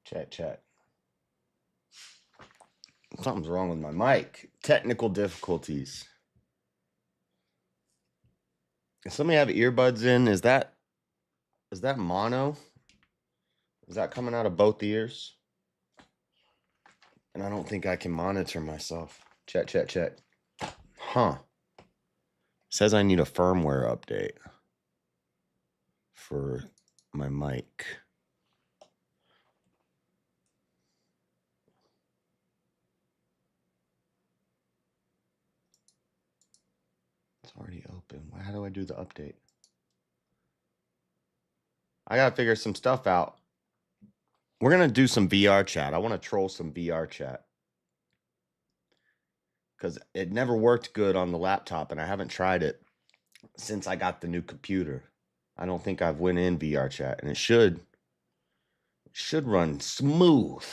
Check. Something's wrong with my mic. Technical difficulties. Does somebody have earbuds in? Is that mono? Is that coming out of both ears? And I don't think I can monitor myself. Check. Huh. Says I need a firmware update for my mic. It's already open. How do I do the update? I gotta figure some stuff out. We're gonna do some VR chat. I want to troll some VR chat because it never worked good on the laptop, and I haven't tried it since I got the new computer. I don't think I've went in VR chat, and it should run smooth.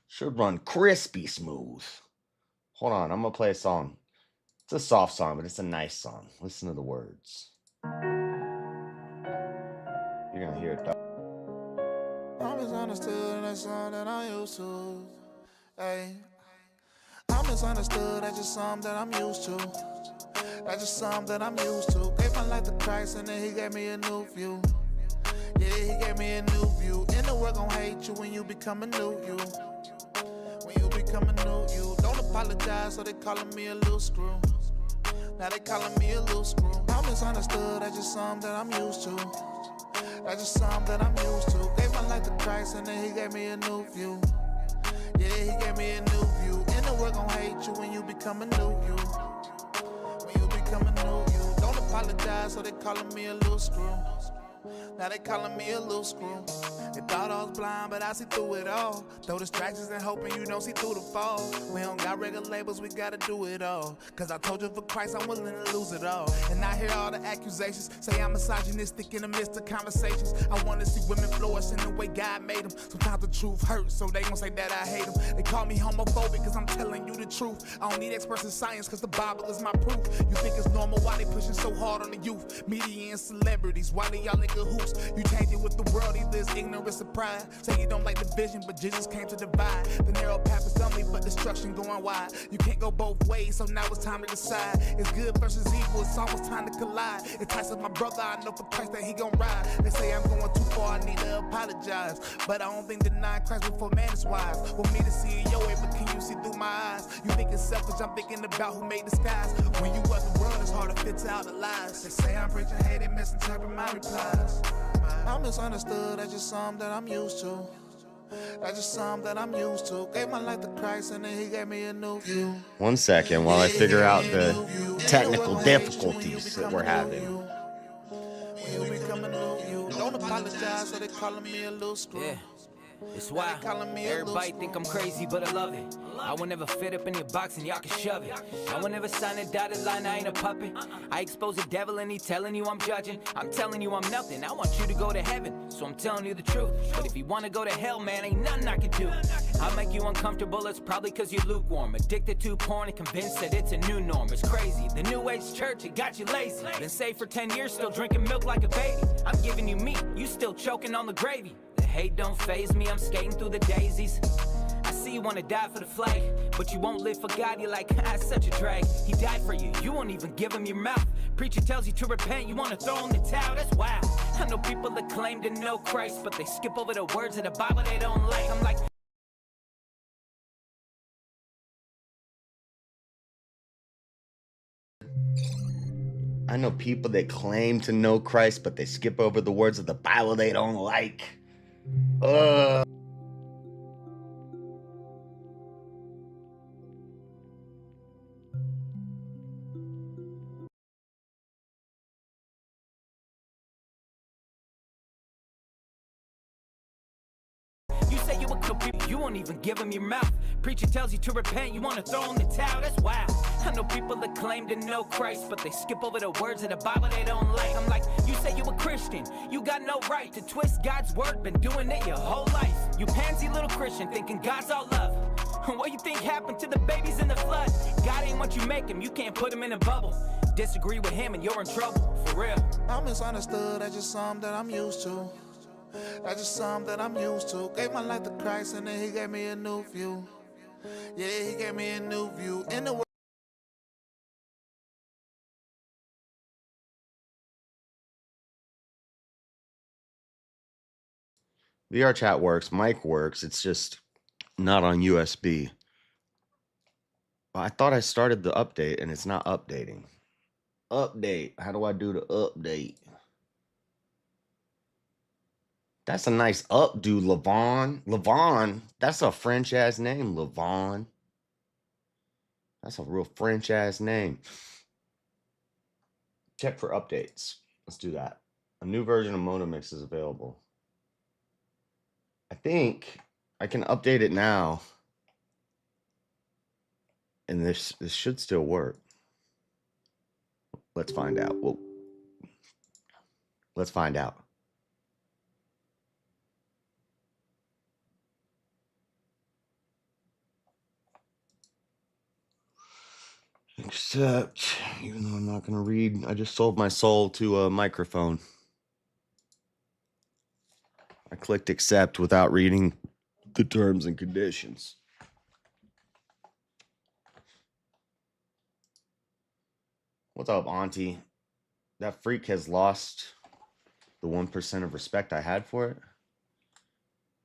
Should run crispy smooth. Hold on, I'm gonna play a song. It's a soft song, but it's a nice song. Listen to the words. You're gonna hear it though. I'm misunderstood, that's something that I used to. Hey, I'm misunderstood, that's just something that I'm used to. That's just something that I'm used to. Gave my life to Christ and then he gave me a new view. Yeah, he gave me a new view. And the world gon' hate you when you become a new you. When you become a new you. Don't apologize, so they calling me a little screw. Now they calling me a little screw. I'm misunderstood, that's just something that I'm used to. That's just something that I'm used to. Gave my life to Christ and then he gave me a new view. Yeah, he gave me a new view. And the world gon' hate you when you become a new you. When you become a new you. Don't apologize, so they calling me a little screw. Now they calling me a little screw. They thought I was blind, but I see through it all. Throw distractions and hoping you don't see through the fall. We don't got regular labels, we gotta do it all. Cause I told you for Christ, I'm willing to lose it all. And I hear all the accusations, say I'm misogynistic in the midst of conversations. I wanna see women flourish in the way God made them. Sometimes the truth hurts, so they gon' say that I hate them. They call me homophobic cause I'm telling you the truth. I don't need experts in science cause the Bible is my proof. You think it's normal, why they pushing so hard on the youth? Media and celebrities, why they y'all in cahoots? You change it with the world, either it's ignorance or pride. Say you don't like the vision, but Jesus came to divide. The narrow path is only, but destruction going wide. You can't go both ways, so now it's time to decide. It's good versus evil, it's almost time to collide. It Tyson, my brother, I know for Christ that he gon' ride. They say I'm going too far, I need to apologize. But I don't think denying Christ before man is wise. Want me to see it your way, but can you see through my eyes? You think it's selfish, I'm thinking about who made the skies. When you was the world, it's hard to fit out the lies. They say I'm preaching hate, they misinterpret my replies. I'm misunderstood, that's just something that I'm used to. That's just something that I'm used to. Gave my life to Christ and then he gave me a new view. 1 second while I figure out the technical difficulties that we're having. When you become a new you, don't apologize, so they calling me a little screw. Yeah. It's why everybody think I'm crazy, but I love it. I will never fit up in your box and y'all can shove it. I will never sign a dotted line, I ain't a puppet. I expose the devil and he telling you I'm judging. I'm telling you I'm nothing, I want you to go to heaven. So I'm telling you the truth. But if you wanna go to hell, man, ain't nothing I can do. I'll make you uncomfortable, it's probably cause you're lukewarm. Addicted to porn and convinced that it's a new norm. It's crazy, the new age church, it got you lazy. Been saved for 10 years, still drinking milk like a baby. I'm giving you meat, you still choking on the gravy. Hate don't faze me, I'm skating through the daisies. I see you wanna die for the flag, but you won't live for God, you're like, it's such a drag. He died for you, you won't even give him your mouth. Preacher tells you to repent, you wanna throw in the towel, that's wild. I know people that claim to know Christ, but they skip over the words of the Bible they don't like. I'm like, I know people that claim to know Christ, but they skip over the words of the Bible they don't like. you say you a people, you won't even give him your mouth. Preacher tells you to repent, you wanna throw in the towel, that's wild. I know people that claim to know Christ, but they skip over the words of the Bible they don't like. I'm like, you say you a Christian, you got no right to twist God's word, been doing it your whole life. You pansy little Christian, thinking God's all love. What you think happened to the babies in the flood? God ain't what you make him, you can't put him in a bubble. Disagree with him and you're in trouble, for real. I'm misunderstood, that's just something that I'm used to. That's just something that I'm used to. Gave my life to Christ and then he gave me a new view. Yeah, he gave me a new view. In the world. VR chat works, mic works. It's just not on USB. I thought I started the update and it's not updating. Update. How do I do the update? That's a nice updo, Levon. Levon. That's a French ass name, Levon. That's a real French ass name. Check for updates. Let's do that. A new version of Motomix is available. I think I can update it now. And this should still work. Let's find out. Whoa. Let's find out. Accept, even though I'm not going to read. I just sold my soul to a microphone. I clicked accept without reading the terms and conditions. What's up, Auntie? That freak has lost the 1% of respect I had for it.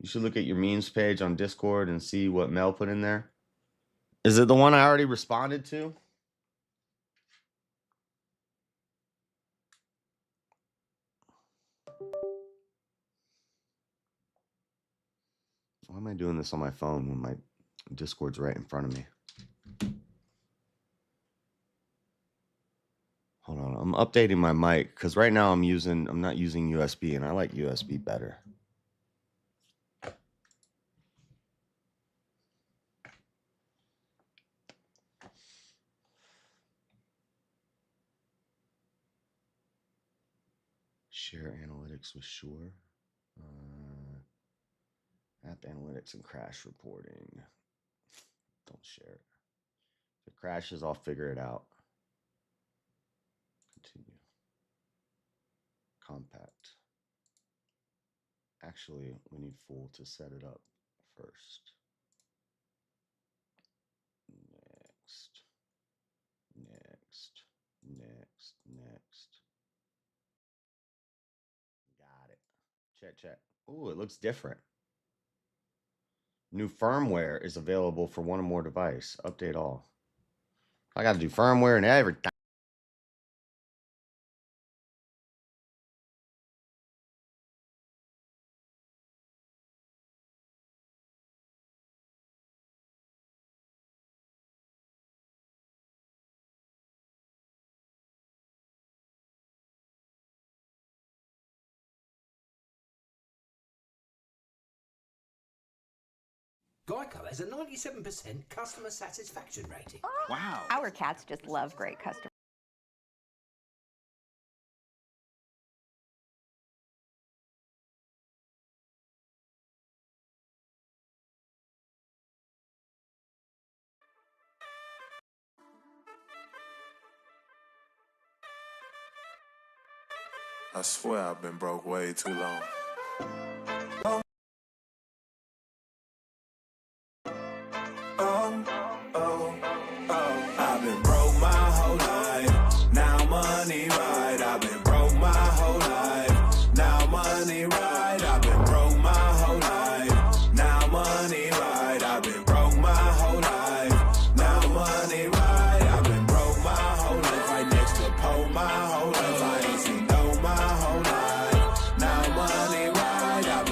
You should look at your memes page on Discord and see what Mel put in there. Is it the one I already responded to? Why am I doing this on my phone when my Discord's right in front of me? Hold on, I'm updating my mic because right now I'm not using USB and I like USB better. Share analytics with Shure. App analytics and crash reporting. Don't share it. If it crashes, I'll figure it out. Continue. Compact. Actually, we need full to set it up first. Next. Got it. Check. Ooh, it looks different. New firmware is available for one or more device. Update all. I got to do firmware and everything. Geico has a 97% customer satisfaction rating. Wow. Our cats just love great customers. I swear I've been broke way too long. I've been broke my whole life. Now money right. I've been broke my whole life. Now money right. I've been broke my whole life. Now money right. I've been broke my whole life. Now money right. I've been broke my whole life. Right next to pole my whole life. I ain't seen no my whole life. Now money right. I've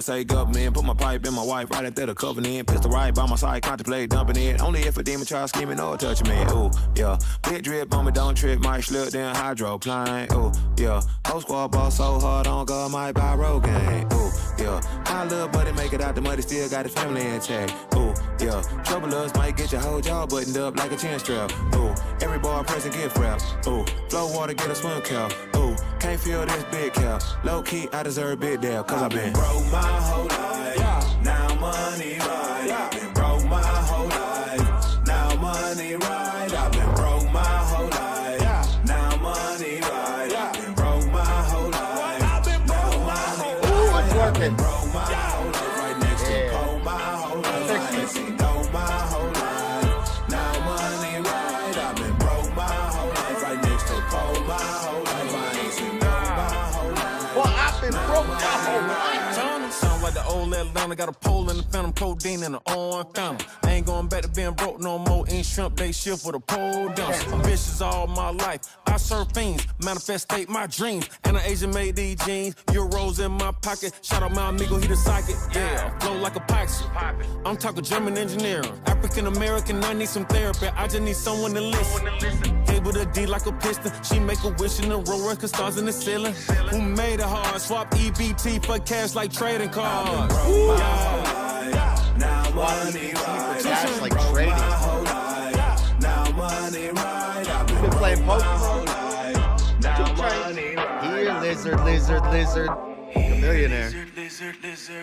USA government. Put my pipe in my wife right after the covenant. Pistol right by my side, contemplate dumping it. Only if a demon try scheming or touching me. Ooh, yeah. Big drip on me, don't trip. Might slip down hydroplane. Ooh, yeah. Whole squad ball so hard on God, might buy road game. Ooh, yeah. My little buddy make it out the muddy, still got his family intact. Ooh, yeah. Troublers might get your whole jaw buttoned up like a chin strap. Ooh, every bar present get wrapped. Ooh, flow water get a swim cap. Ooh, can't feel this big cap. Low key, I deserve big deal, cause I've been broke my whole life. Now money right. I've been broke my whole life. Now money right. I've been broke my whole life. Now money right. I've been broke my whole life. I've been broke my whole life. Ooh, it's working. Broke my whole life. Right next to cold my whole life. I see know my whole life. Now money right. I've been broke my whole life. Right next to cold my whole life. I ain't seen know my whole life. Well, I've been broke my whole life. Sound like the old Atlanta, got a pole in the phantom, codeine in the on phantom. I ain't going back to being broke no more. Ain't shrimp, they shift with a pole down. Ambitious all my life. I serve fiends, manifestate my dreams. And an Asian made these jeans. Euros in my pocket. Shout out my amigo, he the psychic. Yeah, flow like a Pyxie. I'm talking German engineering. African American, I need some therapy. I just need someone to listen. Able to D like a piston. She make a wish in the row, cause stars in the ceiling. Who made it hard? Swap EBT for cash like trading cards. Now money right. Cash like trading. Now money right. I've been playing Pokemon. Now money right. Here, lizard. Millionaire.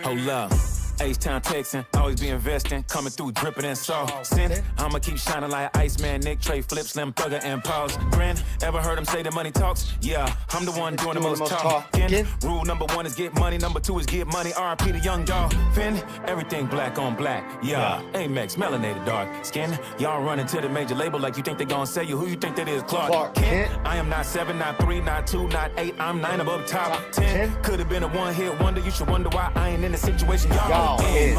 Hold up. H-Town texting, always be investing, coming through dripping and saucing. I'ma keep shining like Iceman, Nick, Trey, Flip, Slim, Thugger, and Pause. Grin, ever heard him say that money talks? Yeah, I'm the one doing the most talking. Rule number 1 is get money, number 2 is get money. RP the young dog. Finn, everything black on black. Yeah, Amex, melanated dark skin. Y'all running to the major label like you think they gonna sell you. Who you think that is, Clark Kent? I am not 7, not 3, not 2, not 8. I'm 9 above top 10. Could have been a one-hit wonder. You should wonder why I ain't in the situation y'all. My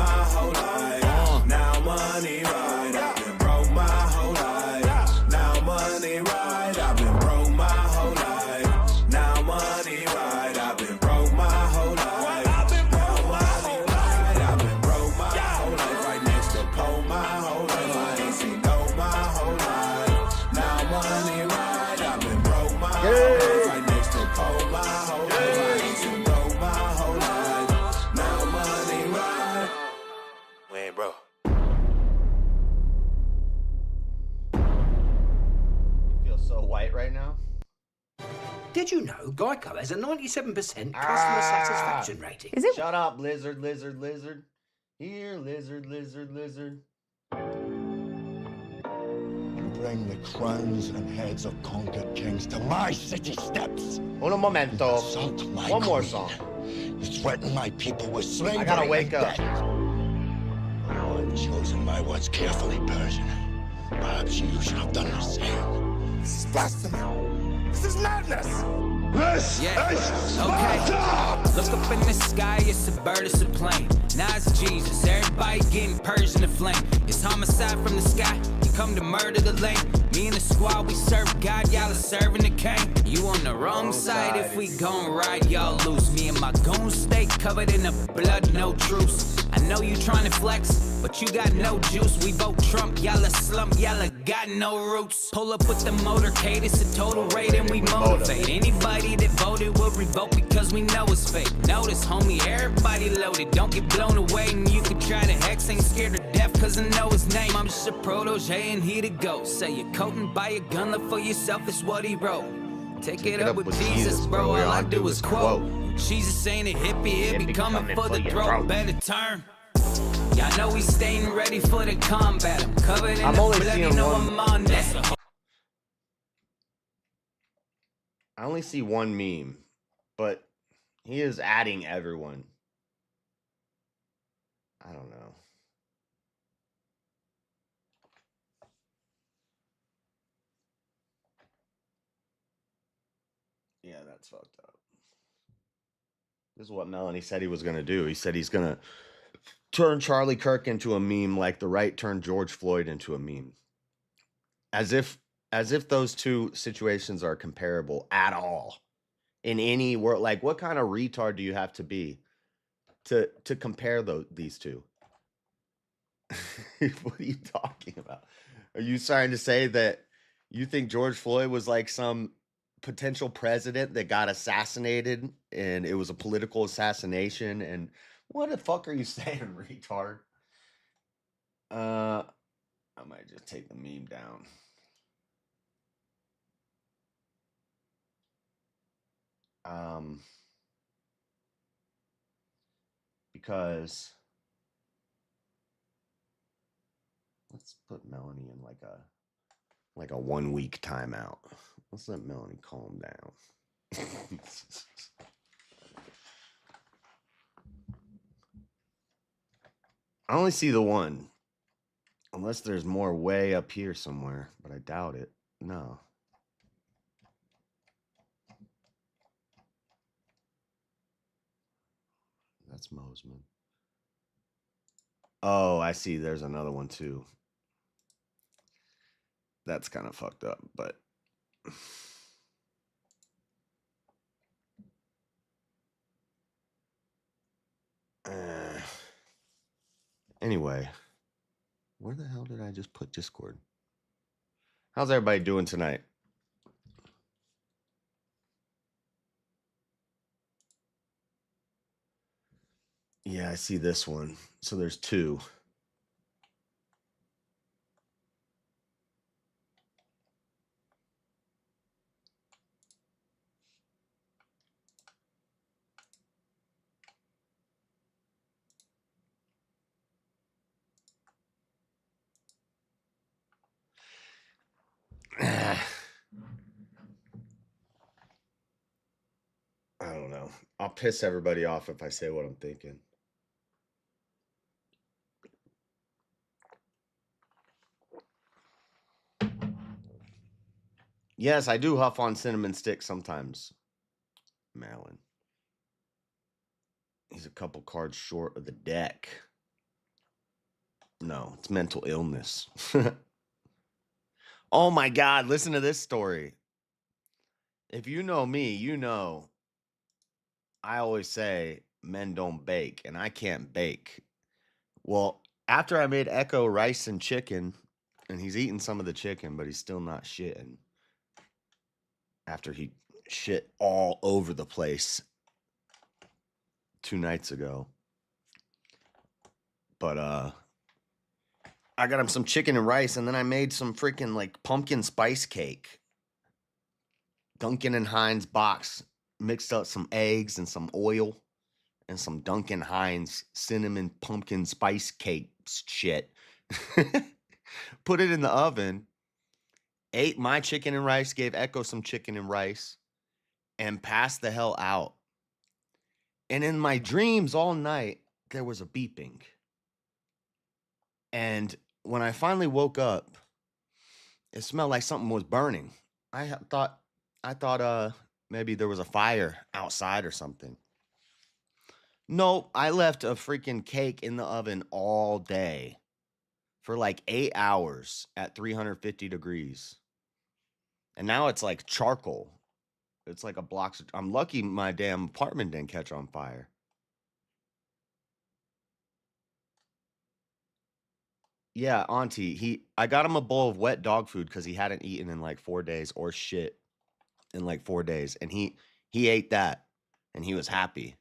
whole life, now money right. I've been broke my whole life. Now money right. I've been broke my whole life. Now money right. I've been broke my whole life. I've been broke my whole life. I've been broke my whole life. Right next to cold my whole life. I ain't seen no my whole life. Now money right. I've been broke my whole life. Right next to cold my whole life. I ain't seen no my whole life. Now money right. Wait, bro. You feel so white right now? Did you know Geico has a 97% customer satisfaction rating? Is it? Shut up, lizard. Here, lizard. Bring the crowns and heads of conquered kings to my city steps. Un momento. Insult my One more queen. song. You threaten my people with slavery. I gotta wake and up. death. Oh, I've chosen my words carefully, Persian. Perhaps you should have done the same. This is blasphemy. This is madness. This is Sparta! Look up in the sky, it's a bird, it's a plane. Now it's Jesus, everybody getting Persian to flame. It's homicide from the sky, you come to murder the lane. Me and the squad, we serve God, y'all are serving the king. You on the wrong side, if we gon' ride, y'all loose. Me and my goons stay covered in the blood, no truce. I know you tryna flex, but you got no juice. We vote Trump, y'all a slump, y'all a got no roots. Pull up with the motorcade, it's a total raid and we motivate. Anybody that voted will revoke because we know it's fake. Notice, homie, everybody loaded, don't get blown away. And you can try to hex, ain't scared to death cause I know his name. I'm just a protege and he the ghost. Say you're coat and buy a gun, look for yourself, is what he wrote. Take it up with Jesus, bro, all I do is quote. Jesus ain't a hippie, he'll be coming for the throat. Better turn. Y'all know we staying ready for the combat. I'm covered in the blood, you know I'm on that. I only see one meme, but he is adding everyone. I don't know. Yeah, that's fucked up. This is what Melanie said he was going to do. He said he's going to turn Charlie Kirk into a meme like the right turned George Floyd into a meme. As if those two situations are comparable at all. In any world, like what kind of retard do you have to be to compare these two. What are you talking about? Are you trying to say that you think George Floyd was like some potential president that got assassinated and it was a political assassination? And what the fuck are you saying, retard? I might just take the meme down. Because let's put Melanie in like a 1 week timeout. Let's let Melanie calm down. I only see the one. Unless there's more way up here somewhere, but I doubt it. No. That's Mosman. Oh, I see. There's another one too. That's kind of fucked up, but anyway, where the hell did I just put Discord? How's everybody doing tonight? Yeah, I see this one. So there's two. I don't know. I'll piss everybody off if I say what I'm thinking. Yes, I do huff on cinnamon sticks sometimes. Malin. He's a couple cards short of the deck. No, it's mental illness. Oh my God, listen to this story. If you know me, you know I always say men don't bake, and I can't bake. Well, after I made Echo rice and chicken, and he's eating some of the chicken, but he's still not shitting. After he shit all over the place 2 nights ago. But I got him some chicken and rice, and then I made some freaking like pumpkin spice cake. Duncan and Hines box, mixed up some eggs and some oil and some Duncan Hines cinnamon pumpkin spice cake shit. Put it in the oven. Ate my chicken and rice, gave Echo some chicken and rice, and passed the hell out. And in my dreams all night, there was a beeping. And when I finally woke up, it smelled like something was burning. I thought maybe there was a fire outside or something. No, I left a freaking cake in the oven all day for like 8 hours at 350 degrees. And now it's like charcoal. It's like a block. I'm lucky my damn apartment didn't catch on fire. Yeah, Auntie, I got him a bowl of wet dog food because he hadn't eaten in like 4 days or shit in like 4 days. And he ate that and he was happy.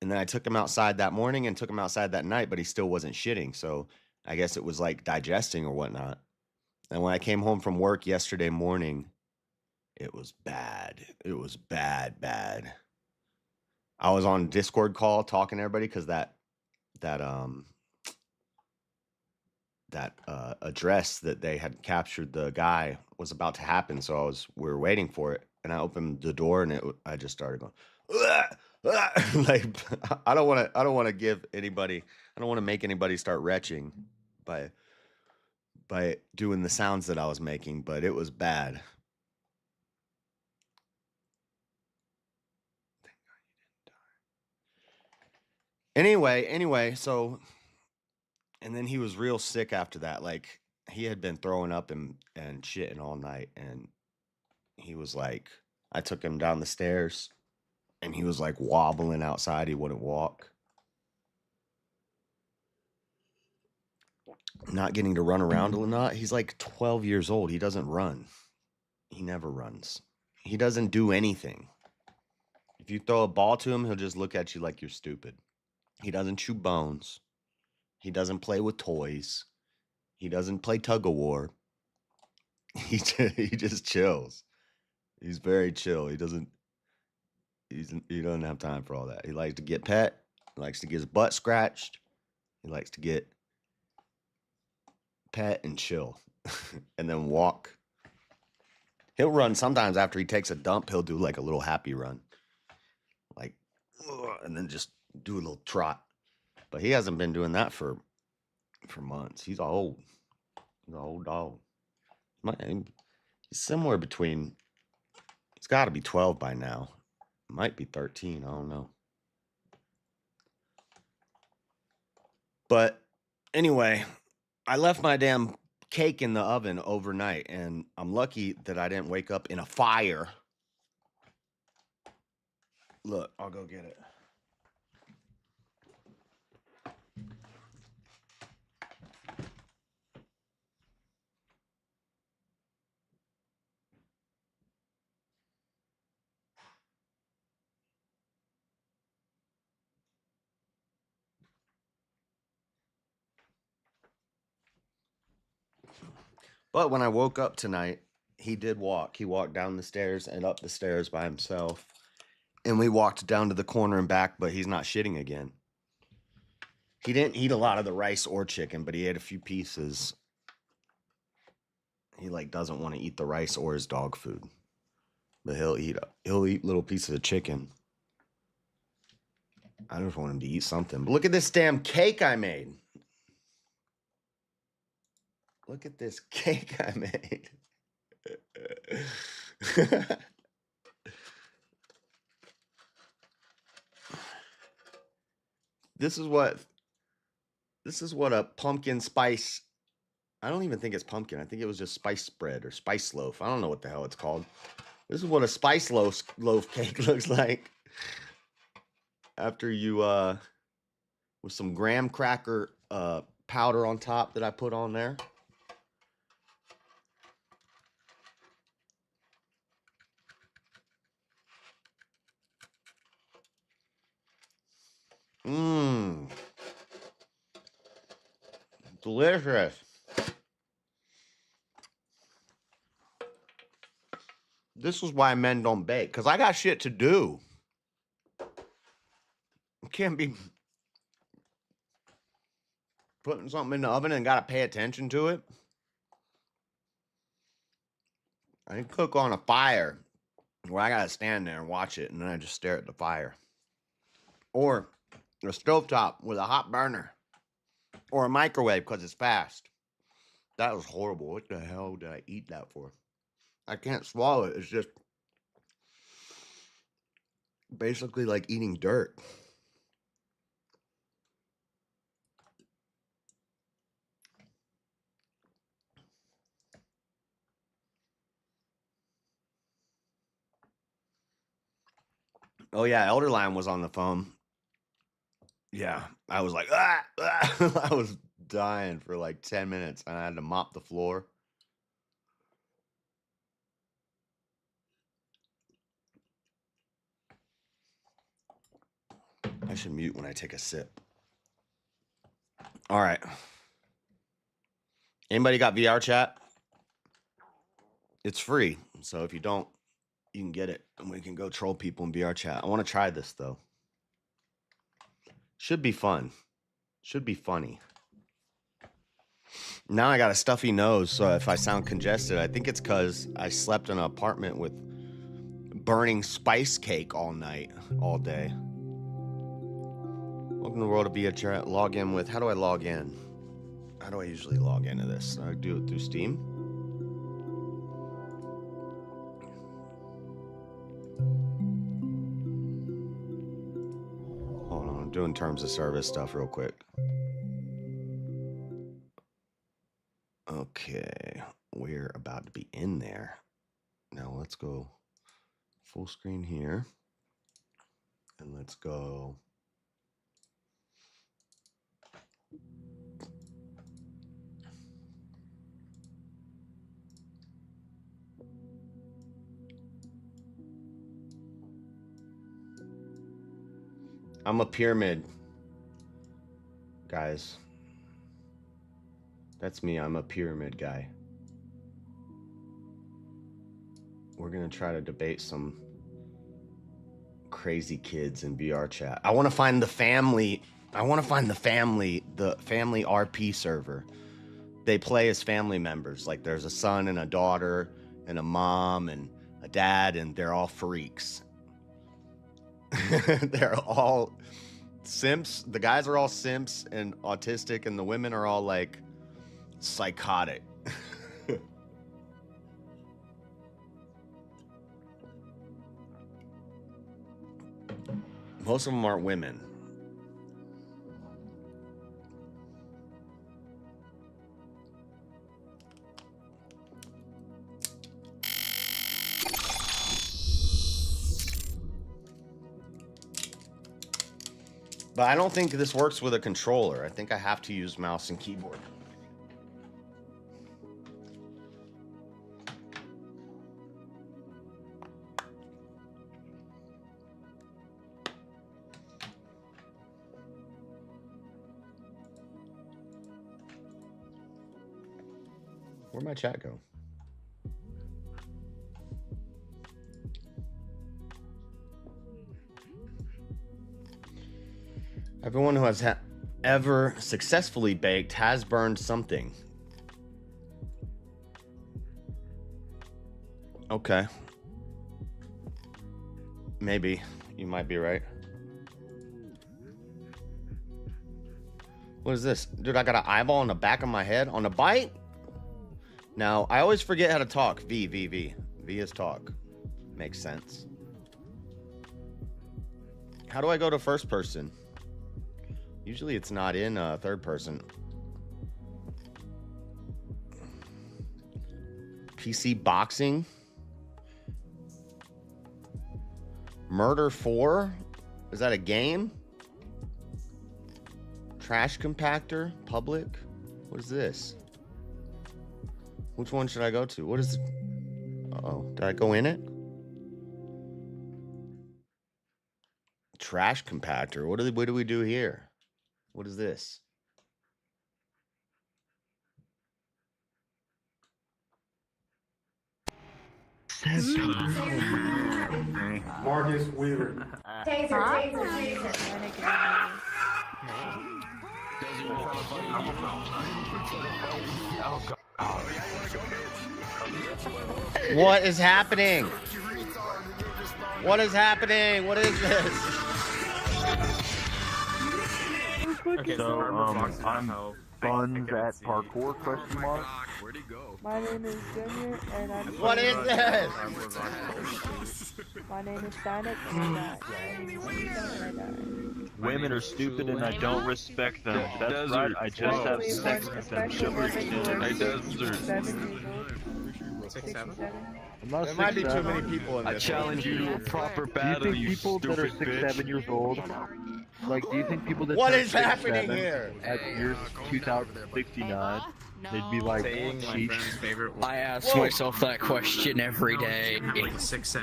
And then I took him outside that morning and took him outside that night, but he still wasn't shitting. So I guess it was like digesting or whatnot. And when I came home from work yesterday morning, it was bad. It was bad. I was on Discord call talking to everybody because that address that they had captured the guy was about to happen. So we were waiting for it, and I opened the door, and I just started going, like I don't want to give anybody. I don't want to make anybody start retching by doing the sounds that I was making, but it was bad. Anyway, so, and then he was real sick after that. Like, he had been throwing up and shitting all night, and he was like, I took him down the stairs, and he was like wobbling outside. He wouldn't walk. not getting to run around a lot. He's like 12 years old. He doesn't run. He never runs. He doesn't do anything. If you throw a ball to him, he'll just look at you like you're stupid. He doesn't chew bones. He doesn't play with toys. He doesn't play tug of war. He just chills. He's very chill. He doesn't have time for all that. He likes to get pet. He likes to get his butt scratched. He likes to get pet and chill and then walk. He'll run sometimes after he takes a dump. He'll do like a little happy run, like, and then just do a little trot. But he hasn't been doing that for months. He's old. He's an old dog. He's somewhere between. He's got to be 12 by now. Might be 13. I don't know. But anyway, I left my damn cake in the oven overnight, and I'm lucky that I didn't wake up in a fire. Look, I'll go get it. But when I woke up tonight, he did walk. He walked down the stairs and up the stairs by himself. And we walked down to the corner and back, but he's not shitting again. He didn't eat a lot of the rice or chicken, but he ate a few pieces. He like doesn't want to eat the rice or his dog food. But he'll eat little pieces of chicken. I just want him to eat something. But look at this damn cake I made. Look at this cake I made. This is what a pumpkin spice. I don't even think it's pumpkin. I think it was just spice spread or spice loaf. I don't know what the hell it's called. This is what a spice loaf cake looks like. After you with some graham cracker powder on top that I put on there. Mmm. Delicious. This is why men don't bake, because I got shit to do. You can't be putting something in the oven and got to pay attention to it. I can cook on a fire where I got to stand there and watch it, and then I just stare at the fire. Or a stovetop with a hot burner. Or a microwave because it's fast. That was horrible. What the hell did I eat that for? I can't swallow it. It's just basically like eating dirt. Oh yeah, Elderline was on the phone. Yeah, I was like, ah! I was dying for like 10 minutes, and I had to mop the floor. I should mute when I take a sip. All right. Anybody got VR chat? It's free, so if you don't, you can get it, and we can go troll people in VR chat. I want to try this, though. Should be fun. Should be funny. Now I got a stuffy nose, so if I sound congested, I think it's because I slept in an apartment with burning spice cake all night, all day. Welcome to the world of VR chat. Log in with, how do I log in? How do I usually log into this? I do it through Steam. Hold on, I'm doing terms of service stuff real quick. Okay, we're about to be in there. Now let's go full screen here. And let's go. I'm a pyramid, guys. That's me. I'm a pyramid guy. We're gonna try to debate some crazy kids in VR chat. I want to find the family. I want to find the family RP server. They play as family members. Like there's a son and a daughter and a mom and a dad, and they're all freaks. They're all simps. The guys are all simps and autistic, and the women are all like psychotic. Most of them aren't women. But I don't think this works with a controller. I think I have to use mouse and keyboard. Where'd my chat go? Everyone who has ever successfully baked has burned something. Okay. Maybe. You might be right. What is this? Dude, I got an eyeball on the back of my head on a bite? Now, I always forget how to talk. V. V is talk. Makes sense. How do I go to first person? Usually it's not in third person. PC boxing. Murder 4? Is that a game? Trash compactor? Public? What is this? Which one should I go to? What is it? Uh-oh. Did I go in it? Trash compactor. What do we do here? What is this? Marcus Wheeler. What is happening? What is happening? What is this? Okay, so I'm Buns at parkour, question mark. Where'd he go? My name is Junior, and I'm... What is this? My name is Sonic, and I die. Women are stupid and I don't respect them. That's right, I just have sex with them. There might be too many people in this. I challenge you to a proper battle, you people that are stupid 6, 7 years old, like, do you think people that What turn is 6, happening 7 here? at year 2069, they'd be like, sheesh. I ask myself that question every day.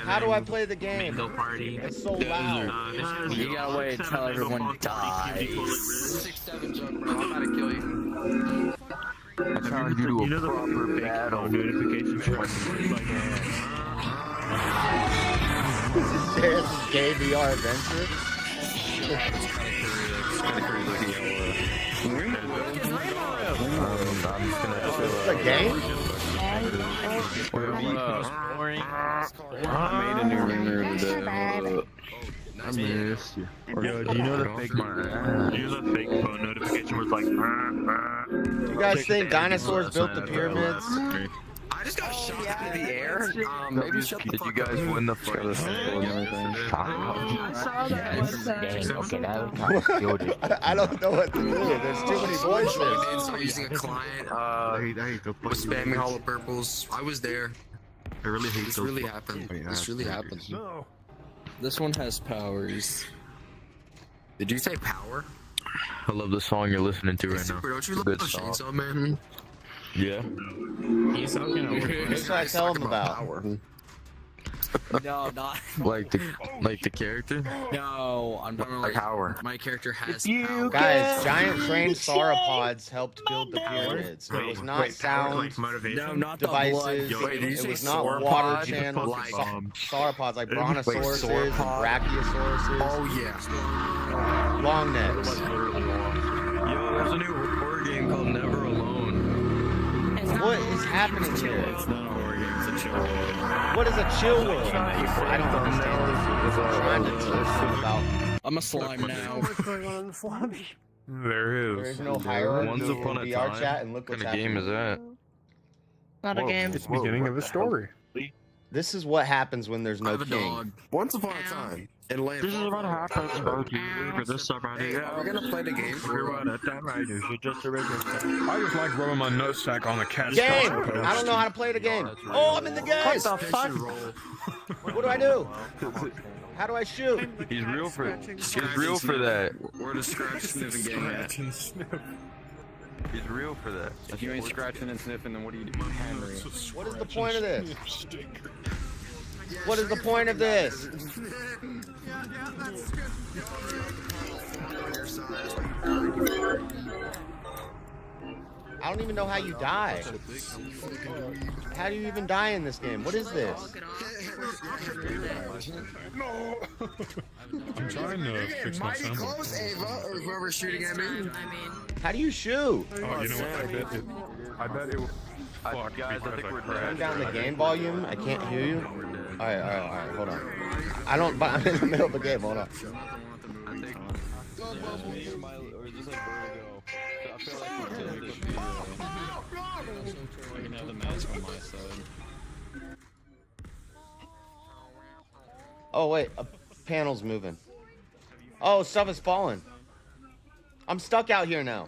How do I play the game? It's so loud. You gotta wait until everyone dies. 6, 7, I'm about to kill you. I'm trying to do a proper battle. Notification This is gay VR adventure. This is a game? I made a new ringer today. I missed you. Yo, do you know the fake phone notification was like... You guys think dinosaurs built the pyramids? I just got shot into the air. Maybe shut the Did fuck you guys win the fight and everything? I don't know what to do. There's too many voices. I'm using a client. Was spamming hollow purples. I was there. I really hate This really happened. This really happened. No. This one has powers. Did you say power? I love the song you're listening to right now. Super, don't you love Good the song. Chainsaw Man? Yeah. He's talking What should I tell him about? Power. No, not like the character. no. I'm talking Like Howard. my character has You power. Guys, giant trained sauropods helped build the pyramids. It was not sound No, not devices. the blood. Wait, did you It say was not sauropod? water You channels. fucking Sauropods like brontosauruses, and sauropod? brachiosauruses, Oh yeah. long necks. Yo, there's a new horror game called Never Alone. What is happening here? It's not a horror game, it's a chill world. What is a chill world? I don't understand this. I'm trying to teach you about. I'm a slime now. There There is no hierarchy Once in upon a VR time. chat, and look What what's kind of game happening. is that? Not a game. It's the beginning of a story. This is what happens when there's I no have a king. dog. Once upon a time, in land. This is about to happen. For this somebody. Hey, are we gonna play the game? I just like rubbing my nutsack on the cat's Game! I don't know how to play the game. Oh, I'm in the game! What the fuck? What do I do? How do I shoot? He's real for that. We're the scratch sniffing game. Scratch and sniff. He's real for that. If you ain't scratching and sniffing, then what do you do? Henry. What is the point of this? What is the point of this? I don't even know how you die. How do you even die in this game? What is this? No! I'm trying to fix my Mighty sound. close, Ava, or whoever's shooting at me. How do you shoot? Oh, you know what? I bet it will. Fuck, guys, I think we're Turn down the game volume. I can't hear you. All right. Hold on. I don't. But I'm in the middle of the game. Hold on. Oh wait, a panel's moving. Oh, stuff is falling. I'm stuck out here now.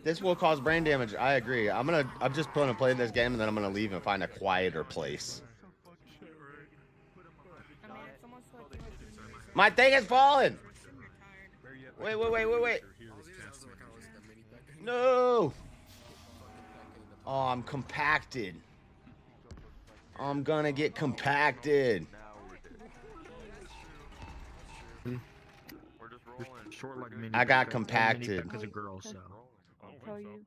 This will cause brain damage. I agree. I'm just gonna play this game and then I'm gonna leave and find a quieter place. My thing is falling. Wait. No. Oh, I'm compacted. I'm gonna get compacted. I got compacted. I'll tell you.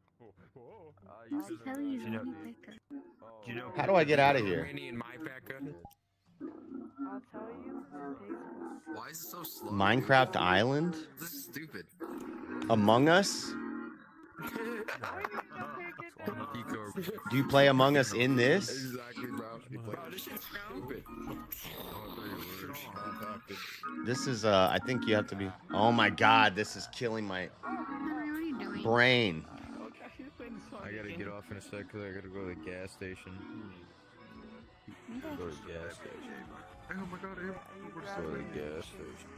I'll tell you. How do I get out of here? I'll tell you. Why is it so slow? Minecraft Island? This is stupid. Among Us? Do you play Among Us in this? Exactly, bro. This shit's stupid. This is, I think you have to be... Oh my god, this is killing my brain. I gotta get off in a sec because I gotta go to the gas station. Go to the gas station. Oh my god, Go to the gas station.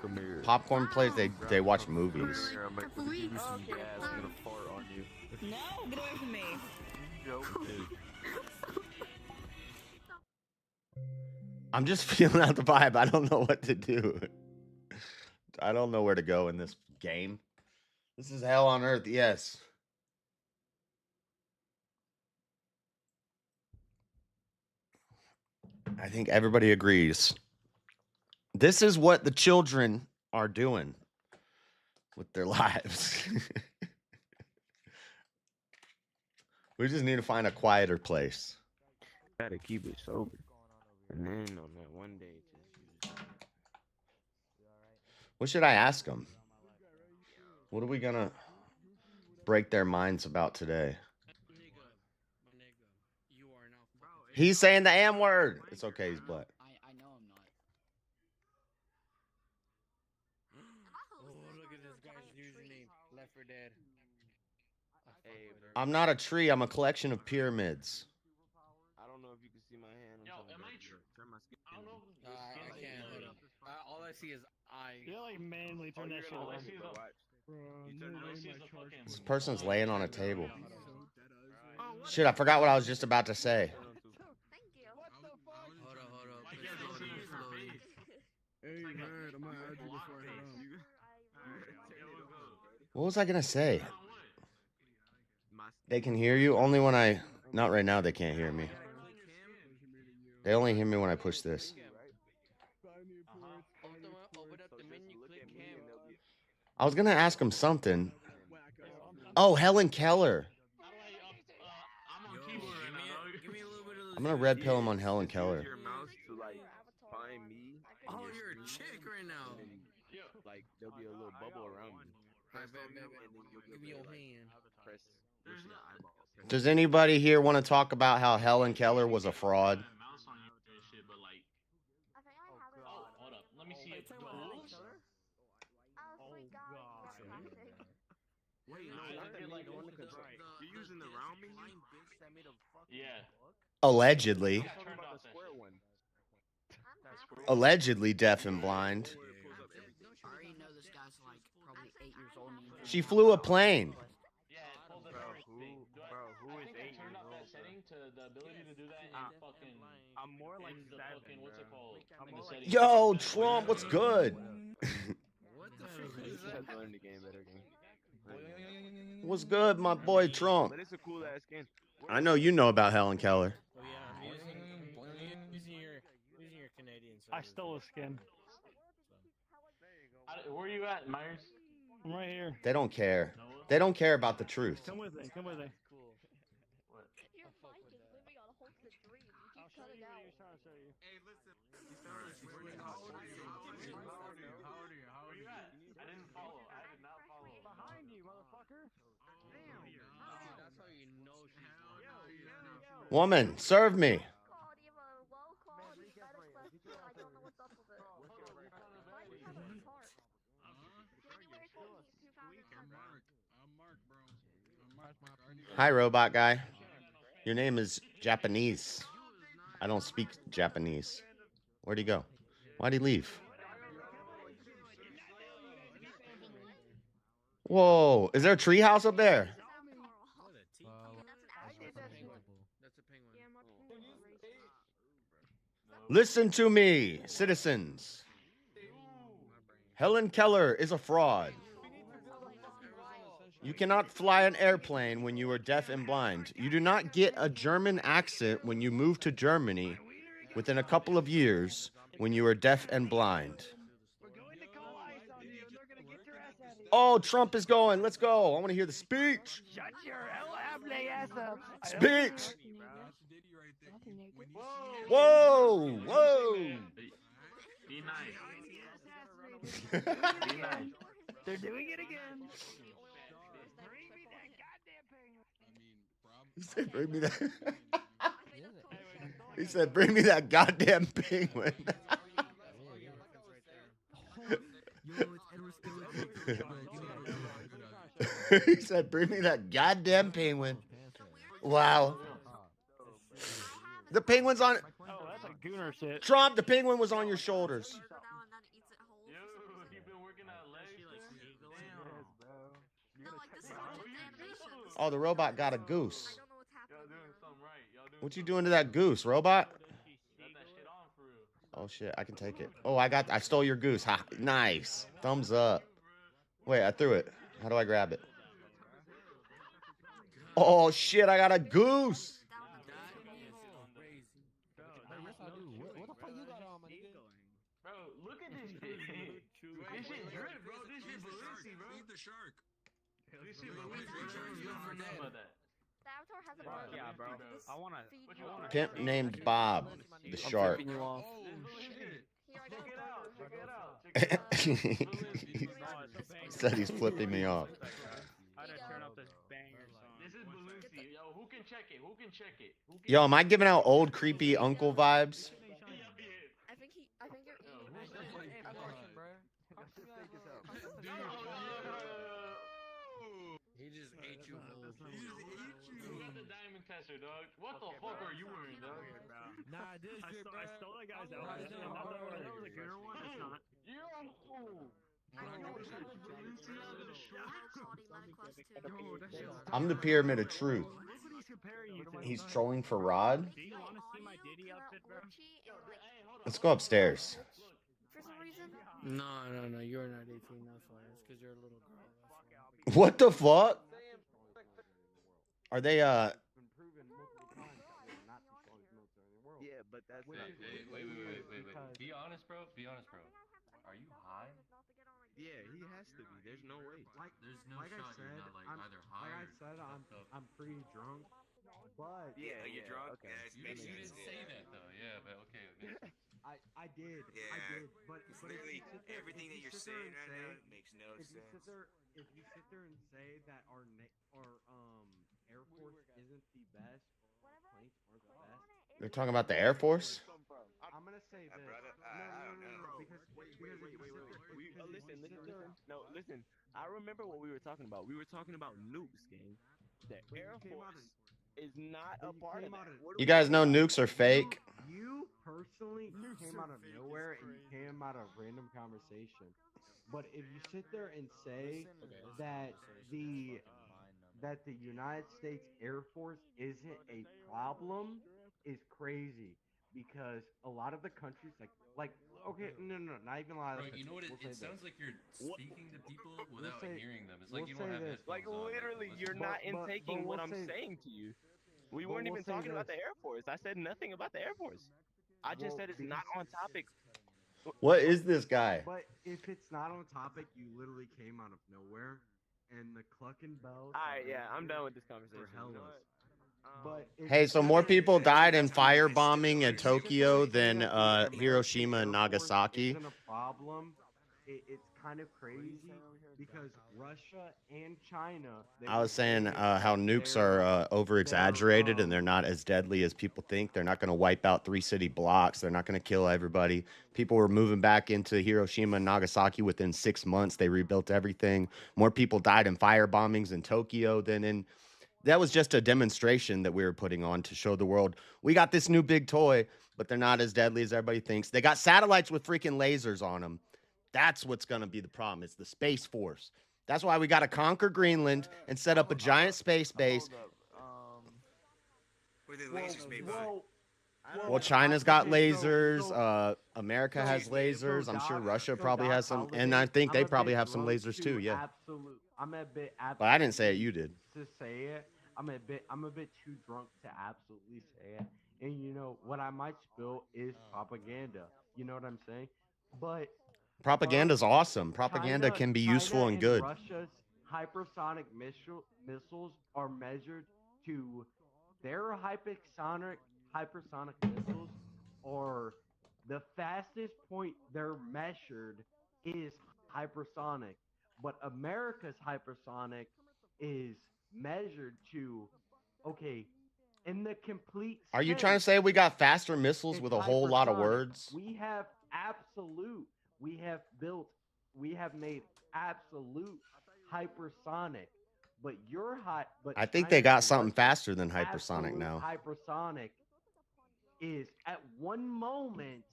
Come here. Popcorn plays, they watch movies. Here, I'm gonna give you some gas. I'm gonna fart on you. No, get away from me. I'm just feeling out the vibe. I don't know what to do. I don't know where to go in this game. This is hell on earth, yes. I think everybody agrees. This is what the children are doing with their lives. We just need to find a quieter place. Gotta keep it sober. And then on that one day, What should I ask them? What are we gonna break their minds about today? He's saying the M word. It's okay, he's black. I know I'm not. Oh, look at this guy's username. Left 4 Dead. I'm not a tree. I'm a collection of pyramids. I don't know if you can see my hand. Yo, am I true? I don't know. I can't. Hold on. All I see is I. You like manly turn that shit on. This person's laying on a table. Shit, I forgot what I was just about to say. Hold up. Hey, man, I'm gonna add you before I head out. What was I gonna say? They can hear you only when I. Not right now. They can't hear me. They only hear me when I push this. I was gonna ask him something. Oh, Helen Keller. I'm gonna red pill him on Helen Keller. Oh, you're a chick right now. Like there'll be a little bubble around you. Give me your hand. Does anybody here want to talk about how Helen Keller was a fraud? Hold up. Let me see it. Wait, no, you're using the round menu? Yeah. Allegedly. Turned off that shit. Allegedly deaf and blind. I already know this guy's like probably 8 years old. She flew a plane. Yeah, it pulls up everything. Who is 8 turned years off that old, setting to the ability to do that in fucking. I'm more like in the 7, fucking what's it bro. called? I'm In more the like settings. Yo, Trump, what's good? What the fuck is that? learn the game better game. What's good, my boy Trump? But it's a cool ass game. I know you know about Helen Keller. Oh yeah, I'm using your Canadian server. I stole a skin. Where are you at, Myers? I'm right here. They don't care. They don't care about the truth. Come with me. Come with me. Cool. What? Your mic is living on hold to 3. You keep cutting out. He was trying to show you. Hey, listen. How old are you? Where you at? I didn't follow. I did not follow. Behind you, motherfucker. That's how you know she's Woman, serve me. Hi, robot guy. Your name is Japanese. I don't speak Japanese. Where'd he go? Why'd he leave? Whoa, is there a tree house up there? That's a penguin. Listen to me, citizens. Helen Keller is a fraud. You cannot fly an airplane when you are deaf and blind. You do not get a German accent when you move to Germany within a couple of years when you are deaf and blind. Oh, Trump is going. Let's go. I want to hear the speech. Shut your LMA ass up. Speech. Whoa. Whoa. Be nice. Be nice. They're doing it again. He said, bring me that. He said, bring me that goddamn penguin. He said, bring me that goddamn penguin. Wow. The penguin's on. Oh, that's a gooner shit. Trump, the penguin was on your shoulders. You've been working out legs. Oh, the robot got a goose. Y'all doing something right. What you doing to that goose, robot? Got that shit on for real. Oh shit, I can take it. Oh, I stole your goose. Ha, nice. Thumbs up. Wait, I threw it. How do I grab it? Oh shit, I got a goose. What the fuck you got on, my nigga? Bro, look at this shit. This shit drip, bro. This shit Balusi, bro. Eat the shark. This shit Balusi. You don't know about that. The Avatar has a bug. Yeah, bro. I wanna. Pimp named Bob, the shark. Oh, shit. Check it out. Check it out. Check it out. He said he's flipping me off. I had to turn up this banger song. This is Balusi. Yo, who can check it? Who can check it? Yo, am I giving out old creepy uncle vibes? I think you're He just ate you. Who got the diamond tester, dog? What the fuck are you wearing, dog? Nah, this I shit, stole, bro. I stole that guy's outfit. That was a gooner one. It's not. You're a fool. I'm the pyramid of truth. He's trolling for Rod. Do you want to see my Diddy outfit, bro? Let's go upstairs. For some reason. No, you're not 18. That's why. It's because you're a little girl. What the fuck? Are they Been proven multiple times that we're not the strongest military in the world. Yeah, but that's Which not is good. what's weird Wait. because Be honest, bro. Be honest, bro. Are you high? Yeah, he has to be. There's no way. There's no like I shot said, you're not like I'm either high like I or said, fucked up. I'm pretty drunk, but Yeah, Are you yeah. drunk? Okay. Yeah, You didn't say that though. Yeah, but okay. I did, Yeah. I did, but It's but if literally you sit there, everything that if you you're sit there saying and right say, now makes no if you sense. sit there, if you sit there and say that our Air Force isn't the best, planes aren't the best. They're talking about the Air Force? I'm gonna say this. I don't know. Because Wait. Listen. Listen. I remember what we were talking about. We were talking about nukes, gang. The Air Force is not a part of that. You guys know nukes are fake. You personally came out of nowhere and you came out of random conversation. But if you sit there and say that the United States Air Force isn't a problem is crazy because a lot of the countries like okay, no, not even a lot of Bro, the you know what? countries. It sounds like you're speaking to people without say- hearing them. It's we'll like you don't say have this. headphones on. literally, Like, you're listen. not but intaking what we'll I'm say- saying to you. We but weren't we'll even say talking about the this. Air Force. I said nothing about the Air Force. I just Well, said it's not on topic. What is this guy? But if it's not on topic, you literally came out of nowhere, and the clucking bells. All right, yeah, I'm done with this conversation. For hell You know is. what? But if Hey, you so sit more there and people say died in that- firebombing in if you sit there Tokyo and say than that the American Hiroshima Air and Force Nagasaki. isn't a problem. It's kind of crazy because Russia and China. they I was would saying say how that nukes they're- are over exaggerated and they're not as deadly as people think. They're not going to wipe out 3 city blocks. They're not going to kill everybody. People were moving back into Hiroshima and Nagasaki within 6 months. They rebuilt everything. More people died in fire bombings in Tokyo than in. That was just a demonstration that we were putting on to show the world we got this new big toy, but they're not as deadly as everybody thinks. They got satellites with freaking lasers on them. That's what's going to be the problem. It's the Space Force. That's why we got to conquer Greenland and set up a giant space base. What are the lasers made by? Well, China's got Okay, lasers. America has lasers. I'm sure Russia probably has some. And I think they probably have some lasers too. Yeah. I'm a bit. But I didn't say it. You did. To say it, I'm a bit too drunk to absolutely say it. And you know what I might spill is propaganda. You know what I'm saying? But Propaganda's awesome. Propaganda can be useful and good. Russia's hypersonic missiles are measured to their hypersonic missiles, or the fastest point they're measured is hypersonic, but America's hypersonic is measured to in the complete. Are you trying to say we got faster missiles with a whole lot of words? We have absolute. We have made absolute hypersonic. But I think they got something faster than hypersonic now. Hypersonic is at one moment.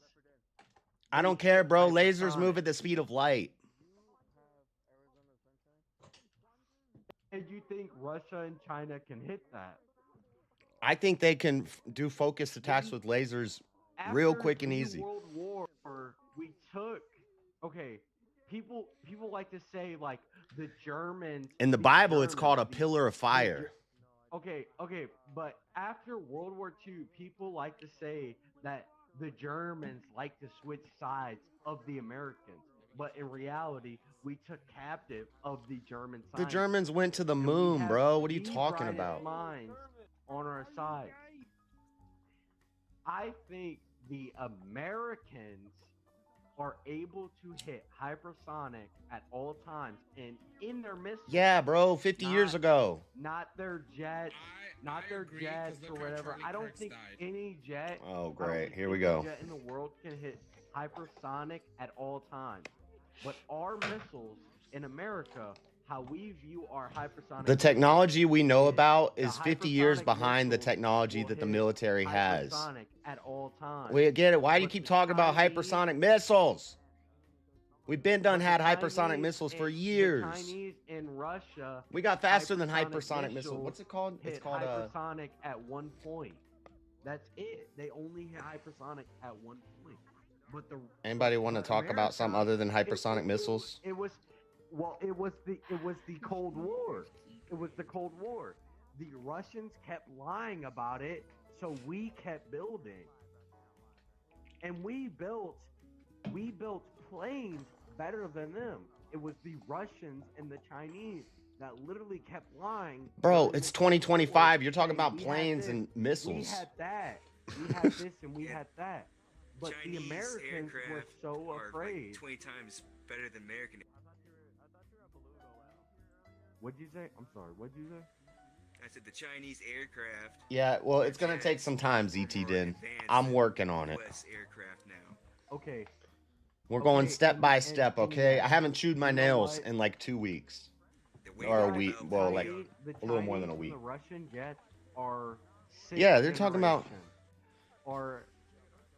I don't care, bro. Lasers move at the speed of light. And you think Russia and China can hit that? I think they can do focused attacks with lasers real quick and easy. World War, we took. People like to say like the Germans. In the Bible, it's called a pillar of fire. Okay, but after World War II, people like to say that the Germans like to switch sides of the Americans. But in reality, we took captive of the German side. The Germans went to the moon, bro. What are you talking about? Minds on our side. I think the Americans are able to hit hypersonic at all times and in their missiles. Yeah, bro, 50 years ago. Not their jets, or whatever. I don't think any jet. Oh, great. Here we go. Jet in the world can hit hypersonic at all times. But our missiles in America, how we view our hypersonic. The technology we know about is 50 years behind the technology that the military has. At all times. We get it. Why do you keep talking about hypersonic missiles? We've been had hypersonic missiles for years. The Chinese and Russia. We got faster than hypersonic missiles. What's it called? It's called hypersonic at one point. That's it. They only hit hypersonic at one point. But anybody want to talk about something other than hypersonic missiles? It was Well, it was the Cold War. It was the Cold War. The Russians kept lying about it, so we kept building. And we built planes better than them. It was the Russians and the Chinese that literally kept lying. Bro, during it's the Cold War. 2025. You're talking Hey, about we had planes this, and We missiles. had that. We had this and we had that. But the Chinese Americans were aircraft so are afraid. like 20 times better than American. What'd you say? I'm sorry. What'd you say? I said the Chinese aircraft. Yeah, well, it's gonna take some time, ZT Din. I'm working on it. US aircraft now. Okay. We're going step by and- step, and okay? yeah, I haven't chewed my you know nails what? in like 2 weeks. The Or a way week. of Well, the, like The a little more than a Chinese week. and the Russian jets are sixth Yeah, they're talking about- generation.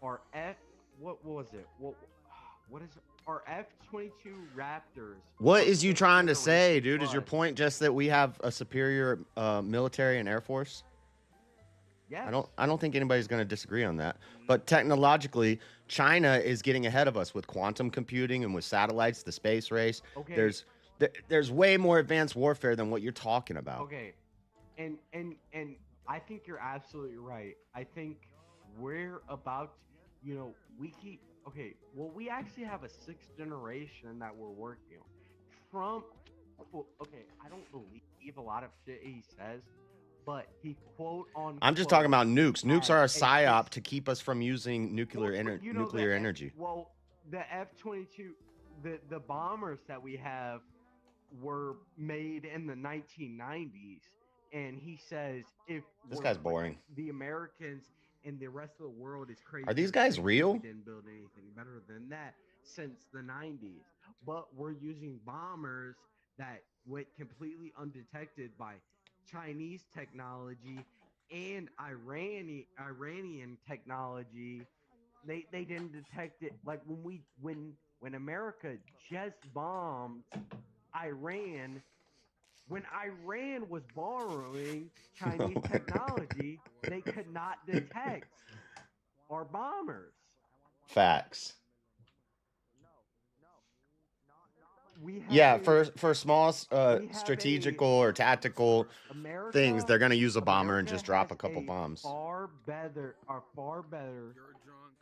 Or F. What was it? What is it? Our F-22 Raptors. What are is you fifth trying to say, generation dude? Is your plus. point just that we have a superior military and air force? Yes. I don't think anybody's going to disagree on that. But technologically, China is getting ahead of us with quantum computing and with satellites, the space race. Okay. There's way more advanced warfare than what you're talking about. Okay. And I think you're absolutely right. I think we're about, we actually have a sixth generation that we're working on. Trump, I don't believe a lot of shit he says, but he quote on. I'm just talking about nukes. Nukes are a has psyop to keep us from using nuclear the energy. Well, the F-22, the bombers that we have were made in the 1990s, and he says if This guy's boring. the Americans and the rest of the world is crazy. Are these guys real? We didn't build anything better than that since the 90s, but we're using bombers that went completely undetected by Chinese technology and Iranian technology. They didn't detect it. Like when America just bombed Iran, when Iran was borrowing Chinese technology, they could not detect our bombers. Facts. We have Yeah, a- for small we have strategical or tactical America, things, they're gonna use a bomber and America just drop a has couple bombs. Far better. You're drunk.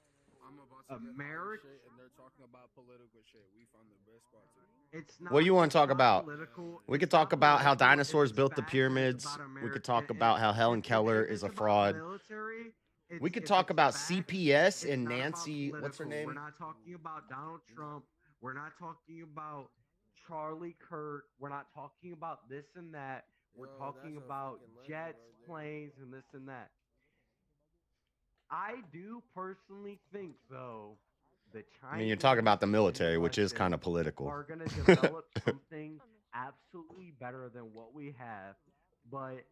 I'm about to get high shit, and they're talking about political shit. We found the best spot to. It's not. What do you want to talk it's not about? political, We could it's not talk about how political, dinosaurs it's built the facts, it's pyramids. about We America, could talk and- about how Helen if Keller it's is a about fraud. military, We could if talk it's about facts, CPS it's and not about Nancy. What's her political. name? We're not talking about Donald Trump. We're not talking about Charlie Kirk. We're not talking about this and that. We're talking about jets, planes, and this and that. I do personally think, though, the Chinese. I mean, you're talking about the and military, which is Russians kind of political. are going to develop something absolutely better than what we have. But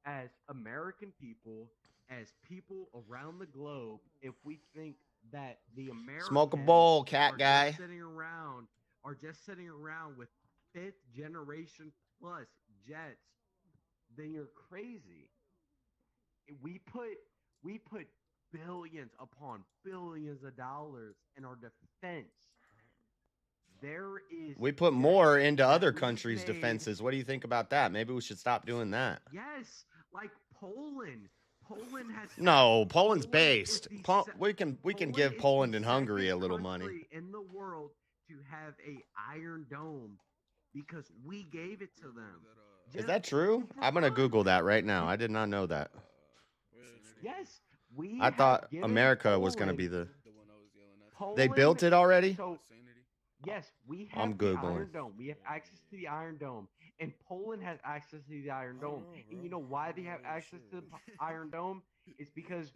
as American people, as people around the globe, if we think that the Americans Smoke a bowl, are cat just guy. sitting around with fifth generation plus jets, then you're crazy. We put billions upon billions of dollars in our defense. There is We put more into that other we've countries' made- defenses. What do you think about that? Maybe we should stop doing that. Yes, like Poland. Poland has No, Poland's Poland based. is the Po- se- we can Poland give is Poland the and Hungary a second little money. country in the world to have a Iron Dome because we gave it to them. Is that true? I'm gonna Google that right now. I did not know that. Yes, we. I have thought given America was gonna Poland- be the. Poland, They built it already? So, yes, we have I'm the Googling. Iron Dome. We have access to the Iron Dome, and Poland has access to the Iron Dome. And you know why they have access to the Iron Dome? It's because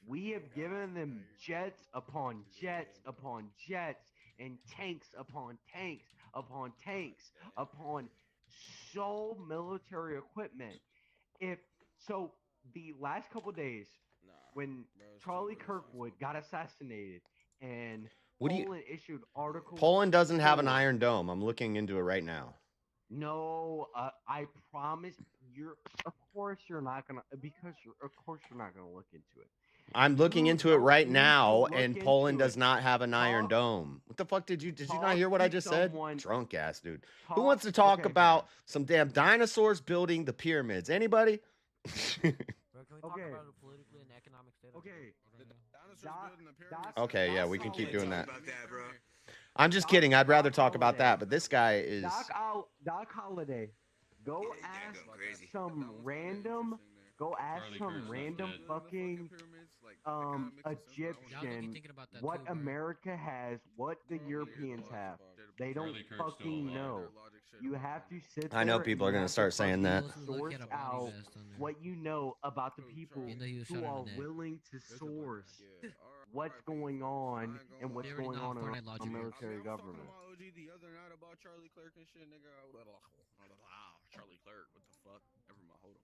we have given them jets upon jets upon jets, and tanks upon tanks upon tanks upon so military equipment. If so, the last couple days when Charlie Kirkwood got assassinated and What do you- Poland issued articles. Poland doesn't have an 4. Iron Dome. I'm looking into it right now. No, I promise you're. Of course you're not gonna. Of course you're not gonna look into it. I'm looking into it don't right need to now, look and into Poland it. does not have an Iron Talk- Dome. What the fuck did you not talk hear what I to just said? someone- Drunk ass dude. Who talk- wants to talk okay, about some damn dinosaurs building the pyramids? Anybody? Bro, can we talk Okay. about the politically and economic state of Okay. Pennsylvania? Okay, yeah, we can keep doing that. About that, bro. I'm just kidding. I'd rather talk about that, but this guy is. Doc Holiday, go ask some random. Go ask some random fucking Egyptian what America has, what the Europeans have. They don't fucking know. You have to sit there. I know people are and gonna start saying that. Source out what you know about the people who are willing to source what's going on and what's going on in our military government. The other night about Charlie Clerk and shit, nigga. Charlie Clerk, what the fuck? Never mind, hold on.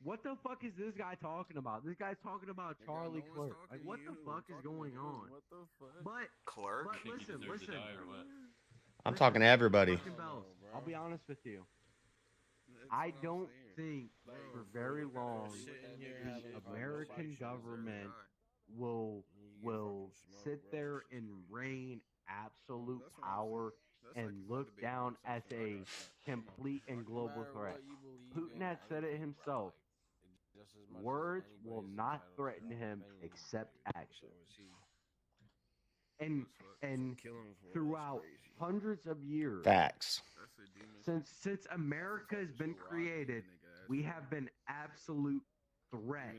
What the fuck is this guy talking about? This guy's talking about Charlie Clerk. Like, what the fuck is going on? What the fuck? But Clerk? But listen. I'm talking to everybody. I'll be honest with you. I don't think for very long the American government will sit there and reign absolute power and look down as a complete and global threat. Putin has said it himself. Words will not threaten him except action. And throughout hundreds of years, Facts. since America has been created, we have been absolute threat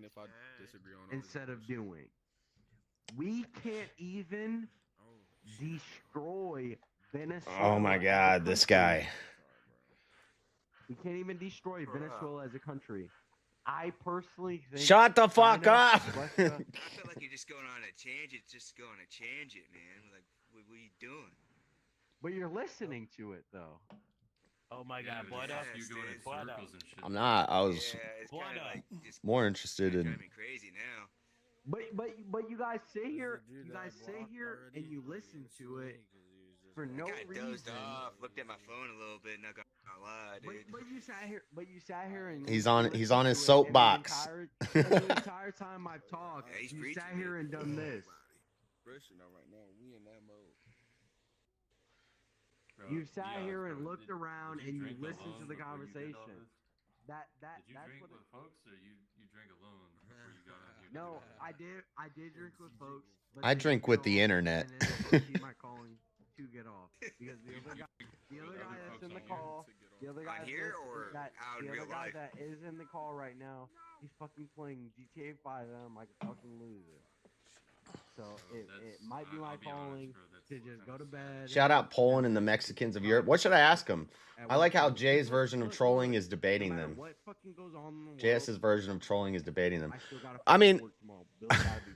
instead of doing. We can't even destroy Venezuela. Oh my God, this guy. We can't even destroy Venezuela as a country. I personally think. Shut the fuck up! I feel like you're just going on a tangent, man. Like, what are you doing? But you're listening to it, though. Oh my God, blood up. You go in circles and shit. I'm not. I was It's kind of like just more interested in. driving me crazy now. But you guys sit here, and you listen to it for no I reason. dozed off, looked at my phone a little bit, not gonna lie, dude. But you sat here and He's on listened his to it, soapbox. And the entire time I've talked, Yeah, he's you preaching, sat here and done this. Christian right now, we in that mode. You sat here and looked around and you listened to the conversation. Did you drink with folks, or you drink alone before you got on here? No, I did drink with folks. But I they drink get with the off, internet. and then she might calling to get off because the other guy that's in the call, the other guy On here or out in the real other guy life? that is in the call right now, he's fucking playing GTA 5 and I'm like a fucking loser. So it might be my calling to just go to bed. Shout out Poland and the Mexicans of Europe. What should I ask him? I like how Jay's version of trolling is debating them. What fucking goes on in the world, JS's version of trolling is debating them. I still gotta I mean, work tomorrow. Bills gotta be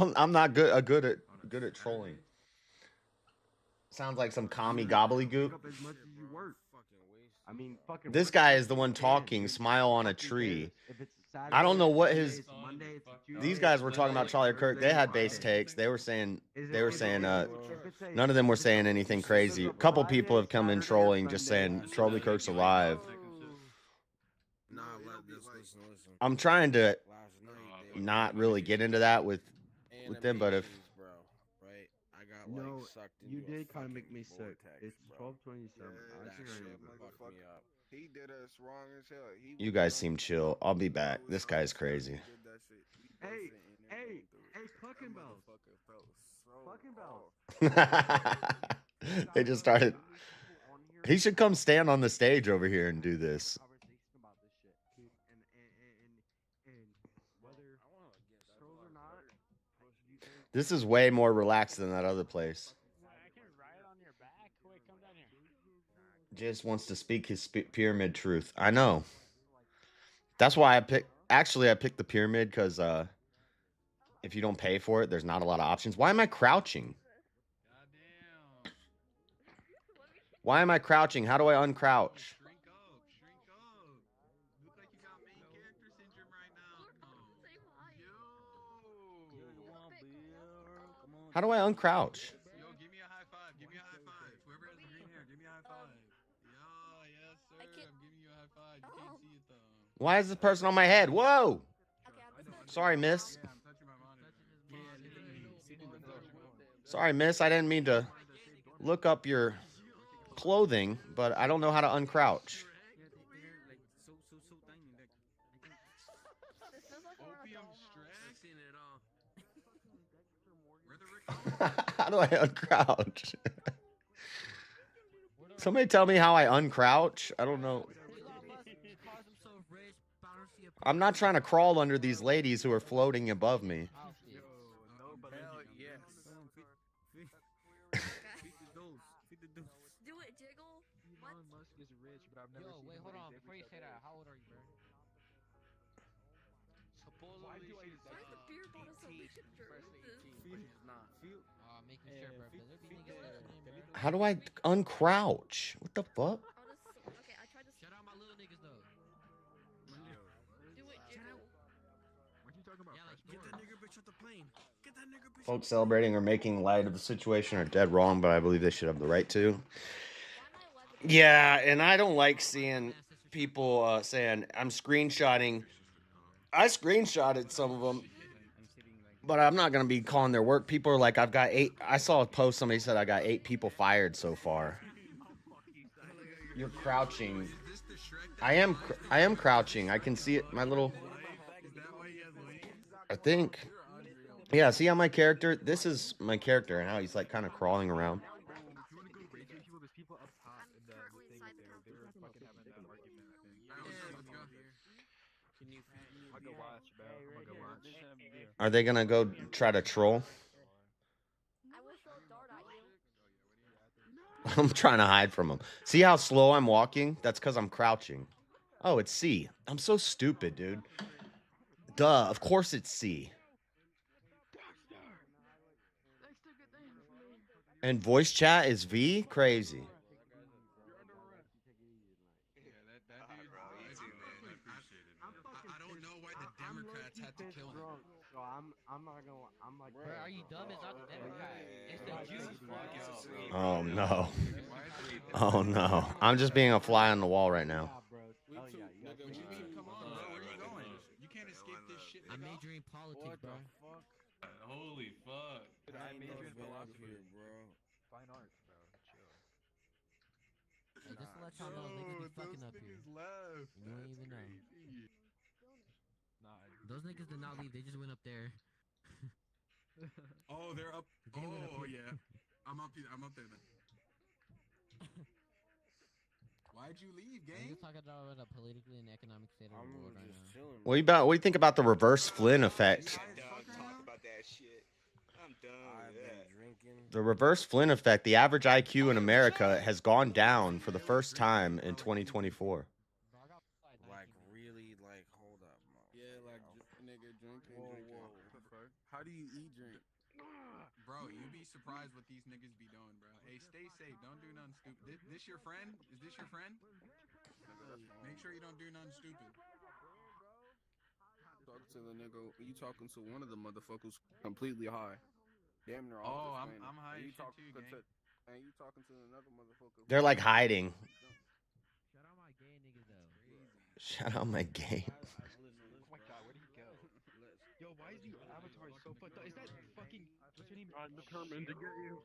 paid. I'm not good at trolling. Sounds like some commie gobbledygook. Up as much as you work. I mean, fucking. This work guy is is the one fucking talking, days. smile on a Fucking tree. days. If it's a I don't know Saturday, what it's his. Monday, it's a Tuesday, These guys were it's talking about Wednesday, Charlie Kirk. They Thursday, had base Friday. takes. They were saying If none of them were if saying it's anything crazy. A couple people have come in trolling, just saying Charlie Kirk's alive. Nah, listen. I'm trying to Last night, not really get into that with them, but if animations, bro, right? I got No, like sucked you into a did kind of make fucking me sick. vortex, It's bro. 12:27. I That think I shit need to go. fucked me up. He did us wrong as hell. you guys seem chill, I'll be back. This guy's crazy. Hey, fucking bells. Fucking bells. They just started. He should come stand on the stage over here and do this. Conversation about this shit, dude. And whether trolls or not, you think This is way more relaxed than that other place. I can ride on your back. Wait, come down here. Just wants to speak his pyramid truth. I know. That's why I picked. Actually, I picked the pyramid because if you don't pay for it, there's not a lot of options. Why am I crouching? Why am I crouching? How do I uncrouch? How do I uncrouch? Yo, give me a high five. Give me a high five. Whoever has the green hair, give me a high five. Yo, yes, sir. I'm giving you a high five. You can't see it though. Why is this person on my head? Whoa! Sorry, miss. Yeah, I'm touching Sorry, miss. I didn't mean to look up your clothing, but I don't know how to uncrouch. How do I uncrouch? Somebody tell me how I uncrouch. I don't know. I'm not trying to crawl under these ladies who are floating above me. Do it, Jiggle. What? Elon Musk is rich, but I've never seen wait, hold on. Before you say that, how old are you, bro? Supposedly she's Where's the beer bottle so we can drink this? Making sure, bro. There be niggas listening, bro. How do I uncrouch? What the fuck? Okay, I tried to. Shout out my little niggas though. Do it, Jiggle. What you talking about? Yeah, like, get that nigga bitch off the plane. Get that nigga bitch. Folks celebrating or making light of the situation are dead wrong, but I believe they should have the right to. Yeah, and I don't like seeing people saying I'm screenshotting. I screenshotted some of them, but I'm not going to be calling their work. People are like, I've got 8. I saw a post, somebody said I got 8 people fired so far. You're crouching. I am crouching. I can see it. My little. I think. Yeah, see how my character. This is my character and how he's like kind of crawling around. There's people up top in the thing there. They were fucking having that argument. I'll go watch, bro. I'll go watch. Are they gonna go try to troll? I will throw a dart at you. I'm trying to hide from them. See how slow I'm walking? That's because I'm crouching. Oh, it's C. I'm so stupid, dude. Duh, of course it's C. And voice chat is V? Crazy. So I'm not gonna. I'm like, Bro, are you dumb? It's not the Democrat. It's the Jews. Oh, no. Oh, no. I'm just being a fly on the wall right now. I'm majoring in politics, bro. Holy fuck. I major in philosophy, bro. Fine arts, bro. Chill. Hey, just to let y'all know, niggas be fucking up here. You don't even know. Those niggas did not leave. They just went up there. Oh, they're up. They went up Oh, here. yeah. I'm up there then. Why'd you leave, gang? You're talking about a politically and economic state of the world right now. What do you think about the reverse Flynn effect? Talk about that shit. I'm done with that. The reverse Flynn effect, the average IQ in America has gone down for the first time in 2024. Like, really, like, hold up, man. Yeah, like, nigga, drinking. Whoa. How do you eat drink? Bro, you'd be surprised what these niggas be doing, bro. Hey, stay safe. Don't do nothing stupid. This your friend? Is this your friend? Make sure you don't do nothing stupid. Talk to the nigga. You talking to one of the motherfuckers completely high. Damn near all. Oh, I'm high as shit too, gang. And you talking to another motherfucker. They're like hiding. Shout out my gay niggas though. Shout out my gay. Oh my god, where did he go? Yo, why is the avatar so fucked up? Is that fucking... What's your name? I'm determined to get you.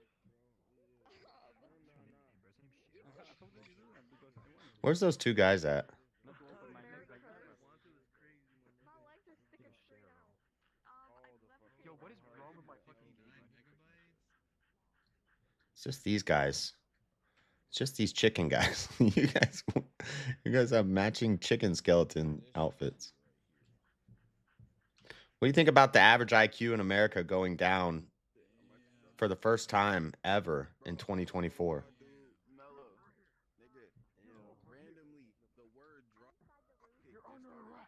Where's those 2 guys at? Yo, what is wrong with my fucking... It's just these guys. It's just these chicken guys. You guys have matching chicken skeleton outfits. What do you think about the average IQ in America going down for the first time ever in 2024? Randomly, the word drop.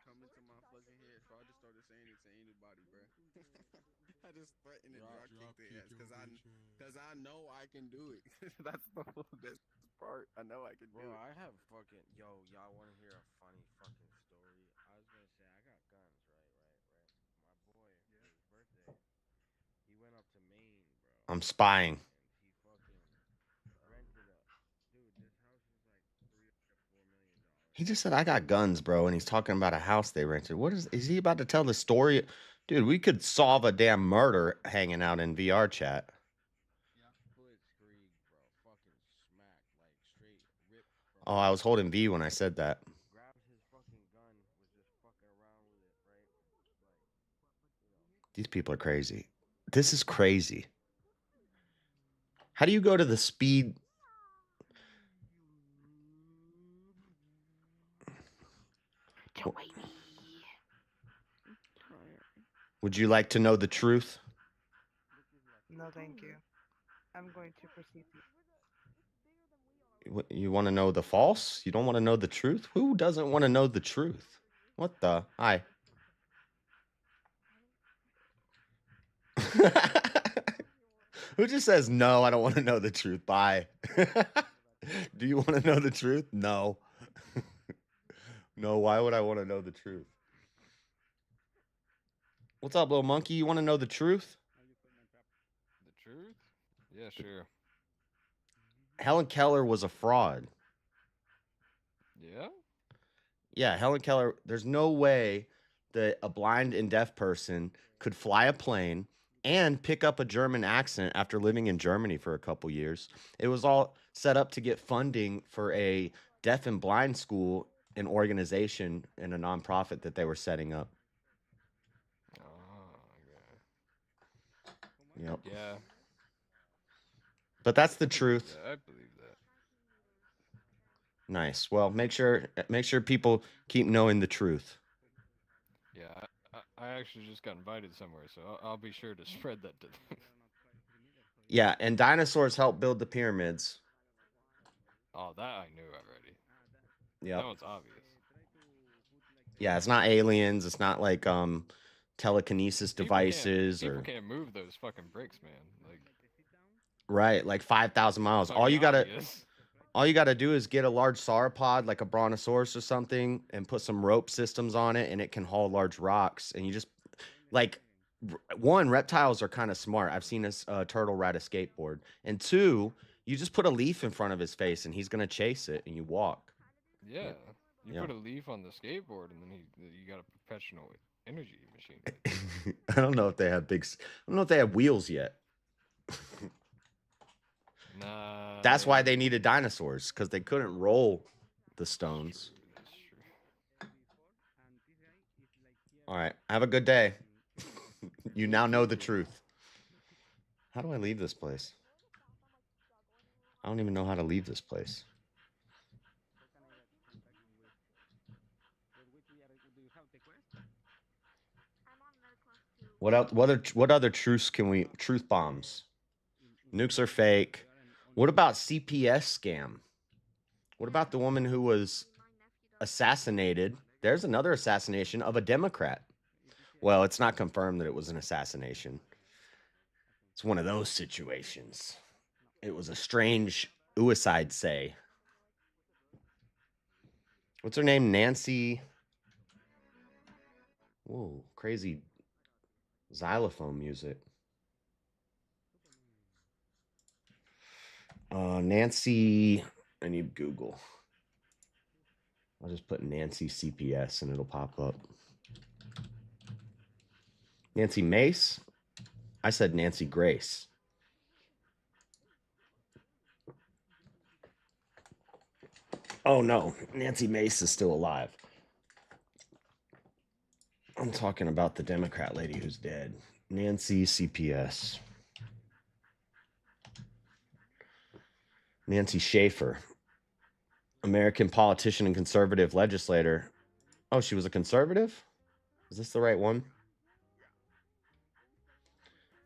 Come into my fucking head, so I just started saying it to anybody, bro. I just threatened to drop kick their ass because I know I can do it. That's the best part. I know I can do it. Bro, I have fucking y'all want to hear a funny fucking story? I was gonna say I got guns, right. My boy, his birthday, he went up to Maine, bro. I'm spying. He fucking rented a dude. This house is like $3 or $4 million. He just said, I got guns, bro. And he's talking about a house they rented. What is he about to tell the story? Dude, we could solve a damn murder hanging out in VR chat. smack, like straight ripped from. Oh, I was holding V when I said that. Grabs his fucking gun, was just fucking around with it, right? These people are crazy. This is crazy. How do you go to the speed? Would you like to know the truth? No, thank you. I'm going to proceed. You want to know the false? You don't want to know the truth? Who doesn't want to know the truth? What the? Hi. Who just says, no, I don't want to know the truth? Bye. Do you want to know the truth? No. No, why would I want to know the truth? What's up, little monkey? You want to know the truth? The truth? Yeah, sure. Helen Keller was a fraud. Yeah? Yeah, Helen Keller, there's no way that a blind and deaf person could fly a plane and pick up a German accent after living in Germany for a couple years. It was all set up to get funding for a deaf and blind school, an organization and a nonprofit that they were setting up. Oh, Yep. yeah. But that's the truth. Yeah, I believe that. Nice. Well, make sure people keep knowing the truth. Yeah, I actually just got invited somewhere, so I'll be sure to spread that to them. Yeah, and dinosaurs helped build the pyramids. Oh, that I knew already. Yeah. That one's obvious. Yeah, it's not aliens. It's not like telekinesis devices people or can't move those fucking bricks, man. Like right, like 5,000 miles. All you gotta do is get a large sauropod, like a brontosaurus or something, and put some rope systems on it, and it can haul large rocks. And you just like one, reptiles are kind of smart. I've seen this turtle ride a skateboard, and two, you just put a leaf in front of his face, and he's gonna chase it, and you walk. yeah, you Yeah. put a leaf on the skateboard, and then you got a professional energy machine. I don't know if they have I don't know if they have wheels yet. Nah. That's why they needed dinosaurs, because they couldn't roll the stones. All right. Have a good day. You now know the truth. How do I leave this place? I don't even know how to leave this place. What else? What other truths can we? Truth bombs. Nukes are fake. What about CPS scam? What about the woman who was assassinated? There's another assassination of a Democrat. Well, it's not confirmed that it was an assassination. It's one of those situations. It was a strange suicide say. What's her name? Nancy. Whoa, crazy xylophone music. Nancy, I need Google. I'll just put Nancy CPS and it'll pop up. Nancy Mace? I said Nancy Grace. Oh no, Nancy Mace is still alive. I'm talking about the Democrat lady who's dead. Nancy CPS. Nancy Schaefer, American politician and conservative legislator. Oh, she was a conservative? Is this the right one?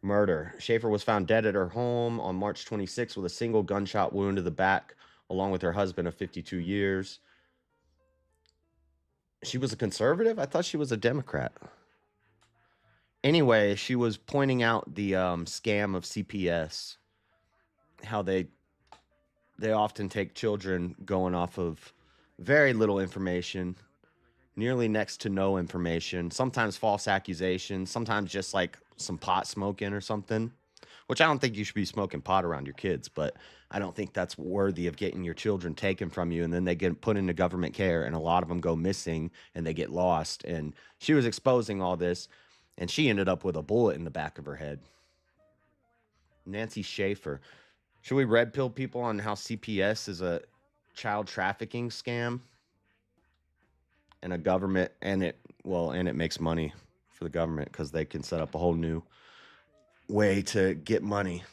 Murder. Schaefer was found dead at her home on March 26 with a single gunshot wound to the back, along with her husband of 52 years. She was a conservative? I thought she was a Democrat. Anyway, she was pointing out the scam of CPS, how they often take children going off of very little information, nearly next to no information, sometimes false accusations, sometimes just like some pot smoking or something, which I don't think you should be smoking pot around your kids, but I don't think that's worthy of getting your children taken from you and then they get put into government care and a lot of them go missing and they get lost. And she was exposing all this and she ended up with a bullet in the back of her head. Nancy Schaefer. Should we red pill people on how CPS is a child trafficking scam and a government, and it makes money for the government because they can set up a whole new way to get money.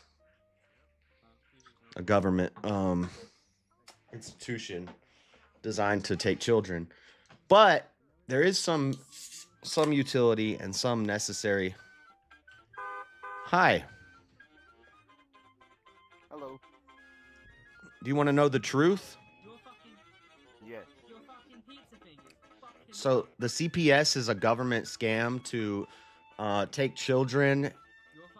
A government institution designed to take children, but there is some utility and some necessary. Hi. Hello. Do you want to know the truth? Yes. So the CPS is a government scam to take children.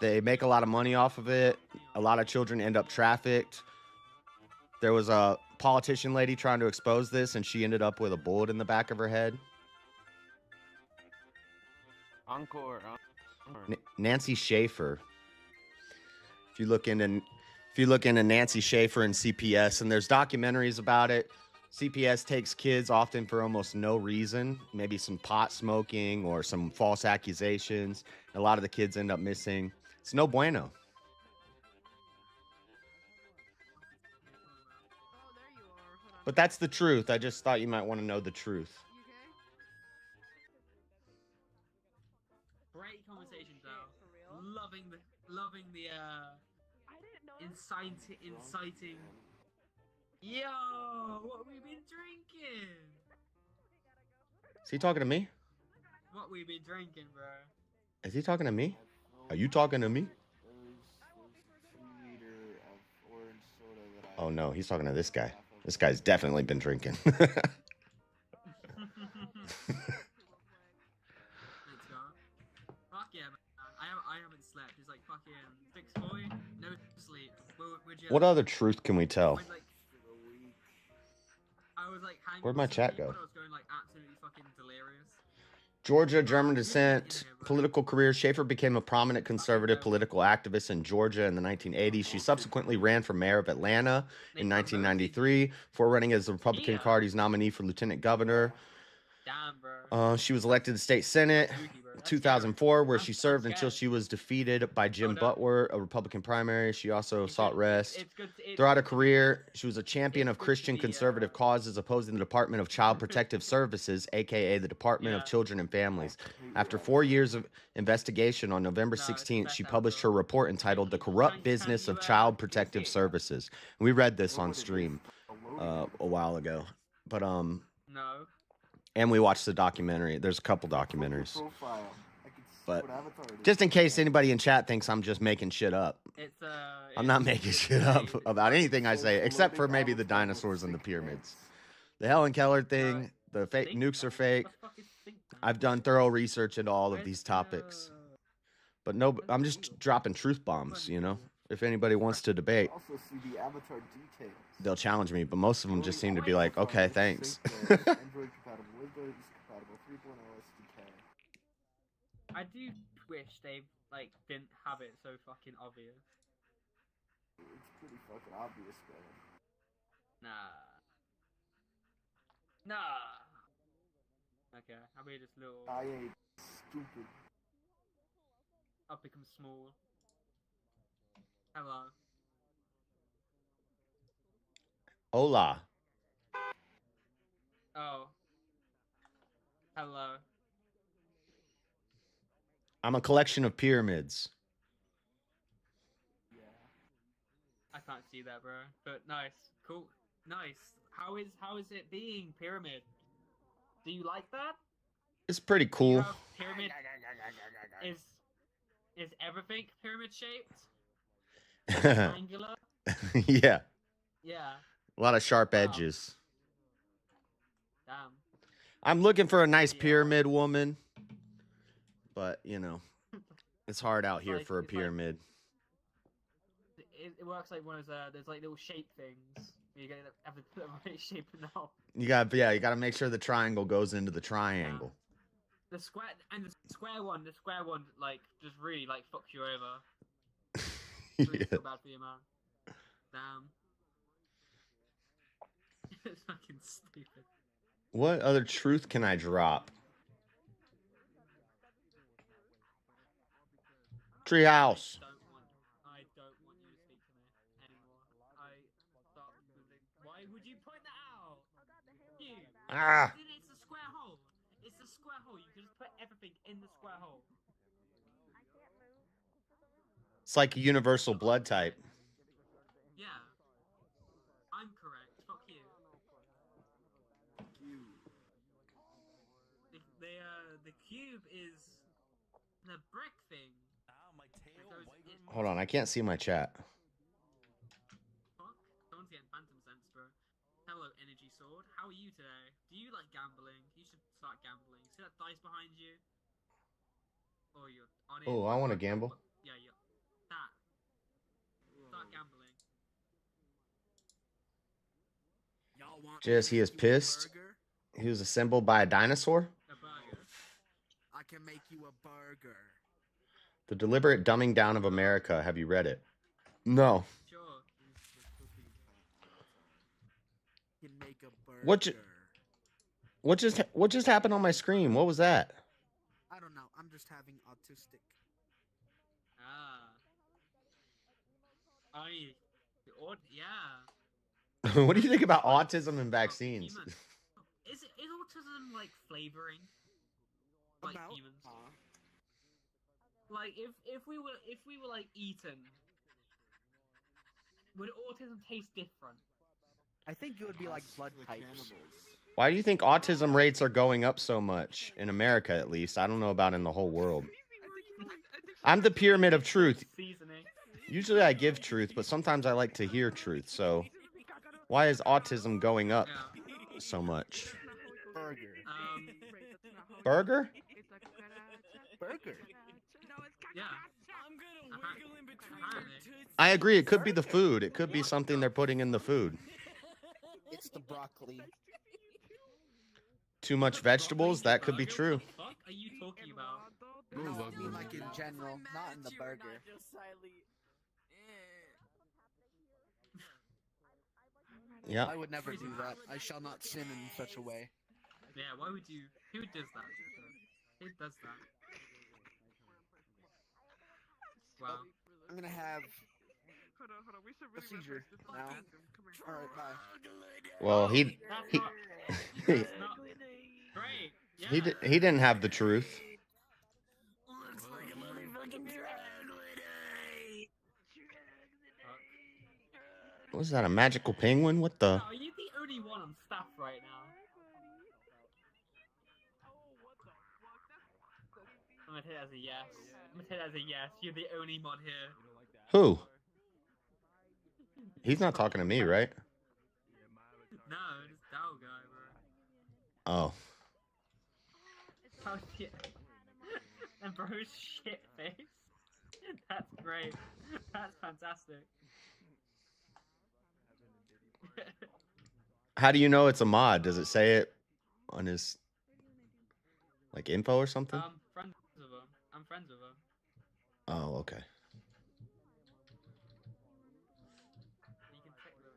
They make a lot of money off of it. A lot of children end up trafficked. There was a politician lady trying to expose this, and she ended up with a bullet in the back of her head. Encore. Nancy Schaefer. If you look into Nancy Schaefer and CPS, and there's documentaries about it. CPS takes kids often for almost no reason, maybe some pot smoking or some false accusations. A lot of the kids end up missing. It's no bueno. But that's the truth. I just thought you might want to know the truth. Great conversation, though. Loving the inciting. Yo, what we been drinking? Is he talking to me? What we been drinking, bro? Is he talking to me? Are you talking to me? Oh no, he's talking to this guy. This guy's definitely been drinking. Let's go. Fuck yeah, man. I haven't slept. It's like fucking 6:40. No sleep. What other truth can we tell? I was like, Where'd my chat go? I was going like absolutely fucking delirious. Georgia, German descent, political career. Schaefer became a prominent conservative political activist in Georgia in the 1980s. She subsequently ran for mayor of Atlanta in 1993 before running as the Republican Party's nominee for lieutenant governor. Damn, bro. She was elected to state senate in 2004, where she served until she was defeated by Jim Butler, a Republican primary. She also sought rest. Throughout her career, she was a champion of Christian conservative causes, opposing the Department of Child Protective Services, aka the Department of Children and Families. After 4 years of investigation, on November 16th, she published her report entitled "The Corrupt Business of Child Protective Services." We read this on stream a while ago, but No. and we watched the documentary. There's a couple documentaries. But just in case anybody in chat thinks I'm just making shit up, I'm not making shit up about anything I say, except for maybe the dinosaurs and the pyramids. The Helen Keller thing, the fake nukes are fake. I've done thorough research into all of these topics. But no, I'm just dropping truth bombs, you know? If anybody wants to debate, they'll challenge me, but most of them just seem to be like, okay, thanks. I do wish they like didn't have it so fucking obvious. It's pretty fucking obvious, man. Nah. Okay, I'll be this little. I ain't stupid. I'll become small. Hello. Hola. Oh. Hello. I'm a collection of pyramids. Yeah. I can't see that, bro. But nice. Cool. Nice. How is it being pyramid? Do you like that? It's pretty cool. Pyramid is everything pyramid shaped? Triangular? Yeah. Yeah. A lot of sharp edges. Damn. I'm looking for a nice pyramid woman. But, you know, it's hard out here for a pyramid. It works like one of those, there's like little shape things. You gotta have to put the right shape now. You gotta make sure the triangle goes into the triangle. The square one, like, just really, like, fucks you over. Really feel bad for you, man. Damn. It's fucking stupid. What other truth can I drop? Treehouse. I don't want you to speak to me anymore. would you point that out? Cube. Ah. It's a square hole. It's a square hole. You can just put everything in the square hole. It's like a universal blood type. Yeah. I'm correct. Fuck you. The cube is the brick thing. Hold on, I can't see my chat. Fuck. Someone's getting phantom sense, bro. Hello, energy sword. How are you today? Do you like gambling? You should start gambling. See that dice behind you? Oh, you're on it. Oh, I want to gamble. Yeah, you're that. Start gambling. Just he is pissed. He was assembled by a dinosaur. A burger. I can make you a burger. The Deliberate Dumbing Down of America. Have you read it? No. Sure. Can make a burger. What just happened on my screen? What was that? I don't know. I'm just having autistic. Yeah. What do you think about autism and vaccines? Is autism like flavoring? Like humans? Like if we were like eaten, would autism taste different? I think it would be like blood types. Why do you think autism rates are going up so much in America, at least? I don't know about in the whole world. I'm the pyramid of truth. Seasoning. Usually I give truth, but sometimes I like to hear truth. So why is autism going up so much? Burger. Burger? Burger. Yeah. I agree. It could be the food. It could be something they're putting in the food. It's the broccoli. Too much vegetables? That could be true. What the fuck are you talking about? No, I mean like in general, not in the burger. Yeah. I would never do that. I shall not sin in such a way. Yeah, why would you? Who does that? Who does that? Wow. I'm gonna have a seizure now. Alright, bye. Well, he Great. Yeah. he didn't have the truth. What is that? A magical penguin? What the? Are you the only one on staff right now? I'm gonna hit it as a yes. I'm gonna hit it as a yes. You're the only mod here. Who? He's not talking to me, right? No, it's Dow guy, bro. Oh. Oh shit. And bro's shit face. That's great. That's fantastic. How do you know it's a mod? Does it say it on his like info or something? Friends with him. I'm friends with him. Oh, okay. You can check the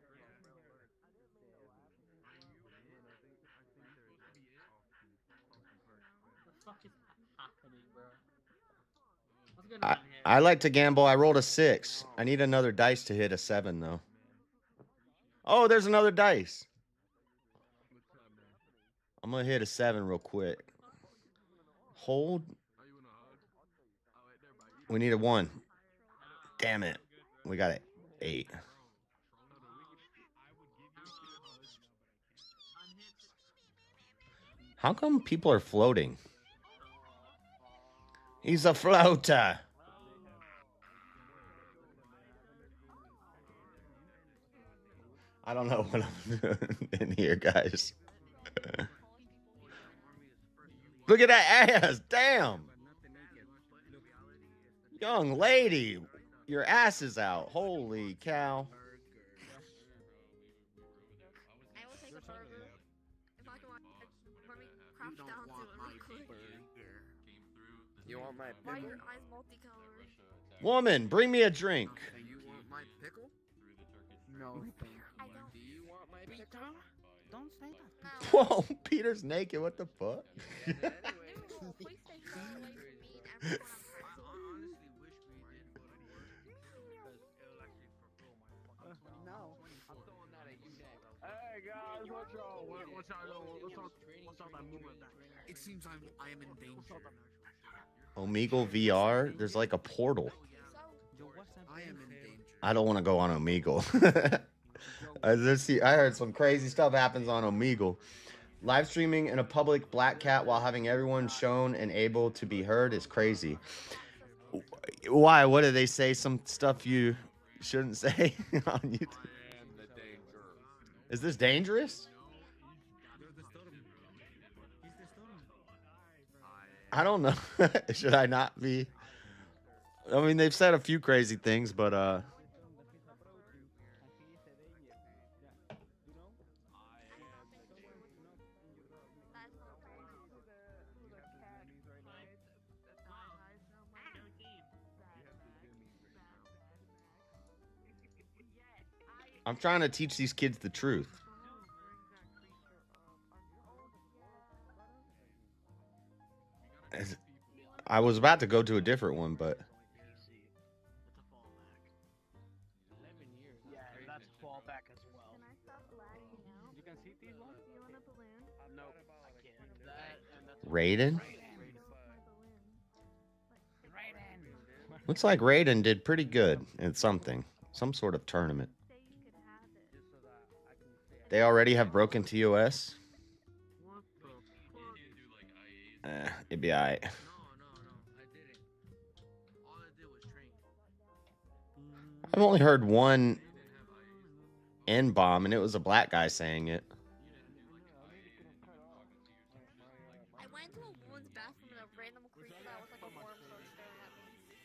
What the fuck is happening, bro? What's going on here? I like to gamble. I rolled a 6. I need another dice to hit a 7 though. Oh, there's another dice. I'm gonna hit a 7 real quick. Hold. We need a 1. Damn it. We got an 8. How come people are floating? He's a floater. I don't know what I'm doing in here, guys. Look at that ass. Damn. Young lady, your ass is out. Holy cow. I will take a burger. If I can, let me crouch down to it real quick. You want my Why are pickle? your eyes multicolored? Woman, bring me a drink. You want my pickle? No, thank I you. don't. Do you want my pickle? Don't say that. Whoa, Peter's naked. What the fuck? No, please stay far away from me and everyone I'm friends with. No, I'm throwing that at you next. Hey, guys, what's y'all? What's y'all doing? What's y'all that movement back? It seems I am in danger. Omegle VR? There's like a portal. I am in danger. I don't want to go on Omegle. I heard some crazy stuff happens on Omegle. Live streaming in a public black cat while having everyone shown and able to be heard is crazy. Why? What did they say? Some stuff you shouldn't say on YouTube? Is this dangerous? I don't know. Should I not be? I mean, they've said a few crazy things, but I'm trying to teach these kids the truth. I was about to go to a different one, but Yeah, that's fallback as well. You can see these ones? Nope, I can't. Raiden? Looks like Raiden did pretty good in something. Some sort of tournament. They already have broken TOS? It'd be alright. I've only heard one N-bomb, and it was a black guy saying it. I went into a woman's bathroom and a random creature that was like a worm started staring at me.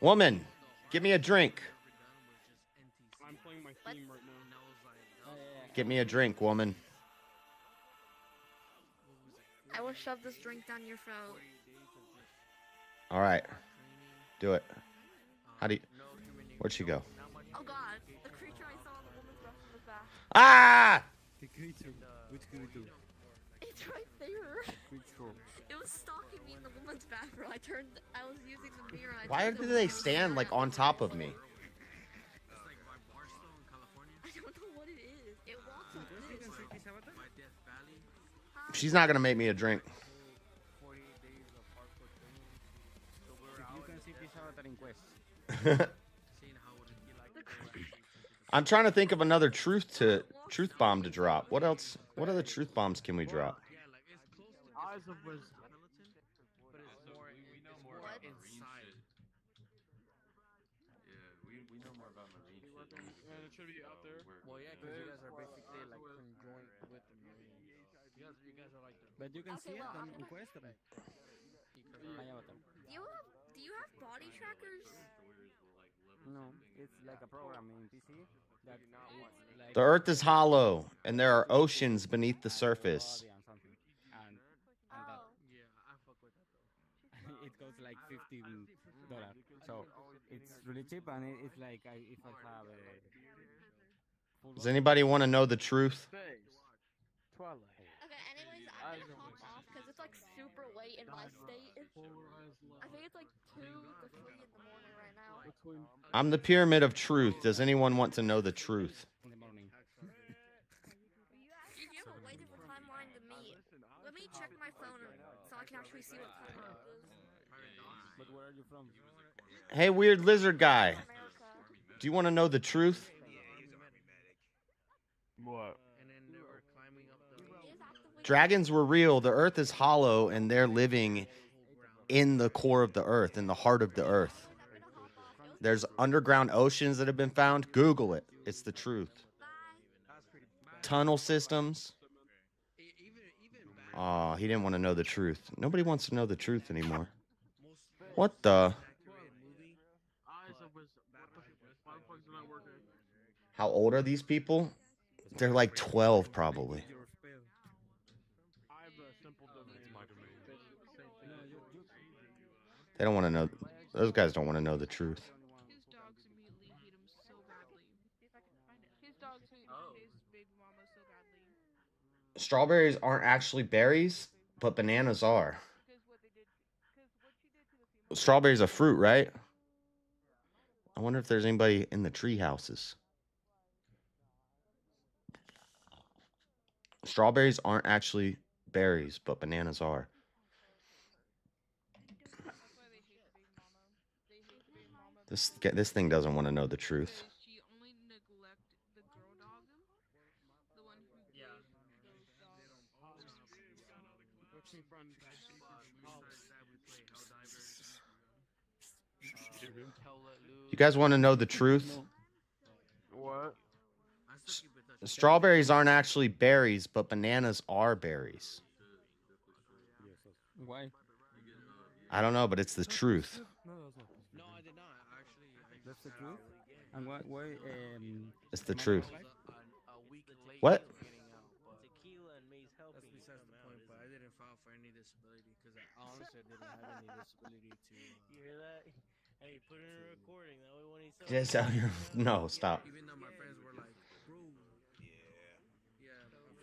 Woman, give me a drink. I'm playing my theme right now. Get me a drink, woman. I will shove this drink down your throat. All right. Do it. How do you... Where'd she go? Oh god, the creature I saw in the woman's bathroom was back. Ah! The creature. Which creature? It's right there. Which one? It was stalking me in the woman's bathroom. I was using the mirror. Why do they stand like on top of me? I don't know what it is. It walks like this. She's not gonna make me a drink. You can see this avatar in Quest. I'm trying to think of another truth bomb to drop. What else? What other truth bombs can we drop? Eyes of wisdom. But it's more, we know more about marine shit. Yeah, we know more about marine shit. And it should be out there. Well, yeah, because you guys are basically like conjoined with the marine. You guys are like. But you can see it in Quest. Do you have body trackers? No, it's like a program in PC that it's like The Earth is hollow, and there are oceans beneath the surface. and that, yeah, I fuck with that though. It costs like $15, so it's really cheap, and it's like if I have a. Does anybody want to know the truth? Okay, anyways, I'm gonna hop off because it's like super late in my state. I think it's like 2 to 3 in the morning right now. I'm the pyramid of truth. Does anyone want to know the truth? In the morning. You have a way different timeline than me. Let me check my phone so I can actually see what timeline it is. But where are you from? Hey, weird lizard guy. Do you want to know the truth? What? Dragons were real. The Earth is hollow, and they're living in the core of the Earth, in the heart of the Earth. There's underground oceans that have been found. Google it. It's the truth. Tunnel systems. Oh, he didn't want to know the truth. Nobody wants to know the truth anymore. What the? How old are these people? They're like 12, probably. They don't want to know. Those guys don't want to know the truth. His dogs immediately hate him so badly. His dogs hate his baby mama so badly. Strawberries aren't actually berries, but bananas are. Strawberries a fruit, right? I wonder if there's anybody in the tree houses. Strawberries aren't actually berries, but bananas are. This thing doesn't want to know the truth. She only neglect the girl dog, the one who gave those dogs. You guys want to know the truth? What? Strawberries aren't actually berries, but bananas are berries. Why? I don't know, but it's the truth. No, I did not. Actually, that's the truth. And why? It's the truth. What? Tequila and me's helping. That's besides the point, but I didn't file for any disability because I honestly didn't have any disability to. You hear that? Hey, put it in a recording. That way when he says. Just out here. No, stop. Even though my friends were like, bro.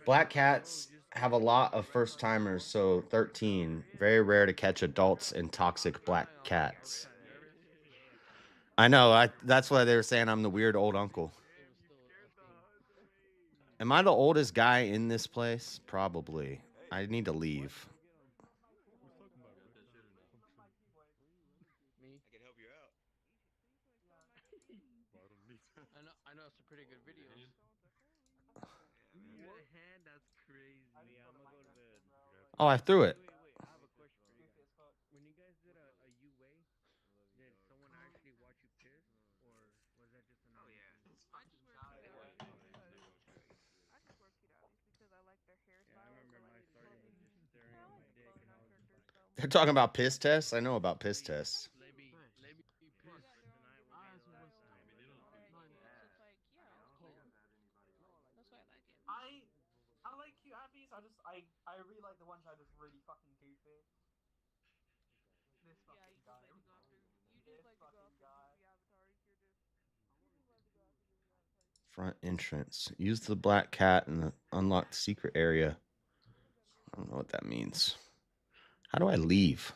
Black cats have a lot of first timers, so 13. Very rare to catch adults in toxic black cats. I know. That's why they were saying I'm the weird old uncle. Am I the oldest guy in this place? Probably. I need to leave. Me? I can help you out. I know some pretty good videos. What hand? That's crazy. Yeah, I'm gonna go to bed. Oh, I threw it. Wait, I have a question for you guys. When you guys did a UA, did someone actually watch you piss, or was that just an? Oh yeah. I just wear cuties because I like their hairstyle. I remember my starting was just staring at my dick, and I was just like, They're talking about piss tests? I know about piss tests. let me piss tonight. I like cute appies. I really like the ones that are just really fucking goofy. This fucking guy. You just like to go after goofy avatars. Front entrance. Use the black cat in the unlocked secret area. I don't know what that means. How do I leave?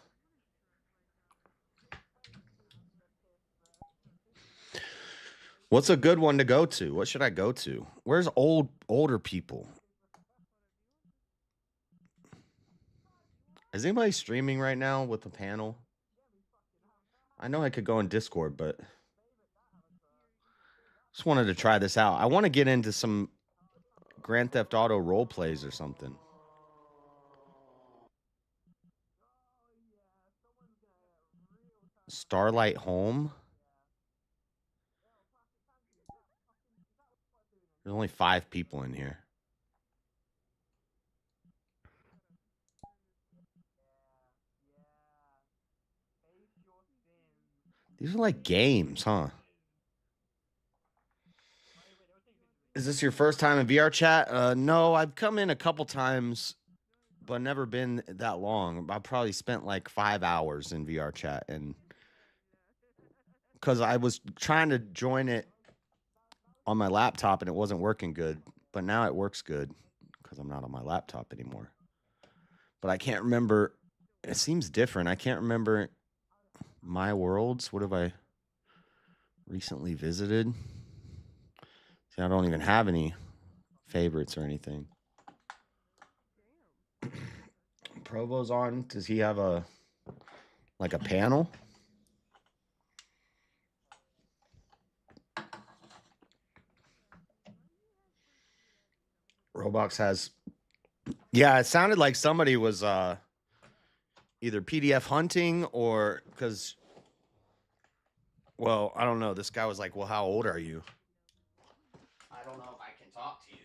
What's a good one to go to? What should I go to? Where's older people? Is anybody streaming right now with the panel? I know I could go in Discord, but just wanted to try this out. I want to get into some Grand Theft Auto role plays or something. Starlight Home. There's only 5 people in here. These are like games, huh? Is this your first time in VR chat? No, I've come in a couple times, but never been that long. I probably spent like 5 hours in VR chat, and because I was trying to join it on my laptop and it wasn't working good, but now it works good because I'm not on my laptop anymore. But I can't remember. It seems different. I can't remember my worlds. What have I recently visited? See, I don't even have any favorites or anything. Provo's on. Does he have a panel? Roblox has. Yeah, it sounded like somebody was either PDF hunting or because. Well, I don't know. This guy was like, "Well, how old are you?" I don't know if I can talk to you.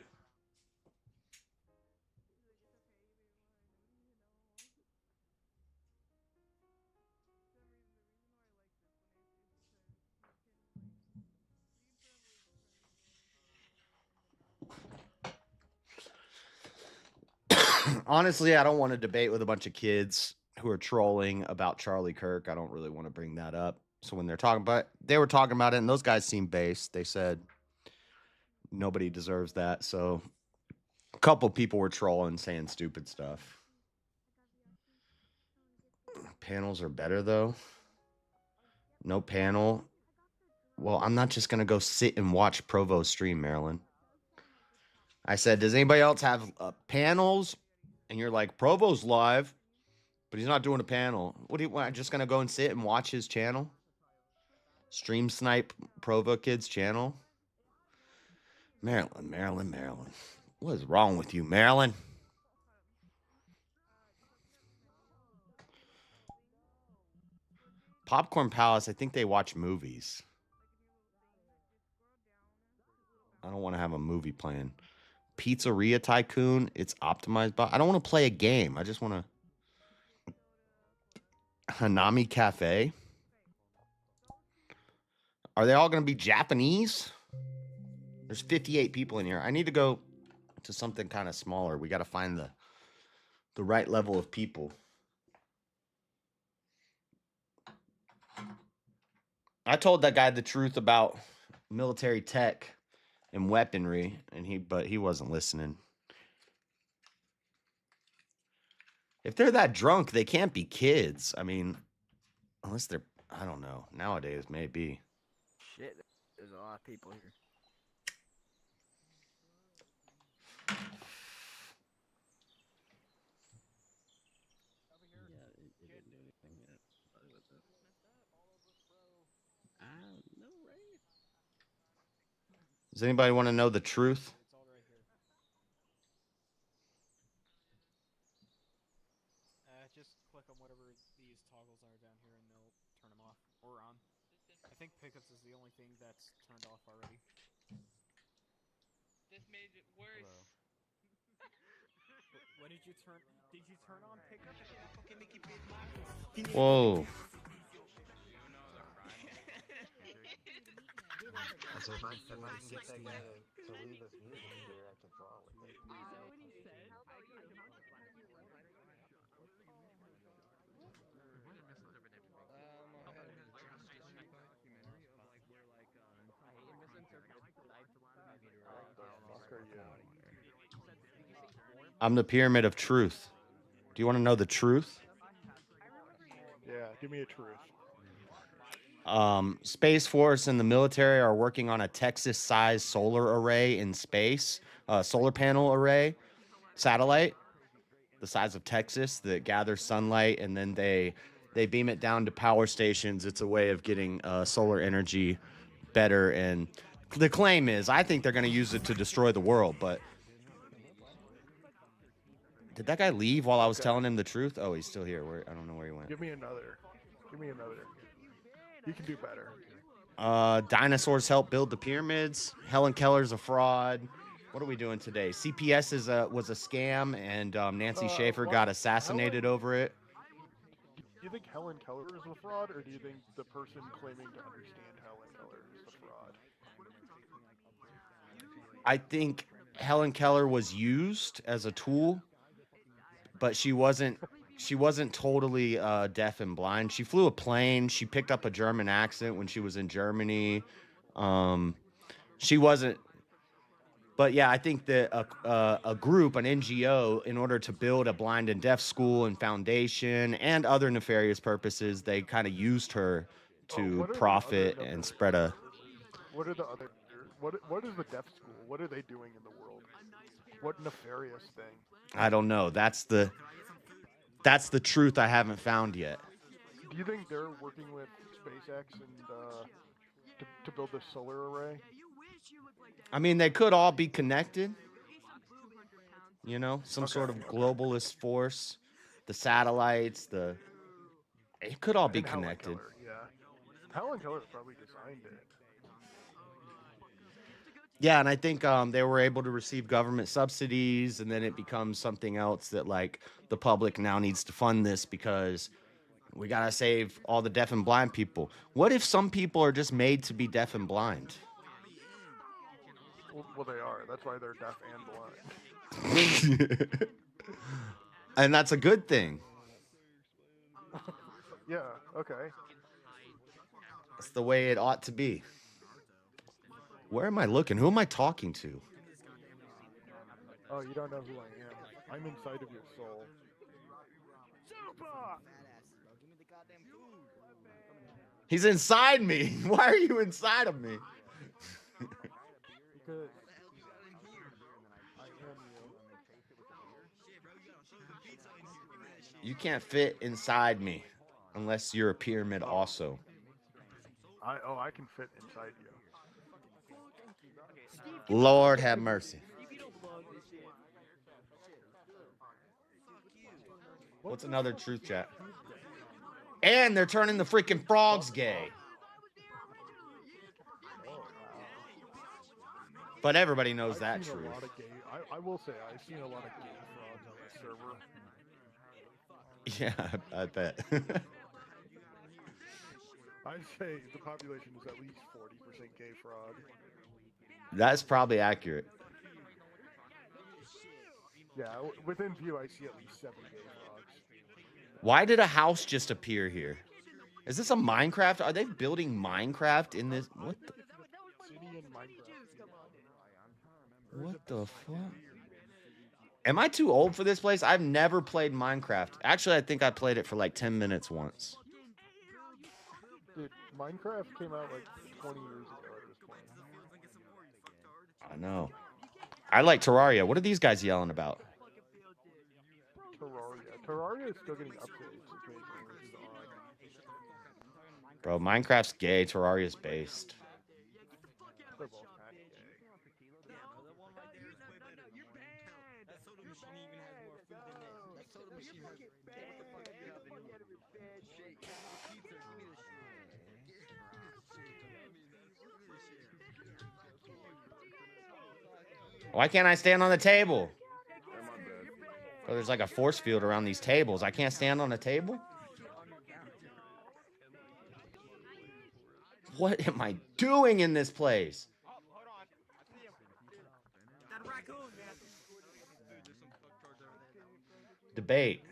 Honestly, I don't want to debate with a bunch of kids who are trolling about Charlie Kirk. I don't really want to bring that up. So when they were talking about it, and those guys seem based. They said nobody deserves that. So a couple people were trolling, saying stupid stuff. Panels are better though. No panel. Well, I'm not just gonna go sit and watch Provo stream, Marilyn. I said, does anybody else have panels? And you're like, Provo's live, but he's not doing a panel. What do you want? Just going to go and sit and watch his channel? Stream snipe Provo Kids channel? Maryland. What is wrong with you, Maryland? Popcorn Palace, I think they watch movies. I don't want to have a movie playing. Pizzeria Tycoon, it's optimized by. I don't want to play a game. I just want to. Hanami Cafe. Are they all going to be Japanese? There's 58 people in here. I need to go to something kind of smaller. We got to find the right level of people. I told that guy the truth about military tech and weaponry, but he wasn't listening. If they're that drunk, they can't be kids. I mean, unless they're, I don't know. Nowadays, maybe. Shit, there's a lot of people here. Does anybody want to know the truth? Just click on whatever these toggles are down here and they'll turn them off or on. I think pickups is the only thing that's turned off already. This made it worse. What did you turn? Did you turn on pickup? Whoa. So if I can get that guy to leave us music here, I can draw with it. I'm the pyramid of truth. Do you want to know the truth? Yeah, give me a truth. Space Force and the military are working on a Texas-sized solar array in space, solar panel array, satellite, the size of Texas that gathers sunlight, and then they beam it down to power stations. It's a way of getting solar energy better. And the claim is, I think they're going to use it to destroy the world, but did that guy leave while I was telling him the truth? Oh, he's still here. I don't know where he went. Give me another. You can do better. Dinosaurs help build the pyramids. Helen Keller's a fraud. What are we doing today? CPS was a scam, and Nancy Schaefer got assassinated over it. Do you think Helen Keller is a fraud, or do you think the person claiming to understand Helen Keller is the fraud? I think Helen Keller was used as a tool, but she wasn't totally deaf and blind. She flew a plane. She picked up a German accent when she was in Germany. She wasn't. But yeah, I think that a group, an NGO, in order to build a blind and deaf school and foundation and other nefarious purposes, they kind of used her to profit and spread a. What are the other? What is the deaf school? What are they doing in the world? What nefarious thing? I don't know. That's the truth I haven't found yet. Do you think they're working with SpaceX and to build this solar array? I mean, they could all be connected. You know, some sort of globalist force, the satellites, it could all be connected. Helen Keller probably designed it. Yeah, and I think they were able to receive government subsidies, and then it becomes something else that, like, the public now needs to fund this because we gotta save all the deaf and blind people. What if some people are just made to be deaf and blind? Well, they are. That's why they're deaf and blind. And that's a good thing. Yeah, okay. It's the way it ought to be. Where am I looking? Who am I talking to? Oh, you don't know who I am. I'm inside of your soul. He's inside me. Why are you inside of me? Because You can't fit inside me unless you're a pyramid also. I can fit inside you. Lord have mercy. What's another truth chat? And they're turning the freaking frogs gay. But everybody knows that truth. I will say, I've seen a lot of gay frogs on this server. Yeah, I bet. I'd say the population is at least 40% gay frog. That's probably accurate. Yeah, within view, I see at least 7 gay frogs. Why did a house just appear here? Is this a Minecraft? Are they building Minecraft in this? What the? What the fuck? Am I too old for this place? I've never played Minecraft. Actually, I think I played it for like 10 minutes once. Dude, Minecraft came out like 20 years ago at this point. I know. I like Terraria. What are these guys yelling about? Terraria is still getting updates occasionally, which is odd. Bro, Minecraft's gay. Terraria's based. They're both kind of gay. Why can't I stand on the table? Oh, there's like a force field around these tables. I can't stand on a table? What am I doing in this place? Debate.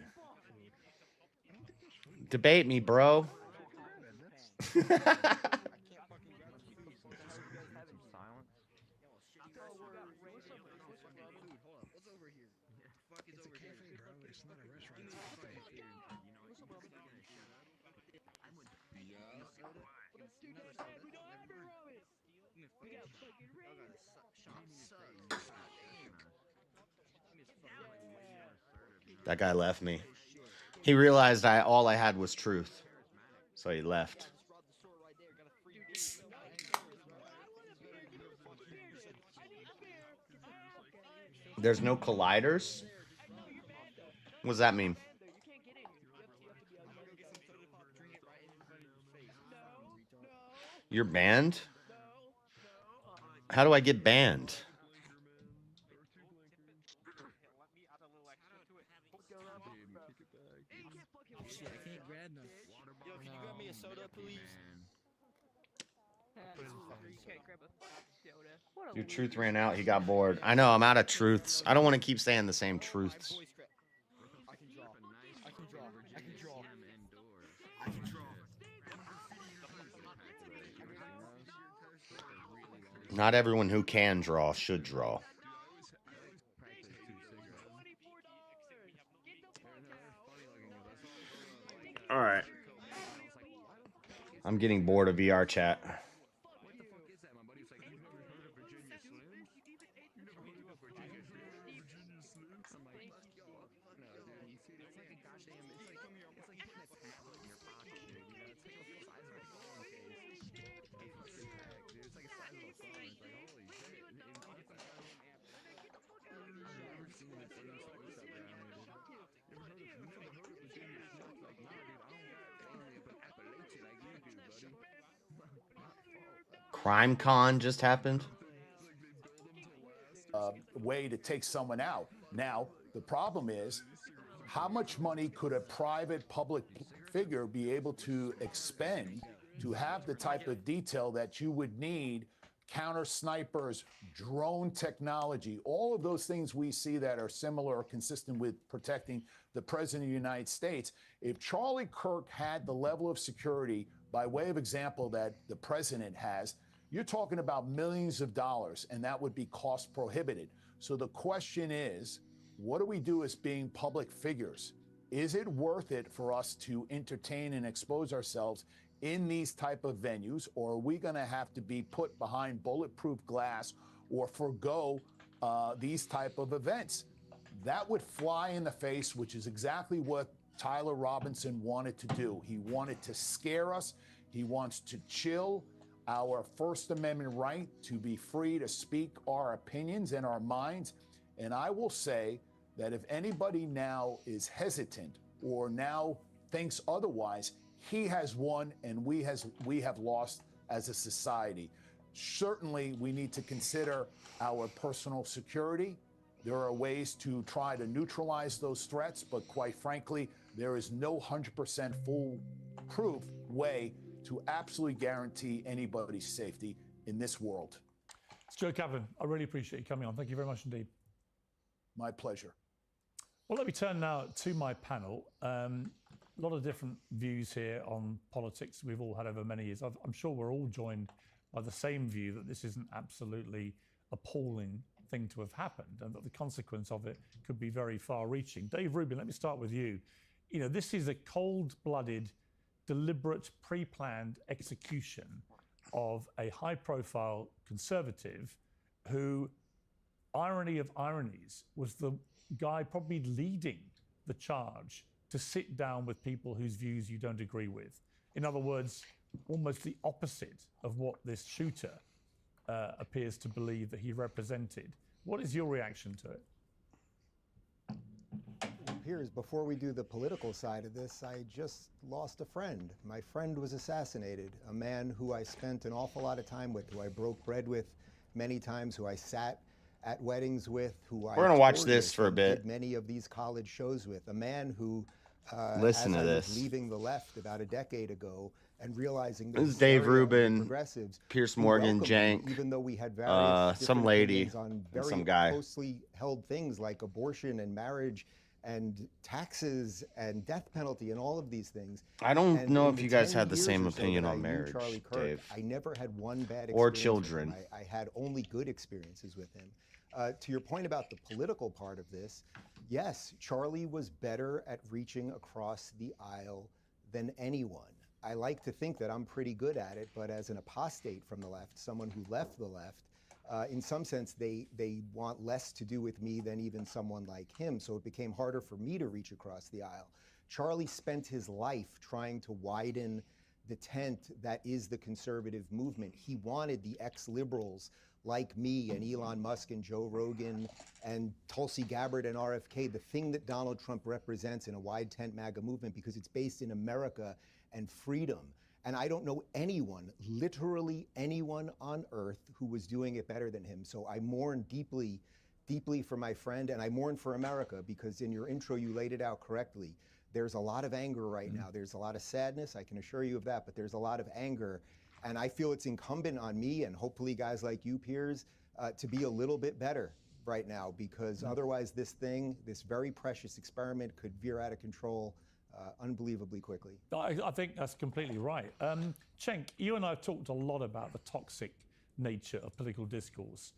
Debate me, bro. That guy left me. He realized all I had was truth. So he left. There's no colliders? What does that mean? You're banned? How do I get banned? Shit, I can't grab no. Yo, can you grab me a soda, please? Your truth ran out. He got bored. I know. I'm out of truths. I don't want to keep saying the same truths. I can draw. I can draw. I can draw. I can draw. Not everyone who can draw should draw. All right. I'm getting bored of VR chat. CrimeCon just happened. Way to take someone out. Now, the problem is, how much money could a private public figure be able to expend to have the type of detail that you would need? Counter snipers, drone technology, all of those things we see that are similar or consistent with protecting the President of the United States. If Charlie Kirk had the level of security, by way of example, that the president has, you're talking about millions of dollars, and that would be cost prohibited. So the question is, what do we do as being public figures? Is it worth it for us to entertain and expose ourselves in these type of venues, or are we going to have to be put behind bulletproof glass or forego these type of events? That would fly in the face, which is exactly what Tyler Robinson wanted to do. He wanted to scare us. He wants to chill our First Amendment right to be free to speak our opinions and our minds. And I will say that if anybody now is hesitant or now thinks otherwise, he has won and we have lost as a society. Certainly, we need to consider our personal security. There are ways to try to neutralize those threats, but quite frankly, there is no 100% foolproof way to absolutely guarantee anybody's safety in this world. Joe Kaplan, I really appreciate you coming on. Thank you very much indeed. My pleasure. Well, let me turn now to my panel. A lot of different views here on politics we've all had over many years. I'm sure we're all joined by the same view that this is an absolutely appalling thing to have happened and that the consequence of it could be very far-reaching. Dave Rubin, let me start with you. You know, this is a cold-blooded, deliberate, pre-planned execution of a high-profile conservative who, irony of ironies, was the guy probably leading the charge to sit down with people whose views you don't agree with. In other words, almost the opposite of what this shooter appears to believe that he represented. What is your reaction to it? Piers, before we do the political side of this, I just lost a friend. My friend was assassinated, a man who I spent an awful lot of time with, who I broke bread with many times, who I sat at weddings with, who We're gonna watch this for a bit. Did many of these college shows with, a man who, Listen as to I this. was leaving the left about a decade ago and realizing This is was Dave very Rubin, progressives Pierce who Morgan, welcomed him, Jank, even though we had various some different lady, opinions on and very some guy. closely held things like abortion and marriage and taxes and death penalty and all of these things. I don't And know in if the you guys 10 had the years same or so opinion that on I knew marriage, Charlie Kirk, Dave. I never had one bad Or experience children. with him. I had only good experiences with him. To your point about the political part of this, yes, Charlie was better at reaching across the aisle than anyone. I like to think that I'm pretty good at it, but as an apostate from the left, someone who left the left, in some sense, they want less to do with me than even someone like him, so it became harder for me to reach across the aisle. Charlie spent his life trying to widen the tent that is the conservative movement. He wanted the ex-liberals like me and Elon Musk and Joe Rogan and Tulsi Gabbard and RFK, the thing that Donald Trump represents in a wide tent MAGA movement, because it's based in America and freedom. And I don't know anyone, literally anyone on earth, who was doing it better than him. So I mourn deeply, deeply for my friend, and I mourn for America, because in your intro you laid it out correctly. There's a lot of anger right now. There's a lot of sadness, I can assure you of that, but there's a lot of anger. And I feel it's incumbent on me, and hopefully guys like you, Piers, to be a little bit better right now, because otherwise this thing, this very precious experiment, could veer out of control unbelievably quickly. I think that's completely right. Cenk, you and I have talked a lot about the toxic nature of political discourse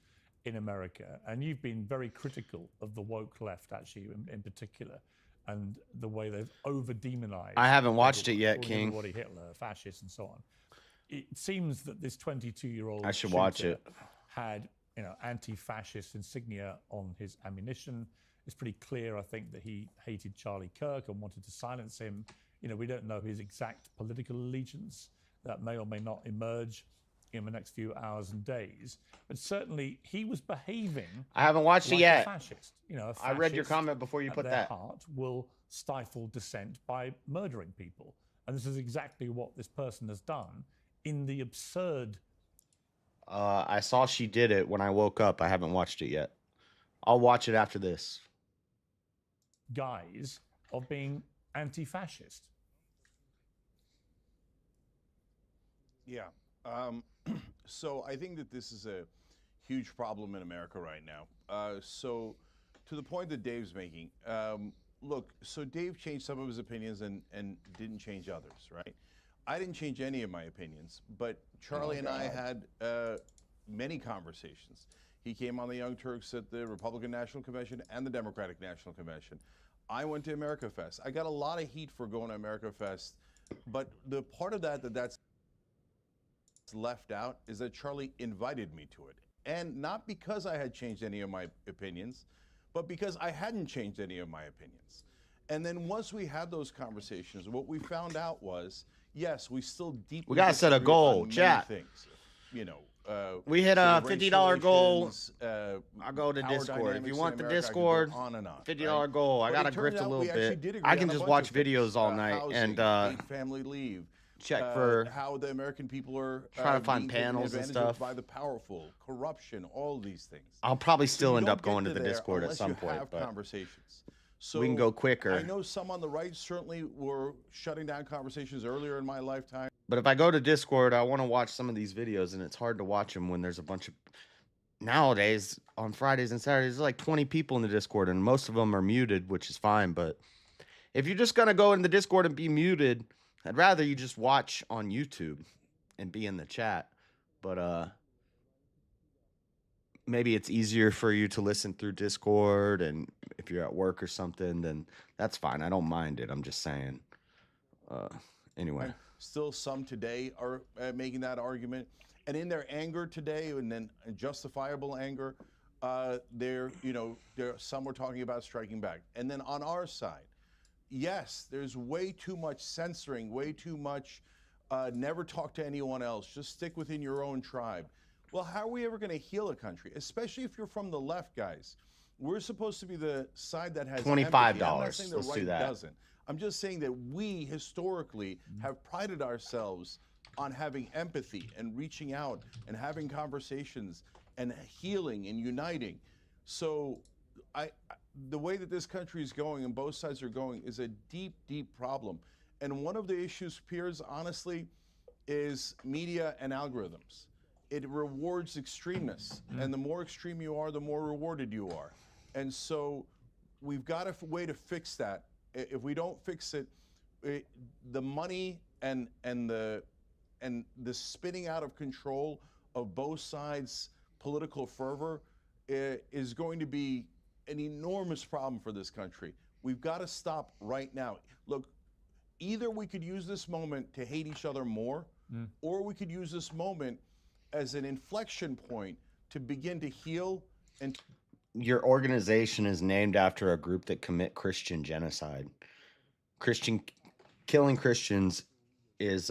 in America, and you've been very critical of the woke left, actually, in particular, and the way they've over-demonized. I haven't watched it everyone, yet, calling King. everybody Hitler, fascists, and so on. It seems that this 22-year-old I should watch shooter it. had, you know, anti-fascist insignia on his ammunition. It's pretty clear, I think, that he hated Charlie Kirk and wanted to silence him. You know, we don't know his exact political allegiance. That may or may not emerge in the next few hours and days. But certainly, he was behaving. I haven't watched like it yet. A fascist. You know, a I read your fascist comment before you at put their that. heart will stifle dissent by murdering people. And this is exactly what this person has done in the absurd. I saw she did it when I woke up. I haven't watched it yet. I'll watch it after this. Guise of being anti-fascist. Yeah. So I think that this is a huge problem in America right now. So to the point that Dave's making, look, so Dave changed some of his opinions and didn't change others, right? I didn't change any of my opinions, but Charlie and I had many conversations. He came on the Young Turks at the Republican National Convention and the Democratic National Convention. I went to America Fest. I got a lot of heat for going to America Fest, but the part of that's left out is that Charlie invited me to it. And not because I had changed any of my opinions, but because I hadn't changed any of my opinions. And then once we had those conversations, what we found out was, yes, we still deeply We gotta set a disagree goal, on many chat. things. You know, We hit a race $50 goal. relations, I'll go to power Discord. If dynamics you in want the America, I could go Discord, on and on, $50 right? goal. I But gotta it turns grift a out little we actually bit. did agree I on can a just bunch watch of things. videos all night Housing, and paid family leave. check for how the American people are try to find being taken panels and advantage of stuff. by the powerful, corruption, all these things. I'll probably So still you end don't up going get to the there Discord at unless some you point, have but conversations. So we can go quicker. I know some on the right certainly were shutting down conversations earlier in my lifetime. But if I go to Discord, I want to watch some of these videos, and it's hard to watch them when there's a bunch of. Nowadays, on Fridays and Saturdays, there's like 20 people in the Discord, and most of them are muted, which is fine. But if you're just going to go in the Discord and be muted, I'd rather you just watch on YouTube and be in the chat. But maybe it's easier for you to listen through Discord, and if you're at work or something, then that's fine. I don't mind it. I'm just saying. Anyway. Still some today are making that argument. And in their anger today, and then justifiable anger, some were talking about striking back. And then on our side, yes, there's way too much censoring, way too much never talk to anyone else, just stick within your own tribe. Well, how are we ever going to heal a country, especially if you're from the left, guys? We're supposed to be the side that has $25. empathy. I'm not saying the Let's right do that. doesn't. I'm just saying that we historically have prided ourselves on having empathy and reaching out and having conversations and healing and uniting. So the way that this country is going and both sides are going is a deep, deep problem. And one of the issues, Piers, honestly, is media and algorithms. It rewards extremists. And the more extreme you are, the more rewarded you are. And so we've got a way to fix that. If we don't fix it, the money and the spinning out of control of both sides' political fervor is going to be an enormous problem for this country. We've got to stop right now. Look, either we could use this moment to hate each other more, or we could use this moment as an inflection point to begin to heal. And your organization is named after a group that commit Christian genocide. Killing Christians is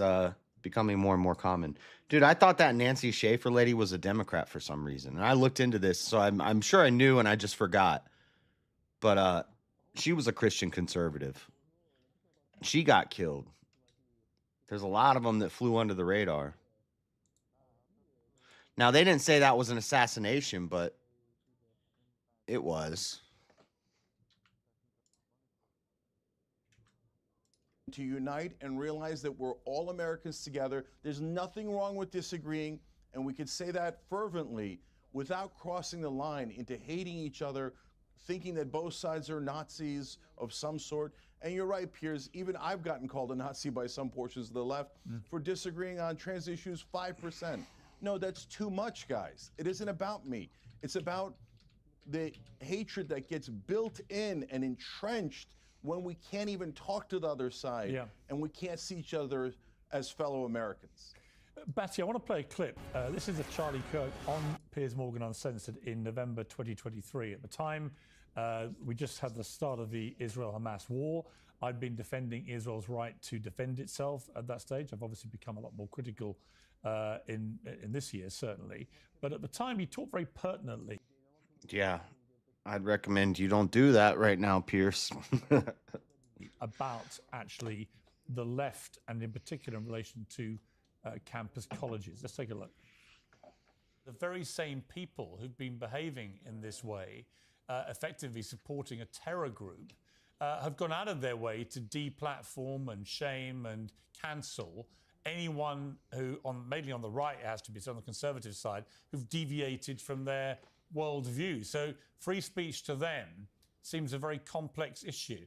becoming more and more common. Dude, I thought that Nancy Schaefer lady was a Democrat for some reason. And I looked into this, so I'm sure I knew and I just forgot. But she was a Christian conservative. She got killed. There's a lot of them that flew under the radar. Now, they didn't say that was an assassination, but it was. To unite and realize that we're all Americans together. There's nothing wrong with disagreeing, and we could say that fervently without crossing the line into hating each other, thinking that both sides are Nazis of some sort. And you're right, Piers, even I've gotten called a Nazi by some portions of the left for disagreeing on trans issues 5%. No, that's too much, guys. It isn't about me. It's about the hatred that gets built in and entrenched when we can't even talk to the other side and we can't see each other as fellow Americans. Batty, I want to play a clip. This is a Charlie Kirk on Piers Morgan Uncensored in November 2023. At the time, we just had the start of the Israel-Hamas war. I'd been defending Israel's right to defend itself at that stage. I've obviously become a lot more critical in this year, certainly. But at the time, he talked very pertinently. Yeah, I'd recommend you don't do that right now, Pierce. About actually the left, and in particular in relation to campus colleges. Let's take a look. The very same people who've been behaving in this way, effectively supporting a terror group, have gone out of their way to deplatform and shame and cancel anyone who, mainly on the right, it has to be, so on the conservative side, who've deviated from their worldview. So free speech to them seems a very complex issue.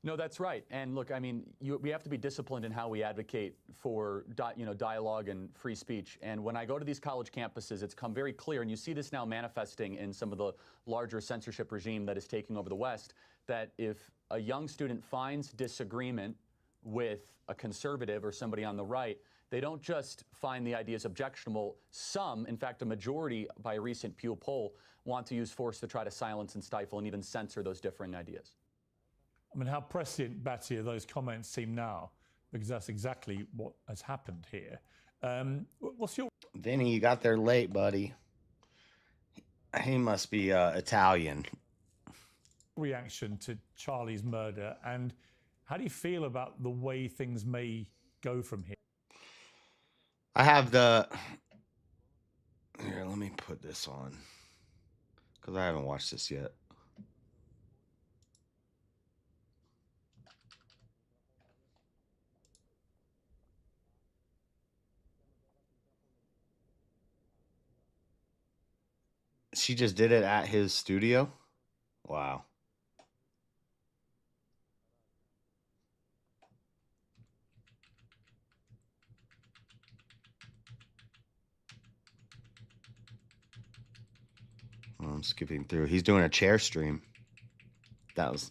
No, that's right. And look, I mean, we have to be disciplined in how we advocate for dialogue and free speech. And when I go to these college campuses, it's come very clear, and you see this now manifesting in some of the larger censorship regime that is taking over the West, that if a young student finds disagreement with a conservative or somebody on the right, They don't just find the ideas objectionable. Some, in fact, a majority by a recent Pew poll, want to use force to try to silence and stifle and even censor those differing ideas. I mean, how prescient, Batty, are those comments seem now? Because that's exactly what has happened here. What's your... Vinny, you got there late, buddy. He must be Italian. reaction to Charlie's murder, and how do you feel about the way things may go from here? I have the... Here, let me put this on, because I haven't watched this yet. She just did it at his studio? Wow. I'm skipping through. He's doing a chair stream. That was...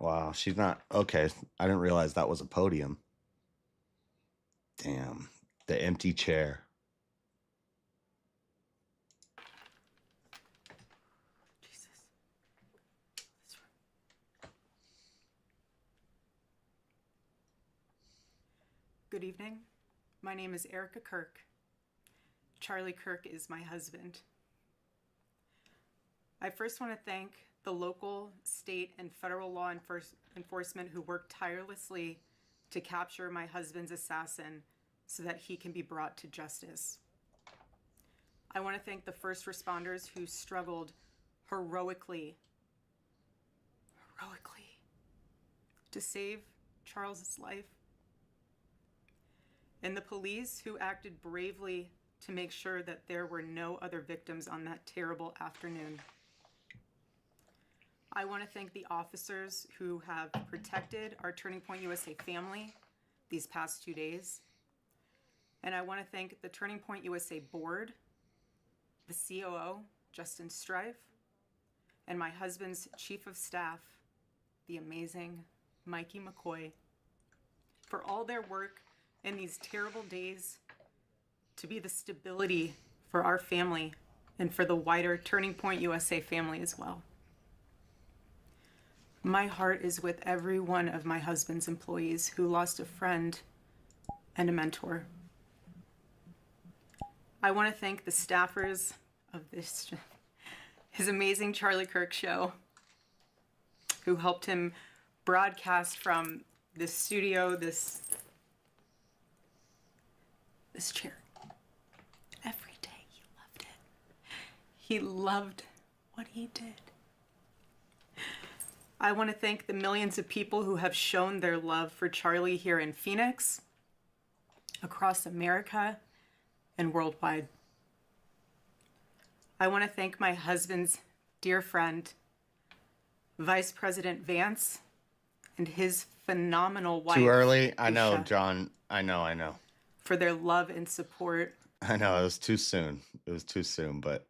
Wow, she's not... Okay, I didn't realize that was a podium. Damn, the empty chair. Good evening. My name is Erica Kirk. Charlie Kirk is my husband. I first want to thank the local, state, and federal law enforcement who worked tirelessly to capture my husband's assassin so that he can be brought to justice. I want to thank the first responders who struggled heroically to save Charles's life, and the police who acted bravely to make sure that there were no other victims on that terrible afternoon. I want to thank the officers who have protected our Turning Point USA family these past 2 days. And I want to thank the Turning Point USA board, the COO, Justin Strife, and my husband's chief of staff, the amazing Mikey McCoy, for all their work in these terrible days to be the stability for our family and for the wider Turning Point USA family as well. My heart is with every one of my husband's employees who lost a friend and a mentor. I want to thank the staffers of his amazing Charlie Kirk show, who helped him broadcast from this studio, this chair. Every day he loved it. He loved what he did. I want to thank the millions of people who have shown their love for Charlie here in Phoenix, across America, and worldwide. I want to thank my husband's dear friend, Vice President Vance, and his phenomenal wife. Too early? I know, Isha, John. I know. for their love and support. I know, it was too soon. It was too soon, but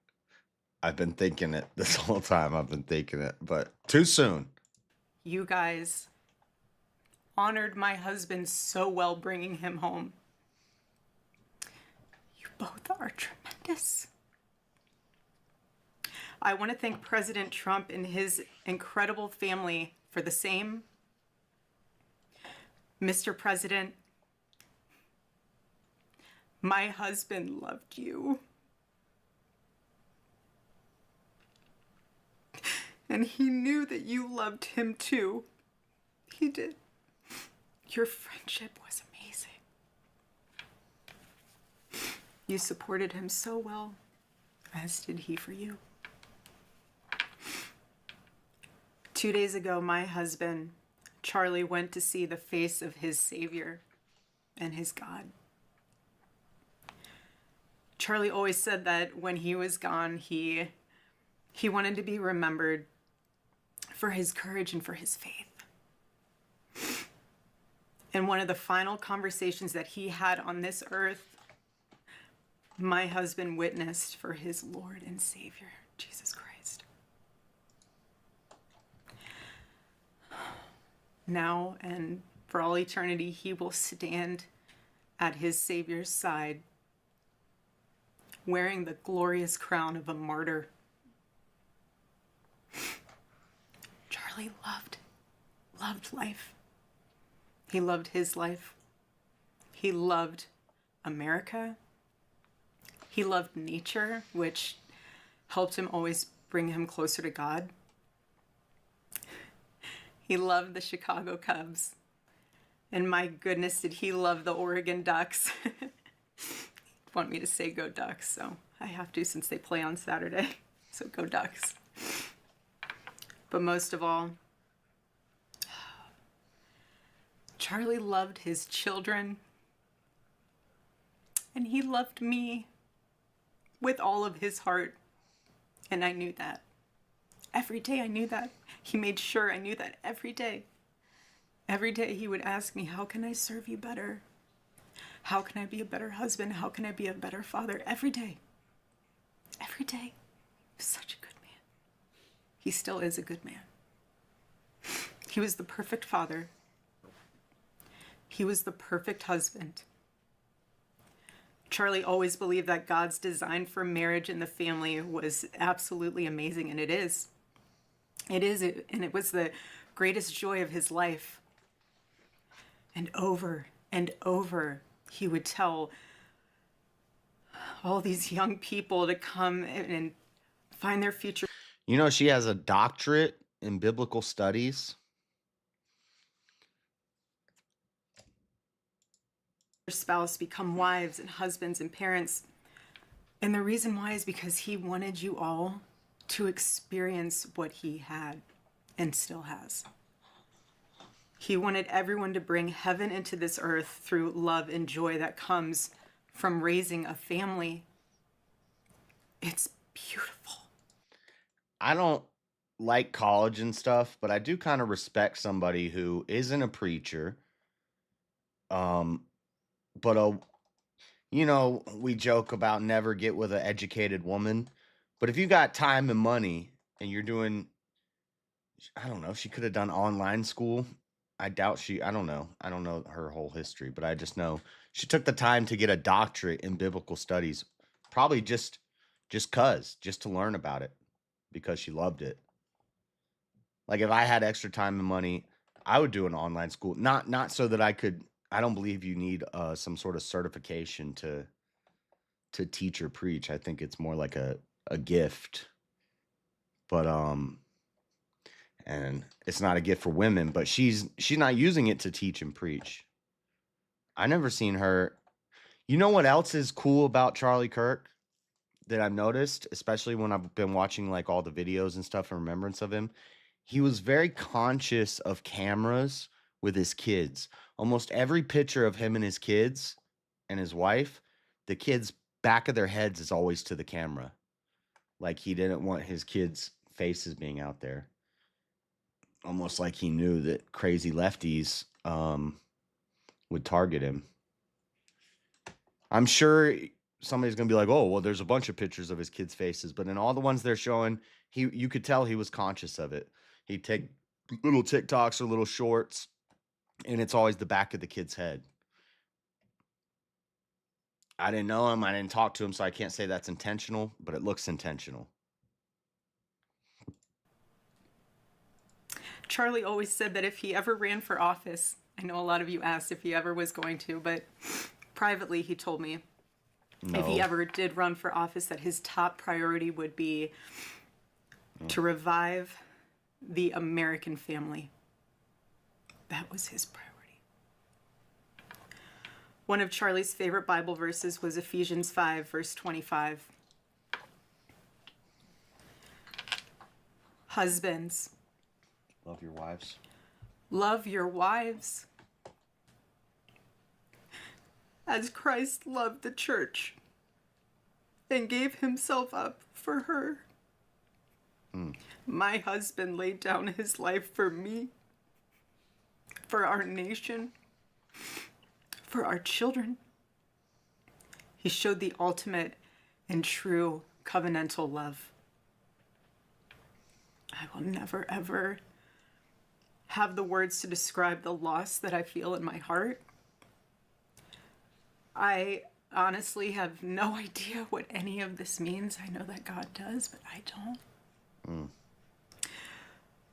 I've been thinking it this whole time. I've been thinking it, but too soon. You guys honored my husband so well bringing him home. You both are tremendous. I want to thank President Trump and his incredible family for the same. Mr. President, my husband loved you. And he knew that you loved him too. He did. Your friendship was amazing. You supported him so well, as did he for you. 2 days ago, my husband, Charlie, went to see the face of his Savior and his God. Charlie always said that when he was gone, he He wanted to be remembered for his courage and for his faith. And one of the final conversations that he had on this earth, my husband witnessed for his Lord and Savior, Jesus Christ. Now and for all eternity, he will stand at his Savior's side, wearing the glorious crown of a martyr. Charlie loved life. He loved his life. He loved America. He loved nature, which helped him always bring him closer to God. He loved the Chicago Cubs. And my goodness, did he love the Oregon Ducks. Want me to say go Ducks, so I have to since they play on Saturday. So go Ducks. But most of all, Charlie loved his children. And he loved me with all of his heart. And I knew that. Every day I knew that. He made sure I knew that every day. Every day he would ask me, how can I serve you better? How can I be a better husband? How can I be a better father? Every day. Every day. He was such a good man. He still is a good man. He was the perfect father. He was the perfect husband. Charlie always believed that God's design for marriage and the family was absolutely amazing, and it is. It is, and it was the greatest joy of his life. And over, he would tell all these young people to come and find their future. You know, she has a doctorate in biblical studies. Spouse become wives and husbands and parents. And the reason why is because he wanted you all to experience what he had and still has. He wanted everyone to bring heaven into this earth through love and joy that comes from raising a family. It's beautiful. I don't like college and stuff, but I do kind of respect somebody who isn't a preacher. But you know, we joke about never get with an educated woman. But if you got time and money and you're doing, I don't know, she could have done online school. I doubt I don't know. I don't know her whole history, but I just know she took the time to get a doctorate in biblical studies, probably just to learn about it because she loved it. Like if I had extra time and money, I would do an online school. Not so that I don't believe you need some sort of certification to teach or preach. I think it's more like a gift. But and it's not a gift for women, but she's not using it to teach and preach. I never seen her. You know what else is cool about Charlie Kirk that I've noticed, especially when I've been watching like all the videos and stuff in remembrance of him? He was very conscious of cameras with his kids. Almost every picture of him and his kids and his wife, the kids' back of their heads is always to the camera. Like he didn't want his kids' faces being out there. Almost like he knew that crazy lefties would target him. I'm sure somebody's going to be like, oh, well, there's a bunch of pictures of his kids' faces. But in all the ones they're showing, you could tell he was conscious of it. He'd take little TikToks or little shorts, and it's always the back of the kid's head. I didn't know him. I didn't talk to him, so I can't say that's intentional, but it looks intentional. Charlie always said that if he ever ran for office, I know a lot of you asked if he ever was going to, but privately he told me if he ever did run for office that his top priority would be to revive the American family. That was his priority. One of Charlie's favorite Bible verses was Ephesians 5, verse 25. Husbands, love your wives. Love your wives as Christ loved the church and gave himself up for her. My husband laid down his life for me, for our nation, for our children. He showed the ultimate and true covenantal love. I will never, ever have the words to describe the loss that I feel in my heart. I honestly have no idea what any of this means. I know that God does, but I don't.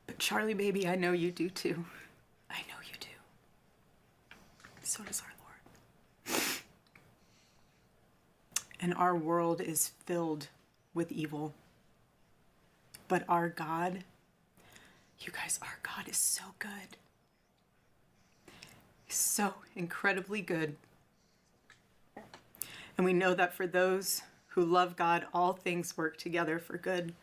But Charlie, baby, I know you do too. I know you do. So does our Lord. And our world is filled with evil. But our God, you guys, our God is so good. He's so incredibly good. And we know that for those who love God, all things work together for good,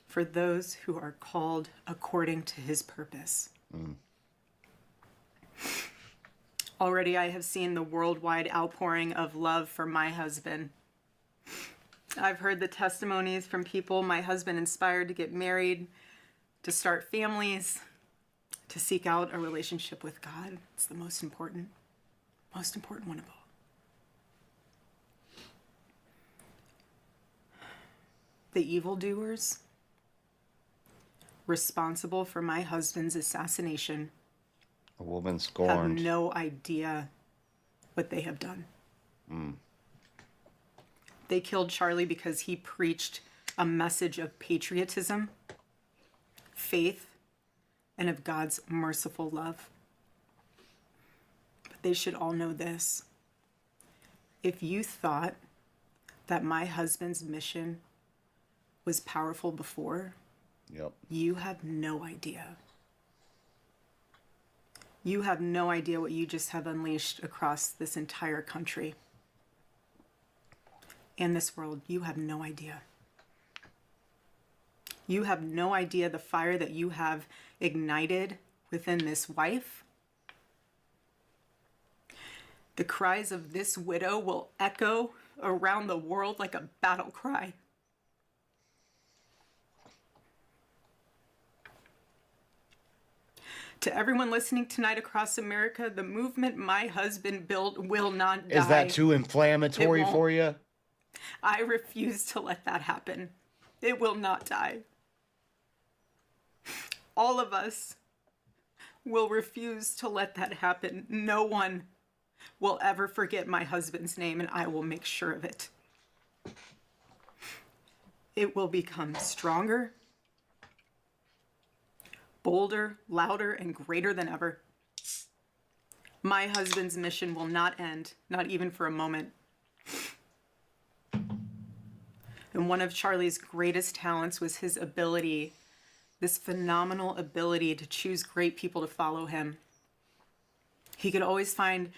for those who are called according to his purpose. Already I have seen the worldwide outpouring of love for my husband. I've heard the testimonies from people my husband inspired to get married, to start families, to seek out a relationship with God. It's the most important one of all. The evildoers responsible for my husband's assassination A woman have scorned. no idea what they have done. They killed Charlie because he preached a message of patriotism, faith, and of God's merciful love. But they should all know this. If you thought that my husband's mission was powerful before, you have no idea. You have no idea what you just have unleashed across this entire country and this world. You have no idea. You have no idea the fire that you have ignited within this wife. The cries of this widow will echo around the world like a battle cry. To everyone listening tonight across America, the movement my husband built will not die. Is that too inflammatory It won't. for you? I refuse to let that happen. It will not die. All of us will refuse to let that happen. No one will ever forget my husband's name, and I will make sure of it. It will become stronger, bolder, louder, and greater than ever. My husband's mission will not end, not even for a moment. And one of Charlie's greatest talents was his ability, this phenomenal ability to choose great people to follow him. He could always find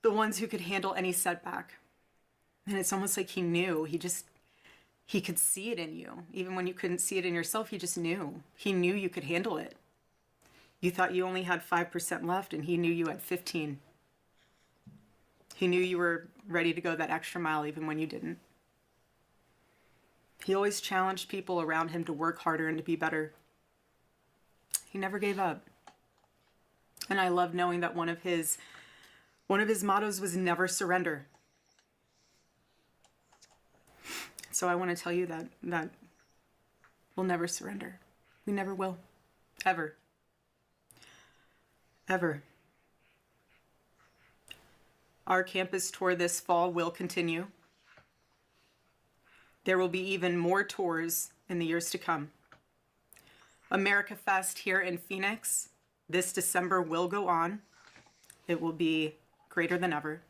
the ones who could handle any setback. And it's almost like he knew. He could see it in you. Even when you couldn't see it in yourself, he just knew. He knew you could handle it. You thought you only had 5% left, and he knew you had 15. He knew you were ready to go that extra mile even when you didn't. He always challenged people around him to work harder and to be better. He never gave up. And I love knowing that one of his mottos was never surrender. So I want to tell you that we'll never surrender. We never will. Ever. Ever. Our campus tour this fall will continue. There will be even more tours in the years to come. America Fest here in Phoenix this December will go on. It will be greater than ever.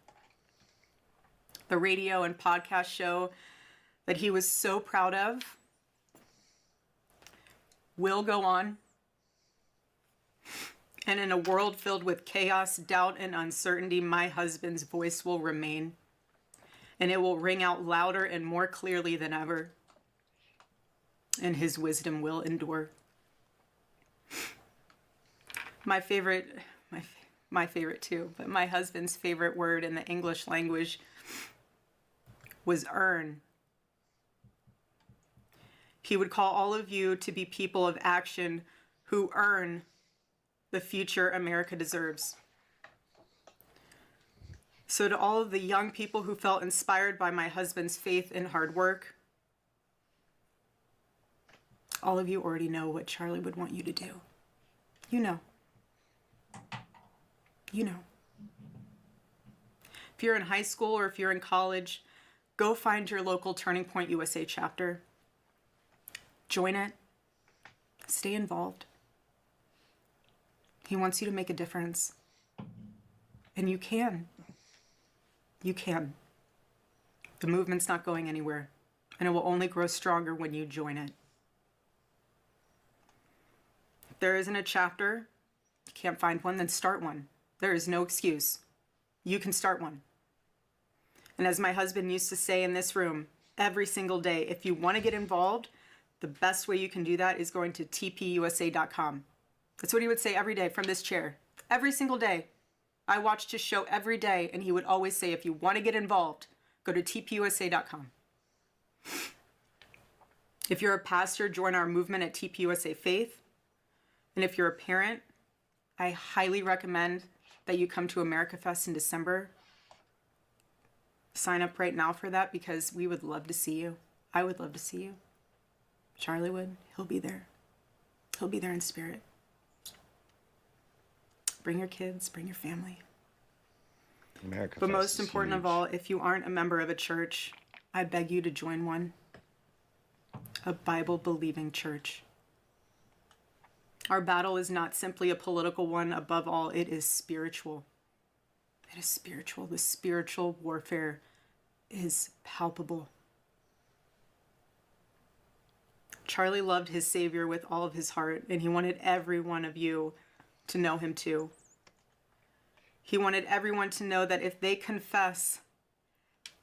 The radio and podcast show that he was so proud of will go on. And in a world filled with chaos, doubt, and uncertainty, my husband's voice will remain. And it will ring out louder and more clearly than ever. And his wisdom will endure. My favorite too, but my husband's favorite word in the English language was earn. He would call all of you to be people of action who earn the future America deserves. So to all of the young people who felt inspired by my husband's faith and hard work, all of you already know what Charlie would want you to do. You know. You know. If you're in high school or if you're in college, go find your local Turning Point USA chapter. Join it. Stay involved. He wants you to make a difference. And you can. You can. The movement's not going anywhere, and it will only grow stronger when you join it. If there isn't a chapter, you can't find one, then start one. There is no excuse. You can start one. And as my husband used to say in this room, every single day, if you want to get involved, the best way you can do that is going to tpusa.com. That's what he would say every day from this chair. Every single day. I watched his show every day, and he would always say, if you want to get involved, go to tpusa.com. If you're a pastor, join our movement at TPUSA Faith. And if you're a parent, I highly recommend that you come to America Fest in December. Sign up right now for that because we would love to see you. I would love to see you. Charlie would. He'll be there. He'll be there in spirit. Bring your kids, bring your family. America But Fest most is important huge. of all, if you aren't a member of a church, I beg you to join one. A Bible-believing church. Our battle is not simply a political one. Above all, it is spiritual. It is spiritual. The spiritual warfare is palpable. Charlie loved his Savior with all of his heart, and he wanted every one of you to know him too. He wanted everyone to know that if they confess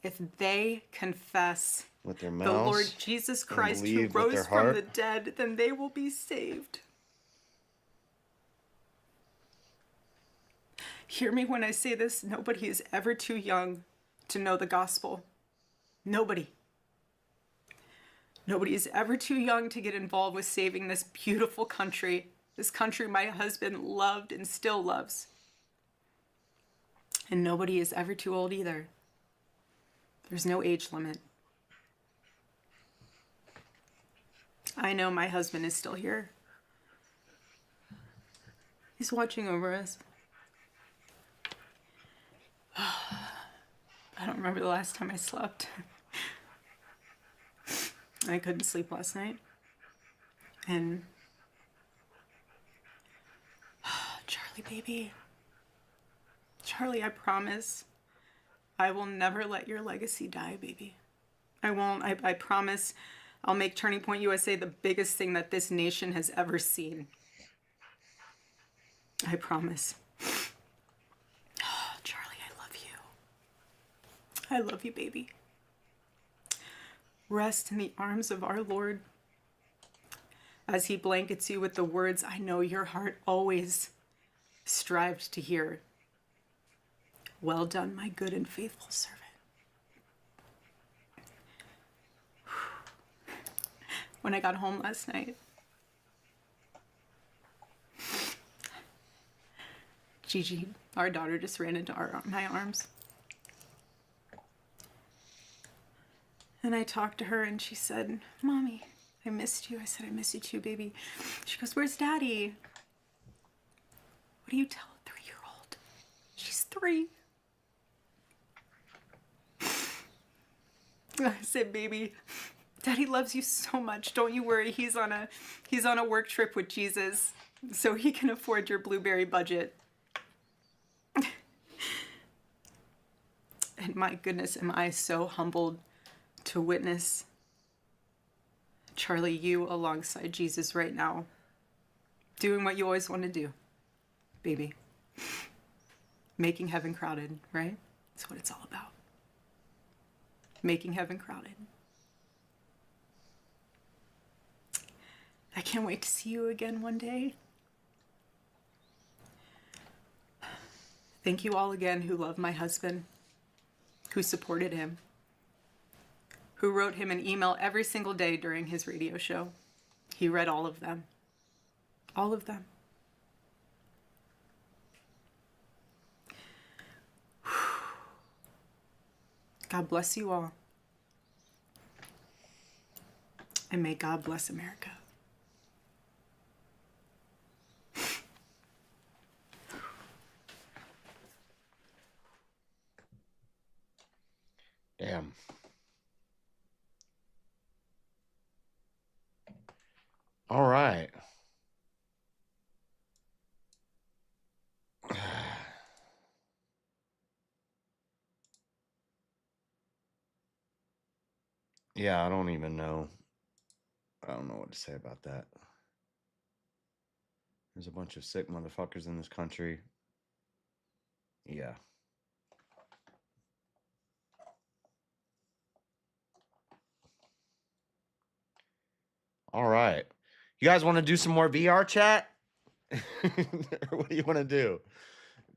with their the mouths, Lord Jesus and Christ who believe with their rose from heart. the dead, then they will be saved. Hear me when I say this, nobody is ever too young to know the gospel. Nobody. Nobody is ever too young to get involved with saving this beautiful country, this country my husband loved and still loves. And nobody is ever too old either. There's no age limit. I know my husband is still here. He's watching over us. I don't remember the last time I slept. I couldn't sleep last night. And Charlie, baby. Charlie, I promise I will never let your legacy die, baby. I won't. I promise I'll make Turning Point USA the biggest thing that this nation has ever seen. I promise. Charlie, I love you. I love you, baby. Rest in the arms of our Lord as he blankets you with the words I know your heart always strived to hear. Well done, my good and faithful servant. When I got home last night, Gigi, our daughter, just ran into my arms. And I talked to her and she said, Mommy, I missed you. I said, I miss you too, baby. She goes, where's Daddy? What do you tell a 3-year-old? She's 3. I said, baby, Daddy loves you so much. Don't you worry. He's on a work trip with Jesus, so he can afford your blueberry budget. And my goodness, am I so humbled to witness Charlie, you alongside Jesus right now, doing what you always want to do, baby. Making heaven crowded, right? That's what it's all about. Making heaven crowded. I can't wait to see you again one day. Thank you all again who love my husband, who supported him, who wrote him an email every single day during his radio show. He read all of them. All of them. God bless you all. And may God bless America. Damn. All right. Yeah, I don't even know. I don't know what to say about that. There's a bunch of sick motherfuckers in this country. Yeah. All right. You guys want to do some more VR chat? What do you want to do?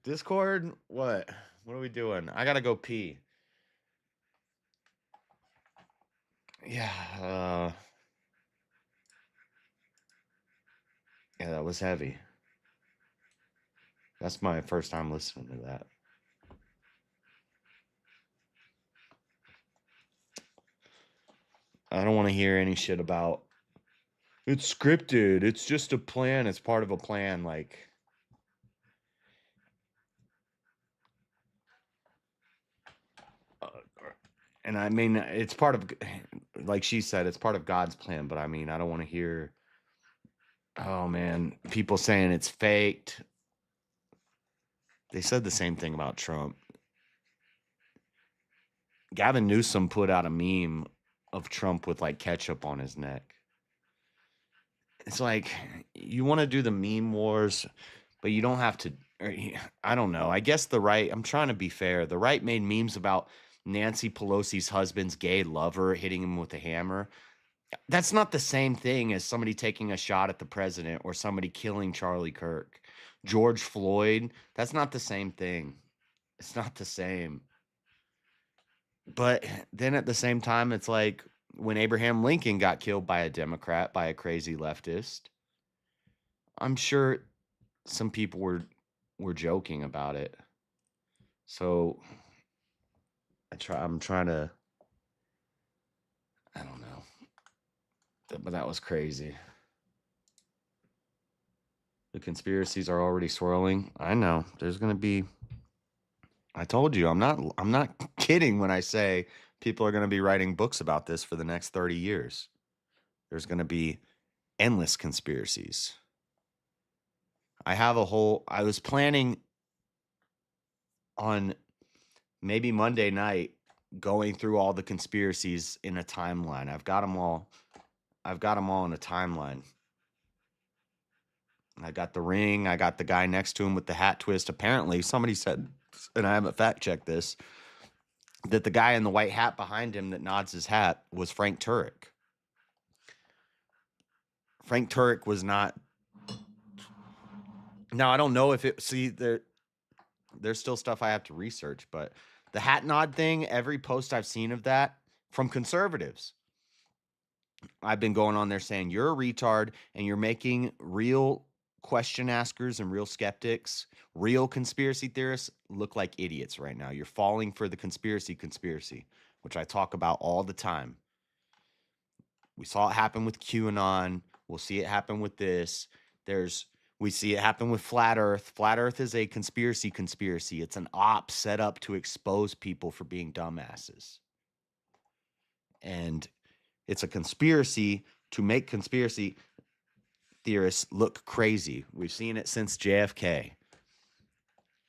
Discord? What? What are we doing? I gotta go pee. Yeah. Yeah, that was heavy. That's my first time listening to that. I don't want to hear any shit about it's scripted. It's just a plan. It's part of a plan. Like, and I mean, it's part of, like she said, it's part of God's plan. But I mean, I don't want to hear, oh man, people saying it's faked. They said the same thing about Trump. Gavin Newsom put out a meme of Trump with like ketchup on his neck. It's like, you want to do the meme wars, but you don't have to. I don't know. I guess the right, I'm trying to be fair. The right made memes about Nancy Pelosi's husband's gay lover hitting him with a hammer. That's not the same thing as somebody taking a shot at the president or somebody killing Charlie Kirk. George Floyd, that's not the same thing. It's not the same. But then at the same time, it's like when Abraham Lincoln got killed by a Democrat, by a crazy leftist, I'm sure some people were joking about it. So I'm trying to, I don't know. But that was crazy. The conspiracies are already swirling. I know. There's going to be, I told you, I'm not kidding when I say people are going to be writing books about this for the next 30 years. There's going to be endless conspiracies. I was planning on maybe Monday night going through all the conspiracies in a timeline. I've got them all in a timeline. I got the ring. I got the guy next to him with the hat twist. Apparently, somebody said, and I haven't fact checked this, that the guy in the white hat behind him that nods his hat was Frank Turek. Frank Turek was not. Now, I don't know if it. See, there's still stuff I have to research, but the hat nod thing, every post I've seen of that from conservatives, I've been going on there saying, you're a retard and you're making real question askers and real skeptics, real conspiracy theorists look like idiots right now. You're falling for the conspiracy, which I talk about all the time. We saw it happen with QAnon. We'll see it happen with this. We see it happen with Flat Earth. Flat Earth is a conspiracy. It's an op set up to expose people for being dumbasses. And it's a conspiracy to make conspiracy theorists look crazy. We've seen it since JFK.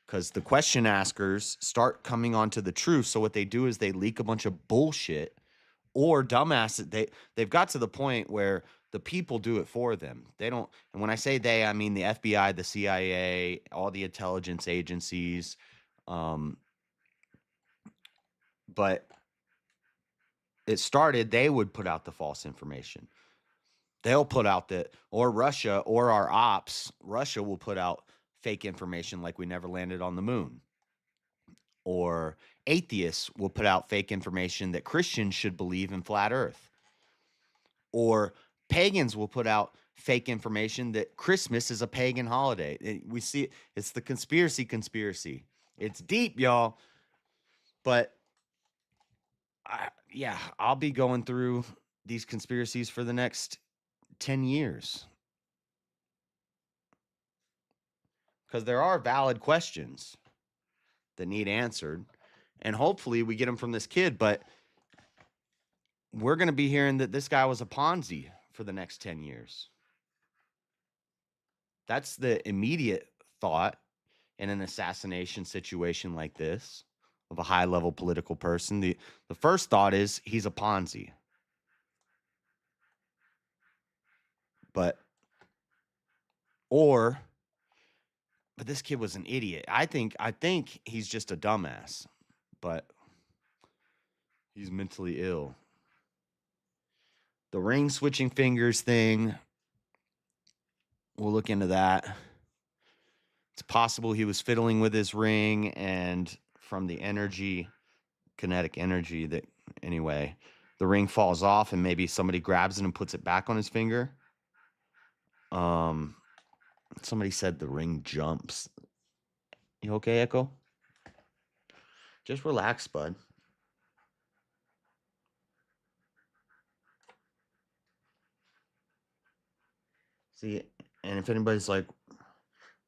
Because the question askers start coming onto the truth. So what they do is they leak a bunch of bullshit or dumbasses. They've got to the point where the people do it for them. They don't. And when I say they, I mean the FBI, the CIA, all the intelligence agencies. But it started, they would put out the false information. They'll put out or Russia or our ops, Russia will put out fake information like we never landed on the moon. Or atheists will put out fake information that Christians should believe in flat earth. Or pagans will put out fake information that Christmas is a pagan holiday. We see it's the conspiracy. It's deep, y'all. But yeah, I'll be going through these conspiracies for the next 10 years. Because there are valid questions that need answered. And hopefully we get them from this kid. But we're going to be hearing that this guy was a Ponzi for the next 10 years. That's the immediate thought in an assassination situation like this of a high-level political person. The first thought is he's a Ponzi. But this kid was an idiot. I think he's just a dumbass, but he's mentally ill. The ring switching fingers thing, we'll look into that. It's possible he was fiddling with his ring, and from the kinetic energy that, anyway, the ring falls off and maybe somebody grabs it and puts it back on his finger. Somebody said the ring jumps. You okay, Echo? Just relax, bud. See, and if anybody's like,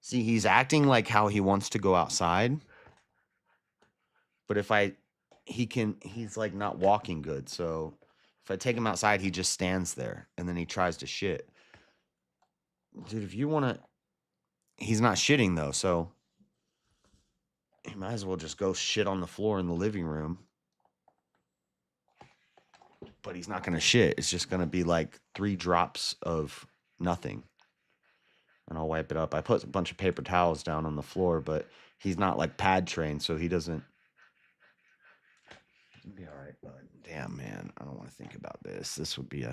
see, he's acting like how he wants to go outside. But he's like not walking good. So if I take him outside, he just stands there and then he tries to shit. Dude, if you want to, he's not shitting though. So he might as well just go shit on the floor in the living room. But he's not going to shit. It's just going to be like 3 drops of nothing. And I'll wipe it up. I put a bunch of paper towels down on the floor, but he's not like pad trained, so he doesn't. It'll be all right, bud. Damn, man. I don't want to think about this. This would be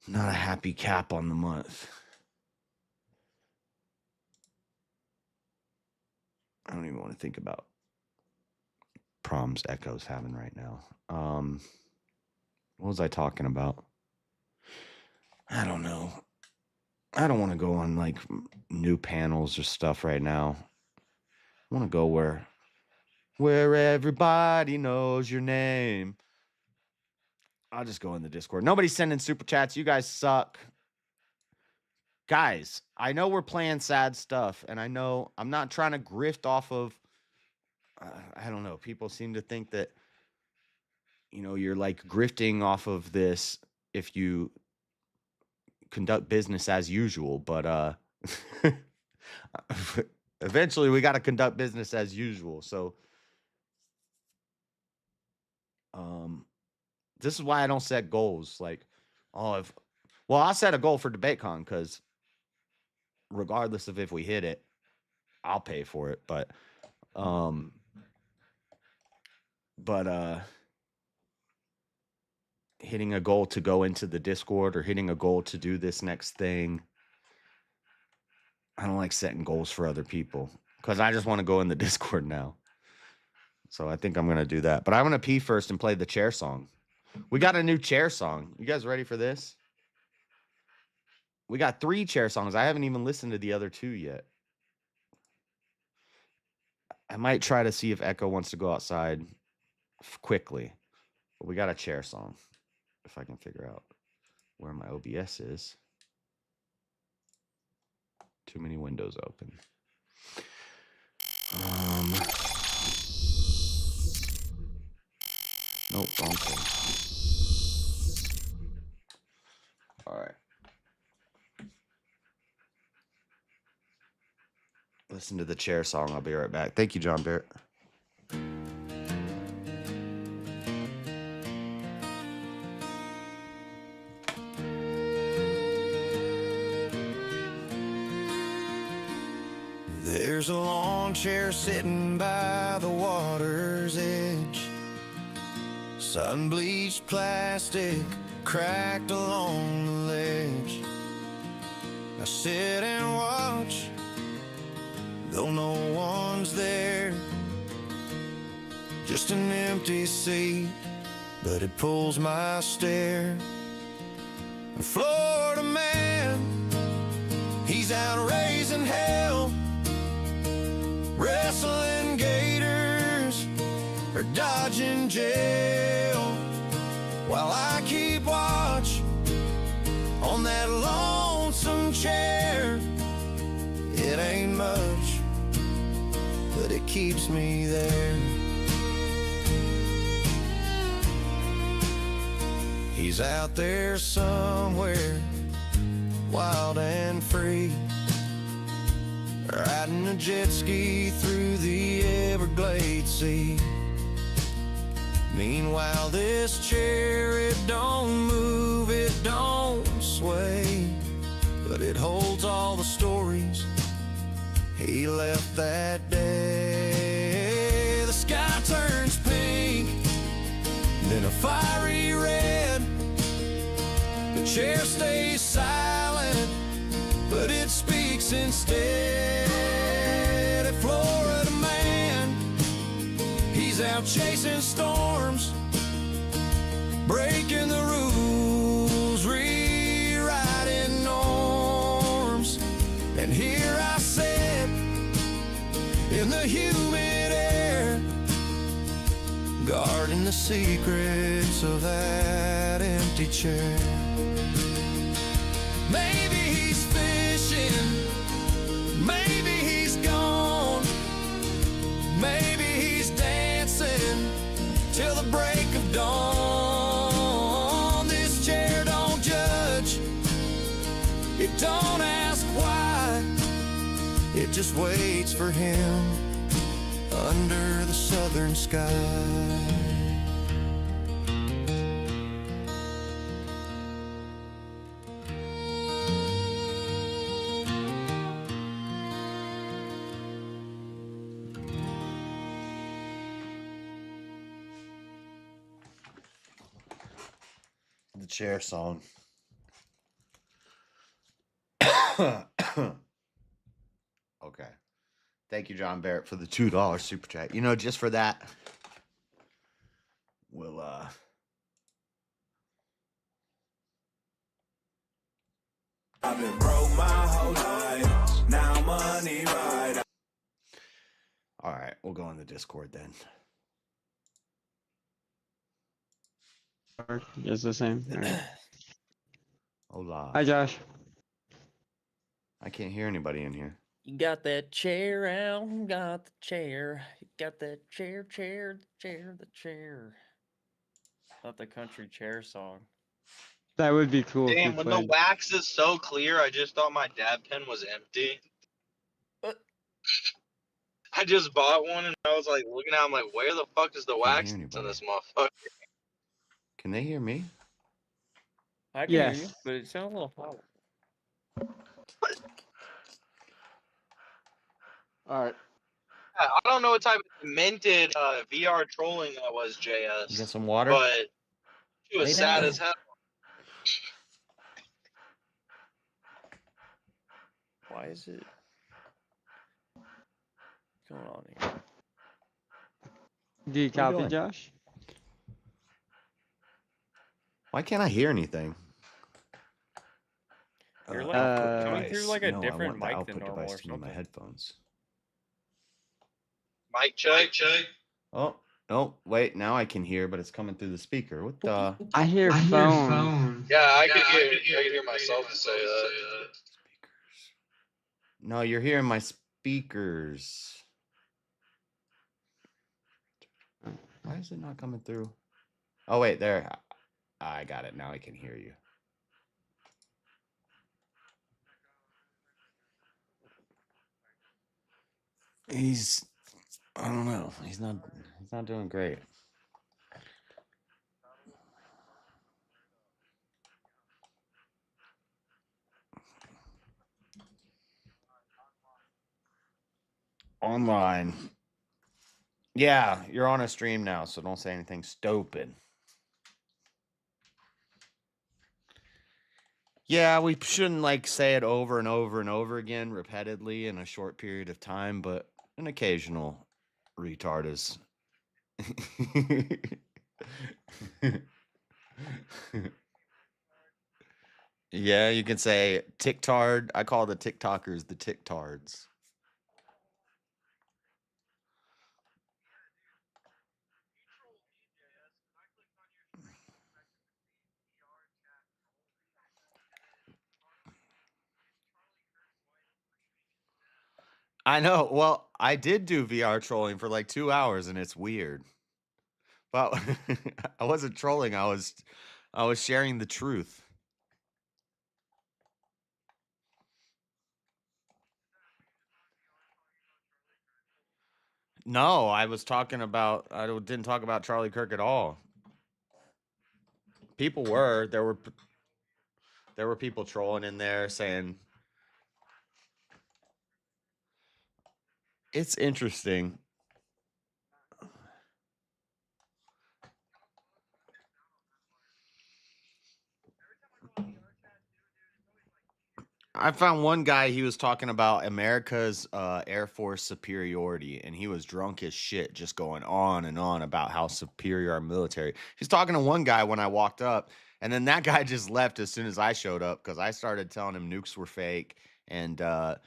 not a happy cap on the month. I don't even want to think about problems Echo's having right now. What was I talking about? I don't know. I don't want to go on like new panels or stuff right now. I want to go where everybody knows your name. I'll just go in the Discord. Nobody's sending super chats. You guys suck. Guys, I know we're playing sad stuff, and I know I'm not trying to grift off of, I don't know. People seem to think that, you're like grifting off of this if you conduct business as usual, but eventually we got to conduct business as usual. So this is why I don't set goals. Like, I'll set a goal for DebateCon because regardless of if we hit it, I'll pay for it. But hitting a goal to go into the Discord or hitting a goal to do this next thing, I don't like setting goals for other people because I just want to go in the Discord now. So I think I'm going to do that. But I'm going to pee first and play the chair song. We got a new chair song. You guys ready for this? We got 3 chair songs. I haven't even listened to the other 2 yet. I might try to see if Echo wants to go outside quickly. But we got a chair song. If I can figure out where my OBS is. Too many windows open. Nope, wrong thing. All right. Listen to the chair song. I'll be right back. Thank you, John Barrett. There's a lawn chair sitting by the water's edge. Sun-bleached plastic cracked along the ledge. I sit and watch, though no one's there. just an empty seat, but it pulls my stare. A Florida man, he's out raising hell, wrestling gators or dodging jail, while I keep watch on that lonesome chair. It ain't much, but it keeps me there. He's out there somewhere, wild and free, riding a jet ski through the Everglades Sea. Meanwhile, this chair, it don't move, it don't sway, but it holds all the stories he left that day. The sky turns pink, then a fiery red. The chair stays silent, but it speaks instead. A Florida man, he's out chasing storms, breaking the rules, rewriting norms. And here I sit in the humid air, guarding the secrets of that empty chair. Maybe he's fishing, maybe he's gone, maybe he's dancing till the break of dawn. This chair don't judge, it don't ask why, it just waits for him under the southern sky. The chair song. Okay. Thank you, John Barrett, for the $2 super chat. You know, just for that, we'll I've been broke my whole life. Now money right. all right, we'll go on the Discord then. Just the same. All right. Hola. Hi, Josh. I can't hear anybody in here. You got that chair out, got the chair. You got that chair, the chair. Not the country chair song. That would be cool. Damn, if when you the played. wax is so clear, I just thought my dab pen was empty. I just bought one and I was like looking at it, I'm like, where the fuck is the wax in this motherfucker? Can they hear me? I can hear you, but it sounds a little hollow. Alright. I don't know what type of demented VR trolling that was, JS. You got some water? But it was Lay sad down. as hell. Why is it? What's going on here? Do you What are you copy, doing? Josh? Why can't I hear anything? You're like coming through like a different I mic want the than output normal or device to be my something. headphones. Mic check. Oh, no, wait, now I can hear, but it's coming through the speaker. What the? I hear phone. Yeah, I could hear myself say that. No, you're hearing my speakers. Why is it not coming through? Oh, wait, there. I got it. Now I can hear you. I don't know. He's not doing great. Online. Yeah, you're on a stream now, so don't say anything stupid. Yeah, we shouldn't like say it over and over and over again repeatedly in a short period of time, but an occasional retard is Yeah, you can say TikTard. I call the TikTokers the TikTards. I know. Well, I did do VR trolling for like 2 hours and it's weird. But I wasn't trolling. I was sharing the truth. No, I was talking about I didn't talk about Charlie Kirk at all. People were there were people trolling in there saying it's interesting. I found one guy, he was talking about America's Air Force superiority, and he was drunk as shit, just going on and on about how superior our military. He's talking to one guy when I walked up, and then that guy just left as soon as I showed up because I started telling him nukes were fake, and the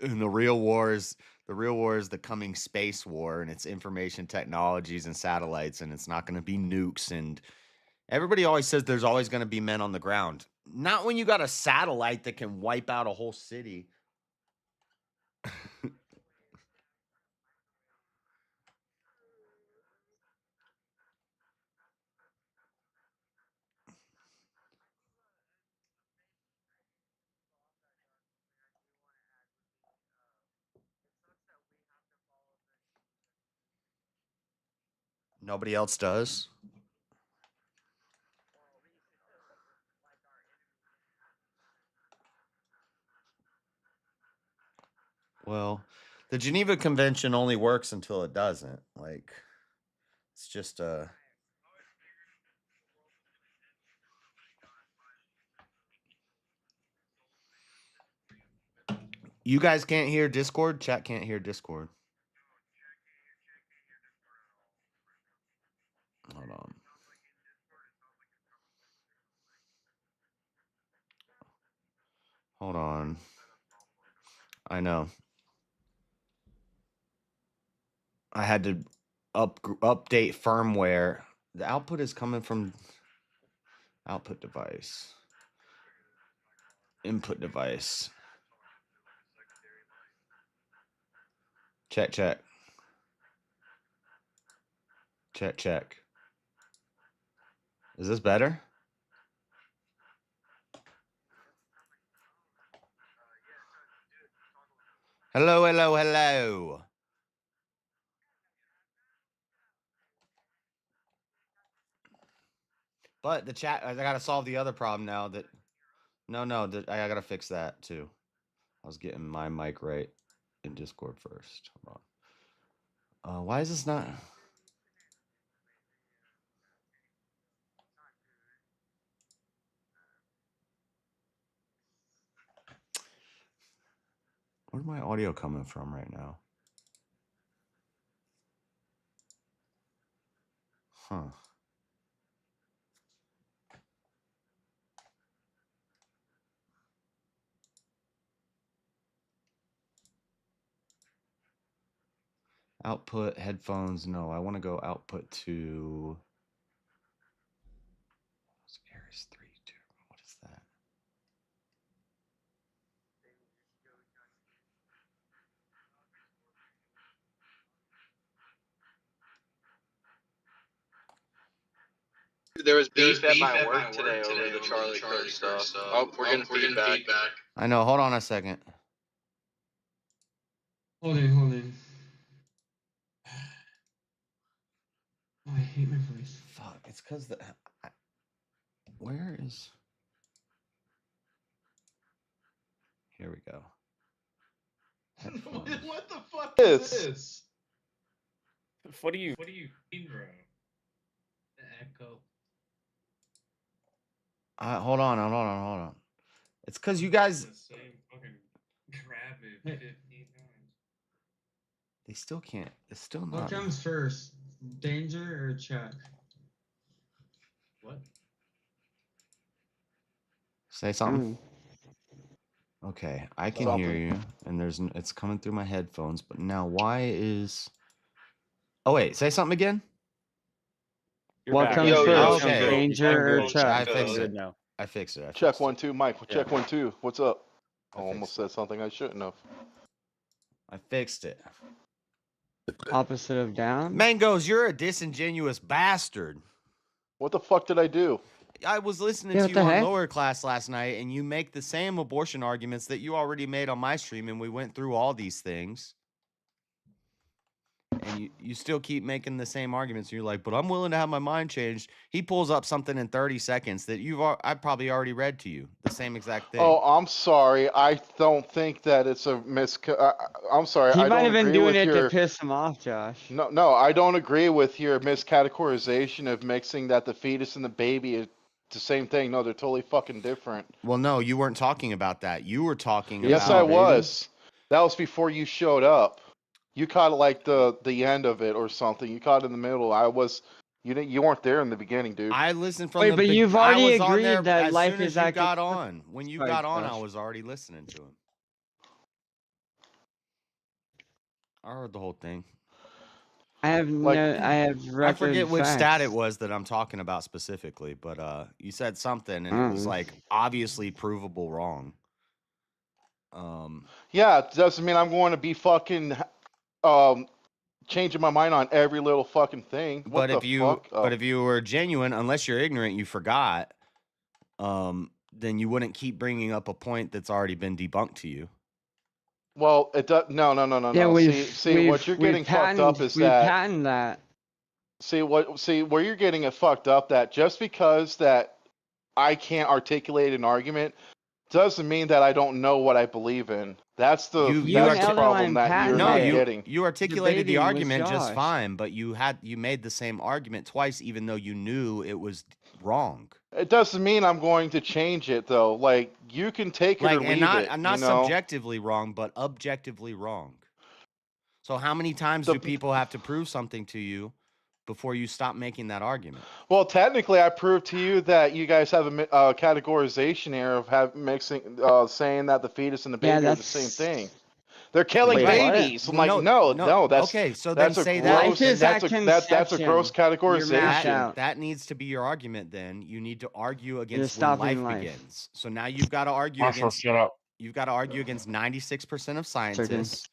real war is the coming space war, and it's information technologies and satellites, and it's not going to be nukes. And everybody always says there's always going to be men on the ground. Not when you got a satellite that can wipe out a whole city. Nobody else does. Well, the Geneva Convention only works until it doesn't. Like, it's just You guys can't hear Discord? Chat can't hear Discord. Hold on. Hold on. I know. I had to update firmware. The output is coming from output device. Input device. Check, check. Check, check. Is this better? Hello, hello, hello. But the chat, I gotta solve the other problem now that... No, I gotta fix that too. I was getting my mic right in Discord first. Hold on. Why is this not... Where's my audio coming from right now? Huh. Output, headphones. No, I want to go output to... Aries 3 Turbo. What is that? There was beef at my work today over the Charlie Kirk stuff. Oh, we're getting feedback. I know. Hold on a second. Hold in. Oh, I hate my voice. Fuck. It's because the... Where is... Here we go. What the fuck is this? What do you mean, bro? The echo. Hold on. It's because you guys... The same fucking grab it 15 times. They still can't. It's still What not. comes first, danger or Chuck? What? Say something. Okay, I can hear you, and it's coming through my headphones. But now, why is? Oh wait, say something again. What comes first, Okay, danger or Chuck? I fixed it. I fixed it. Check 1 2, Mike. Check 1 2. What's up? I almost said something I shouldn't have. I fixed it. Opposite of down? Mangoes, you're a disingenuous bastard. What the fuck did I do? I was listening to you on Lower Class last night, and you make the same abortion arguments that you already made on my stream, and we went through all these things. And you still keep making the same arguments. You're like, but I'm willing to have my mind changed. He pulls up something in 30 seconds that I probably already read to you. The same exact thing. Oh, I'm sorry. I don't think that it's a I'm sorry. He I might don't have been agree doing with it your... to piss him off, Josh. No, I don't agree with your miscategorization of mixing that the fetus and the baby is the same thing. No, they're totally fucking different. Well, no, you weren't talking about that. You were talking about... Yes, I was. That was before you showed up. You caught like the end of it or something. You caught it in the middle. You weren't there in the beginning, dude. I listened from Wait, the but you've already I was on there agreed that as life soon as is you acting- got on. When you Sorry, got on, Josh. I was already listening to him. I heard the whole thing. I have I record forget which facts. stat it was that I'm talking about specifically, but you said something and it was like obviously provable wrong. Yeah, it doesn't mean I'm going to be fucking changing my mind on every little fucking thing. What But if the you fuck? but if you were genuine, unless you're ignorant, you forgot, then you wouldn't keep bringing up a point that's already been debunked to you. Well, it does. No. Yeah, See, what you're getting fucked up is that. patent that. See where you're getting it fucked up. That just because that I can't articulate an argument doesn't mean that I don't know what I believe in. That's the problem that you're getting. You articulated the Debating with argument just Josh. fine, but you made the same argument twice, even though you knew it was wrong. It doesn't mean I'm going to change it though. Like you can take it or leave it. Not you know? subjectively wrong, but objectively wrong. So how many times do people have to prove something to you before you stop making that argument? Well, technically, I proved to you that you guys have a categorization error of saying that the fetus and the baby are the same thing. They're killing babies. I'm like, no, that's okay. So then that's say gross, that. That's a gross categorization. That needs to be your argument. Then you need to argue against when life begins. So now you've got to argue against. Shut up. You've got to argue against 96% of scientists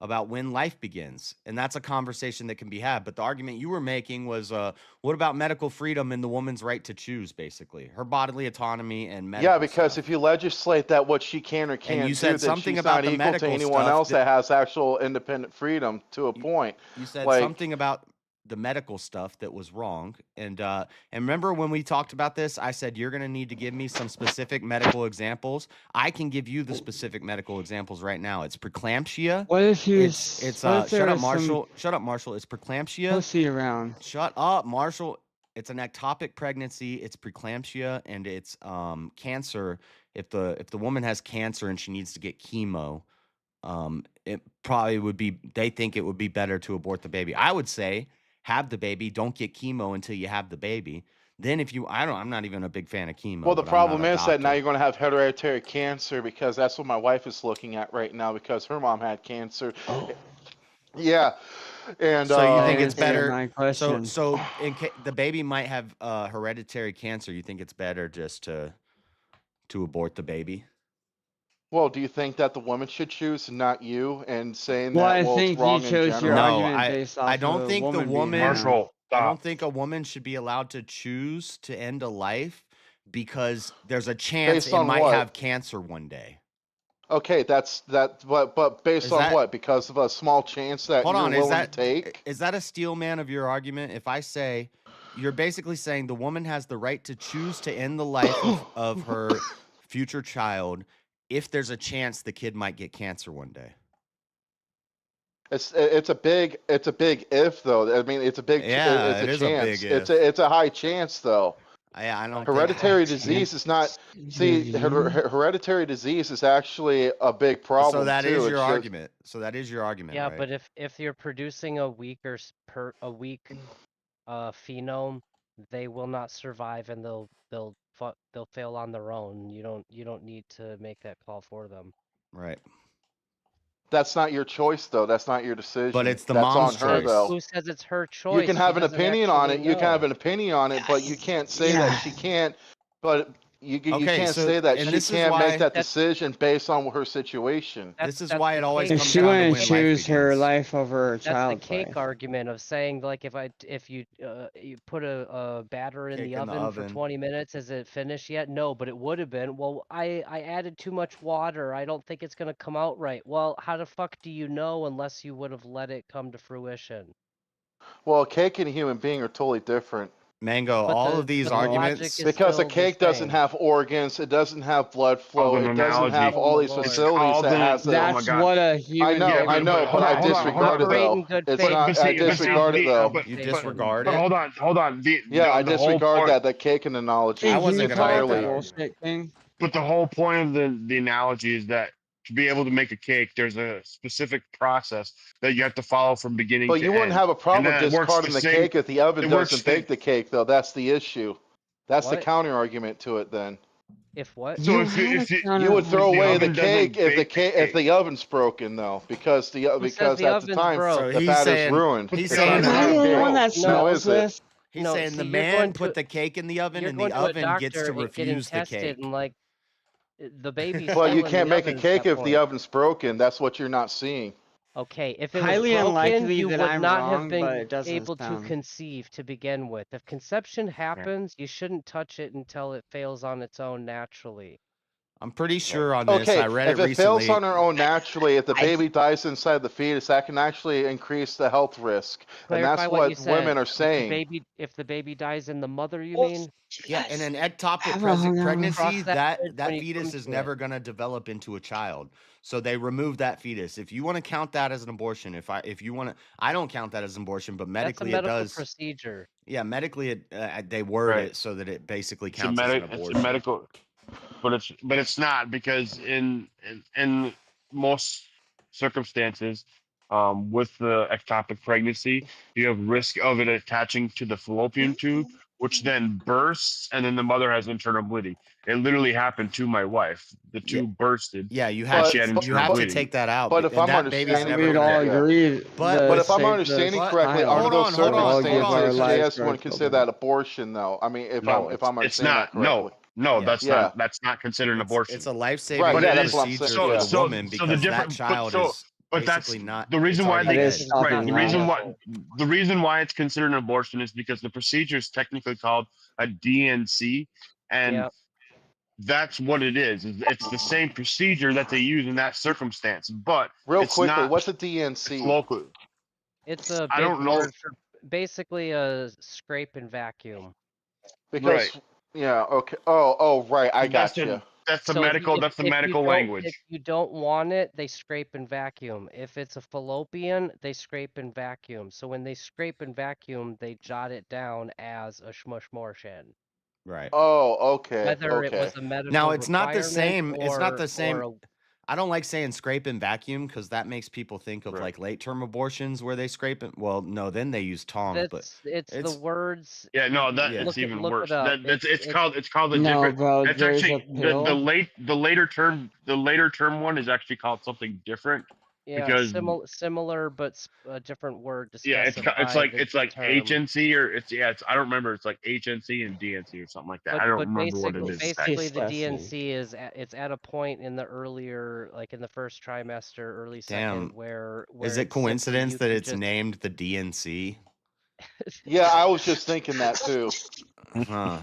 about when life begins, and that's a conversation that can be had. But the argument you were making was, what about medical freedom and the woman's right to choose, basically her bodily autonomy and medical. Yeah, because if you legislate that what she can or can't you said do, something then she's about not the equal to medical anyone stuff else that- that has actual independent freedom to a point. You said like, something about the medical stuff that was wrong, and remember when we talked about this, I said you're going to need to give me some specific medical examples. I can give you the specific medical examples right now. It's preeclampsia. What if you? It's shut up, Marshall. Shut up, Marshall. It's preeclampsia. Pussy around. Shut up, Marshall. It's an ectopic pregnancy. It's preeclampsia, and it's cancer. If the woman has cancer and she needs to get chemo, it probably would be. They think it would be better to abort the baby. I would say have the baby. Don't get chemo until you have the baby. Then if you, I'm not even a big fan of chemo. well, the but I'm problem not a is that now doctor. you're going to have hereditary cancer because that's what my wife is looking at right now because her mom had cancer. Yeah, and So you think it's answer better? my question. So the baby might have hereditary cancer. You think it's better just to abort the baby? Well, do you think that the woman should choose and not you? And saying Well, that I it's think wrong you in chose your general? argument based off I of don't the think the woman being woman. around. Marshall, I stop. don't think a woman should be allowed to choose to end a life because there's a chance Based it on might what? have cancer one day. Okay, that's that. But based Is on that- what? Because of a small chance that Hold you're on, willing to take. is that a steel man of your argument? If I say you're basically saying the woman has the right to choose to end the life of her future child if there's a chance the kid might get cancer one day. It's a big if though. I mean, it's a big Yeah, it's it a is a chance. big if. It's a high chance though. I don't. Hereditary disease is not. See, hereditary disease is actually a big problem. So that is too. your It's argument. So that is your argument, Yeah, right? but if you're producing a weaker phenome, they will not survive and they'll fail on their own. You don't need to make that call for them. Right. That's not your choice, though. That's not your decision. But it's the That's mom's on her, choice. though. Who says it's her choice? You can have She an doesn't opinion on it. actually You can know. have an opinion on it, but you can't say that she can't. But you Okay, can't so- say that and she this is can't why- make that decision based on her situation. This is why it always If comes she down to wouldn't when life choose her begins. life over her That's the child's cake life. argument of saying like if you put a batter in Cake the in the oven for oven. 20 minutes, is it finished yet? No, but it would have been. Well, I added too much water. I don't think it's gonna come out right. Well, how the fuck do you know unless you would have let it come to fruition? Well, a cake and a human being are totally different. Mango, But all the- of these the logic arguments. is Because a still the cake doesn't same. have organs, it doesn't have blood flow, Called an it doesn't have analogy. all these Lord. facilities Called that an- has. oh my That's God. what a I human. know, Yeah, I know, but I disregard it Operate though. in good It's faith. not. I disregard it though. You disregard but it? hold on. Yeah, I the whole disregard point, that cake and analogy. I Can wasn't you gonna call make it that the argument. bullshit king? But the whole point of the analogy is that to be able to make a cake, there's a specific process that you have to follow from beginning But to you wouldn't end. have a problem And with that works discarding the same. cake if the oven It works doesn't bake the cake, though. That's the issue. That's the What? counter argument to it. Then If what? So You if you would throw the away the oven doesn't cake if bake if the oven's broken, though, because says the at the oven's time broke? So the he's batter's saying ruined. he's It's saying not Am I the the only cake. one that No, smells is it? this? he's No, saying see, the you're man going put to the cake in the oven you're and going the to a oven gets doctor to and getting refuse the tested, cake. and like the baby's Well, you still in can't the make a oven at cake that if the point. oven's broken. That's what you're not seeing. Okay, if it was Highly broken, unlikely you that would I'm not wrong, have but been it doesn't able to sound. conceive to begin with. If conception happens, you shouldn't touch it until it fails on its own naturally. I'm pretty sure on this. Okay, I read if it it fails recently. on her own naturally, if the baby dies inside the fetus, that can actually increase the health risk, and Clarify that's what you what said. women are saying. If the baby dies in the mother, you mean? Yeah, in an ectopic Have a hung out. pregnancy, Cross that bridge when that you fetus come is to never it. going to develop into a child. So they remove that fetus. If you want to count that as an abortion, if you want to, I don't count that as an abortion, but That's a medically it medical does. procedure. Yeah, medically they word Right. it so that it basically It's a counts as an it's abortion. a medical, but it's not, because in most circumstances, with the ectopic pregnancy, you have risk of it attaching to the fallopian tube, which then bursts, and then the mother has internal bleeding. It literally happened to my wife. The tube bursted. Yeah, you and have she had you internal have to bleeding. take that out. But if and I'm that baby's understanding, never We'd all gonna. agree. But if I'm save understanding the correctly, child. under those Hold on. circumstances, Our lives JS to our wouldn't consider children. that abortion, though. I mean, if No, I'm it's understanding not. that correctly. No, Yeah. that's not considered an abortion. It's a life-saving Right, yeah, that's what I'm procedure saying. for Yeah. the woman So because the that different, child but is that's basically not. the reason it's why already they That is dead. stopping the reason why it's considered an abortion is because the procedure is technically called a DNC, and Yep. that's what it is. It's the same procedure that they use in that circumstance, but Real it's quickly, not. what's a It's DNC? local. It's a I big don't know. word for basically a scrape and vacuum. Because Right. yeah, okay. Oh, right. I That's got you. That's the So medical. That's the medical language. If you don't want it, they scrape and vacuum. If it's a fallopian, they scrape and vacuum. So when they scrape and vacuum, they jot it down as a shmushmorshin. Right. Oh, okay. Whether it Okay. was a medical Now it's not the requirement same. It's not or- the same. or a- I don't like saying scrape and vacuum because that makes people think of Right. like late-term abortions where they scrape it. Well, no, then they use tongs, but it's the words. Yeah, no, that Yeah. it's even look worse. it up. It's called a No, different. bro, It's there's actually a pill. the later term one is actually called something different. Yeah, because similar but a different word to yeah, specify. it's like term. HNC or it's I don't remember. It's like HNC and DNC or something like that. I don't remember what it is. Basically, the DNC is it's at a point in the earlier, like in the first trimester, early second, where is it it's simply coincidence you that can it's just- named the DNC? Yeah, I was just thinking that too. Huh.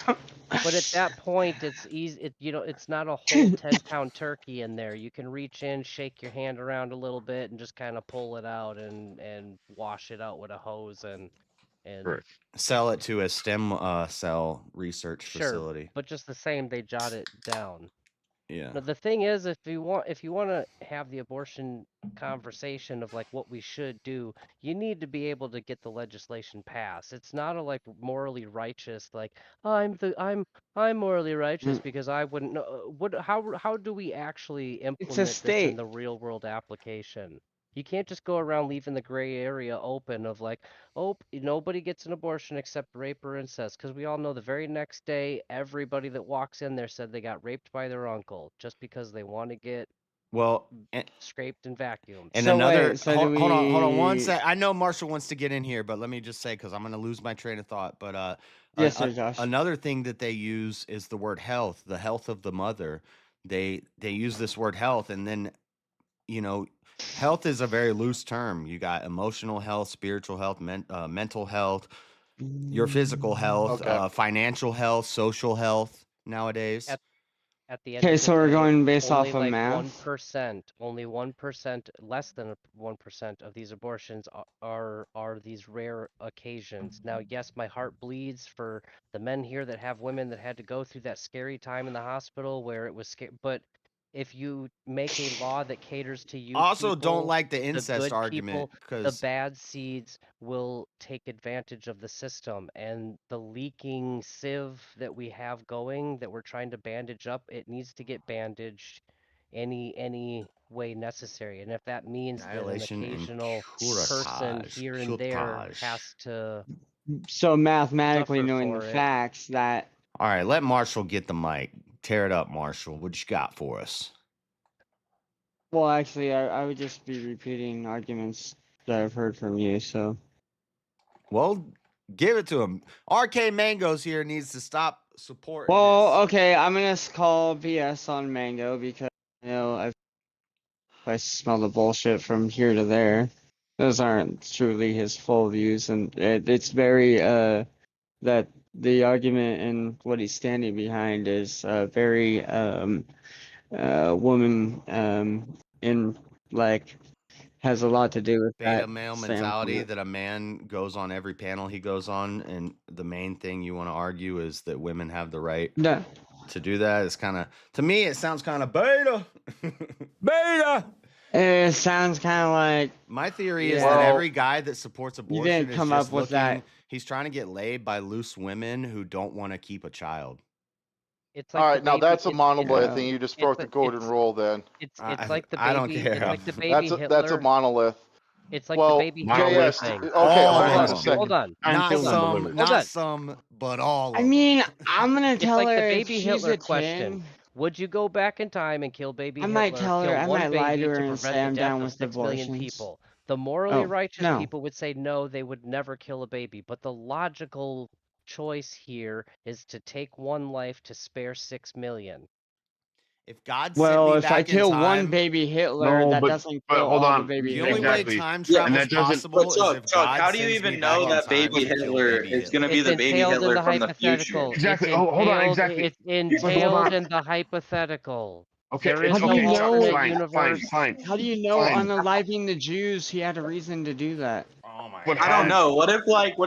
But at that point, it's easy. It's not a whole 10-pound turkey in there. You can reach in, shake your hand around a little bit, and just kind of pull it out and wash it out with a hose and Sell it to a stem cell research sure. facility. But just the same, they jot it down. Yeah. The thing is, if you want to have the abortion conversation of like what we should do, you need to be able to get the legislation passed. It's not a like morally righteous like I'm morally righteous because I wouldn't know how do we actually It's a implement this in state. the real world application? You can't just go around leaving the gray area open of like, oh, nobody gets an abortion except rape or incest, because we all know the very next day, everybody that walks in there said they got raped by their uncle just because they want to get Well, scraped and vacuumed. and So another, wait, so hold, do hold on one we? sec. I know Marshall wants to get in here, but let me just say, because I'm going to lose my train of thought. But Yes, sir, Josh. another thing that they use is the word health, the health of the mother. They use this word health, and then health is a very loose term. You got emotional health, spiritual health, mental health, your physical health, Okay. financial health, social health nowadays. At the end Okay, of so the we're day, going based only off of like math. 1%, only 1%, less than 1% of these abortions are these rare occasions. Now, yes, my heart bleeds for the men here that have women that had to go through that scary time in the hospital where it was scary. But if you make a law that caters to you I also don't people, like the the incest good argument people, the because bad seeds will take advantage of the system, and the leaking sieve that we have going that we're trying to bandage up, it needs to get bandaged any way necessary. And if that means that an annihilation and occasional person curettage. here and there has to So mathematically suffer knowing the for it, facts that All right, let Marshall get the mic. Tear it up, Marshall. What you got for us? well, actually, I would just be repeating arguments that I've heard from you. So Well, give it to him. RK Mangoes here needs to stop supporting well, this. okay, I'm gonna call BS on Mango because I smell the bullshit from here to there. Those aren't truly his full views, and it's very that the argument and what he's standing behind is very woman in like has a lot to do with Beta that male mentality standpoint. that a man goes on every panel he goes on, and the main thing you want to argue is that women have the right No. to do that. It's kind of, to me, it sounds kind of beta. Beta. It sounds kind of like my theory is that every guy that supports you abortion didn't is come just up with that. looking. He's trying to get laid by loose women who don't want to keep a child. it's All like the right, now baby. that's a monolith, Yeah. and you just broke the golden rule. Then It's like the I don't baby. care. It's like the baby that's a Hitler. monolith. It's like the Well, baby Hitler JS. thing. Okay, All hold on a of them. second. Hold on. Not Hold on. some, Hold not on. some, but all I of mean, I'm gonna It's tell like the her if baby she's Hitler a question. 10. Would you go back in time and kill baby I might Hitler, tell her. kill I one might lie to baby her to and prevent say the I'm death down of with 6 million abortions. people? The morally Oh righteous no. people would say no, they would never kill a baby. But the logical choice here is to take one life to spare 6 million. If God sent Well, me if I back in kill one time, baby Hitler, No, that but doesn't kill hold all the on. baby the only way Exactly. time Yeah. travel And is that doesn't. possible is Chuck, if Chuck, God how do you sends me even back know in that time baby to kill Hitler baby is going to Hitler. be It's the baby entailed in Hitler the from the future? hypothetical. Exactly. It's Oh, hold on. entailed. Exactly. It's But hold entailed on. in the hypothetical. Okay. There It's is How do no you okay, Chuck. know? alternate Fine. Fine. universe. Fine. How do you know Fine. unaliving the Jews he had a reason to do that? Oh my But I don't God. know. What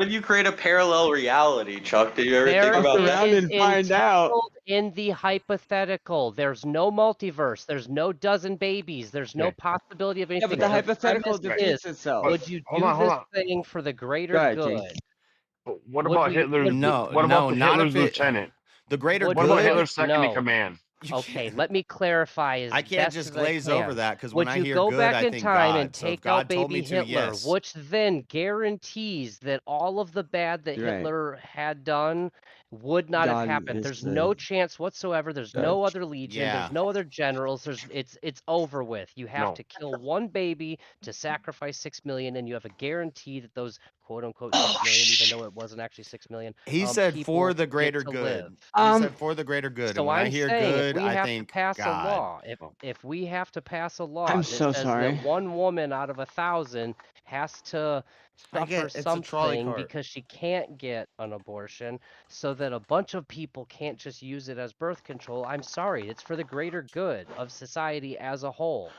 if you create a parallel reality, Chuck? Did you ever think There Fuck about it that? around is and find out. entailed in the hypothetical. There's no multiverse. There's no dozen babies. There's no okay. possibility of Yeah, but anything. the But The hypothetical premise is, defeats itself. but would you hold do on. Hold this on. thing for the greater Go ahead, G. good? But what Would about we? Would, No, What about no, the not Hitler's if it. lieutenant? The greater would What about we? good. Hitler's second in No. command? You Okay, can't. let me clarify as I can't best just as I glaze over can. that because when Would I you hear go good, back I in think time and God. So if take out God told baby me to, Hitler, yes. which then guarantees that all of the bad that You're right. Hitler had done would not have God happened? is There's the no chance whatsoever. There's no judge. other legion. Yeah. There's no other generals. It's over with. You have No. to kill one baby to sacrifice 6 million, and you have a guarantee that those quote unquote 6 million, even though it wasn't actually 6 million, He said for people the get greater to good. live. He said for the greater good. And So when I I'm hear saying if good, we I have to think pass a God. law, if we have to pass a law I'm that so says sorry. that one woman out of 1,000 has to I suffer get it's a trolley something cart. because she can't get an abortion, so that a bunch of people can't just use it as birth control, I'm sorry, it's for the greater good of society as a whole.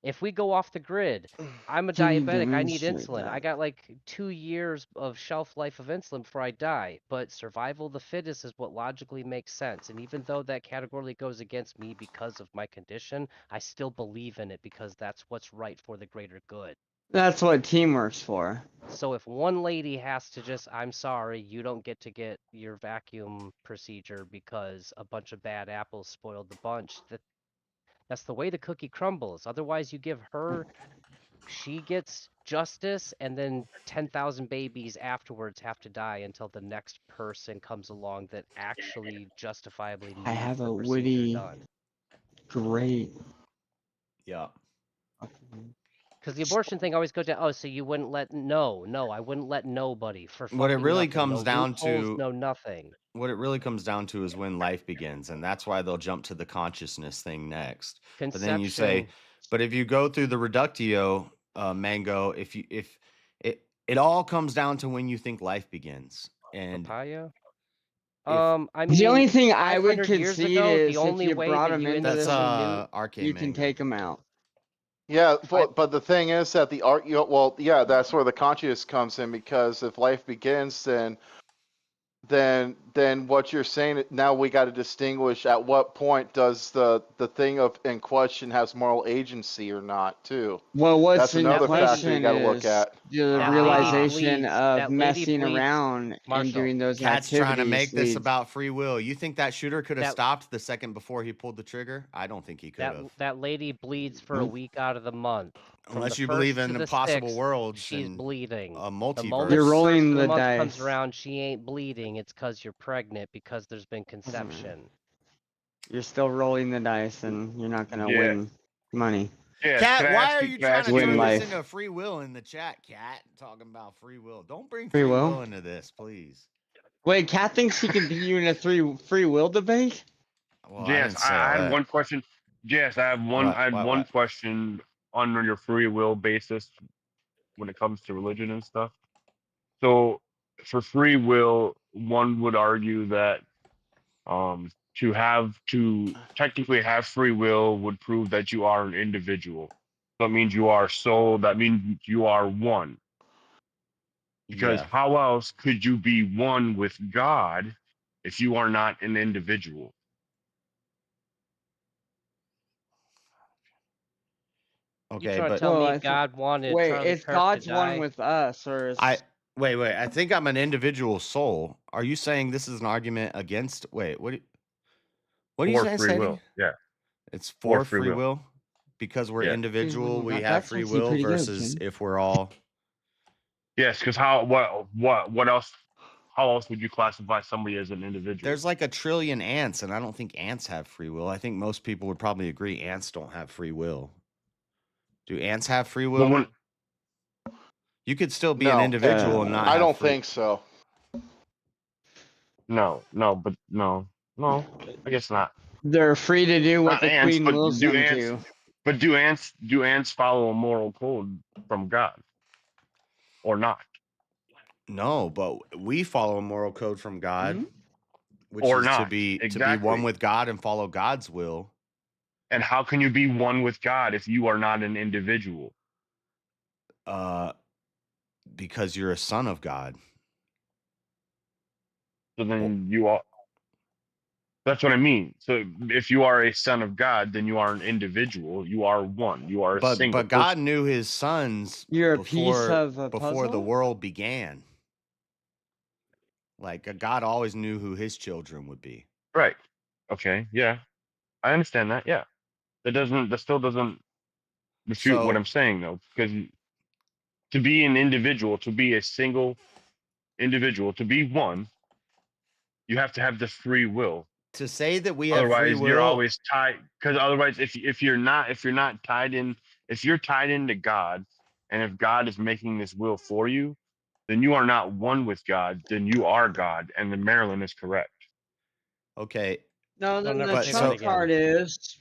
If we go off the grid, I'm a Can you diabetic. I need demonstrate insulin. I that? got like 2 years of shelf life of insulin before I die. But survival of the fittest is what logically makes sense. And even though that categorically goes against me because of my condition, I still believe in it because that's what's right for the greater good. That's what teamwork's for. So if one lady has to just, I'm sorry, you don't get to get your vacuum procedure because a bunch of bad apples spoiled the bunch, that's the way the cookie crumbles. Otherwise, you give her, she gets justice, and then 10,000 babies afterwards have to die until the next person comes along that actually justifiably I needs have the a procedure witty, done. great. Yeah. Because the abortion thing always goes to, oh, so you wouldn't let, no, I wouldn't let nobody for What it fucking really nothing. comes No down loopholes, to, no nothing. what it really comes down to is when life begins, and that's why they'll jump to the consciousness thing next. But then you say, Conception. but if you go through the reductio, Mango, if it all comes down to when you think life begins, and Papaya? if I The only mean, thing I would 500 years concede ago, the is if only you way brought that them you into the that's instantly knew, Arcane you can Mango. take them out. Yeah, I- but the thing is that the art, well, yeah, that's where the conscious comes in, because if life begins, then what you're saying, now we got to distinguish at what point does the thing of in question has moral agency or not, too. Well, what's That's in another factor you question got to look is at. the that lady realization bleeds. of That lady messing bleeds. around and Marshall, doing those Cat's trying to activities make this leads. about free will. You think that shooter could have That- stopped the second before he pulled the trigger? I don't think he could have. that lady bleeds for a week out of the month. From Unless the you 1st believe to in the impossible 6th, worlds she's and bleeding. a The moment multiverse. You're the rolling first of the the month comes dice. around, she ain't bleeding. It's because you're pregnant because there's been conception. You're still rolling the dice, and you're not gonna Yeah. win money. Yeah. Cat, why are you trying to Win turn this life. into free will in the chat, Cat? Talking about free will. Don't bring Free free will? will into this, please. Wait, Kat thinks he can beat you in a free will debate? Well, Yes, I had one question. Yes, I have one. What? I had What? one What? question on your free will basis when it comes to religion and stuff. So, for free will, one would argue that to technically have free will would prove that you are an individual. So it means you are soul. That means you are one. Because Yeah. how else could you be one with God if you are not an individual? You Okay, trying to but tell me I God wanted wait, Charlie is Kirk God's to one die? with us, or is wait. I think I'm an individual soul. Are you saying this is an argument against? Wait, what? What are you For saying, free Sadie? will, yeah. It's For for free free will. will because we're Yeah. individual. We have that's free actually will pretty good, versus Jim. if we're all. Yes, because what else? How else would you classify somebody as an individual? There's like a trillion ants, and I don't think ants have free will. I think most people would probably agree ants don't have free will. Do ants have free will? Well, You could still be an No, individual and not I have don't free. think so. no, I guess not. They're free to do what Not the ants, queen but wills do them ants? to. But do ants follow a moral code from God, or not? No, but we follow a moral code from God, which Or is not, to be one exactly. with God and follow God's will. And how can you be one with God if you are not an individual? Because you're a son of God. So then you are. That's what I mean. So if you are a son of God, then you are an individual. You are one. You are a single But God person. knew his sons You're a piece of a before the puzzle? world began. Like God always knew who his children would be. Right. Okay. Yeah. I understand that. Yeah. That still doesn't refute what So I'm saying though, because to be an individual, to be a single individual, to be one, you have to have the free will. to say that we have free Otherwise, you're will, always tied. Because otherwise, if you're not tied in, if you're tied into God, and if God is making this will for you, then you are not one with God. Then you are God, and then Marilyn is correct. okay. No, then never the say that trump again. card is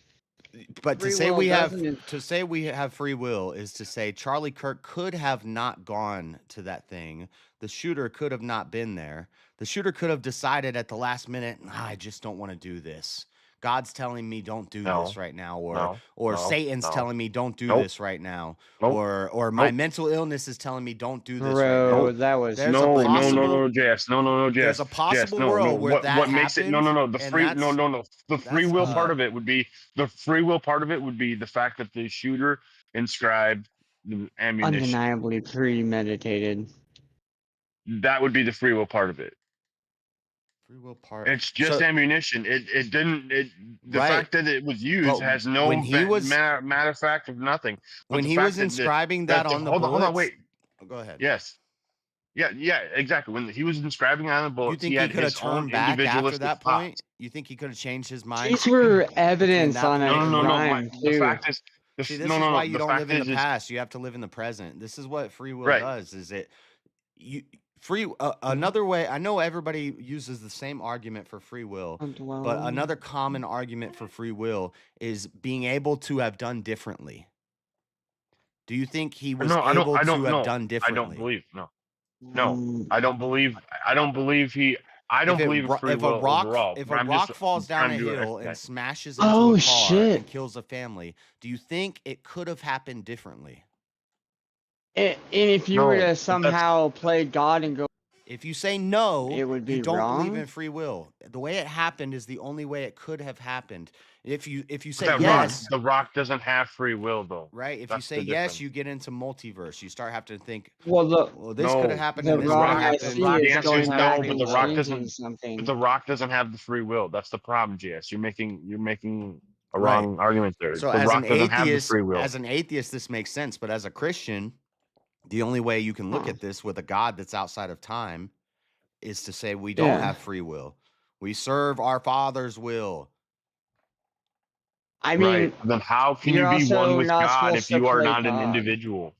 But to free say will we have doesn't free will is to say Charlie Kirk could have not gone to that thing. The shooter could have not been there. The shooter could have decided at the last minute, I just don't want to do this. God's telling me don't do No. this right now, or No. or No. Satan's No. telling me don't do Nope. this right now, Nope. or my Nope. mental illness is telling me don't do this right now. Bro, that was There's a No, possible JS. No, there's JS. a JS, possible no. world where that What makes it? No. happened, The and free. that's No. The free will part of it would be the free will part of it would be the fact that the shooter inscribed the ammunition. undeniably premeditated. That would be the free will part of it. free will part. It's just So ammunition. It didn't. The right, fact that it was used but has no when he was matter of fact of nothing. But when the he fact was inscribing that on the hold bullets. on, wait. Oh, go ahead. Yes. Yeah, exactly. When he was inscribing on the You bullets, think he he had could have his own turned back after individualistic that thoughts. point? You think he could have changed his mind? These were between evidence that on point a and No. crime The too. fact is, See, this is why you The don't fact live in the is, past. You have to live in the present. This is what free will right. does. Is it another way? I know everybody uses the same argument for free will, but another common argument for free will is being able to have done differently. Do you think he was No, I able don't to have know. done I differently? don't believe. No, I don't believe. I don't believe he. I don't believe in free if will a rock overall. if but a I'm rock just falls down trying a to do an hill and explanation. smashes into Oh a car shit! and kills a family, do you think it could have happened differently? And if you were No, to but that's somehow play God and go, If you say no, it would you be don't believe in wrong. free will. The way it happened is the only way it could have happened. If you but say that yes, the rock doesn't have free will though. right? If you That's say the yes, difference. you get into multiverse. You start having to think, Well, well, this could have No, happened the and this the could wrong have rock. I happened. see The is answer is going no, back but and the rock changing doesn't. But something. the rock doesn't have the free will. That's the problem, GS. You're making a Right. wrong argument there. So The as an rock doesn't have the atheist, free will. this makes sense. But as a Christian, the only way you can look Huh. at this with a God that's outside of time is to say we don't Yeah. have free will. We serve our Father's will. I mean, Right. Then how can you're you be one also with not God if supposed to you are play not an God. individual?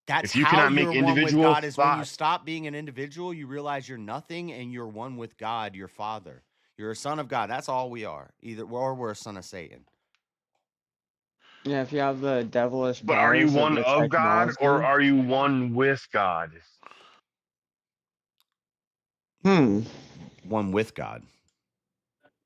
That's If you how cannot you're make one with individual God is when you thought, stop being an individual, you realize you're nothing and you're one with God, your Father. You're a son of God. That's all we are. We're a son of Satan. Yeah, if you have the devilish but are you powers of one the of God or technology. are you one with God? One with God.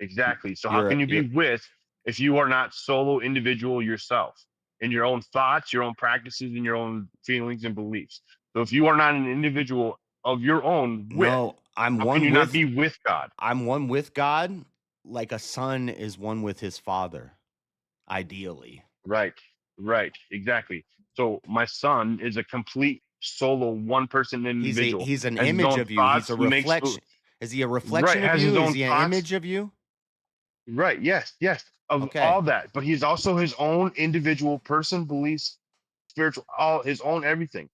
Exactly. So how You're can you you're be with if you are not solo individual yourself in your own thoughts, your own practices, and your own feelings and beliefs? So if you are not an individual of your own with, No, I'm how can one you not with be with God? I'm one with God like a son is one with his father, ideally. Right, exactly. So my son is a complete solo one person individual. He's an Has his image own of you. He's thoughts. a He makes reflection. Is he a right, reflection of has his you? Is own he an thoughts. image of you? Right, yes, of Okay. all that. But he's also his own individual person, beliefs, spiritual, all his own everything.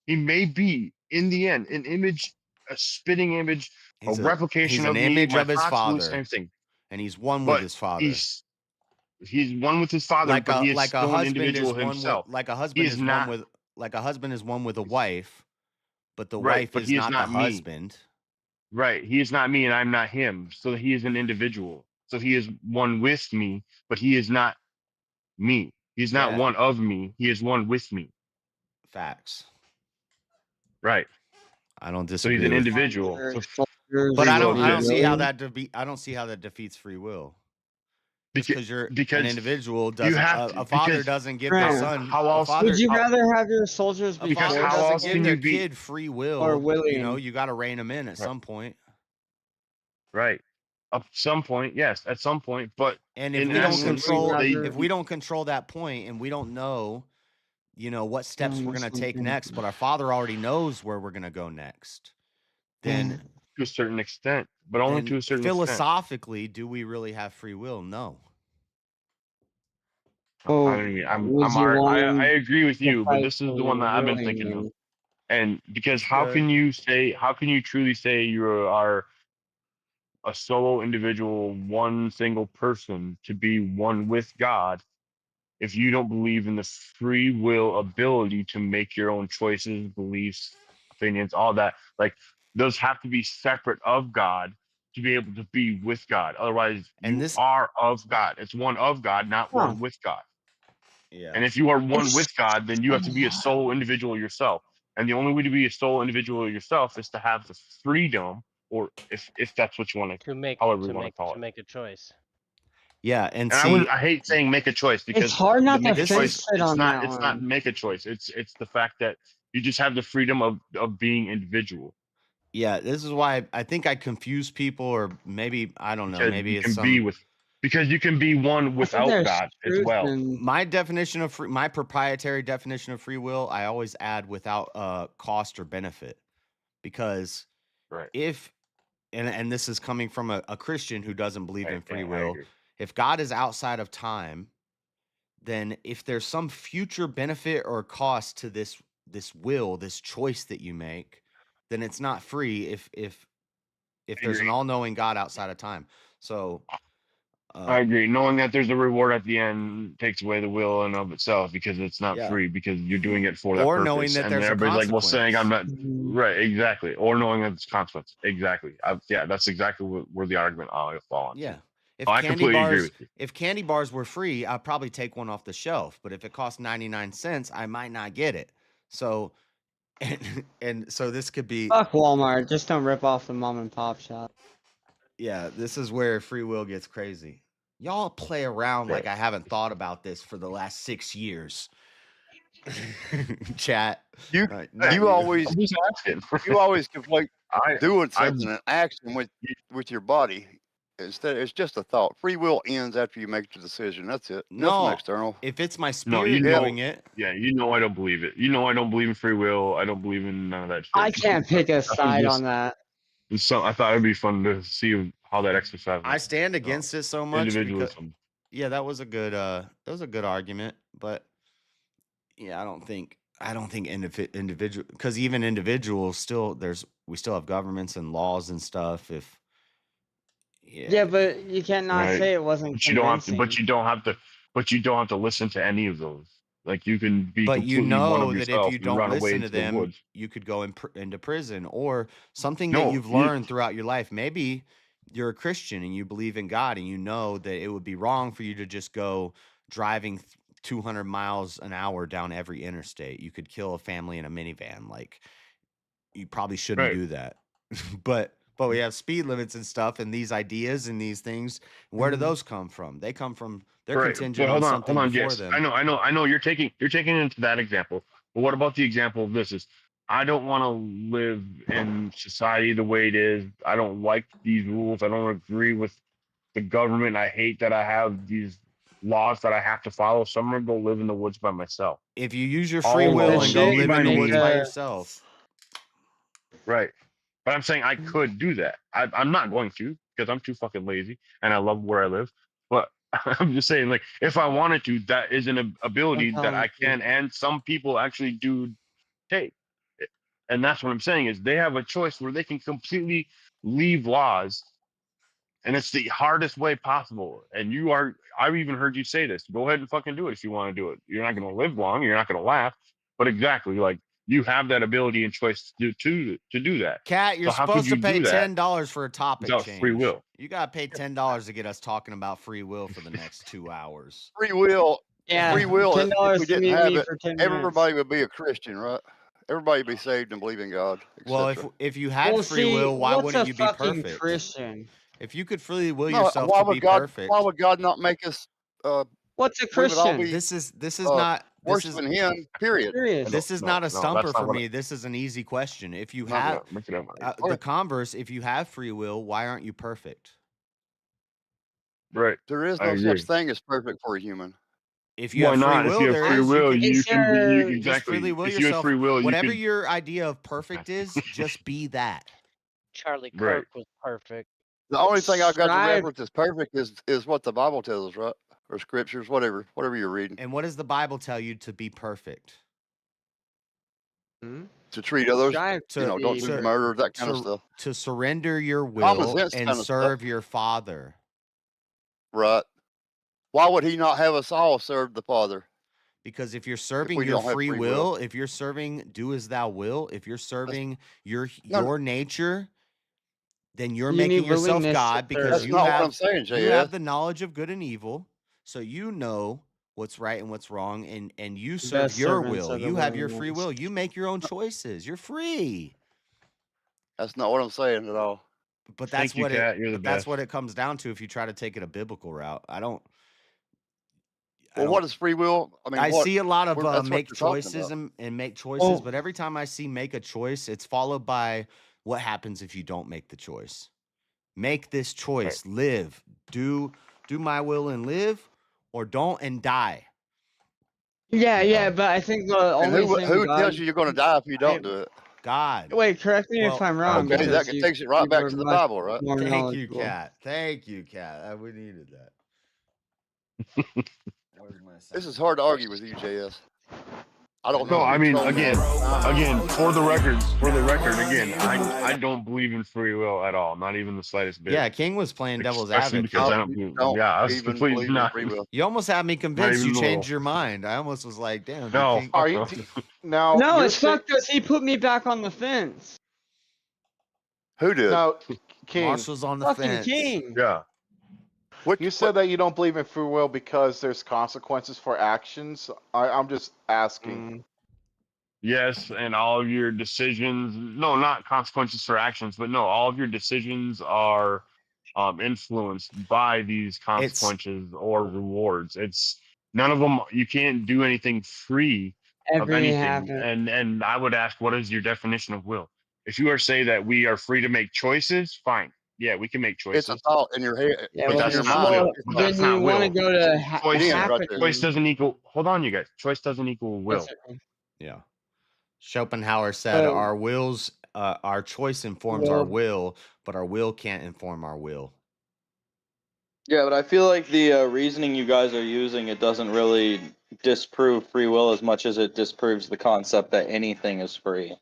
He may be, in the end, an image, a spitting image, a He's replication an of me, image my of his thoughts, beliefs, father, everything. and he's one with But his father. he's one with his father, but he is Like a still an husband is individual one with himself. He is not a husband is one with a wife, but the right, wife but is he is not the not me. husband. Right. He is not me and I'm not him. So he is an individual. So he is one with me, but he is not me. He's not Yeah. one of me. He is one with me. Facts. Right. I don't So disagree. he's an with individual. So But I will don't see exists. how I don't see how that defeats free will. Just because you're because an individual you doesn't have to, a father because doesn't give their son how a else father Would you rather have your soldiers be a father how doesn't else give can their you be kid free will or You willing? know, you got to rein them in at Right. some point. Right. At some point, yes, at some point. But And in essence, if we don't control that point and we don't know, you know, what steps we're going to take next, but our father already knows where we're going to go next, then to a certain extent, but only to a certain extent. philosophically, do we really have free will? No. Well, I mean, would you want I agree with to you, but fight this is for the one that I've been thinking of. willingly? And because That's how good. can you truly say you are a solo individual, one single person to be one with God if you don't believe in the free will ability to make your own choices, beliefs, opinions, all that? Like those have to be separate of God to be able to be with God. Otherwise, you are of God. It's one of God, not one with God. Yeah. And if you are one with God, then you have to be a sole individual yourself. And the only way to be a sole individual yourself is to have the freedom, or if that's what you want to, however you want to call it. make a choice. Yeah, and I hate saying make a choice because It's hard not to make a fence choice. it on that It's not one. make a choice. It's the fact that you just have the freedom of being individual. Yeah, this is why I think I confuse people, or maybe I don't know. Because Maybe you it's can some. because you can be one without God as well. My definition of my proprietary definition of free will, I always add without cost or benefit, because if and this is coming from a Christian who doesn't believe in free will. If God is outside of time, then if there's some future benefit or cost to this will, this choice that you make, then it's not free if there's an all-knowing God outside of time. So I agree. Knowing that there's a reward at the end takes away the will in of itself, because it's not Yeah. free, because you're doing it for that Or purpose. knowing that and there's a everybody's like, well, saying I'm not consequence. right, exactly. Or knowing that it's consequence. Exactly. Yeah, that's exactly where the argument I'll fall on. Yeah. I completely agree with you. If candy bars were free, I'd probably take one off the shelf. But if it costs 99 cents, I might not get it. So, and so this could be. Fuck Walmart. Just don't rip off the mom and pop shop. Yeah, this is where free will gets crazy. Y'all play around like I haven't thought about this for the last 6 years. Chat. You always conflate doing something and action with your body. Instead, it's just a thought. Free will ends after you make the decision. That's it. Nothing No, external. if it's my No, spirit doing it. Yeah, I don't believe it. I don't believe in free will. I don't believe in none of that shit. I can't pick a side on that. So I thought it'd be fun to see how that exercise. I stand against it so much because, individualism. yeah, that was a good argument, but yeah, I don't think individual, because even individuals still we still have governments and laws and stuff. If Yeah, but you cannot say it wasn't But you don't have to. convincing. But you don't have to listen to any of those. Like, you can be But you completely one know of that if yourself you and don't run away listen to into the them, woods. you could go into prison, or something No, that you've you- learned throughout your life. Maybe you're a Christian and you believe in God, and you know that it would be wrong for you to just go driving 200 miles an hour down every interstate. You could kill a family in a minivan. Like, you probably shouldn't do that. but we have speed limits and stuff, and these ideas and these things. Where do those come from? They come from, they're Right, contingent but on something before Jace. them. I know. You're taking into that example. But what about the example of this? Is I don't want to live in society the way it is. I don't like these rules. I don't agree with the government. I hate that I have these laws that I have to follow. So I'm gonna go live in the woods by myself. If you use your free will and go live in the woods by yourself. Right. But I'm saying I could do that. I'm not going to, because I'm too fucking lazy and I love where I live. But I'm just saying, like, if I wanted to, that is an ability that I can, and some people actually do take. And that's what I'm saying, is they have a choice where they can completely leave laws, and it's the hardest way possible. And I've even heard you say this. Go ahead and fucking do it if you want to do it. You're not going to live long. You're not going to laugh. But exactly, like, you have that ability and choice to do that. Cat, you're So how could supposed to you pay do that $10 for a topic without change. free will? You gotta pay $10 to get us talking about free will for the next 2 hours. Free will. Yeah, Free will. If $10 we to didn't meet have me it, for 10 minutes. everybody would be a Christian, right? Everybody would be saved and believe in God. Well, if you had free will, why wouldn't you be perfect? Christian? If you could freely will No, yourself why to would be God? perfect. Why would God not make us? What's a we would all Christian? be, This is not worshiping Him. Period. This is not a stumper for me. This is an easy question. If you have the converse, if you have free will, why aren't you perfect? Right. There is I no agree. such thing as perfect for a human. If you have free will, if you have free will, you can be exactly. Just freely will if you have yourself. free will, Whatever you can, your idea of perfect is, just be that. Charlie Right. Kirk was perfect. The only thing I got to Strive- reference as perfect is what the Bible tells us, right? Or scriptures, whatever you're reading. And what does the Bible tell you to be perfect? To treat others, Strive to don't be do murder, that kind of stuff. To surrender your Common will sense and kind of serve stuff. your Father. Right. Why would He not have us all serve the Father? Because if you're serving we your don't have free free will, will. if you're serving do as thou will, if you're serving your No. nature, then you're You making need yourself willingness to God, because That's not what I'm saying, you JS. have the knowledge of good and evil, so you know what's right and what's wrong, and you serve Best your servants will. of the You have your free willingness. will. You make your own choices. You're free. That's not what I'm saying at all. But that's Thank you, what Kat. You're the that's best. what it comes down to if you try to take it a biblical route. Well, what is free will? I mean, I what, see a lot of that's what make you're talking choices about. and make choices, Oh. but every time I see make a choice, it's followed by what happens if you don't make the choice. Make this choice, live, do my will and live, or don't and die. Yeah, but I think the And only thing who God. tells you you're going to die if you don't do it? God. Wait, correct me if I'm wrong. Okay, that because you, takes it right you back are to the much Bible, right? more Thank you, knowledgeable. Kat. Thank you, Kat. We needed that. This is hard to argue with you, JS. I don't No, know. I mean, Control me again, all the time. for the record, again, I don't believe in free will at all, not even the slightest bit. Yeah, King was playing devil's Especially advocate. because I don't believe. Yeah, I was even completely believe in not. free will. You almost had me convinced even you a changed little. your mind. I almost was like, damn. No, King. Are you now? No, you're it's fucked because he put me back on the fence. Who did? Now, King. Marshall's on the Fucking fence. King. Yeah. You said that you don't believe in free will because there's consequences for actions. I'm just asking. Yes, and all of your decisions. No, not consequences for actions, but no, all of your decisions are influenced by these consequences or rewards. It's none of them. You can't do anything free of Everything anything. happens. And I would ask, what is your definition of will? If you are saying that we are free to make choices, fine. Yeah, we can make It's a choices. thought in your head. Yeah, But It's well, in that's your not mind. will. It's But not, that's then you not want to will. go to Choice, right there. choice doesn't equal. Hold on, you guys. Choice doesn't equal will. Yeah. Schopenhauer said our wills, our choice informs our will, but our will can't inform our will. Yeah, but I feel like the reasoning you guys are using, it doesn't really disprove free will as much as it disproves the concept that anything is free.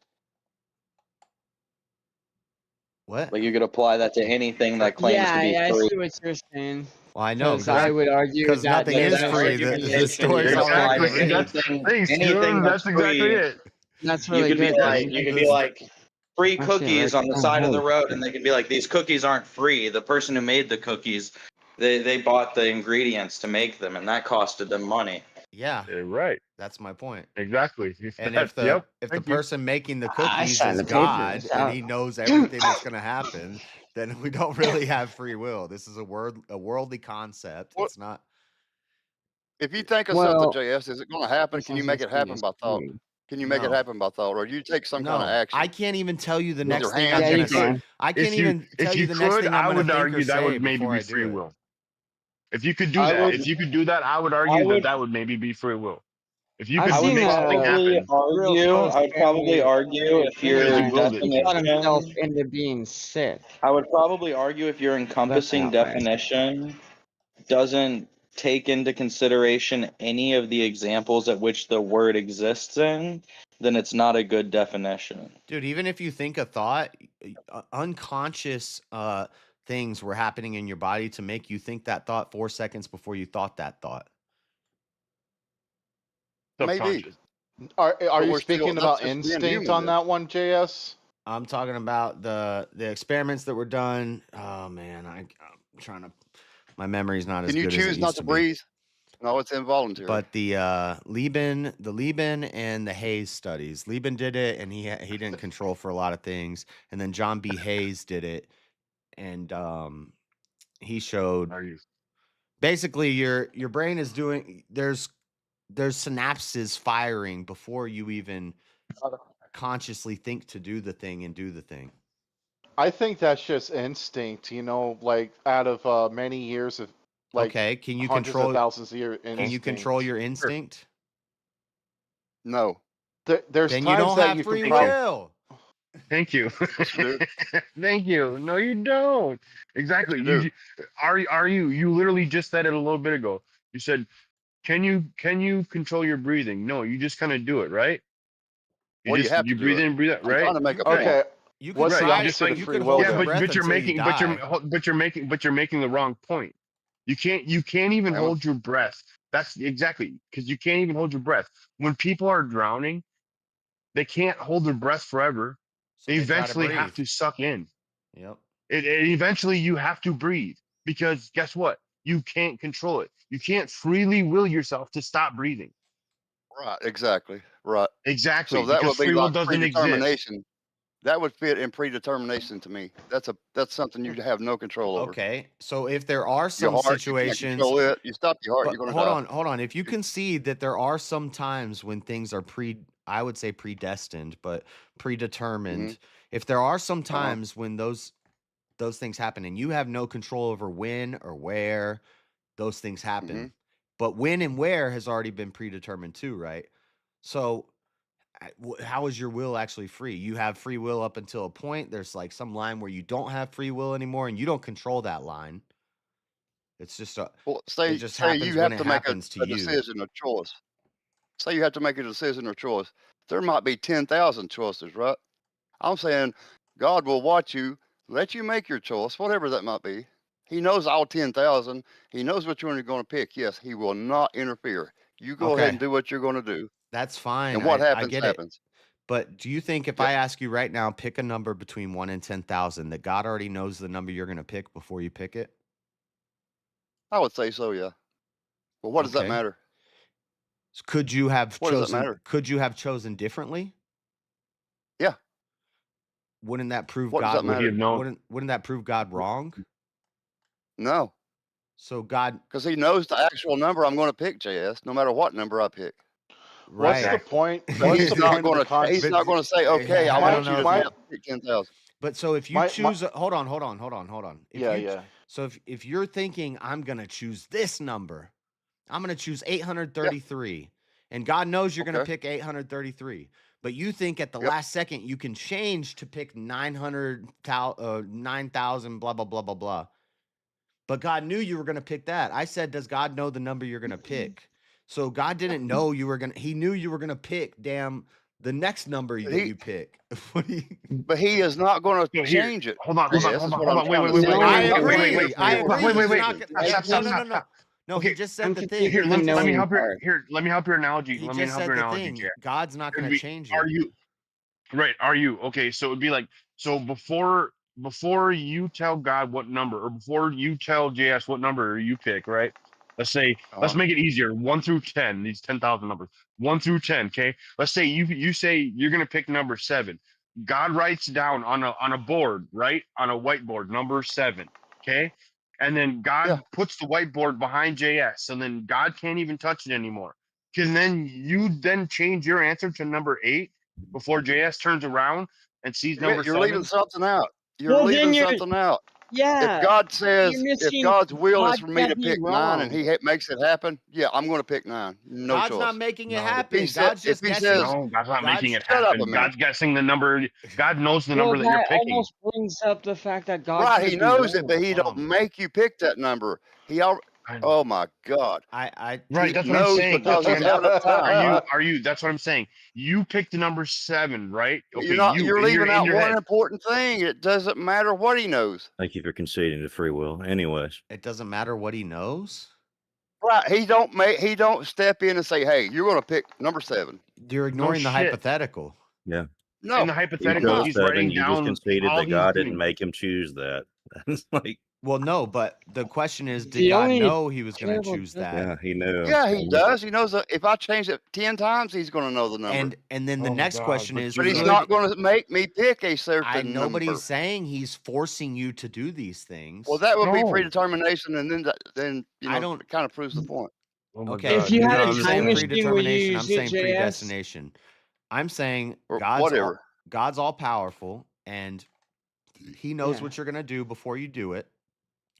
What? Like you could apply that to anything that claims to be I free. see what you're saying. Well, I know Because I would argue because that nothing is free. The story's already free. Anything that's exactly free, it. That's you really could be good. like, free I see it cookies right on the there. side of the Oh, road, and they could be like, these cookies aren't free. The person who made the cookies, they bought the ingredients to make them, and that costed them money. Yeah. Right. That's my point. Exactly. And if the person making the cookies signed is the papers God and out. he knows everything that's going to happen, then we don't really have free will. This is a worldly concept. It's not. If you think of something, JS, is it going to happen? Can you make it happen by thought? free. Can you make it No. happen by thought, or do you take some kind of action? I can't even tell you the With next your thing hands? I'm Yeah, going to you say. can. I can't even tell you the next thing I'm I going would to think argue or that say would maybe before be I do free it. will. If you could do that, if you could do that, I would argue that would maybe be free will. If you could make something happen, I would probably argue if your got himself definition. into being sick. I would probably argue if your encompassing not right. definition doesn't take into consideration any of the examples at which the word exists in, then it's not a good definition. Dude, even if you think a thought, unconscious things were happening in your body to make you think that thought 4 seconds before you thought that thought. Maybe. Are you speaking about instinct on that one, JS? I'm talking about the experiments that were done. Oh man, I'm trying to. My memory's not as Can you good as it choose used not to to be. breathe? No, it's involuntary. But the Lieben and the Hayes studies. Lieben did it, and he didn't control for a lot of things. And then John B. Hayes did it, and he showed basically your brain is doing there's synapses firing before you even consciously think to do the thing and do the thing. I think that's just instinct, like out of many years of like can you hundreds control of thousands of years. Can you control your instinct? No. There's then times you don't that have you free can will. Thank you. Thank you. No, you don't. Exactly. You literally just said it a little bit ago. You said, can you control your breathing? No, you just kind of do it, right? Well, you have to breathe do it. in, breathe out, I'm right? trying to make a point. Okay. You can What's the try opposite of you free can will? hold Yeah, your breath but you're until you making die. but you're making the wrong point. You can't even hold your breath. That's exactly because you can't even hold your breath. When people are drowning, they can't hold their breath forever. So they they try to eventually have breathe. to suck in. Yep. Eventually you have to breathe because guess what? You can't control it. You can't freely will yourself to stop breathing. Right. Exactly. Right. Exactly. So that Because would be free will like doesn't exist. predetermination. That would fit in predetermination to me. That's something you have no control over. Okay, so if there are Your some heart, situations, you can't control it. You stop your heart, but you're going to hold die. on, hold on. If you concede that there are some times when things are I would say predestined, but predetermined. Mhm. If there are some times when those things happen and you have no control over when or where those things happen, Mhm. but when and where has already been predetermined too, right? So how is your will actually free? You have free will up until a point. There's like some line where you don't have free will anymore and you don't control that line. It's just Well, it say just you happens when have it to make happens to a you. decision or choice. Say you have to make a decision or choice. There might be 10,000 choices, right? I'm saying God will watch you, let you make your choice, whatever that might be. He knows all 10,000. He knows which one you're going to pick. Yes, he will not interfere. You go ahead Okay. and do what you're going to do. That's fine. And what I happens, get happens. it. But do you think if I ask you right now, pick a number between 1 and 10,000, that God already knows the number you're going to pick before you pick it? I would say so, yeah. Well, what does that Okay. matter? So could you have What does that chosen? matter? Could you have chosen differently? Yeah. Wouldn't that prove What does God? that matter? Wouldn't that prove God wrong? No, So God, because he knows the actual number I'm going to pick, JS, no matter what number I pick. What's right? the point? But What's he's the not point of the going to. He's concept? not going to say, "Okay, I I want don't you know to if now pick 10,000." But so if you choose, hold on. If Yeah, you, yeah. So if you're thinking I'm gonna choose this number, I'm gonna choose 833, and God knows you're gonna Okay. pick 833, but you think at the last second you can change to pick 9,000, blah blah blah blah blah. But God knew you were gonna pick that. I said, does God know the number you're gonna pick? So God didn't know you were gonna. He knew you were gonna pick. The next number that you pick. But he is not going to here, change it. hold on. Wait, I agree. Wait. He's not gonna. Stop. No, Okay, he just said the thing. Here, let me help let me help your analogy. He Let me just help said your the analogy, thing. Jack. God's not going to change it. Are you right? Are you okay? So it'd be like, so before you tell God what number, or before you tell JS what number you pick, right? Let's say, let's make it easier. 1 through 10. These 10,000 numbers. 1 through 10. Okay. Let's say you say you're gonna pick number 7. God writes down on a board, right, on a whiteboard, number 7. Okay. And then God puts the whiteboard behind JS, and then God can't even touch it anymore. Can then you change your answer to number 8 before JS turns around and sees number 7? You're leaving something out. You're leaving something out. Yeah. If God says, You're if missing. God's will is God for me can't to be pick 9 and wrong. He makes it happen, yeah, I'm going to pick 9. No God's choice. not making it If happen. he said, God's just if he guessing. says, No, God's not making it shut up a happen. minute. God's guessing the number. God knows the Well, number that you're that picking. almost brings up the fact that God Right, could He be knows it, wrong. but He don't make you pick that number. Oh my God. I Right, He that's what I'm knows saying. because He's having a time. Are you? That's what I'm saying. You picked the number 7, right? Okay, You're leaving out in your one head. important thing. It doesn't matter what He knows. Thank you for conceding to free will. Anyways, it doesn't matter what he knows. Right, He don't step in and say, "Hey, you're going to pick number 7." You're ignoring the hypothetical. yeah. No, in the hypothetical, he's 7, writing you just down conceded all that he's God doing. didn't make him choose that. That's like, Well, no, but the question is, did The God only know He was going to terrible choose that? yeah, he knew. yeah, He does. He knows that if I change it 10 times, He's going to know the number. And then the next question is, But He's not going to make me pick a certain nobody's number. saying He's forcing you to do these things. Well, that would be predetermination, and then it kind of proves the point. Okay, If you had a saying time machine, would you predetermination. I'm use it, saying JS? predestination. I'm saying Or God's whatever. God's all powerful, and He knows Yeah. what you're going to do before you do it.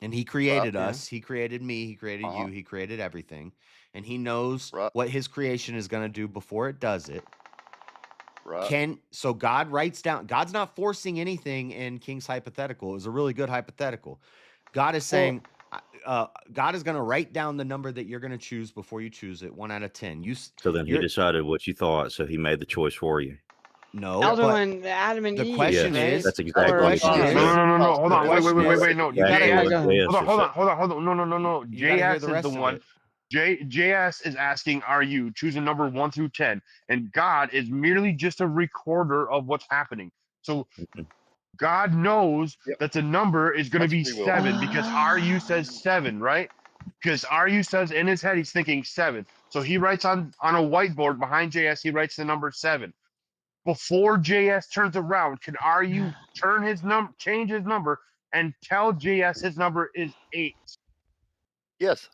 And He created us. He created me. He created you. He created everything. And He knows what His creation is going to do before it does it. Right. So God writes down. God's not forcing anything in King's hypothetical. It was a really good hypothetical. God is saying, God is going to write down the number that you're going to choose before you choose it, 1 out of 10. So then he decided what you thought, so he made the choice for you. No, Adam and the Eve, question right? is, that's exactly what he did. No. Hold on. Wait. No, you gotta. Hold on. No. JS is the one. JS is asking, are you choosing number 1 through 10? And God is merely just a recorder of what's happening. So God knows that the number is going to be 7 because RU says 7, right? Because RU says in his head he's thinking 7. So he writes on a whiteboard behind JS, he writes the number 7. before JS turns around, can RU change his number, and tell JS his number is 8? Yes.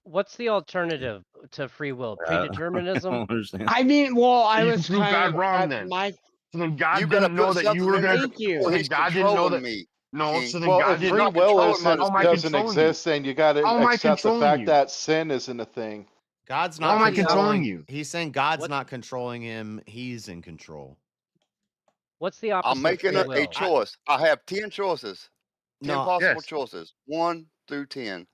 What's the alternative to free will? I don't Predeterminism? understand. I mean, well, I You was can prove kind God of wrong at then. my. So then You God got to didn't know put that you something were in gonna. there. Thank you. So Well, then he's God didn't know controlling that. me. No. King. So then Well, God if He's didn't. free not will controlling my isn't How am I doesn't controlling you? exist, then you got How to am I accept the controlling fact you? that sin isn't a thing. God's How not am I controlling. controlling you? He's saying God's not controlling him. He's in control. What's the I'm opposite of making free a will? choice. I have 10 choices, 10 No. possible Yes. choices, 1 through 10.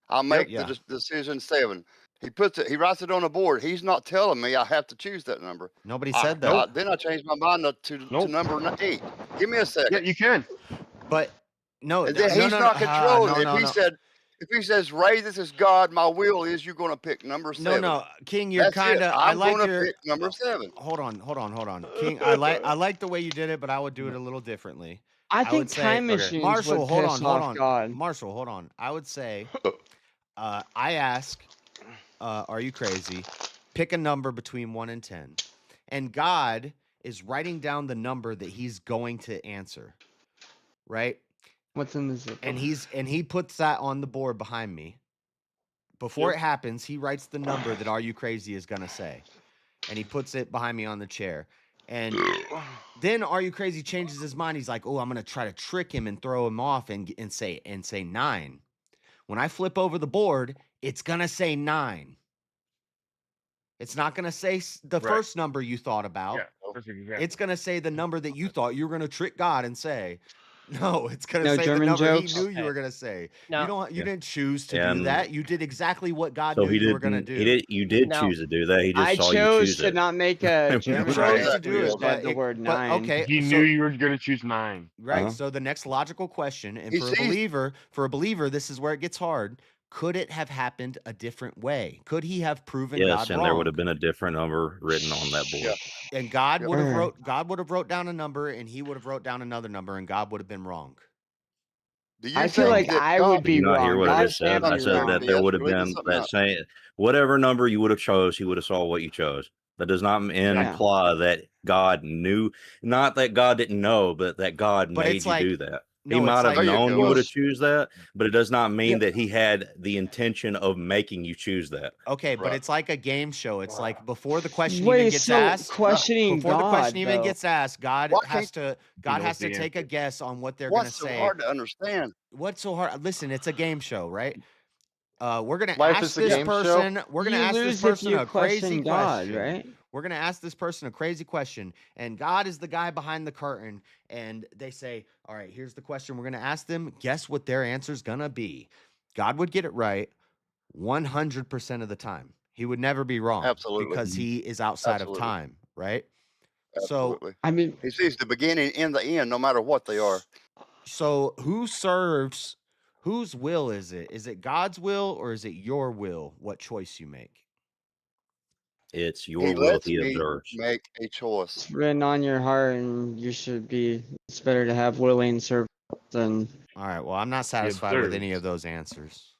I'll Yep. make Yeah. the decision 7. He puts it. He writes it on the board. He's not telling me I have to choose that number. Nobody said that. Nope. Then I changed my mind to Nope. number 8. Give me a second. Yeah, you can. But no, And then no, he's no, not no, controlling. no, If no, he no. said, if he says, "Ray, this is God. My will is you're going to pick number 7." No, King, you're That's kind it. of. I I'm like going to your. pick number 7. Hold on, King. I like the way you did it, but I would do it a little differently. I I think would say, time machines Marshall, would hold piss on, off God. Marshall, hold on. I would say, I ask, are you crazy? Pick a number between 1 and 10, and God is writing down the number that He's going to answer, right? What's in the zip? And he puts that on the board behind me. Before it happens, he writes the number that Are You Crazy is gonna say, and he puts it behind me on the chair. And then Are You Crazy changes his mind. He's like, "Oh, I'm gonna try to trick him and throw him off and say 9." When I flip over the board, it's gonna say 9. It's not gonna say the first number you thought about. Yeah. Perfect example. It's gonna say the number that you thought you were gonna trick God and say. No, it's gonna No say German the number jokes? he knew you were gonna say. No. You didn't choose to do And that. You did exactly what God so knew he you were gonna didn't. do. You did No. choose to do that. He just I saw you chose choose to it. not make a German You joke chose to do when you it, said the word 9. okay. He knew you were gonna choose 9. Right. So the next logical question, and He for sees- a believer, this is where it gets hard. Could it have happened a different way? Could he have proven Yes, God and wrong? there would have been a different number written on that board. And God Yep. would have wrote down a number, and he would have wrote down another number, and God would have been wrong. Do you I feel think like that I God would Did you be not hear wrong. what I God just said? can't I be said wrong. that there Yes, would have believe in been something that else. same whatever number you would have chose, he would have saw what you chose. That does not imply that God knew, not that God didn't know, but that God But made it's you like- do that. no, He it's might have like- There you known go. you would Well, have choose that, but it does not mean Yeah. that he had the intention of making you choose that. Okay, but Right. it's like a game show. It's like before the question Wait, even gets so asked, questioning before the God, question even though. gets asked, God Why has to knows the take a answer. guess on what they're gonna What's so say. hard to understand? What's so hard? Listen, it's a game show, right? We're gonna Life ask is a this game show. person. We're gonna You ask this lose if person you a crazy question God, question. right? We're gonna ask this person a crazy question, and God is the guy behind the curtain. And they say, "All right, here's the question we're gonna ask them. Guess what their answer's gonna be?" God would get it right 100% of the time. He would never be wrong Absolutely. because he is outside Absolutely. of time, right? Absolutely. I mean, He sees the beginning and the end, no matter what they are. So who serves? Whose will is it? Is it God's will or is it your will? What choice you make? It's He your will lets he me observes. make a choice. it's written on your heart, and you should be. It's better to have willing servants than. All right. Well, I'm not satisfied with any observes. of those answers.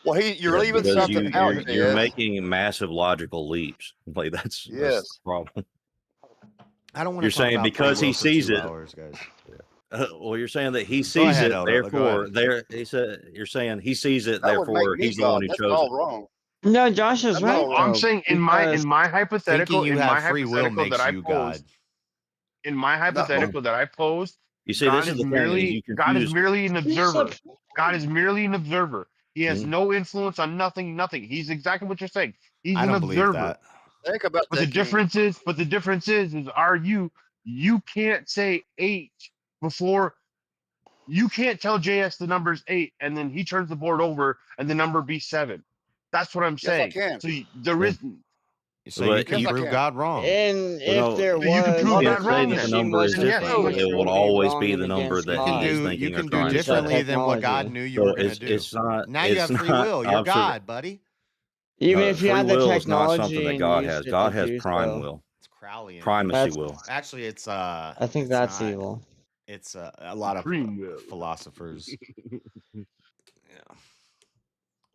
Well, you're Yeah, leaving because something out, you're Jess. making massive logical leaps. Like that's Yes. the problem. I don't want You're to talk saying about because free he will for sees 2 it. hours, guys. Well, you're saying that he Go sees ahead, it, Elder. Go therefore ahead. there. He said you're saying he sees it, That would make therefore me he's the one God. who That's chose all it. wrong. No, Josh is That's right. all wrong. I'm though, saying in because my hypothetical, Thinking you have free will makes that I you posed, God. in my hypothetical that I posed, You see, this is the thing: is you God is confuse. merely an He's observer. like- God is merely an observer. He has Mhm. no influence on nothing. He's exactly what you're saying. He's I an don't believe observer. that. Think about But that, the King. difference is you can't say 8 before. You can't tell JS the number's 8 and then he turns the board over and the number be 7. That's what I'm Yes, I saying. can. So there is. So you But can Yes, I prove can. God wrong. And Well, if no, there So you can was, prove you that can't the say wrong that then. the machine number is wasn't Yes, free, different. you it It will would be always wrong be and the number against that You can he is God. thinking or do trying to Use that say. differently than what God technology. knew you So were going to do. it's not. Now you It's have free not will. You're observer. God, buddy. Even if you Free had the will is not something technology that and God used has. it God to has do prime so, will, It's Crowleyan. primacy that's. will. Actually, it's I think it's that's not. evil. It's a lot of Supreme will. philosophers. Yeah.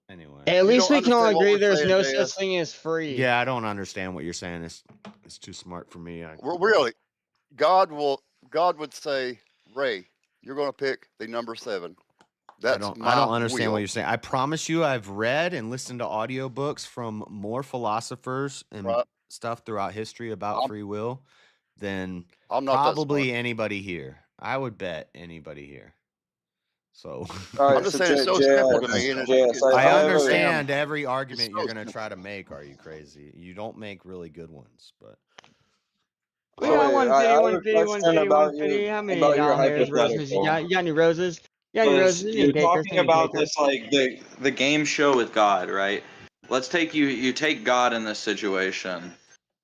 Anyway. At You least don't we can all understand what agree we're there's saying, no JS. such thing as free. Yeah, I don't understand what you're saying. It's too smart for me. Really, God would say, Ray, you're going to pick the number 7. That's I don't understand what will. you're saying. I promise you, I've read and listened to audiobooks from more philosophers and Right. stuff throughout history about I'm- free will than I'm not that probably smart. anybody here. I would bet anybody here. So All I'm right, just so saying it's so simple to me, and it's I have a understand every argument so you're going to simple. try to make. Are you crazy? You don't make really good ones, but We got wait, 150, I have a 150, question 150, about 150. How many your hairs, roses you hypothetical. got? You got any roses? You got any Because roses? you're Any takers? talking Any about takers? this like the game show with God, right? Let's take you take God in this situation,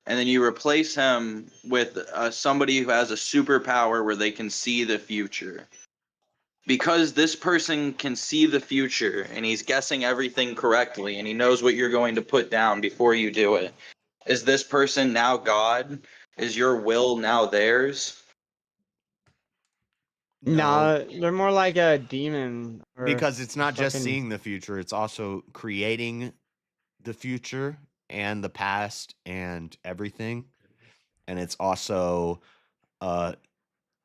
and then you replace him with somebody who has a superpower where they can see the future. Because this person can see the future and he's guessing everything correctly and he knows what you're going to put down before you do it. Is this person now God? Is your will now theirs? Nah, they're more like a demon. Or because it's not just fucking- seeing the future, it's also creating the future and the past and everything. And it's also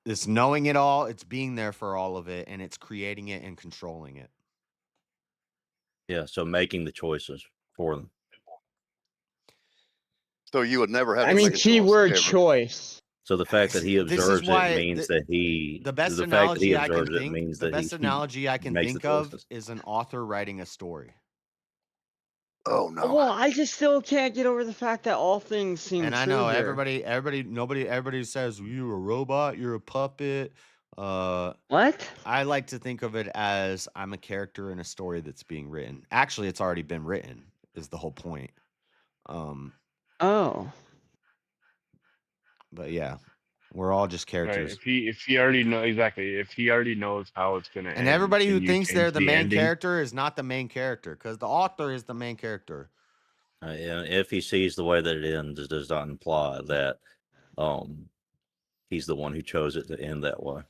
it's knowing it all, it's being there for all of it, and it's creating it and controlling it. Yeah, so making the choices for them. So you would never have I to mean, make a choice. keyword ever. choice. So the fact that he This is observes why it means that he the best the fact that he analogy I can observes it think means the that best analogy I can makes the think of choices. is an author writing a story. Oh no. Well, I just still can't get over the fact that all things seem And I true know here. everybody says you're a robot, you're a puppet. What? I like to think of it as I'm a character in a story that's being written. Actually, it's already been written, is the whole point. Oh. But yeah, we're all just Right. characters. If he already know exactly, if he already knows how it's gonna And end, everybody can who you thinks they're change the the main ending? character is not the main character, because the author is the main character. Yeah, if he sees the way that it ends, it does not imply that he's the one who chose it to end that way.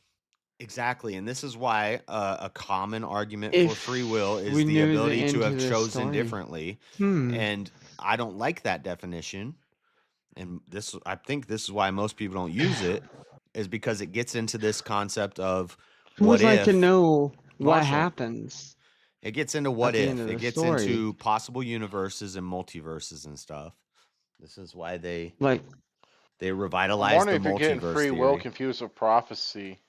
Exactly, and this is why a common argument for If free will is we the knew the ability end to to have this chosen story. differently. And I don't like that definition. And I think this is why most people don't use it, is because it gets into this concept of Who what would like to if. know what Marshall, happens? it gets into what at the end if. of It the gets story? into possible universes and multiverses and stuff. This is why they I'm revitalized the wondering if you're getting multiverse free will theory. confused with prophecy.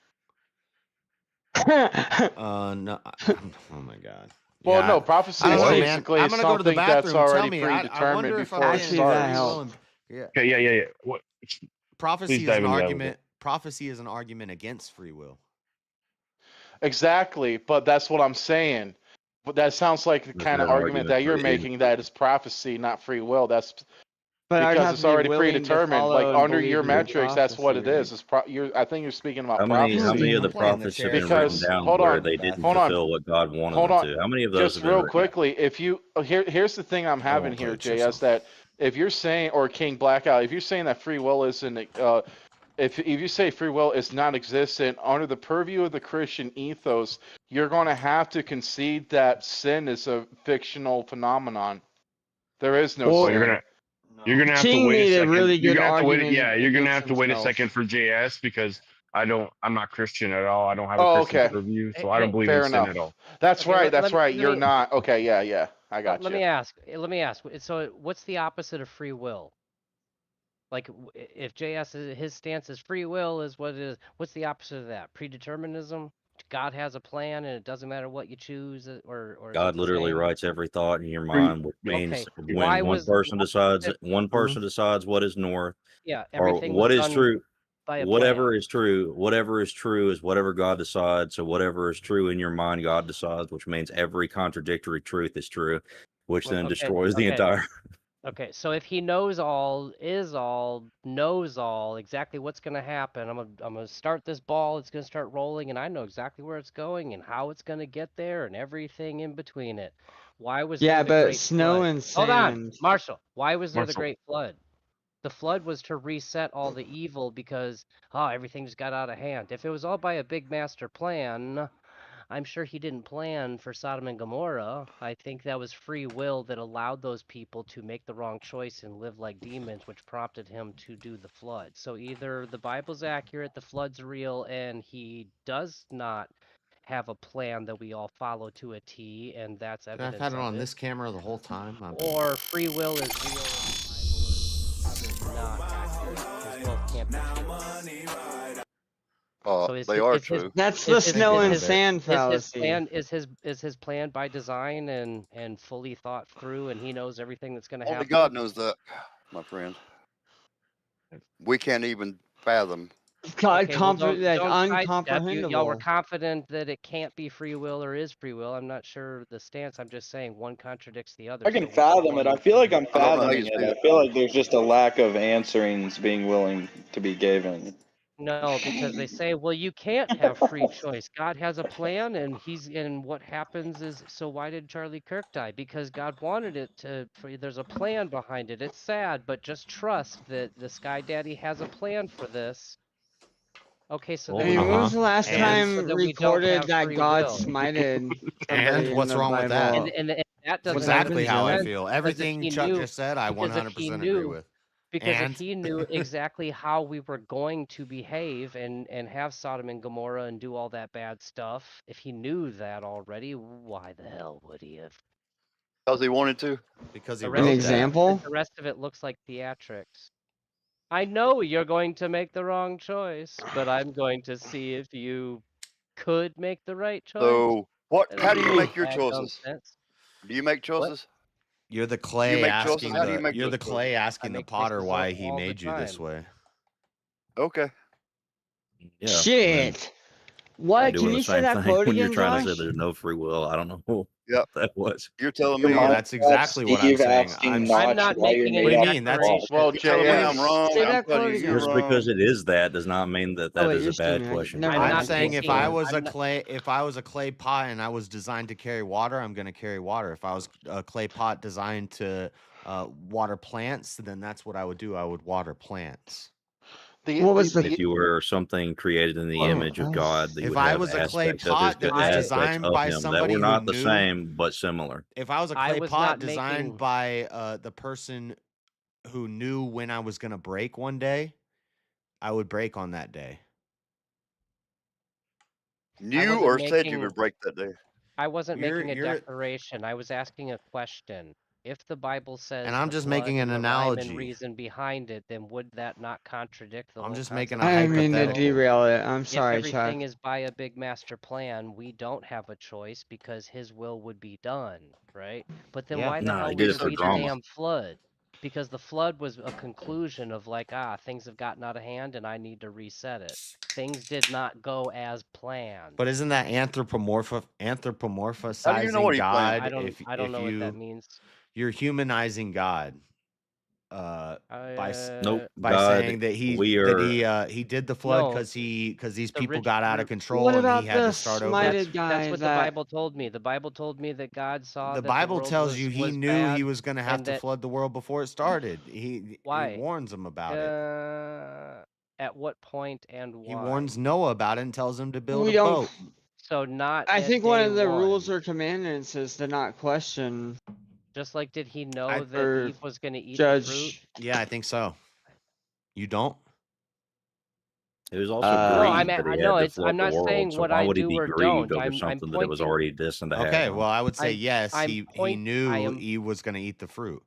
No. Oh my god. Well, Yeah, no, prophecy I is don't know, man. basically I'm gonna go to the something that's bathroom. Tell already me. I predetermined wonder if I'm before it getting starts. free will. And, yeah. Okay, yeah. What? Prophecy Please is dive an into that a little argument. bit. Prophecy is an argument against free will. Exactly, but that's what I'm saying. But that sounds like the That's kind of an argument that you're for it. making, that is prophecy, not free will. That's But I'd because have it's to be already willing to predetermined. Like follow and under believe your in the metrics, that's what it prophecy, is. I think you're speaking about How many prophecy. of the I'm playing the prophets have chair been written Because down hold where on, they didn't hold on, fulfill what God wanted hold them on. to? How many of those Just have been real written down? quickly, if you here's the thing I'm having won't play here, with JS, yourself. that if you're saying, or King Blackout, if you're saying that free will isn't if you say free will is non-existent under the purview of the Christian ethos, you're going to have to concede that sin is a fictional phenomenon. There is no Well, sin. You're gonna have to King wait a made a second. really You're good gonna have to wait. argument Yeah, you're gonna against have to wait a himself. second for JS because I'm not Christian at all. I don't have a Oh, Christian okay. purview, so I don't believe Fair in sin enough. at all. That's Okay, right. That's right. let You're me not. Okay. Yeah. I got let you. me ask. So, what's the opposite of free will? Like, if JS his stance is free will is what it is. What's the opposite of that? Predeterminism. God has a plan, and it doesn't matter what you choose, or is it God the literally same? writes every thought in your mind, which means Okay, when one person decides what is north, Yeah, or everything was what is done true, by a whatever plan. is true is whatever God decides. So whatever is true in your mind, God decides, which means every contradictory truth is true, which then destroys the entire. Okay, so if he knows all, is all, knows all, exactly what's going to happen, I'm gonna start this ball, it's going to start rolling, and I know exactly where it's going and how it's going to get there and everything in between it. Why was there the great flood? Hold on, Marshall. Why was there the great flood? The flood was to reset all the evil because everything just got out of hand. If it was all by a big master plan, I'm sure he didn't plan for Sodom and Gomorrah. I think that was free will that allowed those people to make the wrong choice and live like demons, which prompted him to do the flood. So either the Bible's accurate, the flood's real, and he does not have a plan that we all follow to a T, and that's I've evidence had it of on it. this camera the whole time. Or free will is real and the Bible is not accurate, because both can't be true. So They are is his true. That's the snow and sand is his fallacy. plan is his plan by design and fully thought through, and he knows everything that's going to happen? Only God knows that, my friend. We can't even fathom. Okay, well, That's don't sidestep. Y'all were uncomprehendable. confident that it can't be free will or is free will. I'm not sure the stance. I'm just saying one contradicts the other. I can So which fathom it. one I feel like I'm I don't know how fathoming you it. see I it. feel like there's just a lack of answerings being willing to be given. No, because they say, well, you can't have free choice. God has a plan, and what happens is, so why did Charlie Kirk die? Because God wanted it to. There's a plan behind it. It's sad, but just trust that the Sky Daddy has a plan for this. Okay, so I then mean, we when was don't. the last And so time then we don't recorded have that free God will. smited And somebody in what's the wrong with that? Bible? And that That's doesn't make exactly any how I sense, feel. because if Everything he Chuck knew, just said, I because if he 100% agree knew, with. because if And he knew exactly how we were going to behave and have Sodom and Gomorrah and do all that bad stuff, if he knew that already, why the hell would he have? Because he wanted to. Because he The wrote rest that. of it, the rest of it looks like theatrics. I know you're going to make the wrong choice, but I'm going to see if you could make the right choice. So what? That How do doesn't you make make your daggum choices? sense. Do you make choices? You're the Do you clay make choices? asking How do you make you're those the clay choices? asking the make potter choices why he all the made you this time. way. Okay. Yeah. Shit. I What? do Can the you say same that thing quote when you're again, trying to say Josh? there's no free will. I don't know what Yep. that was. You're telling Your me. No, mind that's exactly what I'm Steve saying. asking I'm not why you're making What do any you made mean? That's declaration. Well, You're telling me JM, I'm wrong. Say I'm that telling quote you, you're Just again. wrong. because it is that does not mean that Oh that wait, is you're a bad streaming. question. Never I'm mind. I'm not saying if making. I was I'm a not, clay pot and I was designed to carry water, I'm going to carry water. If I was a clay pot designed to water plants, then that's what I would do. I would water plants. What was If you were something created in the image of God, you If would I have was a clay aspects of his pot that was aspects designed of by him that somebody were who not the knew, same but similar. if I was a I clay was pot not designed making. by the person who knew when I was going to break one day, I would break on that day. Knew wasn't or said you making- would break that day. I wasn't making a You're- declaration. I was asking a question. If the Bible says And I'm the just flood making and an the rhyme and analogy. reason behind it, then would that not contradict the I'm whole just concept? making a I didn't mean to hypothetical. derail it. I'm If sorry, Chuck. everything is by a big master plan, we don't have a choice because his will would be done, right? But then Yeah. why the No, hell he did would it there for be the drama. damn flood? Because the flood was a conclusion of like, things have gotten out of hand and I need to reset it. Things did not go as planned. But isn't that anthropomorphizing what he planned? God? I don't know what that means. You're humanizing God. By Nope. by God, saying that he we are. he did the flood No, because these the people rich- got out of we're- control What and he about had the to start over. smited guy? That's what the Bible told me. The Bible told me that God saw The that Bible the world tells was, you he was knew bad he was going to have and to that flood the world before it started. He why warns them about it. At what point and why? He warns Noah about it and tells him to build We a don't. boat. So not. I at think one day of the one. rules or commandments is to not question. Just like, did he know I- that or Eve was going to eat judge. the fruit? Yeah, I think so. You don't? It was also No, grieved that he had to flood I'm the not world. saying So what why I would he do be or grieved don't. over I'm something that it was pointing. already destined to Okay, happen? well, I would say I'm- yes. I'm He point- I knew am- Eve was going to eat the fruit.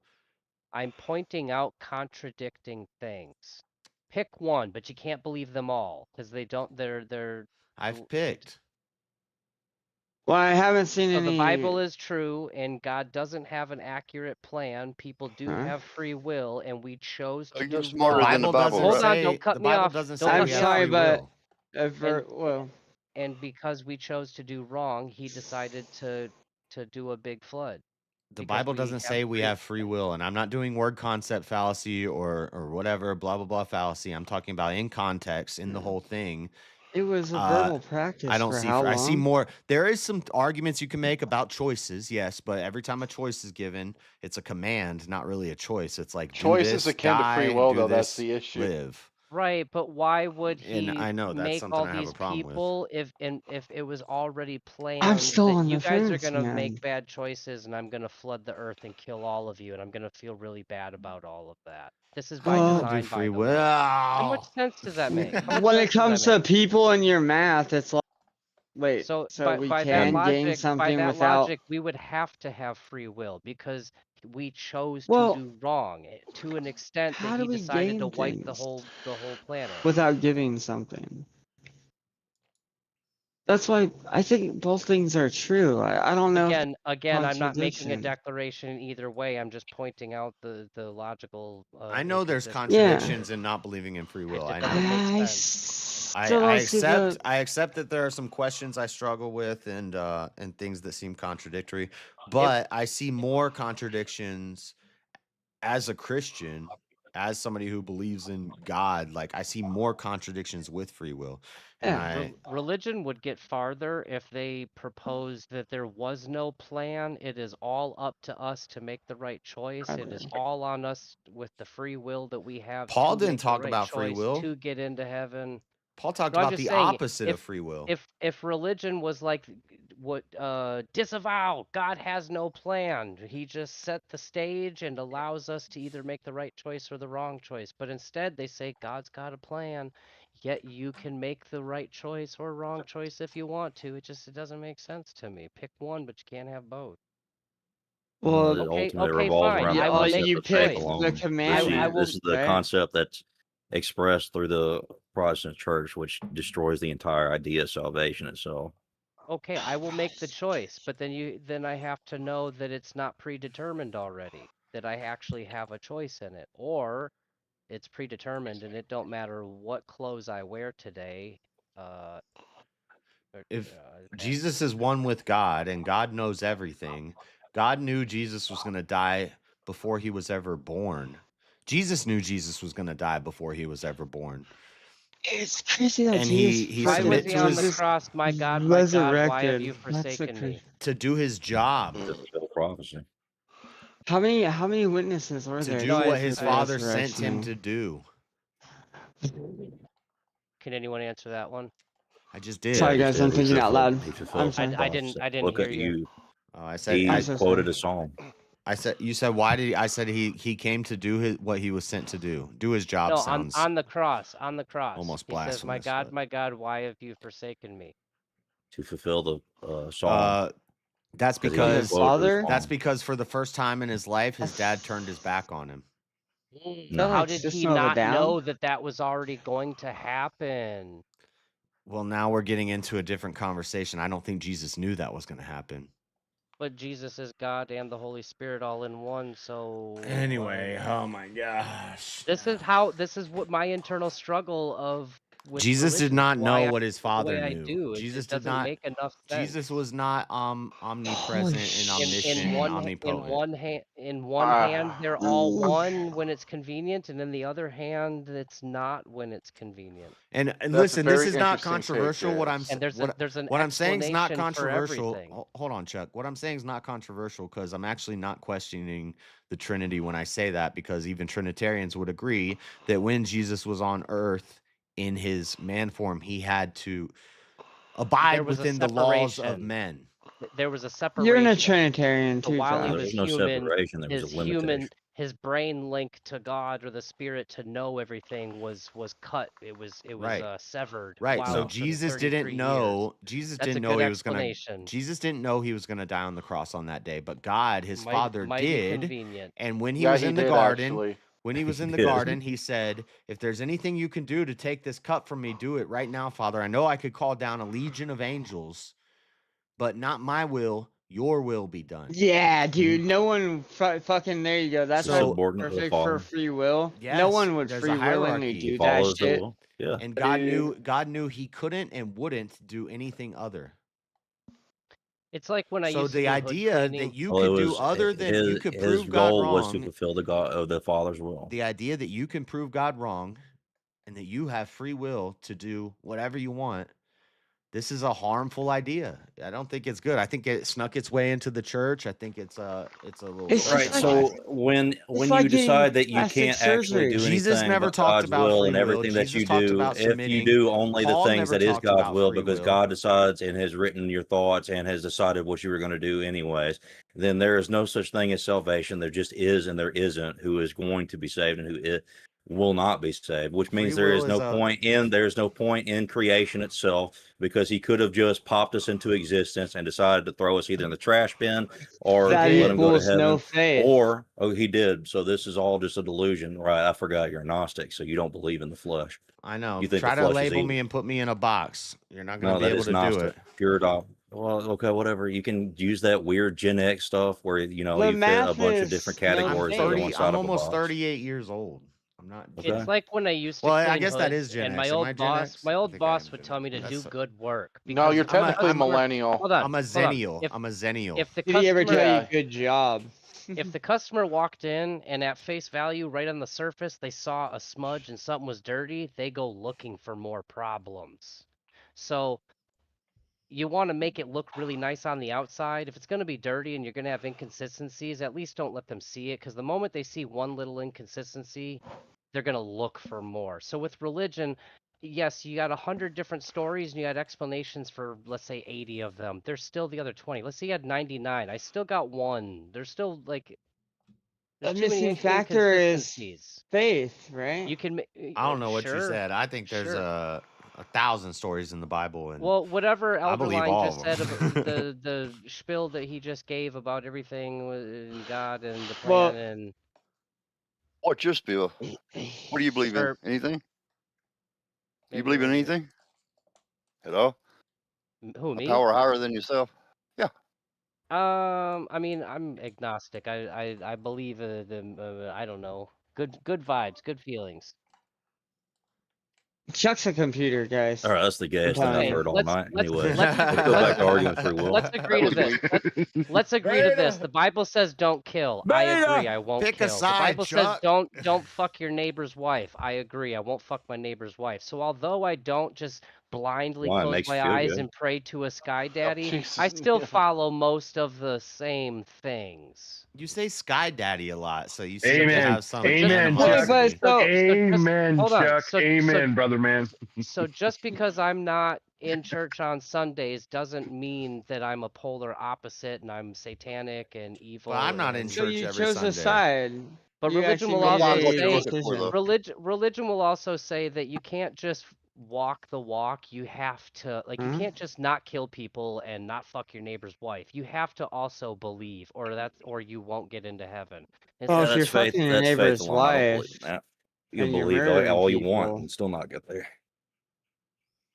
I'm pointing out contradicting things. Pick one, but you can't believe them all because they don't. They're. I've picked. Well, I haven't seen So any. the Bible is true, and God doesn't have an accurate plan. People do Huh? have free will, and we chose to You're do smarter wrong. than the Bible, Hold right? on, don't cut the me Bible off. doesn't Don't say I'm cut we me have sorry, free but will. well, and because we chose to do wrong, he decided to do a big flood. The because Bible we doesn't have say we free- have free will, and I'm not doing word concept fallacy or whatever blah blah blah fallacy. I'm talking about in context in the whole thing. it was a verbal practice I don't for see. how long? I see more. There is some arguments you can make about choices, yes, but every time a choice is given, it's a command, not really a choice. It's like do Choice this, is akin to die, free will, do though. That's this, the issue. live. Right, but why would And he I know that's make something all I have a these problem with. people if it was already I'm planned still that on you the guys are fence, gonna man. make bad choices and I'm gonna flood the earth and kill all of you and I'm gonna feel really bad about all of that. This is by I Well, don't do design, by free the way. How much will. sense does that make? How much when sense it does that comes to make? people in your math, it's like, wait, So so we by that can gain logic, something without. we would have to have free will because we chose to Well, do wrong to an extent that how do he we decided to gain wipe things the whole planet. without giving something? That's why I think both things are true. I don't know if there's Again, I'm not making a contradiction. declaration either way. I'm just pointing out the logical I know there's inconsistency. contradictions in not believing in free will. It I doesn't know. make sense. I still don't see the. I accept that there are some questions I struggle with and things that seem contradictory, but I see more contradictions as a Christian, as somebody who believes in God. Like I see more contradictions with free will, and Religion would get farther if they proposed that there was no plan. It is all up to us to make the right choice. It is all on us with the free will that we have Paul to didn't make the talk right about free choice will. to get into heaven. Paul talked No, I'm about just the saying, opposite of free will. if religion was like what disavow, God has no plan. He just set the stage and allows us to either make the right choice or the wrong choice. But instead they say God's got a plan, yet you can make the right choice or wrong choice if you want to. It doesn't make sense to me. Pick one, but you can't have both. Well, It ultimately revolves fine. around the I will concept make you of the faith pick choice. the alone. commandment. This is the right? concept that's expressed through the Protestant church, which destroys the entire idea of salvation itself. Okay, I will make the choice, but then I have to know that it's not predetermined already, that I actually have a choice in it, or it's predetermined and it don't matter what clothes I wear today. If Jesus is one with God and God knows everything, God knew Jesus was going to die before he was ever born. Jesus knew Jesus was going to die before he was ever born. It's crazy that And Jesus he why was submit he to on his the cross? My God, why have you forsaken me? To do his job. To fulfill prophecy. How many witnesses were To there? do what his the father sent resurrection? him to do. Can anyone answer that one? I just did. Sorry, guys, I'm thinking out loud. He I'm fulfilled sorry. I didn't Look hear at you. Oh, I said he I quoted a psalm. I said you said why did he? I said he came to do what he was sent to do. Do his job. No, Sounds on the cross. almost He says, my blasphemous. God, why have you forsaken me? To fulfill the psalm. That's 'Cause he had because quoted a that's psalm. because for the first time in his life, his dad turned his back on him. No. How did he not know that was already going to happen? Well, now we're getting into a different conversation. I don't think Jesus knew that was going to happen. But Jesus is God and the Holy Spirit all in one, so Anyway, oh my gosh. This is what my internal struggle of with Jesus did religion, not why know I what his feel the father way I knew. do. Jesus It did doesn't not. make enough sense. Jesus was not omnipresent and omniscient and omnipotent. In one hand, they're all one when it's convenient, and in the other hand, it's not when it's convenient. And That's a listen, this very is not interesting take, controversial. What yes. I'm And there's an what I'm saying is not explanation for controversial. everything. Hold on, Chuck. What I'm saying is not controversial because I'm actually not questioning the Trinity when I say that, because even Trinitarians would agree that when Jesus was on earth in his man form, he had to abide There was a within the laws of separation. men. There was a separation. You're in a Trinitarian So too, while he Josh. was There's no human, separation. There was a limitation. his brain link to God or the Spirit to know everything was cut. It was Right. severed. Right. So for the Jesus 33 didn't know. years. Jesus That's didn't a know good he was gonna. explanation. Jesus didn't know he was gonna die on the cross on that day, but God, his Father, Mighty did. convenient. And when he Yeah, was he in the did, garden, actually. when he was in the Yes. garden, he said, "If there's anything you can do to take this cup from me, do it right now, Father. I know I could call down a legion of angels, but not my will, your will be done." Yeah, dude. No one fucking. There you go. That's So- subordinate to the perfect for Father. free will. Yes, No one would there's free a willingly hierarchy. do He that follows the shit. will. Yeah. And God knew he couldn't and wouldn't do anything other. It's like when I So used to the do hood idea cleaning. that you Well, it could do was other than you could his prove God goal was to wrong. fulfill the Father's will. The idea that you can prove God wrong and that you have free will to do whatever you want, This is a harmful idea. I don't think it's good. I think it snuck its way into the church. I think it's a little Right. So when you decide that you can't actually do Jesus anything never but talked God's about will free and will. everything that Jesus you talked do, about if you submitting. do only the Paul things never that is talked God's about will free because will. God decides and has written your thoughts and has decided what you were going to do anyways, then there is no such thing as salvation. There just is and there isn't who is going to be saved and who will not be saved, which means Free there will is is no point in creation itself, because he could have just popped us into existence and decided to throw us either in the trash bin or That let him go to equals no heaven, faith. or he did. So this is all just a delusion, right? I forgot you're a Gnostic, so you don't believe in the flesh. I know. You think Try the to flesh is label evil. me and put me in a box. You're not going to No, be that able is to do Gnostic. it. Pure dog. Well, okay, whatever. You can use that weird Gen X stuff where The you fit a math bunch of is different no categories that go faith. inside I'm of a almost box. 38 years old. I'm not. Okay. It's like when I used to Well, I clean guess that hoods, is Gen and X. my Am I old Gen boss, X? my I old think I am boss would Gen tell me to X. do That's good work. No, you're Because technically I'm a- millennial. hold on, I'm a hold on. zennial. I'm a zennial. If the Did he ever tell customer, you good job? if the customer walked in and at face value, right on the surface, they saw a smudge and something was dirty, they go looking for more problems. So you want to make it look really nice on the outside. If it's going to be dirty and you're going to have inconsistencies, at least don't let them see it, because the moment they see one little inconsistency, they're going to look for more. So with religion, yes, you got 100 different stories and you had explanations for, let's say, 80 of them. There's still the other 20. Let's say you had 99. I still got one. There's still like The there's too many missing factor is inconsistencies. faith, right? You can I don't know what you sure, said. I think there's sure. 1,000 stories in the Bible, and Well, whatever I believe Elderline all just of said them. about the spiel that he just gave about everything and God and the Well, plan and What's your spiel? What do you believe in? or Anything? Do you maybe believe in anything? Hello? who A me? power higher than yourself? Yeah. I mean, I'm agnostic. I believe I don't know. Good vibes, good feelings. Chuck's a computer, guys. All right, that's the gayest thing I've Okay, heard all night. let's Anyways, let's go back let's to arguing free will. let's agree to this. Let's agree to this. The Bible says don't kill. I agree. I won't Pick a kill. The side, Bible says Chuck. don't fuck your neighbor's wife. I agree. I won't fuck my neighbor's wife. So although I don't just blindly Why? It close makes you my feel eyes good. and pray to a sky daddy, Jesus, I still yeah. follow most of the same things. You say Sky Daddy a lot, so you seem to Amen. have some Amen, Wait, Chuck. animosity. but Amen, hold on. Chuck. Amen, brother man. So just because I'm not in church on Sundays doesn't mean that I'm a polar opposite and I'm satanic and evil. But I'm not in and- so church you every chose a Sunday. side. But You religion actually will made also what you're say looking for, though. religion will also say that you can't just walk the walk. You have to you can't just not kill people and not fuck your neighbor's wife. You have to also believe, or you won't get into heaven. It's Well, that if you're That's faith. fucking your That's faith neighbor's alone. I don't believe wife in that. You can and you're believe murdering all you want people, and still not get there.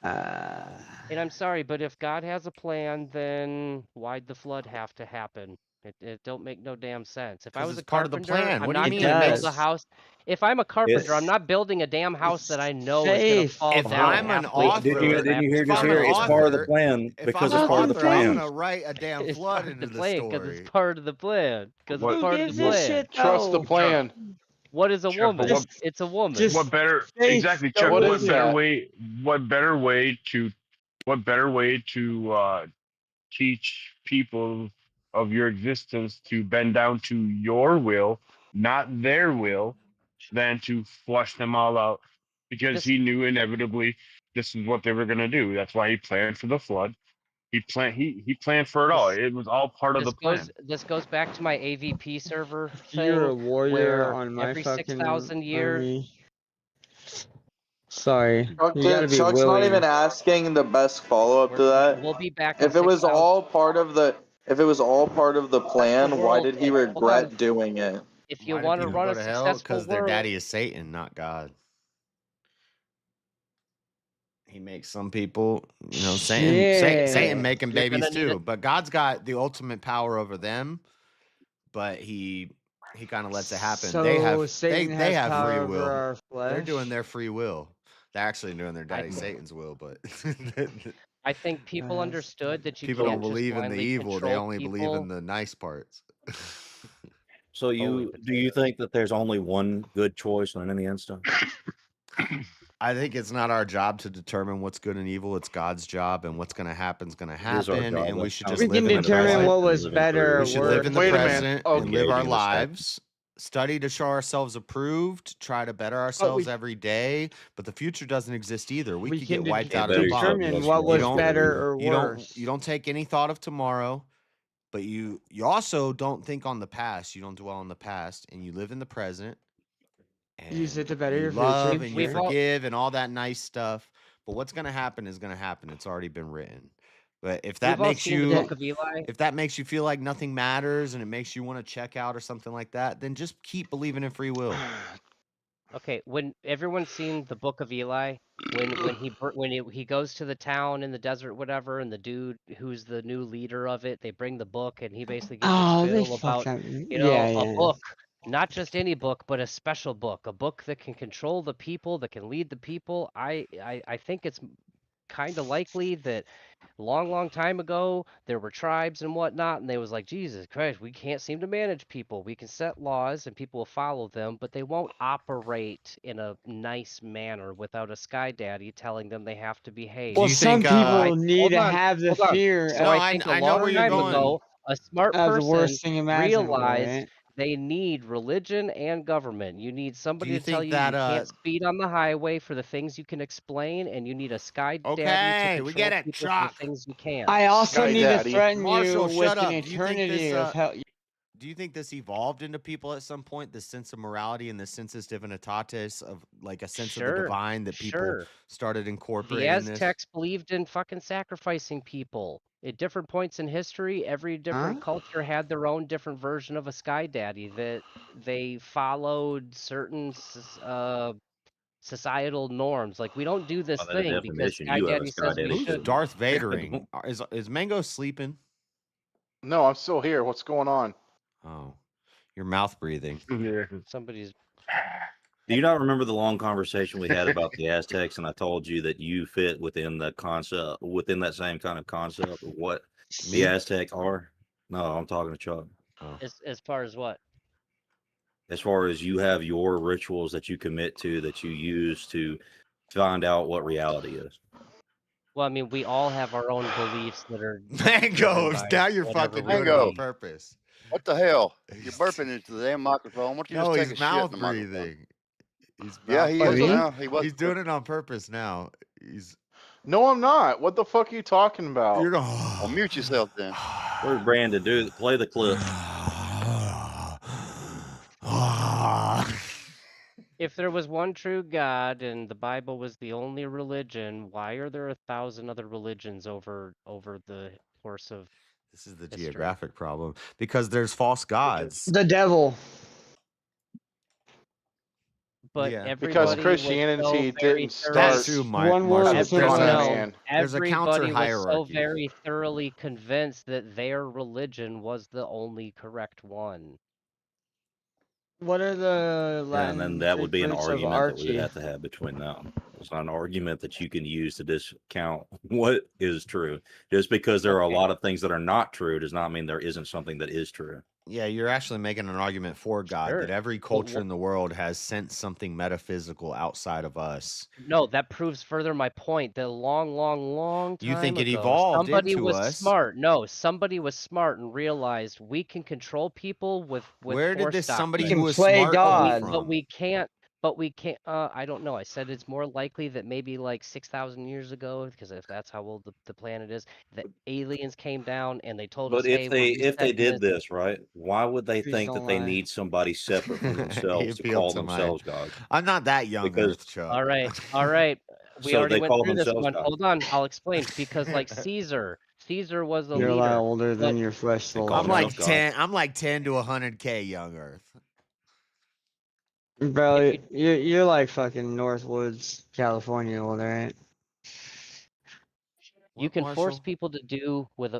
And I'm sorry, but if God has a plan, then why'd the flood have to happen? It don't make no damn sense. If I 'Cause was it's a part of the carpenter, plan. I'm What do you not mean gonna it build a makes- house. If I'm a carpenter, I'm It's- not building a damn house that I know is gonna faith. fall If down I'm an halfway author, through Didn't you hear if just I'm here? an It's part of the author, plan if because I'm it's an part of the author, I'm plan. gonna write a damn It's flood part of into the the plan because story. it's part of the plan. Because What- it's Who part of gives the a plan. shit Trust the though? plan. What is a Chuck, but woman? It's a woman. just what better faith exactly, don't Chuck? What believe is that? What better way to teach people of your existence to bend down to your will, not their will, than to flush them all out? Because This he knew inevitably this is what they were going to do. That's why he planned for the flood. He planned for it all. this It was all part of the plan. this goes back to my AVP server you're thing, a warrior where on my every fucking 6,000 years. army. Sorry, Chuck you gotta be Chuck's not willing. even asking the best follow up to that. We'll be back in If it was 6,000. all part of the plan, why did he Hold on. regret doing it? If you Why do want to people run go a to hell? successful Because their world, daddy is Satan, not God. He makes some people, Satan making You're gonna babies need too. But God's got the ultimate power over them. But he kind of lets it happen. So they have Satan they has have power free over will. our They're doing flesh? their free will. They're actually doing their daddy Satan's will, but I think people understood that you people don't can't just believe in the blindly evil. They control only believe people. in the nice parts. So do you think that there's only one good choice in any instance? I think it's not our job to determine what's good and evil. It's God's job, and what's going to happen is going to It is our happen, job. and we That's should how just We live can in the determine present. what was better or We should live in the Wait a minute. present Oh, and live our Creating a stat- lives. Study to show ourselves approved. Try to better ourselves every day. But the future doesn't exist either. We we could can get wiped out at the better yourself bomb. determine much what more You was don't. better or You don't. worse. You don't take any thought of tomorrow. But you also don't think on the past. You don't dwell on the past, and you live in the present. Use it And to better you your love future. and you Sure. forgive and all that nice stuff. But what's going to happen is going to happen. It's already been written. But if that We've all makes seen the you Book of Eli. if that makes you feel like nothing matters and it makes you want to check out or something like that, then just keep believing in free will. Okay, when everyone's seen the Book of Eli, when he goes to the town in the desert, whatever, and the dude who's the new leader of it, they bring the book, and he basically gives Oh, a they spiel fucked about, up. a book, not just any book, but a special book, a book that can control the people, that can lead the people. I think it's kind of likely that long time ago there were tribes and whatnot, and they was like, Jesus Christ, we can't seem to manage people. We can set laws and people will follow them, but they won't operate in a nice manner without a sky daddy telling them they have to behave. Well, some people need to have the fear So I think a long time ago, a smart of the person worst thing imaginable, realized right? they need religion and government. You need somebody you to tell think you that, can't speed on the highway for the things you can explain, and you need a sky daddy to Okay, we control get it, people for Chuck. the things you can't. I also Sky need Daddy. to threaten Marshall, you with shut an up. Do you think eternity this of hell. do you think this evolved into people at some point, this sense of morality and this sensus divinitatis of like a sense of the divine that people started The incorporating this? Aztecs believed in fucking sacrificing people. At different points in history, every different culture had their own different version of a sky daddy that they followed certain societal norms. Like, we don't do this By that thing because definition, sky you have a daddy sky says we daddy Who's shouldn't. Darth Vadering? Is Mango sleeping? No, I'm still here. What's going on? Oh, your mouth breathing. Somebody's. Do you not remember the long conversation we had about the Aztecs, and I told you that you fit within the concept, within that same kind of concept of what Me? the Aztecs are? No, I'm talking to Chuck. Oh. As far as what? As far as you have your rituals that you commit to, that you use to find out what reality is. Well, I mean, we all have our own beliefs that are Mangoes. Now you're whatever fucking we doing it on believe. purpose. What the hell? You're burping into the damn microphone. Why don't you No, just take he's a shit in mouth the microphone? breathing. He's Yeah, mouth he is breathing. now. He was. He's doing it on purpose now. He's No, I'm not. What the fuck are you talking about? You're going. Well, mute yourself then. Where's Brandon? Play the clip. If there was one true God and the Bible was the only religion, why are there 1,000 other religions over the course of This is the history? geographic problem because there's false gods. The devil. But Yeah. Because everybody Christianity was so very didn't thoroughly, start. True, One word as for a con no. man. There's a counter everybody was so hierarchy. very thoroughly convinced that their religion was the only correct one. What are the Yeah, Latin and then that would Greek be an roots of argument that we would Archie? have to have between them. It's not an argument that you can use to discount what is true. Just because there are a lot of things that are not true does not mean there isn't something that is true. Yeah, you're actually making an argument for God that every culture in the world has sent something metaphysical outside of us. No, that proves further my point that a long time You think it ago, evolved somebody into was us? smart. No, somebody was smart and realized we can control people with Where did force this somebody doctrine. who was smart come But from? we can't. I don't know. I said it's more likely that maybe like 6,000 years ago, because if that's how old the planet is, that aliens came down and they told us, But "Hey, if we're they resetting did this." this, right, why would they Please think don't that they lie. need somebody separate from He themselves to appealed call to my. themselves God? I'm not that young, Because Earth Chuck. All right, all right. We so already they went call through this themselves one. God. Hold on, I'll explain. Because like Caesar was the You're a lot leader. older But than your flesh They will call I'm allow. like themselves God. 10. I'm like 10 to 100K young Earth. Bro, you're like fucking Northwoods, California older, right? you can force people to do with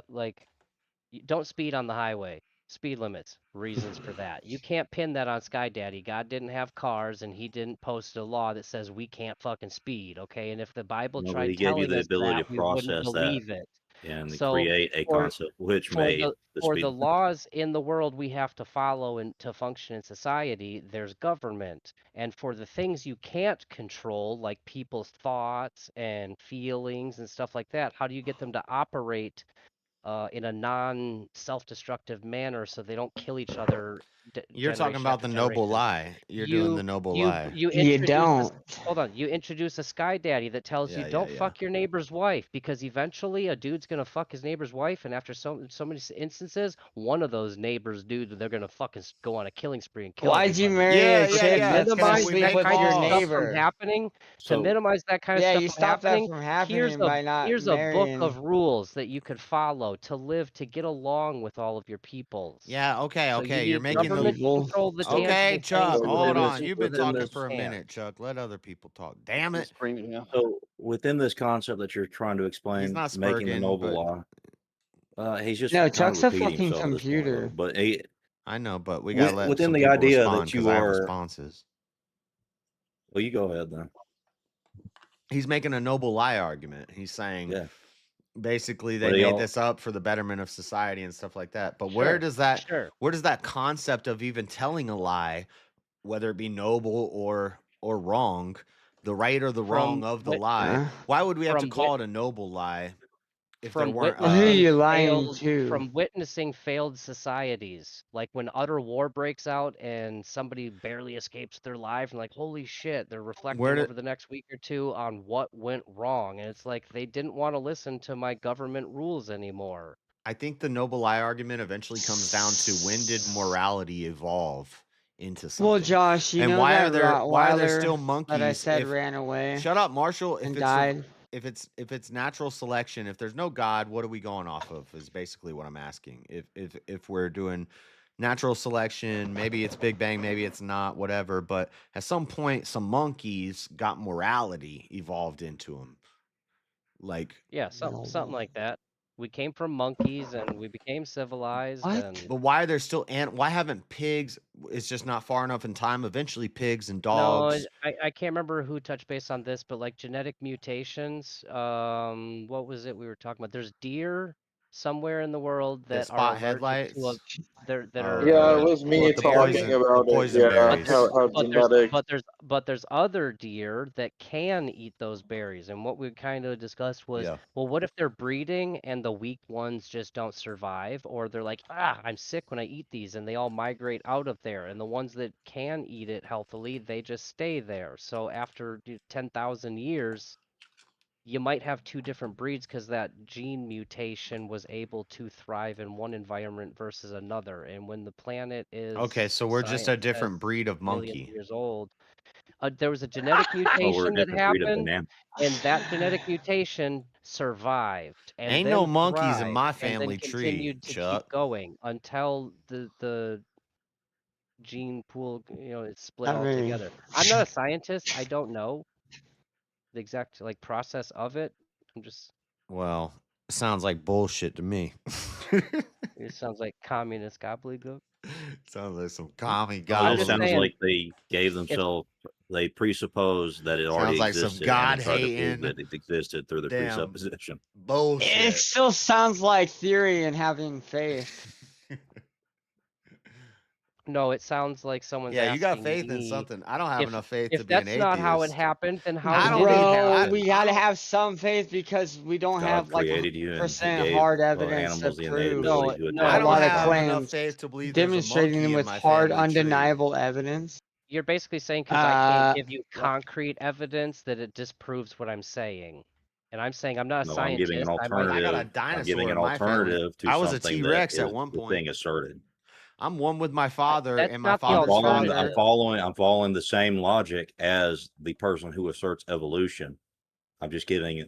don't speed on the highway. Speed limits, reasons for that. You can't pin that on Sky Daddy. God didn't have cars and he didn't post a law that says we can't fucking speed, okay? And if the Bible No, but tried he gave you telling the us ability that, to we wouldn't process that. believe it. and So create a for concept which for made the the for speed. the laws in the world we have to follow and to function in society, there's government. And for the things you can't control, like people's thoughts and feelings and stuff like that, how do you get them to operate in a non-self-destructive manner so they don't kill each other You're talking generation about after the noble generation? lie. You're doing the noble lie. You You introduce don't. hold on, you introduce a sky daddy that tells you don't fuck your neighbor's wife, because eventually a dude's gonna fuck his neighbor's wife, and after so many instances, one of those neighbors dudes, they're gonna fucking go on a killing spree and kill Why'd you everybody. marry a So chick to that's gonna minimize sleep that with kind your of stuff from neighbor? happening, to So minimize that kind of Yeah, stuff you from stop that happening, from happening by not here's a book marrying. of rules that you could follow to live, to get along with all of your peoples. Yeah, okay, So you okay. You're need making the government to control the Okay, tangible things Chuck, and hold limit on. You've been people that talking for a can't. minute, Chuck. Let other people talk. Damn it. So within this concept that you're trying to He's explain, not making the Spurgeon, noble but law, he's just No, kind of Chuck's a repeating fucking himself at this point. computer. But I know, but we gotta let within some the people idea respond that because you I have are, responses. well, you go ahead then. He's making a noble lie argument. He's saying basically they Well, they made all- this up for the betterment of society and stuff like that. But Sure, where does that sure. where does that concept of even telling a lie, whether it be noble or wrong, the right or the wrong of the lie, why would we have to from call it a noble lie if there from weren't Who are you lying failed to? from witnessing failed societies, like when utter war breaks out and somebody barely escapes their life, and like, holy shit, they're reflecting Where did- over the next week or two on what went wrong, and it's like they didn't want to listen to my government rules anymore. I think the noble lie argument eventually comes down to when did morality evolve into something? Well, Josh, you and know why that are there Rottweiler still that I monkeys? said ran away Shut up, Marshall. and died? If it's natural selection, if there's no God, what are we going off of? Is basically what I'm asking. If we're doing natural selection, maybe it's Big Bang, maybe it's not, whatever. But at some point, some monkeys got morality evolved into them. Like Yeah, something like that. We came from monkeys and we became civilized. And But why are there still why haven't pigs? It's just not far enough in time. Eventually, pigs and no, dogs. I can't remember who touched base on this, but like genetic mutations. What was it we were talking about? There's deer somewhere in the world that spot are allergic headlights? to that Or, are Yeah, it was me the talking about it. poison Yeah, berries. how genetic. But there's other deer that can eat those berries. And what we kind of discussed was, well, what if they're breeding and the weak ones just don't survive, or they're like, I'm sick when I eat these, and they all migrate out of there, and the ones that can eat it healthily, they just stay there. So after 10,000 years, you might have two different breeds because that gene mutation was able to thrive in one environment versus another. And when the planet is, Okay, so we're just a science different says, breed of millions monkey. of years old, there was a genetic Oh, we're a mutation that different breed of happened, banana. and that genetic mutation survived and Ain't then no monkeys in thrived my and then family tree, continued to keep Chuck. going until the gene pool, is split I mean- altogether. I'm not a scientist. I don't know the exact process of it. I'm just. Well, sounds like bullshit to me. It sounds like communist gobbledygook. Sounds like some commie It gobbledygook. sounds like they gave themselves. They presupposed that it already like some existed, and they tried to God-hating prove that it existed through the damn presupposition. Bullshit. It still sounds like theory and having faith. No, it sounds like someone's Yeah, you got asking faith in me something. I don't have enough faith to if be an that's not how it atheist. happened, then how I did don't it even happen? have. We gotta have some faith because we don't God have like created you, and He percent gave hard evidence animals to the prove innate ability to No, adapt. a lot of have enough claims, faith to believe there's a demonstrating monkey them in with my hard, family tree. undeniable evidence. You're basically saying because I can't give you What? concrete evidence that it disproves what I'm saying. And I'm saying I'm not a No, I'm giving an scientist. I got a alternative. dinosaur I'm giving in an my family. alternative to I was a something that T-Rex at is one point. being asserted. I'm one with my father That's and my not the father's alternative. father. I'm following the same logic as the person who asserts evolution. I'm just giving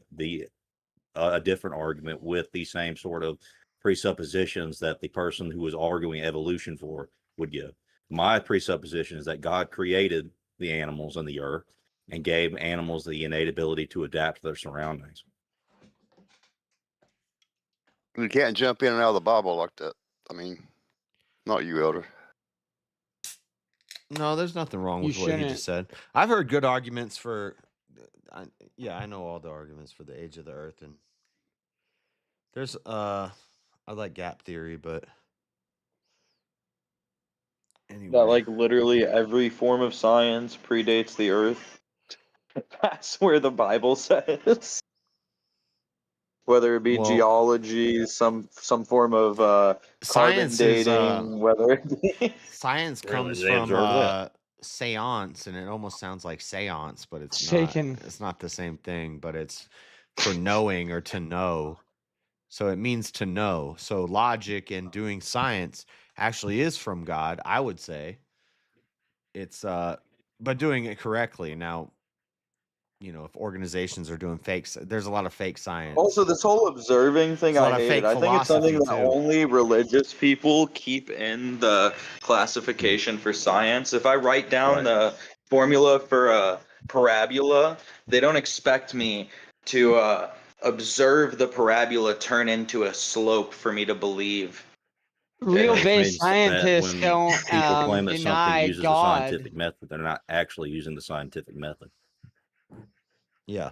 a different argument with the same sort of presuppositions that the person who was arguing evolution for would give. My presupposition is that God created the animals and the earth and gave animals the innate ability to adapt to their surroundings. You can't jump in and out of the Bible like that. I mean, not you, Elder. No, there's nothing wrong You with what he shouldn't. just said. I've heard good arguments for. I know all the arguments for the age of the earth and There's I like gap theory, but anyway. That like literally every form of science predates the Earth. That's where the Bible says. Whether it be Well, geology, some form of carbon science is dating, whether it be science Really, comes they from observe that. seance, and it almost sounds like seance, but it's Shaken. not. It's not the same thing, but it's for knowing or to know. So it means to know. So logic and doing science actually is from God, I would say. It's but doing it correctly. Now, if organizations are doing there's a lot of fake science. Also, this whole observing thing, There's a lot I of hate fake it. I think it's something philosophy that too. only religious people keep in the classification for science. If I write down Right. the formula for a parabola, they don't expect me to observe the parabola turn into a slope for me to believe. Real Which based means that scientists when don't people claim that something deny uses a God. scientific method, they're not actually using the scientific method. Yeah.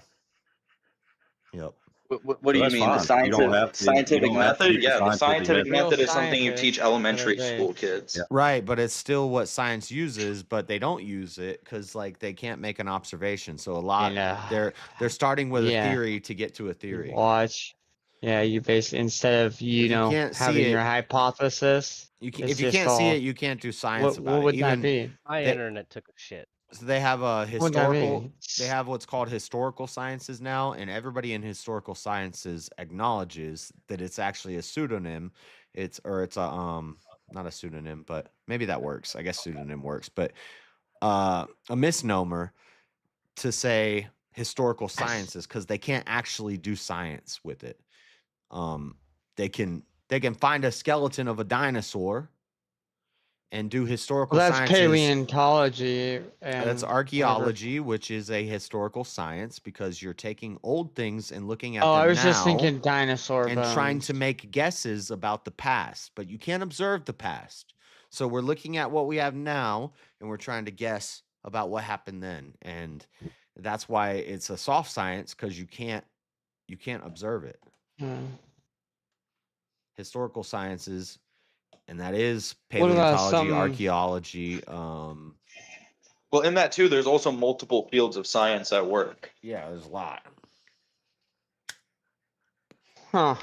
Yep. What So do you that's mean? The fine. You don't have to. You scientific don't have to method? use the Yeah, the scientific scientific method. method is something you teach elementary school kids. Right, but it's still what science uses, but they don't use it because like they can't make an observation. So a lot they're starting with a Yeah. theory to get to a theory. Watch. Yeah, you basically instead of If you can't see having your it, hypothesis, if it's you just can't see all. it, you can't do science What about it. would that Even be? My they, internet took a shit. so they have a What would that historical. be? They have what's called historical sciences now, and everybody in historical sciences acknowledges that it's actually a pseudonym. It's a not a pseudonym, but maybe that works. I guess pseudonym works, but a misnomer to say historical sciences because they can't actually do science with it. They can find a skeleton of a dinosaur and do historical Well, that's sciences. paleontology and That's whatever. archaeology, which is a historical science because you're taking old things and looking at Oh, them I was just now thinking dinosaur and trying bones. to make guesses about the past, but you can't observe the past. So we're looking at what we have now and we're trying to guess about what happened then. And that's why it's a soft science because you can't observe it. Historical sciences, and that is What about paleontology, some? archaeology. Well, in that too, there's also multiple fields of science at work. Yeah, there's a lot. Huh.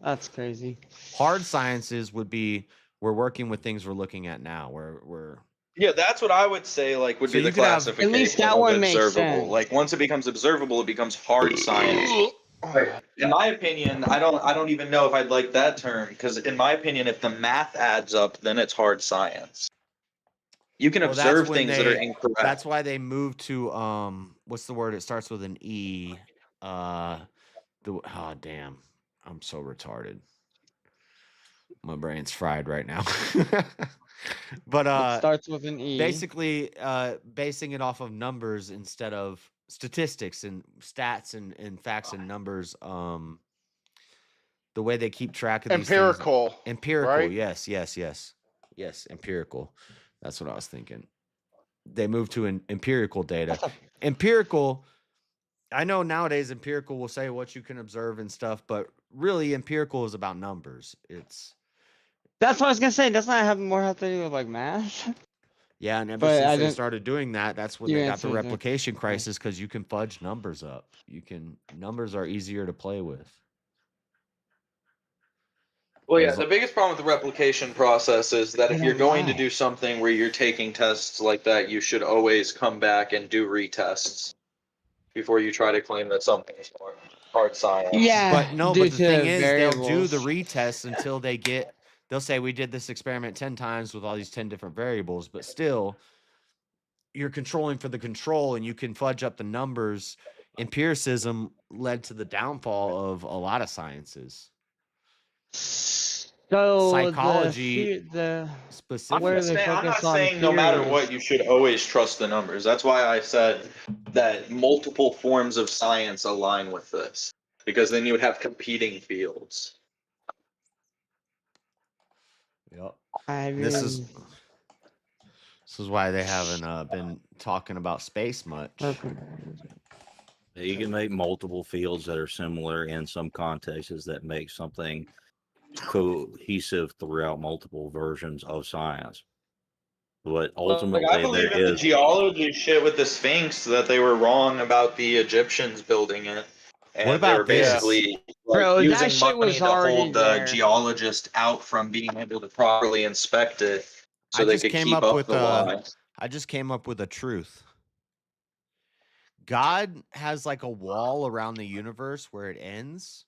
That's crazy. Hard sciences would be we're working with things we're looking at now. We're Yeah, that's what I would say. Like, would So be the you could have- classification At least that of one makes observable. sense. Like, once it becomes observable, it becomes hard science. In my opinion, I don't even know if I'd like that term because, in my opinion, if the math adds up, then it's hard science. You can Well, observe that's when things that are incorrect. That's why they moved to what's the word? It starts with an E. Damn. I'm so retarded. My brain's fried right now. But It starts with an E. basically basing it off of numbers instead of statistics and stats and facts and numbers. The way they keep track of these Empirical, things. Empirical, right? yes, empirical. That's what I was thinking. They moved to an empirical data. Empirical, I know nowadays empirical will say what you can observe and stuff, but really empirical is about numbers. That's what I was gonna say. Doesn't that have to do with like math? Yeah, and ever But I since they didn't- started doing that, that's when You they got the answered it. replication crisis because you can fudge numbers up. Numbers are easier to play with. Well, yeah, the biggest problem with the replication process is that if you're going to do something where you're taking tests like that, you should always come back and do retests before you try to claim that something is hard science. Yeah, But no, due but the to thing is, they'll do variables. the retests until they'll say we did this experiment 10 times with all these 10 different variables, but still you're controlling for the control and you can fudge up the numbers. Empiricism led to the downfall of a lot of sciences. So Psychology specifically. I'm not saying no matter what you should always trust the numbers. That's why I said that multiple forms of science align with this, because then you would have competing fields. Yep. I This is why they haven't been talking about space much. You can make multiple fields that are similar in some contexts that make something cohesive throughout multiple versions of science. But ultimately, I believe in the geology shit with the Sphinx, that they were wrong about the Egyptians building it. And What they were about this? basically Bro, that using shit money was to already hold the there. geologist out from being able to properly inspect it so I they just could came keep up up with the lie. I just came up with a truth. God has like a wall around the universe where it ends,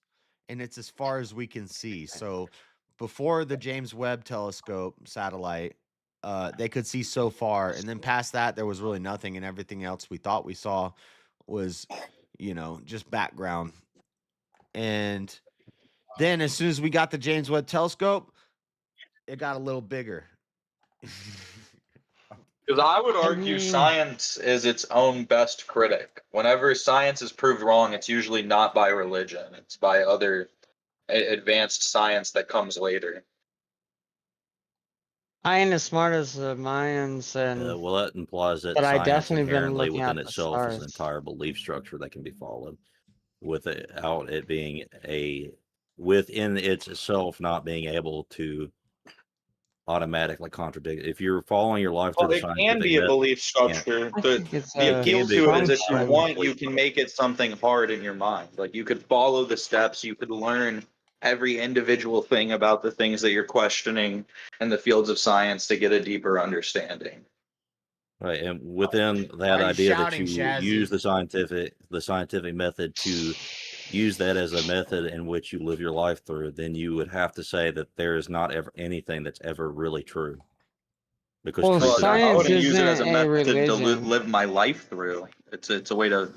and it's as far as we can see. So before the James Webb telescope satellite, they could see so far, and then past that there was really nothing, and everything else we thought we saw was, just background. And then as soon as we got the James Webb telescope, it got a little bigger. Because I would argue science is its own best critic. Whenever science is proved wrong, it's usually not by religion. It's by other advanced science that comes later. I ain't as smart as the Mayans, and well, that implies that but I science definitely been inherently looking within at the itself is stars. an entire belief structure that can be followed, without it being within itself not being able to automatically contradict. If you're following your life through Well, the it can scientific be a method, belief structure. The appeal to it is if you want, you can make it something hard in your mind. Like you could follow the steps, you could learn every individual thing about the things that you're questioning in the fields of science to get a deeper understanding. right? And within that Are you idea that shouting, you Shazzy? use the scientific method to use that as a method in which you live your life through, then you would have to say that there is not ever anything that's ever really true. Because Well, truth is I wouldn't use it as a isn't a method to religion. live my life through. It's a way to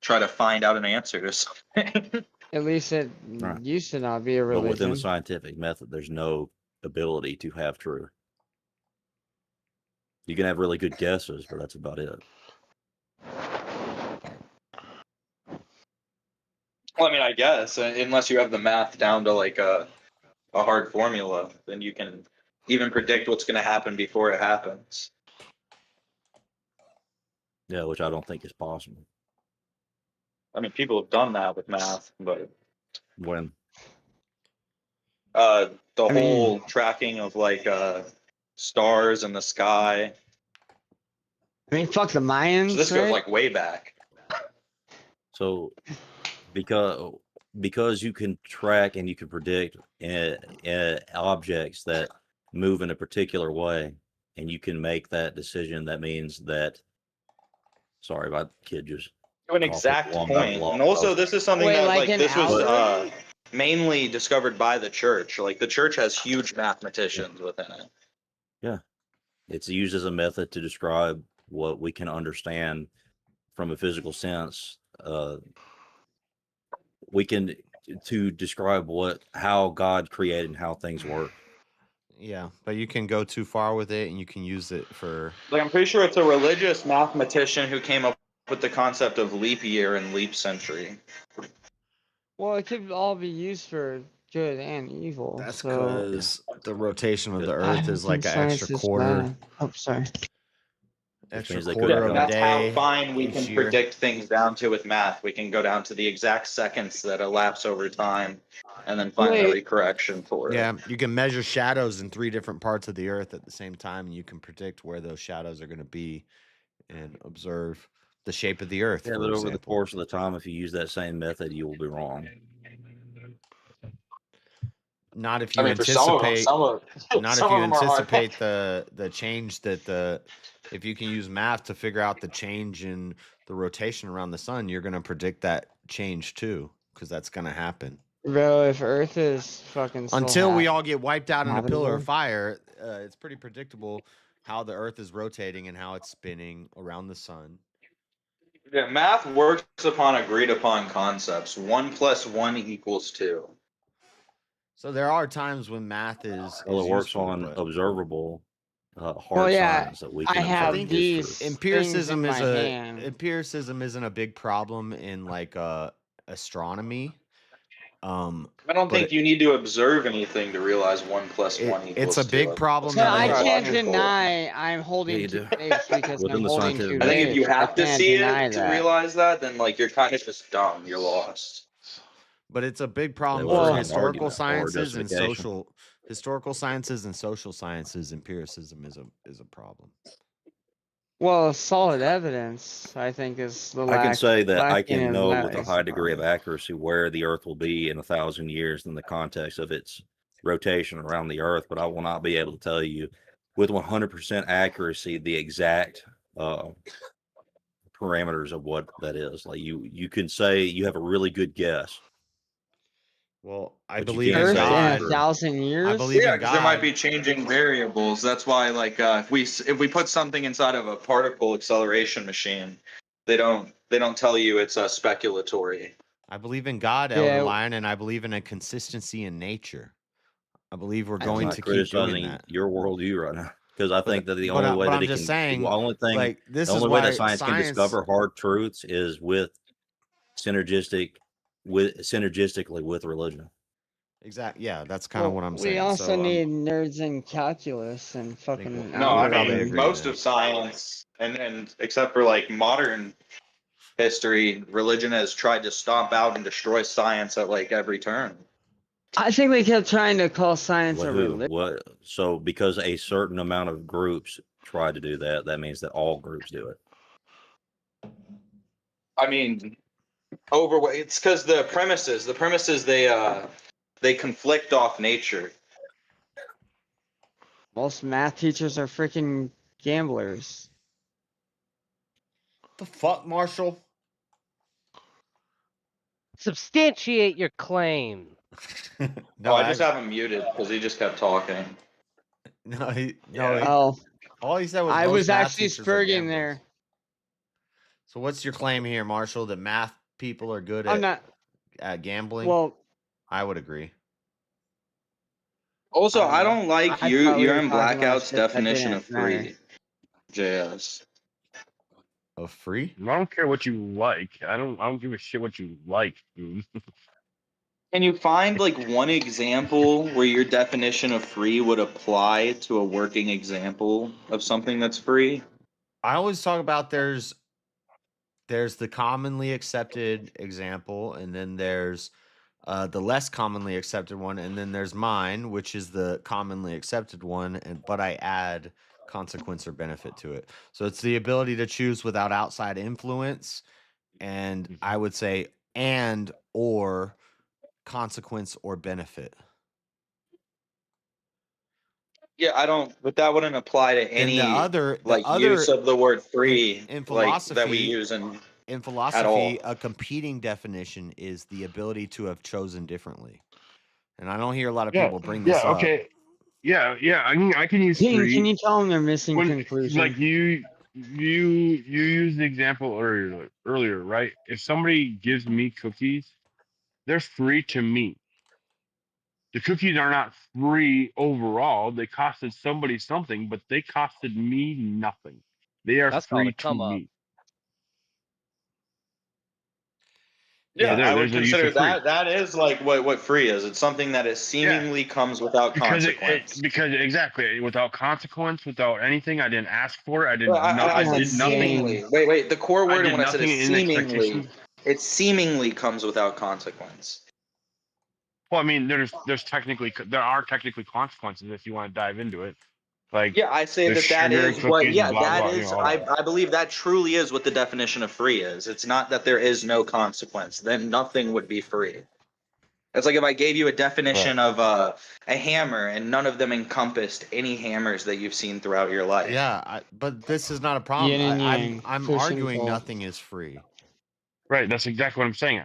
try to find out an answer to something. At least it Right. used to not be a But within the religion. scientific method, there's no ability to have true. You can have really good guesses, but that's about it. Well, I mean, I guess unless you have the math down to like a hard formula, then you can even predict what's going to happen before it happens. Yeah, which I don't think is possible. I mean, people have done that with math, but When? The whole tracking of like stars in the sky. I mean, fuck the Mayans. So this right? goes like way back. So, because you can track and you can predict objects that move in a particular way, and you can make that decision, that means that. Sorry, my kid just. To an exact point, and also this is something Wait, that like like an this was algorithm? mainly discovered by the church. Like the church has huge mathematicians within it. Yeah, it's used as a method to describe what we can understand from a physical sense. We can to describe how God created and how things work. Yeah, but you can go too far with it, and you can use it for. Like I'm pretty sure it's a religious mathematician who came up with the concept of leap year and leap century. Well, it could all be used for good and evil. That's so because the rotation of the Earth is like an science extra is quarter. bad. Oh, sorry. Extra they quarter could of a That's day. how fine we each can year. predict things down to with math. We can go down to the exact seconds that elapse over time and then find every correction for it. Yeah, you can measure shadows in 3 different parts of the Earth at the same time, and you can predict where those shadows are going to be and observe the shape of the Earth. Yeah, for but over the example. course of the time, if you use that same method, you will be wrong. Not if you I mean, for some of them, not some if you of them are hard. anticipate the change that if you can use math to figure out the change in the rotation around the sun, you're going to predict that change too, because that's going to happen. Bro, if Earth is fucking still Until we all get wiped out in a pillar of habitable. fire, it's pretty predictable how the Earth is rotating and how it's spinning around the sun. Yeah, math works upon agreed upon concepts. 1 + 1 = 2. So there are times when math is Well, it works useful, on but observable hard Well, yeah, science that we I can have observe is these true. empiricism things is in my hand. empiricism isn't a big problem in like astronomy, I don't think but you need to observe anything to realize 1 + 1 equals it's a 2. big problem So in I the can't logical. deny I'm holding you two do. grapes because Within I'm the holding scientific two I think if you grapes. I have to can't see deny it to that. realize that, then like you're kind of just dumb. You're lost. But it's a big That problem was for not an historical argument or sciences and justification. social sciences. Empiricism is a problem. Well, solid evidence, I think, is the I can say that I lacking can in know that with a is high the degree of problem. accuracy where the Earth will be in 1,000 years in the context of its rotation around the Earth, but I will not be able to tell you with 100% accuracy the exact parameters of what that is. Like you can say you have a really good guess. Well, I but you believe can't in Earth say in for God. sure. 1,000 years? I believe Yeah, in because there might God. be changing variables. That's why, like, if we put something inside of a particle acceleration machine, they don't tell you it's speculatory. I believe in God, Elder Yeah, Lion, and I believe in a consistency in nature. I believe we're I I'm going think not to keep doing criticizing that. your worldview right now because I think that the But only way that I'm it just can, the saying, only thing, like, this the is only way that why science can discover hard truths is synergistically with religion. Exactly. Yeah, that's kind of well, what I'm we saying. also So need nerds in calculus and fucking No, I algebra. mean most of science, and except for like modern history, religion has tried to stomp out and destroy science at like every turn. I think they kept trying to call science a religion. What? So because a certain amount of groups try to do that, that means that all groups do it. I mean, it's because the premises they conflict off nature. Most math teachers are freaking gamblers. The fuck, Marshall? Substantiate your claim. No, I just have him muted because he just kept talking. All he said was I most was math actually teachers are spurging gamblers. there. So what's your claim here, Marshall? That math people are good I'm at gambling? Well, I would agree. Also, I don't like I thought we you're were in talking about Blackout's shit that definition didn't of matter. free. JS. Of free? I don't care what you like. I don't give a shit what you like, dude. Can you find like one example where your definition of free would apply to a working example of something that's free? I always talk about there's the commonly accepted example, and then there's the less commonly accepted one, and then there's mine, which is the commonly accepted one, but I add consequence or benefit to it. So it's the ability to choose without outside influence, and I would say and or consequence or benefit. Yeah, I don't, but that wouldn't apply to any use of the word free in like that we philosophy. use In at philosophy, all. a competing definition is the ability to have chosen differently. And I don't hear a lot of people bring this up. Okay. Yeah. I can use King, free. can you tell them they're missing conclusion? Like you used the example earlier, right? If somebody gives me cookies, they're free to me. The cookies are not free overall. They costed somebody something, but they costed me nothing. They are That's called free a to come up. me. Yeah, So I would there's a use consider of free. that is like what free is. It's something that it seemingly comes without consequence. Because exactly without consequence, without anything, I didn't ask for it. I did Well, I said did nothing. seemingly. Wait. The core word in did what I said is nothing in seemingly. expectation. It seemingly comes without consequence. Well, I mean, there are technically consequences if you want to dive into it. Like Yeah, I say there's that sugar in is what. cookies, Yeah, blah that blah. is. All that. I believe that truly is what the definition of free is. It's not that there is no consequence. Then nothing would be free. It's like if I gave you a definition of a hammer and none of them encompassed any hammers that you've seen throughout your life. Yeah, but this is not a problem. Yin and yang, I'm push and arguing pull. nothing is free. Right. That's exactly what I'm saying.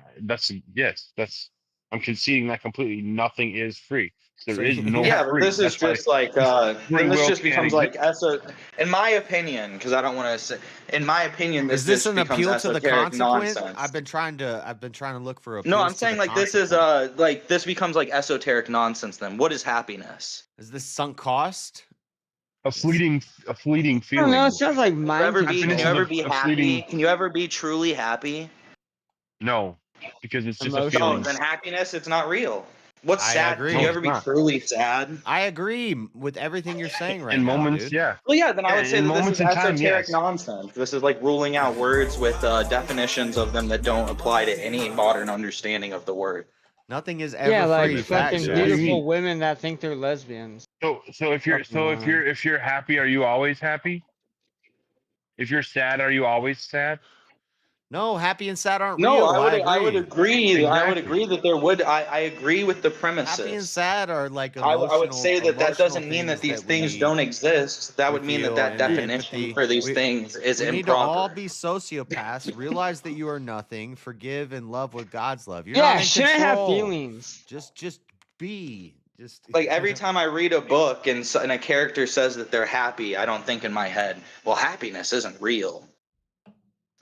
I'm conceding that completely. Nothing is free. There is no Yeah, free. but this is just like then this just becomes like in my opinion, because I don't want to say. In my opinion, Is this just an becomes appeal to the esoteric consequence? nonsense. I've been trying to look for appeals. No, I'm to saying the like this is like this becomes like esoteric nonsense. Then what is happiness? Is this sunk cost? A fleeting I feeling. don't know. It sounds like mind Can you ever be happy? Can you ever be truly happy? No. because it's just a So feeling. then happiness, it's not real. What's I sad? agree. Can you ever be truly sad? I agree with everything you're saying right In now, moments, dude. yeah. Well, yeah, then I Yeah, would say in that this is moments in time, esoteric yes. nonsense. This is like ruling out words with definitions of them that don't apply to any modern understanding of the word. Nothing is ever Yeah, like free. fucking Facts, What do you beautiful mean? women that think they're lesbians. So if you're happy, are you always happy? If you're sad, are you always sad? No, happy and sad aren't No, real. I would agree. agree. I would Exactly. agree that there would. I agree with the premises. Happy and sad are like I emotional. would say that that emotional doesn't mean that things these things don't exist. That would mean that feel that and definition empathy. for these things is We need to all improper. be sociopaths. Realize that you are nothing. Forgive and love with God's love. You're Yeah, not in shouldn't control. have feelings. Just be. Just Like every time I read a book and a character says that they're happy, I don't think in my head, well, happiness isn't real.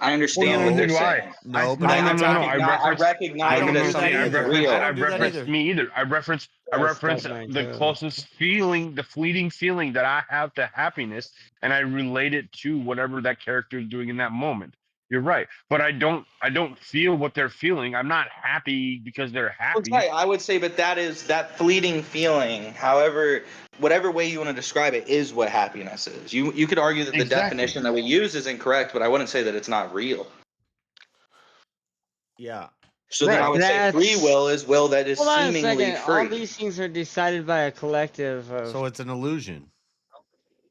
I understand what they're saying. No, but I I recognize it as something that's real. I reference me either. I reference the closest feeling, the fleeting feeling that I have to happiness, and I relate it to whatever that character is doing in that moment. You're right, but I don't feel what they're feeling. I'm not happy because they're happy. Right, I would say, but that is that fleeting feeling. However, whatever way you want to describe it is what happiness is. You could argue that the definition that we use is incorrect, but I wouldn't say that it's not real. Yeah. So then I would say free will is will that is Hold on a seemingly second. free. All these things are decided by a collective of. So it's an illusion.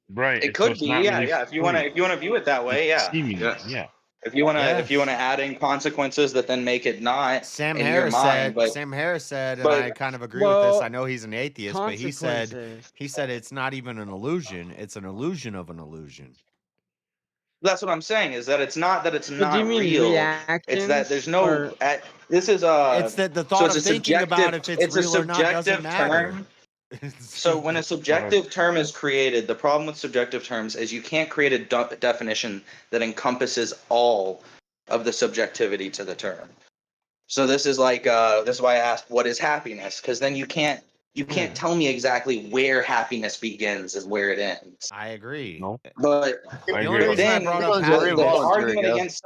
Right. It could be, yeah. If you want to view it that way, yeah. Yeah. If you want to add in consequences that then make it not Sam in Harris your mind, said. Sam Harris said, and but- I kind of agree with this. Well, I know he's an atheist, but he said consequences. it's not even an illusion. It's an illusion of an illusion. That's what I'm saying. Is that it's not do you mean real. It's that there's no. reactions, This is It's that the thought so of thinking about if it's real or not doesn't subjective matter. term. So when a subjective term is created, the problem with subjective terms is you can't create a definition that encompasses all of the subjectivity to the term. So this is like this is why I asked what is happiness, because then you can't tell me exactly where happiness begins and where it ends. I agree. No. But The only reason I then brought the up happiness, argument against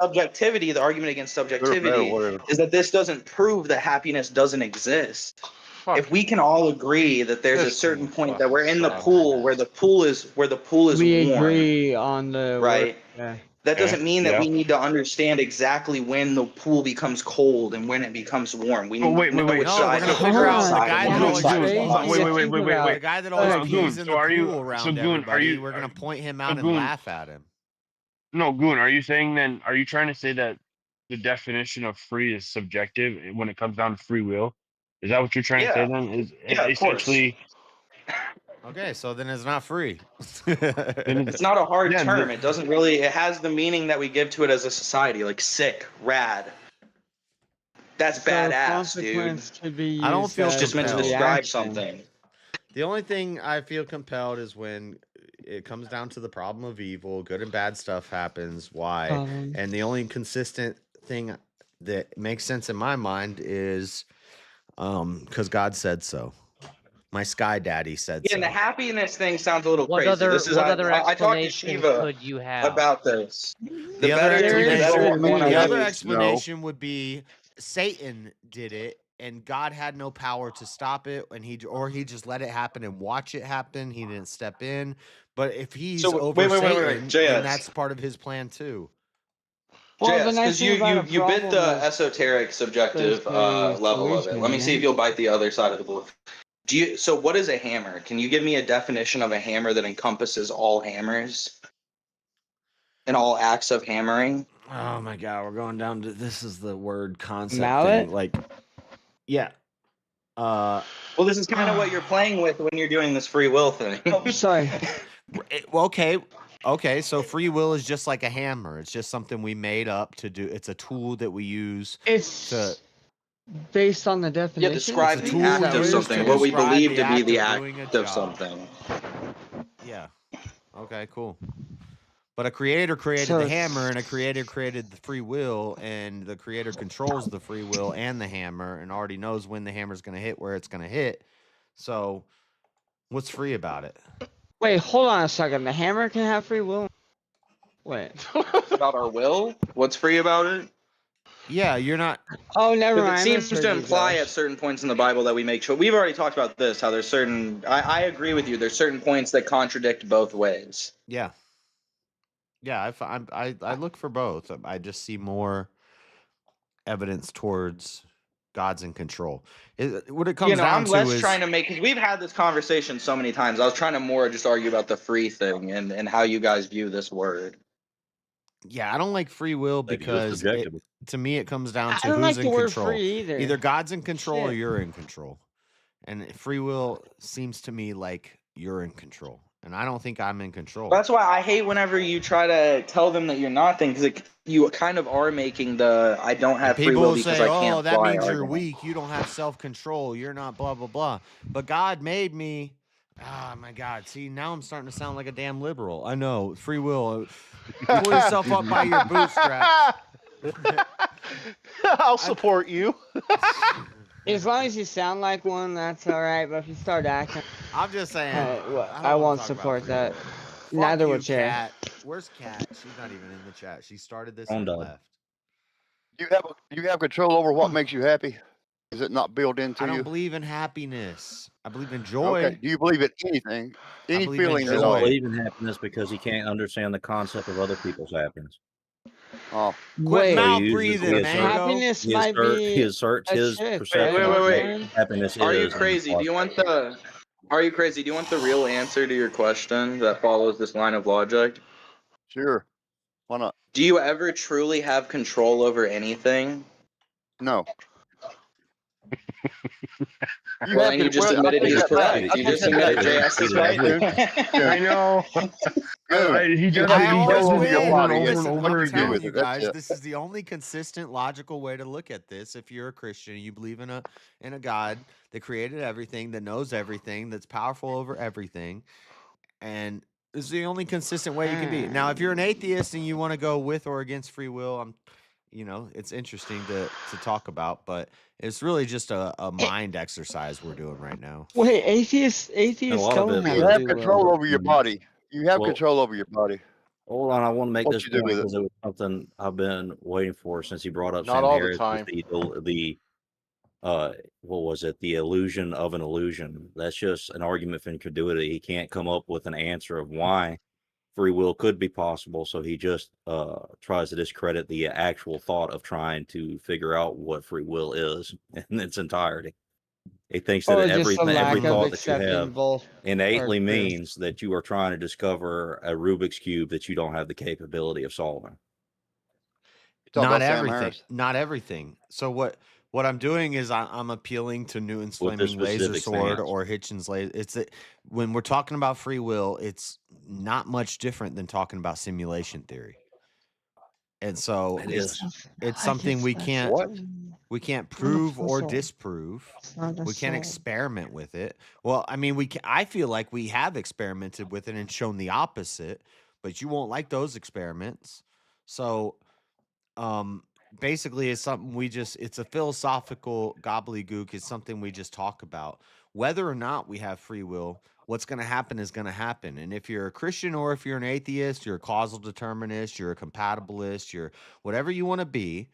subjectivity, is that this doesn't prove that happiness doesn't exist. If we can all agree that there's a certain point that we're in the pool where the pool is we warm, agree on the right? Yeah. That doesn't mean that we need to understand exactly when the pool becomes cold and when it becomes warm. We need to know which side. we're gonna figure out the guy that always Wait. The guy that always pees in the pool around Goon, everybody. We're gonna point him out and laugh at him. No, Goon, are you trying to say that the definition of free is subjective when it comes down to free will? Is that what you're trying to say then? Is essentially. Okay, so then it's not free. It's not a hard term. It doesn't really. It has the meaning that we give to it as a society, like sick, rad. That's badass, dude. I don't feel it's just meant to compelled. describe something. The only thing I feel compelled is when it comes down to the problem of evil, good and bad stuff happens. Why? And the only consistent thing that makes sense in my mind is because God said so. My sky daddy said Yeah, so. and the happiness thing sounds a little What crazy. other- This is what I other talked to explanation Shiva could you have? about this. The other is explanation would be Satan did it, and God had no power to stop it, and he just let it happen and watch it happen. He didn't step in. But if he's So, over wait, Satan, JS. then that's part of his plan too. Because you bit the esoteric subjective level of it. Let me see if you'll bite the other side of the bullet. So what is a hammer? Can you give me a definition of a hammer that encompasses all hammers and all acts of hammering? Oh my God, we're going down to this is the word concept Mallet? thing. Like, yeah. Well, this is kind of what you're playing with when you're doing this free will thing. Oh, sorry. Well, okay. So free will is just like a hammer. It's just something we made up to do. It's a tool that we use. It's based on the definition. Yeah, describe It's a the tool act we of use something. to What we describe believe the to be act the of doing a act of job. something. Yeah. Okay, cool. But a creator created So the it's- hammer, and a creator created the free will, and the creator controls the free will and the hammer, and already knows when the hammer's going to hit, where it's going to hit. So, what's free about it? Wait, hold on a second. The hammer can have free will. Wait. About our will? What's free about it? Yeah, you're not. Oh, never Because mind. it I seems to misheard you, imply Josh. at certain points in the Bible that we make choice. We've already talked about this. How there's certain. I agree with you. There's certain points that contradict both ways. Yeah. Yeah, I look for both. I just see more evidence towards God's in control. What it comes down I'm to less is trying to make, because we've had this conversation so many times. I was trying to more just argue about the free thing and how you guys view this word. yeah, I don't like free will Like, it was because subjective. to me it comes down I to don't who's like in the word control. free either. Either God's in control or Shit. you're in control. And free will seems to me like you're in control. And I don't think I'm in control. That's why I hate whenever you try to tell them that you're not thing, because you kind of are making the I don't have free People will will because say, I can't "Oh, that fly means you're argument. weak. You don't have self-control. You're not blah blah blah." But God made me. Ah, my God. See, now I'm starting to sound like a damn liberal. I know. Free will. Pull yourself up by your bootstraps. I'll support you. As long as you sound like one, that's all right. But if you start acting, I'm just saying. I won't support that. Neither will Chair. Cat. Where's Cat? She's not even in the chat. She started this On and done. left. You have control over what makes you happy? Is it not built into I you? don't believe in happiness. I believe in joy. Okay. Do you believe in anything? Any believe in feelings He at doesn't all? believe in happiness because he can't understand the concept of other people's happiness. Oh. Quit Wait, mouth He breathing, Mango. happiness might be he asserts a his chick, perception right? of what Wait. happiness Are you is. crazy? Do you want the real answer to your question that follows this line of logic? Sure. Why not? Do you ever truly have control over anything? No. Well, then you just admitted he's correct. You just admitted JS is right. I know. He does I it. He always does it win. over and over Listen, and over I'm telling again. you guys, this is the only consistent, logical way to look at this. If you're a Christian, you believe in a God that created everything, that knows everything, that's powerful over everything, and this is the only consistent way you can be. Now, if you're an atheist and you want to go with or against free will, it's interesting to talk about, but it's really just a mind exercise we're doing right now. Wait, atheists don't have You have free control will. over your body. You have Well- control over your body. Hold on, I want to make What this you do point with it? because it was something I've been waiting for since he brought up Not Sam all the Harris. time. What was it? The illusion of an illusion. That's just an argument for incredulity. He can't come up with an answer of why free will could be possible, so he just tries to discredit the actual thought of trying to figure out what free will is in its entirety. He thinks that Just a lack every of thought that you accepting have both innately are true. means that you are trying to discover a Rubik's Cube that you don't have the capability of solving. Not everything. Not everything. So what I'm doing is I'm appealing to Newton's With this flaming laser specific sword stance. or Hitchens laser. When we're talking about free will, it's not much different than talking about simulation theory. And so It is. it's something we can't prove or disprove. We can't experiment with it. Well, I mean, I feel like we have experimented with it and shown the opposite, but you won't like those experiments. So basically it's something it's a philosophical gobbledygook. It's something we just talk about. Whether or not we have free will, what's going to happen is going to happen. And if you're a Christian or if you're an atheist, you're a causal determinist, you're a compatibilist, you're whatever you want to be,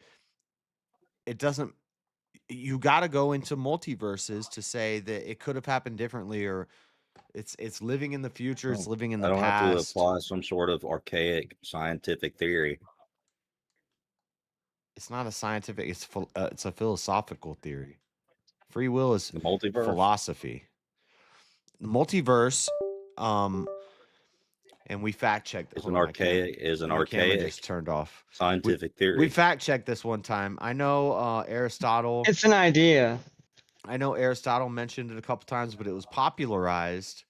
you got to go into multiverses to say that it could have happened differently, or it's living in the future, it's living in the I don't past. have to apply some sort of archaic scientific theory. It's not a scientific, it's a philosophical theory. Free will is multiverse. Philosophy. Multiverse, and we fact checked. Is an archaic just turned off. Scientific theory. We fact checked this one time. I know Aristotle. It's an idea. I know Aristotle mentioned it a couple times, but it was popularized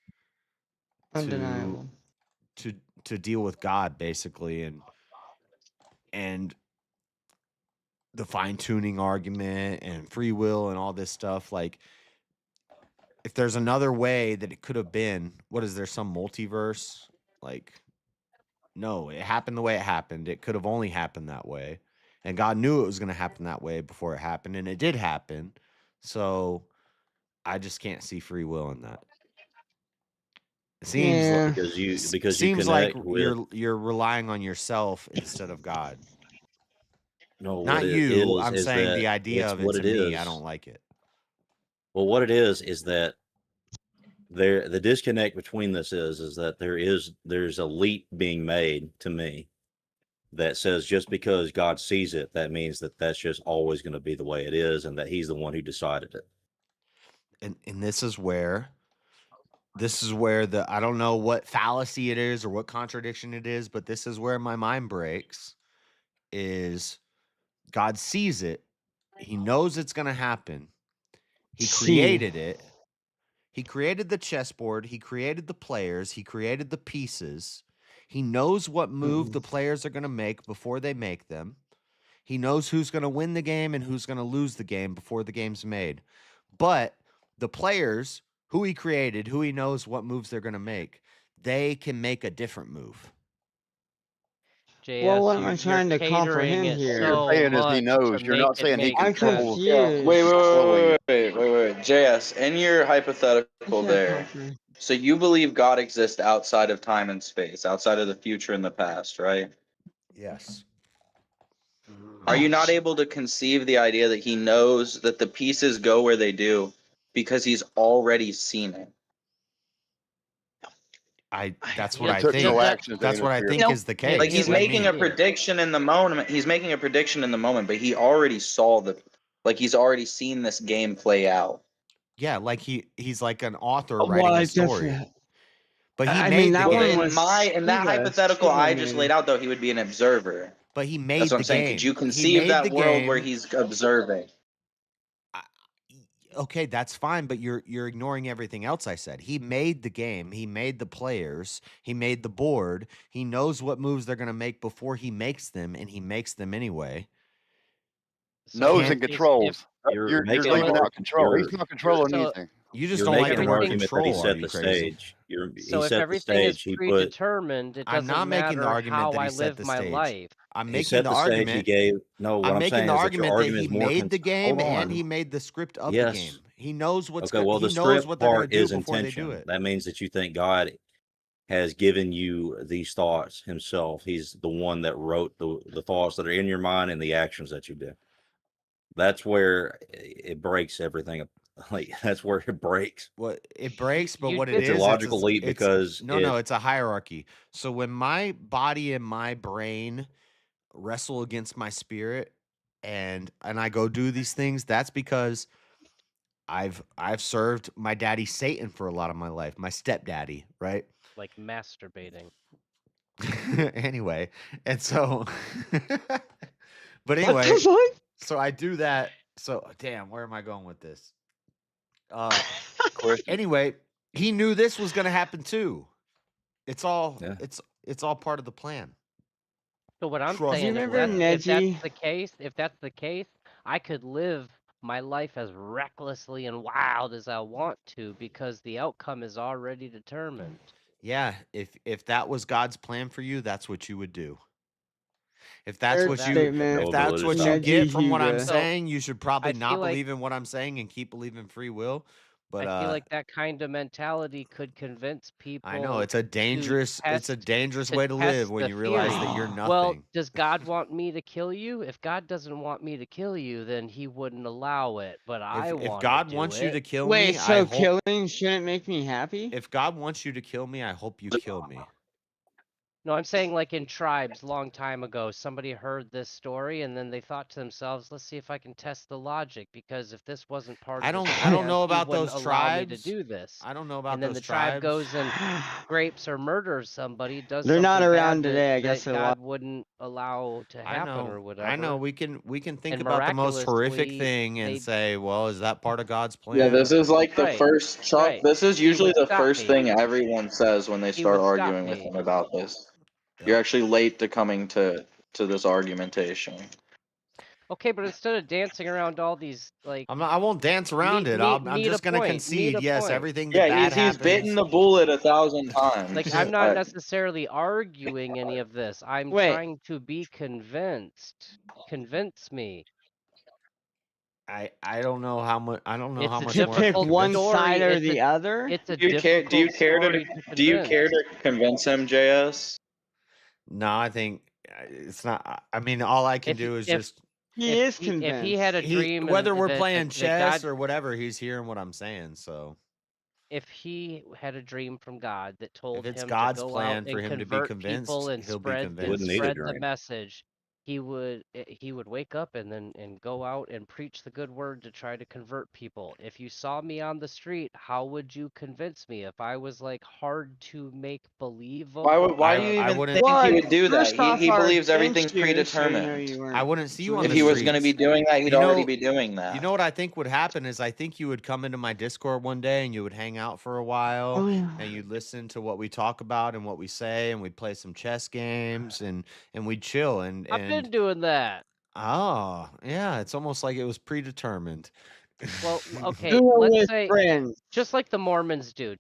Undeniable. to deal with God, basically, and the fine-tuning argument and free will and all this stuff. Like, if there's another way that it could have been, what is there, some multiverse? Like, no, it happened the way it happened. It could have only happened that way. And God knew it was going to happen that way before it happened, and it did happen. So I just can't see free will in that. It seems because you seems like connect with you're relying on yourself instead of God. No, Not what it you. I'm is saying the that idea it's of it what to it me, I is. don't like it. Well, what it is that the disconnect between this is that there's a leap being made to me that says just because God sees it, that means that that's just always going to be the way it is, and that He's the one who decided it. And this is where the I don't know what fallacy it is or what contradiction it is, but this is where my mind breaks. Is God sees it, He knows it's going to happen. He created it. He created the chessboard. He created the players. He created the pieces. He knows what move the players are going to make before they make them. He knows who's going to win the game and who's going to lose the game before the game's made. But the players, who he created, who he knows what moves they're going to make, they can make a different move. JS, Well, what am I you're trying to catering comprehend it here? You're so saying is he much knows. to You're make not it saying he make I'm controls. sense. Yeah. confused. Wait. JS, in your hypothetical there, so you believe God exists outside of time and space, outside of the future and the past, right? Yes. Are you not able to conceive the idea that he knows that the pieces go where they do because he's already seen it? That's He what I took think. no action to That's what I interfere. think is the case. Like he's like making me. a prediction in the moment. He's making a prediction in the moment, but he already saw he's already seen this game play out. Yeah, like he's like an author Well, writing I a story. guess. But he I made mean, the that one game. was In that hypothetical I just laid out, though, he would be an observer. But he made That's what the I'm saying. game. Could you He conceive made that the world where game. he's observing? Okay, that's fine, but you're ignoring everything else I said. He made the game, he made the players, he made the board. He knows what moves they're going to make before he makes them, and he makes them anyway. Knows and controls. You're leaving out control. He's not controlling anything. You just You're don't like making the an word argument that he control. Are set you the crazy? stage. He So if set the everything is stage. He put. predetermined, it I'm doesn't not making the matter argument how that he I set live the my stage. life. I'm He making set the the stage. argument. He gave. No, what I'm I'm making saying the is that your argument that argument he is more. made the game Hold and on. he made the script of the Yes. game. He knows what's Okay. Well, he the knows script what they're going to part do is before they do intention. it. That means that you think God has given you these thoughts himself. He's the one that wrote the thoughts that are in your mind and the actions that you do. That's where it breaks everything. Like that's where it breaks. What it breaks, but what it It's is, a logical leap it's because no, it's a hierarchy. So when my body and my brain wrestle against my spirit, and I go do these things, that's because I've served my daddy Satan for a lot of my life, my stepdaddy, right? Like masturbating. Anyway, and so, but anyway, What the fuck? so I do that. So damn, where am I going with this? Anyway, he knew this was going to happen too. It's all it's all part of the plan. So what I'm Trust saying, me. if that's the case, I could live my life as recklessly and wild as I want to because the outcome is already determined. Yeah, if that was God's plan for you, that's what you would do. If that's Fair what statement. if that's what you Neji get from what I'm Huga. saying, you should probably I not feel like- believe in what I'm saying and keep believing free will. But I feel like that kind of mentality could convince people. I know it's a dangerous way to live when you realize that you're nothing. Well, does God want me to kill you? If God doesn't want me to kill you, then He wouldn't allow it. But if God wants you to kill me, Wait, I so hope, killing shouldn't make me happy? if God wants you to kill me, I hope you kill me. No, I'm saying like in tribes, long time ago, somebody heard this story and then they thought to themselves, "Let's see if I can test the logic." Because if this wasn't part of the I don't know he about wouldn't those allow me to tribes. do this. I don't know about And then those the tribe tribes. goes and rapes or murders somebody, does They're something not around bad today, I that guess. God wouldn't allow to happen or whatever. I know. We can think And about the most horrific miraculously, thing and say, well, is that part of God's plan? Yeah, this is like the Right, first Chuck. right. This is He usually would the stop first me. thing everyone says when they He start would stop arguing with me. him about this. You're actually late to coming to this argumentation. Okay, but instead of dancing around all these like, I won't dance around it. I'm just going to concede. Yes, everything that Yeah, bad he's happens. bitten the bullet 1,000 times. Like I'm not necessarily arguing any of this. I'm Wait. trying to be convinced. Convince me. I don't know how much. I don't know how much to more. pick I can one convince- side or It's the other. It's a Do you care? Do you difficult care story to? Do you care to convince him, JS? No, I think it's not. I mean, all I can do is just. He is convinced. If he had a dream, whether we're that playing that chess God, or whatever, he's hearing what I'm saying. So if he had a dream from God that told it's him God's to go plan out for and him to be convert people convinced, and he'll be spread convinced. the message, he would wake up and go out and preach the good word to try to convert people. If you saw me on the street, how would you convince me if I was like hard to make believable? Why do you even think he would do that? He believes everything's predetermined. I wouldn't see you on If the he was streets. going to be doing that, he'd already be doing that. You know what I think would happen is I think you would come into my Discord one day and you would hang out for a while and you'd listen to what we talk about and what we say and we'd play some chess games and we'd chill and I've been doing that. Oh, yeah, it's almost like it was predetermined. Well, okay, let's say just like the Mormons do,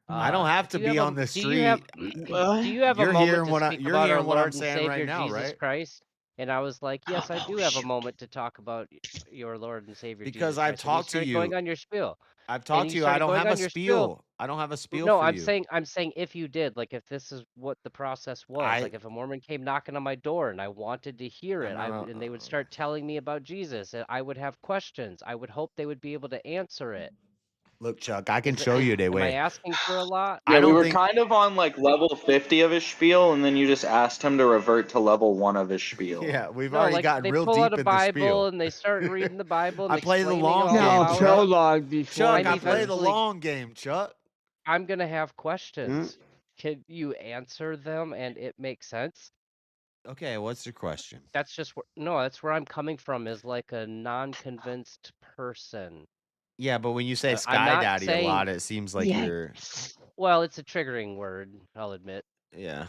I don't have to be on the Do you have street. do you have a You're moment hearing to what speak you're about our hearing what I'm Lord and saying right Savior now, Jesus right? Christ? And I was like, yes, I do have a moment to talk about your Lord and Savior Because Jesus I've Christ. And you talked to started going you. on your spiel. I've And talked to you. I started don't going have a on your spiel. spiel. I don't have a spiel No, for I'm you. saying if you did, like if this is what the process was, like if a Mormon came knocking on my door and I wanted to hear it, and they would start telling me about Jesus, and I would have questions. I would hope they would be able to answer it. Look, Chuck, I can show you the Am I way. asking for a lot? Yeah, we were kind of on like level 50 of his spiel, and then you just asked him to revert to level 1 of his spiel. Yeah, we've No, already like gotten they real pull out deep a in the spiel. Bible and they start reading the Bible and I play the explaining long all game, about Chuck. it. Chuck, I play the eventually- long game, Chuck. I'm gonna have questions. Can you answer them and it makes sense? Okay, what's your question? That's just that's where I'm coming from, is like a non-convinced person. Yeah, but when you say I'm Sky not Daddy a saying- lot, it seems like you're. Well, it's a triggering word, I'll admit. Yeah.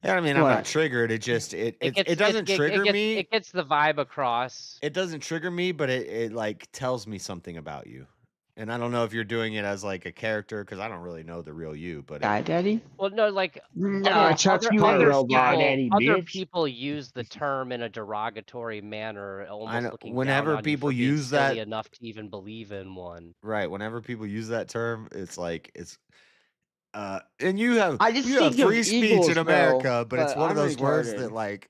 Yeah, I mean, I'm not triggered. It just it doesn't trigger me. It gets the vibe across. It doesn't trigger me, but it like tells me something about you. And I don't know if you're doing it as like a character because I don't really know the real you. But Guy Daddy? Well, no, like Chuck, you ain't a robot. other people use the term in a derogatory manner, almost know, looking whenever down on people you for being use silly that- enough to even believe in one. Right. Whenever people use that term, it's like it's. And you have I just you have think of free speech eagles, in America, bro, but it's but one of I'm those words retarded. that like.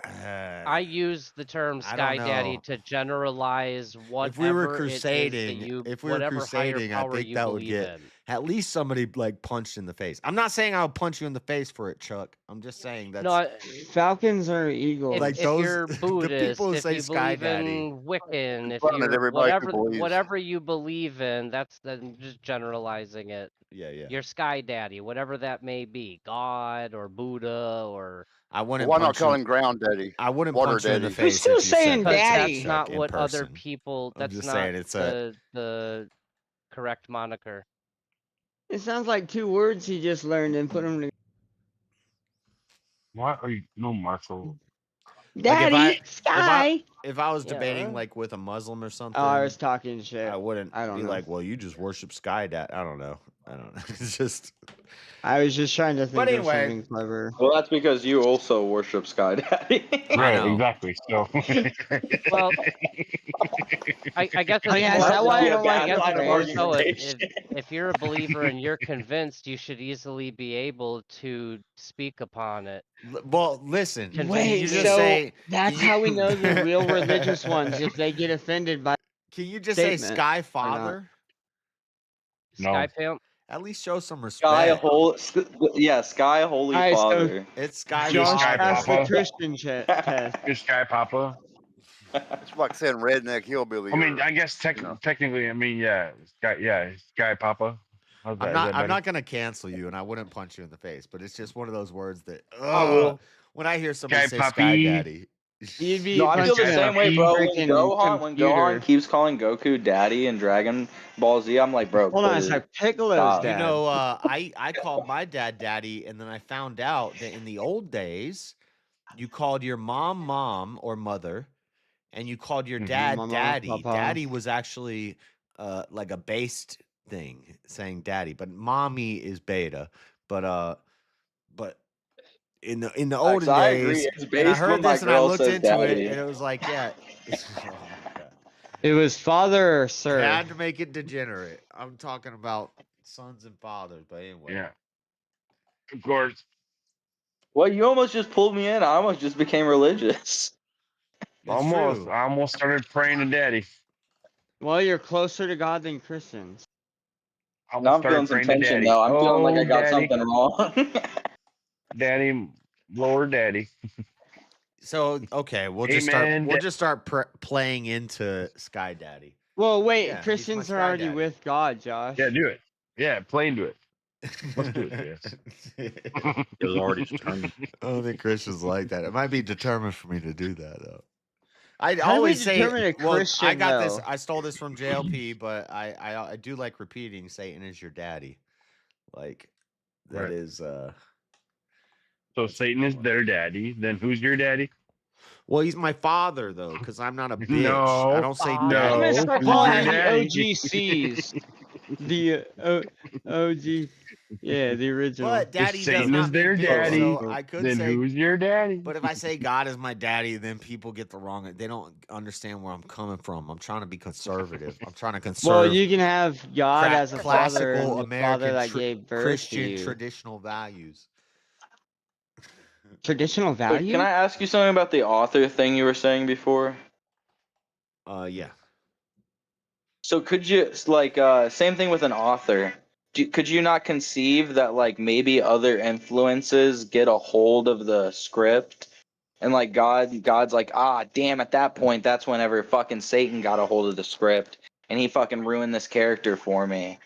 I use the term I don't Sky Daddy know. to generalize whatever If we were it is that crusading, you, if we were whatever higher crusading, I power think you that would believe get in. at least somebody like punched in the face. I'm not saying I'll punch you in the face for it, Chuck. I'm just saying that's No, Falcons are eagles. Like if those- you're the Buddhist, people who if say you Sky believe Daddy. in Wiccan, if Fun that you're everybody can believe. whatever you believe in, that's then just generalizing it. Yeah, yeah. Your Sky Daddy, whatever that may be, God or Buddha or. I wouldn't Why not punch call you. him Ground Daddy? I wouldn't Water punch you in the Daddy. face. still if you said saying that Because to daddy. that's Chuck not in what other person. people. I'm That's just not saying it's a. the correct moniker. It sounds like two words he just learned and put them together. Why are you no Marshall? Daddy, Sky. If I was Yeah. debating like with a Muslim or something, Oh, I was talking shit. I wouldn't I don't be know. like, well, you just worship Sky Dad. I don't know. It's just. I was just trying to think But of anyway. something clever. Well, that's because you also worship Sky Daddy. Right, know. exactly. So. Well, I guess Oh, it's yeah, more is that why I so- don't like I guess Ed it's more Fran? so if you're a believer and you're convinced, you should easily be able to speak upon it. Well, listen. Can Wait, you just so say? that's can you- how we know the real religious ones, if they get offended by Can you just say statement Sky or Father? No. Sky Pimp. At least show some Sky respect. Sky Holy Alright, so Father. It's Sky Josh Sky passed the Papa. Christian test. Is Sky Papa? It's like saying redneck hillbilly. I mean, or, I guess technically, I mean, Sky Papa. How's that? I'm Is not. that I'm better? not gonna cancel you, and I wouldn't punch you in the face. But it's just one of those words that. I will. When I hear somebody Sky say Sky Papi. Daddy. You'd be No, I feel the punching same a way, bro. When freaking Gohan computer. keeps calling Goku Daddy in Dragon Ball Z, I'm like, bro, Hold on a please sec. Piccolo's stop. dad. You know, I called my dad Daddy, and then I found out that in the old days, you called your mom or mother, and you called your dad Mama, Daddy. Papa. Daddy was actually like a based thing, saying Daddy, but mommy is beta. But in the olden I days, agree. It's and I based heard when my this and I girl looked says into daddy. it, and it was like, yeah. Oh my God. It was father or sir. Had to make it degenerate. I'm talking about sons and fathers, but anyway. Yeah. Of course. Well, you almost just pulled me in. I almost just became religious. Almost. I almost started praying to Daddy. Well, you're closer to God than Christians. I Now almost I'm feeling started some praying to tension, Daddy. though. I'm feeling like Oh, I got Daddy. something wrong. Daddy, Lord Daddy. So okay, we'll Amen. just start playing into Sky Daddy. Well, wait, Yeah, he's my Christians are Sky already Daddy. with God, Josh. Yeah, do it. Yeah, play into it. Let's do it, yes. It was already determined. I don't think Christians like that. It might be determined for me to do that though. I How do we always say, determine a well, I Christian, got this. though? I stole this from JLP, but I do like repeating. Satan is your daddy. Like that Right. is. So Satan is their daddy. Then who's your daddy? Well, he's my father though, because I'm not a bitch. No, I don't say I'm daddy. gonna start who's calling your them the daddy? OGCs. The OG. Yeah, the original. But If daddy does Satan is not mean their bitch, daddy, so I could then say. who's your daddy? But if I say God is my daddy, then people get the wrong. They don't understand where I'm coming from. I'm trying to be conservative. I'm trying to conserve. Well, you can have God as a father classical and the American father that gave birth Christian to you. traditional values. Traditional Wait, value? can I ask you something about the author thing you were saying before? Yeah. So could you, like, same thing with an author. Could you not conceive that, like, maybe other influences get a hold of the script? And, like, God's like, ah, damn, at that point, that's whenever fucking Satan got a hold of the script. And he fucking ruined this character for me.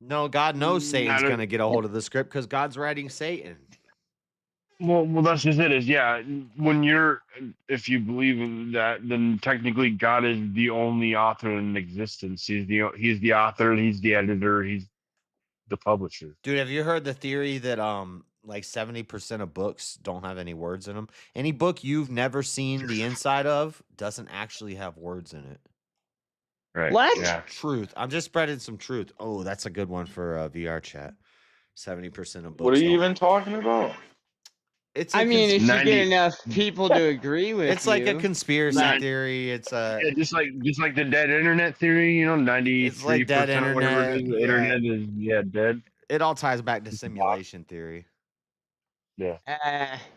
No, God knows Satan's Not a- going to get a hold of the script because God's writing Satan. Well, that's just it. Is yeah. When you're, if you believe in that, then technically God is the only author in existence. He's the author. He's the editor. He's the publisher. Dude, have you heard the theory that like 70% of books don't have any words in them? Any book you've never seen the inside of doesn't actually have words in it. Right. What? Yeah. Truth. I'm just spreading some truth. Oh, that's a good one for VR chat. 70% of books. What are you even talking about? It's I mean, if you get enough people to agree with it's like a conspiracy theory. It's Yeah, just like the dead internet theory. 93% dead of whatever it is, internet, the internet is dead. It all ties back to simulation theory. Yeah.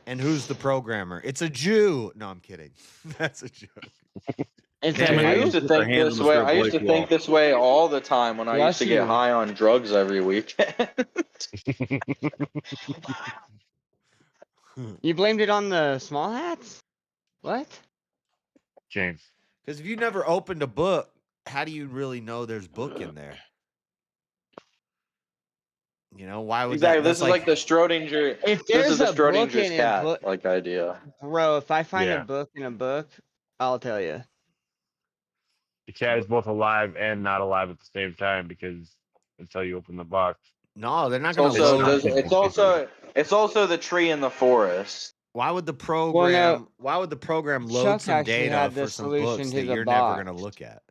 And who's the programmer? It's a Jew. No, I'm kidding. That's a joke. I used to think this way. I used to think this way all the time when I used to get high on drugs every weekend. You blamed it on the small hats? What? James. Because if you never opened a book, how do you really know there's book in there? You know, why would Exactly. that? This is like the Schrodinger. If This there's is the a book Schrodinger's in cat a book, like idea. bro, if I find Yeah. a book in a book, I'll tell you. The cat is both alive and not alive at the same time because until you open the box. No, they're not It's going to also, load. it's also the tree in the forest. Why would the program? Why would the program load Chuck some actually data had the for some solution books to that the you're never box. going to look at?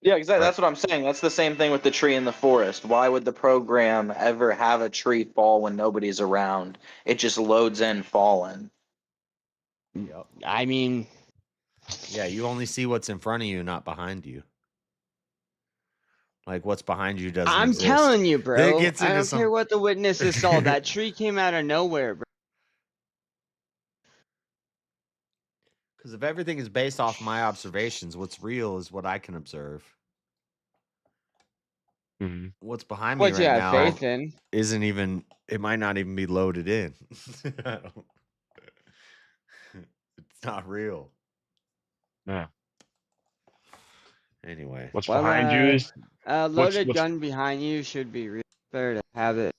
Yeah, exactly. That's what I'm saying. That's the same thing with the tree in the forest. Why would the program ever have a tree fall when nobody's around? It just loads in fallen. Yep. I mean, yeah, you only see what's in front of you, not behind you. Like what's behind you doesn't I'm exist. telling you, That bro. gets I into don't some- care what the witnesses saw. That tree came out of nowhere, bro. Because if everything is based off my observations, what's real is what I can observe. Mm-hmm. What's behind me What right you have now faith in? isn't even. It might not even be loaded in. It's not real. Yeah. Anyway, What's behind you is a loaded what's- gun behind you should be real better to have it.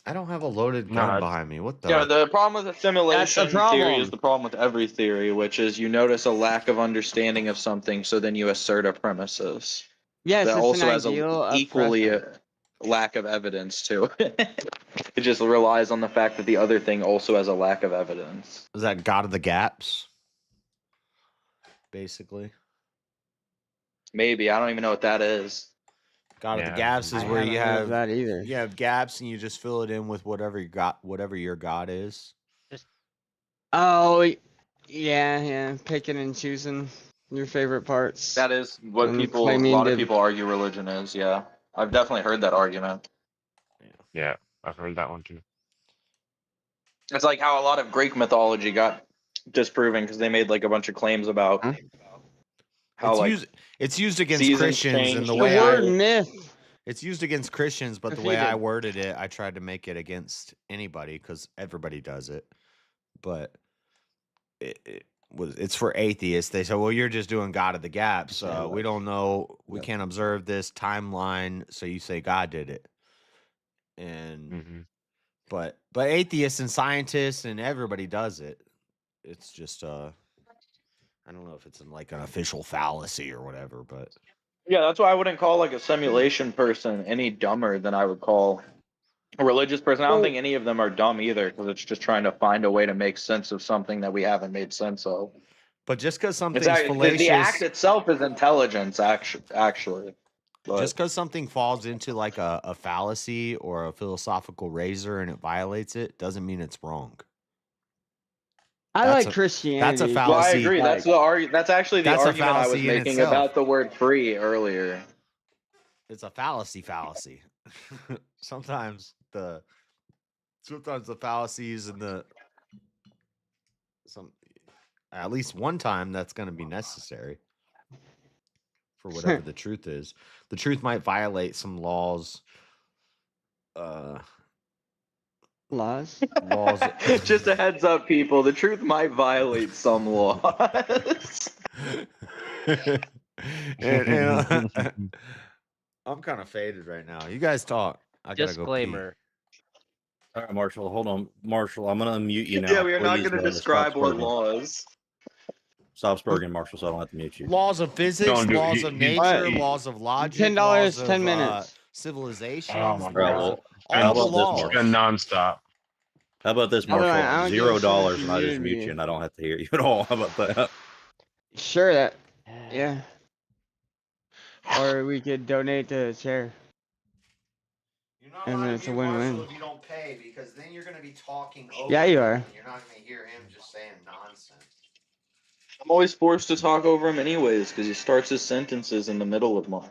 I don't have a loaded gun behind me. What the? Yeah, the problem with the simulation That's the problem. theory is the problem with every theory, which is you notice a lack of understanding of something, so then you assert a premises. Yes, that it's also an has ideal a of equally precedent. lack of evidence too. It just relies on the fact that the other thing also has a lack of evidence. Is that God of the gaps? Basically, Maybe I don't even know what that is. God of Yeah. the gaps is I where you haven't heard of have that either. you have gaps and you just fill it in with whatever you got, whatever your God is. Oh, yeah, picking and choosing your favorite parts. That is what and a claiming lot of to- people argue religion is. Yeah, I've definitely heard that argument. Yeah, I've heard that one too. It's like how a lot of Greek mythology got disproven because they made like a bunch of claims about how it's used against seasons Christians, and changed the and way word I myth. it's used against Christians, but the way I Defeated. worded it, I tried to make it against anybody because everybody does it. But it's for atheists. They say, well, you're just doing God of the gaps. We don't know. We can't observe this timeline. So you say God did it. And but atheists and scientists and everybody does it. It's just I don't know if it's like an official fallacy or whatever, but yeah, that's why I wouldn't call like a simulation person any dumber than I would call a religious person. I don't think any of them are dumb either, because it's just trying to find a way to make sense of something that we haven't made sense of. But just because something's the act itself is intelligence, actually. But just because something falls into like a fallacy or a philosophical razor and it violates it, doesn't mean it's wrong. I like Christianity. That's a well, I fallacy. agree. That's actually the That's a argument I was fallacy in making itself. about the word free earlier. It's a fallacy. sometimes the fallacies and at least one time that's going to be necessary for whatever the truth is. The truth might violate some laws. Laws. Just a heads up, people. The truth might violate some laws. and I'm kind of faded right now. You guys talk. I gotta Disclaimer. All right, Marshall, hold on. Marshall, I'm going to unmute you now. Yeah, we are not Please, going to brother, describe stop what spurging. laws. Stop spurging, Marshall, so I don't have to mute you. Laws of physics, laws of nature, laws of logic, $10, laws of 10 minutes. Civilization. Oh my Right, God. well, all the this, laws. Marshall? Nonstop. How about this, Hold on, Marshall? I don't give a shit $0 if you and I just muted mute me. you and I don't have to hear you at all. How about that? Sure, that. Yeah. Or we could donate to the chair. You're not And allowed then to it's a mute win-win. Marshall if you don't pay, because then you're going to be talking over Yeah, you him, are. and you're not going to hear him just saying nonsense. I'm always forced to talk over him anyways, because he starts his sentences in the middle of mine.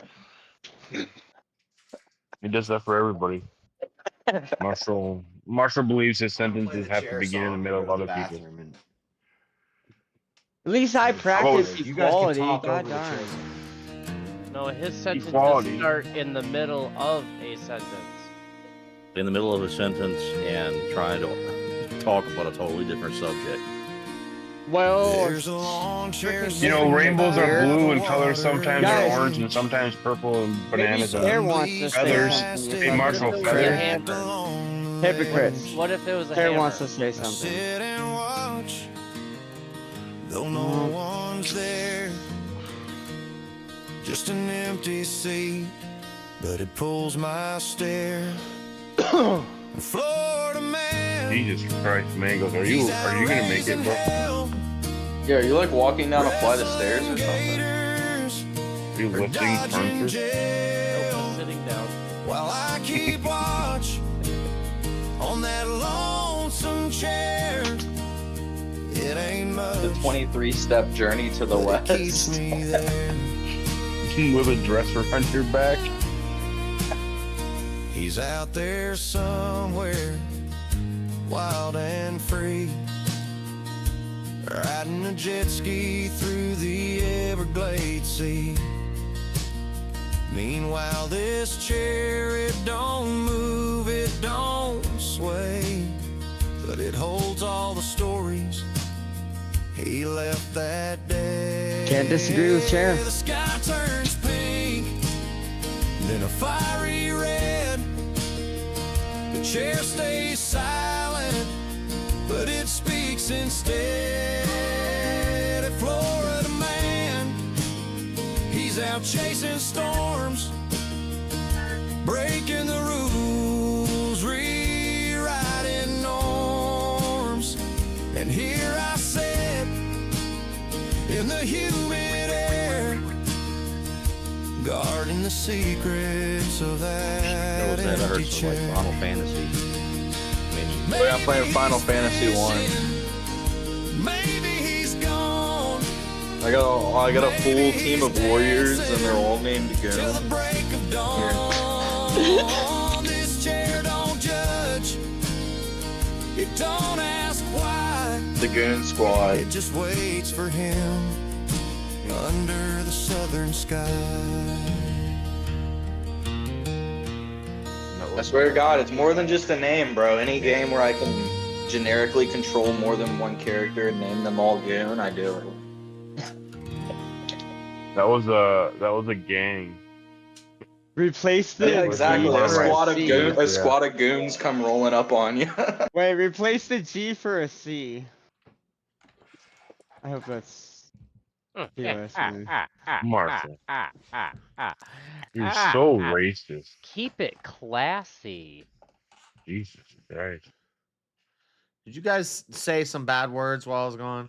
He does that for everybody. Marshall believes his sentences have to begin in the middle of other people. At least I practice You guys can equality. talk God over the darn. chair. No, his sentences Equality. start in the middle of a sentence. In the middle of a sentence and trying to talk about a totally different subject. Well, You know, rainbows are blue in color. Sometimes they're Guys. orange, and sometimes purple and bananas. Maybe Bear And wants to say feathers. something. Hey, Marshall, What if it was a feathers. hammer? Hypocrites. What if it was a Bear hammer? wants to say something. Sit and watch, though no one's there. Just an empty seat, but it pulls my stare. Florida man, Jesus Christ, man, he goes, are you gonna make it, bro? Yeah, are you like walking down a flight of stairs or something? Are you lifting furniture? Nope, just sitting down. while I keep watch on that lonesome chair. It ain't much, The 23-step journey to the but it keeps west. me there. With a dress around your back? He's out there somewhere, wild and free, riding a jet ski through the Everglades Sea. Meanwhile, this chair, it don't move, it don't sway, but it holds all the stories he left that day. Can't disagree with Chair. The sky turns pink, then a fiery red. The chair stays silent, but it speaks instead. A Florida man, he's out chasing storms, breaking the rules, rewriting norms. And here I sit in the humid air, guarding the secrets of That was that that. I heard empty some like chair. Final Fantasy menu. Yeah, I'm playing Final Fantasy 1. Maybe he's gone. I got a full team of warriors, and they're all named Till the Goon. break of dawn. This chair don't judge, it don't ask The Goon Squad. It just waits for him under the southern sky. I swear to God, it's more than just a name, bro. Any game where I can generically control more than one character and name them all Goon, I do it. That was a gang. Replace the Yeah, exactly. G A for squad of C. a squad of goons come rolling up on you. Wait, replace the G for a C. I hope that's POS. Marshall. You're so racist. Keep it classy. Jesus Christ. Did you guys say some bad words while I was gone?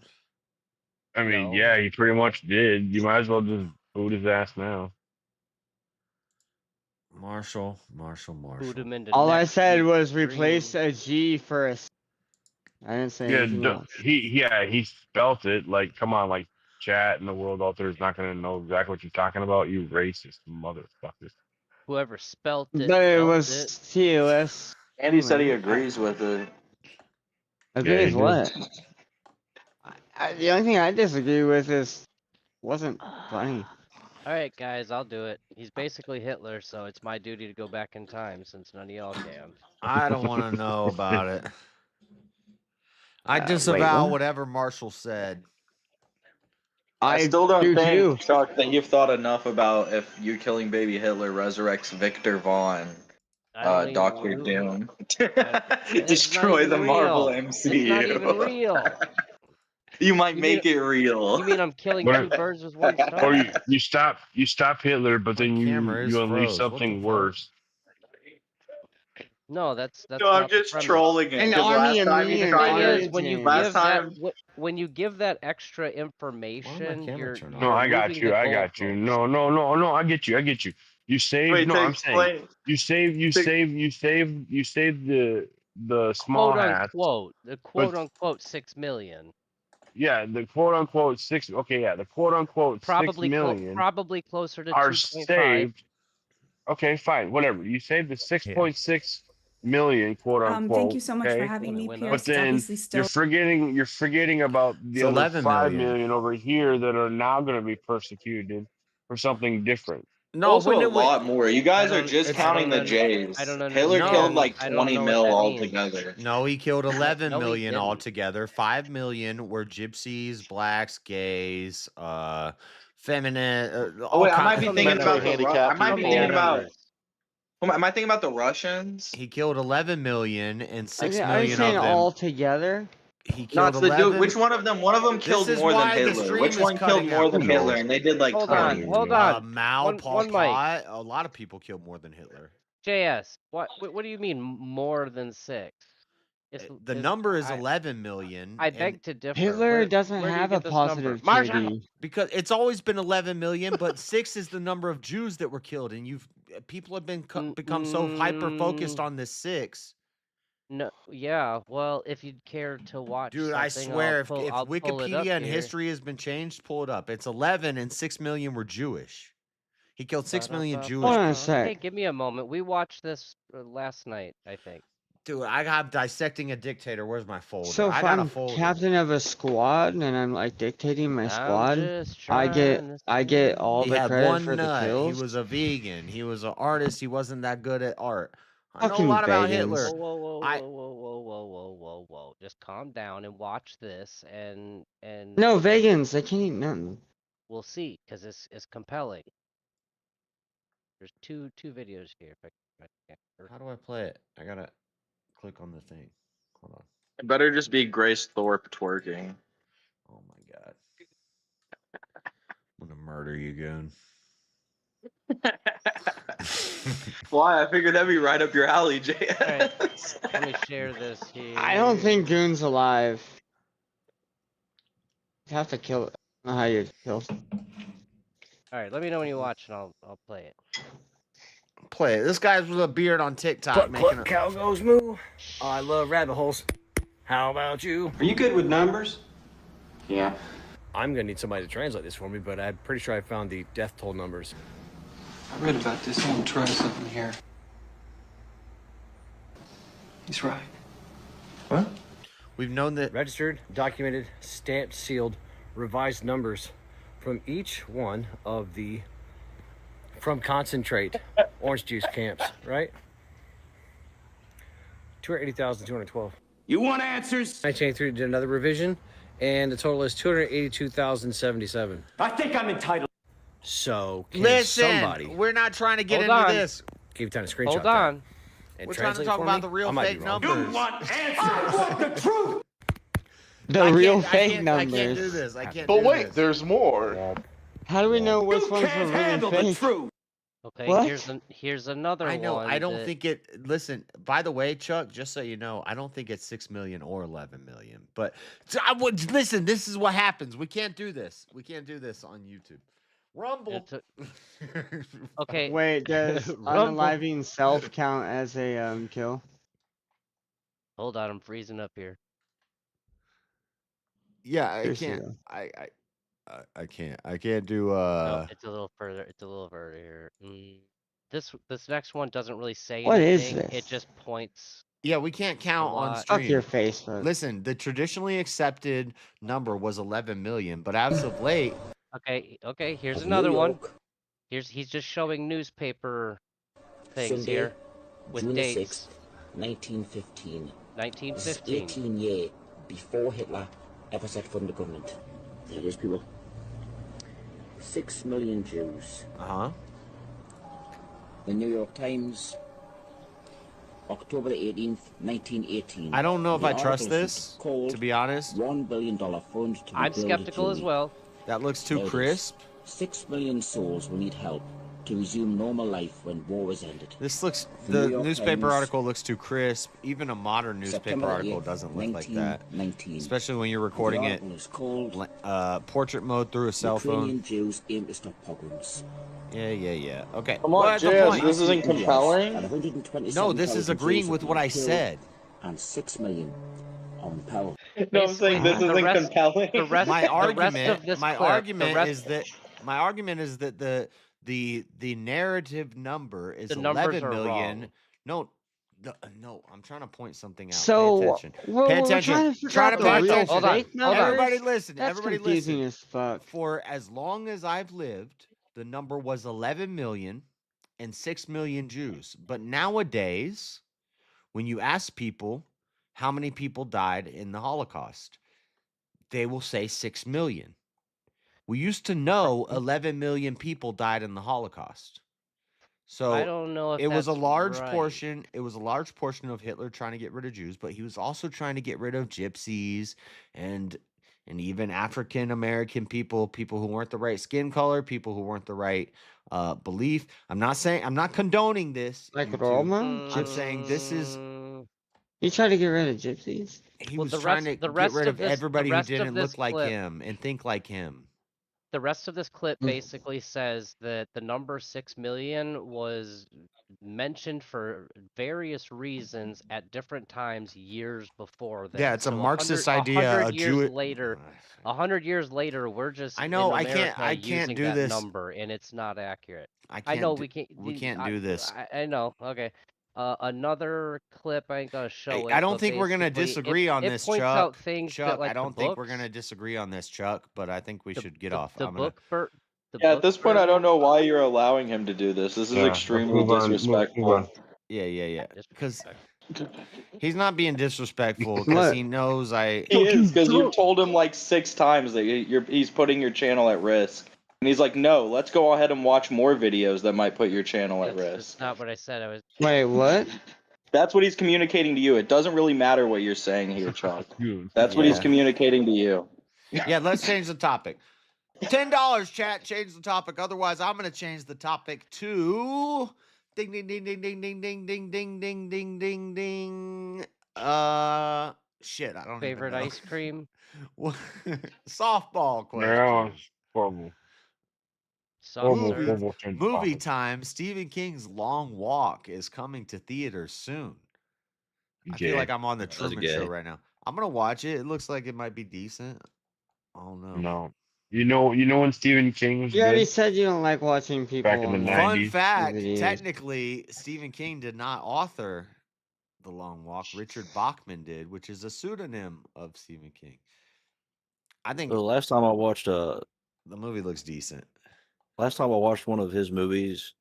I mean, yeah, he pretty much did. You might as well just boot his ass now. Marshall. All I said was replace a G for a C. I didn't say anything else. He spelt it. Like, come on, like, chat and the world out there is not going to know exactly what you're talking about. You racist motherfuckers. Whoever spelt it. But it was TOS. Andy said he agrees with it. Agrees what? The only thing I disagree with is wasn't funny. All right, guys, I'll do it. He's basically Hitler, so it's my duty to go back in time since none of y'all can. I don't want to know about it. I disavow whatever Marshall said. I still don't think, Chuck, that you've thought enough about if you killing baby Hitler resurrects Victor Vaughn, Doctor Doom. Destroy the Marvel MCU. It's not even real. You might make it real. You mean I'm killing two birds with one stone? Or you stop Hitler, but then you unleash froze. something worse. No, that's No, not I'm just the premise. trolling it. An 'cause army last of time me you and tried Army it- of When you last give time, when you give that extra information, you're No, I got moving you. the I got you. goalposts. No. I get you. You save. Wait, No, to I'm saying explain- you save the small Quote hats. unquote, the quote unquote 6 million. Yeah, the quote unquote 6. Okay, yeah, the quote unquote 6 million Probably closer to are 2.5. saved. Okay, fine, whatever. You save the 6.6 million, quote unquote. Thank you so much for okay? having me, But Pierce. It's then obviously still you're forgetting about the It's other 11 5 million. million over here that are now going to be persecuted for something different. No, also a lot more. You guys are just counting the J's. I don't Hitler understand. killed like I don't 20 know what mil that altogether. No, he killed 11 No, he million didn't. altogether. 5 million were gypsies, blacks, gays, feminine. Oh wait, I might kinds be of thinking about handicapped I might be people. thinking about. Am I thinking about the Russians? He killed 11 million and 6 Are you million saying of them. all together? He No, killed it's the 11. dude. Which one of them? One of them killed is more than why the Hitler. stream Which is one killed cutting more out. than Hitler? And they did like Hold 20. on, hold on. Mao, Pol One mic. Pot. A lot of people killed more than Hitler. JS, what do you mean more than 6? The number is 11 million. I beg to differ. Hitler doesn't where do you have get a this number? positive Marshall! KD. Because it's always been 11 million, but 6 is the number of Jews that were killed, and people have become so hyper focused on this 6. No, yeah. Well, if you'd care to watch, Dude, I something, swear, I'll if pull it up Wikipedia and here. history has been changed, pull it up. It's 11 and 6 million were Jewish. He killed 6 million Jewish. Hold on a sec. Hey, give me a moment. We watched this last night, I think. Dude, I got dissecting a dictator. Where's my folder? So if I got a I'm folder. captain of a squad and I'm like dictating my squad, just I get all He the had credit one for the nut. kills. He was a vegan. He was an artist. He wasn't that good at art. I know a Fucking lot about vegans. Hitler. Whoa. Just calm down and watch this, and No, vegans, they can't eat nothing. we'll see, because it's compelling. There's two videos here. How do I play it? I gotta click on the thing. Hold on. It better just be Grace Thorpe twerking. Oh my god. I'm gonna murder you, goon. Why? I figured that'd be right up your alley, JS. Let me share this here. I don't think Goon's alive. You have to kill it. I don't know how you kill. All right, let me know when you watch, and I'll play it. Play it. This guy's with a beard on TikTok making a cow goes moo. I love rabbit holes. How about you? Are you good with numbers? Yeah. I'm gonna need somebody to translate this for me, but I'm pretty sure I found the death toll numbers. I read about this. I want to try something here. He's right. What? We've known that registered, documented, stamped, sealed, revised numbers from each one of the from concentrate orange juice camps, right? 280,212. You want answers? 1983 did another revision, and the total is 282,077. I think I'm entitled. So, can listen, somebody we're not trying to get Hold into on. this. give you time to screenshot Hold that on. and We're trying to translate talk for about me? the real I might fake be wrong. numbers. You want answers? I want the truth. The real fake I numbers. can't do this. I can't But do wait, this. there's more. How do we know which You ones were can't really handle the fake? truth. Okay, What? here's another one. I know. I don't that- think it. Listen, by the way, Chuck, just so you know, I don't think it's 6 million or 11 million. But so I would listen. This is what happens. We can't do this. We can't do this on YouTube. Rumble. Okay. Wait, does Rumble. unaliving self count as a kill? Hold on, I'm freezing up here. Yeah, I Seriously, can't. though. I can't. I can't do. No, it's a little further. It's a little further here. This next one doesn't really say What is anything. this? It just points. Yeah, we can't count on lot. stream. Fuck your face, bro. Listen, the traditionally accepted number was 11 million, but as of late, Okay. Here's Of another New one. York, He's just showing newspaper things Sunday, here with June dates. 6th, 1915. This is 1915. 18 years before Hitler ever set foot in the government. There it is, people. 6 million Jews. The New York Times, October the 18th, 1918. I don't know if The I trust article this, called to be honest. $1 billion fund to I'm rebuild skeptical as Jewry. well. That looks too There it is. crisp. 6 million souls will need help to resume normal life when war is ended. This looks, The the New York newspaper Times, article looks too crisp. Even a modern newspaper September the article 8th, doesn't look like that. 1919. Especially when you're recording The it article is called portrait mode through a cell Ukrainian phone. Jews aim to stop pogroms. Yeah. Okay. Come Well, on, that's the Jazz, point. this isn't compelling. And 127,000 No, this is agreeing Jews with have what been I killed said. And 6 million on Pell. No, I'm saying this isn't compelling. The rest, My argument, of this my clip, argument the rest, is that the narrative number is The numbers 11 are million. wrong. No, I'm trying to point something out. So, Pay attention. well, Pay we're attention. trying to figure Try out to the pay real attention. Hold on, fake numbers. Everybody listen. That's Everybody confusing listen. as fuck. For as long as I've lived, the number was 11 million and 6 million Jews. But nowadays, when you ask people how many people died in the Holocaust, they will say 6 million. We used to know 11 million people died in the Holocaust. So I don't know if it was a that's large right. portion. It was a large portion of Hitler trying to get rid of Jews, but he was also trying to get rid of gypsies and even African American people who weren't the right skin color, people who weren't the right belief. I'm not condoning this. Like YouTube. Roma? I'm saying this is. He tried to get rid of gypsies? He Well, was the trying rest- to the get rest rid of of this- the everybody who rest of didn't this look like clip- him and think like him. The rest of this clip basically says that the number 6 million was mentioned for various reasons at different times years before that. Yeah, it's a So Marxist 100 idea. 100 A years Jew. later, 100 years later, we're just I know. in I America can't using do that this. number, and it's not accurate. I I know can't. we can't. do this. I know. Okay. Another clip. I ain't gonna show it. I don't but think we're gonna basically disagree on it this, points Chuck. out things Chuck, that, like, I don't the think we're books, gonna disagree on this, Chuck. But I think we should get off. the I'm gonna. book for the Yeah, at book this point, I version- don't know why you're allowing him to do this. This is Yeah, let's extremely move on, move disrespectful. on. Yeah. Because he's not being disrespectful because he knows I. He is, because you've told him like 6 times that he's putting your channel at risk. And he's like, no, let's go ahead and watch more videos that might put your channel at risk. That's not what I said. I was. Wait, what? That's what he's communicating to you. It doesn't really matter what you're saying here, Chuck. That's what he's Yeah. communicating to you. Yeah, let's change the topic. $10, chat. Change the topic. Otherwise, I'm gonna change the topic to ding ding ding ding ding ding ding ding ding ding ding ding ding. Shit. I don't Favorite even know. ice cream? Softball question. Yeah, it's horrible. Soft serve. Movie time. Stephen King's Long Walk is coming to theaters soon. I feel Gay. like I'm on the That's Truman gay. Show right now. I'm gonna watch it. It looks like it might be decent. Oh no. No. You know when Stephen King was You already good? said you don't like watching people Back in the on 90s. Fun fact, videos. technically, Stephen King did not author The Long Walk. Richard Bachman did, which is a pseudonym of Stephen King. I think The last time I watched the movie looks decent. last time I watched one of his movies,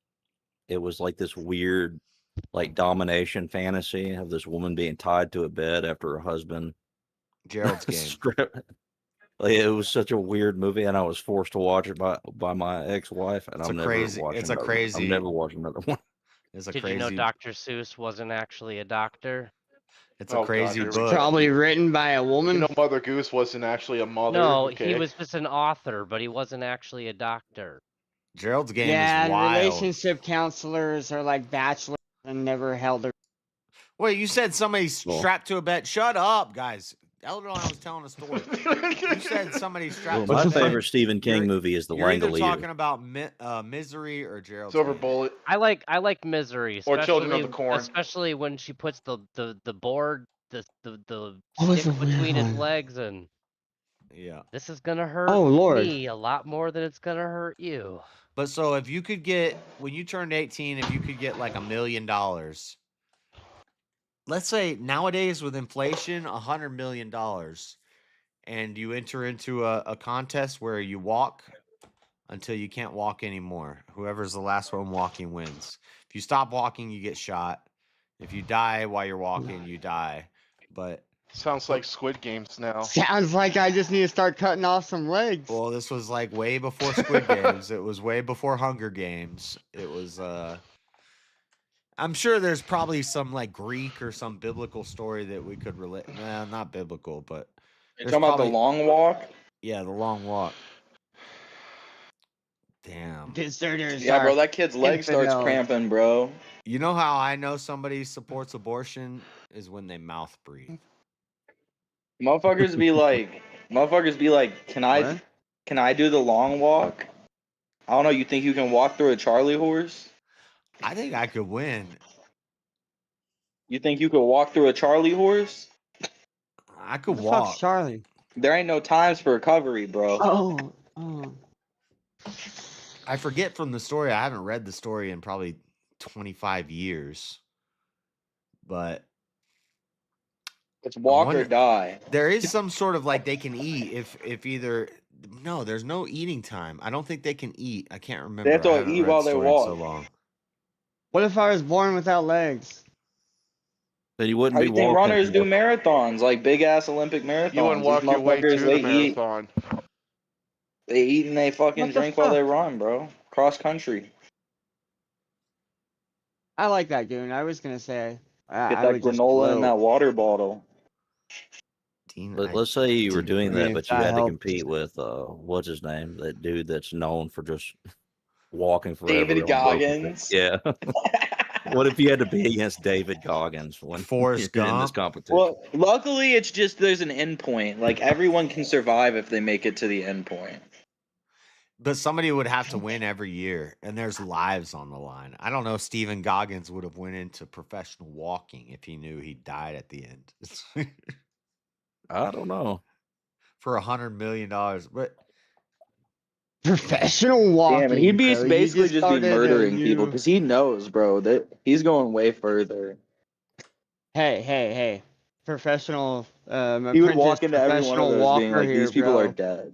it was like this weird, like domination fantasy of this woman being tied to a bed after her husband. Gerald's Game. Like, it was such a weird movie, and I was forced to watch it by my ex-wife, and I'm never watching. I'm never watching another one. It's a Did crazy. you know Dr. Seuss wasn't actually a doctor? It's a crazy book. Probably written by a woman. You know, Mother Goose wasn't actually a mother. No, okay? he was just an author, but he wasn't actually a doctor. Gerald's Game Yeah, is and wild. relationship counselors are like bachelors and never held their. Wait, you said somebody strapped to a bed? Shut up, guys. Elder and I was telling a story. You said somebody strapped Well, to a my bed. favorite Stephen King movie is The You're either Langolier. talking about Misery or Gerald's Silver Game. Bullet. I like Misery, Or Children of especially the Corn. especially when she puts the board the was stick a weird between his one? legs, and Yeah. this is gonna hurt Oh, Lord. me a lot more than it's gonna hurt you. But so if you could get, when you turned 18, if you could get like $1 million, let's say nowadays with inflation, $100 million, and you enter into a contest where you walk until you can't walk anymore. Whoever's the last one walking wins. If you stop walking, you get shot. If you die while you're walking, you die. But Sounds like Squid Games now. Sounds like I just need to start cutting off some legs. well, this was like way before Squid Games. It was way before Hunger Games. It was I'm sure there's probably some like Greek or some biblical story that we could relate. Nah, not biblical, but You're talking about the long walk? Yeah, the long walk. Damn. Deserters. Yeah, bro, are that kid's leg starts infidels. cramping, bro. You know how I know somebody supports abortion is when they mouth breathe. Motherfuckers be like, can I do the long walk? I don't know. You think you can walk through a Charlie horse? I think I could win. You think you could walk through a Charlie horse? I could Who the fuck's walk. Charlie? There ain't no times for recovery, bro. Oh. I forget from the story. I haven't read the story in probably 25 years. But It's walk or die. there is some sort of like they can eat if either no, there's no eating time. I don't think they can eat. I can't remember. They have to I haven't eat read while the they story in walk. so long. What if I was born without legs? Then you wouldn't How be you think walking. runners do marathons, like big ass Olympic marathons? You wouldn't walk These your way motherfuckers, to they the eat. marathon. They eat and they fucking What the drink while fuck? they run, bro. Cross country. I like that, Goon. I was gonna say Get I that would just granola in gloat. that water bottle. Dean, Let's say you were doing I mean, that, if but you that had to helps. compete with what's his name? That dude that's known for just walking forever. David on broken Goggins. things. Yeah. What if you had to be against David Goggins when Forrest you're in this Gump? competition? Well, luckily it's just there's an end point. Like everyone can survive if they make it to the end point. But somebody would have to win every year, and there's lives on the line. I don't know if Stephen Goggins would have went into professional walking if he knew he died at the end. I don't know. For $100 million, but Professional walking. Damn, and he'd be bro. You basically just be started a murdering people new- because he knows, bro, that he's going way further. Hey. Professional. He would walk into every one of professional those being walker like, here, these people bro. are dead.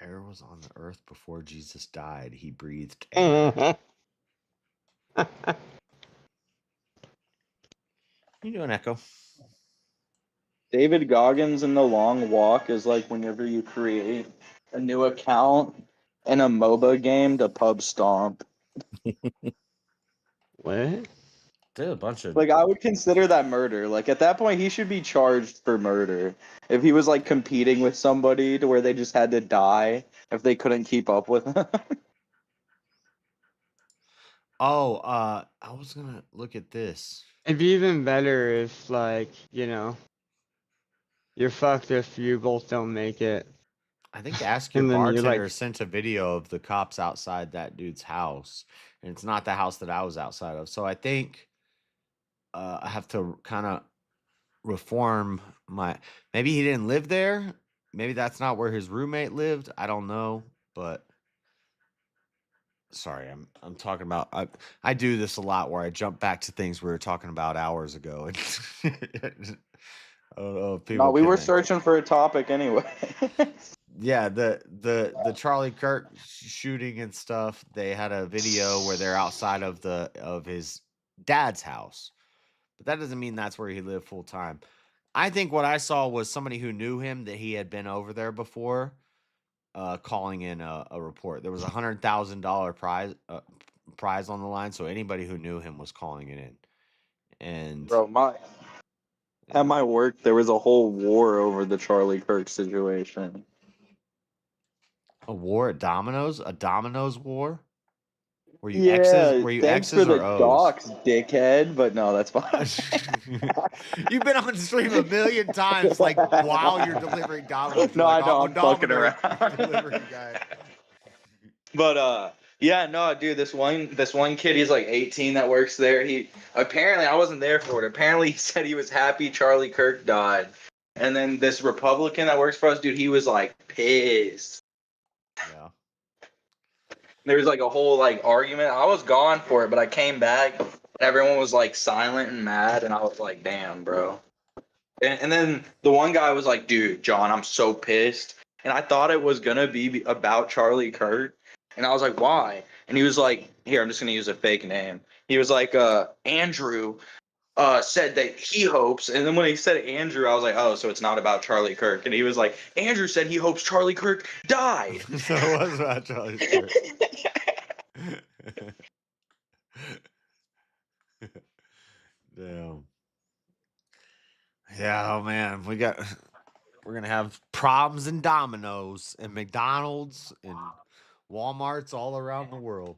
air was on the earth before Jesus died. He breathed air. You doing, Echo? David Goggins in the long walk is like whenever you create a new account in a MOBA game to pub stomp. What? Did a bunch of Like I would consider that murder. Like at that point he should be charged for murder. If he was like competing with somebody to where they just had to die if they couldn't keep up with him. Oh, I was gonna look at this. It'd be even better if, like, you're fucked if you both don't make it. I think Ask Your And then you're Bartender like- sent a video of the cops outside that dude's house, and it's not the house that I was outside of. So I think I have to kind of reform my. Maybe he didn't live there. Maybe that's not where his roommate lived. I don't know, but Sorry, I'm talking about. I do this a lot where I jump back to things we were talking about hours ago, and I don't know if people. No, we were can- searching for a topic anyway. Yeah, the Charlie Kirk shooting and stuff. They had a video where they're outside of his dad's house, but that doesn't mean that's where he lived full time. I think what I saw was somebody who knew him, that he had been over there before, calling in a report. There was $100,000 prize on the line, so anybody who knew him was calling it in. And Bro, at my work, there was a whole war over the Charlie Kirk situation. a war at Domino's, a Domino's war. Were you Yeah, X's? Were you thanks X's for or the O's? docs, dickhead. But no, that's fine. You've been on stream a million times, like while you're delivering Domino's. No, like, I know, "Oh, I'm fucking Domino's around. delivery guy." But yeah, no, dude, this one kid, he's like 18 that works there. He apparently, I wasn't there for it. Apparently, he said he was happy Charlie Kirk died. And then this Republican that works for us, dude, he was like pissed. Yeah. There was like a whole like argument. I was gone for it, but I came back. Everyone was like silent and mad, and I was like, damn, bro. And then the one guy was like, dude, John, I'm so pissed. And I thought it was gonna be about Charlie Kirk. And I was like, why? And he was like, here, I'm just gonna use a fake name. He was like, Andrew said that he hopes. And then when he said Andrew, I was like, oh, so it's not about Charlie Kirk. And he was like, Andrew said he hopes Charlie Kirk died. So it was about Charlie Kirk. Damn. Yeah, oh man, we're gonna have problems in Domino's and McDonald's and Walmarts all around the world.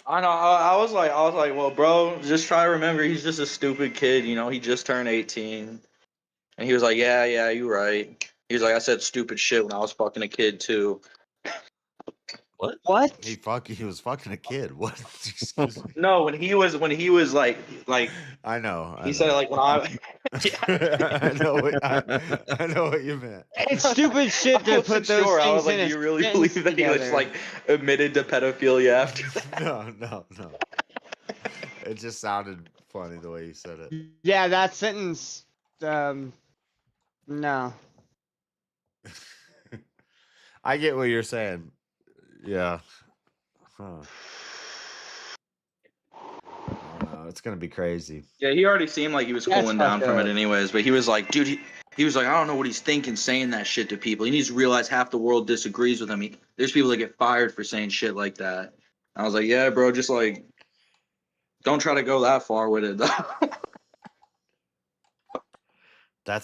I know. I was like, well, bro, just try to remember, he's just a stupid kid. You know, he just turned 18. And he was like, yeah, you're right. He was like, I said stupid shit when I was fucking a kid too. What? He was fucking a kid. What? No, when he was like I know. he said like when I I know what you meant. It's stupid shit to put those sure. things I was like, in do you a really sentence believe that he was together. like admitted to pedophilia after that? No. It just sounded funny the way you said it. Yeah, that sentence. No. I get what you're saying. Yeah. Huh. I don't know. It's gonna be crazy. Yeah, he already seemed like he was That's cooling down fucked from up. it anyways, but he was like, dude, he was like, I don't know what he's thinking saying that shit to people. He needs to realize half the world disagrees with him. There's people that get fired for saying shit like that. I was like, yeah, bro, just like, don't try to go that far with it, though.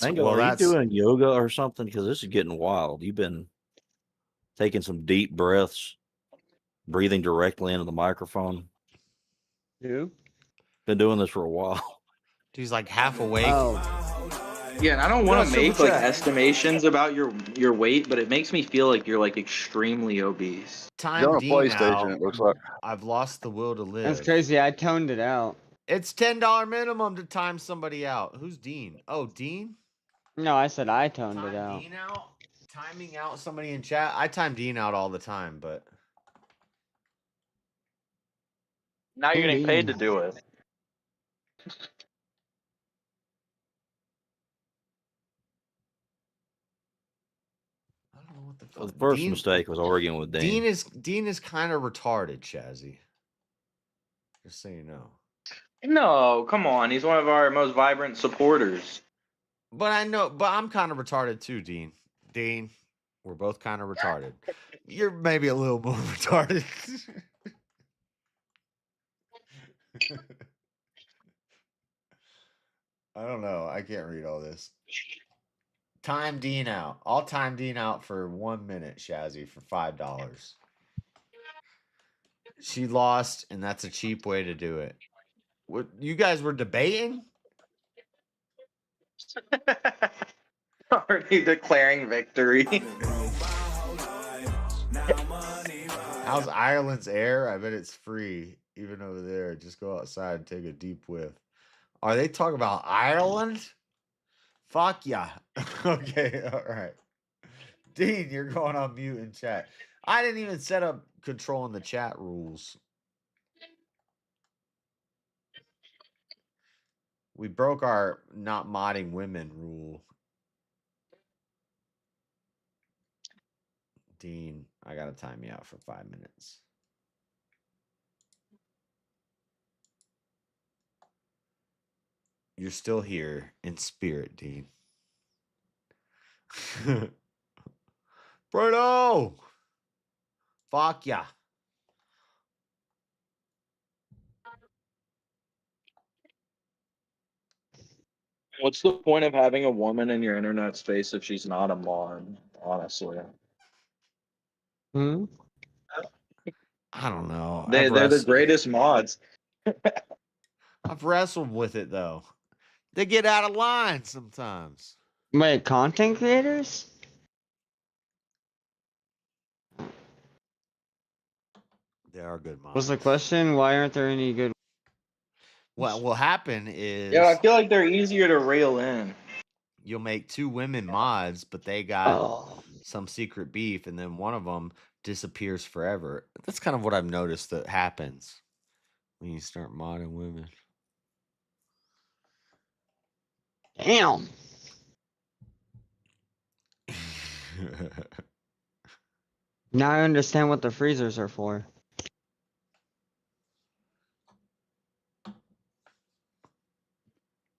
Mango, are you doing yoga or something? Because this is getting wild. You've been taking some deep breaths, breathing directly into the microphone. Who? Been doing this for a while. He's like half awake. Yeah, and I don't want to No, make super like chat. estimations about your weight, but it makes me feel like you're like extremely obese. Time on a D PlayStation, now. it looks like. I've lost the will to live. That's crazy. I toned it out. It's $10 minimum to time somebody out. Who's Dean? Oh, Dean? No, I said I toned it out. Dean out? Timing out somebody in chat? I time Dean out all the time, but Now you're getting paid to do it. I don't know what the fuck. The first mistake was arguing with Dean. Dean is kind of retarded, Chazzy. Just so you know. No, come on. He's one of our most vibrant supporters. But I'm kind of retarded too, Dean. Dean, we're both kind of retarded. You're maybe a little more retarded. I don't know. I can't read all this. Time Dean out. I'll time Dean out for 1 minute, Shazzy, for $5. She lost, and that's a cheap way to do it. What you guys were debating? Already declaring victory. How's Ireland's air? I bet it's free, even over there. Just go outside and take a deep whiff. Are they talking about Ireland? Fuck yeah. Okay, all right. Dean, you're going on mute in chat. I didn't even set up controlling the chat rules. We broke our not modding women rule. Dean, I gotta time you out for 5 minutes. You're still here in spirit, Dean. Bruno! Fuck ya. What's the point of having a woman in your internet space if she's not a mod, honestly? Hmm? I don't know. They're the greatest mods. I've wrestled with it though. They get out of line sometimes. Wait, content creators? They are good mods. Was the question, why aren't there any good? What will happen is Yeah, I feel like they're easier to reel in. you'll make 2 women mods, but they got some secret beef, and then one of them disappears forever. That's kind of what I've noticed that happens when you start modding women. Damn. Now I understand what the freezers are for.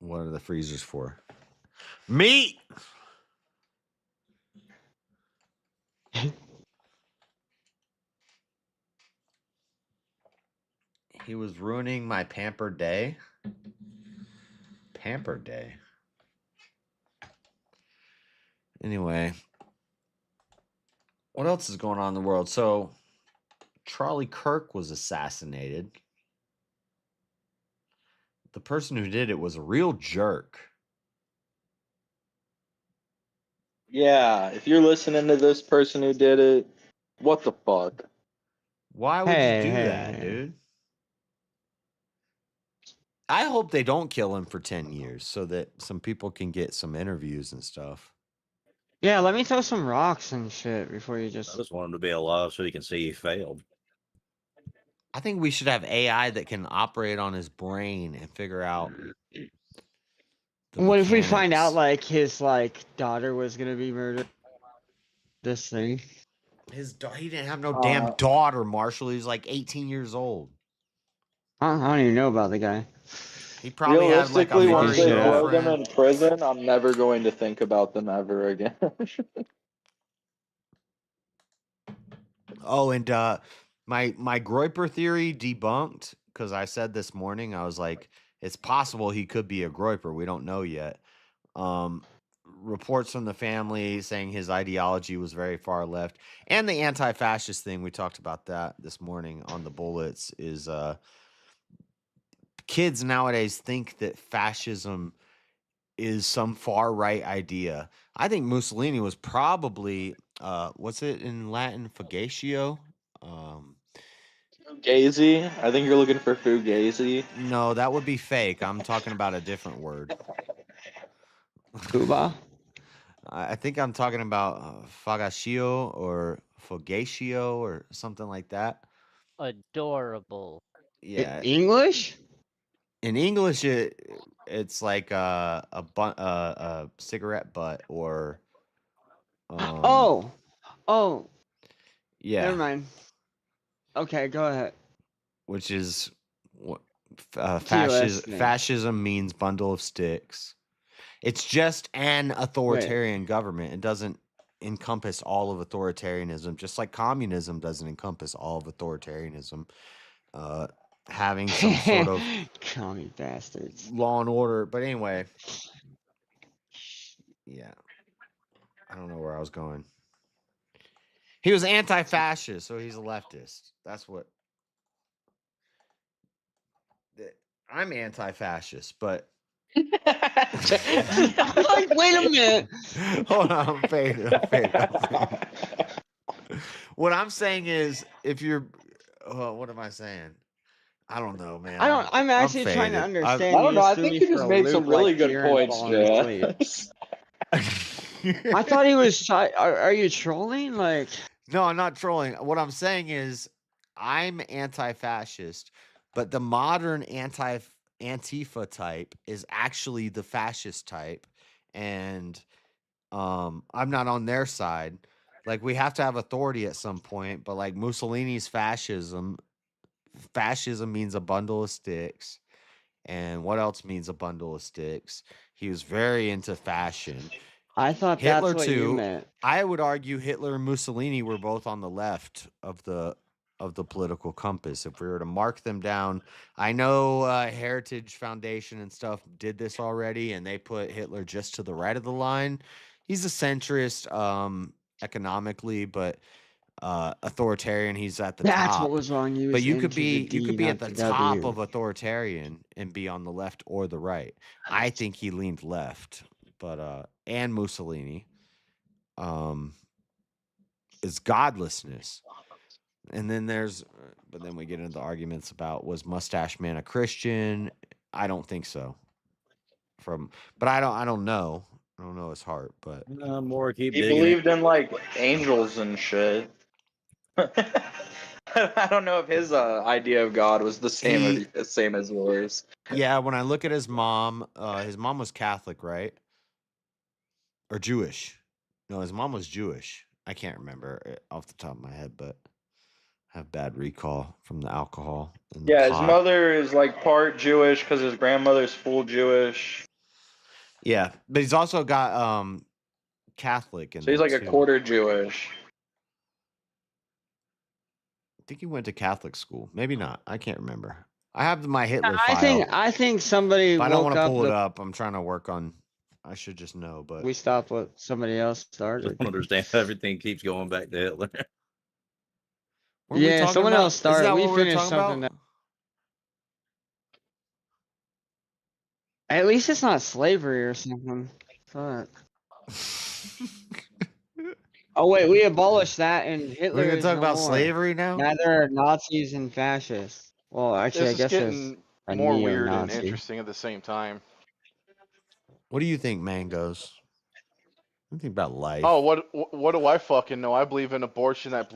What are the freezers for? Meat! He was ruining my pampered day. Pampered day. Anyway, what else is going on in the world? So, Charlie Kirk was assassinated. The person who did it was a real jerk. Yeah, if you're listening to this person who did it, what the fuck? Why would you do that, dude? I hope they don't kill him for 10 years so that some people can get some interviews and stuff. Yeah, let me throw some rocks and shit before you just... I just want him to be alive so he can see he failed. I think we should have AI that can operate on his brain and figure out. What if we find out, like, his, like, daughter was gonna be murdered? This thing. He didn't have no damn daughter, Marshall. He was like 18 years old. I don't even know about the guy. He probably had like a Realistically, once they Marie throw them girlfriend. in prison, I'm never going to think about them ever again. Oh, and my Groiper theory debunked because I said this morning, I was like, it's possible he could be a Groiper. We don't know yet. Reports from the family saying his ideology was very far left, and the anti-fascist thing, we talked about that this morning on the bullets, is kids nowadays think that fascism is some far right idea. I think Mussolini was probably what's it in Latin? Fugatio? Fugazi? I think you're looking for Fugazi. No, that would be fake. I'm talking about a different word. Cuba? I think I'm talking about Fagatio or Fugatio or something like that. Adorable. Yeah. English? In English, it's like a cigarette butt or. Oh, yeah. Never mind. Okay, go ahead. Which is what listening. fascism means bundle of sticks. It's just an authoritarian government. It doesn't encompass all of authoritarianism, just like communism doesn't encompass all of authoritarianism. Having some sort of commie bastards, law and order. But anyway, yeah, I don't know where I was going. He was anti-fascist, so he's a leftist. That's what. I'm anti-fascist, but. Like, wait a minute. Hold on, I'm fading. What I'm saying is, if you're, what am I saying? I don't know, man. I'm actually trying to understand. I don't know. I threw think me you for just a made loop some like really good Kieran points, falling asleep. I thought he was. Are you trolling? Like. No, I'm not trolling. What I'm saying is, I'm anti-fascist, but the modern Antifa type is actually the fascist type, and I'm not on their side. Like, we have to have authority at some point, but like Mussolini's fascism means a bundle of sticks. And what else means a bundle of sticks? He was very into fashion. I thought Hitler that's what you too. meant. I would argue Hitler and Mussolini were both on the left of the political compass. If we were to mark them down, I know Heritage Foundation and stuff did this already, and they put Hitler just to the right of the line. He's a centrist economically, but authoritarian. He's at the That's top. what was wrong. You But was you could into the be D, at not the the top W. of authoritarian and be on the left or the right. I think he leaned left, but and Mussolini is godlessness. And then but then we get into the arguments about, was Mustache Man a Christian? I don't think so. But I don't know. I don't know his heart, but more keep He digging believed in like angels and shit. I don't know if his idea of God was the same as yours. yeah, when I look at his mom was Catholic, right? Or Jewish. No, his mom was Jewish. I can't remember it off the top of my head, but I have bad recall from the alcohol. And the Yeah, his pot. mother is like part Jewish because his grandmother's full Jewish. Yeah, but he's also got Catholic in So he's there, like a too. quarter Jewish. I think he went to Catholic school. Maybe not. I can't remember. I have my Hitler file. I think somebody But I don't woke want to up. pull it up. I'm trying to work on. I should just know, but We stopped what somebody else I started. don't understand. Everything keeps going back to Hitler. Weren't we Yeah, talking someone about- else is started. that We what we were finished talking something. about? At least it's not slavery or something. Fuck. Oh wait, we abolished that, and Hitler. We're gonna is talk no about more. slavery now? Neither are Nazis and fascists. Well, actually, This I is guess there's getting a more weird and neo-Nazi. interesting at the same time. What do you think, Mangoes? What do you think about life? Oh, what do I fucking know? I believe in abortion that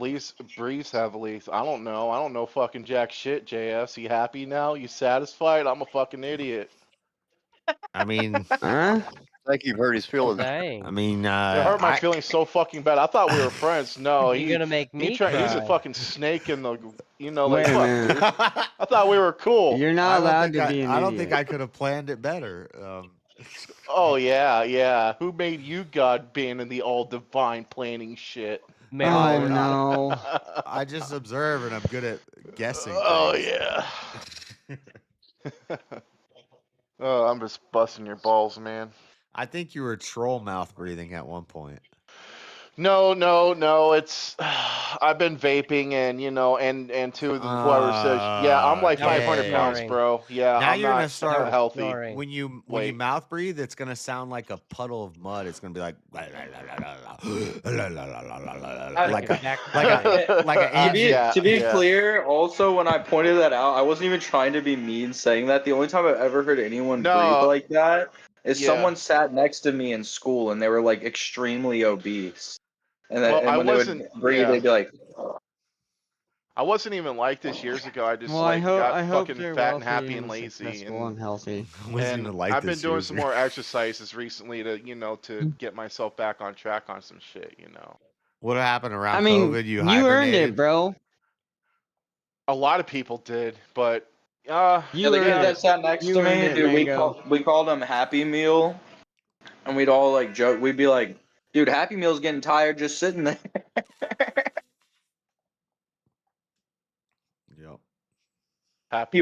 breathes heavily. I don't know. I don't know fucking jack shit, JS. You happy now? You satisfied? I'm a fucking idiot. I mean, I think you've hurt his feelings. Dang. I mean, It hurt my feelings so fucking bad. I thought we were friends. No, You're gonna make me he's a cry. fucking snake in the, like, Wait a fuck, minute. dude. I thought we were cool. You're not allowed to be an I don't idiot. think I could have planned it better. Oh yeah. Who made you God being in the all divine planning shit? Oh no. I just observe and I'm good at guessing. Oh things. yeah. Oh, I'm just busting your balls, man. I think you were troll mouth breathing at one point. No. It's I've been vaping and and to whoever says I'm like 500 pounds, bro. Yeah, Now I'm you're not gonna start healthy. when you Wait. mouth breathe. It's gonna sound like a puddle of mud. It's gonna be like To be clear, also when I pointed that out, I wasn't even trying to be mean saying that. The only time I've ever heard anyone breathe like that is someone sat next to me in school and they were like extremely obese. And, when they would breathe, they'd be like, I wasn't even like this years ago. I just Well, I hope got fucking they're fat and wealthy happy and and lazy successful and healthy. And I've been doing some more exercises recently to to get myself back on track on some shit. What happened around I mean, COVID? You earned hibernated? it, bro. A lot of people did, but the guy that sat next to me, dude, we called him Happy Meal, and we'd all like joke. We'd be like, "Dude, Happy Meal's getting tired just sitting there." Yep. Happy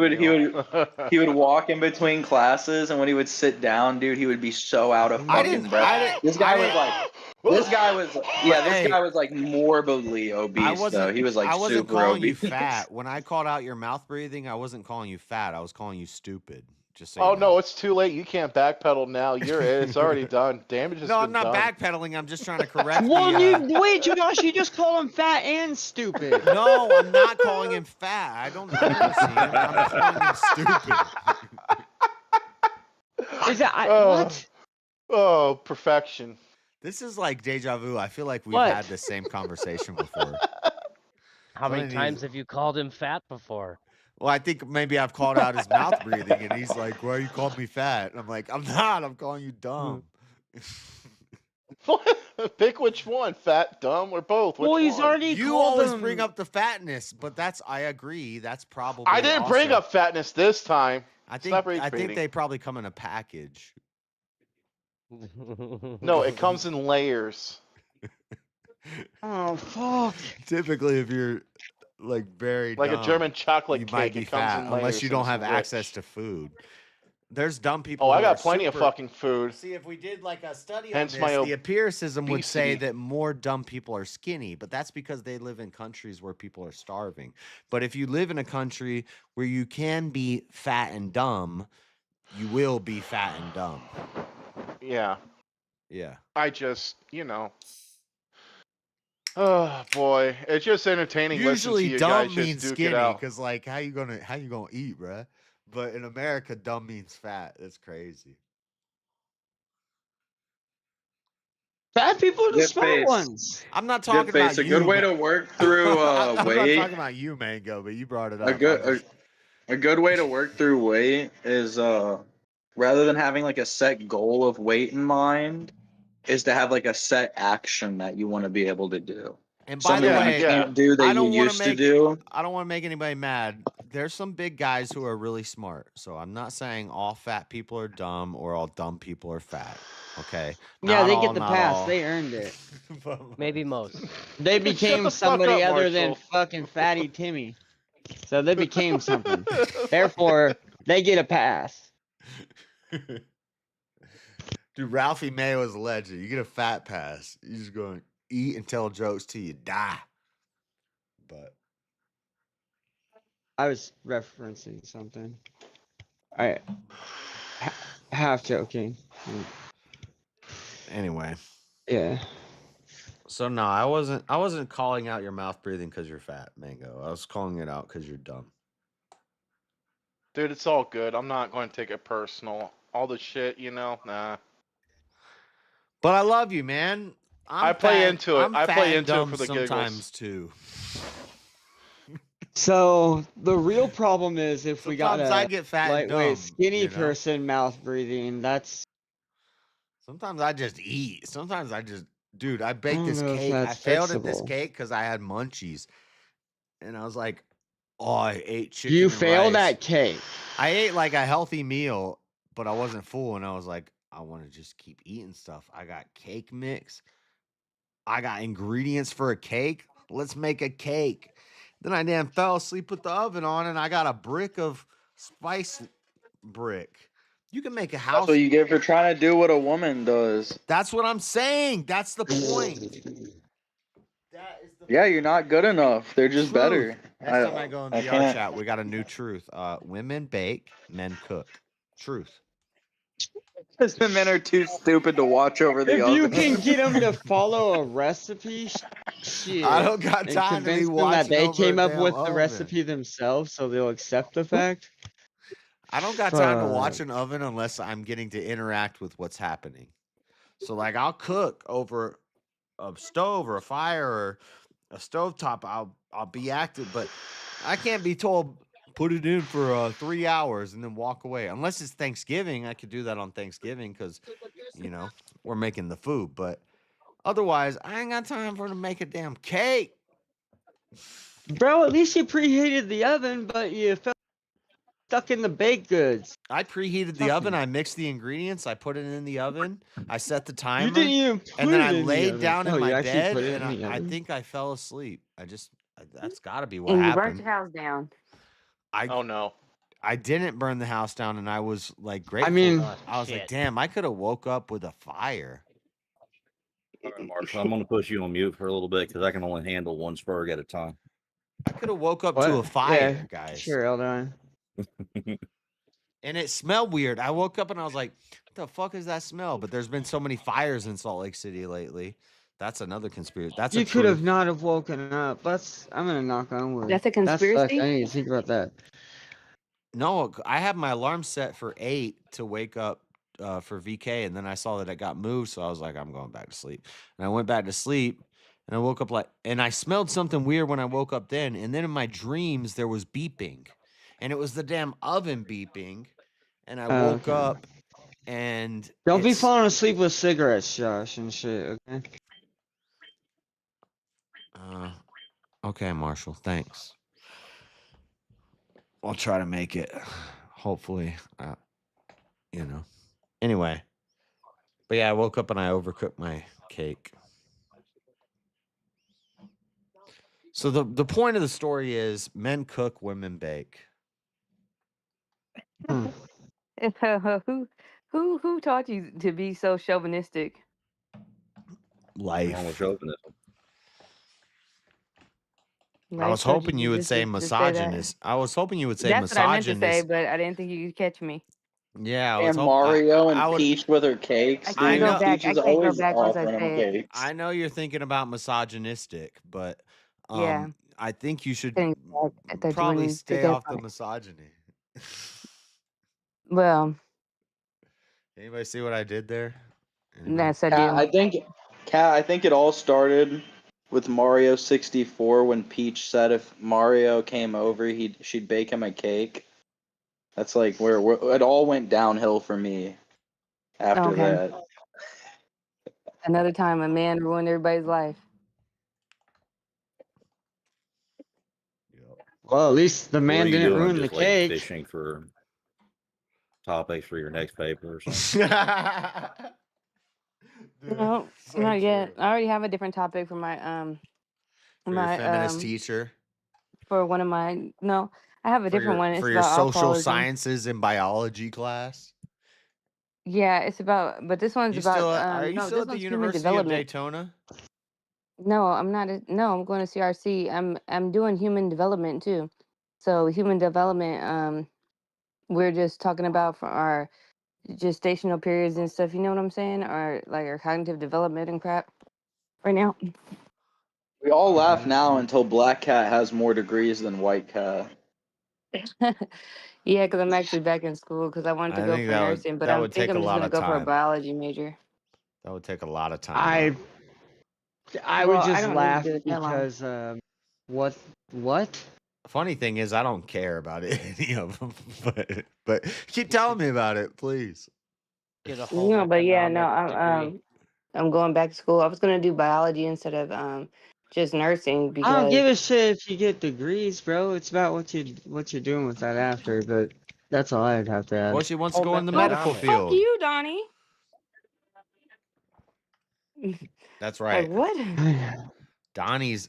he would walk in between classes, and when he would sit down, dude, he would be so out of fucking breath. This guy was like morbidly obese though. He was like I wasn't super calling obese. you fat. When I called out your mouth breathing, I wasn't calling you fat. I was calling you stupid. Just saying. Oh no, it's too late. You can't backpedal now. It's already done. Damage has No, been I'm not done. backpedaling. I'm just trying to correct. Wait, Josh, you just called him fat and stupid. No, I'm not calling him fat. I don't understand. I'm calling him stupid. Is that what? Oh, perfection. This is like deja vu. I feel like we've What? had the same conversation before. How many Somebody times needs- have you called him fat before? Well, I think maybe I've called out his mouth breathing, and he's like, "Why you called me fat?" And I'm like, "I'm not. I'm calling you dumb." Pick which one, fat, dumb, or both. Which Well, he's one? already You called always him. bring up the fatness, but I agree. That's probably. I didn't bring also- up fatness this time. I Stop think rage baiting. they probably come in a package. No, it comes in layers. Oh fuck! Typically, if you're like very Like a dumb, German chocolate you cake, might be it comes fat in unless layers you and don't it's have rich. access to food. There's dumb people. Oh, I who got are plenty of super- fucking food. See, if we did like a study Hence on my this, the empiricism would say obesity. that more dumb people are skinny, but that's because they live in countries where people are starving. But if you live in a country where you can be fat and dumb, you will be fat and dumb. Yeah. Yeah. I just, oh boy, it's just entertaining Usually listening to you dumb guys means just duke skinny, it out. because like how you gonna eat, bruh? But in America, dumb means fat. That's crazy. Fat people are the Good smart face. ones. I'm not Good talking about face. A you. good way but- to work through I'm not weight. talking about you, Mango, but you brought it up. A good way to work through weight is rather than having like a set goal of weight in mind, is to have like a set action that you want to be able to do. And by Something the that way, you can't do that I you don't want used to to make do. I don't want to make anybody mad. There's some big guys who are really smart. So I'm not saying all fat people are dumb or all dumb people are fat. Okay. Yeah, Not they all, get the not pass. all. They earned it. Maybe most. They Shut became the fuck somebody up, other than Marshall. fucking Fatty Timmy. So they became something. Therefore, they get a pass. Dude, Ralphie Mayo is a legend. You get a fat pass. You just go and eat and tell jokes till you die. But I was referencing something. I half joking. anyway. Yeah. So no, I wasn't calling out your mouth breathing because you're fat, Mango. I was calling it out because you're dumb. Dude, it's all good. I'm not going to take it personal. All the shit, nah. But I love you, man. I play into it. I'm I fat play and into it dumb for the giggles. sometimes too. So the real problem is if we got Sometimes a I get fat and lightweight, dumb, skinny you know? person mouth breathing, that's Sometimes I just eat. Sometimes I just, dude, I baked don't this know if cake. I that's failed at this fixable. cake because I had munchies. And I was like, oh, I ate chicken. You and failed rice. at cake. I ate like a healthy meal, but I wasn't full. And I was like, I want to just keep eating stuff. I got cake mix. I got ingredients for a cake. Let's make a cake. Then I damn fell asleep with the oven on, and I got a brick of spice brick. You can make a house. That's what you get for trying to do what a woman does. That's what I'm saying. That's the point. Yeah, you're not good enough. They're just better. Next time I go in VR can't- chat, we got a new truth. Women bake, men cook. Truth. Because the men are too stupid to watch over the If you oven. can get them to follow a recipe, shit. I don't got and time to be convince them that watching they over came a up damn with the oven. recipe themselves, so they'll accept the fact. I don't got time to watch Fuck. an oven unless I'm getting to interact with what's happening. So like I'll cook over a stove or a fire or a stovetop. I'll be active, but I can't be told put it in for 3 hours and then walk away. Unless it's Thanksgiving, I could do that on Thanksgiving because we're making the food. But otherwise, I ain't got time for to make a damn cake. Bro, at least you preheated the oven, but you felt stuck in the baked goods. I preheated the oven. I mixed the ingredients. I put it in the oven. I set the timer. You didn't even put and then it I in the laid oven. down Oh, in you my actually bed, put it and in the I oven? think I fell asleep. That's got to be what And you happened. burnt your house down. Oh no. I didn't burn the house down, and I was like grateful. mean- I was like, damn, I could have woke up with a fire. All right, Marshall, I'm going to push you on mute for a little bit because I can only handle one spurg at a time. I could have woke up What? to a fire, Yeah, guys. Sure, Eldon. And it smelled weird. I woke up and I was like, what the fuck is that smell? But there's been so many fires in Salt Lake City lately. That's another conspiracy. That's You a could have truth. not have woken up. I'm gonna knock on wood. That's a That sucks. conspiracy? I need to think about that. No, I had my alarm set for 8 to wake up for VK, and then I saw that it got moved, so I was like, I'm going back to sleep. And I went back to sleep, And I woke up and I smelled something weird when I woke up then. And then in my dreams, there was beeping. And it was the damn oven beeping. And I woke Okay. up and Don't be falling asleep with cigarettes, Josh, and shit, okay? Okay, Marshall, thanks. I'll try to make it. Hopefully, Anyway. But yeah, I woke up and I overcooked my cake. So the point of the story is men cook, women bake. Who taught you to be so chauvinistic? Life. Wrong with chauvinism. I was told hoping you would say misogynist. I was hoping you would say That's what I meant to say, misogynist. but I didn't think you could catch me. Yeah, I was And hoping Mario I and would. Peach with her cakes. I can't go Dude, back. Peach I is can't go always back once I offering them say it. cakes. I know you're thinking about misogynistic, but Yeah. I think you should I thought you probably wouldn't stay pick up off the on it. misogyny. Well, Anybody see what I did there? yes, I Kat, do. I think it all started with Mario 64 when Peach said if Mario came over, she'd bake him a cake. That's like where it all went downhill for me after Okay. that. Another time a man ruined everybody's life. Well, at least the What are man you didn't doing? ruin the Just like cake. fishing for topics for your next paper or something? No, not yet. I already have a different topic for my For your feminist teacher. for one of my no, I have a different one. It's For your about social alcoholism. sciences and biology class. Yeah, it's about, but this one's You about still are you no, still this at the one's human University of development. Daytona? No, I'm not. No, I'm going to CRC. I'm doing human development too. So human development. We're just talking about for our gestational periods and stuff. You know what I'm saying? Or like our cognitive development and crap. Right now. We all laugh now until Black Cat has more degrees than White Cat. Yeah, because I'm actually back in school because I wanted to I go think for nursing, but that I would think take a I'm just lot gonna of go for a time. biology major. That would take a lot of time. I Well, would I just don't need to laugh do it that long. because what? Funny thing is, I don't care about any of them, but keep telling me about it, please. Get a whole No, but yeah, no, degree. I'm going back to school. I was gonna do biology instead of just nursing I don't because give a shit if you get degrees, bro. It's about what you're doing with that after. But that's all I'd have to add. Well, she wants to Whole go in the method medical economics. fuck field. you, Donnie. That's Like right. what? Donnie's.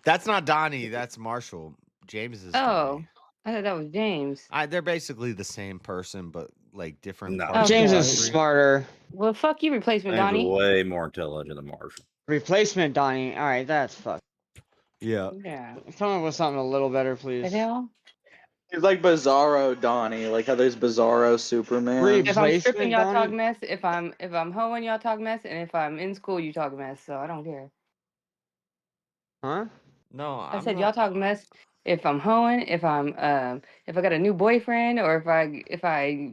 That's not Donnie. That's Marshall. James is Oh, Donnie. I thought that was James. They're basically the same person, but like different No. parts James of the is country. smarter. Well, fuck you, replacement James is Donnie. way more intelligent than Marshall. Replacement Donnie. All right, that's fucked. Yeah. Yeah. Come up with something a little better, The please. hell? He's like Bizarro Donnie, like how there's Bizarro Superman. If I'm stripping, Replacement y'all talk Donnie. mess. If I'm hoeing, y'all talk mess. And if I'm in school, you talk mess. So I don't care. Huh? No, I I'm said not. y'all talk mess. If I'm hoeing, if I got a new boyfriend, or if I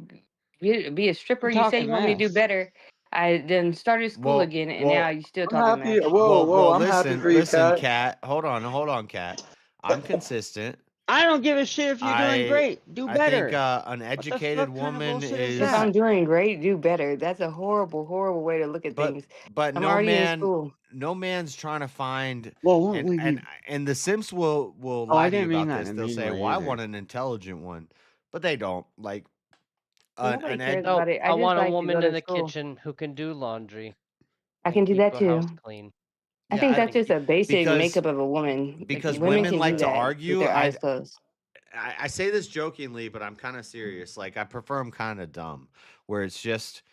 be a stripper, I'm you say talking you want me to do mess. better. I then started school Well, again, and now you still I'm talking happy. mess. Whoa, I'm happy for you, listen, Kat. Cat. Hold on, Cat. I'm consistent. I don't give a shit if you're doing great. Do I think better. an What the educated fuck kind of woman bullshit is is. If that? I'm doing great, do better. That's a horrible, horrible way to look at things. But I'm no already in man, school. no man's trying to find. Well, And the Simps will Oh, lie I to you didn't mean about that this. in a They'll mean say, way "Well, I either. want an intelligent one," but they don't. Like Nobody cares No, about it. I I just want a like to woman go in to the school. kitchen who can do laundry. I and can do keep that the too. house clean. I Yeah, think I that's don't just a basic because makeup of a woman. because Women women can like do to that with argue. their eyes closed. I say this jokingly, but I'm kind of serious. Like I prefer them kind of dumb, where it's just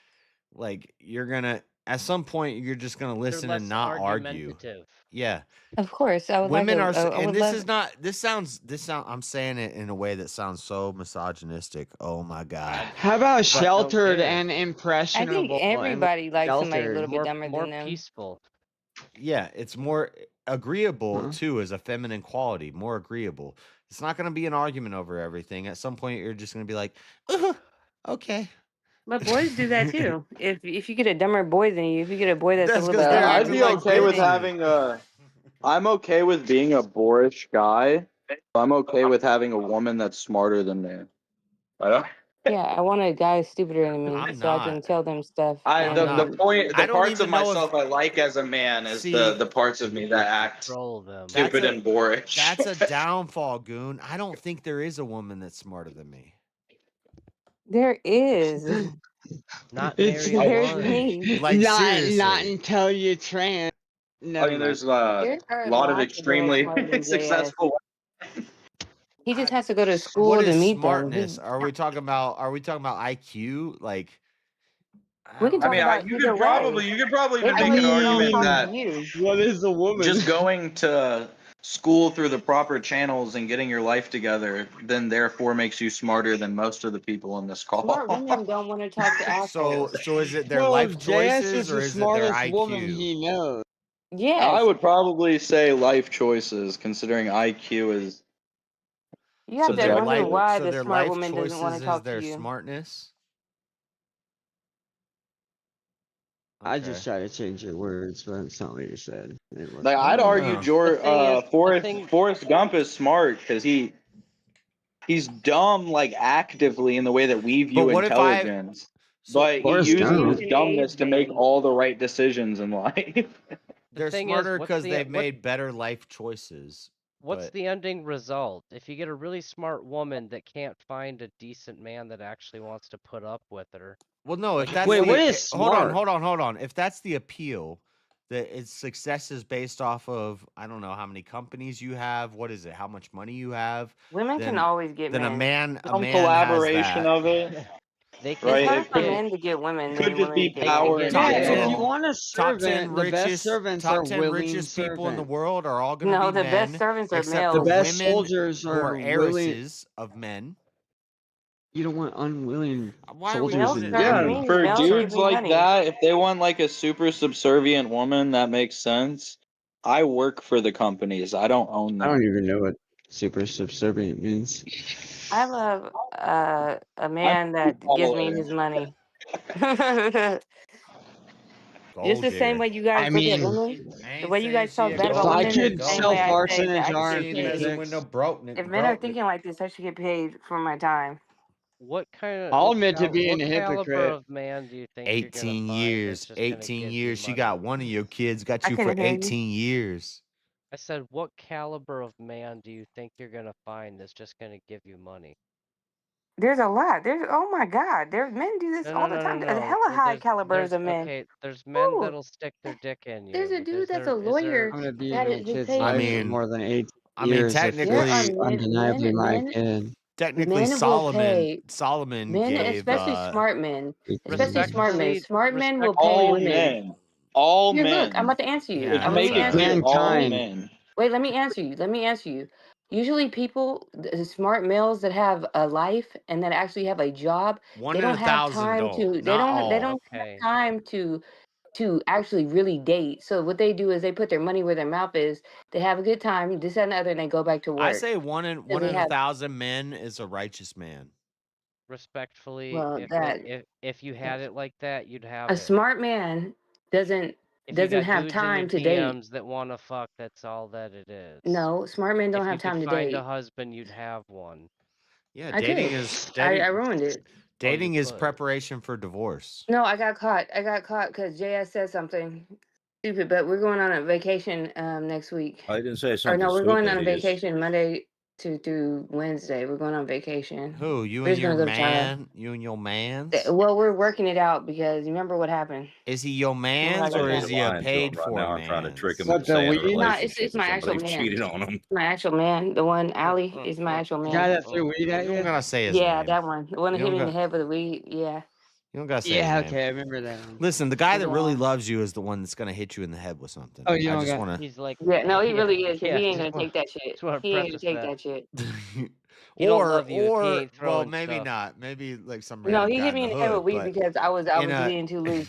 like you're gonna at some point you're just gonna They're listen less and not argue. argumentative. Yeah. Of course, I would like Women a. are, I and would this love. is not. This sound. I'm saying it in a way that sounds so misogynistic. Oh my god. How about I sheltered don't care. and I think impressionable and everybody likes somebody a little sheltered? bit dumber More than them. peaceful. Yeah, it's more agreeable Huh? too as a feminine quality. More agreeable. It's not going to be an argument over everything. At some point, you're just going to be like, okay, But boys do that too. If you get a dumber boy than you, if you get a boy that's a little bit I'd dumber, be okay with having a. I'm okay with being a boorish guy. I'm okay with having a woman that's smarter than me. yeah, I want a guy stupider than me, I'm so I can not. tell them stuff. The point, I the don't parts of even know if- myself I like as a man is the parts of me that act stupid and boorish. That's a downfall, Goon. I don't think there is a woman that's smarter than me. There is. Not It's There's me. Like, not seriously. until you trans. I mean, there's a There are lot of lots of girls extremely smarter than JS. successful. He just has to go to What school to is meet smartness? them. Are we talking about IQ? Like, We can I talk mean, about you either could way. probably They even can make an listen to y'all argument talk that to you. What is a woman? just going to school through the proper channels and getting your life together then therefore makes you smarter than most of the people in this call. Smart women don't want to talk to assholes. So is it their Well, life JS choices is or the is it their smartest woman IQ? he knows. Yes. I would probably say life choices, considering IQ is. You have to their wonder life, why so the their smart life woman doesn't want choices to is talk their to you. smartness. I just try to change your words, but it's not what you said. Like I'd argue, Forrest Gump is smart because he's dumb, like actively in the way that we view But what if I- intelligence. But he uses his dumbness to make all the right decisions in life. They're thing is, smarter what's because the- they've what- made better life choices. What's but- the ending result? If you get a really smart woman that can't find a decent man that actually wants to put up with her. Well, no, if like, that's Wait, the, what is hold on, smart? If that's the appeal, that its success is based off of, I don't know how many companies you have. What is it? How much money you have? Women can always get then men. a man Some has collaboration that. of it. They It's right? harder It for could- men to get women could than just women be to get power men. and Yeah, if you skill. want a Top 10 servant, the best richest, servants top are 10 willing richest people in the servants. world are all going to No, be the men. best servants are except males. for The best women soldiers who are are willing. heiresses of men. You don't want unwilling Why are we soldiers using in that? your Yeah, army. for males dudes give me like money. that, if they want like a super subservient woman, that makes sense. I work for the companies. I don't own I them. don't even know what super subservient means. I love a man that gives me his money. Just the same way you guys I look at mean, women, the way you guys talk bad if about I women, is could the same sell way I farts say in a that I jar should and get keep paid. dicks, If men are thinking like this, I should get paid for my time. What kind of? I'll what admit to cal- being what a caliber hypocrite. of man do you think you're gonna 18 find years. that's just gonna 18 give years. you She money? got one of your kids, got I you couldn't for hear you. 18 years. I said, what caliber of man do you think you're gonna find that's just gonna give you money? There's a lot. There's oh my God. There's men do this No, all no, the no, time. no, There's no. hella high There's, calibers of men. okay. There's men Ooh, that'll stick their dick in you. there's a Is dude that's there? a Is there? lawyer I'm gonna be in that my is kid's paid. I life for mean, more than 8 I mean, years if There are it's technically, undeniably my kid. technically, men will pay Solomon men, gave especially smart men, especially smart men. Respectfully, Smart men will pay All women. men. All Here, look, I'm men. about to answer you. Yeah, To Let make me it answer clear, you. all Mankind. men. Wait, let me answer you. Let me answer you. Usually, people, the smart males that have a life and that actually have a job, one they in don't have 1,000 time don't. to. Not They all. don't have Okay. time to actually really date. So what they do is they put their money where their mouth is. They have a good time, this that, and the other, and they go back to I work. say one in Because they have 1,000 men is a righteous man. Respectfully, well if that if you had it like that, you'd have a it. smart man doesn't If you got have dudes in your time to date. DMs that want to fuck, that's all that it is. No, smart men don't If you have time could to find date. a husband, you'd have one. Yeah, I dating could. is I ruined it. dating is could. preparation for divorce. No, I got caught. I got caught because JS said something stupid. But we're going on a vacation next week. I didn't say Or something no, we're going stupid. on a He just vacation Monday through Wednesday. We're going on vacation. Who? You We're and just your gonna go to China. man? You and your mans? Well, we're working it out because you remember what happened. Is he your Remember mans I got or caught? is he a lying to him paid right for now. I'm trying to man? trick him What, into the saying a weed? No, relationship it's with my actual somebody who man. cheated on him. My actual man, the one Ali is my actual The guy man. that threw weed at You don't you? gotta say his Yeah, name. that one, the one that You hit don't me in the got- head with the weed. Yeah. You don't gotta say Yeah, his name. okay, I remember that one. Listen, the guy that really Yeah. loves you is the one that's gonna hit you in the head with something. Oh, you I don't just got. wanna. He's like, Yeah, no, he yeah, really is. 'Cause yeah, he ain't just gonna take that shit. just wanna He ain't gonna preface take that. that shit. He don't love you if he ain't well, throwing maybe stuff. not. Maybe like some No, random he guy hit me in in the the head with hood, weed but because I was in a being too loose.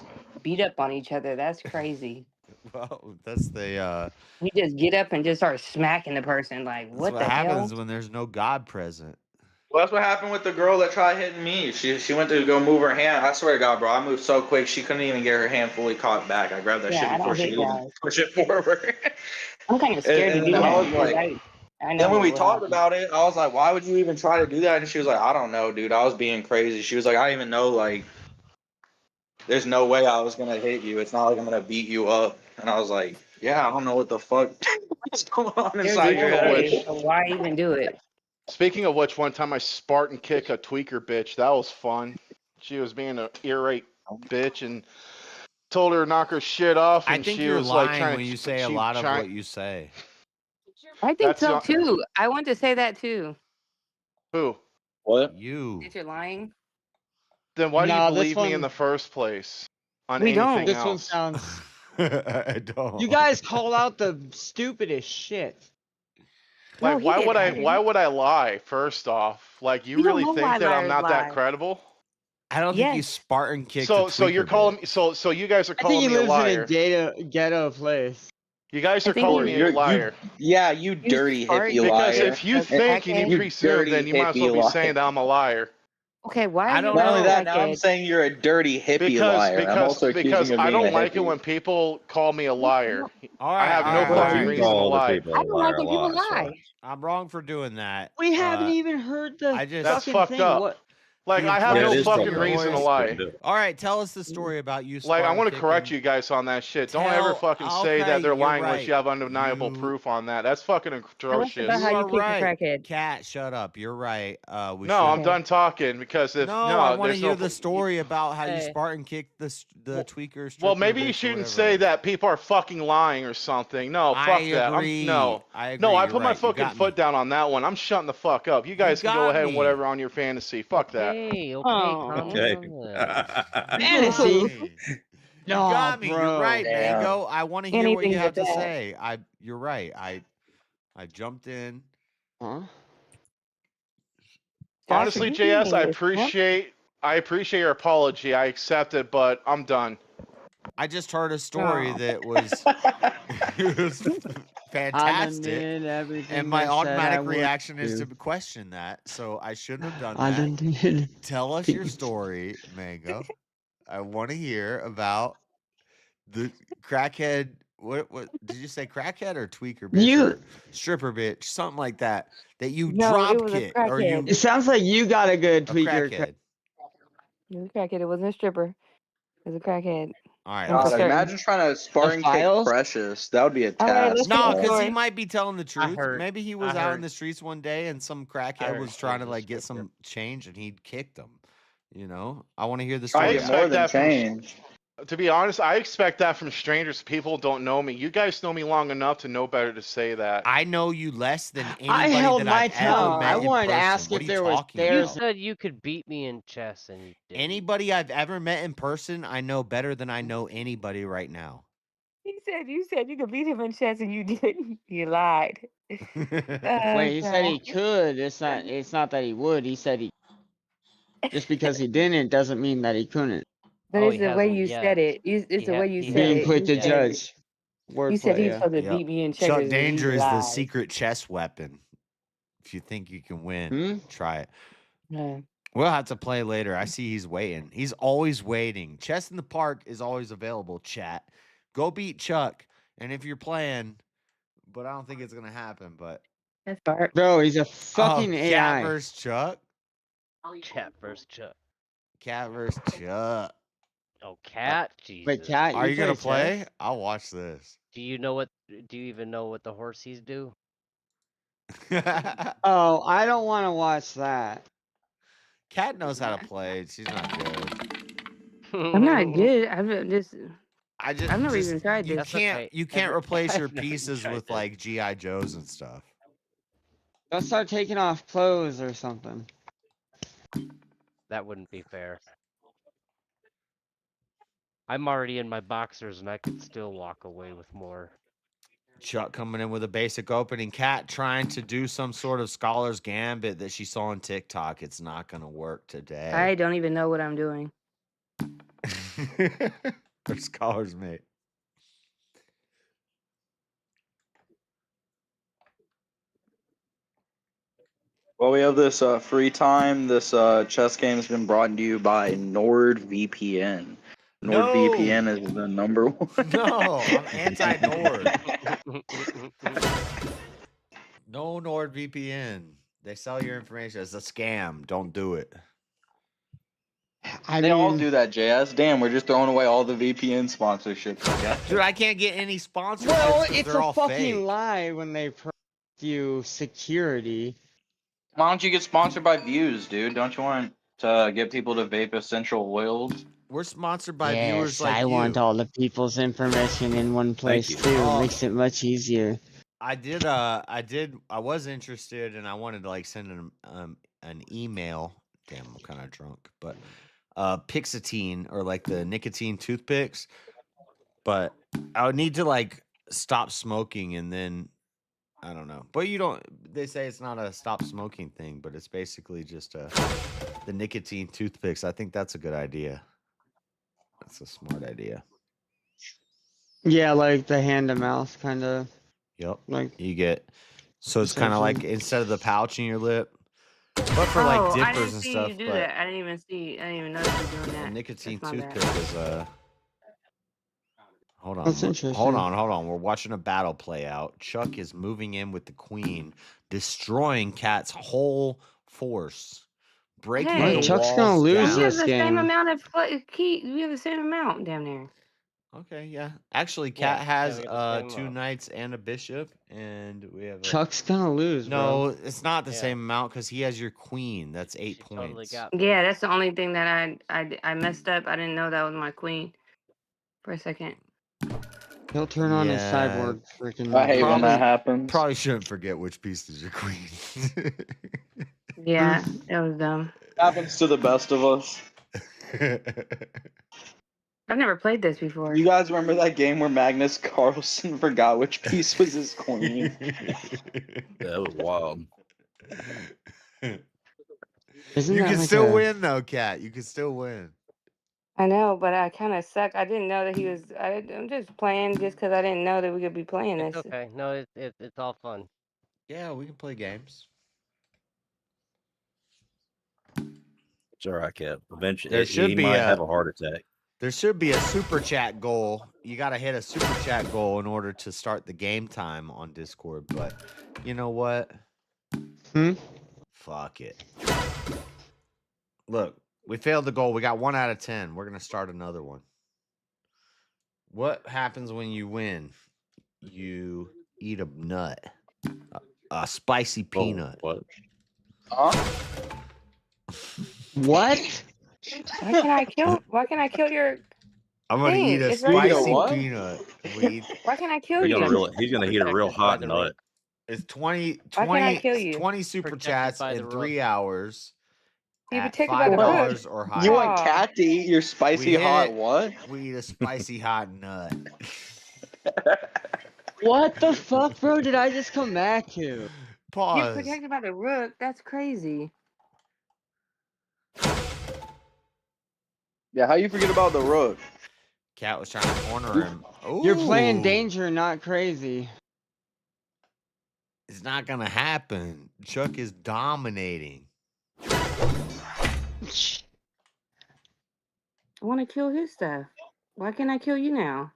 just beat up on each other. That's crazy. Well, that's the You just get up and just start smacking the person. Like, that's what what the hell? happens when there's no God present. Well, that's what happened with the girl that tried hitting me. She went to go move her hand. I swear to God, bro, I moved so quick she couldn't even get her hand fully caught back. I grabbed that shit Yeah, I before don't she hit could even guys. push it forward. I'm kind of scared to And do then I that was because like, I then know when we what talked happened. about it, I was like, why would you even try to do that? And she was like, I don't know, dude. I was being crazy. She was like, I didn't even know, like, there's no way I was going to hit you. It's not like I'm going to beat you up. And I was like, yeah, I don't know what the fuck is going on There's inside no your way. head. So why even do it? Speaking of which, one time I Spartan kick a tweaker bitch. That was fun. She was being an irate bitch and told her to knock her shit off, I and think she you're was like lying trying when you to. say a lot of what you say. I think That's so not too. I want to say that too. who. What? You. That you're lying. Then why do you No, this believe me in one. the first place on We anything don't. This one else? sounds. I don't. You guys call out the stupidest shit. No, Like, he did. I why didn't. would I lie? First off, like, you We don't really know think why that I'm liars not that lie. credible? I don't think you Yes. Spartan kicked a So you're tweaker calling me. bitch. So you guys are I think calling he me a lives in a liar. ghetto place. You guys I are think calling he me a liar. Yeah, you you dirty Spartan hippie Because liar. if you a think you need to crackhead. You presume, dirty then you might as well hippie be liar. saying that I'm a liar. Okay, why are I you don't Not being only a know. that, now I'm crackhead? saying you're a dirty hippie Because liar. I'm also accusing you of I being a don't like it hippie. when people call me a liar. All I right, have all no right, all Well, fucking right. You reason to call other lie. people I a don't like liar a when people lot, so. lie. I'm wrong for doing that. We haven't even heard the I just That's fucking fucked thing. up. What? Like, the I have Yeah, no it inflection is in fucking fucked your up. reason to voice. Couldn't lie. do it. All right, tell us the story about you Like, I Spartan want to correct kicking. you guys on that shit. Don't ever fucking say Okay, that they're you're lying unless right. you have undeniable proof on that. That's fucking Tell us about atrocious. how You you are kicked a right. crackhead. Cat, shut up. You're right. We No, I'm should. done talking because if No, I want to there's hear no. the story about how you Hey. Spartan kicked the tweaker stripper Well, maybe you bitch or shouldn't whatever say it was. that people are fucking lying or something. No, I fuck that. agree. No. I No, agree. I You're put my right. You fucking got foot me. down on that one. I'm shutting the fuck up. You You guys can go got ahead and me. whatever on your fantasy. Fuck that. Okay, Oh. calm Okay. down then. You got Fantasy? me. You No, got me. You're bro. right, Damn. Mango. I want to hear what Anything you have but to that. say. You're right. I jumped in. Huh? Honestly, you JS, mean this, huh? I appreciate your apology. I accept it, but I'm done. I just heard a story Oh. that was, it was I done fantastic, did everything and my they said I automatic would reaction is do. to question that. So I shouldn't have done I that. done did. Tell us your story, Mango. I want to hear about the crackhead. What did you say? Crackhead or tweaker bitch You. or stripper bitch, something like that. That you No, it drop was a kicked or crackhead. It sounds like you got a good a tweaker. crackhead. It was a crackhead. It wasn't a stripper. It was a crackhead. All right, I'm for God, certain. imagine trying to Spartan kick files? Precious. That would be a All right, task. let's No, hear the because he story. might be telling the truth. heard- Maybe he was I out in heard- the streets one day and some crackhead heard was she trying to was a like get stripper. some change and he kicked him. You know, I want to hear the I story. Probably more expect than that from. change. To be honest, I expect that from strangers. People don't know me. You guys know me long enough to know better to say that. I know you less than I anybody held that my I've ever tongue. met I in wanted to person. ask What if are you there was talking You there's about? said you could beat me in chess and you didn't. Anybody I've ever met in person, I know better than I know anybody right now. You said you could beat him in chess and you didn't. You lied. Wait, he said he could. It's not that he would. He said he just because he didn't doesn't mean that he couldn't. But Oh, it's he the way hasn't you yet. said it. It's the way you said Being it. put You to said, judge. you said Wordplay, he's yeah. supposed to Yep. beat me in Chuck checkers and Danger he is the lied. secret chess weapon. If you think you can win, try it. Yeah. We'll have to play later. I see he's waiting. He's always waiting. Chess in the Park is always available, chat. Go beat Chuck. And if you're playing, but I don't think it's going to happen, but. That's Bart. Bro, he's a fucking Cat AI. versus Chuck? Cat versus Chuck. Cat versus Chuck. Oh, Cat? Jesus. Wait, Cat, Are you going to play play? I'll watch this. Do you even know what the horsies do? Oh, I don't want to watch that. Cat knows how to play. She's not good. I'm not good. I've never just even tried you this. can't you can't replace your I've never pieces tried with this. like GI Joes and stuff. Let's start taking off clothes or something. That wouldn't be fair. I'm already in my boxers and I could still walk away with more. Chuck coming in with a basic opening. Cat trying to do some sort of scholar's gambit that she saw on TikTok. It's not gonna work today. I don't even know what I'm doing. Or scholar's mate. Well, we have this free time. This chess game has been brought to you by NordVPN. NordVPN No, is the number one. no, I'm anti-Nord. No NordVPN. They sell your information. It's a scam. Don't do it. They all do that, JS. Damn, we're just throwing away all the VPN sponsorships. Dude, I can't get any sponsorships Well, because it's they're a all fucking fake. lie when they promise you security. Why don't you get sponsored by Views, dude? Don't you want to get people to vape essential oils? We're sponsored by Yes, viewers like I you. want all the people's information in one place you. too. Makes it much easier. I was interested and I wanted to like send an email. Damn, I'm kind of drunk, but Pixatine or like the nicotine toothpicks. But I would need to like stop smoking and then I don't know. But you don't they say it's not a stop smoking thing, but it's basically just the nicotine toothpicks. I think that's a good idea. That's a smart idea. Yeah, like the hand to mouth kind of. Yep. Like you get so it's kind of like instead of the pouch in your lip, but for Oh, like I dippers didn't and see stuff. you do But that. I didn't even know you were doing a that. nicotine That's my bad. toothpick is Hold on. That's interesting. Hold on. We're watching a battle play out. Chuck is moving in with the queen, destroying Cat's whole force, breaking Hey, the Chuck's walls gonna lose down. we have this the same game. amount of key. We have the same amount down there. Okay, yeah. Actually, Yeah, Cat has we got the same 2 amount. knights and a bishop, and we have a... Chuck's gonna lose, No, bro. it's not the Yeah. same amount because he has your queen. That's 8 She points. totally got me. Yeah, that's the only thing that I messed up. I didn't know that was my queen for a second. He'll turn on his Yeah. cyborg freaking. I hate when that happens. Probably shouldn't forget which piece is your queen. Yeah, it was dumb. Happens to the best of us. I've never played this before. You guys remember that game where Magnus Carlsen forgot which piece was his queen? That was wild. Isn't You that can like still a- win though, Cat. You can still win. I know, but I kind of suck. I didn't know that he was. I'm just playing just because I didn't know that we could be playing It's this. okay. No, it's all fun. Yeah, we can play games. It's all right, Cap. Eventually, There should he be might a- have a heart attack. There should be a super chat goal. You got to hit a super chat goal in order to start the game time on Discord. But you know what? Fuck it. Look, we failed the goal. We got 1 out of 10. We're gonna start another one. What happens when you win? You eat a nut, a spicy peanut. What? What? Why can I kill your? I'm gonna thing? eat a It's right spicy there. peanut. Why can I kill He's you? gonna eat a real hot nut. It's 20, Why can't I kill you? 20 super Protected chats by the in rook. 3 hours. You At protected by the $5 rook. or higher. You want Cat to eat your spicy We hit hot it. what? We eat a spicy hot nut. What the fuck, bro? Did I just come back to? You're Pause. protected by the rook. That's crazy. Yeah, how you forget about the rook? Cat was trying to corner him. You're playing Ooh. danger, not crazy. It's not gonna happen. Chuck is dominating. I want to kill his stuff. Why can't I kill you now?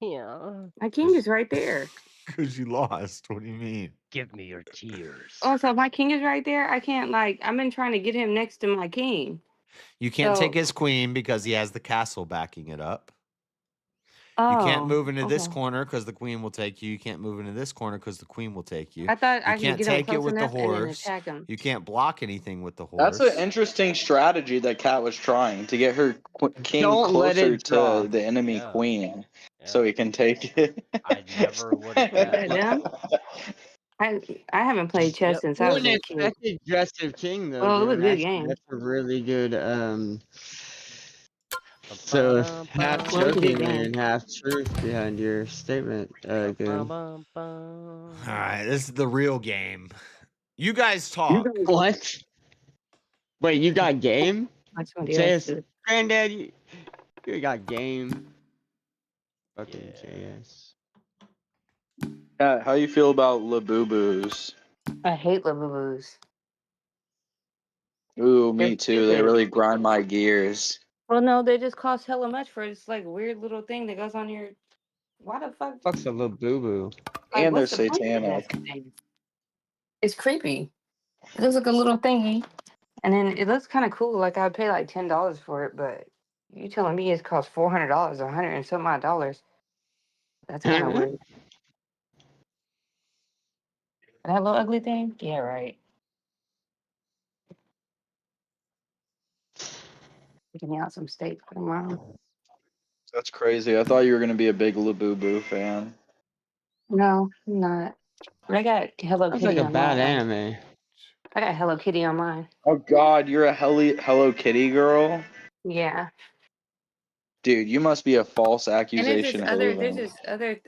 Yeah. My king is right there. Because you lost. What do you mean? Give me your tears. Oh, so my king is right there. I can't I've been trying to get him next to my king. You can't So- take his queen because he has the castle backing it up. Oh, You can't move into this okay. corner because the queen will take you. You can't move into this corner because the queen will take you. I thought You I could can't get him take it close with the enough and then horse. attack him. You can't block anything with the horse. That's an interesting strategy that Cat was trying to get her king Don't let closer it draw. to the enemy Yeah. queen, so he can take it. I never would have Is that dumb? I haven't played chess Yep. since I was a kid. Unexpected aggressive king though. Well, it was a dude. good Actually, game. That's a really good So half Well, it was a good joking game. and half truth behind your statement. Good. All right, this is the real game. You guys talk. What? Wait, you got game? That's what he else JS, did. granddad, you got game. Fucking JS. Cat, how you feel about Labubu's? I hate Labubu's. Ooh, me too. They really grind my gears. Well, no, they just cost hella much for this like weird little thing that goes on your. Why the fuck? Fuck's a little boo boo. Like, And they're what's the point of that satanic. thing? It's creepy. It looks like a little thingy, and then it looks kind of cool. Like I'd pay like $10 for it, but you telling me it costs $400, 100 and some odd dollars. That's kind of weird. That little ugly thing? Yeah, right. Picking out some steak for tomorrow. That's crazy. I thought you were gonna be a big Labubu fan. No, I'm not. But I got Hello That's like Kitty a on bad mine. anime. I got Hello Kitty on mine. Oh God, you're a Hello Kitty girl, Yeah. dude. You must be a false And accusation there's haven. this other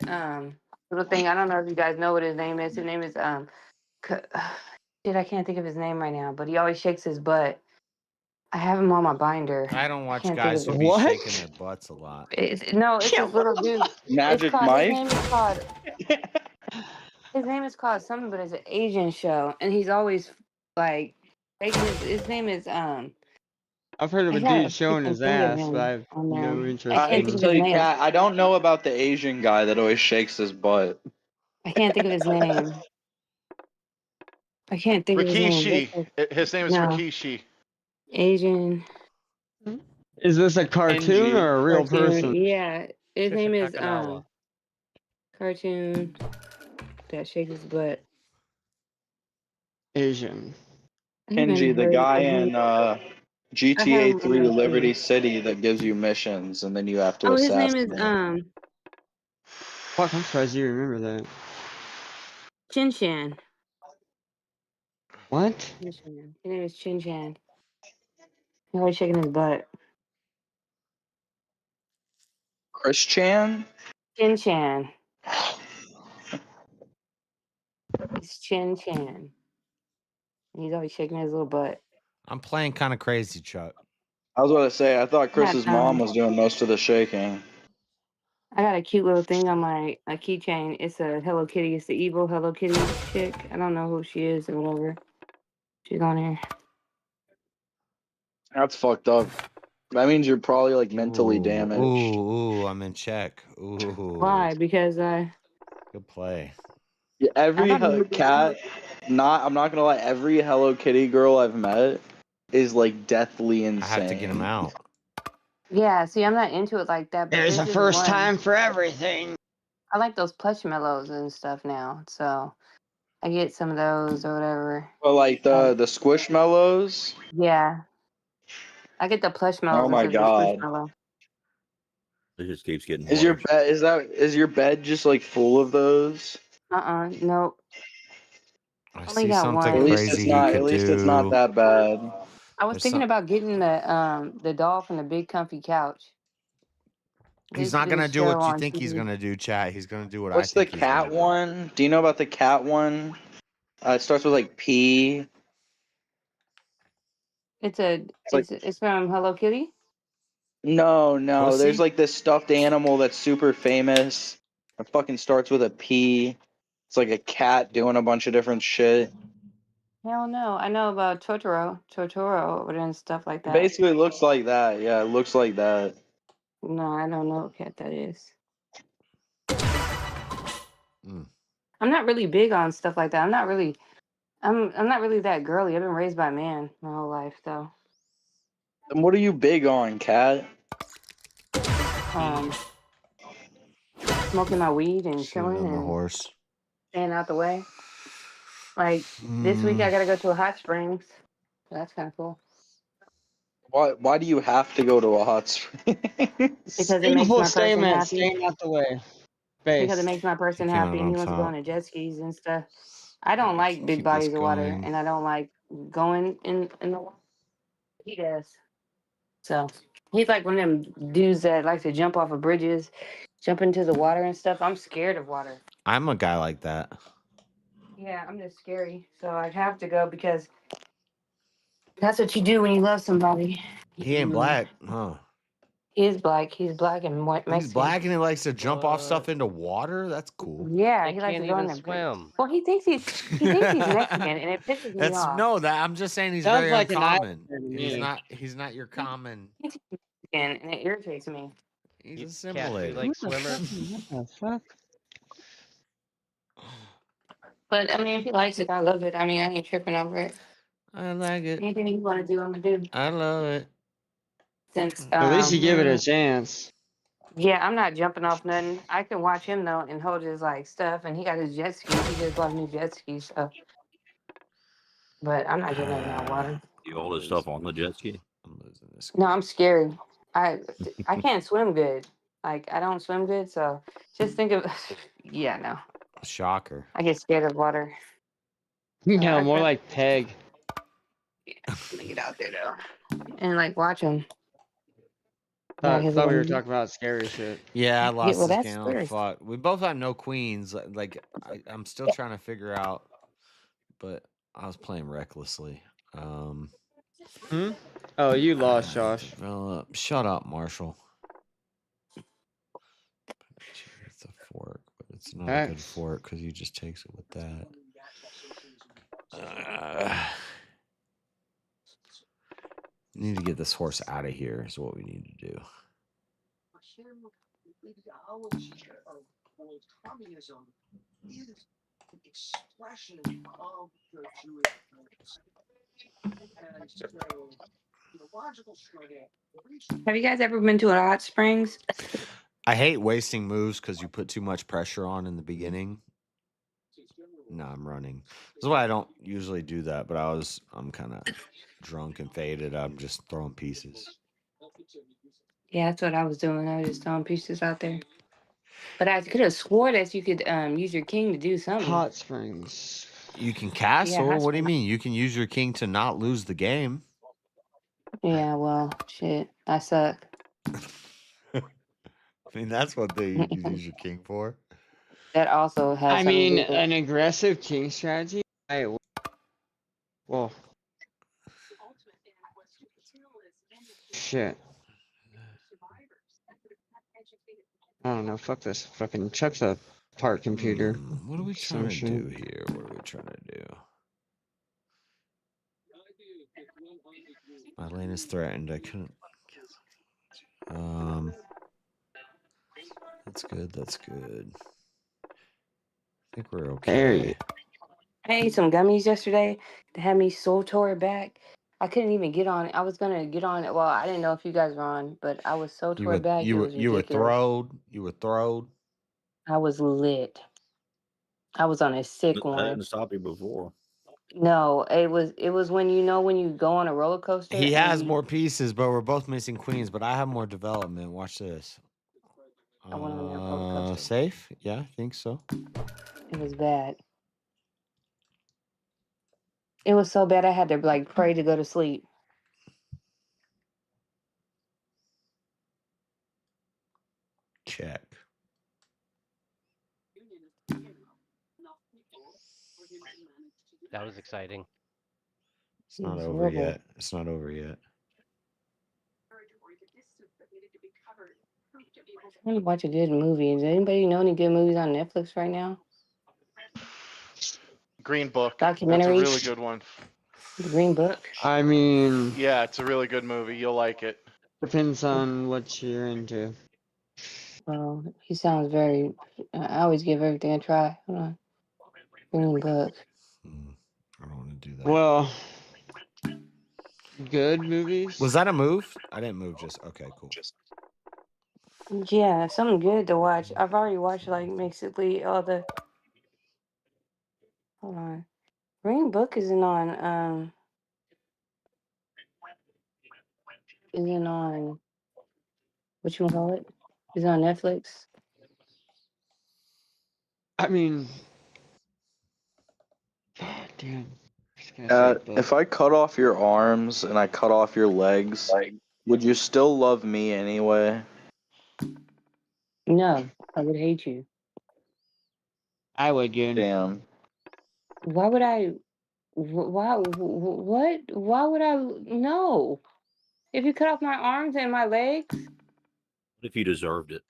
little thing. I don't know if you guys know what his name is. His name is shit, I can't think of his name right now, but he always shakes his butt. I have him on my binder. I don't watch can't guys think who of be it. shaking their butts a lot. It's this little dude. Magic It's called, Mike. his name is called something, but it's an Asian show, and he's always like faking his name is I've heard of I a got a dude showing freaking his thing of ass, but I him have on there. no I interest can't in. think of So his name. Kat, I don't know about the Asian guy that always shakes his butt. I can't think of his name. I can't think of his name. Rikishi. His name is No. Rikishi. Asian Is this a cartoon Kenji. or a real cartoon. person? Yeah, his name is Nakanawa. cartoon that shakes his butt. Asian. I haven't Kenji, the heard guy of him. in I have GTA him on 3 my Liberty thing. City that gives you missions and then you have to Oh, his name is assassinate. Fuck, I'm surprised you remember that. Chin Chan. What? Chin Chan. His name is Chin Chan. He's always shaking his butt. Chris Chan? Chin Chan. It's Chin Chan. He's always shaking his little butt. I'm playing kind of crazy, Chuck. I was about to say, I thought Chris's got, mom was doing most of the shaking. I got a cute little thing on my keychain. It's a Hello Kitty. It's the evil Hello Kitty chick. I don't know who she is or whatever. She's on here. That's fucked up. That means you're probably like mentally damaged. Ooh, I'm in check. Ooh. Why? Because Good play. Yeah, every I thought cat, I'm not gonna lie, every Hello Kitty girl I've met is like deathly insane. I have to get him out. Yeah, see, I'm not into it like that. But There's a this first one. time for everything. I like those plush mellows and stuff now, so I get some of those or whatever. Well, like the Squishmallows. Yeah, I get the plush mellows Oh my instead of the god. squishmallow. It just keeps getting Is worse. your bed is your bed just like full of those? Nope. I Only see got something one. crazy he At could least it's not do. that bad. I was thinking about getting the doll from the big comfy couch. He's not gonna do what you think he's gonna do, chat. He's gonna do what What's I the think he's gonna cat do. one? Do you know about the cat one? It starts with like P. It's from Hello Kitty. No, Pussy? there's like this stuffed animal that's super famous. It fucking starts with a P. It's like a cat doing a bunch of different shit. Hell no, I know about Totoro, and stuff like It that. basically looks like that. Yeah, it looks like that. No, I don't know what cat that is. Mm. I'm not really big on stuff like that. I'm not really that girly. I've been raised by a man my whole life, though. And what are you big on, cat? Smoking my weed and Shooting chilling on the and horse. staying out the way. Like this week, I gotta go to a hot springs. So that's kind of cool. Why do you have to go to a hot spring? Because it makes my person happy. Staying out the way. Because it makes my person He came out happy, and on he wants to go on top. the jet skis and stuff. I don't like big Keep this bodies of water, going. and I don't like going in the water. He does. So he's like one of them dudes that likes to jump off of bridges, jump into the water and stuff. I'm scared of water. I'm a guy like that. Yeah, I'm just scary. So I have to go because that's what you do when you love somebody. He ain't black, huh? He's black. He's black and Mexican. He's black and he likes to jump off stuff into water. That's cool. Yeah, They he likes can't to go in even there. swim. Well, he thinks he's Mexican, and it pisses me That's off. no, that I'm just saying he's Sounds very like an uncommon. islander to He's me. not your common. He's Mexican, and it irritates me. He's Cash, do you assimilated. like swimmers? What the fuck? But I mean, if he likes it, I love it. I mean, I ain't tripping over it. I like it. Anything you want to do, I'm gonna do. I love it. Since At least you give it a chance. yeah, I'm not jumping off nothing. I can watch him though and hold his like stuff, and he got his jet ski. He just bought a new jet ski, so. But I'm not getting in that water. You all this stuff on the jet ski? I'm losing this. No, I'm scared. I can't swim good. Like I don't swim good, so just think of yeah, no. Shocker. I get scared of water. No, more like Peg. I'm gonna get out there though and like watch him. Thought we were talking about scary shit. Yeah, I lost well, this that's game. scary. Fuck. We both have no queens. Like I'm still trying to figure out, but I was playing recklessly. Oh, you lost, Josh. Shut up, Marshall. It's a fork, but it's not a good fork because he just takes it with that. Need to get this horse out of here is what we need to do. Have you guys ever been to a hot springs? I hate wasting moves because you put too much pressure on in the beginning. No, I'm running. This is why I don't usually do that, but I'm kind of drunk and faded. I'm just throwing pieces. Yeah, that's what I was doing. I was just throwing pieces out there. But I could have swore that you could use your king to do something. Hot springs. You can castle. Yeah, What do you mean? You can use your king to not lose the game. Yeah, well, shit. I suck. I mean, that's what you use your king for. That also has. I mean, an aggressive king strategy. Well, shit. I don't know. Fuck this. Fucking chuck the part computer. What are we trying to do here? What are we trying to do? My lane is threatened. I couldn't. That's good. That's good. I think we're okay. I ate some gummies yesterday that had me so tore back. I couldn't even get on it. I was gonna get on it. Well, I didn't know if you guys were on, but I was so tore back. You were throwed. You were throwed. I was lit. I was on a sick one. I didn't stop you before. No, it was when when you go on a roller coaster. He has more pieces, but we're both missing queens. But I have more development. Watch this. I went on that roller coaster. Safe? Yeah, I think so. It was bad. It was so bad I had to like pray to go to sleep. Check. That was exciting. It's not over yet. It's not over yet. I want to watch a good movie. Does anybody know any good movies on Netflix right now? Green Book. Documentaries? That's a really good one. The Green Book? I mean... Yeah, it's a really good movie. You'll like it. Depends on what you're into. Well, he sounds very... I always give everything a try. Hold on. Green Book. I don't want to do that. Well... Good movies? Was that a move? I didn't move. Just... Okay, cool. Yeah, something good to watch. I've already watched like basically all the. Hold on, Green Book isn't on. Isn't on. What you call it? Is on Netflix. I mean. Damn. If I cut off your arms and I cut off your legs, would you still love me anyway? No, I would hate you. I would, Goon. Damn. Why would I? Why? What? Why would I? No. If you cut off my arms and my legs, If you deserved it.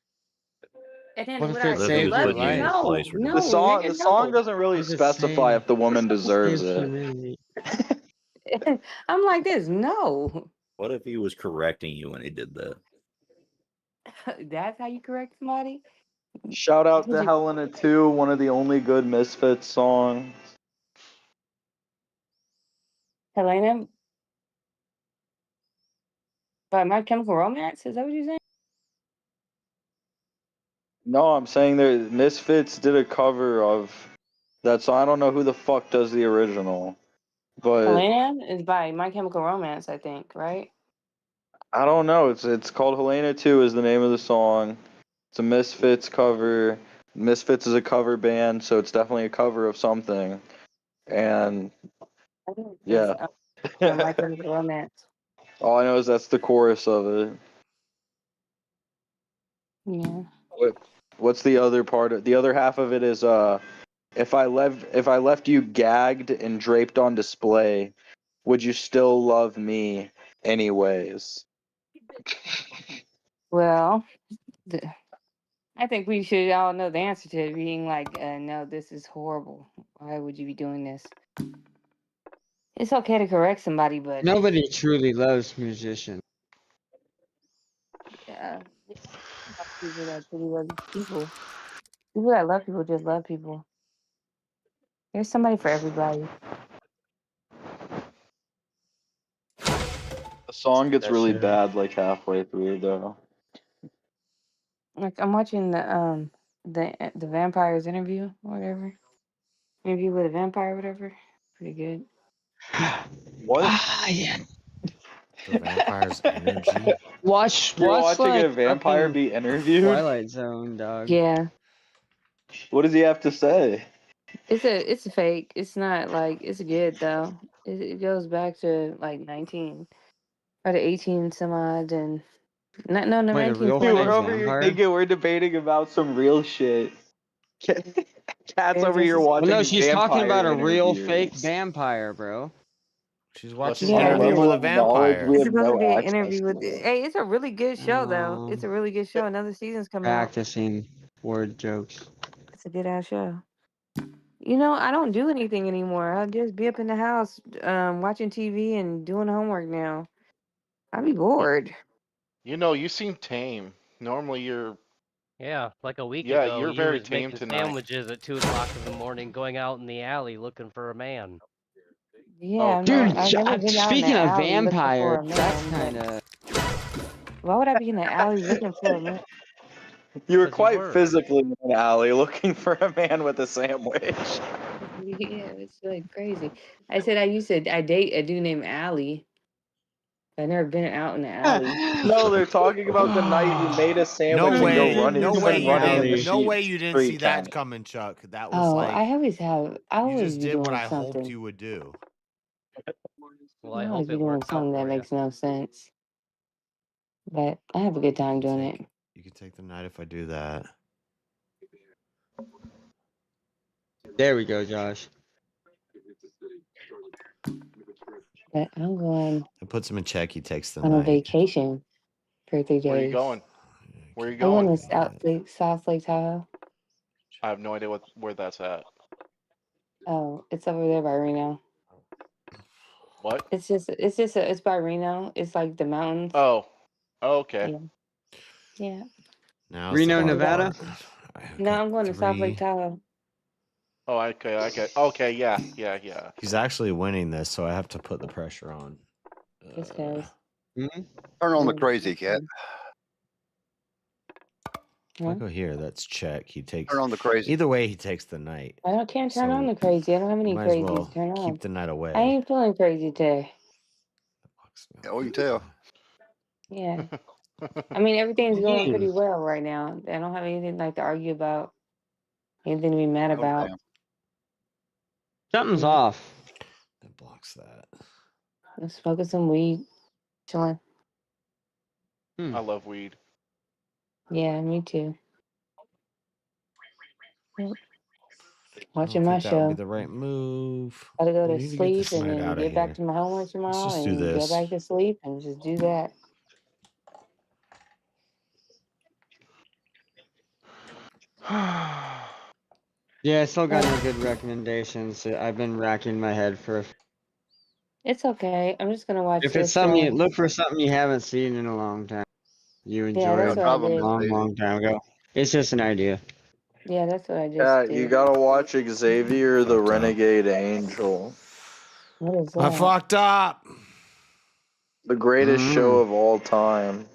And then What if would it I What if he was saved your love putting you you? in your life? No, place or The no, something? song nigga, the song no. doesn't really What if it specify if the woman deserves saved it. humanity? I'm like this. No. What if he was correcting you when he did that? That's how you correct somebody? Shout out Would to you, Helena 2, one of the only good Misfits songs. Helena? By My Chemical Romance? Is that what you're saying? No, I'm saying that Misfits did a cover of that song. I don't know who the fuck does the original, but Helena is by My Chemical Romance, I think, right? I don't know. It's called Helena 2 is the name of the song. It's a Misfits cover. Misfits is a cover band, so it's definitely a cover of something. And I think it's yeah. My Chemical Romance. All I know is that's the chorus of it. Yeah. What's the other part? The other half of it is if I left you gagged and draped on display, would you still love me anyways? Well, I think we should all know the answer to it being like, no, this is horrible. Why would you be doing this? It's okay to correct somebody, but Nobody truly loves musicians. people that really love people. People that love people just love people. There's somebody for everybody. The song gets really bad like halfway through though. Like I'm watching the vampire's interview or whatever. Interview with a vampire or whatever. Pretty good. What? Yeah. The vampire's energy. Watch You're watching like a vampire fucking be interviewed? Twilight Zone, dog. Yeah. What does he have to say? It's a fake. It's not like it's good though. It goes back to like 19 or to 18 some odd and no Wait, a 19 real Dude, fake we're over here vampire? thinking we're debating about some real shit. Cat's over here Well, watching no, she's talking vampire about a real interviews. fake vampire, bro. She's What's watching the an interview level with a of knowledge vampire. we It's have supposed to no be an access interview with. to? Hey, it's a really good show though. It's a really good show. Another season's coming out. Practicing word jokes. It's a good ass show. You know, I don't do anything anymore. I'll just be up in the house, watching TV and doing homework now. I'd be bored. You know, you seem tame. Normally you're Yeah, like a week yeah, ago, you're you very was tame making tonight. sandwiches at 2 o'clock in the morning, going out in the alley looking for a man. Yeah, no, Dude, I've never been out in the speaking of alley looking for vampire, a that's man. kind But of. why would I be in the alley looking for a man? You were 'Cause you quite were. physically in an alley looking for a man with a sandwich. Yeah, it's like crazy. I said I date a dude named Allie. I've never been out in the alley. No, they're talking about the night you made a No sandwich and way. go running. No You've way been you running in the didn't. No way you didn't see street, that Kenny. coming, Chuck. That was Oh, like I always have. I you always just be did what doing I hoped something. you would do. Well, I I always hope be it doing works out something that for you. makes no sense. But I have a good time doing it. You can take the night if I do that. There we go, Josh. But I'm going It puts him in check. He takes the on a night. vacation for 3 Where are you days. going? Where are you I'm going going? to South Lake Tahoe. I have no idea where that's at. Oh, it's over there by Reno. What? It's by Reno. It's like the mountains. Oh. Okay. Yeah. Yeah. Now Reno, Nevada? No, I'm going to South Lake Tahoe. Oh, okay. Okay, yeah. He's actually winning this, so I have to put the pressure on. Just because. Turn on the crazy cat. If I go here, that's check. He takes. Turn on the crazy. Either way, he takes the night. Can't turn So on the crazy. I don't have any might as crazies well to turn on. keep the night away. I ain't feeling crazy today. Yeah, we can tell. Yeah. I mean, everything's going Hmm. pretty well right now. I don't have anything like to argue about, anything to be mad about. damn. Something's off. That blocks that. I'm smoking some weed, chilling. I love weed. Yeah, me too. Yep. I Watching don't my think that would be show. the right move. Gotta go We to need to get sleep this and night then out of get back here. to my homework Let's tomorrow just do and go this. back to sleep and just do that. Yeah, I still got no good recommendations. I've been racking my head for. It's okay. I'm just gonna watch If it's this something show. you look for, something you haven't seen in a long time, you Yeah, that's enjoyed what a I did. long time ago. It's just an idea. Yeah, that's what I just Yeah, did. you gotta watch Xavier the Fucked up. Renegade Angel. What is I that? fucked up. The greatest show of all time.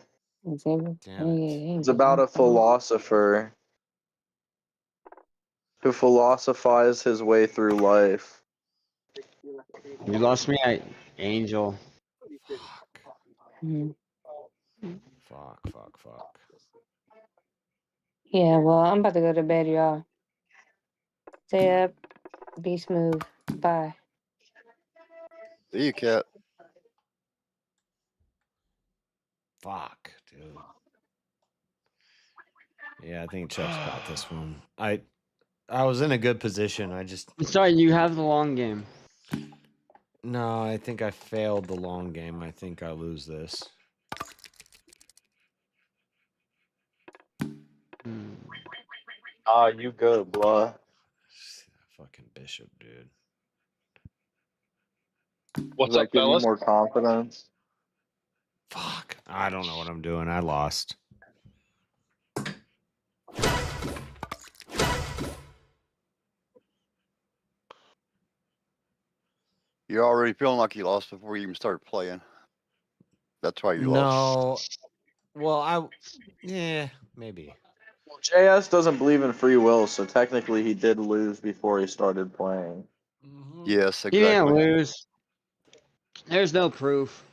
Damn It's about a philosopher who philosophizes his way through life. You lost me at Angel. Fuck. Yeah, well, I'm about to go to bed, y'all. Stay up. Be smooth. Bye. See you, Cat. Fuck, dude. Yeah, I think Chuck's got this one. I was in a good position. I just Sorry, you have the long game. No, I think I failed the long game. I think I lose this. Ah, you good, blah. Fucking bishop, dude. Does that give you more confidence? Fuck. I don't know what I'm doing. I lost. You're already feeling like you lost before you even started playing. That's why you lost. No. Well, yeah, maybe. Well, JS doesn't believe in free will, so technically he did lose before he started playing. Yes, He didn't exactly. lose. There's no proof.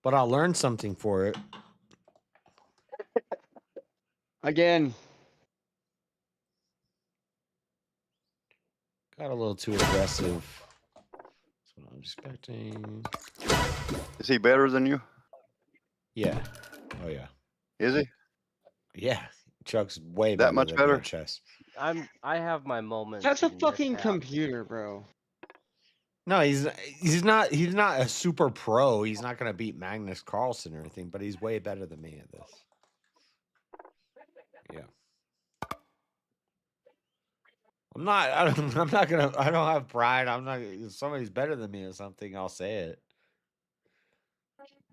But I'll learn something for it. Again. Got a little too aggressive. That's what I'm expecting. Is he better than you? Yeah. Oh yeah. Is he? Yeah. Chuck's way That better much than better? me at chess. I have my moments. That's a in fucking mishaps. computer, bro. No, he's not a super pro. He's not gonna beat Magnus Carlsen or anything, but he's way better than me at this. Yeah. I'm not gonna. I don't have pride. I'm not. If somebody's better than me or something, I'll say it.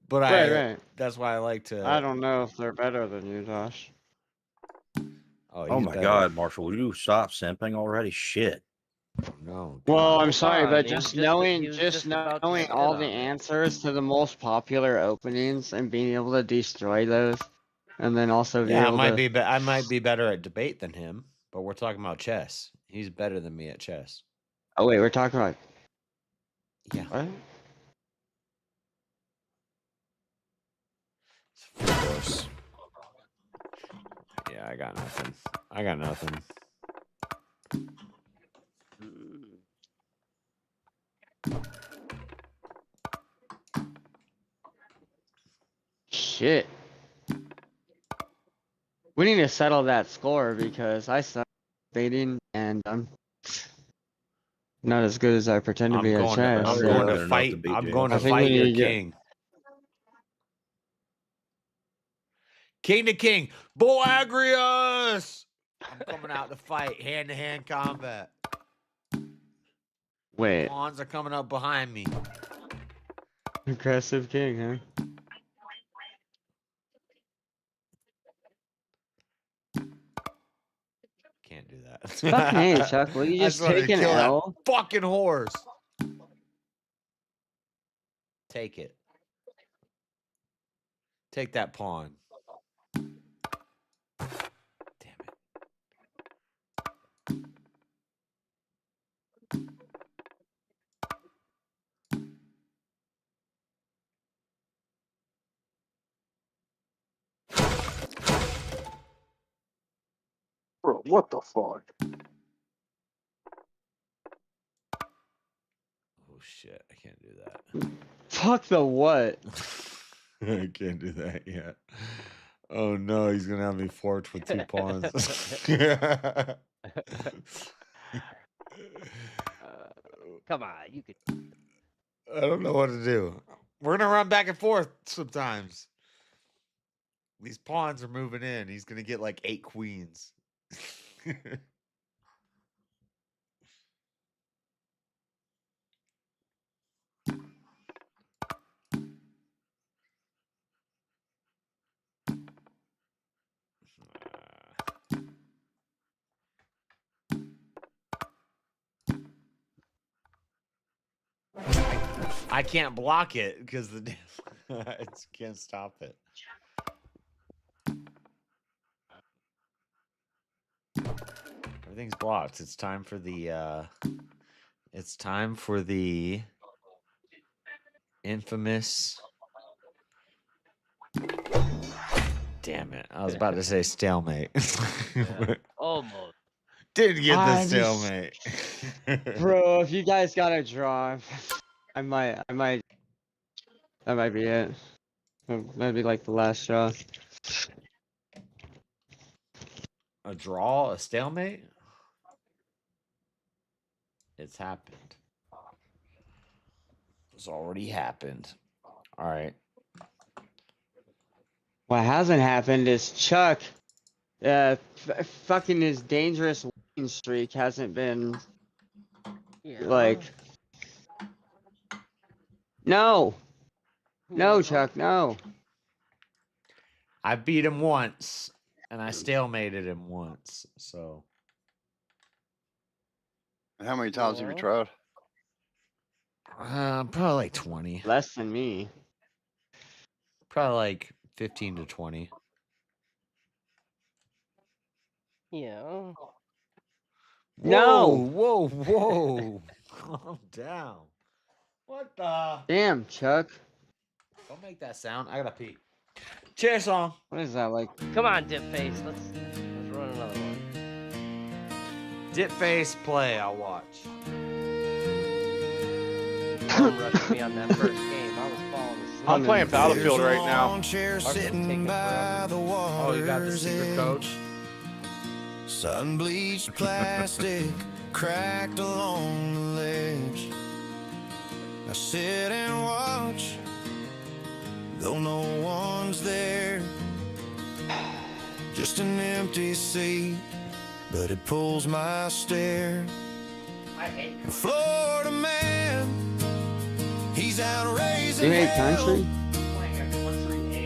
But Right. That's why I like to. I don't know if they're better than you, Josh. Oh my God, Marshall, will you stop simping already? Shit. No. Well, I'm Hold sorry, on, but he was just just- knowing he was just about to shit all on the it. answers to the most popular openings and being able to destroy those, and then also be Yeah, able to. I might be better at debate than him, but we're talking about chess. He's better than me at chess. Oh wait, we're talking about. Yeah. What? Of course. Yeah, I got nothing. Shit. We need to settle that score because I suck debating and I'm not as good as I pretend to be at chess. I'm so going to fight. I'm going to fight your king. King to king. Boagrius! I'm coming out to fight. Hand-to-hand combat. Wait. Pawns are coming up behind me. Aggressive king, huh? Can't do that. Fucking hey, Chuck, will you just take an L? That fucking horse. Take it. Take that pawn. Bro, what the fuck? Oh shit, I can't do that. Fuck the what? I can't do that yet. Oh no, he's gonna have me forked with 2 pawns. Come on, you could. I don't know what to do. We're gonna run back and forth sometimes. These pawns are moving in. He's gonna get like 8 queens. I can't block it because the I can't stop it. Everything's blocked. It's time for the infamous. Damn it. I was about to say stalemate. Almost. Didn't get the stalemate. Bro, if you guys got a draw, that might be it. That'd be like the last draw. A draw, a stalemate? It's happened. It's already happened. All right. What hasn't happened is Chuck, fucking his dangerous winning streak hasn't been like. No, Chuck, no. I beat him once, and I stalemated him once. So. How many times have you tried? Probably like 20. Less than me. Probably like 15 to 20. Yeah. No. Whoa. Calm down. What the? Damn, Chuck. Don't make that sound. I gotta pee. Chair song. What is that like? Come on, dip face. Let's run another one. Dip face play. I'll watch. Bum rushed me on that first game. I was falling asleep. I'm playing Battlefield right now. Oh, you got the secret code? Sun-bleached plastic cracked along the ledge. I sit and watch, though no one's there. Just an empty seat, but it pulls my stare. I hate Florida man, he's out raising You hate hell, country?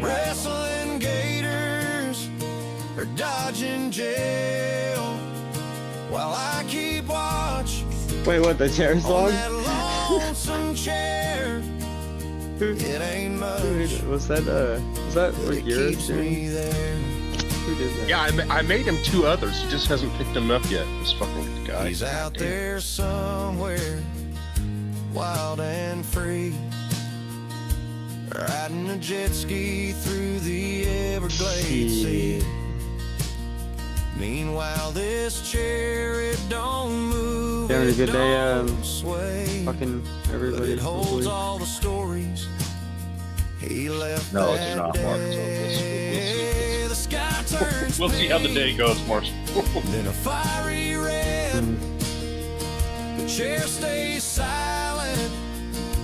wrestling gators or dodging jail, while I keep watch. Wait, what? The chair On song? that lonesome chair, it ain't much. Was that what yours? Keeps me there. Who did that? Yeah, I made him 2 others. He just hasn't picked them up yet. This fucking guy. He's out there somewhere, wild and free, riding a jet ski through the Everglades Sea. Meanwhile, this chair, it don't move. You having a good it day, don't sway, fucking but everybody? it holds hopefully? all the stories he left. No, it's that not, Mark. So day. The sky turns we'll see how the day goes, Mark. then a fiery red. The chair stays silent,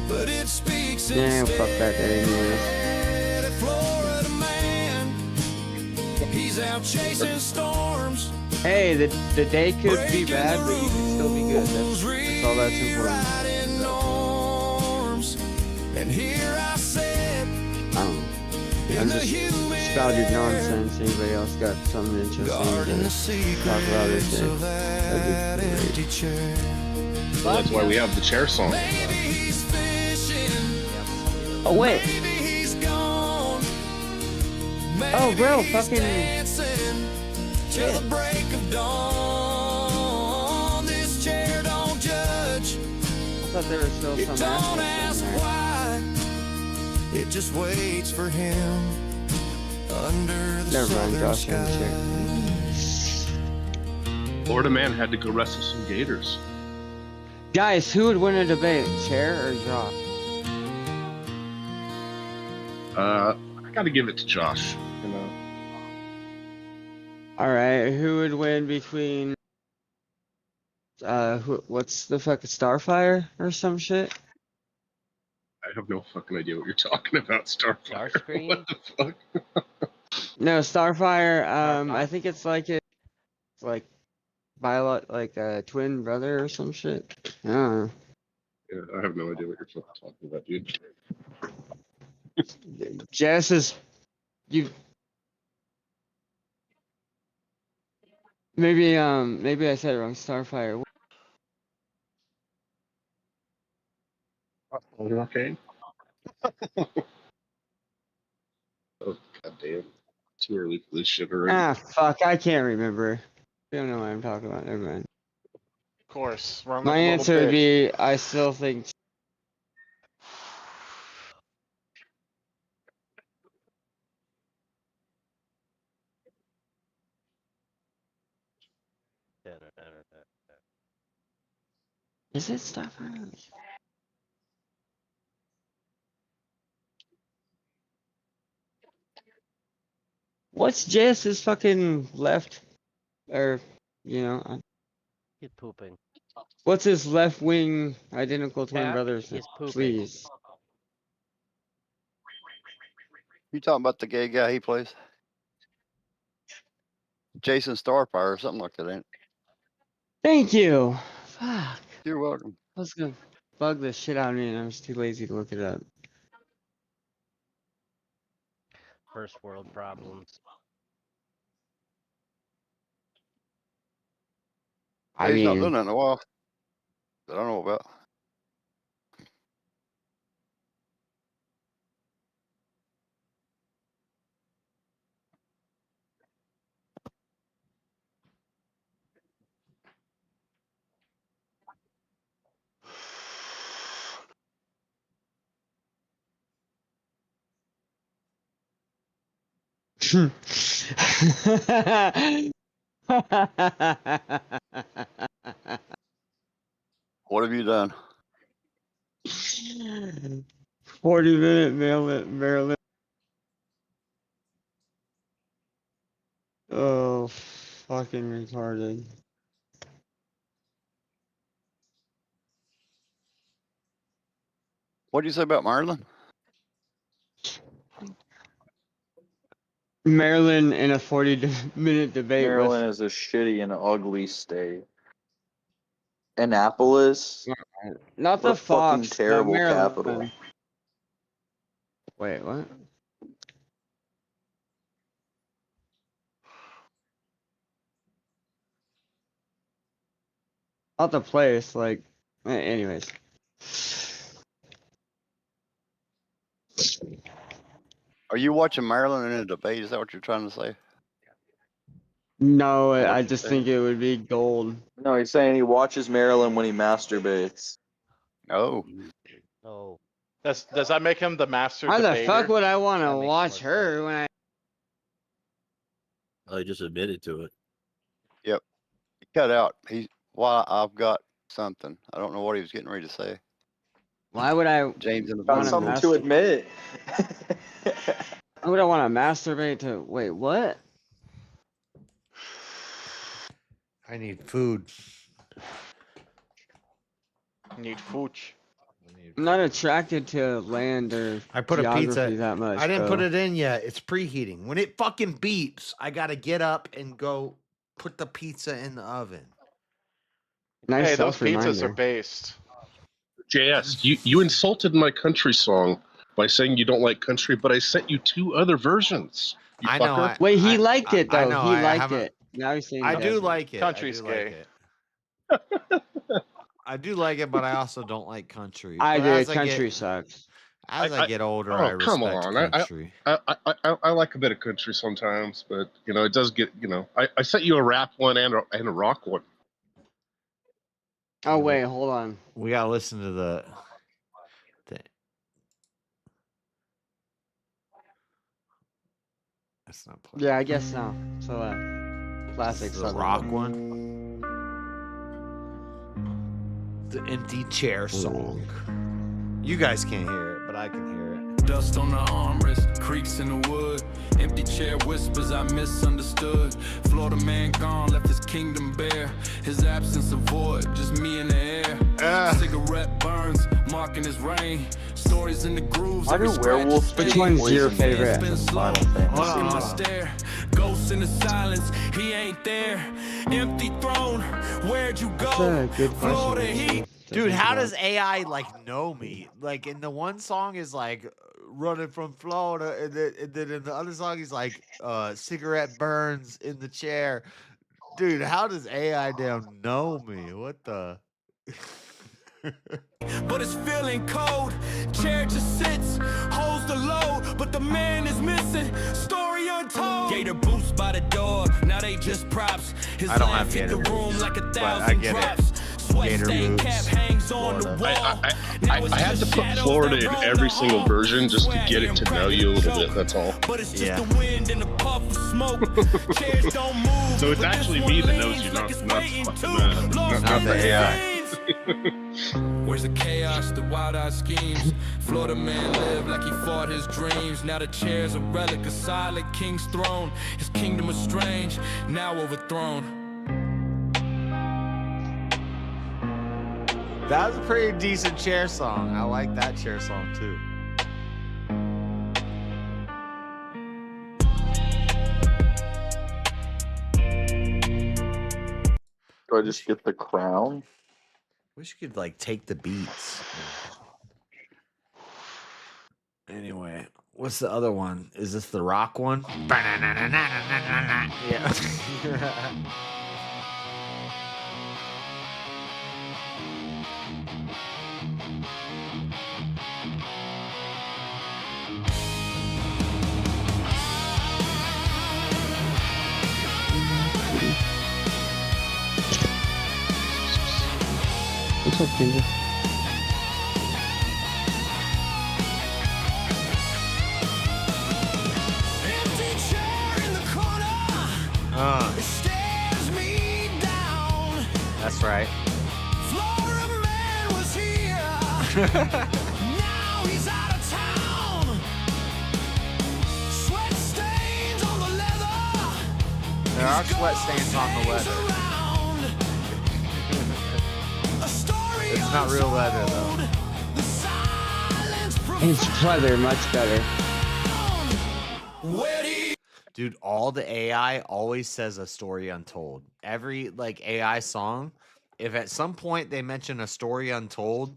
but it speaks Yeah, instead. fuck that day anyways. A Florida man, he's out chasing storms. Hey, the day could be bad, but you can still be good. That's all that's important. Rewriting norms. And here I sit I don't know. I'm just spouted nonsense. Anybody else got something interesting guarding the to talk about or secrets say? of that empty chair. Well, that's why we have the chair song. Maybe he's fishing. Oh wait. Maybe he's gone. Maybe Oh, bro, he's fucking- dancing till the break of dawn. This chair don't judge. I thought there was still It some don't aspects ask in there. why. It just waits for him under the Never mind, southern Josh, I'm sky. Florida man had to go wrestle some gators. Guys, who would win a debate, chair or Josh? I gotta give it to Josh. You know. All right, who would win between what's the fuck, Starfire or some shit? I have no fucking idea what you're talking about, Starfire. Starscream? What the fuck? No, Starfire. I think it's like like like a twin brother or some shit. I don't know. Yeah, I have no idea what you're talking about, dude. Jess is you. Maybe I said it wrong. Starfire. Okay. Oh goddamn! Too early for this shit already. Ah, fuck! I can't remember. I don't know what I'm talking about. Never mind. Of course, run My like a little answer would bitch. be I still think. Is it Starfire? What's Jess's fucking left, or He's pooping. what's his left wing identical twin Cat, brothers? he's pooping. Please. You talking about the gay guy he plays? Jason Starfire or something like that, ain't it? Thank you. Fuck. You're welcome. I was gonna bug the shit out of me, and I was too lazy to look it up. First world problems. I He's not mean, done that in a while. That I don't know about. What have you done? 40-minute Maryland. Oh, fucking retarded. What did you say about Maryland? Maryland in a 40-minute debate Maryland is a shitty and ugly state. Annapolis, not what the a fucking Fox, terrible Maryland. capital. Wait, what? Not the place, like, anyways. Are you watching Maryland in a debate? Is that what you're trying to say? No, What I you just say? think it would be gold. No, he's saying he watches Maryland when he masturbates. Oh. Oh. Does that make him the master How the debater? fuck would I want to watch her when I? Oh, he just admitted to it. Yep. He cut out. I've got something. I don't know what he was getting ready to say. Why would I James in the Got phone something booth. to admit. Why would I want to masturbate to? Wait, what? I need food. Need fooch. I'm not attracted to land or I put a geography pizza. that much. I didn't put though. it in yet. It's preheating. When it fucking beeps, I gotta get up and go put the pizza in the oven. Nice Hey, those pizzas self-reminder. are based. JS, you insulted my country song by saying you don't like country, but I sent you 2 other versions. You I fucker. know. Wait, he liked it I though. know. He I liked haven't- it. Now he's saying I he do doesn't. like it. Country's I do gay. like it. I do like it, but I also don't like country. I But did. as Country sucks. As I get older, I respect come on. country. I like a bit of country sometimes, but it does get I sent you a rap one and a rock one. Oh wait, hold on. We gotta listen to the That's not playing. Yeah, I guess so. So classic The Southern rock one. The empty chair song. You guys can't hear it, but I can hear it. Dust on the armrest, creaks in the wood. Empty chair whispers I misunderstood. Florida man gone, left his kingdom bare. His absence a void, just me in the air. Cigarette burns, marking his reign. stories in the grooves. Why do werewolves Which take one's your poison favorite? gas in Final Fantasy? Ghosts in the silence, he ain't there. Empty throne, where'd you go? That's a good Florida question. heat. Dude, how does AI like know me? Like in the one song is like running from Florida, and then in the other song he's like cigarette burns in the chair. Dude, how does AI damn know me? What the? But it's feeling cold. Chair just sits, holds the load, but the man is missing. Story untold. Gator boots by the door, now they just props. His I don't laugh have hit gator the room boots, like a but I thousand get it. drops. Sweat Gator stain cap boots, hangs on the Florida. wall. I had to put Florida in every single version just to get it to know you a little bit. That's all. But it's just Yeah. the wind and the puff of smoke. Chairs don't move. So it's but this actually one me that leans knows you, like not it's not waiting fucking to. Lost Not in the the AI. veins. Where's the chaos, the wild-eyed schemes? Florida man lived like he fought his dreams. Now the chair's a relic, a silent king's throne. His kingdom is strange, now overthrown. That was a pretty decent chair song. I like that chair song too. Do I just get the crown? Wish you could like take the beats. Anyway, what's the other one? Is this the rock one? Yeah. What's up, Ginger? Empty chair in the corner. It stares me down. That's right. Florida man was here. Now he's out of town. Sweat stains on the leather. There are sweat stains on the leather. Around. A story It's not real leather though. the silence It's leather, much better. where do you Dude, all the AI always says a story untold. Every like AI song, if at some point they mention a story untold,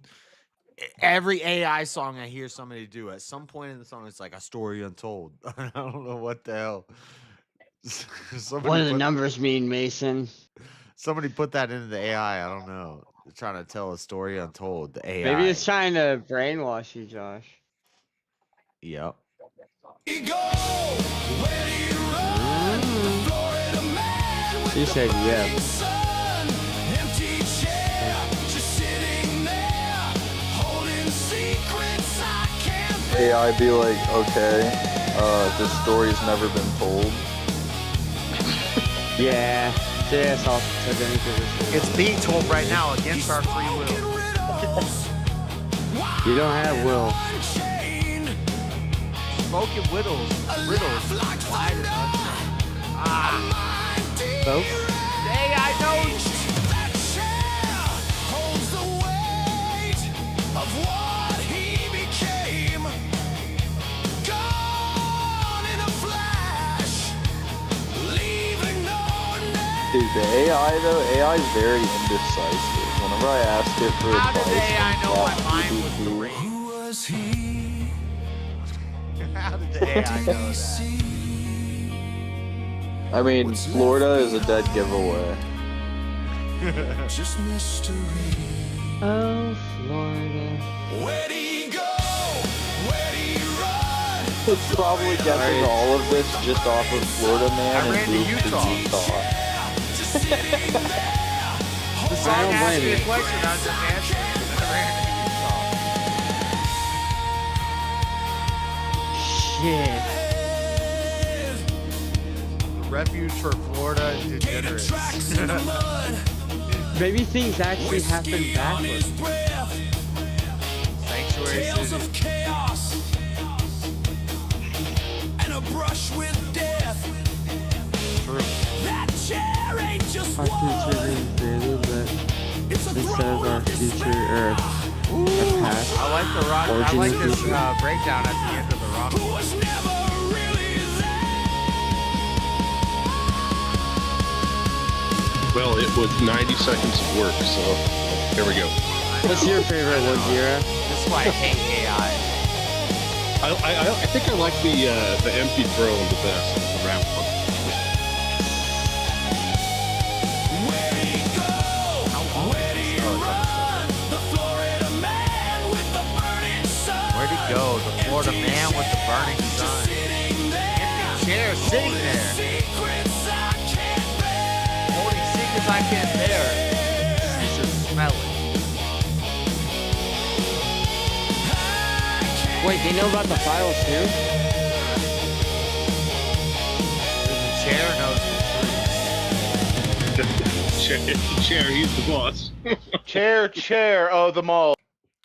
every AI song I hear somebody do, at some point in the song, it's like a story untold. I don't know what the hell. What do the numbers mean, Mason? Somebody put that into the AI. I don't know. They're trying to tell a story untold. The AI. Maybe it's trying to brainwash you, Josh. Yep. go? Where do you run? The Florida man with She said, yeah. the sun. Empty chair, just sitting there, holding secrets I can't AI be like, okay, this story's never been told. Yeah. JS also said anything. It's being told right now against our free will. You don't have will. Smoking riddles. Why did So? The AI knows. That chair holds the weight of what he became. Gone in a flash, leaving no name. Dude, the AI though, AI is very indecisive. Whenever I ask it for How did advice, the AI know on my mind was ChatGPT, deranged? Who was he? How did the AI know that? I mean, Florida is a dead giveaway. Just mystery. Oh, Florida. Where do you go? Where do you run? It's probably guessing all of this just off of Florida Man I and ran to moved Utah. to Utah. Just sitting there. The song I don't asked blame me a you. question. I was just answering. I ran to Utah. Shit. Refuge for Florida degenerates. Tracks in the mud. Maybe things actually happen Whiskey on backwards. his breath. Sanctuary Tales City. of chaos and a brush with death. True. That chair ain't just Our future one. is created, but It's a it says throne our of future, or despair. I like the rock. I like this breakdown at the end of the rock. Well, it was 90 seconds of work, so there we go. What's your favorite one, Gira? This is why I hate AI. I think I like the empty throne the best, the rap one. Where'd he go? The Florida man with the burning sun. Empty chair sitting there. Holding secrets I can't bear. You should smell it. Wait, they know about the files too? The chair knows the Chair, he's the boss. Chair of them all.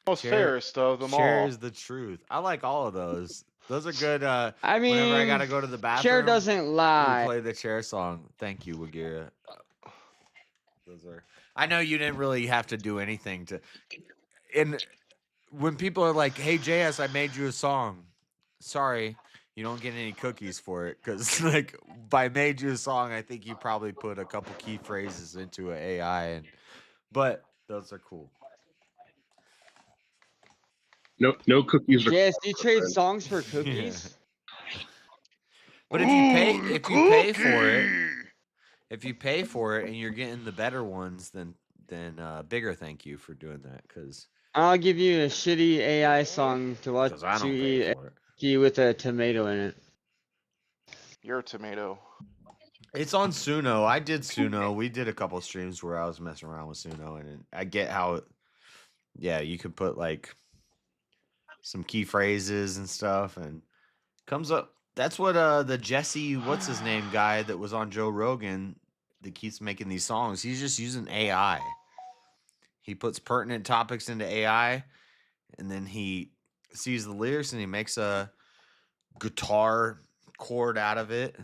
Most fairest of them Chair all. is the truth. I like all of those. Those are good. I Whenever I mean, gotta go to the bathroom, Chair doesn't lie. we play the chair song. Thank you, Wagira. Those are. I know you didn't really have to do anything to. And when people are like, "Hey, JS, I made you a song," sorry, you don't get any cookies for it because, like, by made you a song, I think you probably put a couple key phrases into an AI, but those are cool. No cookies. Yes, you trade songs for cookies. But if you pay for it, and you're getting the better ones, then bigger thank you for doing that. Because I'll give you a shitty AI song to watch I don't you pay eat for a with a tomato in it. You're a tomato. it's on Suno. I did Suno. We did a couple streams where I was messing around with Suno, and I get how, you could put like some key phrases and stuff, and comes up. That's what the Jesse, what's his name guy that was on Joe Rogan that keeps making these songs. He's just using AI. He puts pertinent topics into AI, and then he sees the lyrics and he makes a guitar chord out of it.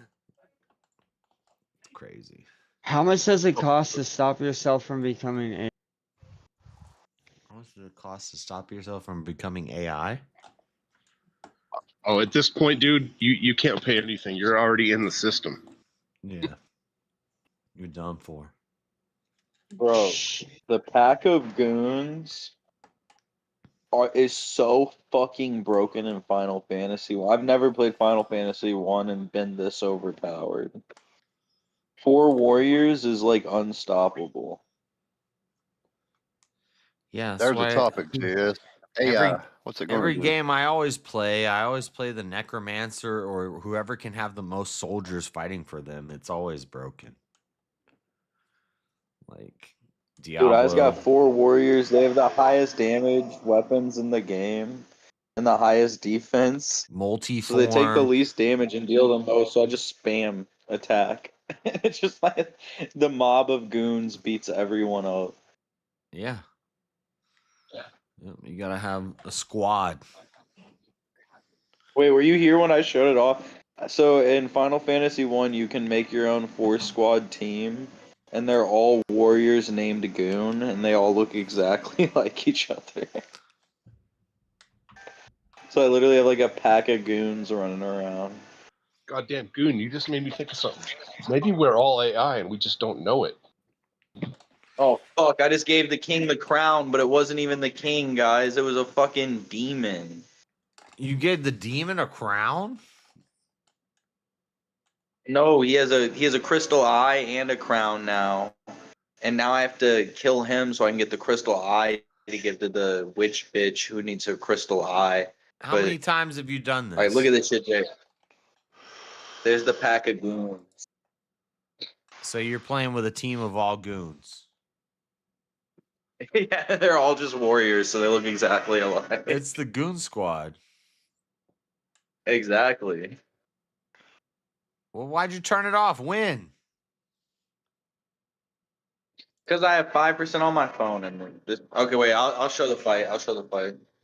It's crazy. How much does it cost to stop yourself from becoming a? How much does it cost to stop yourself from becoming AI? Oh, at this point, dude, you can't pay anything. You're already in the system. Yeah. You're done for. Bro, the pack of goons is so fucking broken in Final Fantasy. I've never played Final Fantasy 1 and been this overpowered. 4 warriors is like unstoppable. Yeah, There's a topic, JS. AI. What's it going Every to do? game I always play the Necromancer or whoever can have the most soldiers fighting for them. It's always broken. Like Diablo. Dude, I just got 4 warriors. They have the highest damage weapons in the game and the highest defense. Multiform. So they take the least damage and deal the most. So I just spam attack. It's just like the mob of goons beats everyone up. Yeah. You gotta have a squad. Wait, were you here when I showed it off? So in Final Fantasy 1, you can make your own 4-squad team, and they're all warriors named Goon, and they all look exactly like each other. So I literally have like a pack of goons running around. Goddamn goon, you just made me think of something. Maybe we're all AI and we just don't know it. Oh, fuck, I just gave the king the crown, but it wasn't even the king, guys. It was a fucking demon. You gave the demon a crown? No, he has a crystal eye and a crown now. And now I have to kill him so I can get the crystal eye to give to the witch bitch who needs her crystal eye. How many times have you done this? Alright, look at this shit, Jay. There's the pack of goons. So you're playing with a team of all goons. Yeah, they're all just warriors, so they look exactly alike. It's the goon squad. Exactly. Well, why'd you turn it off? When? Because I have 5% on my phone, and just okay. Wait, I'll show the fight.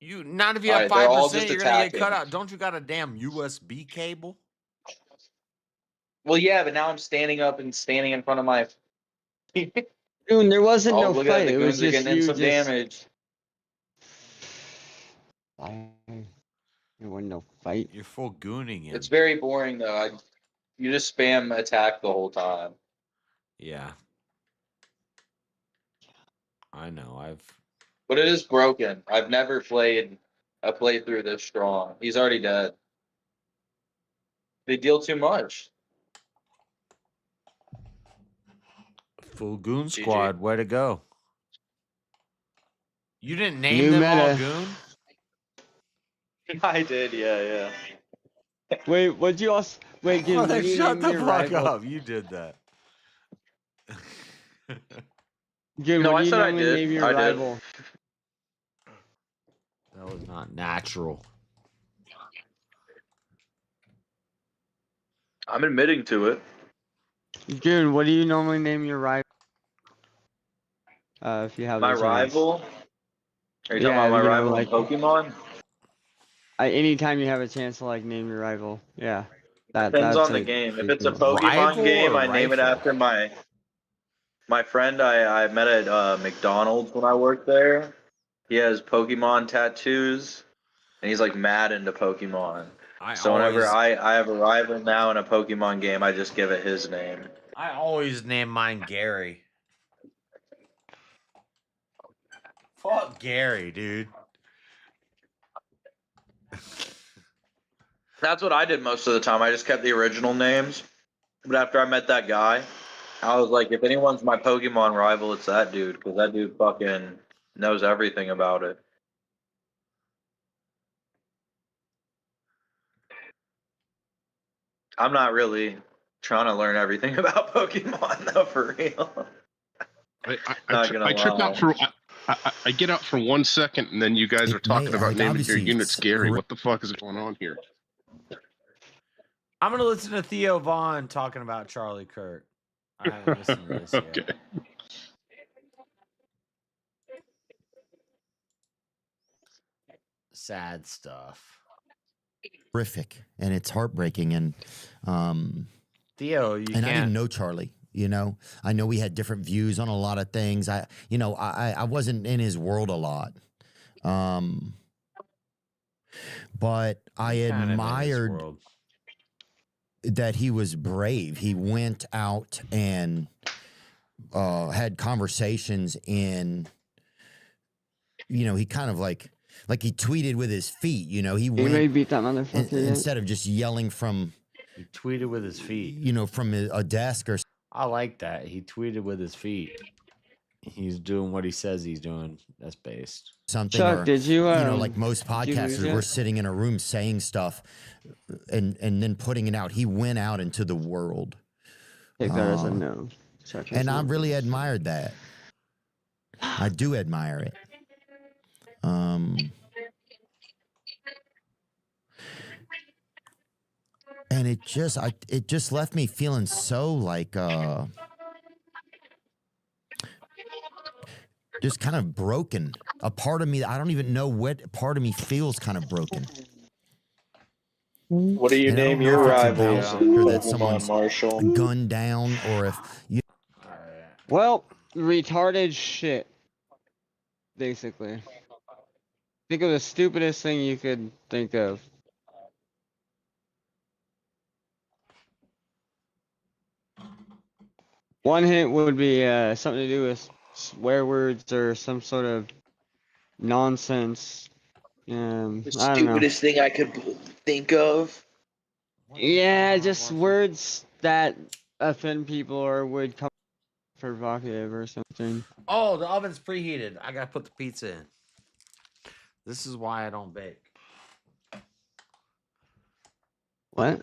You not if you have 5%, you're gonna get cut out. Don't you got a damn USB cable? Well, yeah, but now I'm standing up and standing in front of my. Dude, there wasn't no look fight. at the It was goons are just getting in you some damage. There wasn't no fight. You're full gooning him. It's very boring though. You just spam attack the whole time. Yeah. I know. But it is broken. I've never played a playthrough this strong. He's already dead. They deal too much. Full goon GG. squad. Way to go. You didn't name New them all meta. goon? I did, yeah. Wait, what'd you also? Wait, Goon, Well, when you shut name the your fuck rival? up. You did that. Goon, No, when I you said I normally did. name your I did. rival? That was not natural. I'm admitting to it. Goon, what do you normally name your rival? If you have My the chance. rival? Are you Yeah, talking about my you know, rival like in Pokemon? anytime you have a chance to like name your rival, yeah, Depends that's on the a game. If big it's a deal. Pokemon Rival game, or I name it rifle? after my friend I met at McDonald's when I worked there. He has Pokemon tattoos, and he's like mad into Pokemon. So whenever I have a rival now in a Pokemon game, I just give it his name. I always name mine Gary. Fuck Gary, dude. That's what I did most of the time. I just kept the original names. But after I met that guy, I was like, if anyone's my Pokemon rival, it's that dude, because that dude fucking knows everything about it. I'm not really trying to learn everything about Pokemon, though, for real. I trip out for. I get out for 1 second, and then you guys are talking about naming your units Gary. What the fuck is going on here? I'm going to listen to Theo Vaughn talking about Charlie Kirk. I haven't listened to this yet. Okay. Sad stuff. Horrific, and it's heartbreaking. And Theo, you and I can't. didn't know Charlie. You know, I know we had different views on a lot of things. I wasn't in his world a lot. But I admired that he was brave. He went out and had conversations in, he kind of like he tweeted with his feet, he went, may beat that motherfucker instead of just yelling from, he tweeted with his feet, from a desk or. I like that. He tweeted with his feet. He's doing what he says he's doing. That's based. Something. Chuck, or, did you? Like most podcasters, we're sitting in a room saying stuff, and then putting it out. He went out into the world. Take that as a no. Chuck And I really admired that. I do admire it. And it just left me feeling so like just kind of broken. A part of me, I don't even know what part of me feels kind of broken. What do you And I name don't know your if it's rivals about in or that Pokemon, someone's Marshall? gunned down, or if you. Well, retarded shit. Basically. Think of the stupidest thing you could think of. One hint would be something to do with swear words or some sort of nonsense. The I don't know. stupidest thing I could think of. Yeah, just words that offend people or would come provocative or something. Oh, the oven's preheated. I gotta put the pizza in. This is why I don't bake. What?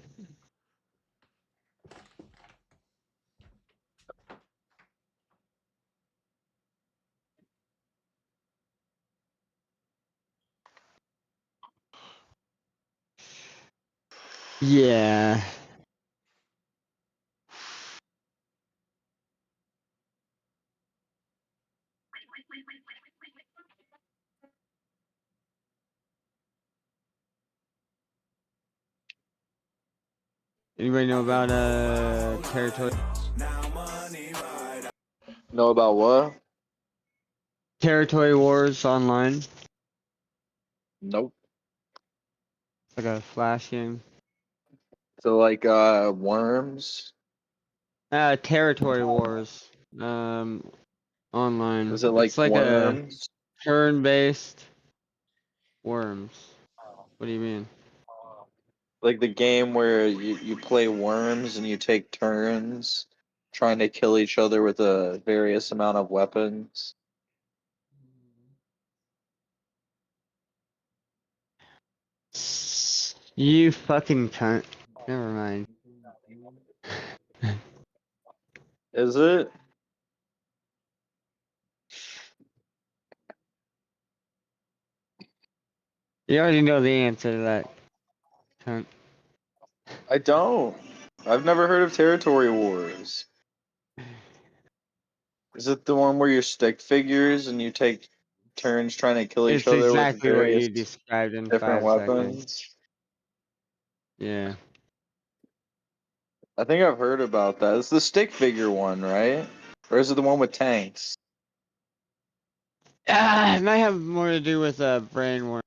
Yeah. Anybody know about territory? Know about what? Territory wars online? Nope. Like a Flash game. So like Worms. Territory Wars. Online. Is it like It's like Worms? a turn-based Worms. What do you mean? Like the game where you play Worms and you take turns trying to kill each other with a various amount of weapons. You fucking cunt. Never mind. Is it? You already know the answer to that, cunt. I don't. I've never heard of Territory Wars. Is it the one where you're stick figures and you take turns trying to kill each It's other with exactly what various you described in different 5 weapons? seconds. Yeah. I think I've heard about that. It's the stick figure one, right? Or is it the one with tanks? It might have more to do with brain worm.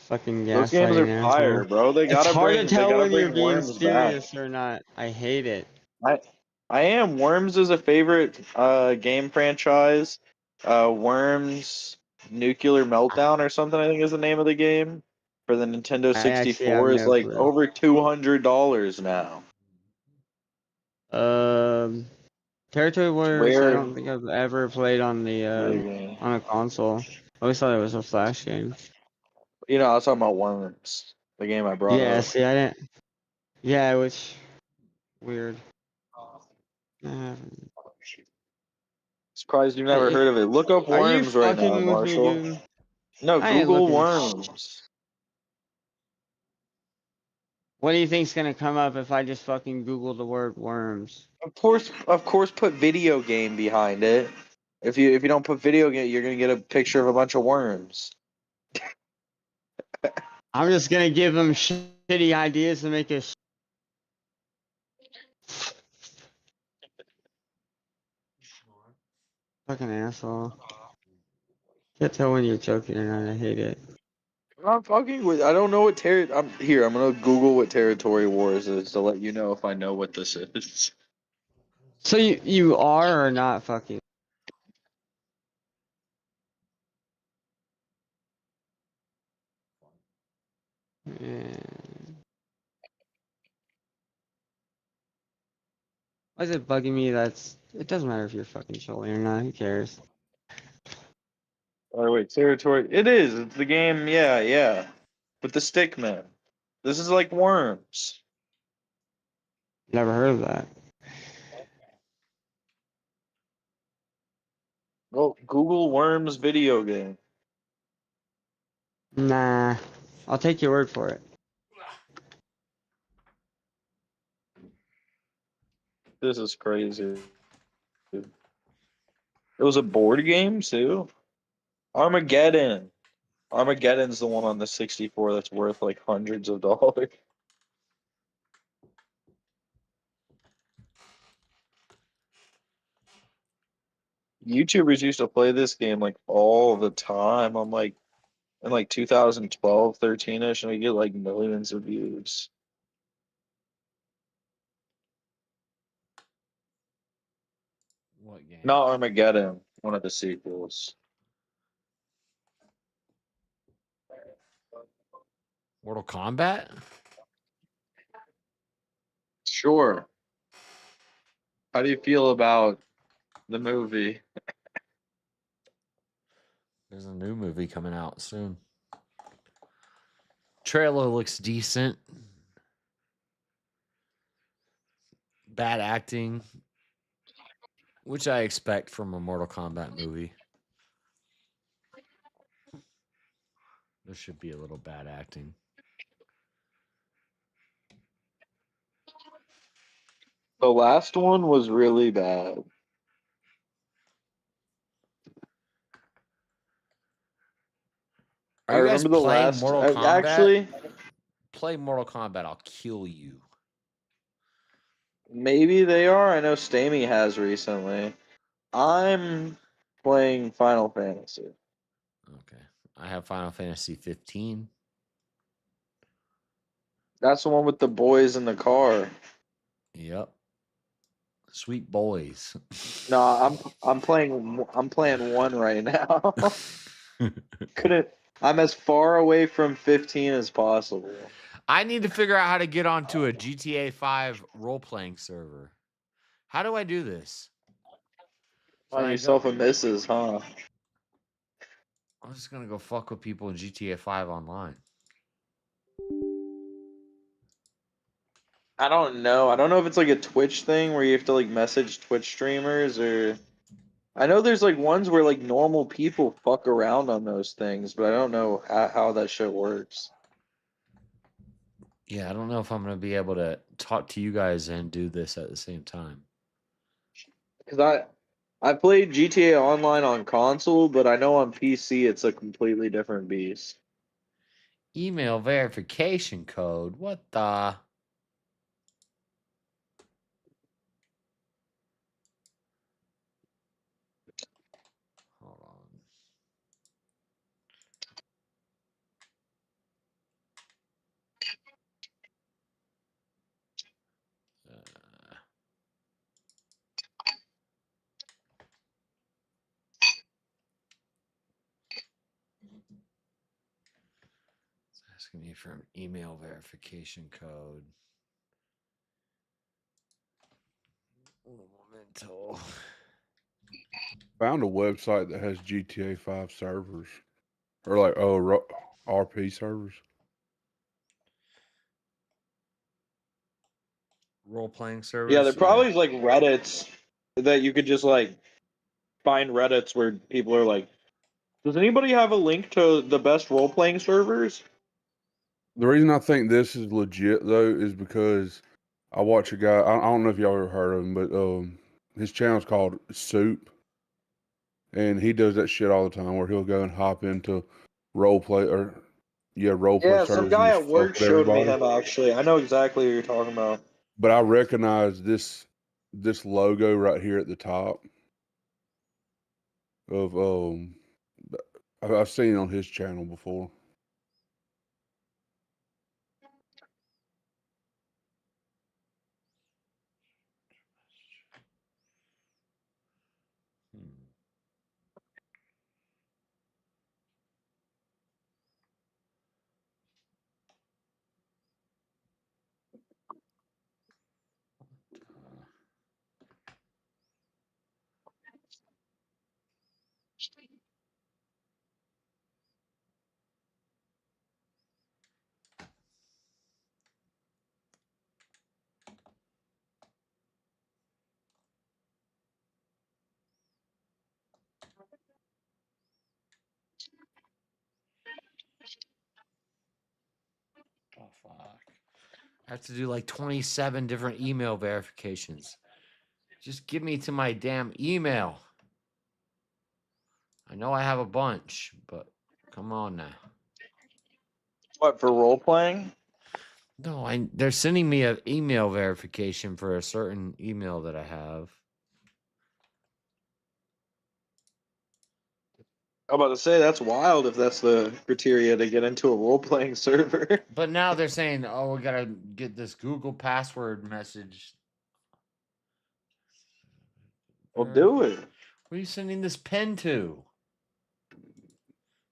Fucking Those games are gaslighting fire, asshole. bro. They It's gotta hard to bring tell when you're being Worms back. serious or not. I hate it. I am. Worms is a favorite game franchise. Worms Nuclear Meltdown or something, I think is the name of the game for the Nintendo I actually have 64 is no like clue. over $200 now. Territory Warriors, I Rare don't think I've ever played on the game. on a console. I always thought it was a Flash game. You know, I was talking about Worms, the game I brought Yeah, up. see, I didn't. Yeah, which weird. Surprised you never heard of it. Look up Are you Worms right now, fucking with me, Marshall. dude? No, I ain't Google looking. Worms. What do you think's gonna come up if I just fucking Google the word worms? Of course, put video game behind it. If you don't put video game, you're gonna get a picture of a bunch of worms. I'm just gonna give them shitty ideas to make us. Fucking asshole. Can't tell when you're joking or not. I hate it. I'm not fucking with. I don't know what I'm here. I'm gonna Google what Territory Wars is to let you know if I know what this is. So you are or not fucking? Yeah. Why is it bugging me? It doesn't matter if you're fucking trolling or not. Who cares? Oh wait, Territory. It is. It's the game. Yeah. With the stick man. This is like Worms. Never heard of that. Well, Google Worms video game. Nah, I'll take your word for it. This is crazy. It was a board game too. Armageddon. Armageddon's the one on the 64 that's worth like hundreds of dollars. YouTubers used to play this game like all the time. I'm like in like 2012, 13ish, and we get like millions of views. What game? Not Armageddon, one of the sequels. Mortal Kombat? Sure. How do you feel about the movie? There's a new movie coming out soon. Trailer looks decent. Bad acting, which I expect from a Mortal Kombat movie. There should be a little bad acting. The last one was really bad. Are you guys playing Mortal Kombat? Actually, play Mortal Kombat. I'll kill you. Maybe they are. I know Stamey has recently. I'm playing Final Fantasy. Okay. I have Final Fantasy 15. That's the one with the boys in the car. Yep. Sweet boys. No, I'm playing one right now. I'm as far away from 15 as possible. I need to figure out how to get onto a GTA 5 role-playing server. How do I do this? Find yourself a missus, huh? I'm just gonna go fuck with people in GTA 5 online. I don't know. I don't know if it's like a Twitch thing where you have to like message Twitch streamers, or I know there's like ones where like normal people fuck around on those things, but I don't know how that shit works. Yeah, I don't know if I'm gonna be able to talk to you guys and do this at the same time. Because I played GTA Online on console, but I know on PC it's a completely different beast. Email verification code. What the? Hold on. It's asking me for an email verification code. Mental. Found a website that has GTA 5 servers, or like RP servers. Role-playing servers. Yeah, they're probably like Reddits that you could just like find Reddits where people are like, does anybody have a link to the best role-playing servers? The reason I think this is legit though is because I watch a guy. I don't know if y'all ever heard of him, but his channel's called Soup, and he does that shit all the time where he'll go and hop into role play Yeah, servers. some guy and at just work fuck with showed me everybody. him actually. I know exactly what you're talking about. But I recognize this logo right here at the top of I've seen it on his channel before. Oh fuck! I have to do like 27 different email verifications. Just give me to my damn email. I know I have a bunch, but come on now. What, for role playing? No, they're sending me an email verification for a certain email that I have. I'm about to say that's wild if that's the criteria to get into a role playing server. But now they're saying, "Oh, we gotta get this Google password message." Well, do it. Where are you sending this pen to?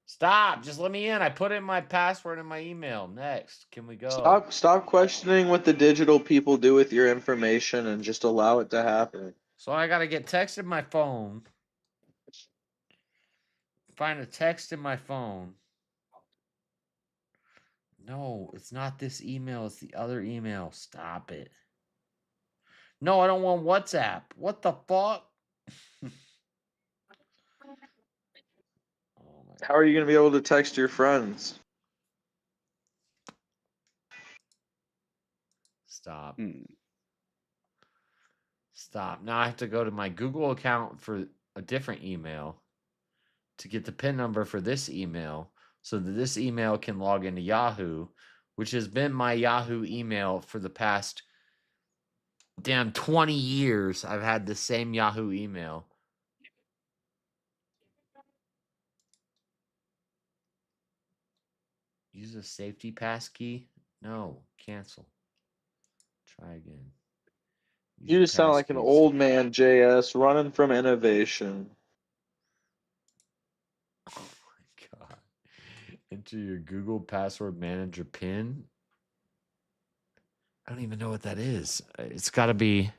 Stop! Just let me in. I put in my password in my email. Next, can we go? Stop questioning what the digital people do with your information and just allow it to happen. So I gotta get text in my phone. Find a text in my phone. No, it's not this email. It's the other email. Stop it. No, I don't want WhatsApp. What the fuck? How are you going to be able to text your friends? Stop. Stop. Now I have to go to my Google account for a different email to get the PIN number for this email so that this email can log into Yahoo, which has been my Yahoo email for the past damn 20 years. I've had the same Yahoo email. Use a safety pass key. No, cancel. Try again. You just sound like an old man, JS, running from innovation. Oh my god. Enter your Google password manager PIN. I don't even know what that is. It's got to be.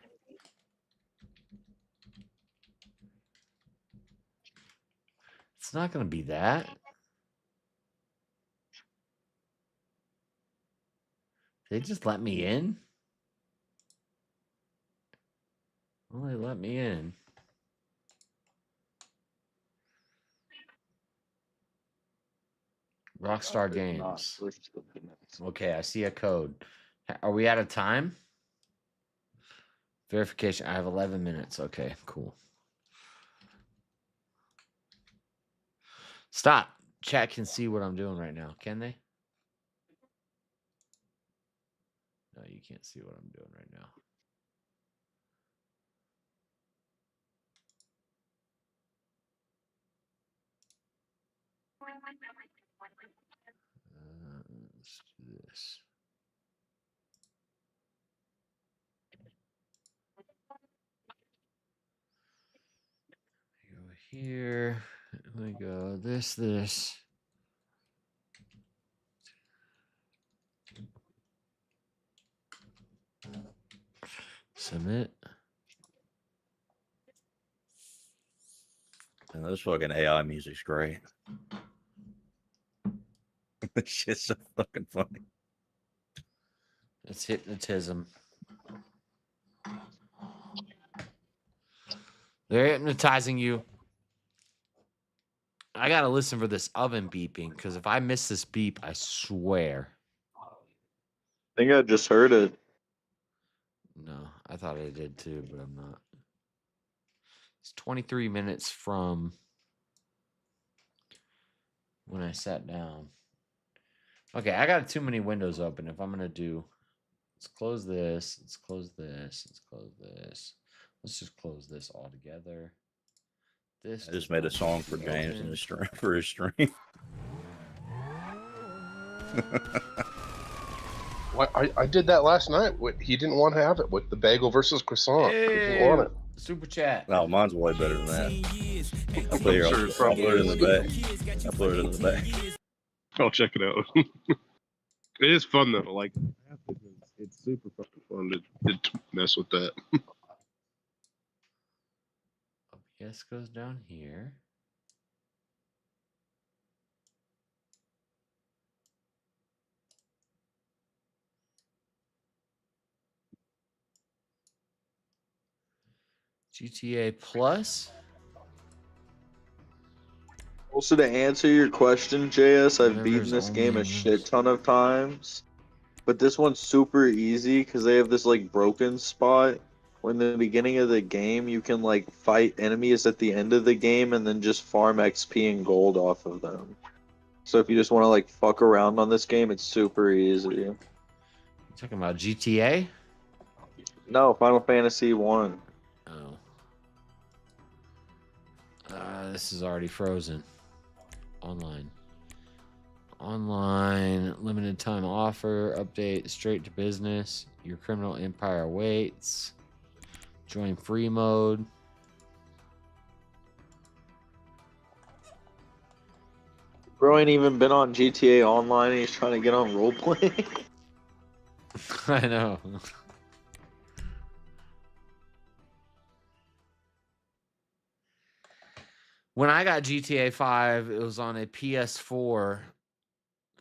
It's not going to be that. They just let me in? Well, they let me in. Rockstar Games. Okay, I see a code. Are we out of time? Verification. I have 11 minutes. Okay, cool. Stop. Chat can see what I'm doing right now. Can they? No, you can't see what I'm doing right now. Let's do this. Go here. Let me go this. Submit. And this fucking AI music's great. This shit's so fucking funny. It's hypnotism. They're hypnotizing you. I gotta listen for this oven beeping because if I miss this beep, I swear. I think I just heard it. No, I thought I did too, but I'm not. It's 23 minutes from when I sat down. Okay, I got too many windows open. If I'm gonna do, let's close this. Let's close this. Let's close this. Let's just close this all together. This I just made a song for James in his stream for his stream. Well, I did that last night. He didn't want to have it with the bagel versus croissant. He didn't want it. Super chat. No, mine's way better than that. I'll put it in the bag. I'll put it in the bag. I'll check it out. It is fun though. Like it's super fucking fun to mess with that. OBS goes down here. GTA Plus. Also, to answer your question, JS, I've beaten this game a shit ton of times. But this one's super easy because they have this like broken spot. When in the beginning of the game, you can like fight enemies at the end of the game and then just farm XP and gold off of them. So if you just want to like fuck around on this game, it's super easy. You talking about GTA? No, Final Fantasy 1. Oh. This is already frozen. Online, limited time offer, update, straight to business. Your criminal empire waits. Join free mode. Bro ain't even been on GTA Online and he's trying to get on roleplay. I know. When I got GTA 5, it was on a PS4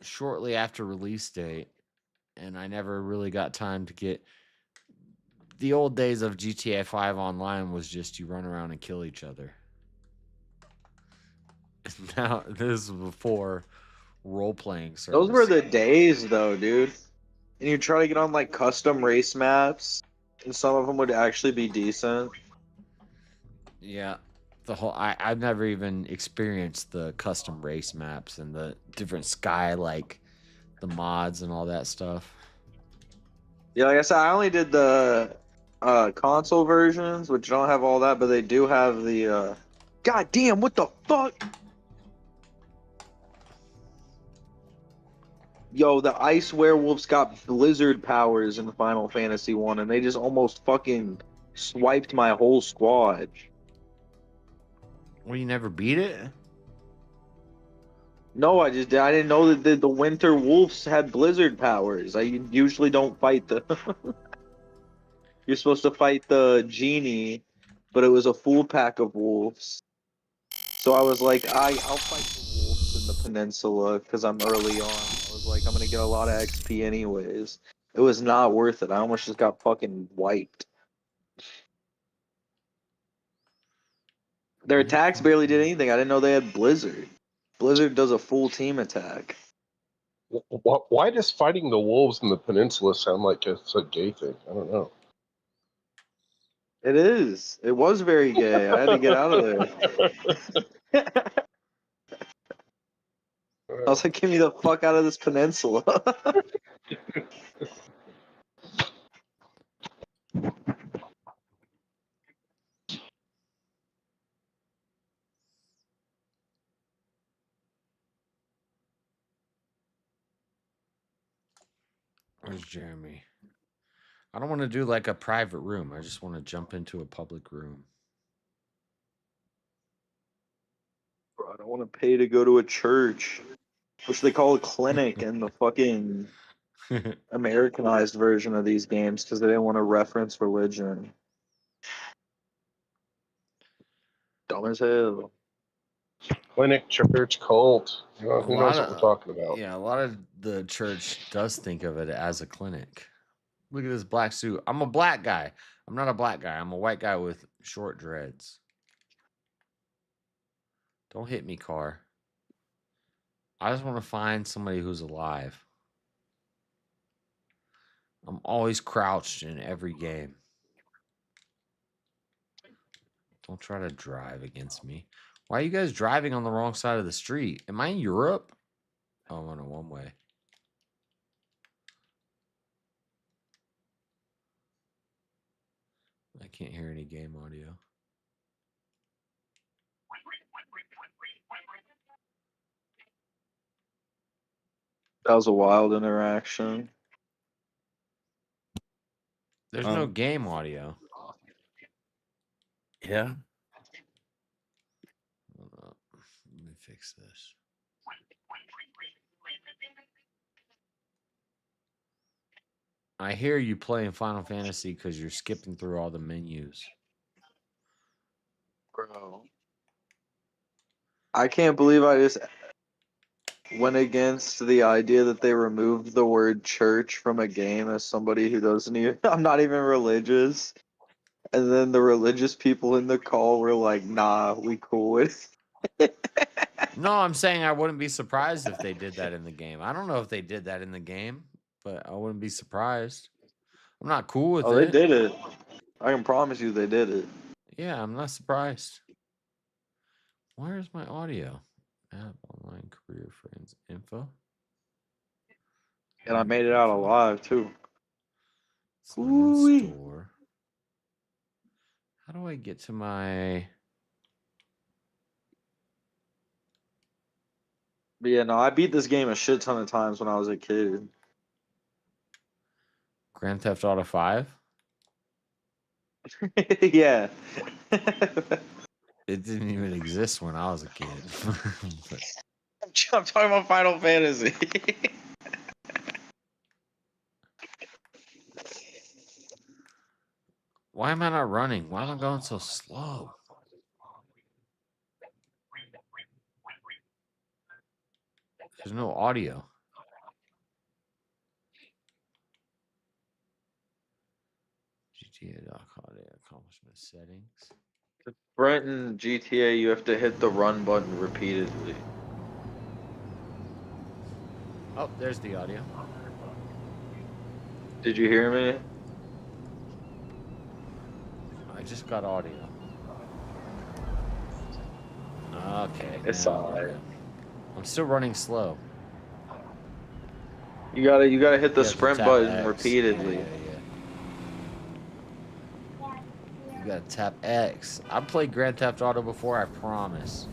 shortly after release date, and I never really got time to get. The old days of GTA 5 online was just you run around and kill each other. Now, this is before role-playing service. Those were the days, though, dude. And you try to get on, like, custom race maps, and some of them would actually be decent. Yeah. I've never even experienced the custom race maps and the different sky, like the mods and all that stuff. Yeah, like I said, I only did the console versions, which don't have all that, but they do have the God damn, what the fuck? Yo, the ice werewolves got blizzard powers in Final Fantasy 1, and they just almost fucking swiped my whole squad. Well, you never beat it? No, I didn't know that the winter wolves had blizzard powers. I usually don't fight the. You're supposed to fight the genie, but it was a full pack of wolves. So I was like, I'll fight the wolves in the peninsula because I'm early on. I was like, I'm gonna get a lot of XP anyways. It was not worth it. I almost just got fucking wiped. Their attacks barely did anything. I didn't know they had Blizzard. Blizzard does a full team attack. Why does fighting the wolves in the peninsula sound like it's a gay thing? I don't know. It is. It was very gay. I had to get out of there. I was like, get me the fuck out of this peninsula. Where's Jeremy? I don't want to do like a private room. I just want to jump into a public room. Bro, I don't want to pay to go to a church, which they call a clinic in the fucking Americanized version of these games because they didn't want to reference religion. Dumb as hell. Clinic, church, cult. Who knows what we're talking about? Yeah, a lot of the church does think of it as a clinic. Look at this black suit. I'm a black guy. I'm not a black guy. I'm a white guy with short dreads. Don't hit me, car. I just want to find somebody who's alive. I'm always crouched in every game. Don't try to drive against me. Why are you guys driving on the wrong side of the street? Am I in Europe? Oh, I'm on a one-way. I can't hear any game audio. That was a wild interaction. There's no game audio. Yeah. Hold up. Let me fix this. I hear you playing Final Fantasy because you're skipping through all the menus. Bro. I can't believe I just went against the idea that they removed the word church from a game as somebody who doesn't even, I'm not even religious. And then the religious people in the call were like, nah, we cool with it. No, I'm saying I wouldn't be surprised if they did that in the game. I don't know if they did that in the game, but I wouldn't be surprised. I'm not cool with Oh, it. they did it. I can promise you they did it. Yeah, I'm not surprised. Where's my audio? App, online, career, friends, info. And I made it out alive, too. Ooh. Store. How do I get to my... But yeah, no, I beat this game a shit ton of times when I was a kid. Grand Theft Auto 5? Yeah. It didn't even exist when I was a kid. But... I'm talking about Final Fantasy. Why am I not running? Why am I going so slow? There's no audio. GTA.com accomplishment settings. To sprint in GTA, you have to hit the run button repeatedly. Oh, there's the audio. Did you hear me? I just got audio. Okay. It's alright. I'm still running slow. You gotta hit the sprint button X repeatedly. Yeah. You gotta tap X. I've played Grand Theft Auto before, I promise.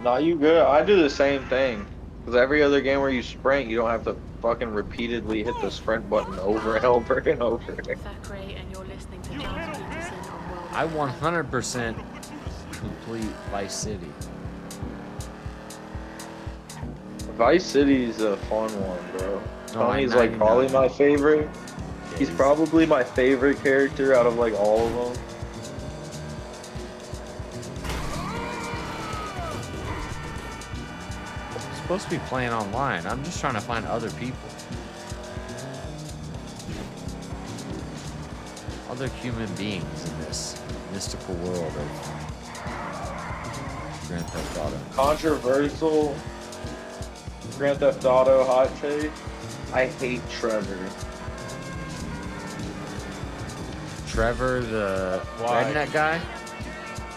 Nah, you good. I do the same thing. Because every other game where you sprint, you don't have to fucking repeatedly hit the sprint button over and over and over. I 100% complete Vice City. Vice City's a fun one, bro. No, Tony's like probably my favorite. Yeah, He's probably my favorite character out of like all of them. I'm supposed to be playing online. I'm just trying to find other people. Other human beings in this mystical world of Grand Theft Auto. Controversial Grand Theft Auto hot take. I hate Trevor. Trevor, the redneck guy?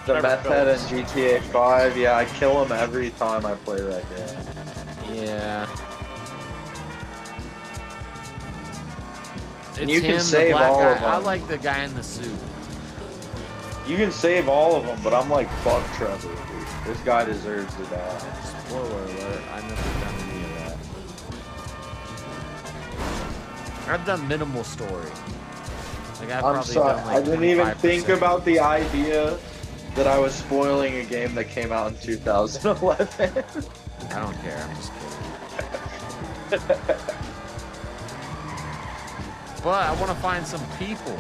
The meth head in GTA 5, yeah, I kill him every time I play that game. Yeah. And It's you can him, the save black all guy. of them. I like the guy in the suit. You can save all of them, but I'm like, fuck Trevor, dude. This guy deserves to die. Spoiler alert, I never done any of that. I've done minimal story. Like I've I'm probably sorry, done like I didn't even 25%. think about the idea that I was spoiling a game that came out in 2011. I don't care, I'm just kidding. But I want to find some people.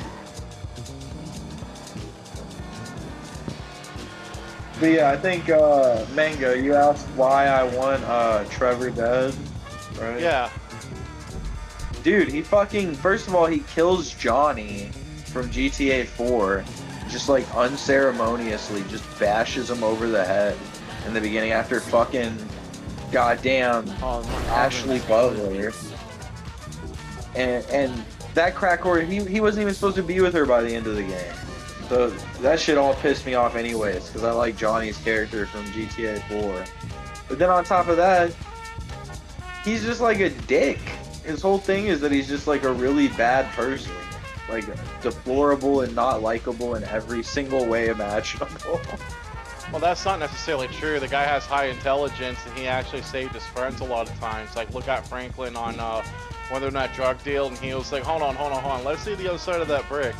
But yeah, I think, Mango, you asked why I want Trevor dead, right? Yeah. Dude, he fucking, first of all, he kills Johnny from GTA 4, just like unceremoniously, just bashes him over the head in the beginning after fucking goddamn Ashley Butler. And that crack whore, he wasn't even supposed to be with her by the end of the game. So that shit all pissed me off anyways, because I like Johnny's character from GTA 4. But then on top of that, he's just like a dick. His whole thing is that he's just like a really bad person. Like, deplorable and not likable in every single way imaginable. Well, that's not necessarily true. The guy has high intelligence, and he actually saved his friends a lot of times. Like, look at Franklin on whether or not drug deal, and he was like, hold on, let's see the other side of that brick.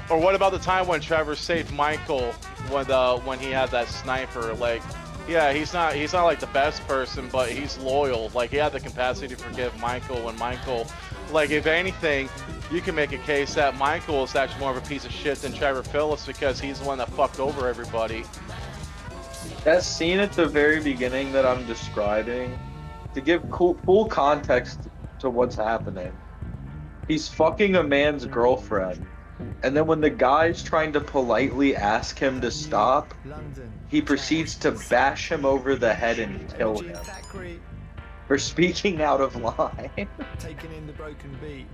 Or what about the time when Trevor saved Michael when he had that sniper? Like, yeah, he's not like the best person, but he's loyal. Like, he had the capacity to forgive Michael when Michael, like, if anything, you can make a case that Michael is actually more of a piece of shit than Trevor Phillips because he's the one that fucked over everybody. That scene at the very beginning that I'm describing, to give full context to what's happening, he's fucking a man's girlfriend. And then when the guy's trying to politely ask him to stop, he proceeds to bash him over the head and kill him for speaking out of line. Taking in the broken beat.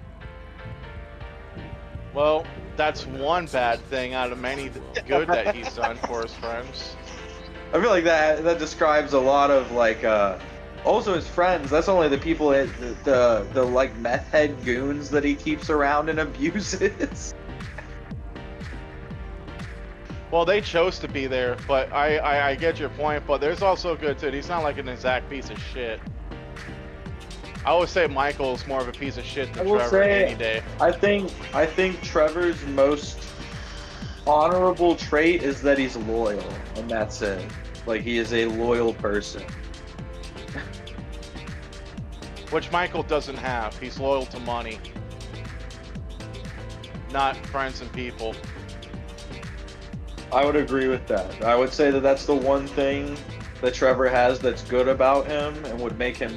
Well, that's one bad thing out of many good that he's done for his friends. I feel like that describes a lot of like also his friends. That's only the people the like meth head goons that he keeps around and abuses. Well, they chose to be there, but I get your point, but there's also good too. He's not like an exact piece of shit. I would say Michael's more of a piece of shit than Trevor any day. I think Trevor's most honorable trait is that he's loyal, and that's it. Like, he is a loyal person. Which Michael doesn't have. He's loyal to money, not friends and people. I would agree with that. I would say that that's the one thing that Trevor has that's good about him and would make him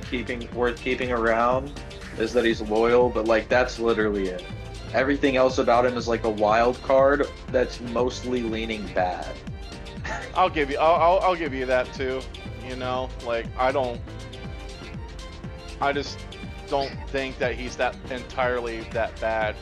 worth keeping around, is that he's loyal, but like that's literally it. Everything else about him is like a wild card that's mostly leaning bad. I'll give you that too. You know, like I just don't think that he's that entirely that bad.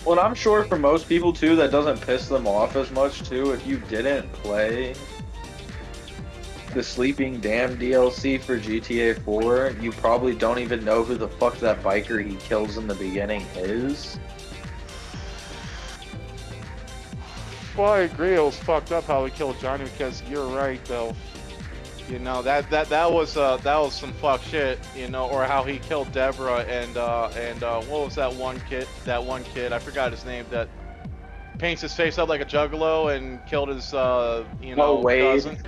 Well, and I'm sure for most people too, that doesn't piss them off as much too if you didn't play the Sleeping Dam DLC for GTA 4, you probably don't even know who the fuck that biker he kills in the beginning is. Well, I agree. It was fucked up how he killed Johnny because you're right though. You know that was some fuck shit. You know, or how he killed Deborah and what was that one kid? That one kid, I forgot his name. That paints his face up like a juggalo and killed his Wade. cousin.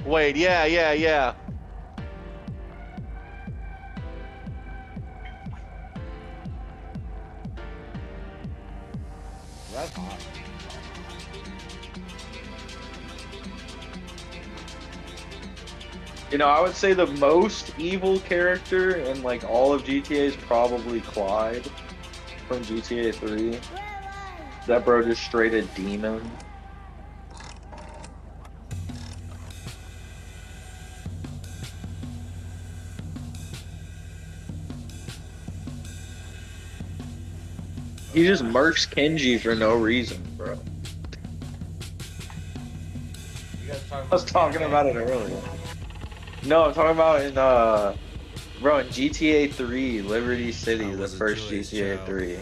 Wade. Yeah. That's hot. You know, I would say the most evil character in like all of GTA is probably Clyde from GTA 3. That bro just straight a demon. He just murks Kenji for no reason, bro. I was talking about it earlier. No, I'm talking about in bro, in GTA 3, Liberty City, the first GTA 3.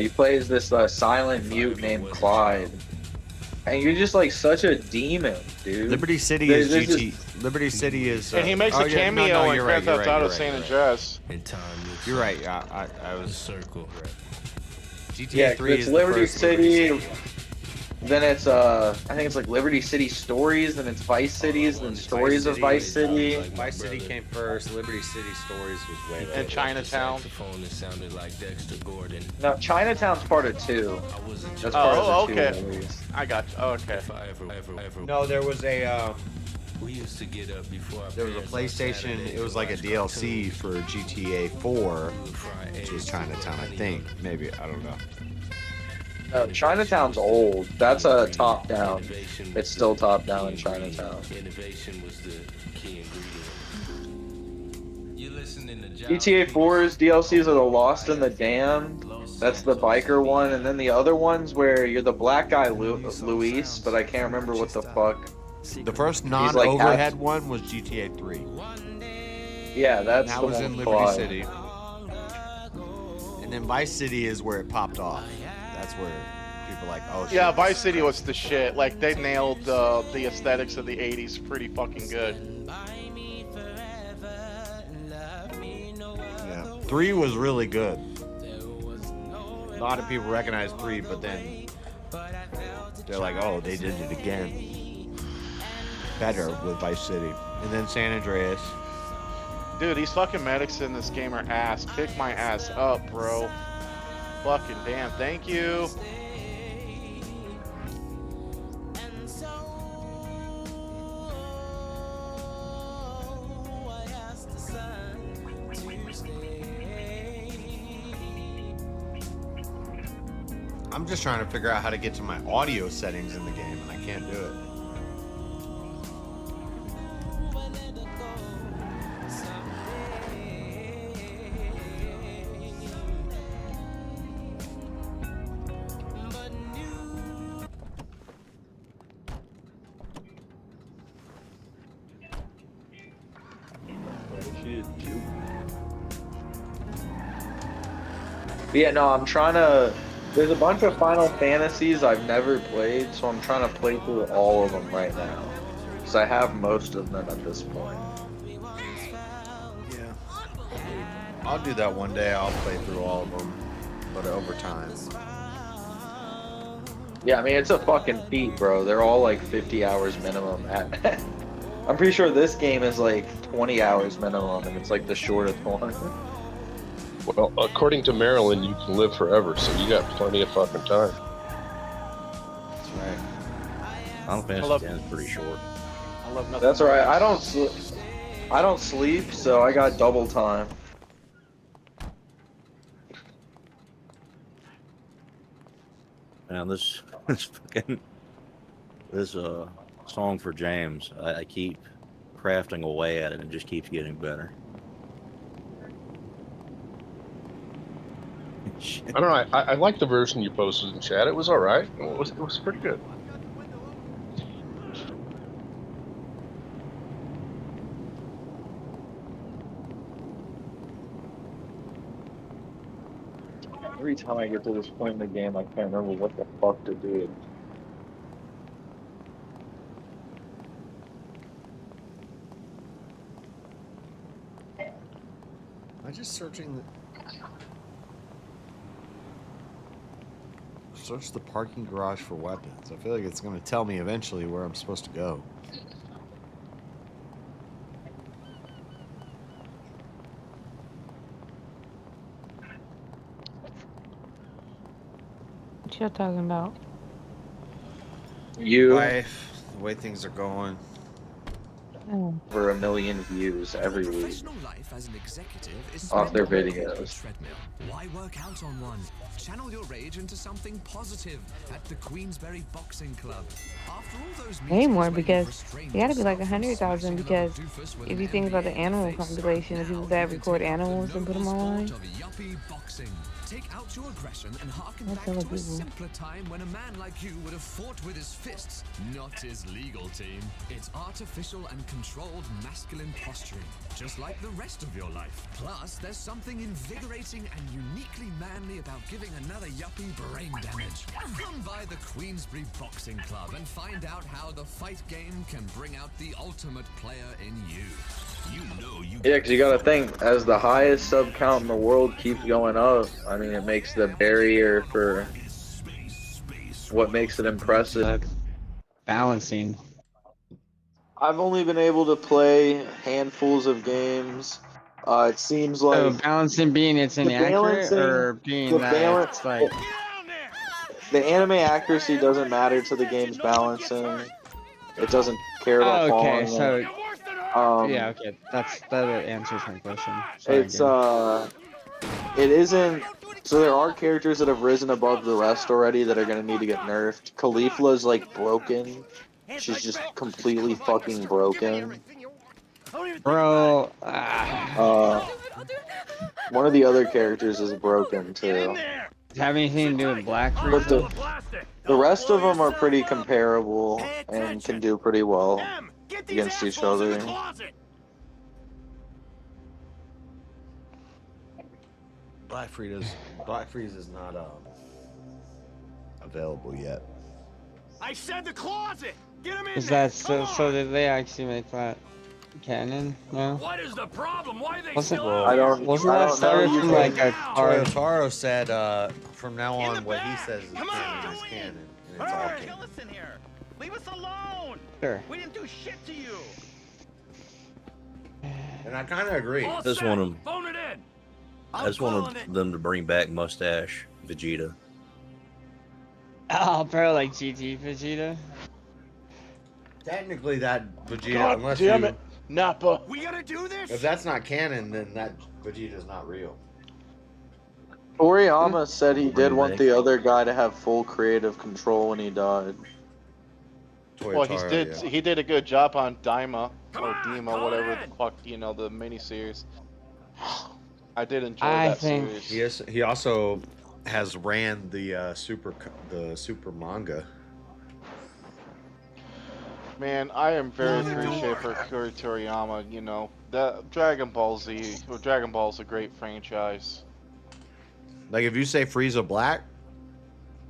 You play as this silent mute named Clyde. And you're just like such a demon, dude. Liberty City is GT. Liberty City is. And he makes a cameo in Grand Theft Auto San Andreas. You're right. Yeah, I was circle. GTA 3 is Liberty City. Then it's I think it's like Liberty City Stories, then it's Vice Cities, then Stories of Vice City. Vice City came first. Liberty City Stories was way later. And Chinatown. No, Chinatown's part of 2. That's part of the 2 okay. movies. I got you. Okay. No, there was a. We used to get up before. There was a PlayStation. It was like a DLC for GTA 4, which was Chinatown, I think. Maybe, I don't know. No, Chinatown's old. That's a top down. It's still top down in Chinatown. GTA 4's DLCs are the Lost in the Dam. That's the biker one, and then the other ones where you're the black guy Luis, but I can't remember what the fuck. The first non-overhead one was GTA 3. Yeah, that's that the was one in Liberty City. And then Vice City is where it popped off. That's where people are like, oh shit. Yeah, Vice City was the shit. Like they nailed the aesthetics of the '80s pretty fucking good. Yeah, 3 was really good. A lot of people recognize 3, but then they're like, oh, they did it again. Better with Vice City. And then San Andreas. Dude, these fucking medics in this game are ass. Pick my ass up, bro. Fucking damn, thank you. I'm just trying to figure out how to get to my audio settings in the game, and I can't do it. But yeah, no, I'm trying to. There's a bunch of Final Fantasies I've never played, so I'm trying to play through all of them right now. Because I have most of them at this point. Yeah. I'll do that one day. I'll play through all of them, but over time. Yeah, I mean, it's a fucking feat, bro. They're all like 50 hours minimum. I'm pretty sure this game is like 20 hours minimum, and it's like the shortest one. Well, according to Maryland, you can live forever, so you got plenty of fucking time. That's right. Final Fantasy X is pretty short. I love nothing. That's all right. I don't sleep, so I got double time. Now this song for James, I keep crafting away at it and it just keeps getting better. I don't know. I like the version you posted in chat. It was all right. It was pretty good. Every time I get to this point in the game, I can't remember what the fuck to do. Am I just searching the... Search the parking garage for weapons. I feel like it's going to tell me eventually where I'm supposed to go. What you talking about? You Life, the way things are going. over 1 million views every week Professional life as an executive is off their spent on a videos. treadmill. Why work out on one? Channel your rage into something positive at the Queensberry Boxing Club. After all those Way more meetings where because you've restrained you gotta be like yourself from 100,000 smashing another because doofus with if an you think about the NBA in animal the face, population of people now that you can record take up the animals and put them noble online, sport of yuppie boxing. Take out your aggression and harken that's back hella to a people. simpler time when a man like you would have fought with his fists, not his legal team. It's artificial and controlled masculine posturing, just like the rest of your life. Plus, there's something invigorating and uniquely manly about giving another yuppie brain damage. Come by the Queensberry Boxing Club and find out how the fight game can bring out the ultimate player in you. You know you Yeah, because you gotta think, as the highest sub count in the world keeps going up, I mean, it makes the barrier for what makes it impressive. Balancing. I've only been able to play handfuls of games. It seems So like balancing being it's the inaccurate balancing, or being that it's like the anime accuracy doesn't matter to the game's balancing. It doesn't care about okay, falling. so Yeah, okay, that answers my question. Sorry, It's again. it isn't. So there are characters that have risen above the rest already that are gonna need to get nerfed. Caulifla's like broken. She's just completely fucking broken. Bro, one of the other characters is broken too. does it have anything to do with Black But Frieza? the rest of them are pretty comparable and can do pretty well against each other. Black Frieza's not available yet. I said the closet. Get him in Is there. that so? Did they actually make that canon? No. What is the problem? Why are they Wasn't still Well, out here? wasn't that started from like a card? Toyotaro said from now on what he says is canon is canon, and it's all canon. Listen here. Leave us alone. Sure. We didn't do shit to you. And I kind of agree. I just want them. Phone it in. I just wanted them to bring back Mustache Vegeta. Oh, bro, like GT Vegeta. Technically, that Vegeta, God unless damn you, it, Nappa. We gotta do this. if that's not canon, then that Vegeta's not real. Toriyama said he did want the other guy to have full creative control when he died. Well, he did a good job on Daima or Dima, whatever the fuck, the miniseries. I did enjoy that series. He also has ran the super manga. Man, I am very appreciative for Akira Toriyama. That Dragon Ball Z or Dragon Ball's a great franchise. Like if you say Frieza Black,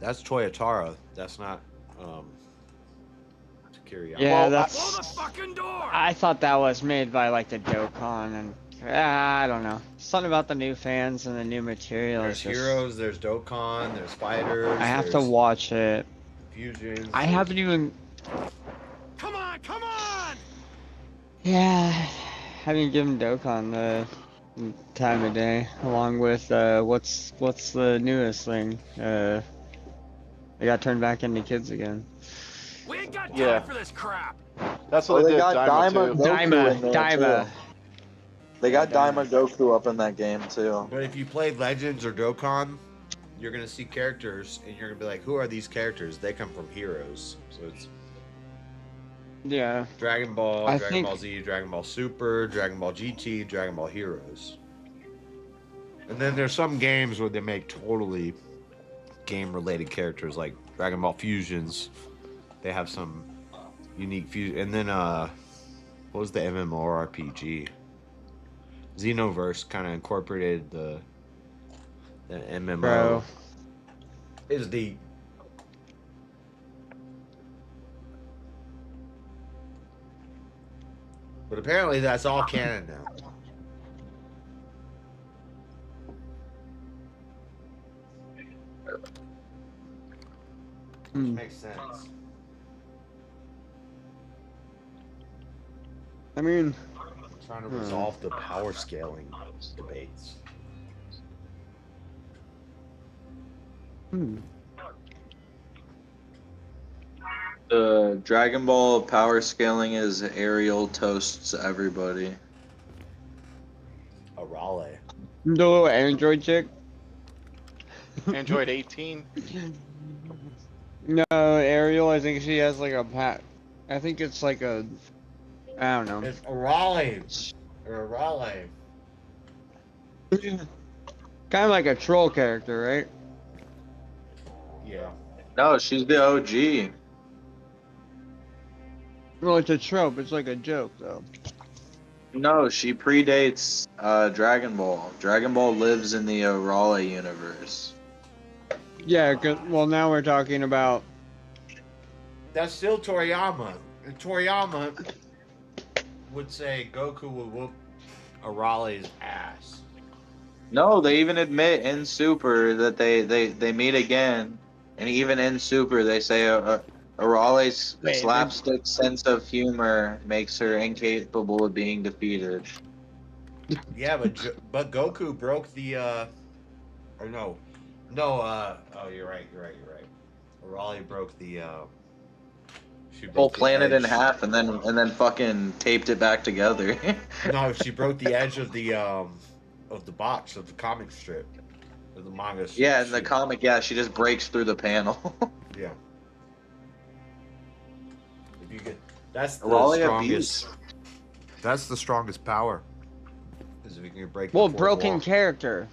that's Toyotaro. That's not Kiriyama. Yeah, that's. I thought that was made by like the Dokkan, and I don't know. Something about the new fans and the new material. There's Heroes, there's Dokkan, there's Fighters. I have to watch it. Fusions. I haven't even. Come on! Yeah, haven't given Dokkan the time of day, along with what's the newest thing? They got turned back into kids again. We ain't got time for this crap. That's what they got did. Daima. They got Daima Goku up in that game too. But if you played Legends or Dokkan, you're gonna see characters, and you're gonna be like, "Who are these characters?" They come from Heroes, so it's Dragon Ball, Dragon Ball Z, Dragon Ball Super, Dragon Ball GT, Dragon Ball Heroes. And then there's some games where they make totally game-related characters, like Dragon Ball Fusions. They have some unique fusion. And then what was the MMORPG? Xenoverse kind of incorporated the The MMO Bro. is deep. But apparently that's all canon now. Which makes sense. I mean, I'm trying to resolve the power scaling debates. The Dragon Ball power scaling is Ariel toasts everybody. A Raleigh. The little android chick. Android 18. No, Ariel. I think she has like a pat. I think it's like a. I don't know. It's a Raleigh. Or a Raleigh. Kind of like a troll character, right? Yeah. No, she's the OG. Well, it's a trope. It's like a joke, though. No, she predates Dragon Ball. Dragon Ball lives in the Raleigh universe. Yeah. Well, now we're talking about. That's still Toriyama. And Toriyama would say Goku would whoop a Raleigh's ass. No, they even admit in Super that they meet again, and even in Super they say Raleigh's slapstick sense of humor makes her incapable of being defeated. Yeah, but Goku broke the or no, oh, you're right. Raleigh broke the she broke Whole the planet in edge. half, and then fucking taped it back together. No, she broke the edge of the box of the comic strip, of the manga. Yeah, in the comic, yeah, she just breaks through the panel. Yeah. If you get, that's the Raleigh strongest. That's the strongest power. Is if you can break. Well, the fourth broken wall. character.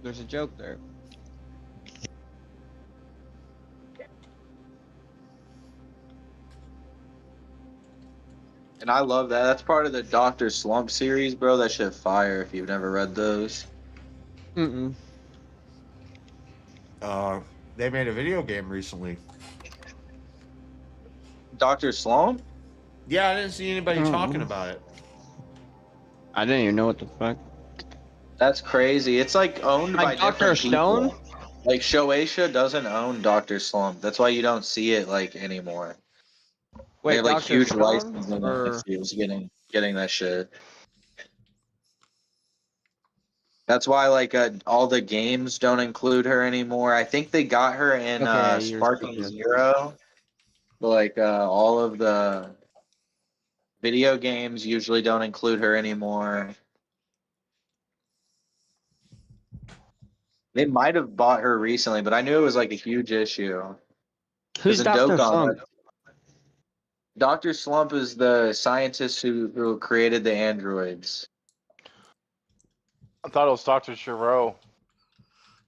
There's a joke there. And I love that. That's part of the Dr. Slump series, bro. That shit fire if you've never read those. Mm-mm. They made a video game recently. Dr. Slump? Yeah, I didn't see anybody talking about it. I didn't even know what the fuck. That's crazy. It's like owned by Dr. different people. Stone? Like Shueisha doesn't own Dr. Slump. That's why you don't see it like anymore. Wait, they have like Dr. huge Stone? licensing Or... issues getting that shit. That's why like all the games don't include her anymore. I think they got her in Sparking Zero. But like all of the video games usually don't include her anymore. They might have bought her recently, but I knew it was like a huge issue. Who's Dr. Slump? Dr. Slump is the scientist who created the androids. I thought it was Dr. Giro.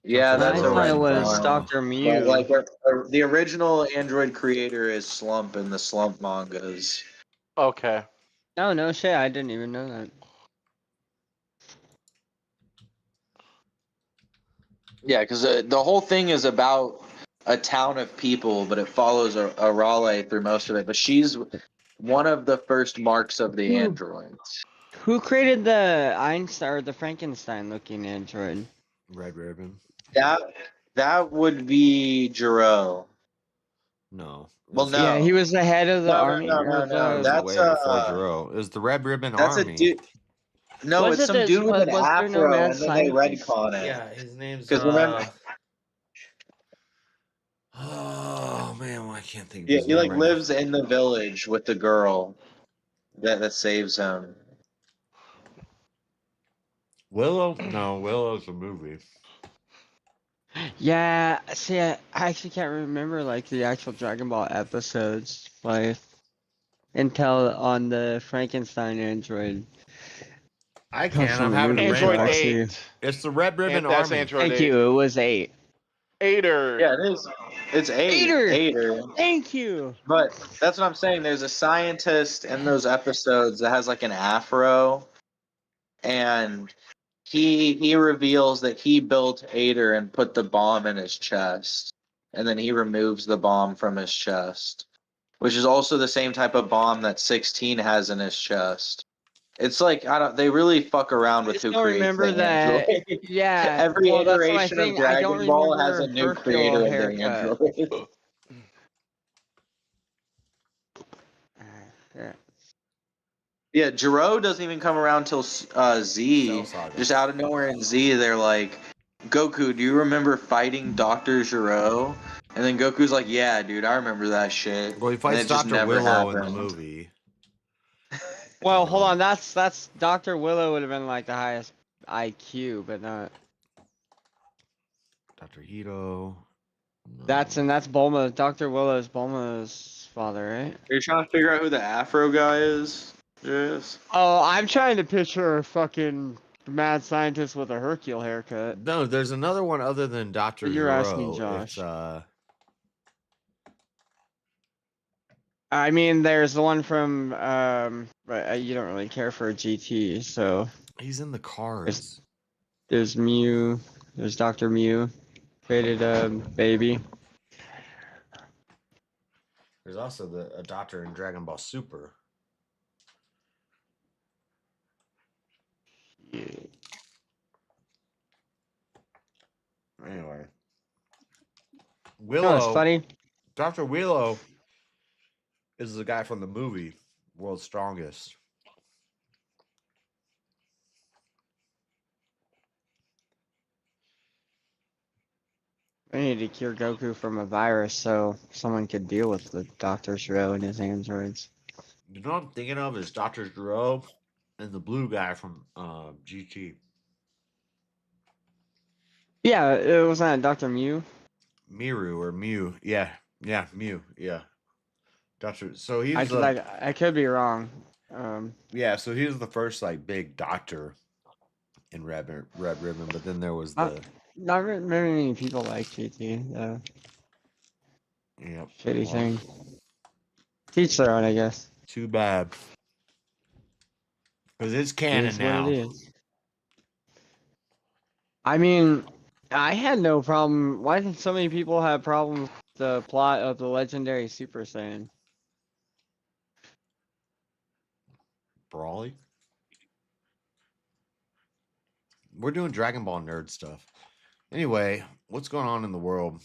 Yeah, that's I thought it was Dr. Mew. Like the original android creator is Slump in the Slump mangas. Okay. Oh, no shit. I didn't even know that. Yeah, because the whole thing is about a town of people, but it follows a Raleigh through most of it. But she's one of the first marks of the androids. Who created the Einstein or the Frankenstein-looking android? Red Ribbon. That would be Jiro. No. Well, no. Yeah, he was the head of the army. No. That's way before Jiro. It was the Red Ribbon Army. A dude. No, it's some dude with an afro, and then they retcon it. Yeah, his name's. Remember, oh man, well, I can't think. Of yeah, his he name like right lives in the village with the girl that saves him. Willow? No, Willow's a movie. Yeah, see, I actually can't remember like the actual Dragon Ball episodes, like until on the Frankenstein android. I can. I'm having a Android brain 8. It's the Red Ribbon That's Army. Android 8. Thank you. It was 8. Aider. Yeah, it is. It's 8. Aider. Thank you. But that's what I'm saying. There's a scientist in those episodes that has like an afro, and he reveals that he built Ader and put the bomb in his chest, and then he removes the bomb from his chest, which is also the same type of bomb that 16 has in his chest. It's like they really fuck around with who don't creates remember the that. android. Yeah, Every well, that's my iteration of thing. I don't Dragon Ball has remember a new Hercule creator of the haircut. android. Yeah. Yeah, Jiro doesn't even come around till Z. Just out of nowhere in Z, they're like, Goku, do you remember fighting Dr. Jiro? And then Goku's like, yeah, dude, I remember that shit. Well, he And fights it just Dr. never Willow in the happened. movie. Well, hold on. That's Dr. Willow would have been like the highest IQ, but not. Dr. Hito. That's Bulma. Dr. Willow's Bulma's father, right? Are you trying to figure out who the Afro guy is? Yes. Oh, I'm trying to picture a fucking mad scientist with a Hercule haircut. No, there's another one other than Dr. You're asking Gero. Josh. It's I mean, there's the one from but you don't really care for a GT, so he's in the cars. There's Mew. There's Dr. Mew. Created a baby. There's also a doctor in Dragon Ball Super. Yeah. Anyway, Willow. No, it's funny. Dr. Willow is the guy from the movie World's Strongest. I need to cure Goku from a virus so someone could deal with the Dr. Shiro and his androids. You know what I'm thinking of is Dr. Gero and the blue guy from GT. Yeah, it was not Dr. Mew. Miru or Mew. Yeah, Mew. Yeah. So he's I could be wrong. Yeah, so he was the first like big doctor in Red Ribbon, but then there was the not very many people like GT though. Yep. Shitty thing. Teach their own, I guess. Too bad. Because it's canon now. What it is. I mean, I had no problem. Why did so many people have problems with the plot of the legendary Super Saiyan? Brawly? We're doing Dragon Ball nerd stuff. Anyway, what's going on in the world?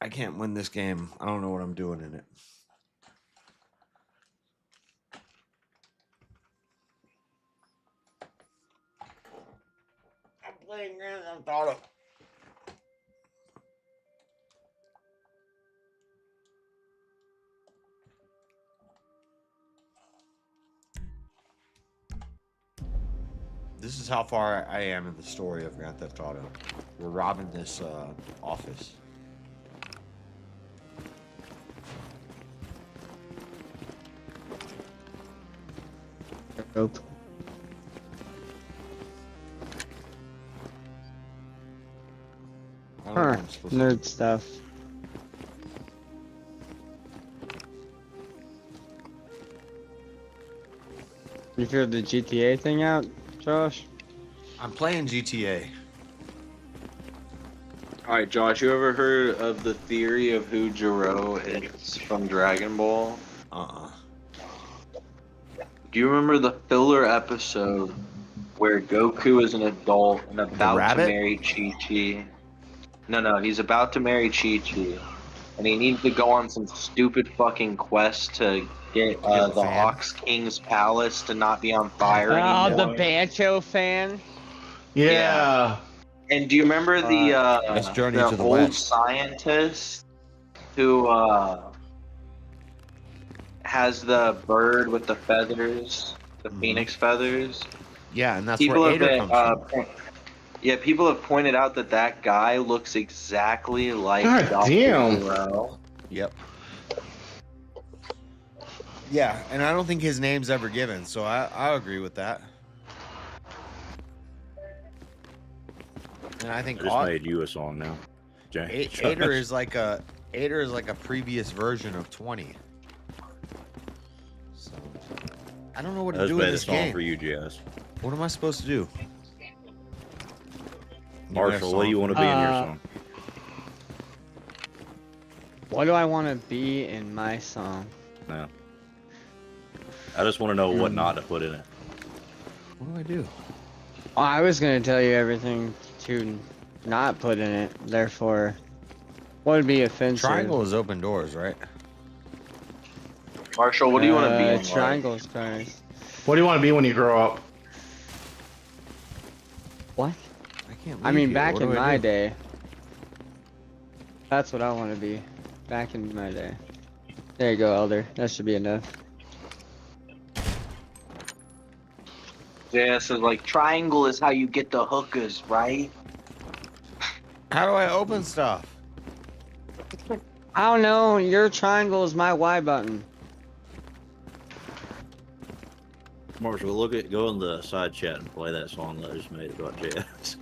I can't win this game. I don't know what I'm doing in it. I'm playing Grand Theft Auto. This is how far I am in the story of Grand Theft Auto. We're robbing this office. Nope. Huh. Nerd stuff. You figured the GTA thing out, Josh? I'm playing GTA. Alright, Josh, you ever heard of the theory of who Jiro is from Dragon Ball? Do you remember the filler episode where Goku is an adult and about to marry Chi-Chi? No, he's about to marry Chi-Chi. And he needs to go on some stupid fucking quest to get the Ox King's palace to not be on fire anymore. Oh, the Bancho fan? Yeah. And do you remember the the old West. scientist who has the bird with the feathers, the phoenix feathers? Yeah, and that's People where have Ader comes from. Yeah, people have pointed out that guy looks exactly like God Dr. damn. Gero. Yep. Yeah, and I don't think his name's ever given, so I agree with that. And I think I just made you a song now. Ader is like a previous version of 20. So I I don't know what to Let's do play in the this song game. for you, Jess. What am I supposed to do? Marshall, what do you want to be in your song? What do I want to be in my song? No. I just want to know what not to put in it. What do I do? Oh, I was gonna tell you everything to not put in it. Therefore, what would be offensive? Triangle is open doors, right? Marshall, what do you want to be in? Triangle's nice. What do you want to be when you grow up? What? I can't. I mean, here. back What in do I my do? day. That's what I want to be. Back in my day. There you go, Elder. That should be enough. JS is like, triangle is how you get the hookers, right? How do I open stuff? I don't know. Your triangle is my Y button. Marshall, go in the side chat and play that song that I just made about JS.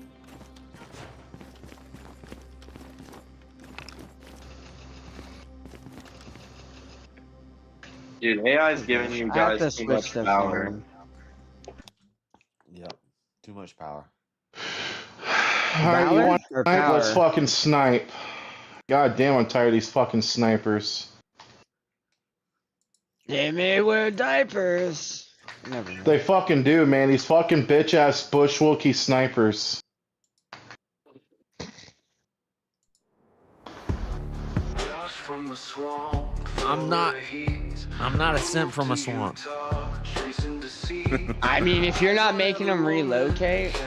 Dude, AI is giving you guys too much power. Yep. Too much power. Alright, you want or snipe? power? Let's fucking snipe. God damn, I'm tired of these fucking snipers. They may wear diapers. Never mind. They fucking do, man. These fucking bitch ass bushwookie snipers. I'm not a simp from a swamp. I mean, if you're not making them relocate.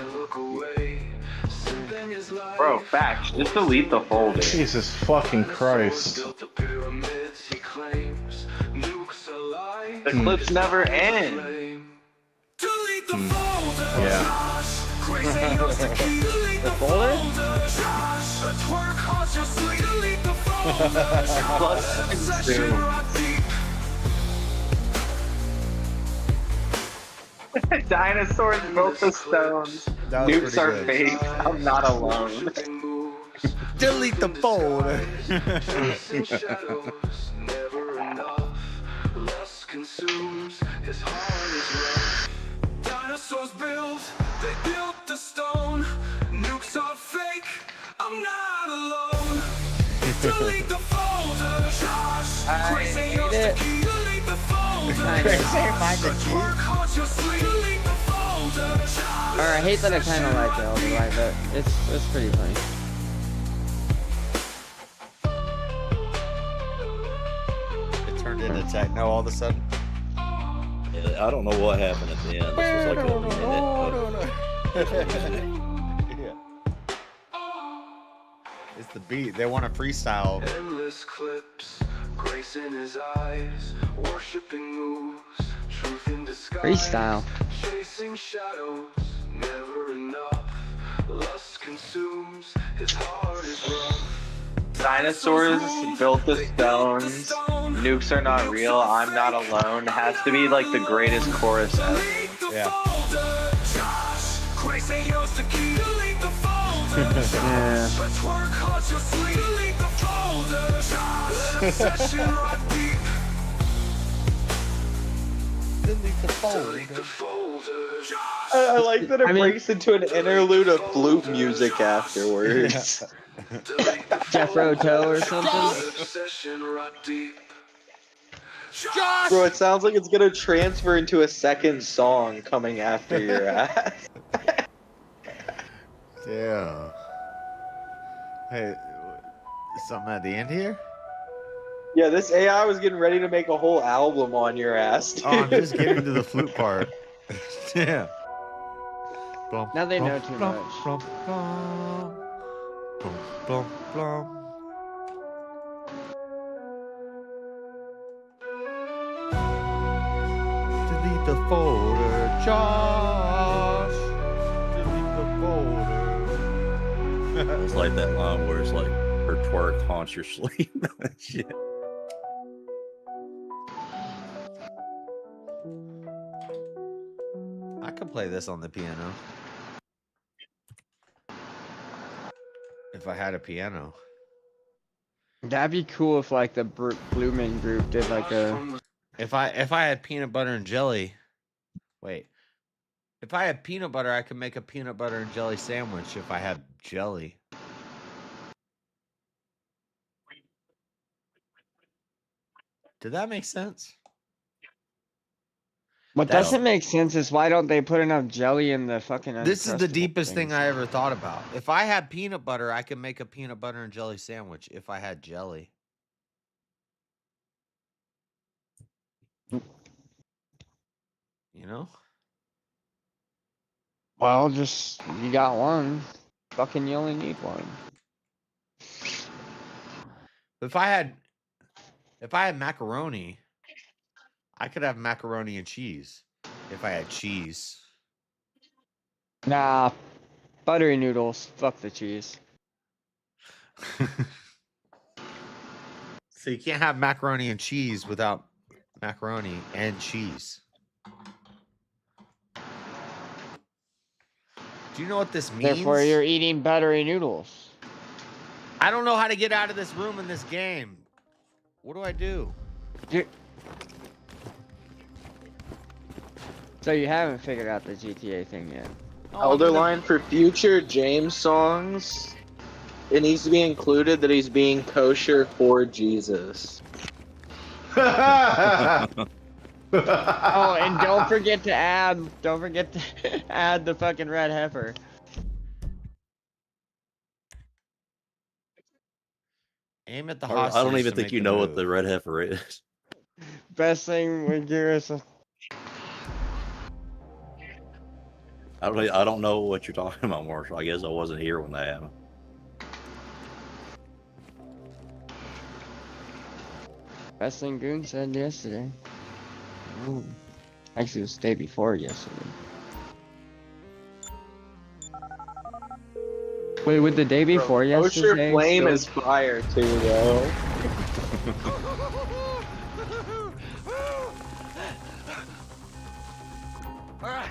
Bro, facts. Just delete the folder. Jesus fucking Christ. The clips never end. Yeah. The folder? Plus consume. Dinosaurs built the stones. Nukes are fake. I'm not alone. Delete the folder. Dinosaurs built, they built the stone. Nukes are fake, I'm not alone. Delete the folder, Josh. Crazy used the key, delete the folder. Work consciously, delete the folder, Josh. Or I hate that I kind of like it all the way, but it's pretty funny. It turned into techno all of a sudden. I don't know what happened at the end. This was like a minute. Yeah. It's the beat. They want a freestyle. Endless clips, grace in his eyes, worshiping moves, truth in disguise. Freestyle. Chasing shadows, never enough. Lust consumes, his heart is rough. Dinosaurs built the stones. Nukes are not real. I'm not alone. Has to be like the greatest chorus ever. Yeah. I like that it breaks into an interlude of flute music afterwards. Jeff Roto or something. Bro, it sounds like it's gonna transfer into a second song coming after your ass. Yeah. Hey, something at the end here? Yeah, this AI was getting ready to make a whole album on your ass, dude. Oh, I'm just getting to the flute part. Yeah. Now they know too much. Blum, blum. Delete the folder, Josh. Delete the folder. It's like that line where it's like her twerk haunts your sleep. Shit. I could play this on the piano. If I had a piano. That'd be cool if like the Blue Man Group did like a. If I had peanut butter and jelly, Wait. If I had peanut butter, I could make a peanut butter and jelly sandwich if I had jelly. Did that make sense? What doesn't make sense is why don't they put enough jelly in the fucking This is the Uncrustables deepest thing things? I ever thought about. If I had peanut butter, I could make a peanut butter and jelly sandwich if I had jelly. You know? Well, just you got one. Fucking you only need one. If I had macaroni, I could have macaroni and cheese if I had cheese. Nah, buttery noodles. Fuck the cheese. So you can't have macaroni and cheese without macaroni and cheese. Do you know what this means? Therefore, you're eating buttery noodles. I don't know how to get out of this room in this game. What do I do? So you haven't figured out the GTA thing yet? Elder line for future James songs. It needs to be included that he's being kosher for Jesus. Oh, and don't forget to add the fucking red heifer. Aim at the I hostage. don't even to think make you the know move. what the red heifer is. Best thing we do is I don't know what you're talking about, Marshall. I guess I wasn't here when that happened. best thing Goon said yesterday. Ooh. Actually, it was the day before yesterday. Wait, with the day before yesterday? Kosher flame still- is fire too, though. Alright,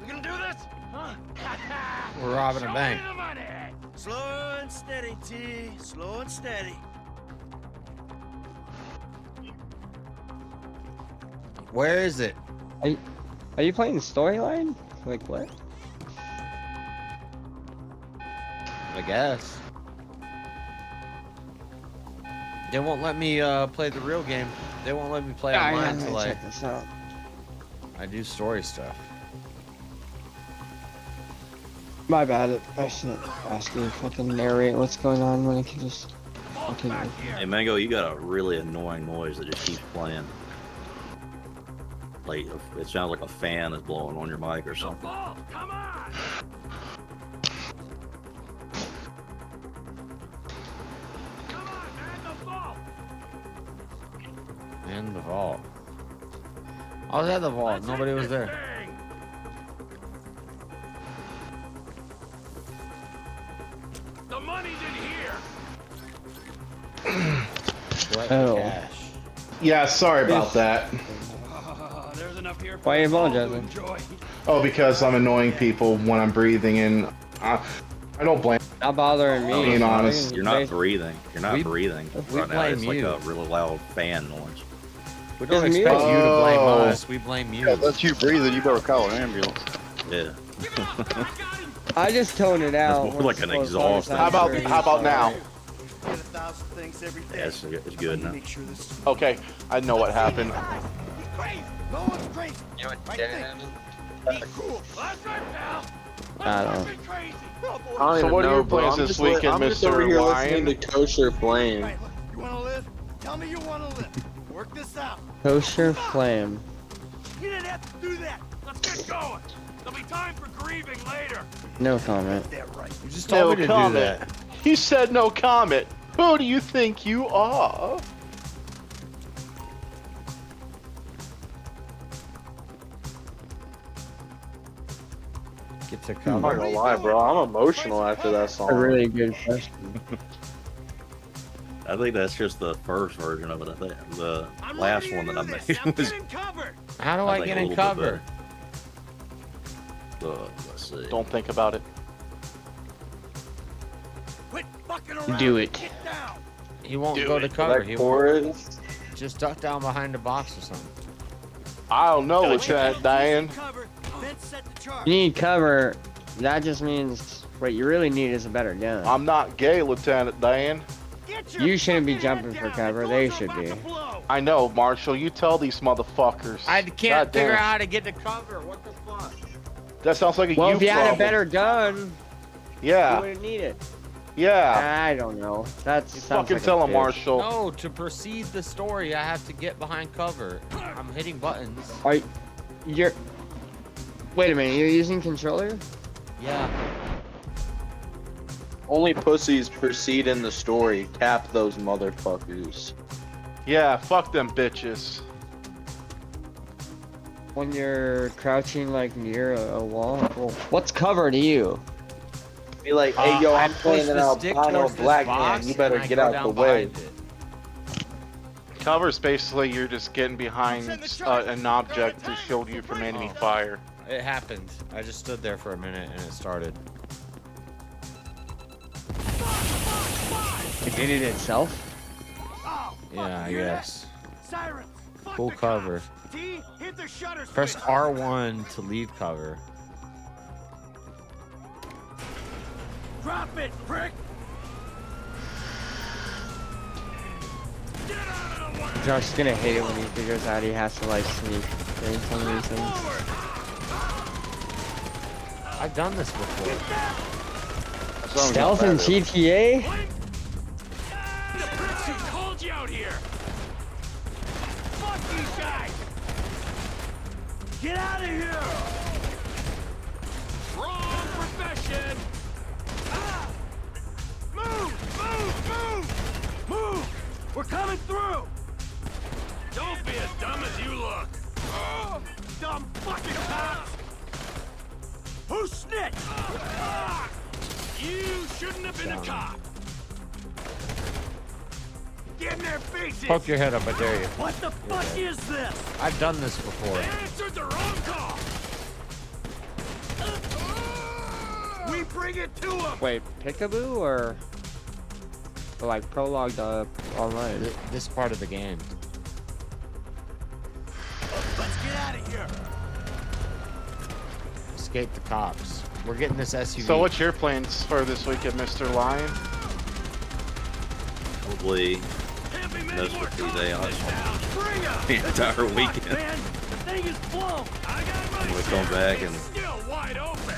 we gonna do this? Huh? We're robbing a Show bank. me the money! Slow and steady, T. Slow and steady. Where is it? Are you playing the storyline? Like what? I guess. They won't let me play the real game. They won't let me play online until check this out. I do story stuff. My bad. I shouldn't ask you to fucking narrate what's going on when I can just fucking. Hey, Mango, you got a really annoying noise that just keeps playing. Like, it sounds like a fan is blowing on your mic or something. Come on! Come on, man, the vault! In the vault. I was at the vault. Nobody was there. The money's in here! Oh. Cash. Yeah, sorry about that. There's enough here for Why are you us all to apologizing? enjoy. Oh, because I'm annoying people when I'm breathing, and I don't blame. Not bothering me. Being honest, You're not breathing. You're not breathing we right now. It's blame like you. a really loud fan noise. We don't It's expect me. you to blame Oh. us. We blame you. Yeah, that's you breathing. You better call an ambulance. Yeah. I just tone it out. more like an exhaust than How about now? Get 1,000 things every day. Yeah, it's good now. Make sure this is Okay, I know what happened. Crazy! No one's crazy! You know what Right did there. happen? Be cool! That's right, pal! I don't know. Be crazy! I don't So even what are know, your bro. plans I'm this just weekend, I'm just over Mr. here Lion? listening to Kosher Flame. right. Look, you want to live? Tell me you want to live. Work this out. Kosher Flame. You didn't have to do that! Let's get going! There'll be time for grieving later! No comment. That right. You just told me to do that. He said no comment. Who do you think you are? Get to I'm not cover. gonna lie, bro. I'm emotional after that song. A really good question. I think that's just the first version of it. I think the last one that I made was. How do I think get a in little bit cover? better. Let's see. Don't think about it. Quit fucking around! Do it. Get down! He won't Do go to it. cover. That He won't. chorus. Just duck down behind a box or something. I don't know what's that, Diane. You need cover. That just means what you really need is a better gun. I'm not gay, Lieutenant Dan. You shouldn't be jumping for cover. They should be. I know, Marshall. You tell these motherfuckers. I can't figure out how to get to cover. What the fuck? That sounds like a well, you if you problem. had a better gun, yeah, you wouldn't need it. Yeah. I don't know. That's fucking tell him, Marshall. No, to proceed the story, I have to get behind cover. I'm hitting buttons. You're. Wait a minute. You're using controller? Yeah. Only pussies proceed in the story. Cap those motherfuckers. Yeah, fuck them bitches. When you're crouching like near a wall. Well, what's cover to you? Be like, hey yo, I'm playing an albino black man. box You better and I get go out down the way. behind it. Cover's basically you're just getting behind an object to shield you from enemy fire. It happened. I just stood there for a minute and it started. It did it itself? Yeah, I guess. Sirens! Full cover. T, hit the shutter Press switch. R1 to leave cover. Drop it, prick! Josh's gonna hate it when he figures out he has to like sneak during some of these things. I've done this before. Stealth in GTA? The pricks who called you out here! Fuck these guys! Get out of here! Wrong profession! Ah! Move! We're coming through! Don't be as dumb as you look! Oh, dumb fucking cops! Who snitched? You shouldn't have been a cop! Get in their faces! Poke your head up, I dare you. What the fuck is this? I've done this before. They answered the wrong call! We bring it to them! Wait, Peekaboo or like prologue online? This part of the game. Let's get out of here! Escape the cops. We're getting this SUV. So what's your plans for this weekend, Mr. Lion? Probably mess with these AIs the entire weekend. The thing is blown! I'm gonna come back and Still wide open!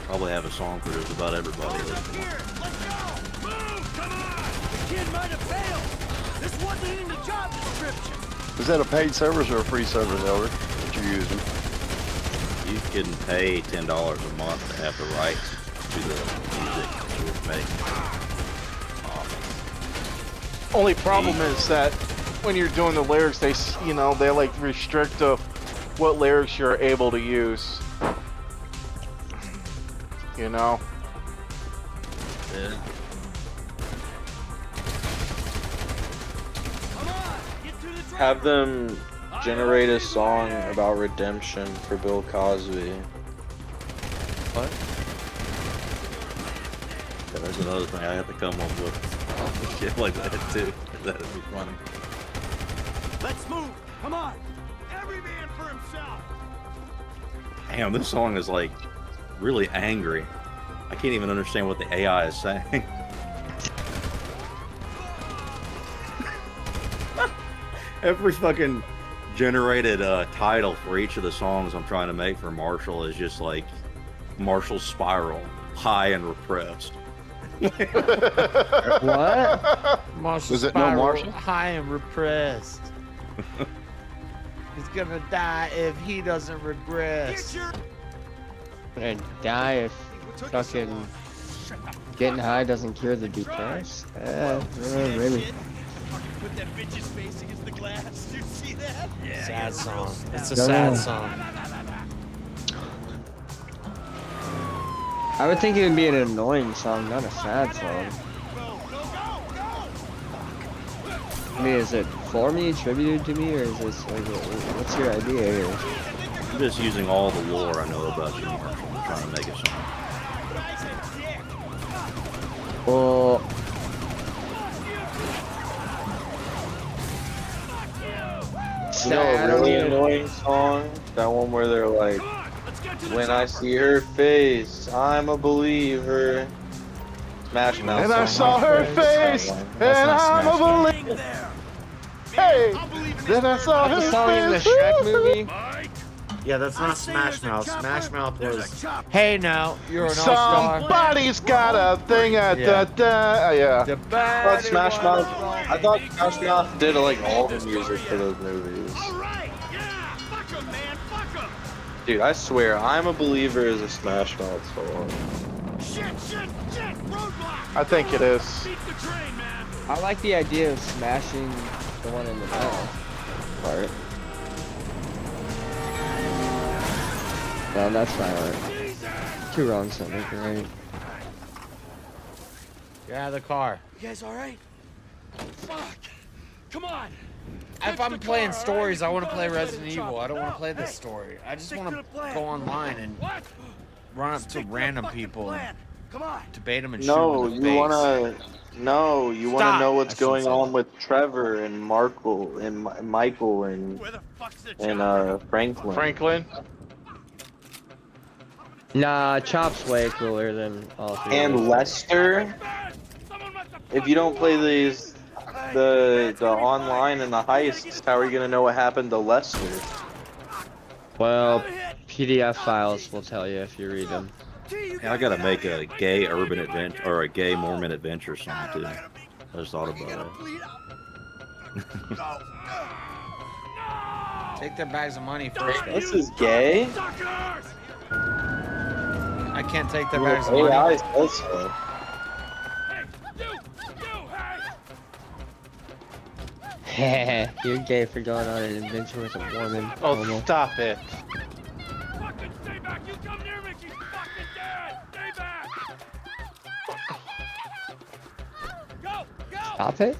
probably have a song for just about everybody listening. Come on! The kid might have failed! This wasn't in the job description! Is that a paid service or a free service, Elder, that you're using? You can pay $10 a month to have the rights to the music that you're making. Only problem is that when you're doing the lyrics, they like restrict of what lyrics you're able to use. You know? Yeah. Have them generate a song about redemption for Bill Cosby. What? Yeah, there's another thing I have to come up with. Shit like that too. That'd be funny. Let's move! Come on! Every man for himself! Damn, this song is like really angry. I can't even understand what the AI is saying. Every fucking generated title for each of the songs I'm trying to make for Marshall is just like Marshall's Spiral, high and repressed. What? Marshall's Was it no Spiral, Marshall? high and repressed. He's gonna die if he doesn't regress. And die if fucking getting high doesn't cure the depressed? Really? Put that bitch's face against the glass. Did you see that? Yeah. Sad song. It's a No. sad song. I would think it would be an annoying song, not a sad song. I mean, is it for me, attributed to me, or is this like, what's your idea here? I'm just using all the lore I know about you, Marshall, and trying to make a song. Well, You know, a really annoying song. That one where they're like, When I see her face, I'm a believer. Smash Mouth. And I saw her face, and I'm a believer. Hey, then I saw her the song in the face. Shrek movie. Yeah, that's not Smash Mouth. Smash Mouth was, hey now, you're an all-star. Somebody's got a thing at yeah. But Smash Mouth, I thought Smash Mouth did like all the music for those movies. Dude, I swear, I'm a believer is a Smash Mouth song. I think it is. I like the idea of smashing the one in the middle part. No, that's not right. Two wrongs don't make it right. Get out of the car. You guys alright? Fuck! Come on! If I'm playing stories, I want to play Resident Evil. I don't want to play this story. I just want to go online and run up to random people and debate them and shoot them in the face. You wanna know what's going on with Trevor and Michael and Franklin. Nah, Chop's way cooler than all three. And Lester. If you don't play these, the online and the heists, how are you gonna know what happened to Lester? Well, PDF files will tell you if you read them. Yeah, I gotta make a gay urban adventure or a gay Mormon adventure song too. I just thought about it. Take their bags of money first. This is gay. I can't take their bags of money. You're gay for going on an adventure with a Mormon. Oh, stop it. Stop it?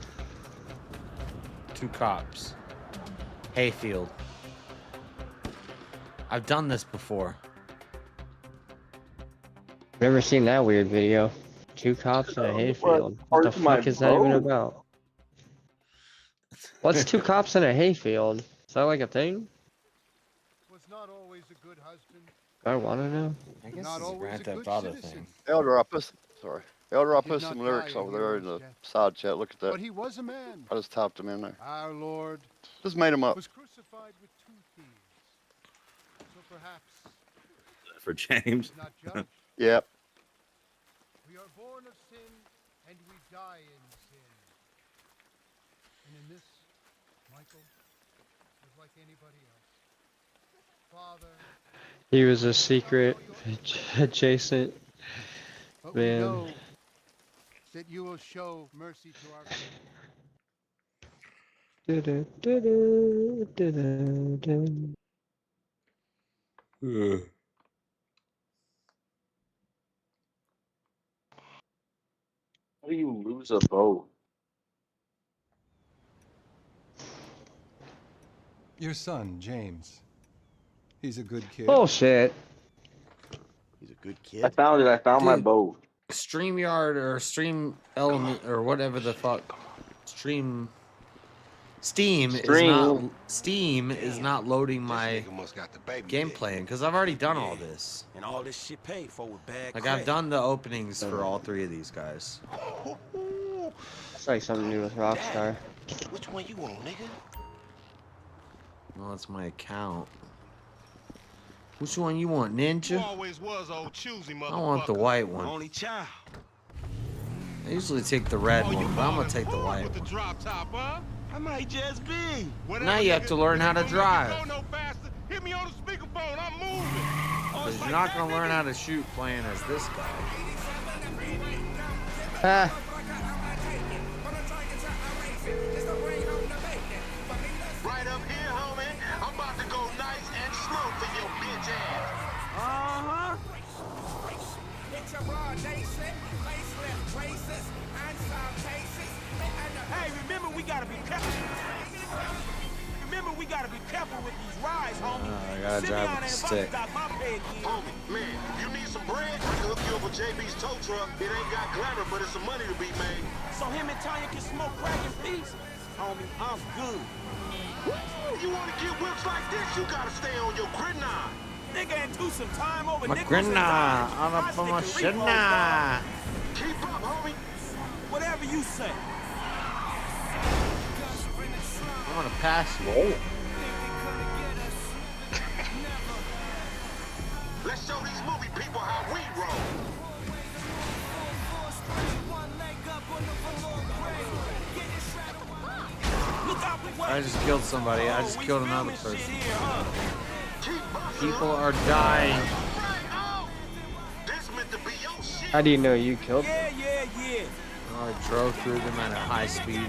2 cops. Hayfield. I've done this before. Never seen that weird video. 2 cops in a hayfield. What the fuck is that even about? What's 2 cops in a hayfield? Is that like a thing? I want to know. I guess it's a Grand Theft Auto thing. Elder, I put some lyrics over there in the side chat. Look at that. But he was a man. I just typed them in there. Our Lord Just made them up. was crucified with 2 thieves. So perhaps For James. not judged. Yep. We are born of sin and we die in sin. And in this, Michael was like anybody else. Father. He was a secret adjacent But we man. know that you will show mercy to our How do you lose a boat? Your son, James. He's a good kid. Bullshit. He's a good kid. I found it. I found my Dude. boat. StreamYard or Stream Element or whatever the fuck. Steam is not loading my game plan because I've already done all this. And all this shit paid for with bad Like I've done the openings for all 3 of these guys. It's like something new with Rockstar. Which one you want, nigga? Well, that's my account. Which one you want, Ninja? Always was old choosy I want the white one. Only child. I usually take the red one, but I'm gonna take the white With the one. drop top, huh? I might just be. Now you have to learn how to drive. Hit me on the speakerphone. I'm moving. Because you're not gonna learn how to shoot playing as this guy. Right up here, homie. I'm about to go nice and slow for your bitch ass. Uh-huh. Hey, remember we gotta be careful. Remember we gotta be careful with these rides, homie. I gotta drive with the stick. Homie, man, you need some bread? I can hook you up with JB's tow truck. It ain't got glamour, but it's some money to be made. So him and Tanya can smoke crack in peace? Homie, I'm good. Woo! You wanna get whips like this, you gotta stay on your grid 9. Nigga into some time over Magrina, on a promotiona. Keep up, homie. Whatever you say. I'm gonna pass you. Let's show these movie people how we roll. I just killed somebody. I just killed another person. People are dying. How do you know you killed them? Oh, I drove through them at a high speed.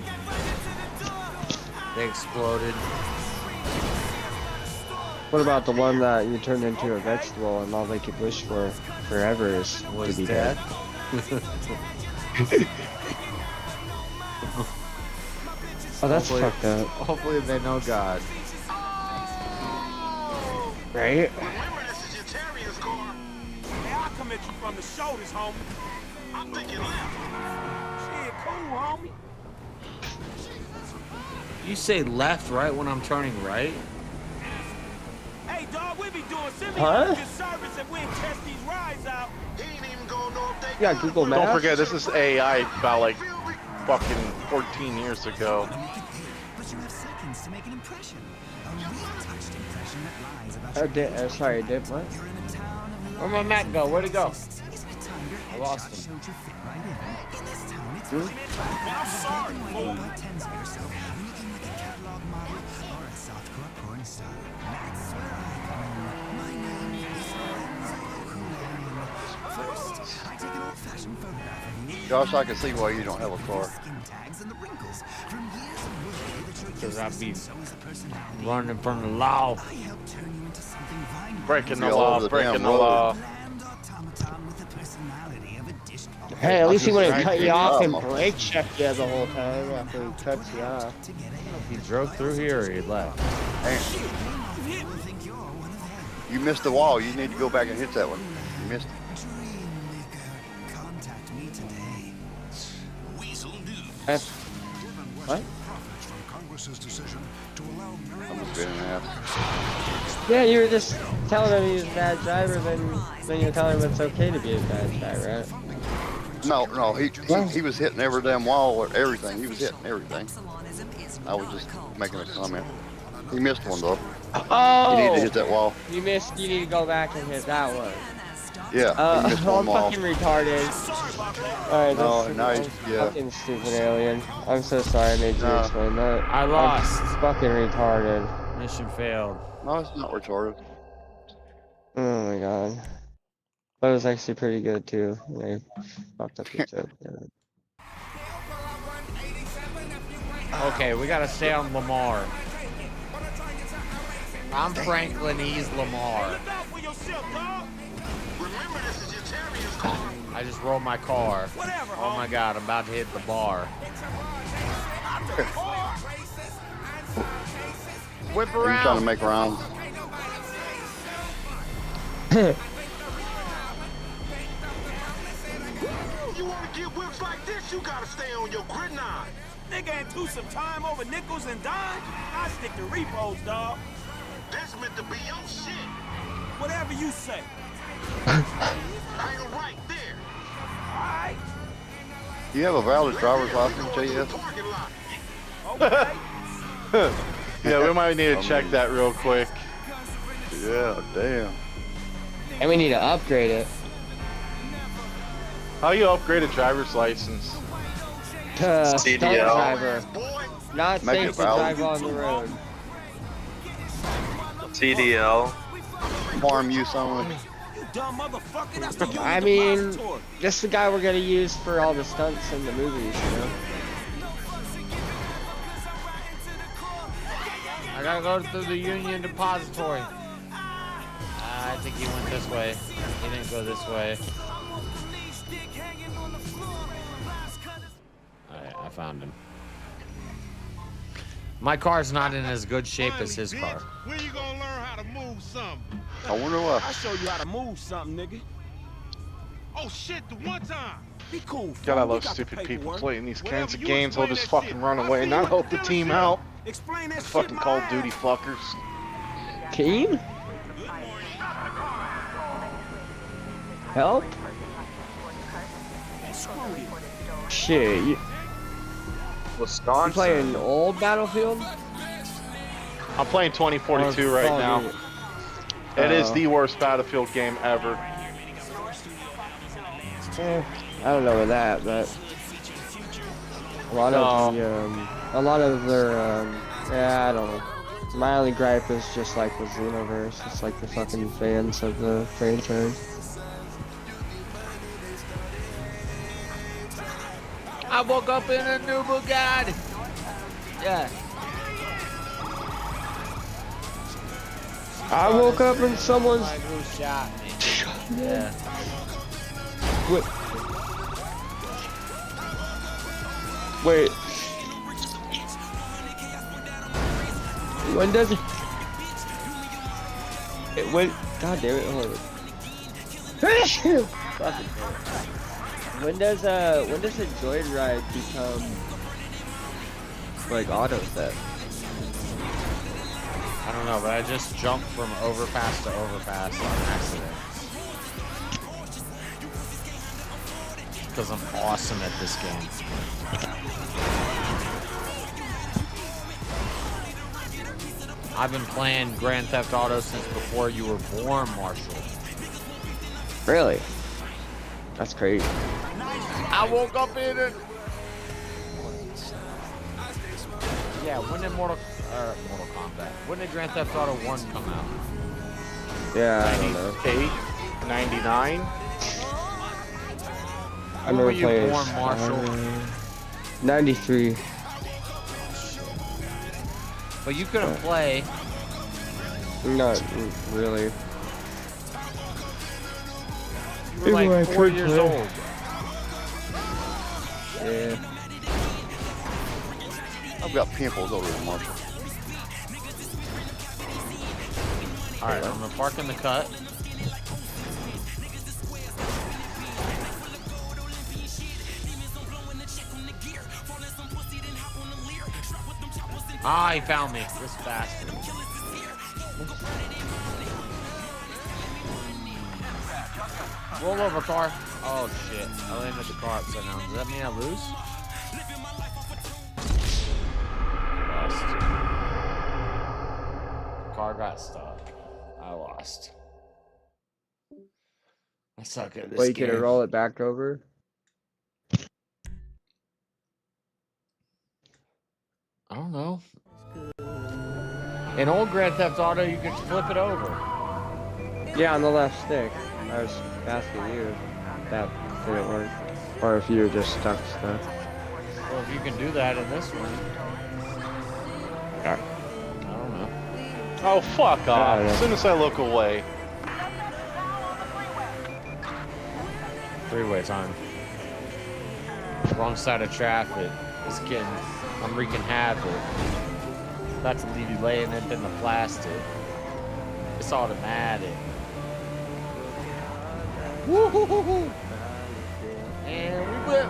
They exploded. What about the one that you turned into a vegetable and all they could wish for forever is to be dead? Oh, that's Hopefully- fucked up. Hopefully they know God. Right? Hey, I'll come at you from the shoulders, homie. I'm thinking left. Shit, cool, homie. You say left, right when I'm turning right? Hey, dog, we be doing Huh? good service if we ain't test these rides out. He ain't even gonna know if they Yeah, Google Maps. Don't forget, this is AI about like fucking 14 years ago. But you have seconds to make an impression. A retouched impression that lies about Sorry, did what? Where'd my Mac go? Where'd he go? I lost him. Man, I'm sorry, fool. Josh, I can see why you don't have a car. Because I be running from the law. Breaking the law, breaking the law. Hey, at least he wouldn't cut you off and brake check you the whole time after he cuts you off. He drove through here or he left. You missed the wall. You need to go back and hit that one. You missed it. What? I'm just getting an ass. Yeah, you were just telling him he's a bad driver, then you're telling him it's okay to be a bad driver, right? No, he was hitting every damn wall or everything. He was hitting everything. I was just making a comment. He missed one though. Oh! You need to hit that wall. You missed. You need to go back and hit that one. Yeah. He missed I'm one wall. fucking retarded. Alright, No, nice. Yeah. Fucking stupid alien. I'm so sorry I made you explain that. I lost. I'm fucking retarded. Mission failed. No, it's not retarded. Oh my god. That was actually pretty good too. They fucked up the joke. Okay, we gotta stay on Lamar. I'm Franklin, he's Lamar. I just rolled my car. Oh my god, I'm about to hit the bar. Whip around. He's trying to make rounds. You wanna get whips like this, you gotta stay on your gridiron. Nigga into some time over nickels and dimes? I stick to repos, dog. That's meant to be your shit. Whatever you say. Hang right there. Alright. You have a valid driver's license, JS? Yeah, we might need to check that real quick. Yeah, damn. And we need to upgrade it. How you upgrade a driver's license? Stunt CDL. driver. Not Make safe it to valid. drive on the road. CDL. Farm use only. I mean, this is the guy we're gonna use for all the stunts in the movies, you know? I gotta go through the Union Depository. I think he went this way. He didn't go this way. Alright, I found him. My car's not in as good shape as his car. When you gonna learn how to move something? I wonder why. I'll show you how to move something, nigga. Oh shit, the one time. Be cool. God, I fool. We love got the stupid people paperwork. playing these Whenever kinds of you games. They'll explain just that fucking shit, run I away and feel not help the you team shit. out. Explain that Fucking shit, Call my of Duty ass. fuckers. Team? Help? Shit, you Wisconsin. playing old Battlefield? I'm playing 2042 right now. It is the worst Battlefield game ever. I don't know with that, but a lot of their yeah, I don't know. My only gripe is just like the Xenoverse. It's like the fucking fans of the franchise. I woke up in a new Bugatti. Yeah. I woke up and someone's who shot me. Yeah. Wait. When does it? When? God damn it! Hold on. When does a joyride become like auto theft? I don't know, but I just jumped from overpass to overpass on accident. Because I'm awesome at this game. I've been playing Grand Theft Auto since before you were born, Marshall. Really? That's crazy. I woke up in it. Yeah, when did Mortal Kombat? When did Grand Theft Auto 1 come out? Yeah, I don't know. 99? I remember you playing born, Marshall? 93. But you couldn't play. Not really. You were like 4 years old. Yeah. I've got pimples over there, Marshall. Alright, I'm gonna park in the cut. Ah, he found me, this bastard. Roll over, car. Oh shit, I landed the car upside down. Does that mean I lose? Lost. The car got stuck. I lost. I suck at this Wait, game. can I roll it back over? I don't know. In old Grand Theft Auto, you could flip it over. Yeah, on the left stick. I was asking you if that didn't work. Or if you were just stuck. Well, if you can do that in this one. I don't know. Oh, fuck off. As soon as I look away. Three-way time. Wrong side of traffic. I'm wreaking havoc. About to leave you laying up in the plastic. It's automatic. Woo-hoo-hoo-hoo! And we whip.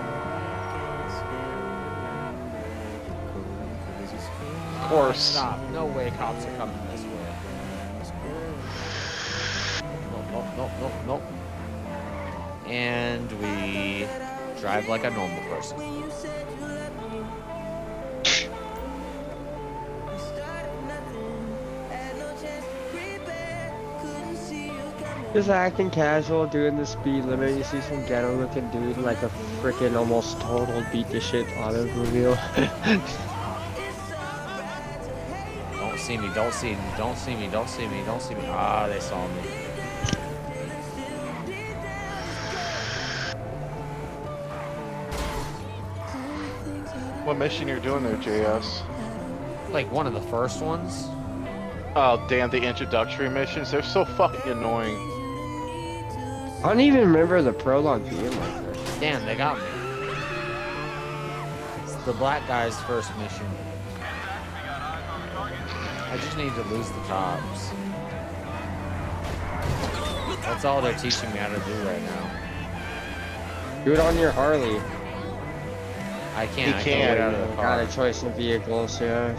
Of course. Stop. No way cops are coming this way. Nope. And we drive like a normal person. Just acting casual, doing the speed limit. You see some ghetto looking dude like a freaking almost total beat the shit automobile. Don't see me. Ah, they saw me. What mission you're doing there, JS? Like one of the first ones. Oh, damn, the introductory missions. They're so fucking annoying. I don't even remember the prologue being like that. Damn, they got me. It's the black guy's first mission. I just need to lose the cops. That's all they're teaching me how to do right now. Do it on your Harley. I can't. You I can't get out of the car. Got a choice of vehicles, yeah.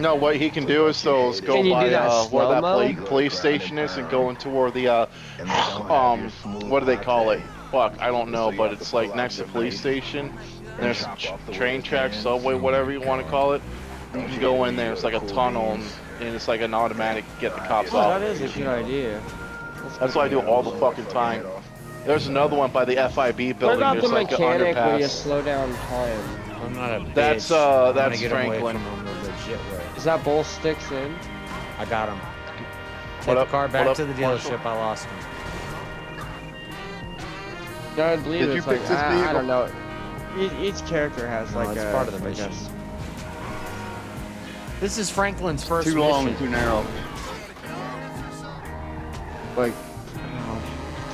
No, what he can do is go by where that police station is and go into where the what do they call it? Fuck, I don't know, but it's like next to the police station. There's train tracks, subway, whatever you want to call it. You can go in there. It's like a tunnel, and it's like an automatic get the cops off. That is a good idea. That's what I do all the fucking time. There's another one by the FIB building. What about the like mechanic where you slow down time? I'm not a bitch. That's Franklin. Is that both sticks in? I got him. Take the car back to the dealership. I lost him. No, I believe Did it's you like, pick this I don't know. Each character has like it's a... part of the mission. This is Franklin's first Too long mission. and too narrow. Like,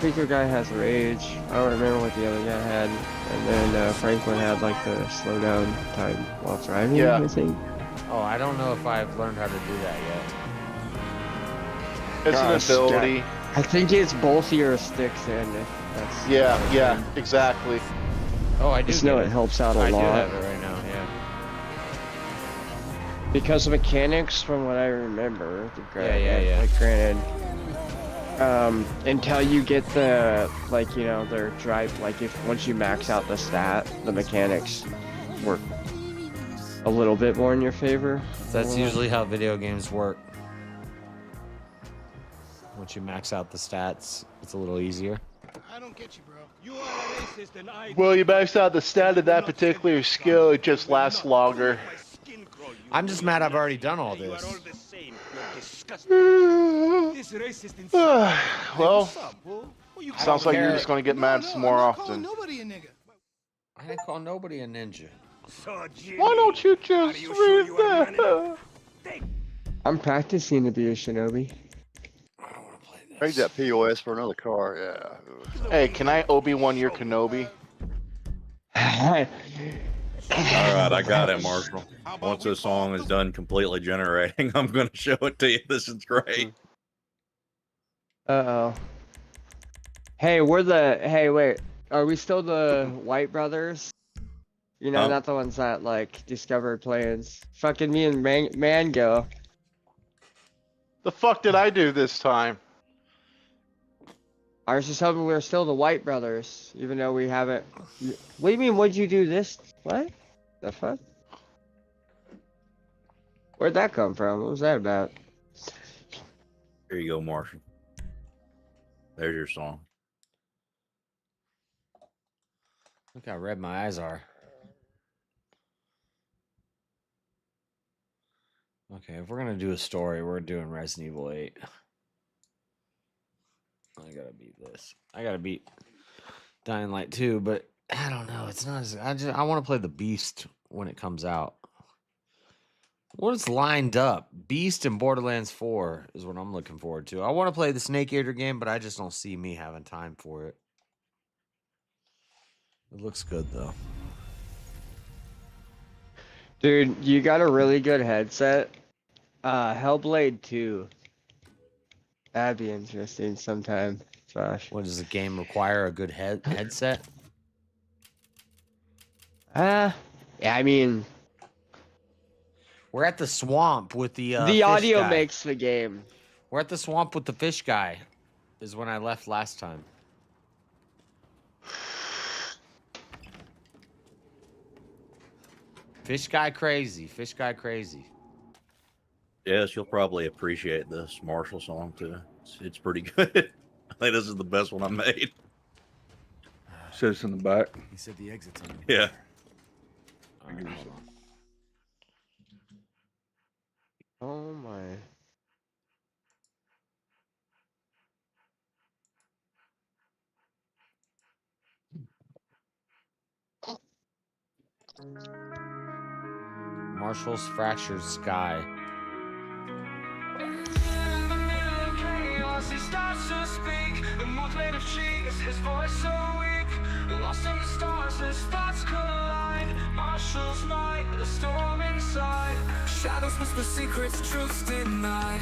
Tweaker guy has rage. I don't remember what the other guy had. And then Franklin had like the slow down time while driving, I think. Oh, I don't know if I've learned how to do that yet. It's an ability. I think it's both your sticks and that's... Yeah, exactly. Oh, I do. Just know it helps out a lot. I do have it right now, yeah. Because of mechanics, from what I remember, yeah. Like, granted, until you get the, like, you know, their drive, like, once you max out the stat, the mechanics work a little bit more in your favor. That's usually how video games work. Once you max out the stats, it's a little easier. I don't get you, bro. You are racist and I... Well, you max out the stat of that particular skill, it just lasts longer. I'm just mad I've already done all this. Well, sounds like you're just going to get mad some more often. I didn't call nobody a ninja. Why don't you just read that? I'm practicing to be a shinobi. Trade that POS for another car, yeah. Hey, can I Obi-Wan your Kenobi? Alright, I got it, Marshall. Once this song is done completely generating, I'm going to show it to you. This is great. Uh-oh. Hey, wait. Are we still the White Brothers? You know, not the ones that, like, discovered plans. Fucking me and Mango. The fuck did I do this time? I was just hoping we were still the White Brothers, even though we haven't... What do you mean, what'd you do this... What? The fuck? Where'd that come from? What was that about? Here you go, Marshall. There's your song. Look how red my eyes are. Okay, if we're gonna do a story, we're doing Resident Evil 8. I gotta beat this. I gotta beat Dying Light 2, but I don't know. It's not as... I want to play the Beast when it comes out. What's lined up? Beast and Borderlands 4 is what I'm looking forward to. I want to play the Snake Eater game, but I just don't see me having time for it. It looks good, though. Dude, you got a really good headset. Hellblade 2. That'd be interesting sometime, Josh. What, does the game require a good headset? Yeah, I mean... We're at the swamp with the the audio guy. makes the game. We're at the swamp with the fish guy. Is when I left last time. Fish guy crazy. Fish guy crazy. Yes, you'll probably appreciate this Marshall song too. It's pretty good. I think this is the best one I made. Says in the back. He said the exit's on. Yeah. All right, hold on. Oh my. Marshall's Fractured Sky. He starts to speak, the moon's made of cheese, his voice so weak. Lost in the stars, his thoughts collide. Marshall's night, the storm inside. Shadows whisper secrets, truths denied.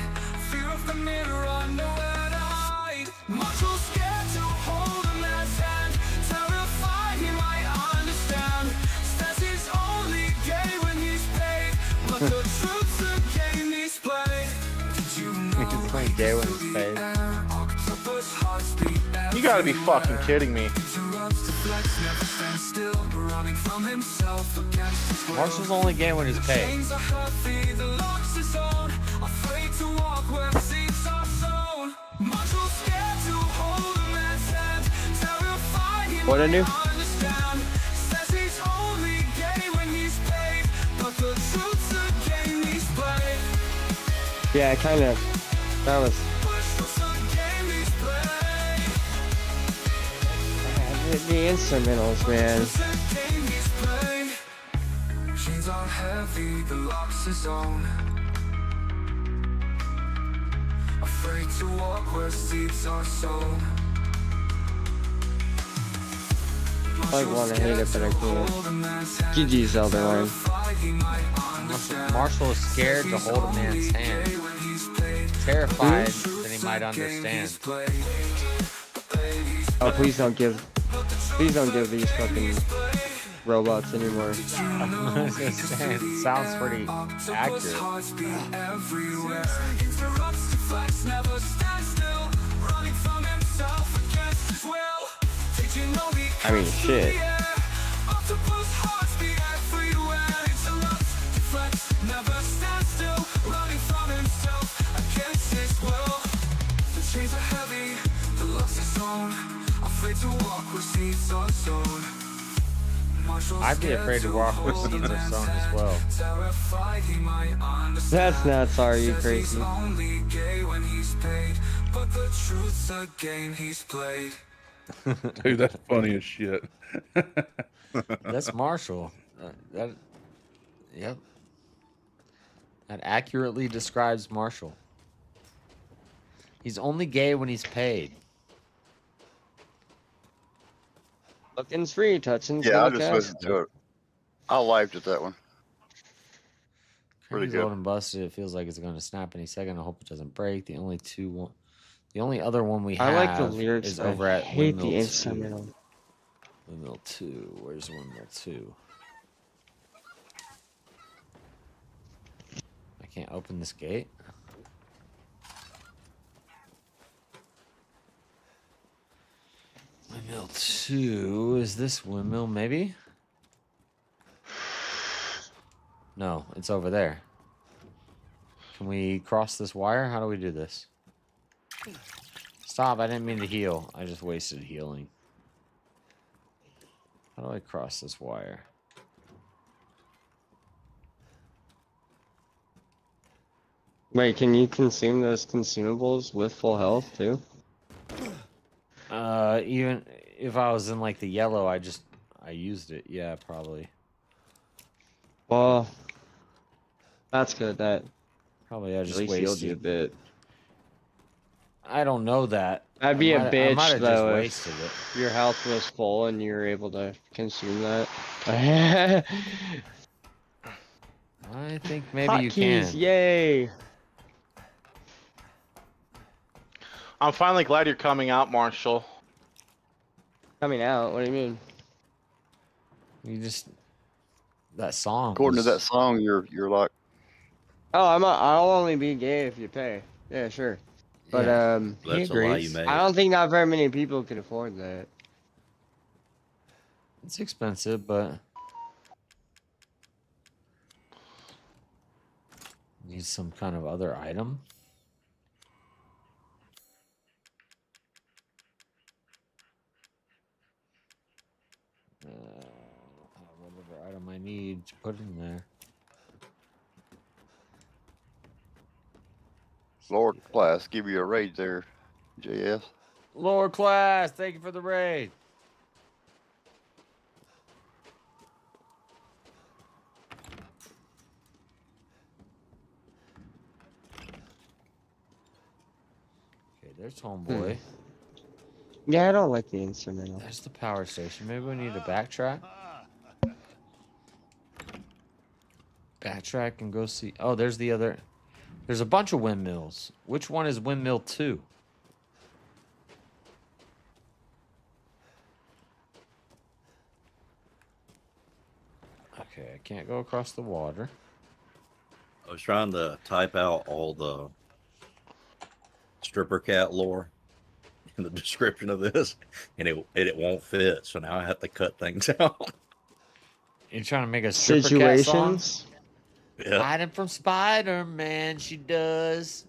Fear of the mirror, nowhere to hide. Marshall's scared to hold a man's hand. Terrified he might understand. Says he's only gay when he's paid, but the truth's a game. He's only gay when he's paid. You gotta be fucking kidding me. Marshall's only gay when he's paid. What I do? Yeah, kind of. That was. The instrumentals, man. Chains are heavy, the locks is on. Afraid to walk where seeds are sown. I want to hate it, but I can't. GG's Elder Line. Marshall is scared to hold a man's hand. Terrified that he might understand. Oh, please don't give these fucking robots anymore. It sounds pretty accurate. I mean, shit. I'd be afraid to walk where seeds are sown as well. That's nuts, are you crazy? Dude, that's funny as shit. That's Marshall. Yep. That accurately describes Marshall. He's only gay when he's paid. Looking's free, touching's Yeah, I no just cash. listened to it. I laughed at that one. Pretty Pretty good. good. And busted. It feels like it's going to snap any second. I hope it doesn't break. The only other one we have I like the lyrics. is over at hate Windmill the 2. instrumental. Windmill 2. Where's Windmill 2? I can't open this gate. Windmill 2. Is this windmill, maybe? No, it's over there. Can we cross this wire? How do we do this? Stop, I didn't mean to heal. I just wasted healing. How do I cross this wire? Wait, can you consume those consumables with full health too? Even if I was in like the yellow, I used it. Yeah, probably. Well, that's good. That Probably I at just least healed wasted. you a bit. I don't know that. That'd be a I might bitch have just though wasted it. if your health was full and you were able to consume that. I think maybe you Hotkeys, can. yay! I'm finally glad you're coming out, Marshall. Coming out? What do you mean? You just that song. According to that song, you're like, Oh, I'll only be gay if you pay. Yeah, sure. But Yeah. he That's a lie you agrees. made. I don't think not very many people could afford that. It's expensive, but need some kind of other item. Whatever item I need to put in there. Lord Class, give you a raid there, JS. Lower class, thank you for the raid. Okay, there's homeboy. Yeah, I don't like the instrumental. There's the power station. Maybe we need to backtrack. Backtrack and go see. Oh, there's the other. There's a bunch of windmills. Which one is windmill 2? Okay, I can't go across the water. I was trying to type out all the stripper cat lore in the description of this, and it won't fit. So now I have to cut things out. You're trying to make a stripper cat song? Situations. Yeah. Hiding from Spider-Man, she does.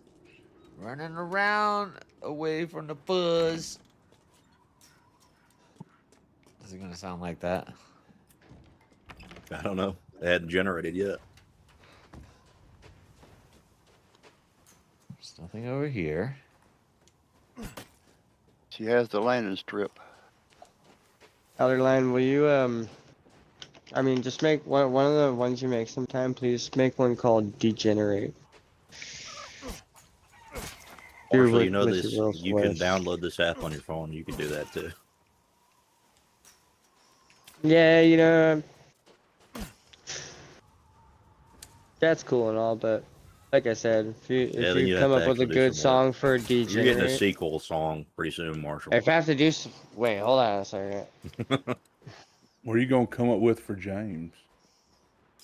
Running around away from the fuzz. Is it gonna sound like that? I don't know. They hadn't generated yet. There's nothing over here. She has the landing strip. Elderline, will you I mean, just make one of the ones you make sometime. Please make one called Degenerate. Also, you know this. You can download this app on your phone. You can do that too. Yeah, you know, that's cool and all, but like I said, if you come up with a good song for Degenerate, you're getting a sequel song pretty soon, Marshall. if I have to do wait, hold on a second. What are you gonna come up with for James?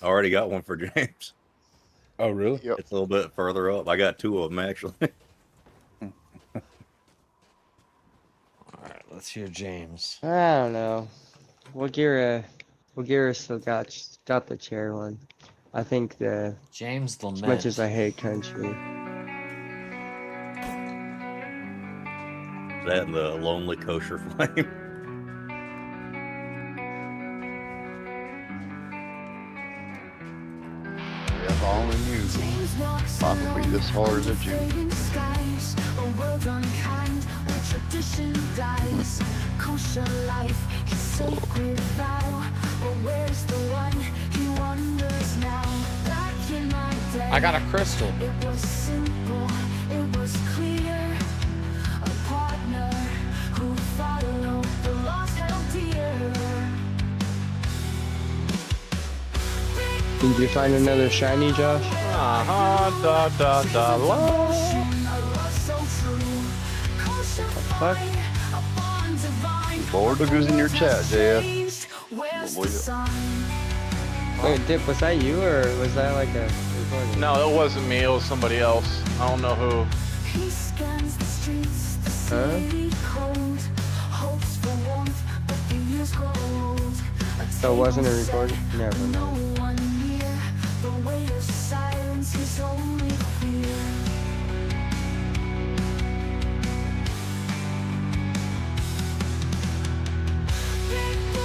I already got one for James. Oh, really? Yep. It's a little bit further up. I got two of them actually. All right, let's hear James. I don't know. Wagira still got the chair one. I think the James as Lament. much as I hate country. That and the Lonely Kosher Flame. If I only knew life would be this hard as a Jew. Tradition dies, kosher life, his sacred vow. But where's the one he wonders now? Back in my day, I got a crystal. it was simple, it was clear. A partner who followed the lost held dear. Did you find another shiny, Josh? Fuck. Lord, look who's in your chat, JF. Wait, Dip, was that you or was that like a recording? No, it wasn't me. It was somebody else. I don't know who. So it wasn't a recording? Never mind.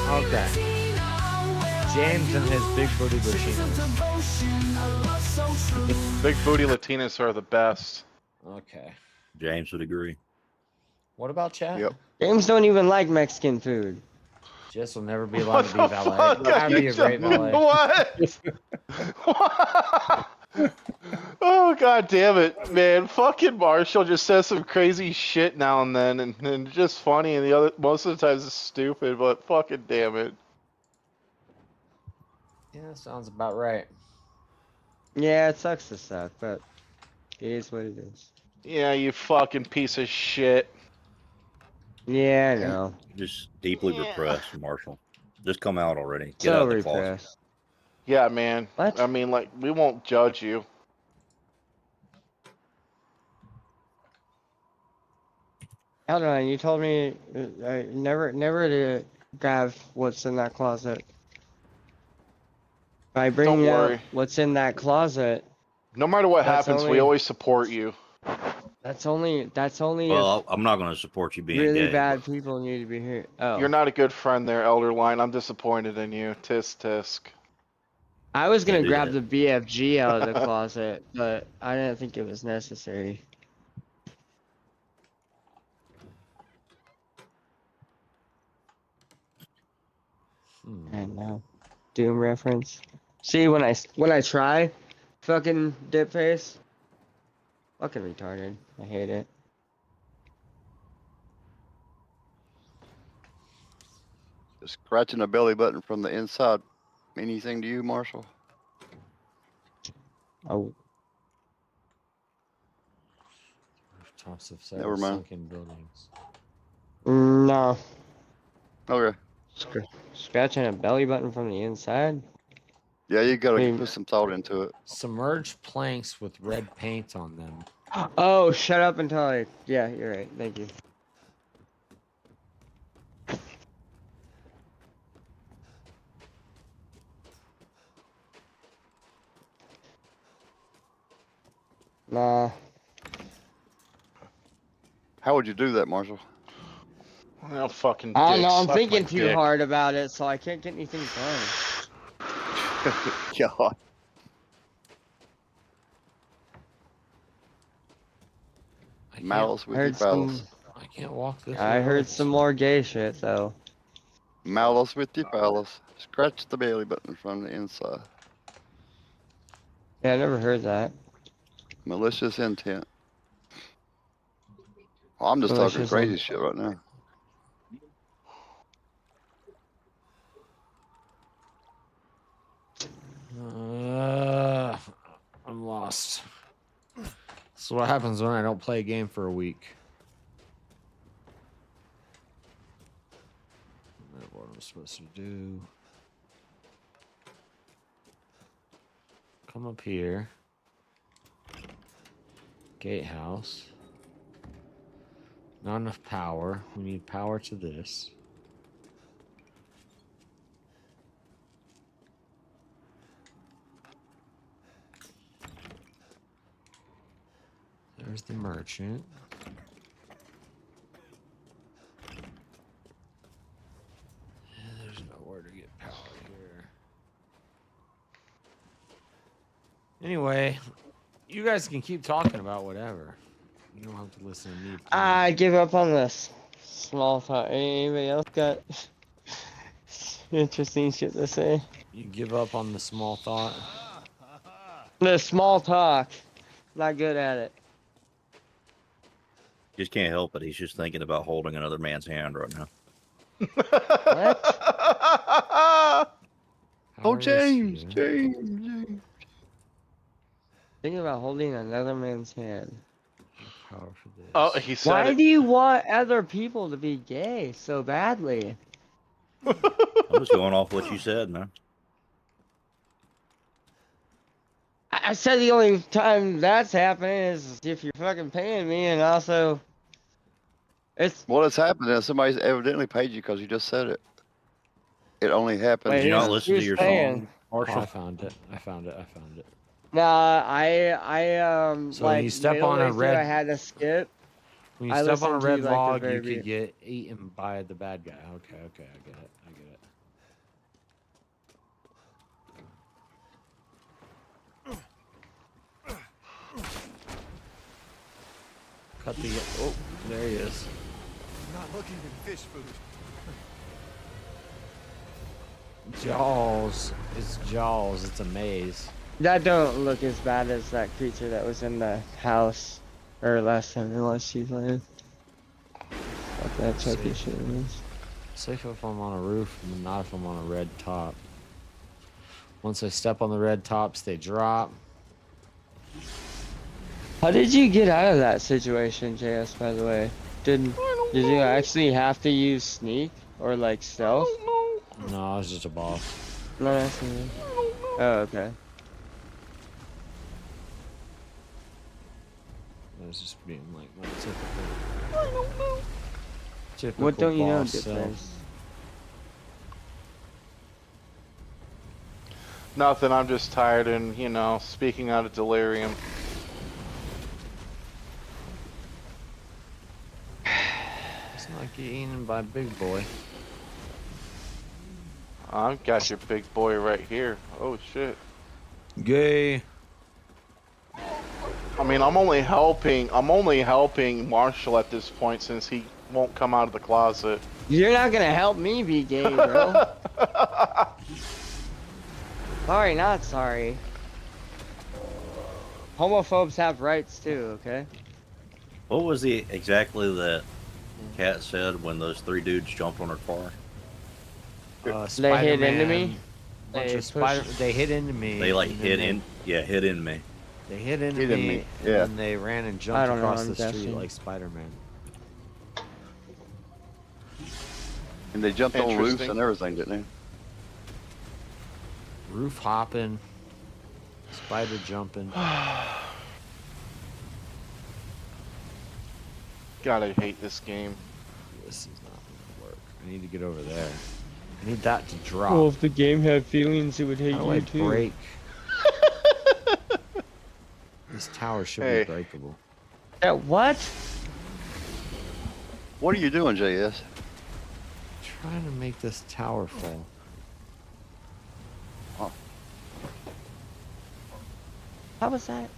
Okay. James and his big booty Latinos. Big booty Latinas are the best. Okay. James would agree. What about chat? Yep. James don't even like Mexican food. Jess will never be allowed to be valet. That'd be a great valet. What? Oh, god damn it, man. Fucking Marshall just says some crazy shit now and then, and just funny, and most of the times it's stupid, but fucking damn it. Yeah, sounds about right. Yeah, it sucks to suck, but it is what it is. Yeah, you fucking piece of shit. Yeah, I know. Just deeply repressed, Marshall. Just come out already. Get So out of the closet. repressed. Yeah, man. What? I mean, like, we won't judge you. Hold on, you told me never to grab what's in that closet. By bringing Don't out worry. what's in that closet. No matter what That's happens, we only- always support you. That's only Well, I'm not going to support you being really gay. bad people need to be here. Oh, You're not a good friend there, Elderline. I'm disappointed in you. Tisk tisk. I was gonna Can't do grab that. the BFG out of the closet, but I didn't think it was necessary. I know. Doom reference. See, when I try, fucking dip face. Fucking retarded. I hate it. Scratching a belly button from the inside. Anything to you, Marshall? Oh. Tops of Never mind. sunken buildings. No. Okay. Scratching a belly button from the inside? Yeah, you gotta I mean- put some thought into it. Submerged planks with red paint on them Oh, shut up until I... Yeah, you're right. Thank you. Nah. How would you do that, Marshall? Oh, fucking I don't dick. know. I'm Suck thinking my too dick. hard about it, so I can't get anything done. God. Malice with your phallus. I can't walk this. I heard some more gay shit, though. Malice with your phallus. Scratch the belly button from the inside. Yeah, I never heard that. Malicious intent. Oh, I'm just talking Malicious crazy intent. shit right now. I'm lost. This is what happens when I don't play a game for a week. I don't know what I'm supposed to do. Come up here. Gatehouse. Not enough power. We need power to this. There's the merchant. And there's nowhere to get power here. Anyway, you guys can keep talking about whatever. You don't have to listen to me. I give up on this. Small talk. Anybody else got interesting shit to say? You give up on the small thought? The small talk. Not good at it. Just can't help it. He's just thinking about holding another man's hand right now. Oh, James. James. Thinking about holding another man's hand. Power for this. Oh, he said Why it. do you want other people to be gay so badly? I'm just going off what you said, man. I said the only time that's happening is if you're fucking paying me, and also it's What has happened is somebody's evidently paid you because you just said it. It only happened. Did you not listen to your song, Marshall? I found it. I found it. Nah, So like when you step on midway a through, red, I had to skip. when you I step on a listened to, red like, the log, very you could be- get eaten by the bad guy. Okay, I get it. Cut the. Oh, there he is. I'm not looking for fish food. Jaws. It's Jaws. It's a maze. That don't look as bad as that creature that was in the house, or last time it was she played. Fuck that Chucky shit is. Safe if I'm on a roof, but not if I'm on a red top. Once I step on the red tops, they drop. How did you get out of that situation, JS, by the way? Did you actually have to use sneak or like stealth? No, I was just a boss. No, that's not. Oh, okay. I was just being like my typical. Typical What don't you know, boss self. difference? Nothing, I'm just tired and, you know, speaking out of delirium. It's not getting eaten by Big Boy. I've got your big boy right here. Oh, shit. Gay. I mean, I'm only helping Marshall at this point since he won't come out of the closet. You're not gonna help me be gay, bro. Sorry, not sorry. Homophobes have rights too, okay? What was exactly that Cat said when those three dudes jumped on her car? They hit into me. They hit into me. They like hit into me. They hit into Hit in me, me, yeah. and they ran and I jumped don't know, across I'm the street guessing. like Spider-Man. And they jumped on roofs Interesting. and everything, didn't Roof hopping, spider jumping. God, I hate this game. This is not gonna work. I need to get over there. I need that to drop. Well, if the game had feelings, it would hate How do you I too. break? This tower should be breakable. What? What are you doing, JS? Trying to make this tower fall. Oh. How was that?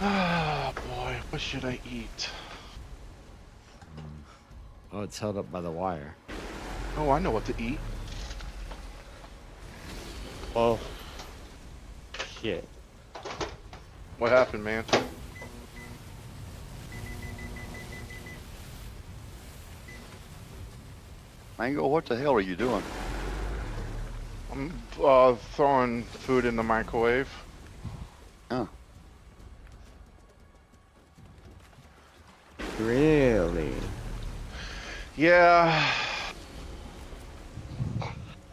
Ah, boy, what should I eat? Oh, it's held up by the wire. Oh, I know what to eat. Oh. Shit. What happened, man? Mango, what the hell are you doing? I'm throwing food in the microwave. Oh. Really? Yeah.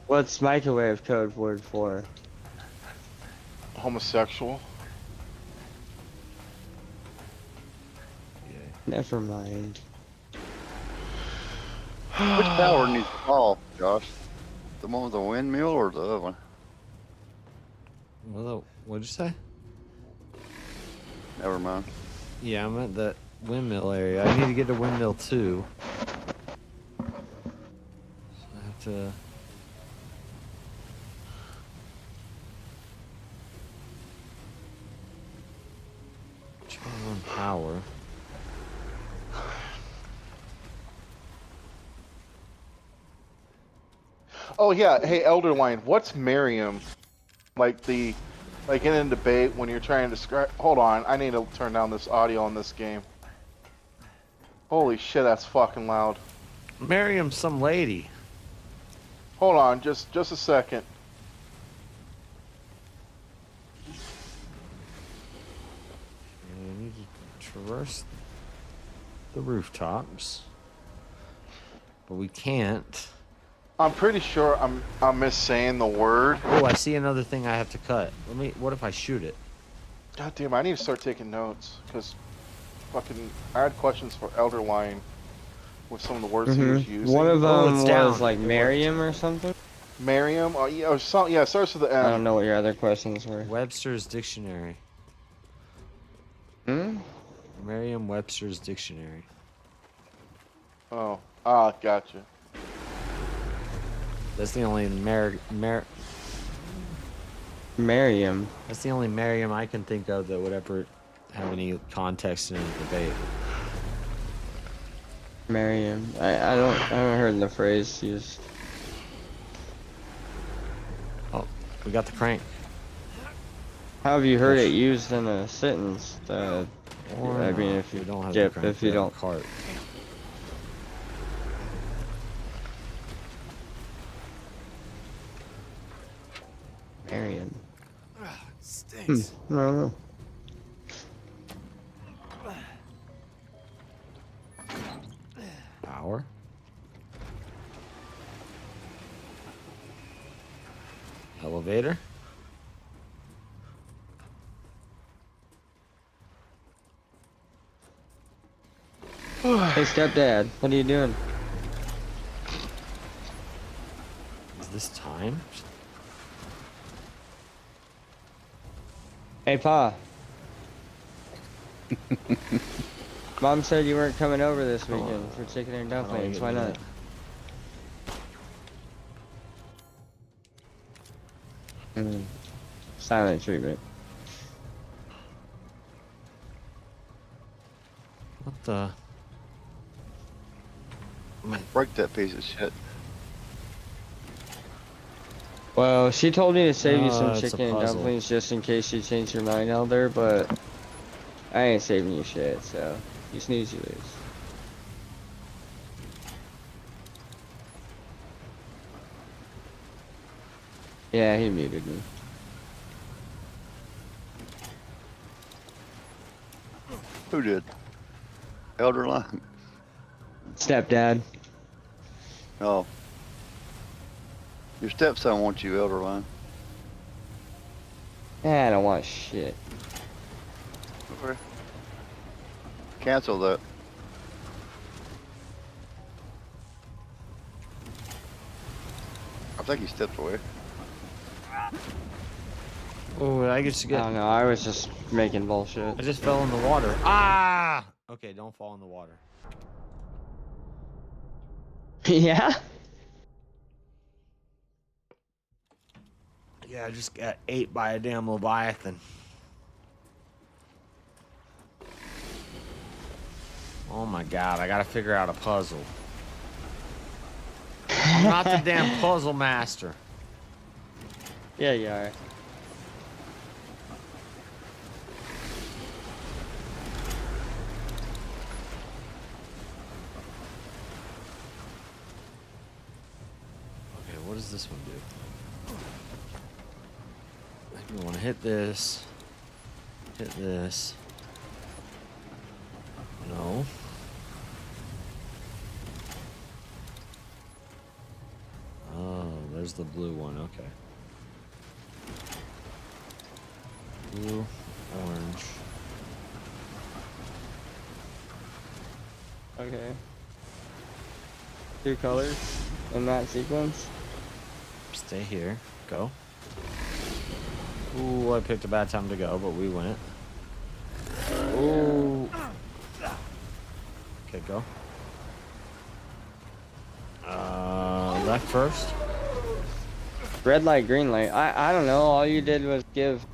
What's microwave code word for? Homosexual. Never mind. Which tower needs to fall, Josh? The one with the windmill or the other one? Well, what'd you say? Never mind. Yeah, I'm at that windmill area. I need to get to windmill 2. So I have to... turn on power. Oh yeah, hey Elderline, what's Miriam? Like in a debate when you're trying to describe. Hold on, I need to turn down this audio on this game. Holy shit, that's fucking loud. Miriam's some lady. Hold on, just a second. I need to traverse the rooftops, but we can't. I'm pretty sure I'm missaying the word. Oh, I see another thing I have to cut. What if I shoot it? God damn, I need to start taking notes because fucking I had questions for Elderline with some of the words he was using. One of them down. was like Merriam or something. Merriam, yeah, it starts with the M. I don't know what your other questions were. Webster's Dictionary. Merriam-Webster's Dictionary. Oh, gotcha. That's the only Merriam. That's the only Merriam I can think of that would ever have any context in a debate. Merriam. I haven't heard the phrase used. Oh, we got the crank. How have you heard it used in a sentence? I mean, if you don't have yeah, the crank, if you don't. Cart. Merriam. Stinks. I don't know. Power. Elevator. Hey, stepdad, what are you doing? Is this time? Hey, Pa. Mom said you weren't coming over this weekend for chicken and dumplings. Why not? Silent treatment. What the? Break that piece of shit. Well, she told me to save you some it's a chicken and puzzle. dumplings just in case you change your mind, Elder, but I ain't saving you shit, so you snooze, you lose. Yeah, he muted me. Who did? Elderline. Stepdad. Oh. Your stepson wants you, Elderline. I don't want shit. Okay. Cancel that. I think he stepped away. Oh, I just I get. don't know. I was just making bullshit. I just fell in the water. Ah! Okay, don't fall in the water. Yeah? Yeah, I just got ate by a damn leviathan. Oh my god, I gotta figure out a puzzle. I'm not the damn puzzle master. Yeah, you are. Okay, what does this one do? I think we want to hit this. Hit this. No. Oh, there's the blue one. Okay. Blue, orange. Okay. 2 colors in that sequence. Stay here. Go. Ooh, I picked a bad time to go, but we went. Ooh. Okay, go. Left first. Red light, green light. I don't know. All you did was give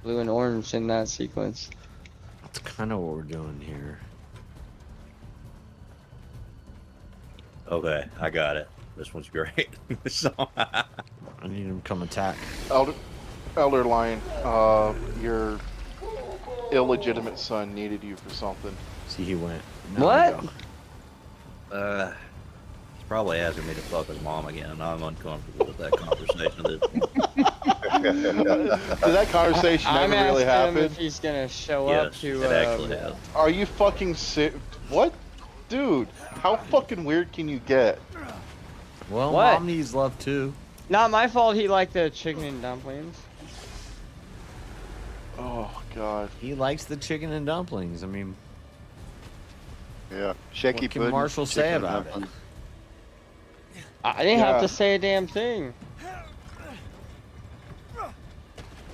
blue and orange in that sequence. That's kind of what we're doing here. Okay, I got it. This one's great. So, I need him to come attack. Elder Lion, your illegitimate son needed you for something. See, he went. What? He's probably asking me to fuck his mom again, and I'm uncomfortable with that conversation. Did that conversation never really happen? Him if he's gonna show up Yes, to. it actually has. Are you fucking sick? What? Dude, how fucking weird can you get? Well, What? Mom needs love too. Not my fault. He liked the chicken and dumplings. Oh god. He likes the chicken and dumplings. I mean, Yeah. Shaky what can pudding, Marshall say chicken about it? dumplings. I didn't have to say a damn thing.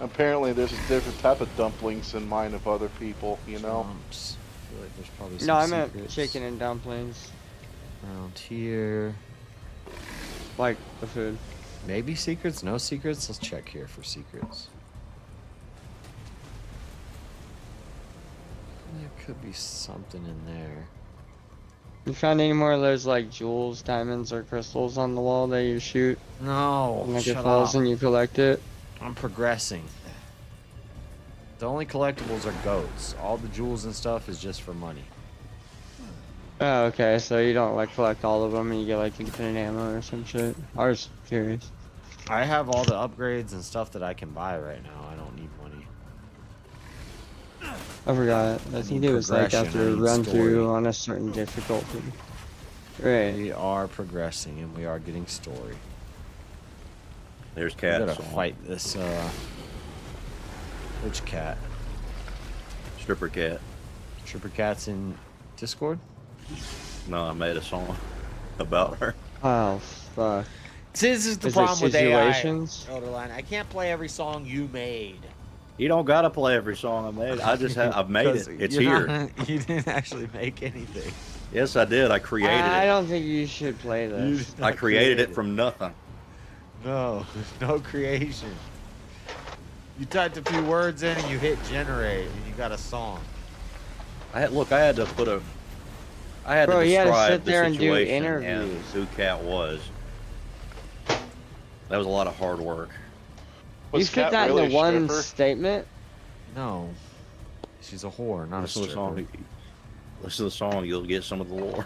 Apparently, there's a different type of dumplings in mine of other people. You know. I feel like there's probably some No, I meant secrets chicken and dumplings. around here. Like the food. Maybe secrets? No secrets? Let's check here for secrets. There could be something in there. You found any more of those like jewels, diamonds, or crystals on the wall that you shoot? No, And like it shut falls up. and you collect it? I'm progressing. The only collectibles are goats. All the jewels and stuff is just for money. Oh, okay, so you don't like collect all of them and you get like infinite ammo or some shit? I was curious. I have all the upgrades and stuff that I can buy right now. I don't need money. I forgot. I think it was like progression, after I a need run through story. on a certain difficulty. Right. We are progressing and we are getting story. There's We cats. gotta fight this, which cat? Stripper cat. Stripper cat's in Discord? No, I made a song about her. Oh, fuck. This is the Is it problem with situations? AI, Elderline. I can't play every song you made. You don't gotta play every song I made. I've made it. It's here. You didn't actually make anything. Yes, I did. I created I it. don't think you should play this. I created it from nothing. No, there's no creation. You typed a few words in and you hit generate and you got a song. I had to put a. I had Bro, to he had to describe sit there the and do situation and interviews. who Cat was. That was a lot of hard work. You fit that into one statement? No. She's a whore, not Listen a to the stripper. song. Listen to the song. You'll get some of the lore.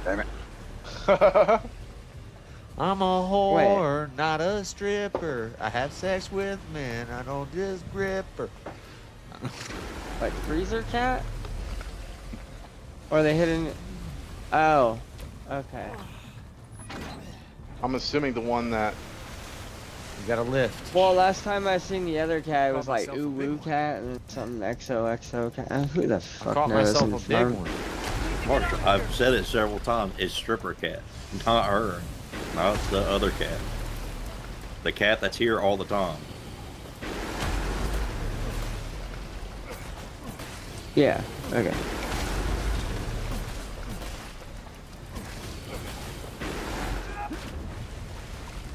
Damn it. I'm a whore, not a stripper. I have sex with men, I don't just grip her. Like Freezer Cat? Or are they hitting? Oh, okay. I'm assuming the one that You gotta lift. Well, last time I seen the other cat, it was like ooh woo cat and then something XOXO cat. Who the fuck caught knows? myself a big one. Marshall, I've said it several times. It's stripper cat, not her, not the other cat. The cat that's here all the time. Yeah. Okay.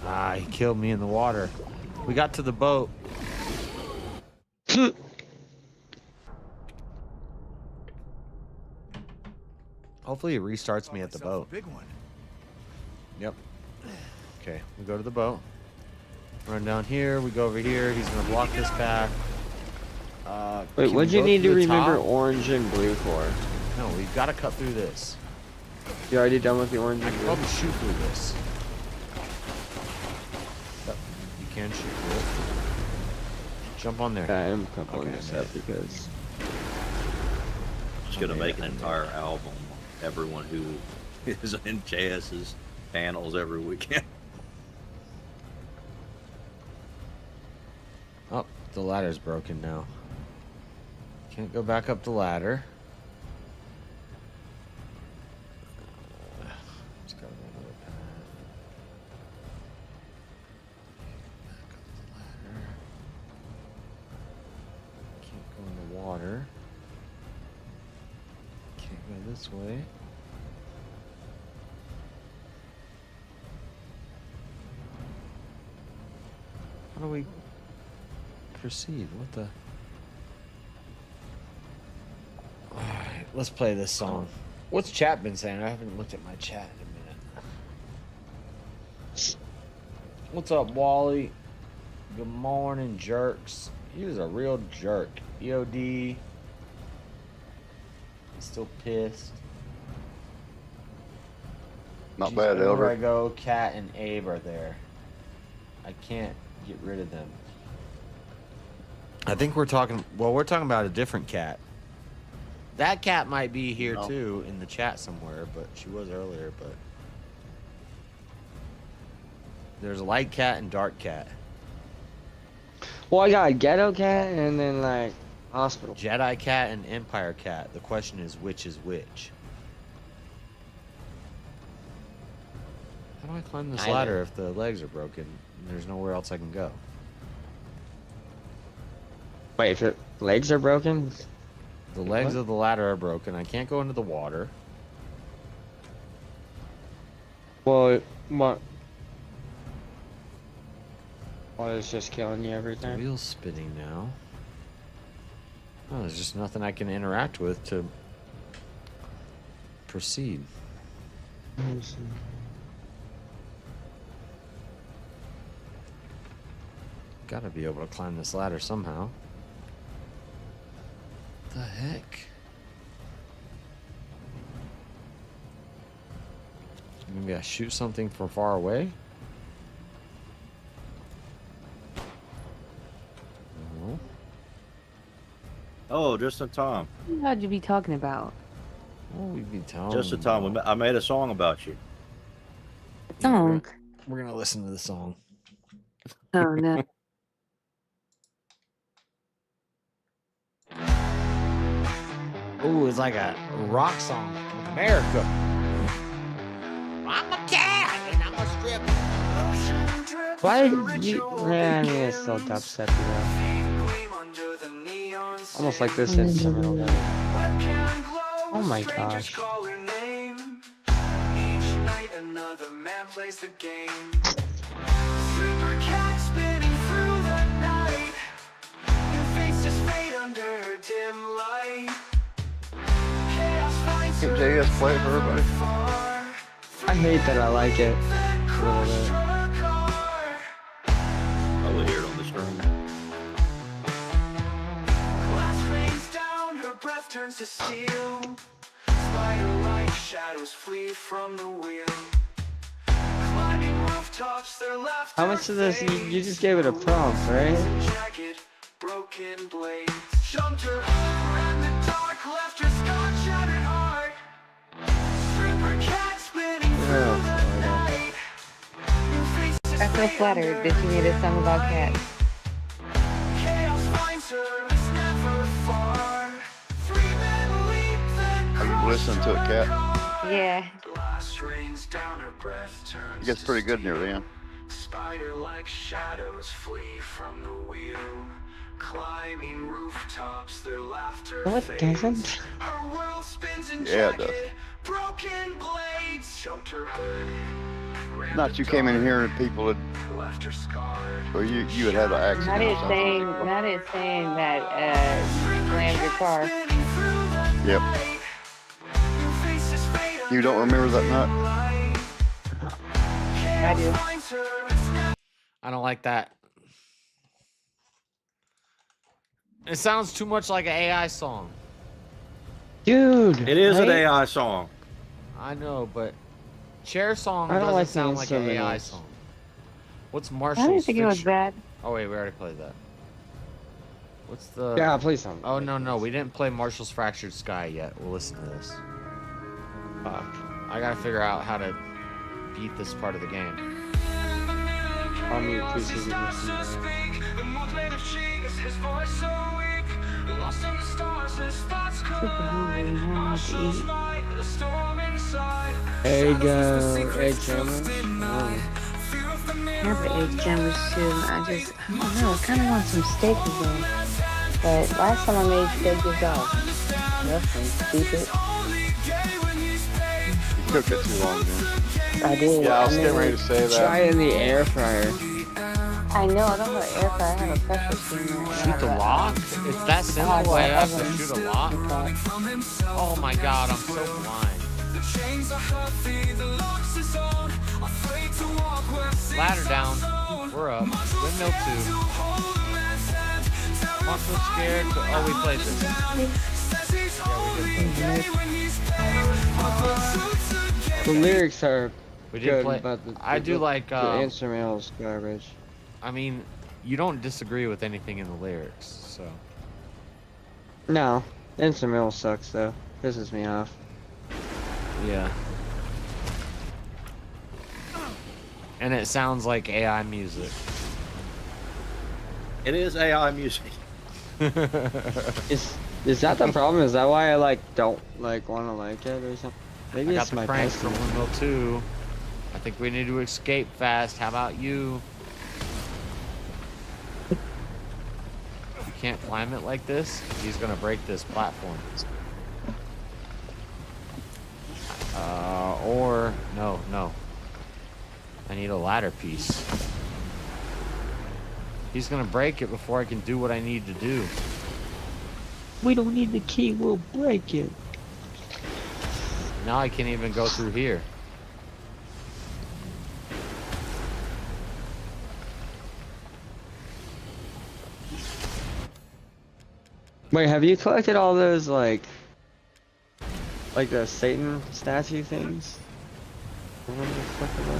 Ah, he killed me in the water. We got to the boat. Hopefully it restarts me at the boat. Yep. Okay, we go to the boat. Run down here. We go over here. He's gonna block this path. Wait, what'd you need to remember orange and blue for? No, we've got to cut through this. You already done with the orange I and can blue? probably shoot through this. Yep, you can shoot through it. Jump on there. I am coupling this up because... Just gonna make an entire album. Everyone who is in JS's panels every weekend. Oh, the ladder's broken now. Can't go back up the ladder. It's got another path. Back up the ladder. Can't go in the water. Can't go this way. How do we proceed? What the? Alright, let's play this song. What's chat been saying? I haven't looked at my chat in a minute. What's up, Wally? Good morning, jerks. He was a real jerk. EOD. He's still pissed. Not Jeez, bad, wherever Elder. I go, Cat and Abe are there. I can't get rid of them. I think we're talking about a different cat. That cat might be here too in the chat somewhere, but she was earlier, but there's a light cat and dark cat. Well, I got a ghetto cat and then like hospital. Jedi cat and Empire cat. The question is which is which? How do I climb this ladder if the legs are broken and there's nowhere else I can go? Wait, if the legs are broken? The legs of the ladder are broken. I can't go into the water. Well, what? Well, it's just killing you every time. The wheel's spinning now. Oh, there's just nothing I can interact with to proceed. Gotta be able to climb this ladder somehow. The heck? Maybe I shoot something from far away? No. Oh, just in time. What'd you be talking about? What would we be telling? Just in time. I made a song about you. Song. We're gonna listen to the song. Oh no. Ooh, it's like a rock song from America. I'm a cat and I'm a stripper. Why did you? Yeah, I mean, it's still dubstep, though. Almost like this instrumental. Oh my gosh. Can JS play it for everybody? I hate that I like it a little bit. I will hear it on the stream. Glass rains down, her breath turns to steel. Spider-like shadows flee from the wheel. Climbing rooftops, their laughter. How much of this? You just gave it a prompt, right? Jacket, broken blades. Jumped her and the dark left her scarred, shattered heart. Stripper cat spinning through the night. New faces so flattered that you made a song about cats. Are you listening to it, Cat? Yeah. It gets pretty good near the end. Spider-like shadows flee from the wheel, climbing rooftops, their laughter No, it fades. doesn't. Her world spins in Yeah, it does. jagged, broken blades choked her hood. Not you came in here and people had, or you had an accident Not or it something. saying that slammed your car. Yep. You don't remember that nut? I do. I don't like that. It sounds too much like an AI song. Dude, It is an right? AI song. I know, but chair song I don't doesn't like the sound like an AI instrumentals. song. What's I Marshall's didn't think it was fixture? bad. Oh wait, we already played that. What's the? Yeah, please don't. Oh no, we didn't play Marshall's Fractured Sky yet. We'll listen to this. Fuck. I gotta figure out how to beat this part of the game. I'll mute too so you can listen to Egg sandwich? I have egg sandwich too. I don't know. I kind of want some steak again. But last time I made steak was off. Nothing stupid. You cooked it too long, man. I did. Yeah, I was getting ready to say that. Try it in the air fryer. I know. I don't have an air fryer. I have a pressure steamer. Shoot the lock? It's that simple. I have to shoot a lock? Oh my god, I'm so blind. Ladder down. We're up. Windmill 2. Marshall scared. Oh, we played this. Yeah, we did play. The lyrics are We did good, play. but I do like. the instrumentals garbage. I mean, you don't disagree with anything in the lyrics, so. No, the instrumental sucks though. Pisses me off. Yeah. And it sounds like AI music. It is AI music. Is that the problem? Is that why I don't want to like it or something? Maybe I got it's the my crank destiny. from Windmill 2. I think we need to escape fast. How about you? You can't climb it like this. He's gonna break this platform. Or no. I need a ladder piece. He's gonna break it before I can do what I need to do. We don't need the key. We'll break it. Now I can't even go through here. Wait, have you collected all those like the Satan statue things?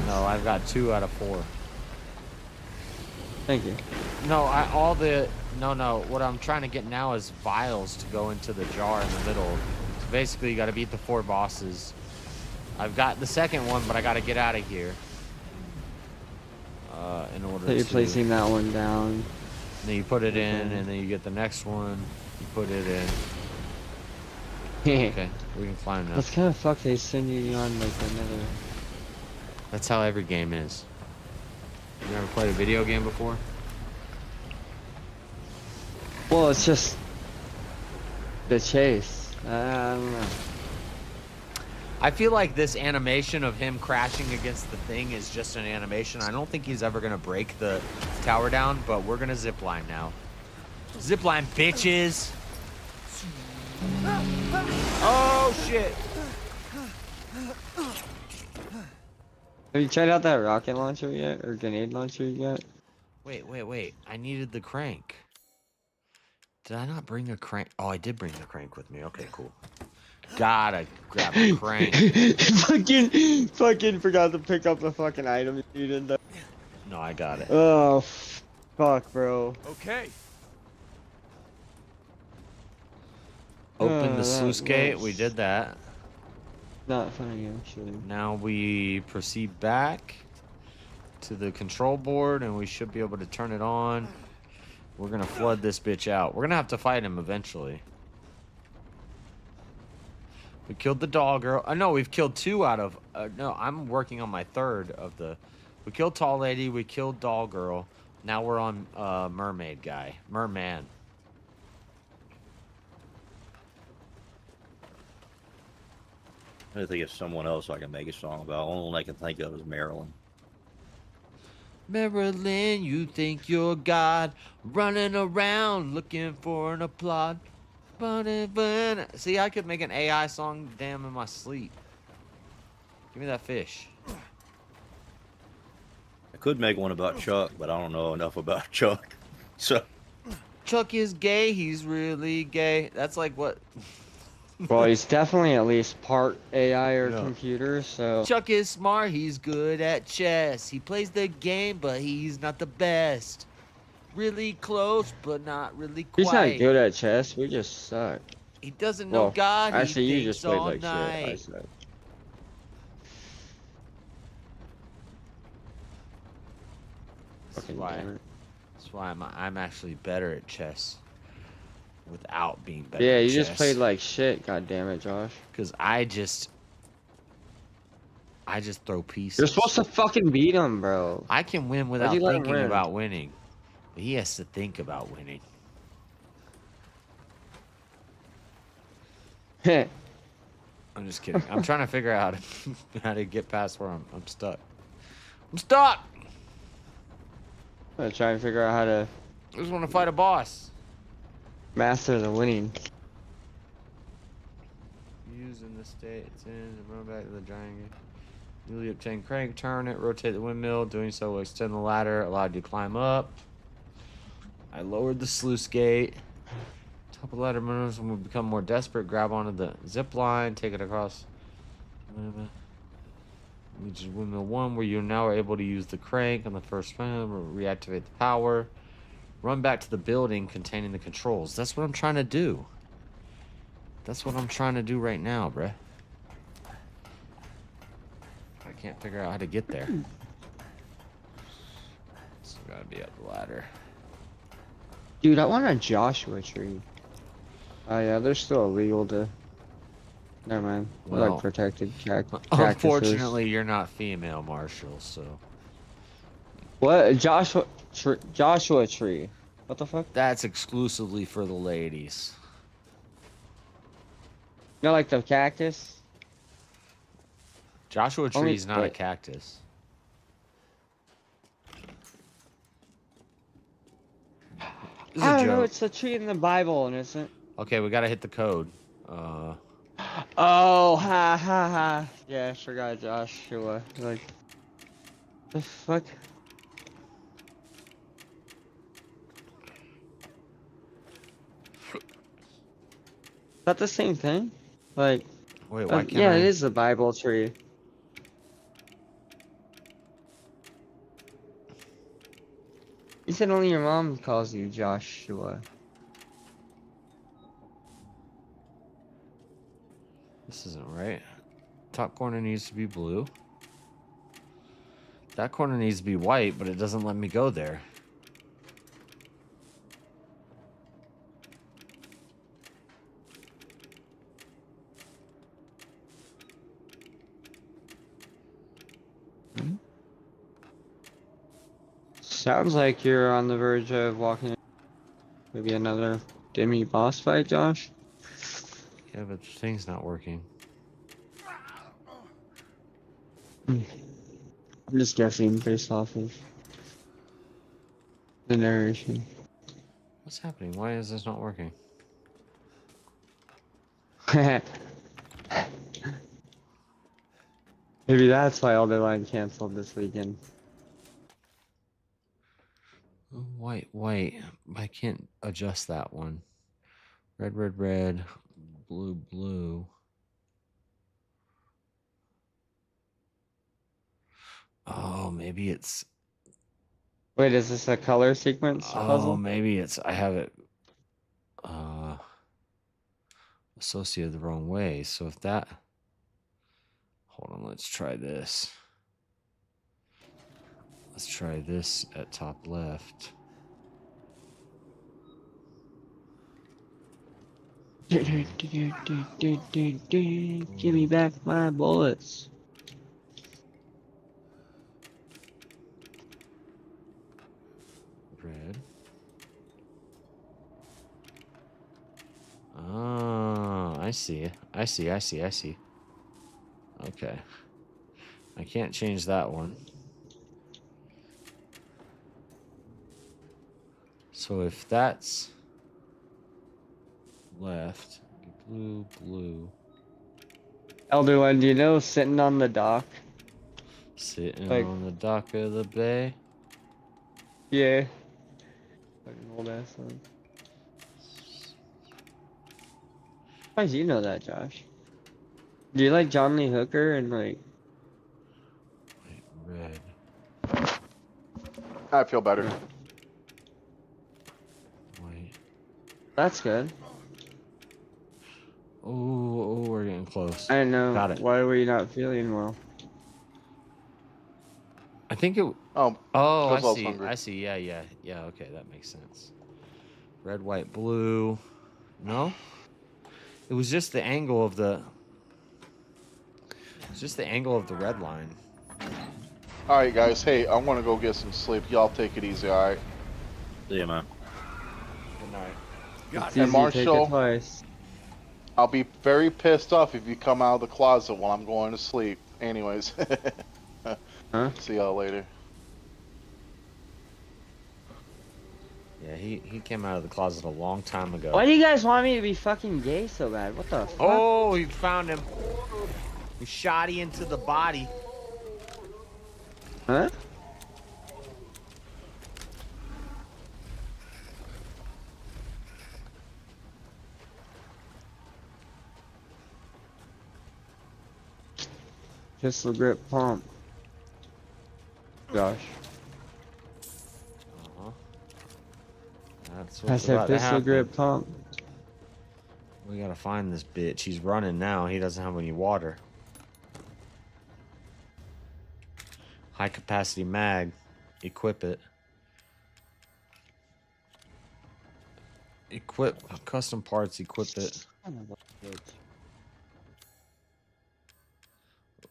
No, I've got 2 out of 4. Thank you. No, no. What I'm trying to get now is vials to go into the jar in the middle. So basically, you got to beat the 4 bosses. I've got the second one, but I got to get out of here. In order So you're to. placing that one down. And then you put it in, and then you get the next one. You put it in. Okay, we can climb now. That's kind of fucked. They send you on another. That's how every game is. You never played a video game before? Well, it's just the chase. I don't know. I feel like this animation of him crashing against the thing is just an animation. I don't think he's ever gonna break the tower down, but we're gonna zip line now. Zip line, bitches! Oh shit! Have you tried out that rocket launcher yet, or grenade launcher yet? Wait. I needed the crank. Did I not bring a crank? Oh, I did bring the crank with me. Okay, cool. Gotta grab the crank. fucking forgot to pick up the fucking item you needed though. No, I got it. Oh, fuck, bro. Okay. Open the that sluice gate. was We did that. Not funny, actually. Now we proceed back to the control board, and we should be able to turn it on. We're going to flood this bitch out. We're going to have to fight him eventually. We killed the doll girl. No, we've killed 2 out of... no, I'm working on my 3rd of the... We killed Tall Lady. We killed Doll Girl. Now we're on Mermaid Guy. Merman. I think of someone else I can make a song about. Only one I can think of is Marilyn. Marilyn, you think you're God, running around looking for an applaud. See, I could make an AI song damn in my sleep. Give me that fish. I could make one about Chuck, but I don't know enough about Chuck. So Chuck is gay. He's really gay. That's like what... Well, he's definitely at least part AI or computer, so... Chuck is smart. He's good at chess. He plays the game, but he's not the best. Really close, but not really quite. He's not good at chess. We just suck. He doesn't know God. Actually, he you just played all like night. shit. I suck. That's why I'm actually better at chess without being better at Yeah, you chess. just played like shit, god damn it, Josh. Because I just throw pieces. You're supposed to fucking beat him, bro. I can win without thinking about winning. But he has to think about winning. I'm just kidding. I'm trying to figure out how to get past where I'm stuck. I'm stuck! I'm gonna try and figure out how to... I just want to fight a boss. Master the winning. Using the state it's in and run back to the triangle. Newly obtained crank, turn it, rotate the windmill. Doing so will extend the ladder, allowed you to climb up. I lowered the sluice gate. Top of the ladder moves when we become more desperate. Grab onto the zip line, take it across. Which is windmill 1, where you now are able to use the crank on the first round, reactivate the power. Run back to the building containing the controls. That's what I'm trying to do. That's what I'm trying to do right now, bruh. I can't figure out how to get there. Still gotta be up the ladder. Dude, I want a Joshua tree. Oh yeah, they're still illegal to... Never mind. They're Well, like protected cactuses. Unfortunately, you're not female, Marshall, so... What? Joshua tree. What the fuck? That's exclusively for the ladies. You know, like the cactus? Joshua tree is not a cactus. I don't know, it's a tree in the Bible, and isn't. Okay, we gotta hit the code. Oh, ha ha ha. Yeah, I forgot Joshua. Like, the fuck? Is that the same thing? Like, wait, why can't yeah, I... it is the Bible tree. You said only your mom calls you Joshua. This isn't right. Top corner needs to be blue. That corner needs to be white, but it doesn't let me go there. Sounds like you're on the verge of walking in maybe another Demi boss fight, Josh. Yeah, but the thing's not working. I'm just guessing based off of the narration. What's happening? Why is this not working? Maybe that's why all the line canceled this weekend. White, white. I can't adjust that one. Red, red, red. Blue, blue. Oh, maybe it's... Wait, is this a color sequence puzzle? Oh, maybe it's... I have it associated the wrong way. So if that... Hold on, let's try this. Let's try this at top left. Give me back my bullets. Red. Oh, I see. I see. Okay. I can't change that one. So if that's left, blue. Elder One, do you know sitting on the dock? Sitting on the dock of the bay. Yeah. Fucking old ass one. How do you know that, Josh? Do you like John Lee Hooker and like? Red. I feel better. White. That's good. Oh, we're getting close. I know. Got it. Why were you not feeling well? I think it. Oh, I was see. hungry. I see. Yeah. Okay, that makes sense. Red, white, blue. No, it was just the angle of the. It's just the angle of the red line. All right, guys. Hey, I want to go get some sleep. Y'all take it easy, all right? See you, man. Good night. And Marshall, I'll be very pissed off if you come out of the closet while I'm going to sleep. Anyways. Huh? See y'all later. Yeah, he came out of the closet a long time ago. Why do you guys want me to be fucking gay so bad? What the fuck? Oh, he found him. He shot he into the body. Huh? Pistol grip pump. Josh. That's I what's said about to pistol happen. grip pump. We gotta find this bitch. He's running now. He doesn't have any water. High capacity mag. Equip it. Equip custom parts. Equip it.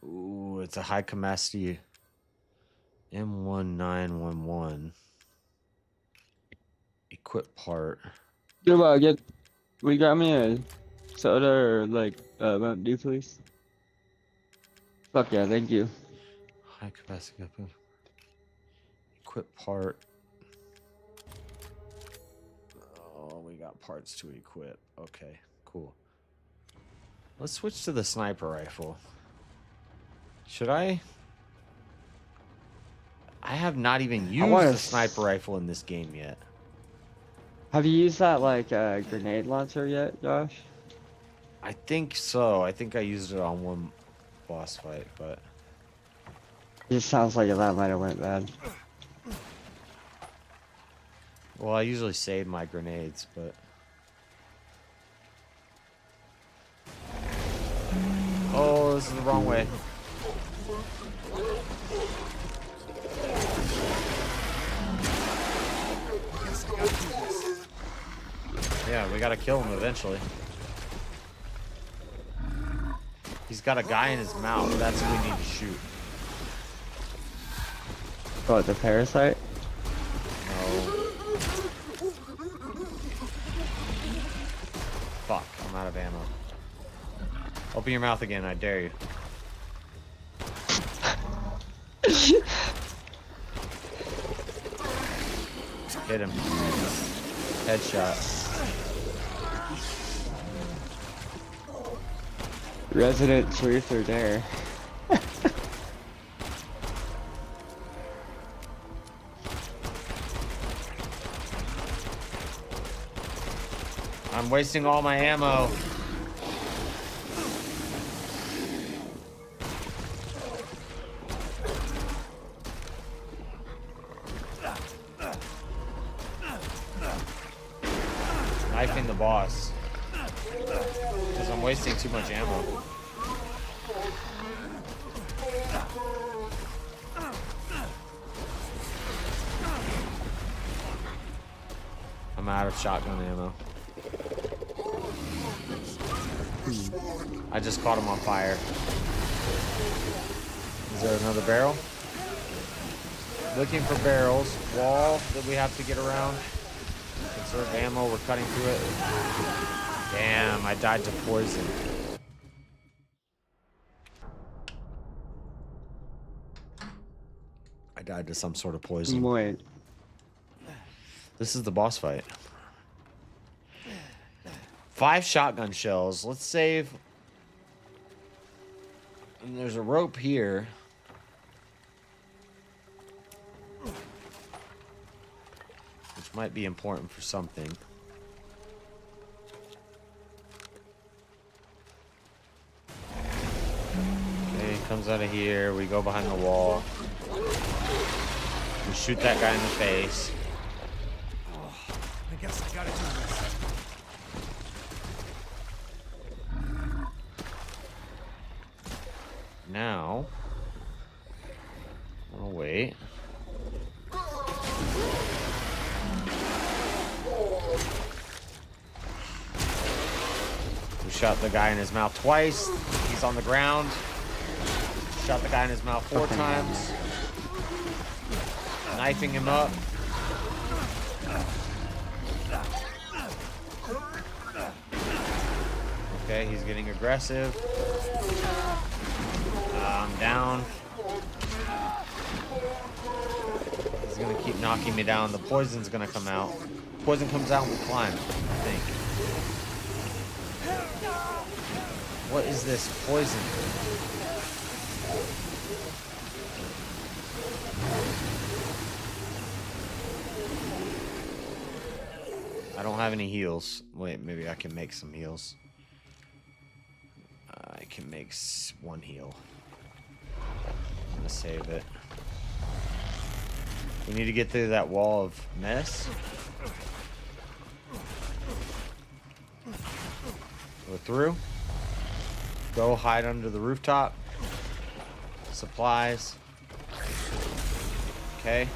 Ooh, it's a high capacity M1911. Equip part. Goodbye, we got me a soda or like Mountain Dew, please. Fuck yeah, thank you. High capacity. Equip part. Oh, we got parts to equip. Okay, cool. Let's switch to the sniper rifle. Should I? I have not even used the sniper rifle in this game yet. Have you used that like grenade launcher yet, Josh? I think so. I think I used it on one boss fight, but It sounds like that might have went bad. well, I usually save my grenades, but oh, this is the wrong way. Yeah, we gotta kill him eventually. He's got a guy in his mouth. That's who we need to shoot. Oh, the parasite? No. Fuck, I'm out of ammo. Open your mouth again, I dare you. Hit him. Headshot. Resident Truther there. I'm wasting all my ammo. Knifing the boss. Because I'm wasting too much ammo. I'm out of shotgun ammo. I just caught him on fire. Is there another barrel? Looking for barrels. Wall that we have to get around. Conserve ammo. We're cutting through it. Damn, I died to poison. I died to some sort of poison. Wait. This is the boss fight. 5 shotgun shells. Let's save. And there's a rope here. Which might be important for something. Okay, comes out of here. We go behind the wall. We shoot that guy in the face. I guess I gotta do this. Now, I'll wait. We shot the guy in his mouth twice. He's on the ground. Shot the guy in his mouth 4 times. Knifing him up. Okay, he's getting aggressive. I'm down. He's gonna keep knocking me down. The poison's gonna come out. Poison comes out and we climb, I think. What is this poison? I don't have any heals. Wait, maybe I can make some heals. I can make 1 heal. I'm gonna save it. We need to get through that wall of mess. Go through. Go hide under the rooftop. Supplies. Okay.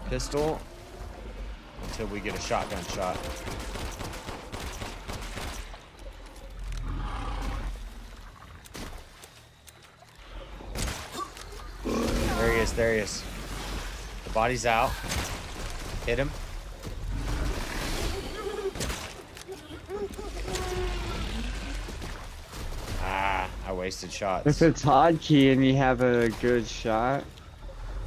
Pistol. Until we get a shotgun shot. There he is, there he is. The body's out. Hit him. Ah, I wasted shots. If it's hotkey and you have a good shot,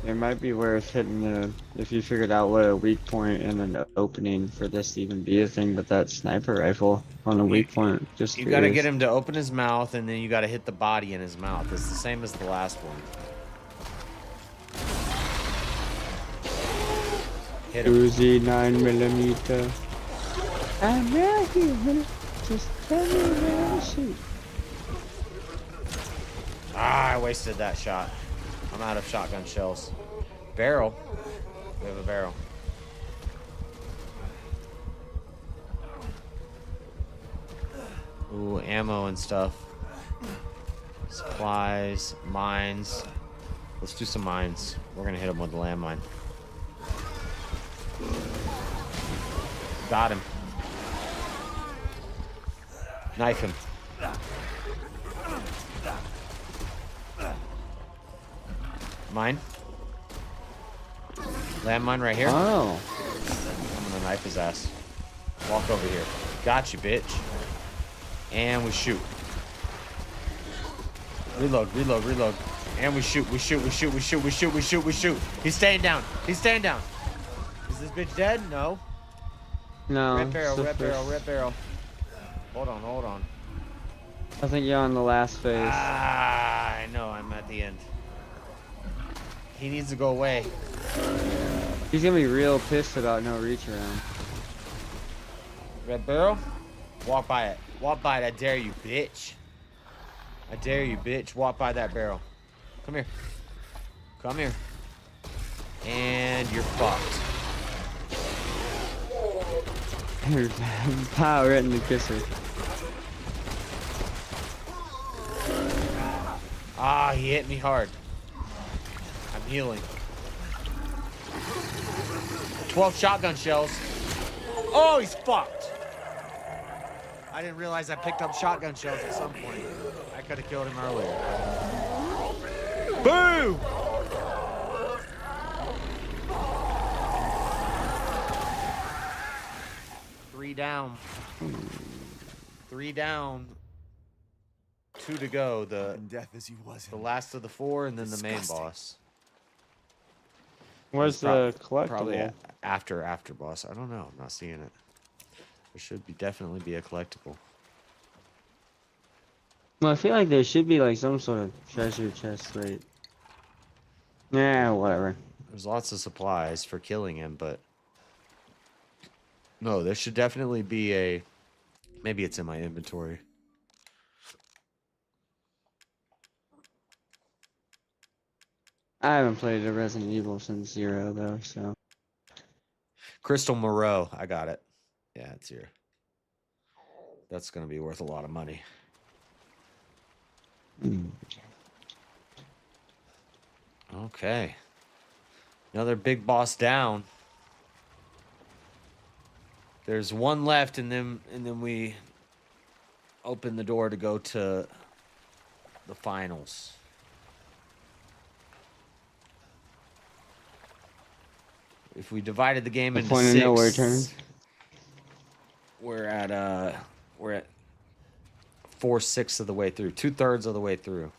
it might be worth hitting the, if you figured out what a weak point and an opening for this to even be a thing, but that sniper rifle on a weak point, just You gotta get him to open his mouth and then you gotta hit the body in his mouth. It's the same as the last one. Hit him. Uzi 9mm. I'm right here, just tell me where to shoot. Ah, I wasted that shot. I'm out of shotgun shells. Barrel. We have a barrel. Ooh, ammo and stuff. Supplies, mines. Let's do some mines. We're gonna hit him with the landmine. Got him. Knife him. Mine. Landmine right here. Oh. I'm gonna knife his ass. Walk over here. Got you, bitch. And we shoot. Reload, reload, reload. And we shoot, we shoot, we shoot, we shoot, we shoot, we shoot, we shoot. He's staying down. He's staying down. Is this bitch dead? No. No. Red barrel, red barrel, red barrel. Hold on, hold on. I think you're on the last phase. Ah, I know, I'm at the end. He needs to go away. He's gonna be real pissed about no reach around. Red barrel? Walk by it. Walk by it, I dare you, bitch. I dare you, bitch. Walk by that barrel. Come here. Come here. And you're fucked. Pow, right in the kisser. Ah, he hit me hard. I'm healing. 12 shotgun shells. Oh, he's fucked. I didn't realize I picked up shotgun shells at some point. I could have killed him earlier. Boom! Three down. 3 down. 2 to go. The last of the 4, and then the main boss. Where's the collectible? Probably after boss. I don't know. I'm not seeing it. There should definitely be a collectible. Well, I feel like there should be like some sort of treasure chest, right? Yeah, whatever. There's lots of supplies for killing him, but no, there should definitely be a. Maybe it's in my inventory. I haven't played a Resident Evil since 0 though, so. Crystal Moreau, I got it. Yeah, it's here. That's gonna be worth a lot of money. Okay. Another big boss down. There's one left, and then we open the door to go to the finals. If we divided the game into 6, nowhere turn. We're at 4/6 of the way through, 2/3 of the way through.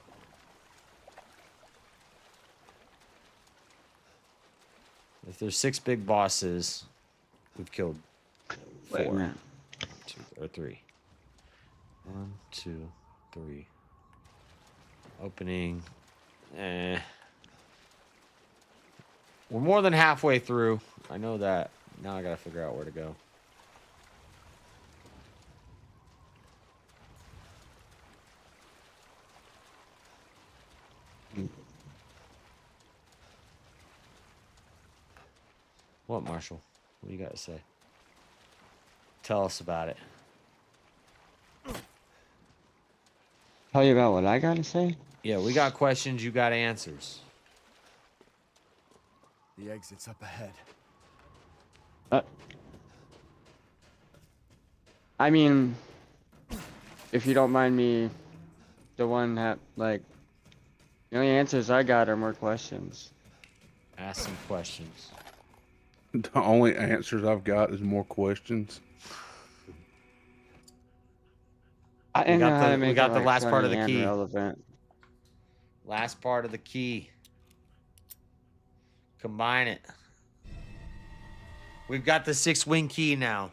If there's 6 big bosses, we've killed 4. 2 or 3. 1, 2, 3. Opening. We're more than halfway through. I know that. Now I gotta figure out where to go. What, Marshall? What do you got to say? Tell us about it. Tell you about what I gotta say? Yeah, we got questions, you got answers. The exit's up ahead. I mean, if you don't mind me, the one that, like, the only answers I got are more questions. Ask some questions. The only answers I've got is more questions. I know how to make we got it, the like, last part of funny the and key. relevant. Last part of the key. Combine it. We've got the 6-wing key now.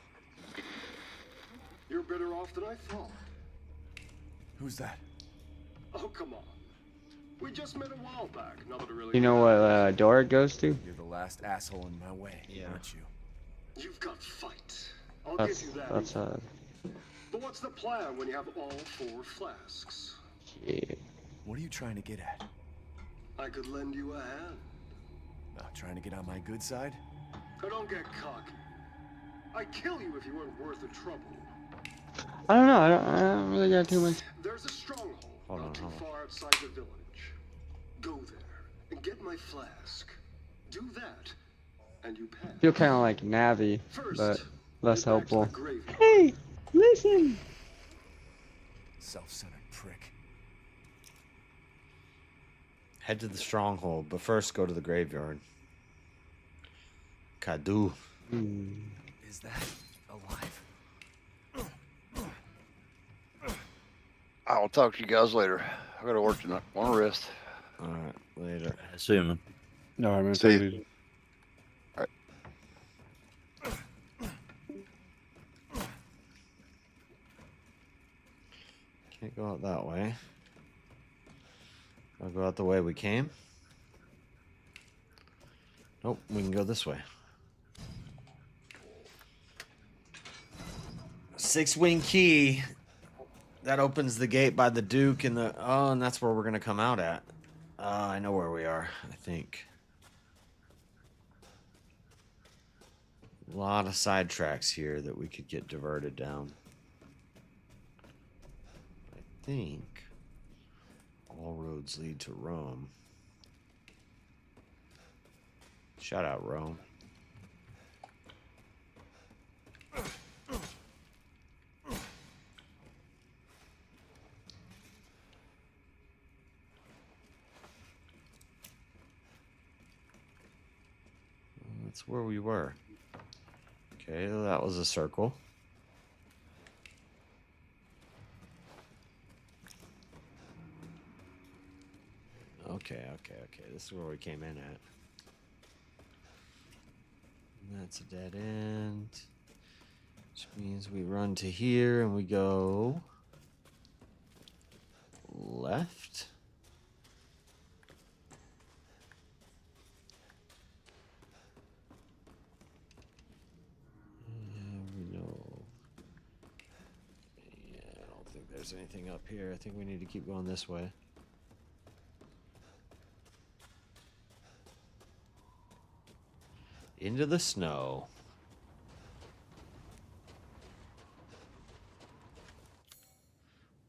You're better off than I thought. Who's that? Oh, come on. We just met a while back. Not really. You know what door it goes to? You're the last asshole in my way, aren't you? You've got fight. I'll That's give you that. But what's the plan when you have all 4 flasks? Yeah. What are you trying to get at? I could lend you a hand. Not trying to get on my good side? Now don't get cocky. I'd kill you if you weren't worth the trouble. I don't know. I don't really got too much. There's a stronghold not too far outside the village. Go there and get my flask. Do that, and you pass. Feel kind of like Navi, but less helpful. Hey, listen. Self-centered prick. Head to the stronghold, but first go to the graveyard. Kadu. Is that alive? I'll talk to you guys later. I gotta work tonight. Want to rest. All right, later. See you, man. No, man. See you. All right. Can't go out that way. I'll go out the way we came. Nope, we can go this way. 6-wing key. That opens the gate by the Duke and the... Oh, and that's where we're going to come out at. I know where we are, I think. A lot of side tracks here that we could get diverted down. I think all roads lead to Rome. Shout out, Rome. That's where we were. Okay, that was a circle. Okay. This is where we came in at. And that's a dead end. Which means we run to here and we go left. There's anything up here. I think we need to keep going this way. Into the snow.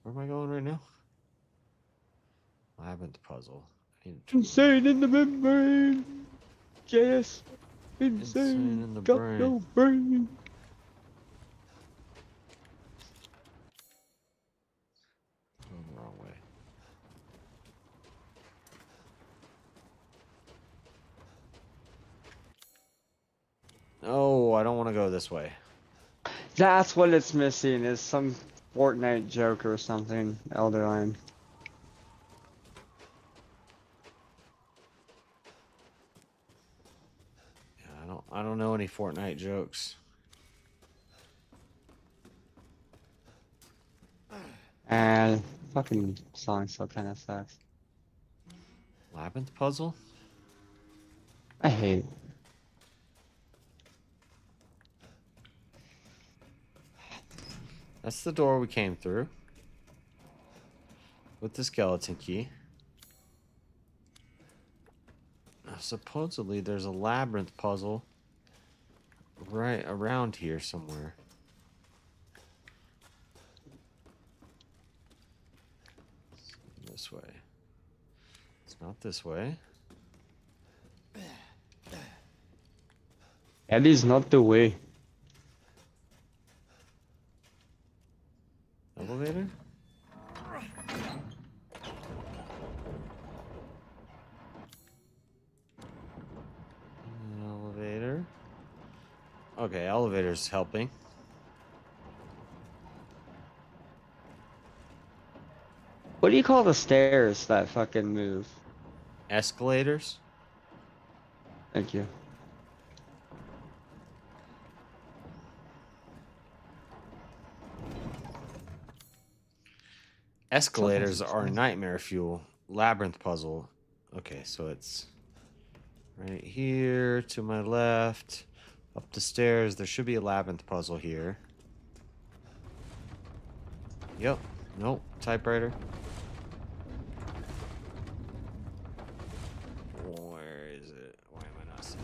Where am I going right now? Labyrinth puzzle. Insane in the membrane. JS. Insane in the got brain. no brain. Going the wrong way. Oh, I don't want to go this way. That's what it's missing, is some Fortnite joke or something, Elderline. Yeah, I don't know any Fortnite jokes. And fucking song still kind of sucks. Labyrinth puzzle? I hate it. That's the door we came through. With the skeleton key. Now, supposedly there's a labyrinth puzzle right around here somewhere. This way. It's not this way. That is not the way. Elevator? Elevator. Okay, elevator's helping. What do you call the stairs that fucking move? Escalators? Thank you. Escalators are nightmare fuel. Labyrinth puzzle. Okay, so it's right here to my left. Up the stairs. There should be a labyrinth puzzle here. Yep. Nope. Typewriter. Where is it? Why am I not seeing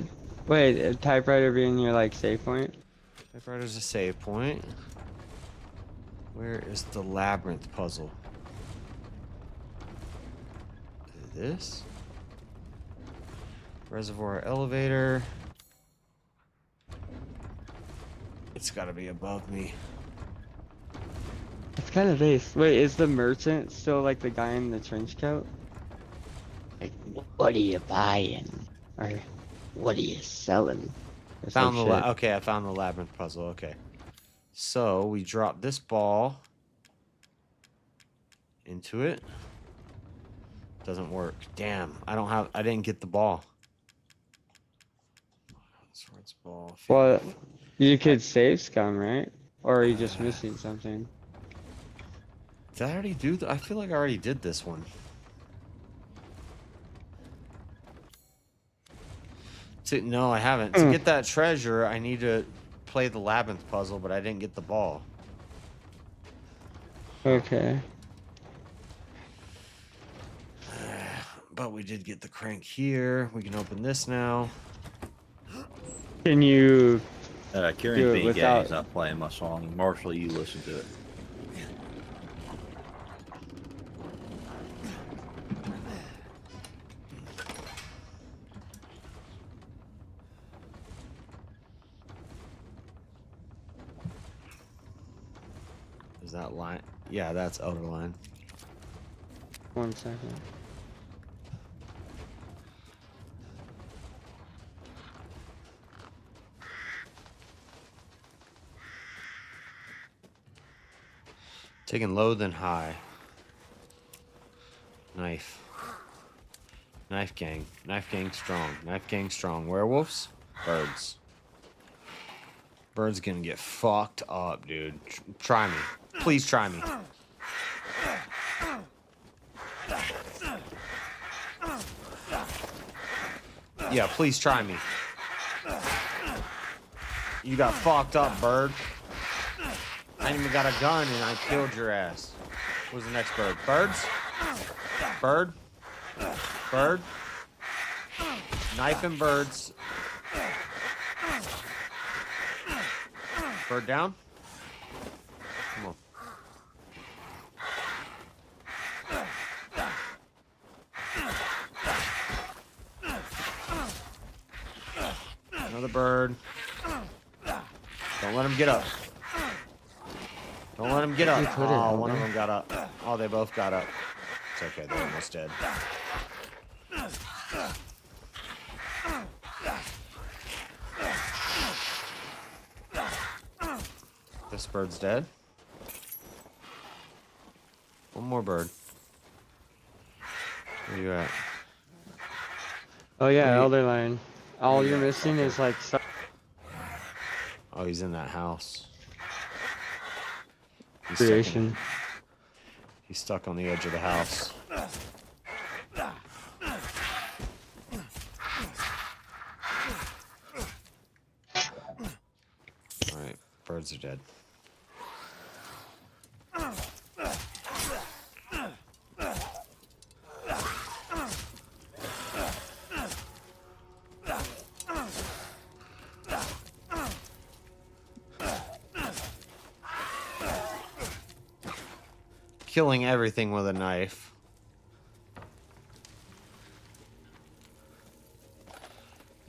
it? Wait, a typewriter being your like save point? Typewriter's a save point. Where is the labyrinth puzzle? Is it this? Reservoir elevator. It's gotta be above me. It's kind of base. Wait, is the merchant still like the guy in the trench coat? Like, what are you buying? Or what are you selling? Or some Found the shit. okay, I found the labyrinth puzzle. Okay. So we drop this ball into it. Doesn't work. Damn, I didn't get the ball. Swords ball. Well, you could save scum, right? Or are you just missing something? Did I already do I feel like I already did this one. No, I haven't. To get that treasure, I need to play the labyrinth puzzle, but I didn't get the ball. Okay. But we did get the crank here. We can open this now. Can you Kieran do it being without... gay is not playing my song. Marshall, you listen to it. Is that line? Yeah, that's outer line. 1 second. Taking low then high. Knife. Knife gang. Knife gang strong. Knife gang strong. Werewolves? Birds. Birds gonna get fucked up, dude. Try me. Please try me. Yeah, please try me. You got fucked up, bird. I ain't even got a gun and I killed your ass. Where's the next bird? Birds? Bird? Bird? Knife and birds. Bird down? Come on. Another bird. Don't let him get up. Don't let him get up. Oh, one of them got up. Oh, they both got up. It's okay, they're almost dead. This bird's dead. One more bird. Where you at? Oh yeah, Elder Line. All you're missing is like. Oh, he's in that house. Creation. He's stuck on the edge of the house. Alright, birds are dead. Killing everything with a knife.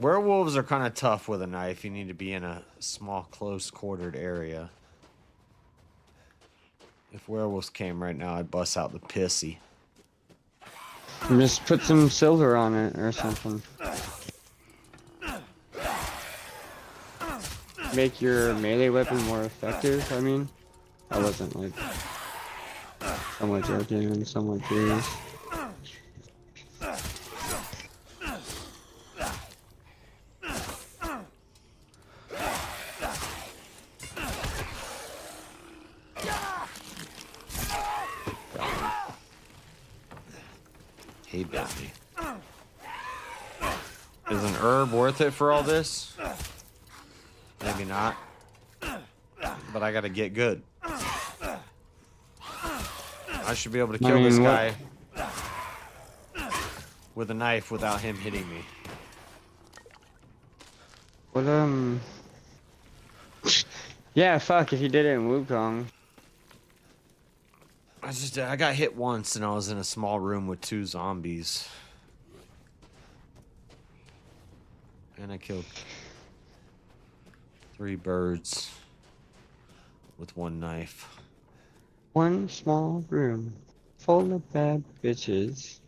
Werewolves are kind of tough with a knife. You need to be in a small, close-quartered area. If werewolves came right now, I'd bust out the pissy. Just put some silver on it or something. Make your melee weapon more effective, I mean. I wasn't like somewhat joking and somewhat serious. He bit me. Is an herb worth it for all this? Maybe not. But I gotta get good. I should be able to kill this guy with a knife without him hitting me. What, yeah, fuck, if you did it in Wukong. I got hit once and I was in a small room with 2 zombies. And I killed 3 birds with 1 knife. One small room full of bad bitches.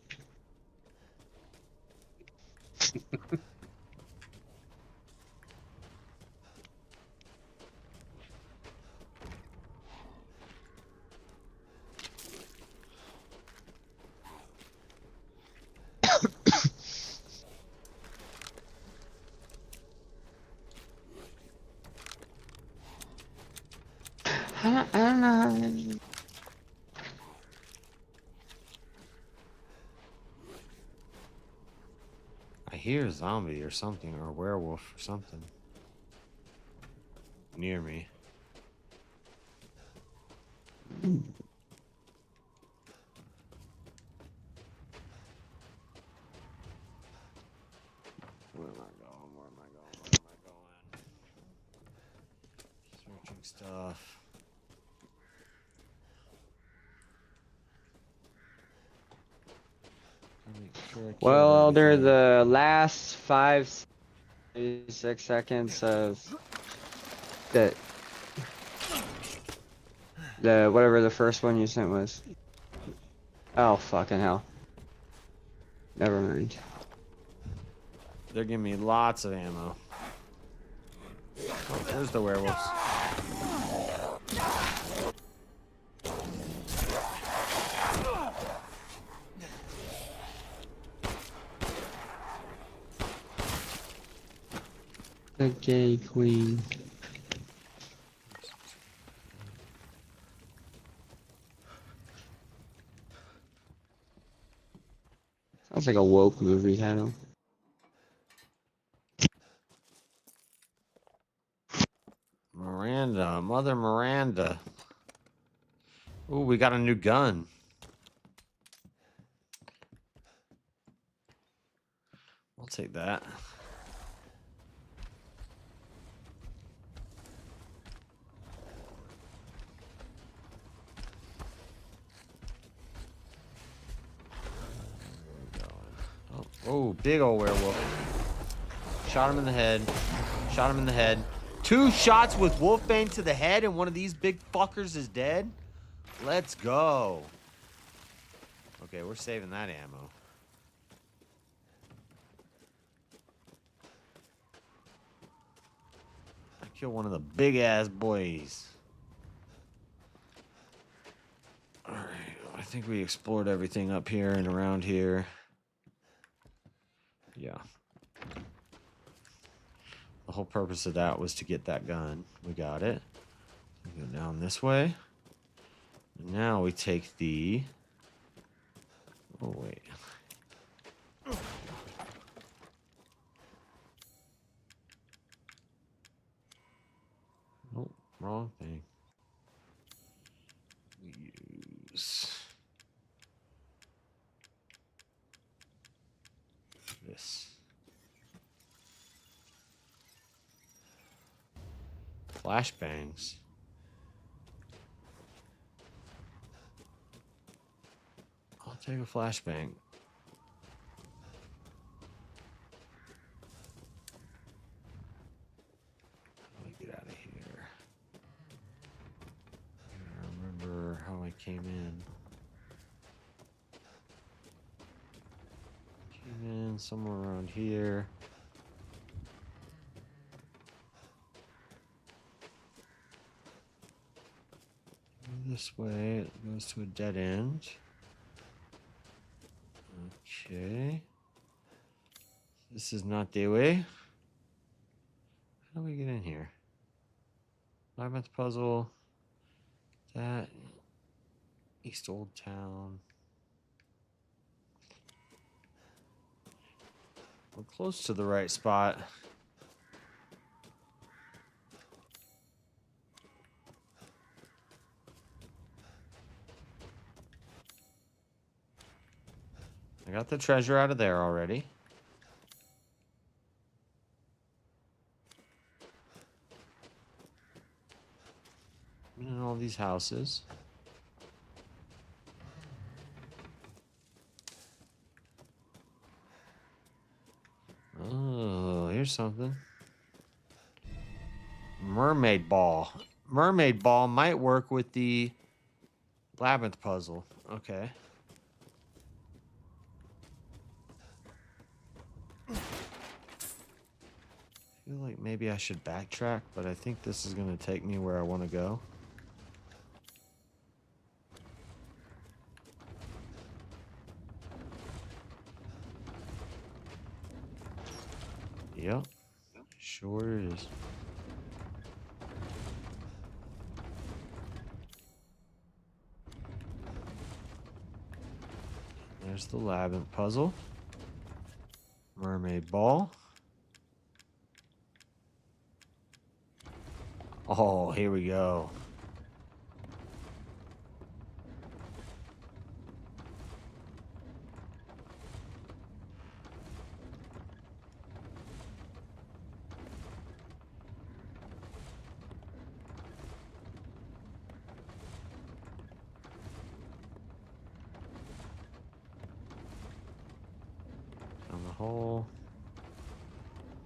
I don't know. I hear a zombie or something, or a werewolf or something near me. Where am I going? Where am I going? Where am I going? Searching stuff. Well, they're the last 5, 6 seconds of the whatever the first one you sent was. Oh fucking hell. Never mind. They're giving me lots of ammo. Oh, there's the werewolves. The gay queen. Sounds like a woke movie title. Miranda, Mother Miranda. Ooh, we got a new gun. I'll take that. Oh, big old werewolf. Shot him in the head. Shot him in the head. 2 shots with Wolfbane to the head, and one of these big fuckers is dead? Let's go. Okay, we're saving that ammo. I killed one of the big-ass boys. Alright, I think we explored everything up here and around here. Yeah. The whole purpose of that was to get that gun. We got it. We go down this way. And now we take the... Oh, wait. Nope, wrong thing. We use... this. Flashbangs. I'll take a flashbang. How do I get out of here? I remember how I came in. Came in somewhere around here. This way, it goes to a dead end. Okay. This is not the way. How do we get in here? Labyrinth puzzle. That. East Old Town. We're close to the right spot. I got the treasure out of there already. And all these houses. Oh, here's something. Mermaid ball. Mermaid ball might work with the labyrinth puzzle. Okay. I feel like maybe I should backtrack, but I think this is going to take me where I want to go. Yep, sure is. There's the labyrinth puzzle. Mermaid ball. Oh, here we go. Down the hole.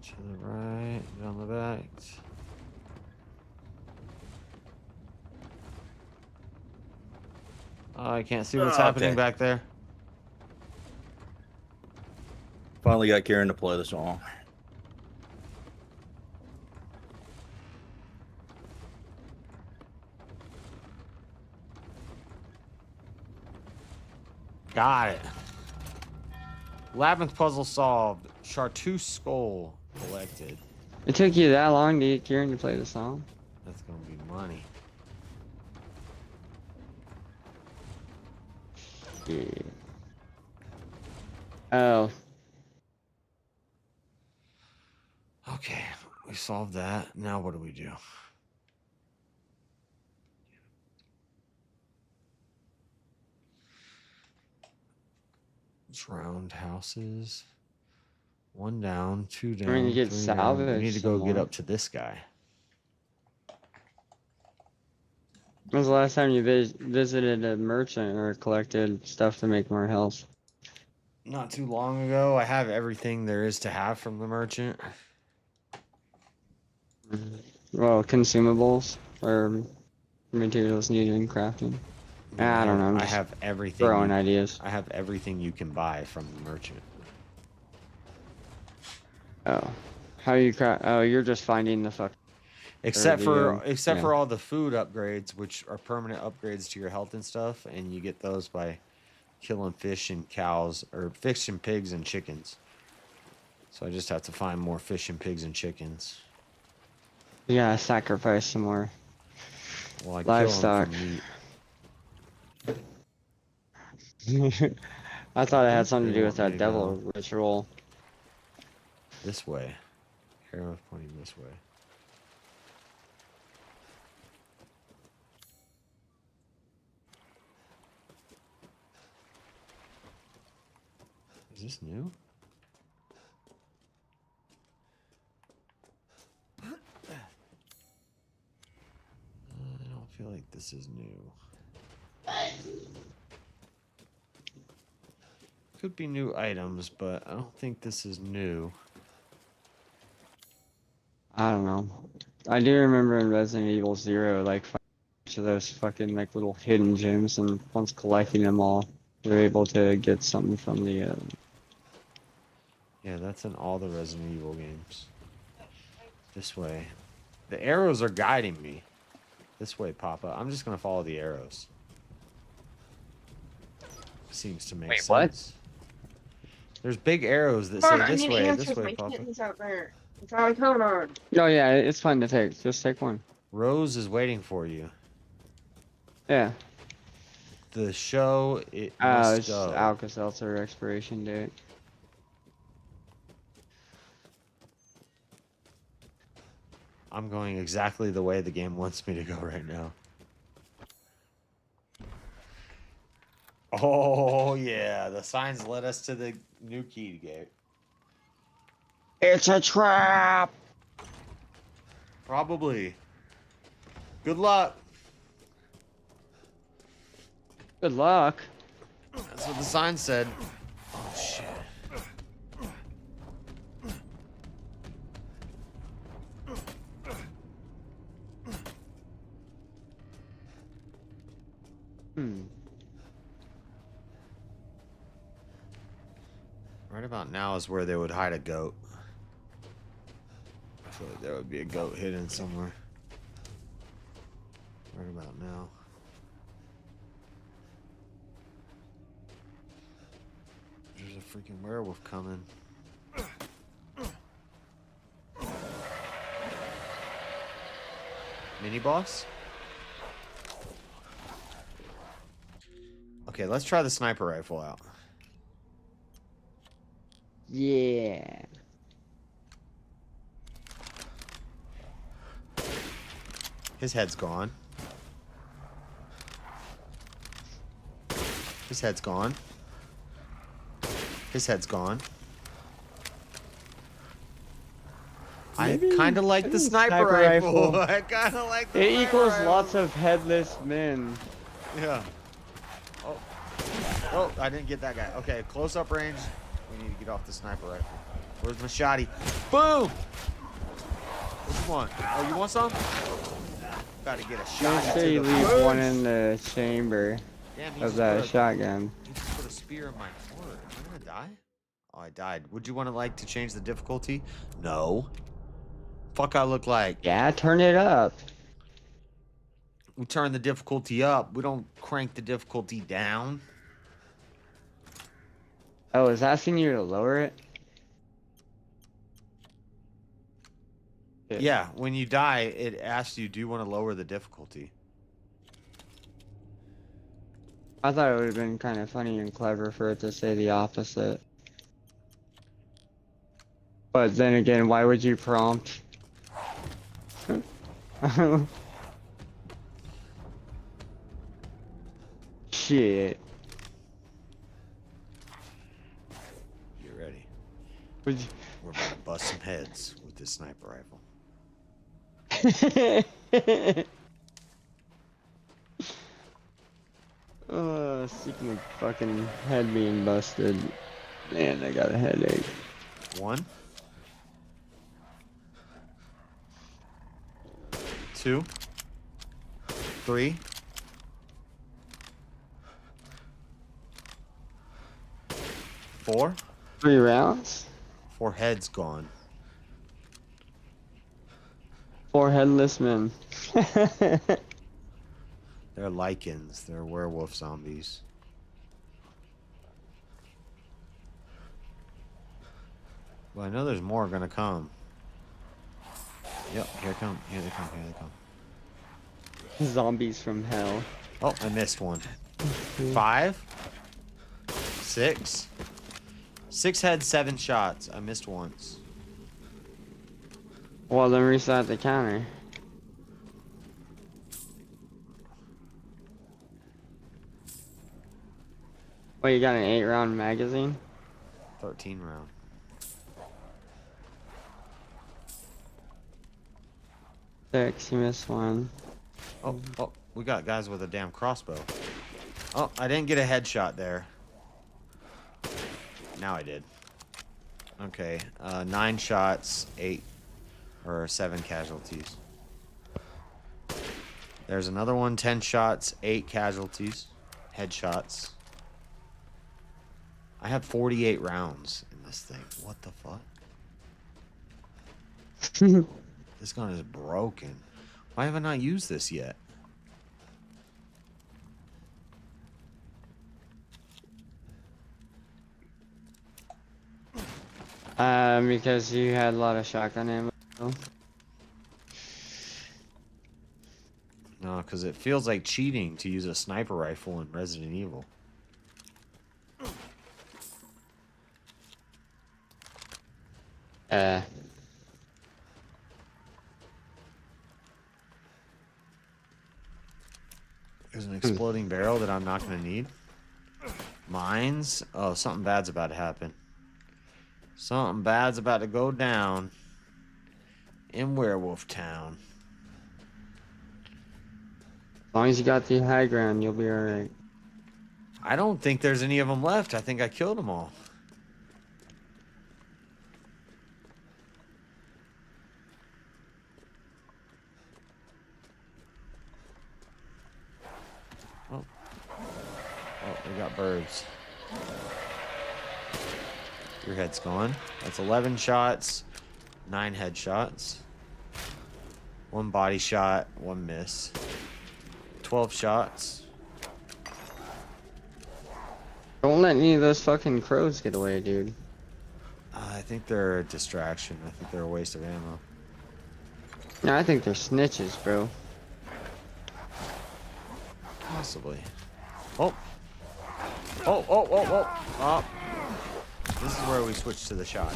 To the right, down the back. Oh, I can't see what's happening back there. Finally got Karen to play the song. Got it. Labyrinth puzzle solved. Chartreuse skull collected. It took you that long to get Kieran to play the song? That's gonna be money. Yeah. Oh. Okay, we solved that. Now what do we do? It's round houses. 1 down, 2 down. I mean, you get 3 down. We need to go get more. up to this guy. When was the last time you visited a merchant or collected stuff to make more health? Not too long ago. I have everything there is to have from the merchant. Well, consumables or materials needed in crafting. I don't know. I have everything. Throwing ideas. I have everything you can buy from the merchant. Oh, how you craft? Oh, you're just finding the fuck. Except for all the food upgrades, which are permanent upgrades to your health and stuff, and you get those by killing fish and cows, or fish and pigs and chickens. So I just have to find more fish and pigs and chickens. You gotta sacrifice some more livestock. I thought it had something to do with that devil ritual. This way. Arrow pointing this way. Is this new? I don't feel like this is new. Could be new items, but I don't think this is new. I don't know. I do remember in Resident Evil 0, like, each of those fucking, like, little hidden gems, and once collecting them all, you're able to get something from the, Yeah, that's in all the Resident Evil games. This way. The arrows are guiding me. This way, Papa. I'm just gonna follow the arrows. Seems to make sense. What? There's big arrows that say this way, Papa. Out there. It's all coming on. Oh yeah, it's fun to take. Just take one. Rose is waiting for you. Yeah. The show, it Oh, must it's go. Alka-Seltzer expiration date. I'm going exactly the way the game wants me to go right now. Oh, yeah. The signs led us to the new key gate. It's a trap! Probably. Good luck. Good luck. That's what the sign said. Oh, shit. Right about now is where they would hide a goat. I feel like there would be a goat hidden somewhere. Right about now. There's a freaking werewolf coming. Mini boss? Okay, let's try the sniper rifle out. Yeah. His head's gone. His head's gone. His head's gone. I kind of like the sniper rifle. I kind of like the It sniper equals rifle. lots of headless men. Yeah. Oh. Oh, I didn't get that guy. Okay, close up range. We need to get off the sniper rifle. Where's my shotty? Boom! What you want? Oh, you want some? Gotta get a shot. Make sure you leave one in the chamber of that shotgun. You just put a spear in my heart. Am I gonna die? Oh, I died. Would you want to like to change the difficulty? No. Fuck, I look like. Yeah, turn it up. We turn the difficulty up. We don't crank the difficulty down. Oh, it's asking you to lower it? Yeah, when you die, it asks you, do you want to lower the difficulty? I thought it would have been kind of funny and clever for it to say the opposite. But then again, why would you prompt? Shit. You ready? Would you... We're about to bust some heads with this sniper rifle. Speaking of fucking head being busted, man, I got a headache. 1, 2, 3, 4. 3 rounds? 4 heads gone. 4 headless men. They're lichens. They're werewolf zombies. Well, I know there's more gonna come. Yep, here they come. Here they come. Here they come. Zombies from hell. Oh, I missed one. 5, 6. 6 heads, 7 shots. I missed once. Well, then reset the counter. Wait, you got an 8-round magazine? 13 round. Six, you missed one. Oh, we got guys with a damn crossbow. Oh, I didn't get a headshot there. Now I did. Okay, 9 shots, 8 or 7 casualties. There's another one, 10 shots, 8 casualties, headshots. I have 48 rounds in this thing. What the fuck? This gun is broken. Why have I not used this yet? Because you had a lot of shotgun ammo. No, because it feels like cheating to use a sniper rifle in Resident Evil. There's an exploding barrel that I'm not going to need. Mines. Oh, something bad's about to happen. Something bad's about to go down in Werewolf Town. As long as you got the high ground, you'll be alright. I don't think there's any of them left. I think I killed them all. Oh, we got birds. Your head's gone. That's 11 shots, 9 headshots. 1 body shot, 1 miss. 12 shots. Don't let any of those fucking crows get away, dude. I think they're a distraction. I think they're a waste of ammo. No, I think they're snitches, bro. Possibly. Oh. Oh. This is where we switched to the shot.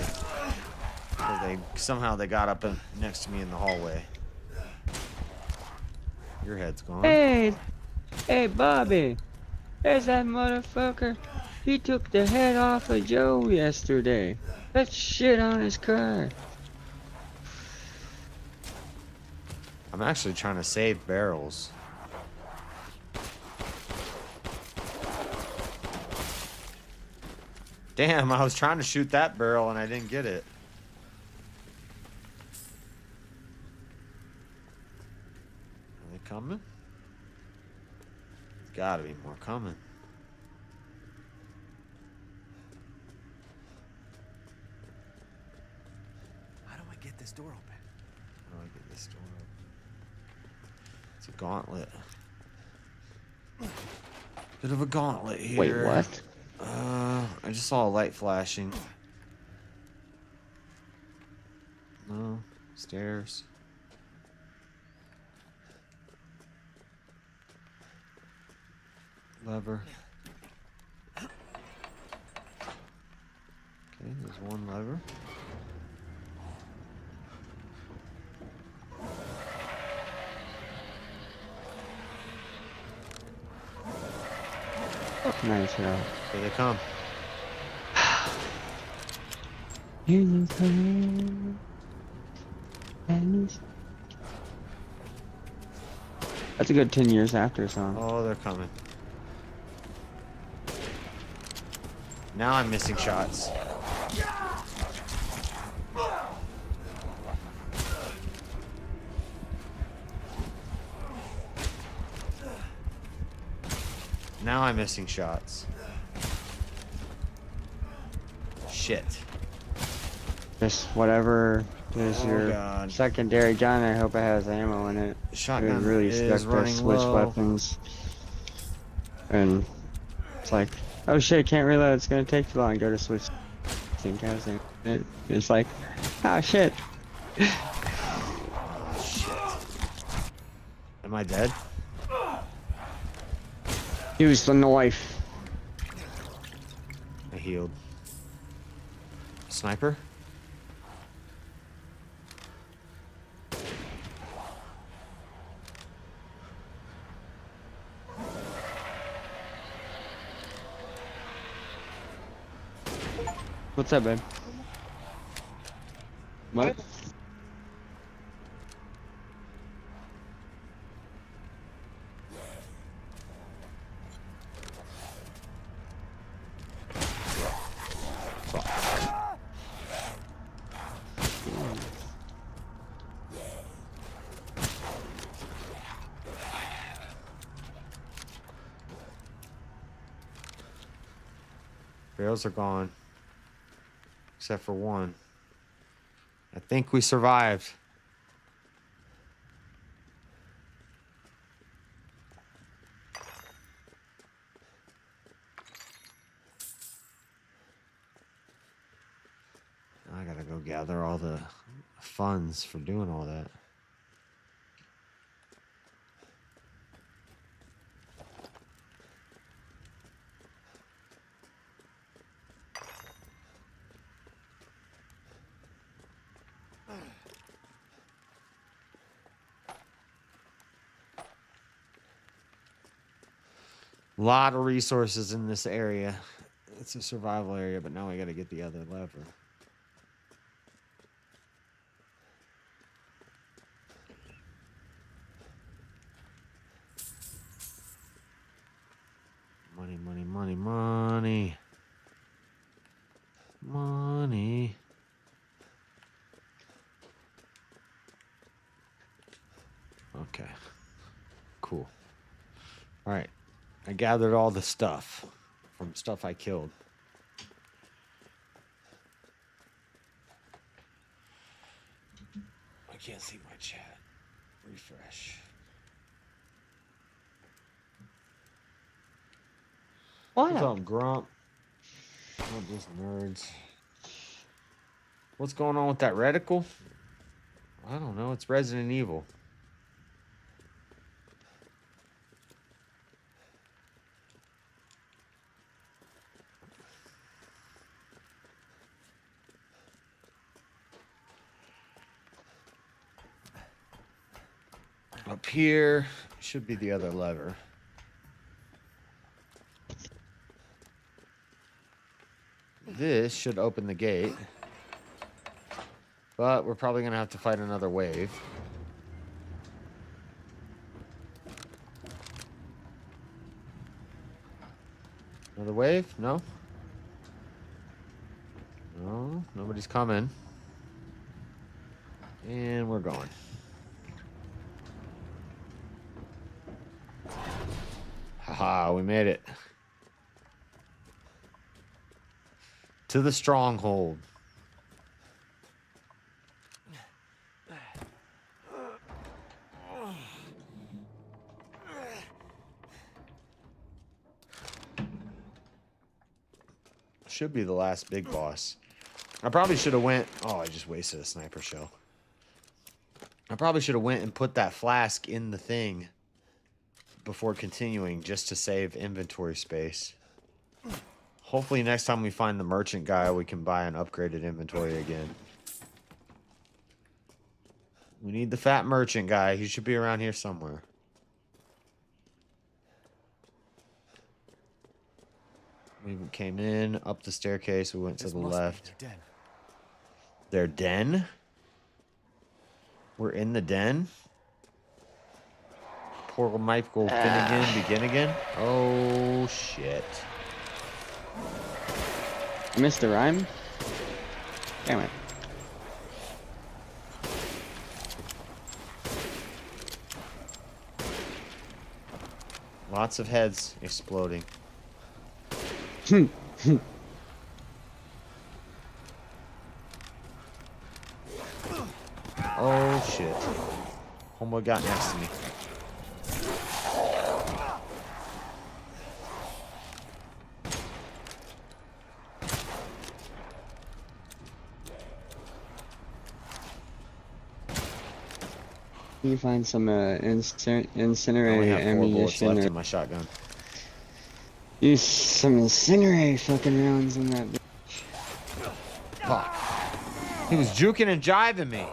Because somehow they got up next to me in the hallway. Your head's gone. Hey, Bobby. There's that motherfucker. He took the head off of Joe yesterday. Let's shit on his car. I'm actually trying to save barrels. Damn, I was trying to shoot that barrel and I didn't get it. Are they coming? There's gotta be more coming. How do I get this door open? How do I get this door open? It's a gauntlet. Bit of a gauntlet here. Wait, what? I just saw a light flashing. No, Stairs. Lever. Okay, there's one lever. Nice, hero. Here they come. Here you come. That's a good 10 years after song. Oh, they're coming. Now I'm missing shots. Now I'm missing shots. Shit. Just whatever is your secondary gun, I hope it has ammo in it. Shotgun really is stuck to running switch low. weapons. And it's like, oh shit, can't reload, it's gonna take too long, go to switch. Same kind of thing. It's like, oh shit. Am I dead? Use the knife. I healed. Sniper? What's up, babe? What? Rails are gone. Except for one. I think we survived. I gotta go gather all the funds for doing all that. A lot of resources in this area. It's a survival area, but now we gotta get the other lever. Money, money, money, money. Money. Okay. Cool. All right. I gathered all the stuff from stuff I killed. I can't see my chat. Refresh. What? What's up, Grump? Not just nerds. What's going on with that reticle? I don't know. It's Resident Evil. Up here should be the other lever. This should open the gate. But we're probably going to have to fight another wave. Another wave? No? No, nobody's coming. And we're going. Haha, we made it. To the stronghold. Should be the last big boss. I probably should have went... Oh, I just wasted a sniper shell. I probably should have went and put that flask in the thing before continuing, just to save inventory space. Hopefully next time we find the merchant guy, we can buy an upgraded inventory again. We need the fat merchant guy. He should be around here somewhere. We came in, up the staircase, we went to the left. Their den? We're in the den? Portal Michael Finnegan, begin again? Oh, shit. Missed the rhyme? Damn it. Lots of heads exploding. Oh shit. Homeboy got next to me. Can you find some incinerate I only have 4 bullets ammunition left or in my shotgun. use some incinerate fucking rounds in that bitch. Fuck. He was juking and jiving me.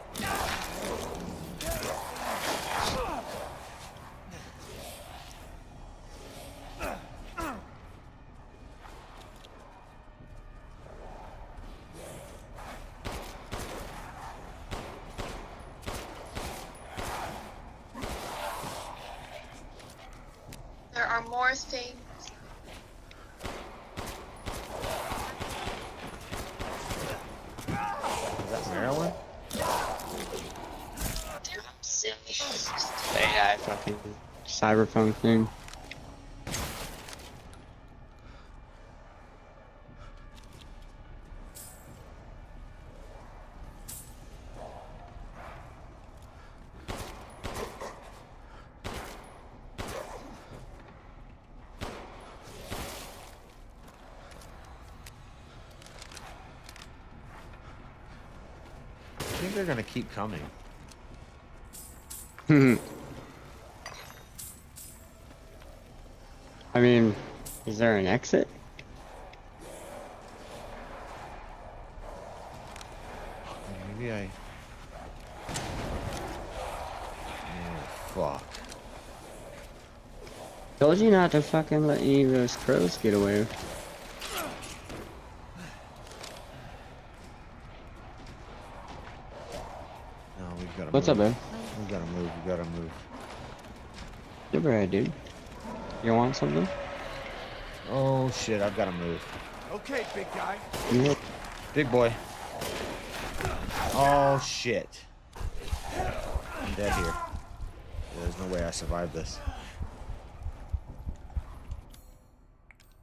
There are more things. Is that Maryland? Damn, I'm silly. AI fucking cyberpunk thing. I think they're gonna keep coming. I mean, is there an exit? Maybe I... Oh, fuck. Told you not to fucking let any of those crows get away. No, we've got to What's move. up, man? We gotta move, we gotta move. Super right, dude. You want something? Oh shit, I've gotta move. Okay, big guy. Yep. Big boy. Oh shit. I'm dead here. There's no way I survived this.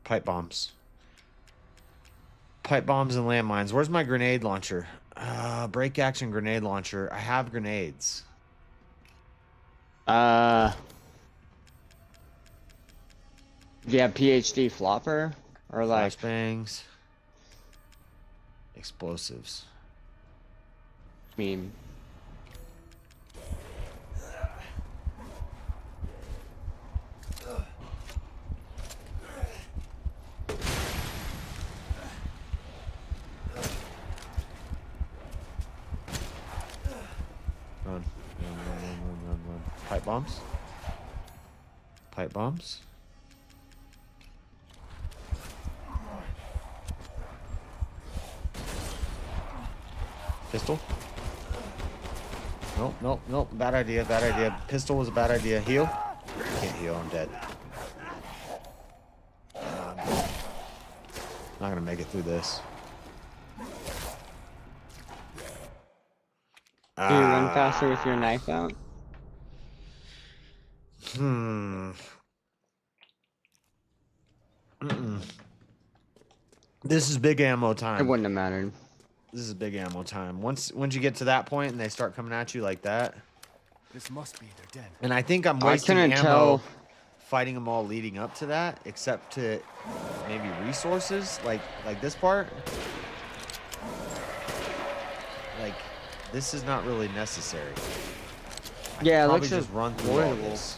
Pipe bombs. Pipe bombs and landmines. Where's my grenade launcher? Break action grenade launcher. I have grenades. Do you have PhD flopper? Or like flashbangs. Explosives. Meme. Run. Run. Pipe bombs. Pipe bombs. Pistol. Nope. Bad idea. Pistol was a bad idea. Heal. Can't heal. I'm dead. Not gonna make it through this. Do you run faster with your knife out? This is big ammo time. It wouldn't have mattered. This is big ammo time. Once you get to that point and they start coming at you like that. This must be their den. And I think I'm wasting ammo fighting them all leading up to that, except to maybe resources, like this part. Like, this is not really necessary. Yeah, it probably looks just run through all avoidable. this.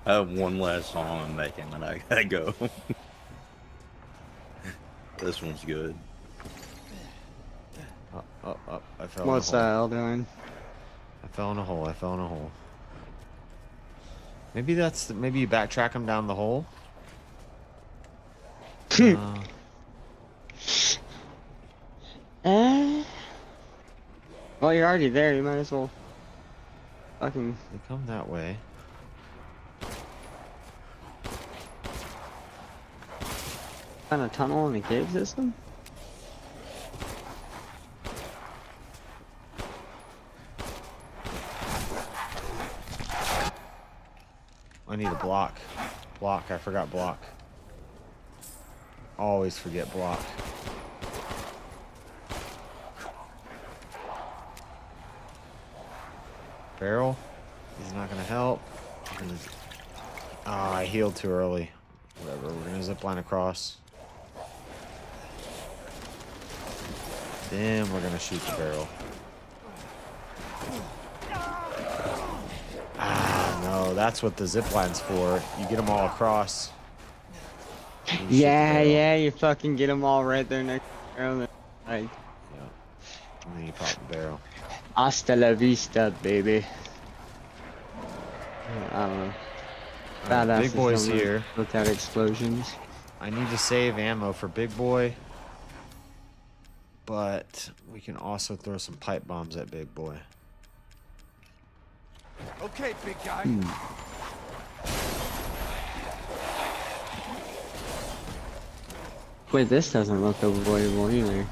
I have one last song I'm making, and I gotta go. This one's good. Up. I fell What's in a that hole. L doing? I fell in a hole. Maybe maybe you backtrack him down the hole. Well, you're already there. You might as well fucking. They come that way. Found a tunnel in the cave system? I need a block. I forgot block. Always forget block. Barrel. He's not gonna help. I healed too early. Whatever, we're gonna zip line across. Then we're gonna shoot the barrel. No, that's what the zip line's for. You get them all across. Yeah, you fucking get them all right there next to the barrel. Like, yeah. And then you pop the barrel. Hasta la vista, baby. I don't know. Badass Big boy's here. Look at explosions. I need to save ammo for big boy. But we can also throw some pipe bombs at big boy. Okay, big guy. Wait, this doesn't look avoidable either.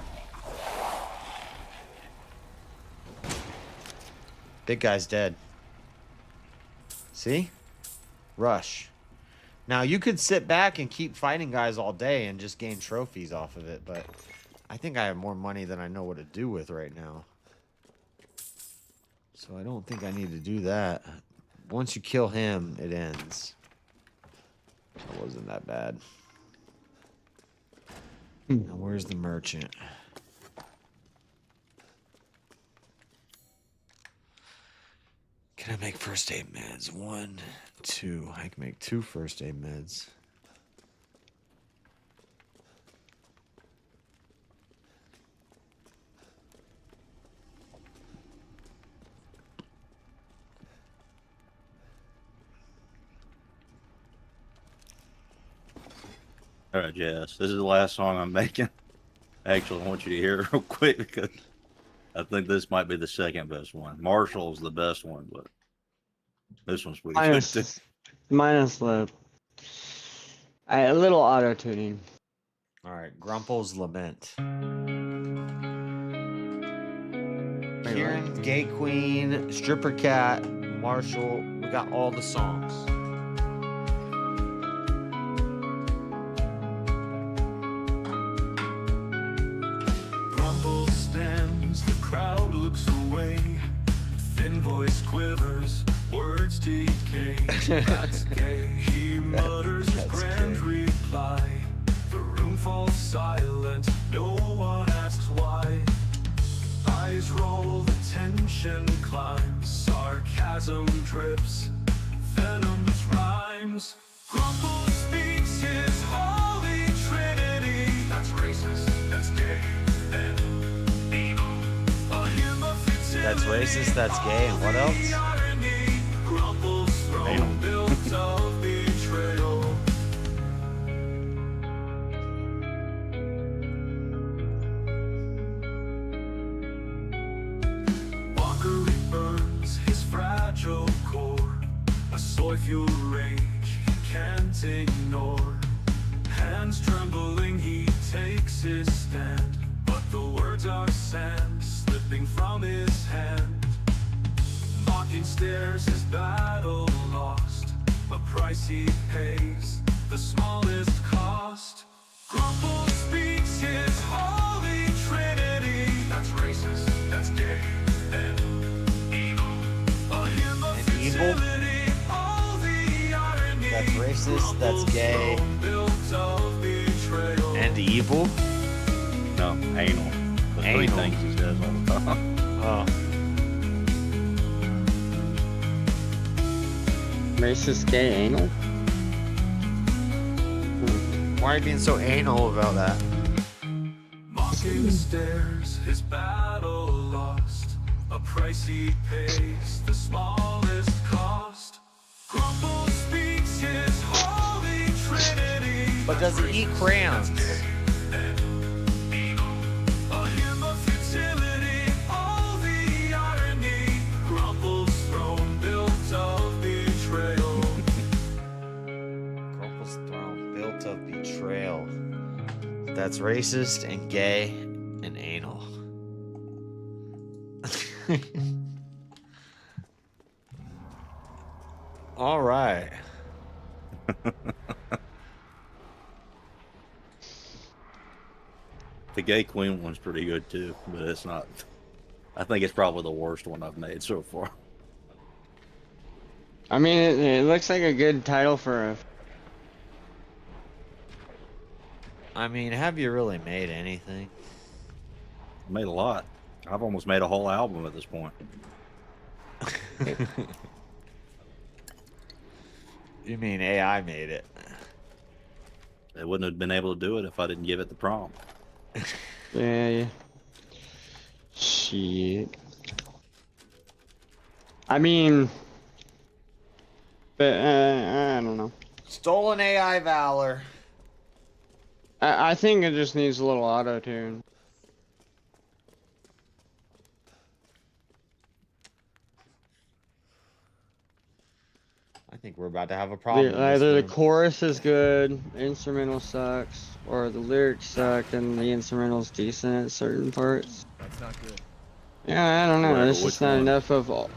Big guy's dead. See? Rush. Now, you could sit back and keep fighting guys all day and just gain trophies off of it, but I think I have more money than I know what to do with right now. So I don't think I need to do that. Once you kill him, it ends. That wasn't that bad. Now, where's the merchant? Can I make first aid meds? 1, 2. I can make 2 first aid meds. All right, Jess. This is the last song I'm making. Actually, I want you to hear it real quick because I think this might be the second best one. Marshall's the best one, but this one's pretty good too. Minus the a little auto tuning. All right, Grumple's Lament. Kieran, Gay Queen, Stripper Cat, Marshall. We got all the songs. Grumple stands, the crowd looks away. Thin voice quivers, words decay. That's gay. He mutters his grand reply. The room falls silent, no one asks why. Eyes roll, the tension climbs. Sarcasm drips, venomous rhymes. Grumple speaks his holy trinity. That's racist, that's gay, and evil. A hymn of futility. That's racist, that's gay, and what else? Grumple's throne built of betrayal. Mockery burns his fragile core. A soy fuel rage he can't ignore. Hands trembling, he takes his stand. But the words are sand slipping from his hand. Mocking stares, his battle lost. A price he pays, the smallest cost. Grumple speaks his holy trinity. That's racist, that's gay, and evil. A hymn of futility. All the racist, that's gay, and evil? No, anal. The three Anal. things he says all the time. Oh. Racist, gay, anal? Why are you being so anal about that? Mocking the stairs, his battle lost. A price he pays, the smallest cost. Grumble speaks his holy trinity. But does he eat crayons? A hymn of futility, all the irony. Grumble's throne built of betrayal. Grumple's throne built of betrayal. That's racist and gay and anal. All right. The gay queen one's pretty good too, but it's not. I think it's probably the worst one I've made so far. I mean, it looks like a good title for a... I mean, have you really made anything? I made a lot. I've almost made a whole album at this point. You mean AI made it? They wouldn't have been able to do it if I didn't give it the prompt. Yeah. Shit. I mean... But, I don't know. Stolen AI valor. I think it just needs a little auto-tune. I think we're about to have a problem. Either the chorus is good, instrumental sucks, or the lyrics suck and the instrumental's decent at certain parts. That's not good. Yeah, I don't know. Where- There's which just not one? enough of all.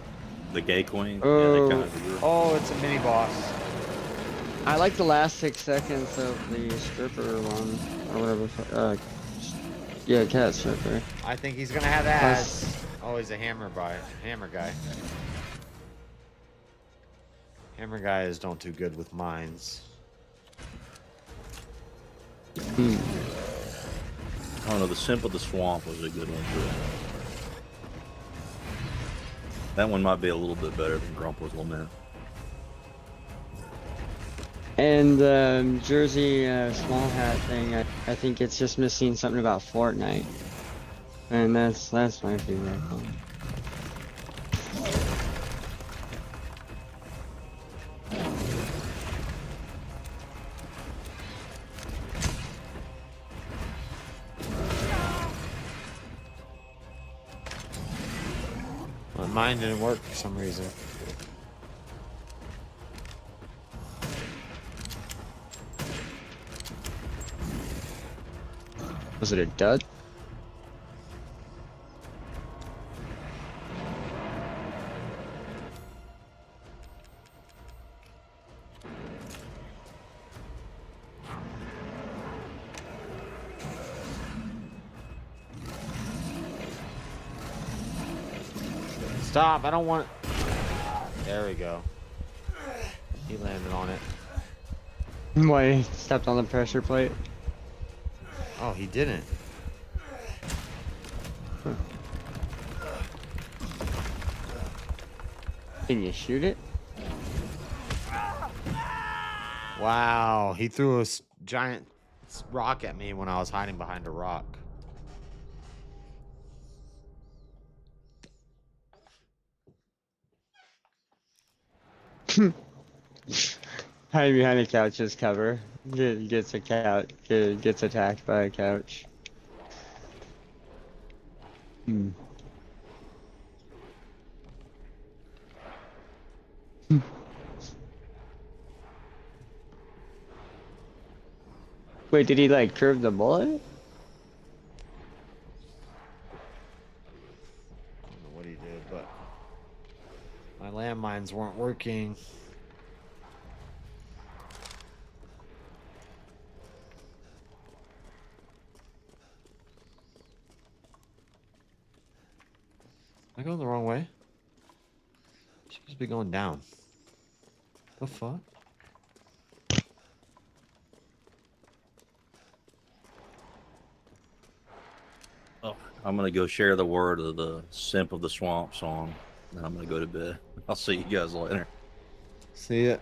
The gay queen? Oh. Yeah, they kind of do. Oh, it's a mini boss. I like the last 6 seconds of the stripper one, or whatever. Yeah, cat stripper. I think he's gonna have ass. Oh, he's a hammer guy. Hammer guys don't do good with mines. Hmm. I don't know, the Simp of the Swamp was a good one too. That one might be a little bit better than Grumple's Lament. And the Jersey small hat thing, I think it's just missing something about Fortnite. And that's my favorite one. Mine didn't work for some reason. Was it a dud? Stop, I don't want it. There we go. He landed on it. Why, he stepped on the pressure plate? Oh, he didn't. Can you shoot it? Wow, he threw a giant rock at me when I was hiding behind a rock. Hiding behind a couch's cover. Gets attacked by a couch. Hmm. Wait, did he like curve the bullet? I don't know what he did, but my landmines weren't working. Am I going the wrong way? I'm supposed to be going down. The fuck? Oh, I'm gonna go share the word of the Simp of the Swamp song, and I'm gonna go to bed. I'll see you guys later. See ya.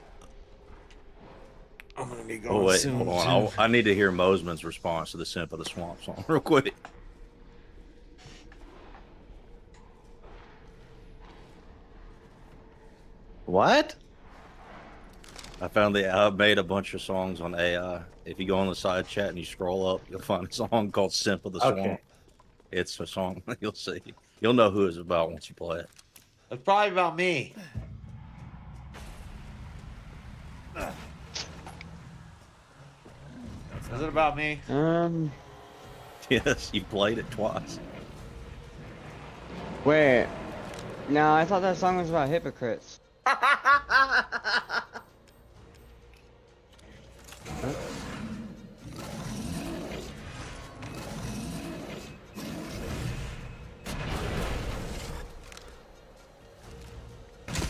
I'm gonna be going Oh wait, soon. hold on. I need to hear Mosman's response to the Simp of the Swamp song real quick. What? I made a bunch of songs on AI. If you go on the side chat and you scroll up, you'll find a song called Simp of the Swamp. It's a song you'll see. You'll know who it's about once you play it. It's probably about me. Is it about me? Yes, you played it twice. Wait. No, I thought that song was about hypocrites.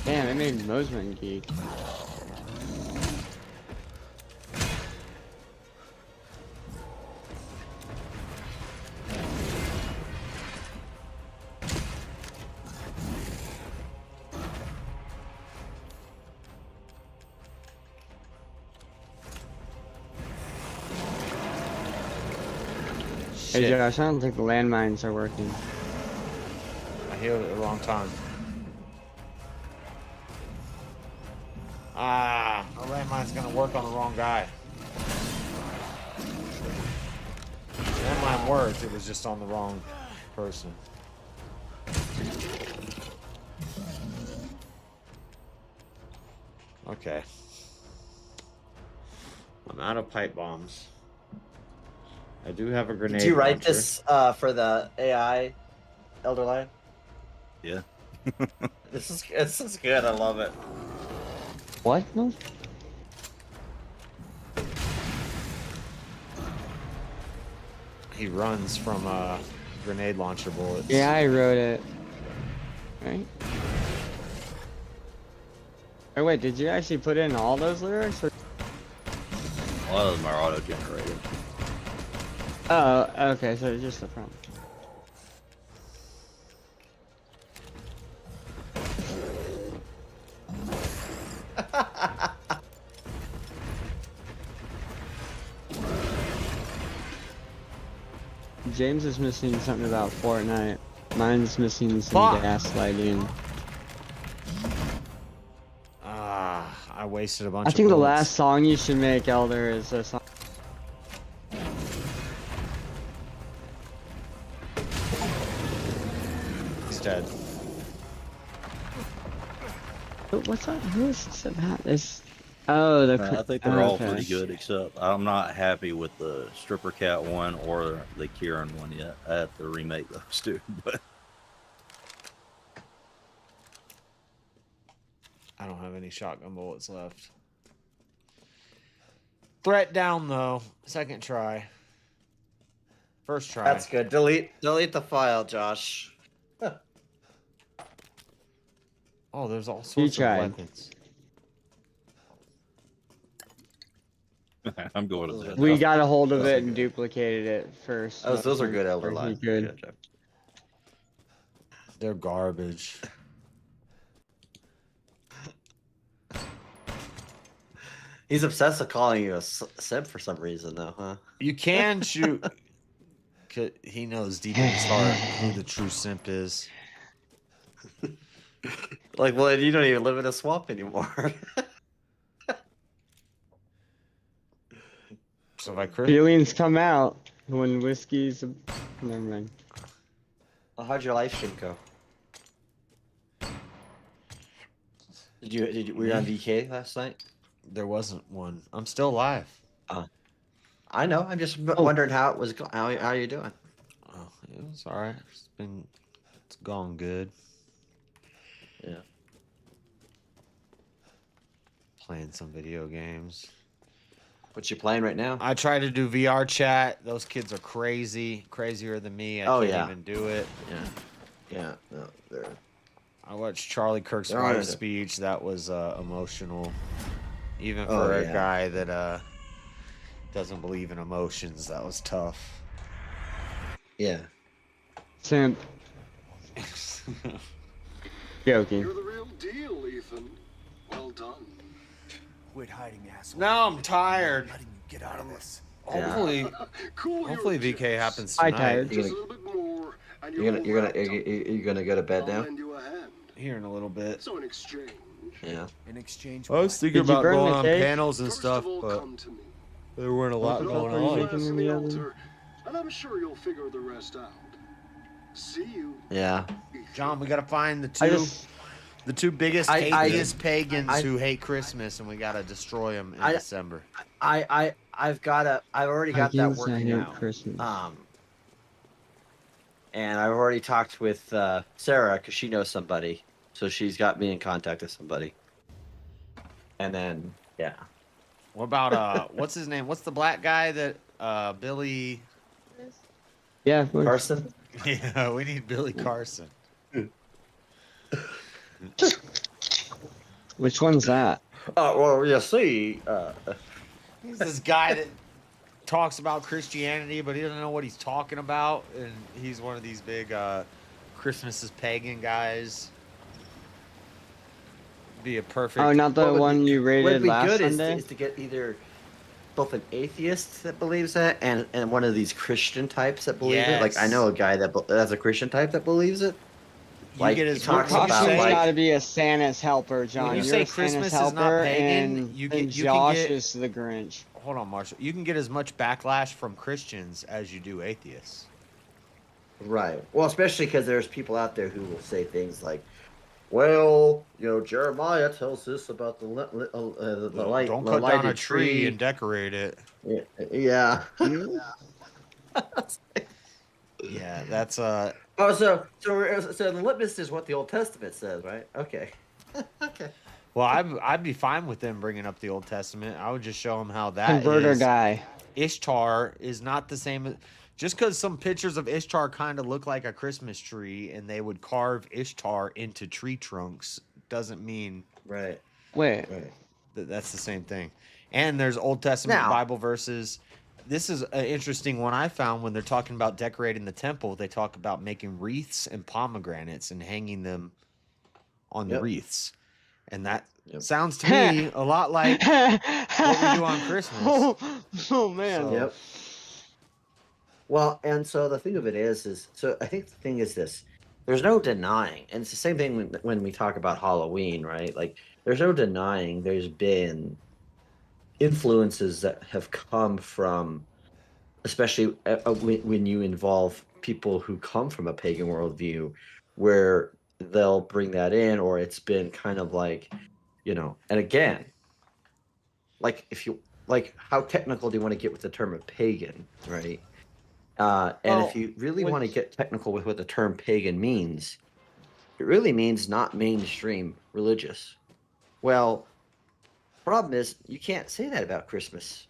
Damn, it made Mosman geek. Hey Josh, I don't think the landmines are working. I healed it the wrong time. Ah, a landmine's gonna work on the wrong guy. The landmine worked, it was just on the wrong person. Okay. I'm out of pipe bombs. I do have a grenade. Did you write launcher. this for the AI Elder Lion? Yeah. This is good. I love it. What? No. He runs from grenade launcher bullets. Yeah, I wrote it. Right? Oh wait, did you actually put in all those lyrics? Or... A lot of them are auto-generated. Oh, okay, so it's just the front. James is missing something about Fortnite. Mine's missing some gaslighting. I wasted a bunch I of think the bullets. last song you should make, Elder, is a song. He's dead. What's that? Who is this about? This? Oh, the. I think they're all okay. pretty good, except I'm not happy with the Stripper Cat one or the Kieran one yet. I have to remake those two, but I don't have any shotgun bullets left. Threat down though. Second try. First try. That's good. Delete the file, Josh. Oh, there's all sorts of weapons. I'm going to that. We got a hold of it and duplicated it first. Those are good Elder Lion. Good. They're garbage. He's obsessed with calling you a simp for some reason, though, huh? You can shoot. He knows deep in his heart who the true simp is. Like, well, you don't even live in a swamp anymore. So if I crit, Feelings come out when whiskey's. Never mind. Well, how'd your live stream go? Were you on VK last night? There wasn't one. I'm still alive. I know. I'm just wondering how it was. How are you doing? Oh, it was all right. It's gone good. Yeah. Playing some video games. What you playing right now? I try to do VR chat. Those kids are crazy, crazier than me. I can't even do it. Yeah. No, they're. I watched Charlie Kirk's They're on wife's it. speech. That was emotional, even for a guy that doesn't believe in emotions. That was tough. Yeah. Simp. Joking. You're the real deal, Ethan. Well done. Quit hiding, asshole. No, I'm tired. Letting you get out of this. Hopefully, Cool hopefully your VK happens I'm tonight. tired. Just a little bit more, and You're gonna go to bed now? I'll lend you a hand. Here in a little bit. So in exchange, Yeah. In exchange, I was thinking Did you about burn going the on cake? panels and first stuff, of all, but come to me. there weren't a lot Put going all your on. glass in the the oven? altar, and I'm sure you'll figure the rest out. See you. Yeah. John, we gotta find I just the two biggest I- atheist pagans I- who hate Christmas, and we gotta destroy them in I- December. I've already got that Pagans that working hate out. Christmas. And I've already talked with Sarah because she knows somebody, so she's got me in contact with somebody. And then yeah. What about what's his name? What's the black guy that Billy? Yeah, Carson. Yeah, we need Billy Carson. Which one's that? Well, you see, He's this guy that talks about Christianity, but he doesn't know what he's talking about, and he's one of these big Christmas is pagan guys. Be a perfect. Oh, not the one you what'd rated be last good Sunday? is to get either both an atheist that believes that and one of these Christian types that believe it. Like I know a guy that's a Christian type that believes it. You get he his talks Your about costume's like got to be a Santa's helper, John. When you You're say a Christmas Santa's is not helper, pagan, and you then can Josh get- is the Grinch. Hold on, Marshall. You can get as much backlash from Christians as you do atheists. right. Well, especially because there's people out there who will say things like, "Well, Jeremiah tells us about the light. Don't the cut down lighted a tree and decorate it. Yeah. Yeah, that's Oh, so the litmus is what the Old Testament says, right? Okay. Okay. Well, I'd be fine with them bringing up the Old Testament. I would just show them how that Converter is. guy. Ishtar is not the same. Just because some pictures of Ishtar kind of look like a Christmas tree, and they would carve Ishtar into tree trunks, doesn't mean Right. Wait. that's the same thing. And there's Old Testament Now- Bible verses. This is an interesting one I found when they're talking about decorating the temple. They talk about making wreaths and pomegranates and hanging them on the Yep. wreaths. And that sounds to me a lot like what we do on Christmas. Oh man. So- Yep. Well, and so the thing of it is so I think the thing is this: there's no denying, and it's the same thing when we talk about Halloween, right? Like, there's no denying there's been influences that have come from, especially when you involve people who come from a pagan worldview, where they'll bring that in, or it's been kind of like, and again, like if you like, how technical do you want to get with the term of pagan, right? And if you really want to get technical with what the term pagan means, it really means not mainstream religious. Well, problem is you can't say that about Christmas.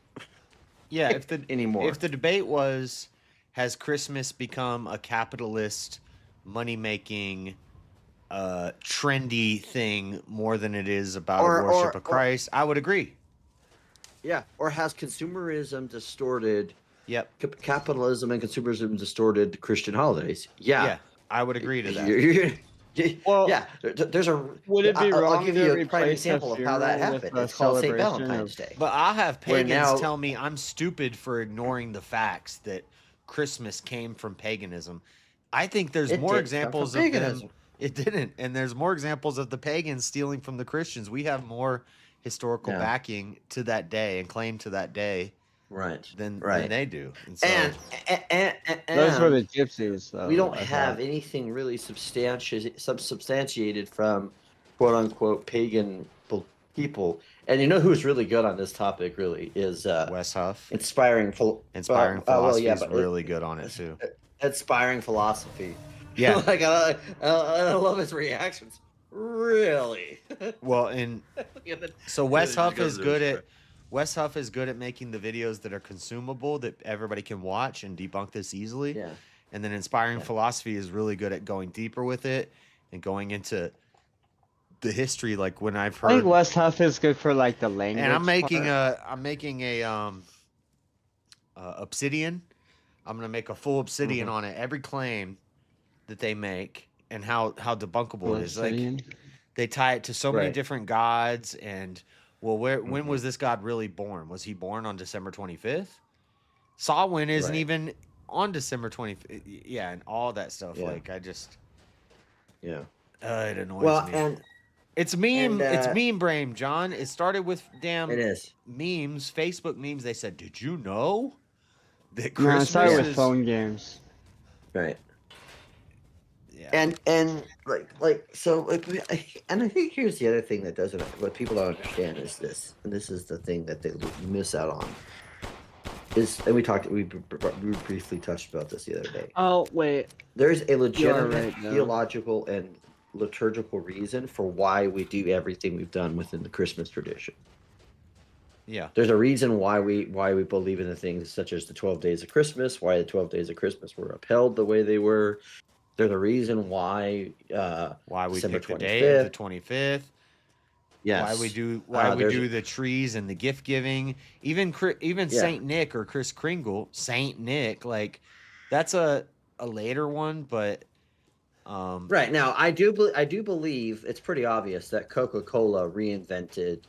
Yeah, if the anymore. If the debate was, has Christmas become a capitalist, money-making, trendy thing more than it is about worship of Christ, I would agree. Yeah, or has consumerism distorted? Yep. Capitalism and consumerism distorted Christian holidays. Yeah. Yeah, I would agree to that. Well, yeah, there's a. Would it be I'll wrong give to you a prime replace a example of how that funeral with happened. a It's called St. celebration Valentine's of- Day. But I'll have Where pagans now- tell me I'm stupid for ignoring the facts that Christmas came from paganism. I think there's It more did come from examples of them. paganism. It didn't, and there's more examples of the pagans stealing from the Christians. We have more historical Yeah. backing to that day and claim to that day, right? Than Right. they do. And so, And Those were the gypsies, though. we don't I have thought. anything really substantiated from quote unquote pagan people. And you know who's really good on this topic? Really is Wes Huff. Inspiring philosophy is but really good on it too. Inspiring philosophy. Yeah. Like I love his reactions. Really? Well, and so Wes Huff is good at making the videos that are consumable that everybody can watch and debunk this easily. Yeah. And then Inspiring Philosophy is really good at going deeper with it and going into the history. Like when I've I think heard, West Huff is good for like the language. and I'm making part. a Obsidian. I'm gonna make a full Obsidian Mhm. on it. Every claim that they make and how debunkable it is. Like they tie it to so many different gods and when was this god really born? Was he born on December 25th? Samhain isn't even on December 25th. Yeah, and all that stuff. Like I just it annoys me. And it's meme brain, John. It started with it is memes, Facebook memes. They said, "Did you know that No, Christmas it started with phone games." Right. Yeah. And and I think here's the other thing that what people don't understand is this, and this is the thing that they miss out on. And we briefly touched about this the other day. Oh wait, there's a legitimate theological and liturgical reason for why we do everything we've done within the Christmas tradition. Yeah, there's a reason why we believe in the things such as the 12 days of Christmas, why the 12 days of Christmas were upheld the way they were. There's a reason why we December pick 25th, the day of the 25th. Yes. Why we do the trees and the gift giving. Even Saint Nick or Kris Kringle, Saint Nick, like that's a later one, but right now I do believe it's pretty obvious that Coca-Cola reinvented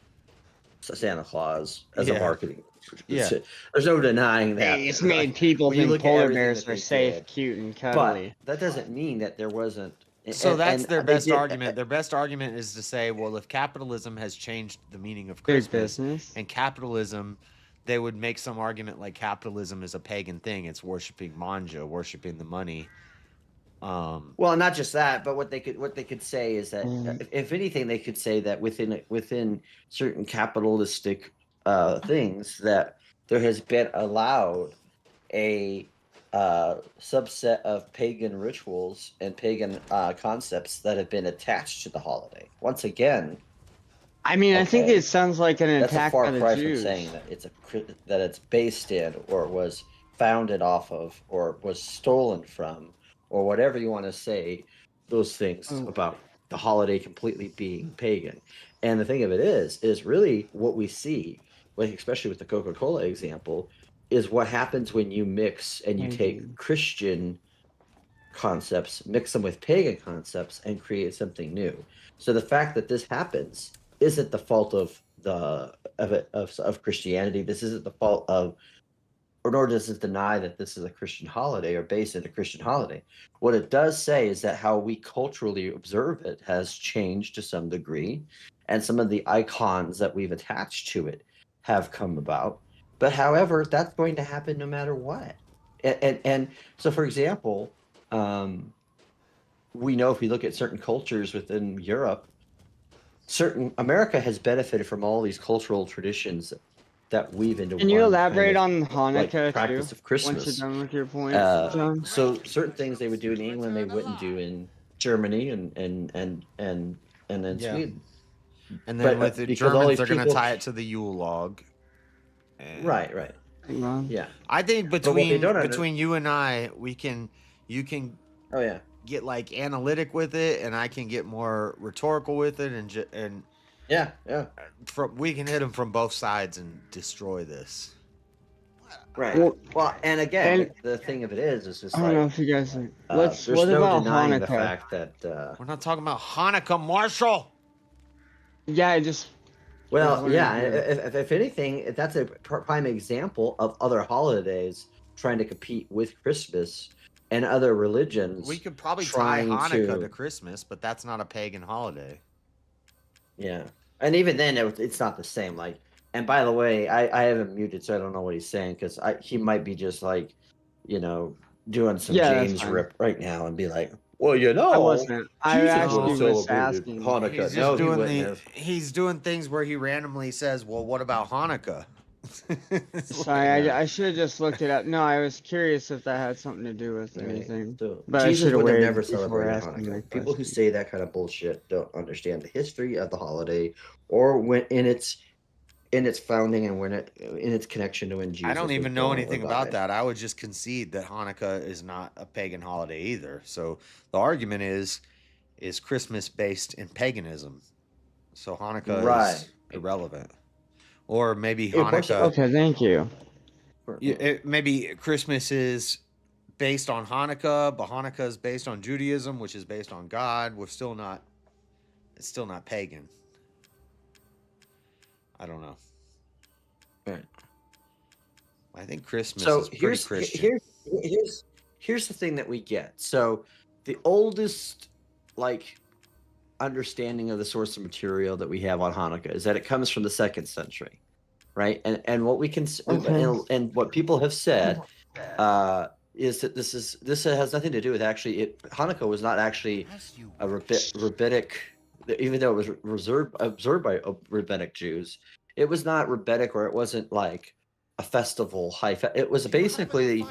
Santa Claus as a marketing. Yeah, there's no denying that. It's made people think polar bears are safe, cute, and cuddly. But that doesn't mean that there wasn't. So that's their best argument. Their best argument is to say, well, if capitalism has changed the meaning of Christmas and capitalism, they would make some argument like capitalism is a pagan thing. It's worshiping manja, worshiping the money. Well, not just that, but what they could say is that if anything, they could say that within certain capitalistic things that there has been allowed a subset of pagan rituals and pagan concepts that have been attached to the holiday. Once again, I mean, I think it sounds like an attack by the Jews. That's a far cry Jews. from saying that it's based in or was founded off of or was stolen from or whatever you want to say. Those things about the holiday completely being pagan. And the thing of it is really what we see, especially with the Coca-Cola example, is what happens when you mix and you take Christian concepts, mix them with pagan concepts, and create something new. So the fact that this happens isn't the fault of Christianity. This isn't the fault of, or nor does it deny that this is a Christian holiday or based in a Christian holiday. What it does say is that how we culturally observe it has changed to some degree, and some of the icons that we've attached to it have come about. But however, that's going to happen no matter what. And so, for example, we know if we look at certain cultures within Europe, America has benefited from all these cultural traditions that weave into. Can you elaborate on Hanukkah practice too? Of Christmas. Once you're done with your point, John. So certain things they would do in England they wouldn't do in Germany and then Sweden. And then with the Germans, they're going to tie it to the Yule log. Right. Yeah. I think between you and I, you can get like analytic with it, and I can get more rhetorical with it, and we can hit them from both sides and destroy this. Right. Well, and again, the thing of it is just I don't know if you guys are. There's what no about denying Hanukkah? the fact that we're not talking about Hanukkah, Marshall. Yeah, I just. Well, yeah. If anything, that's a prime example of other holidays trying to compete with Christmas and other religions. We could probably tie Hanukkah to Christmas, but that's not a pagan holiday. Yeah, and even then, it's not the same. Like, and by the way, I have him muted, so I don't know what he's saying because he might be just like, doing some James rip right now and be like, well, I wasn't. I actually was asking. Hanukkah. He's doing things where he randomly says, "Well, what about Hanukkah?" Sorry, I should have just looked it up. No, I was curious if that had something to do with anything. So, but Jesus I should have would have waited never before celebrated asking Hanukkah. that People who question. say that kind of bullshit don't understand the history of the holiday, or when in its founding and in its connection to when Jesus. I don't even was know born anything or about died. that. I would just concede that Hanukkah is not a pagan holiday either. So the argument is Christmas based in paganism. So Hanukkah is irrelevant. Or maybe Hanukkah. Okay, thank you. Maybe Christmas is based on Hanukkah, but Hanukkah is based on Judaism, which is based on God. It's still not pagan. I don't know. Right. I think Christmas is pretty Christian. Here's the thing that we get. So the oldest understanding of the source of material that we have on Hanukkah is that it comes from the 2nd century, right? And what we can and what people have said is that this has nothing to do with Hanukkah was not actually a rabbinic, even though it was observed by rabbinic Jews. It was not rabbinic, or it wasn't like a festival it was basically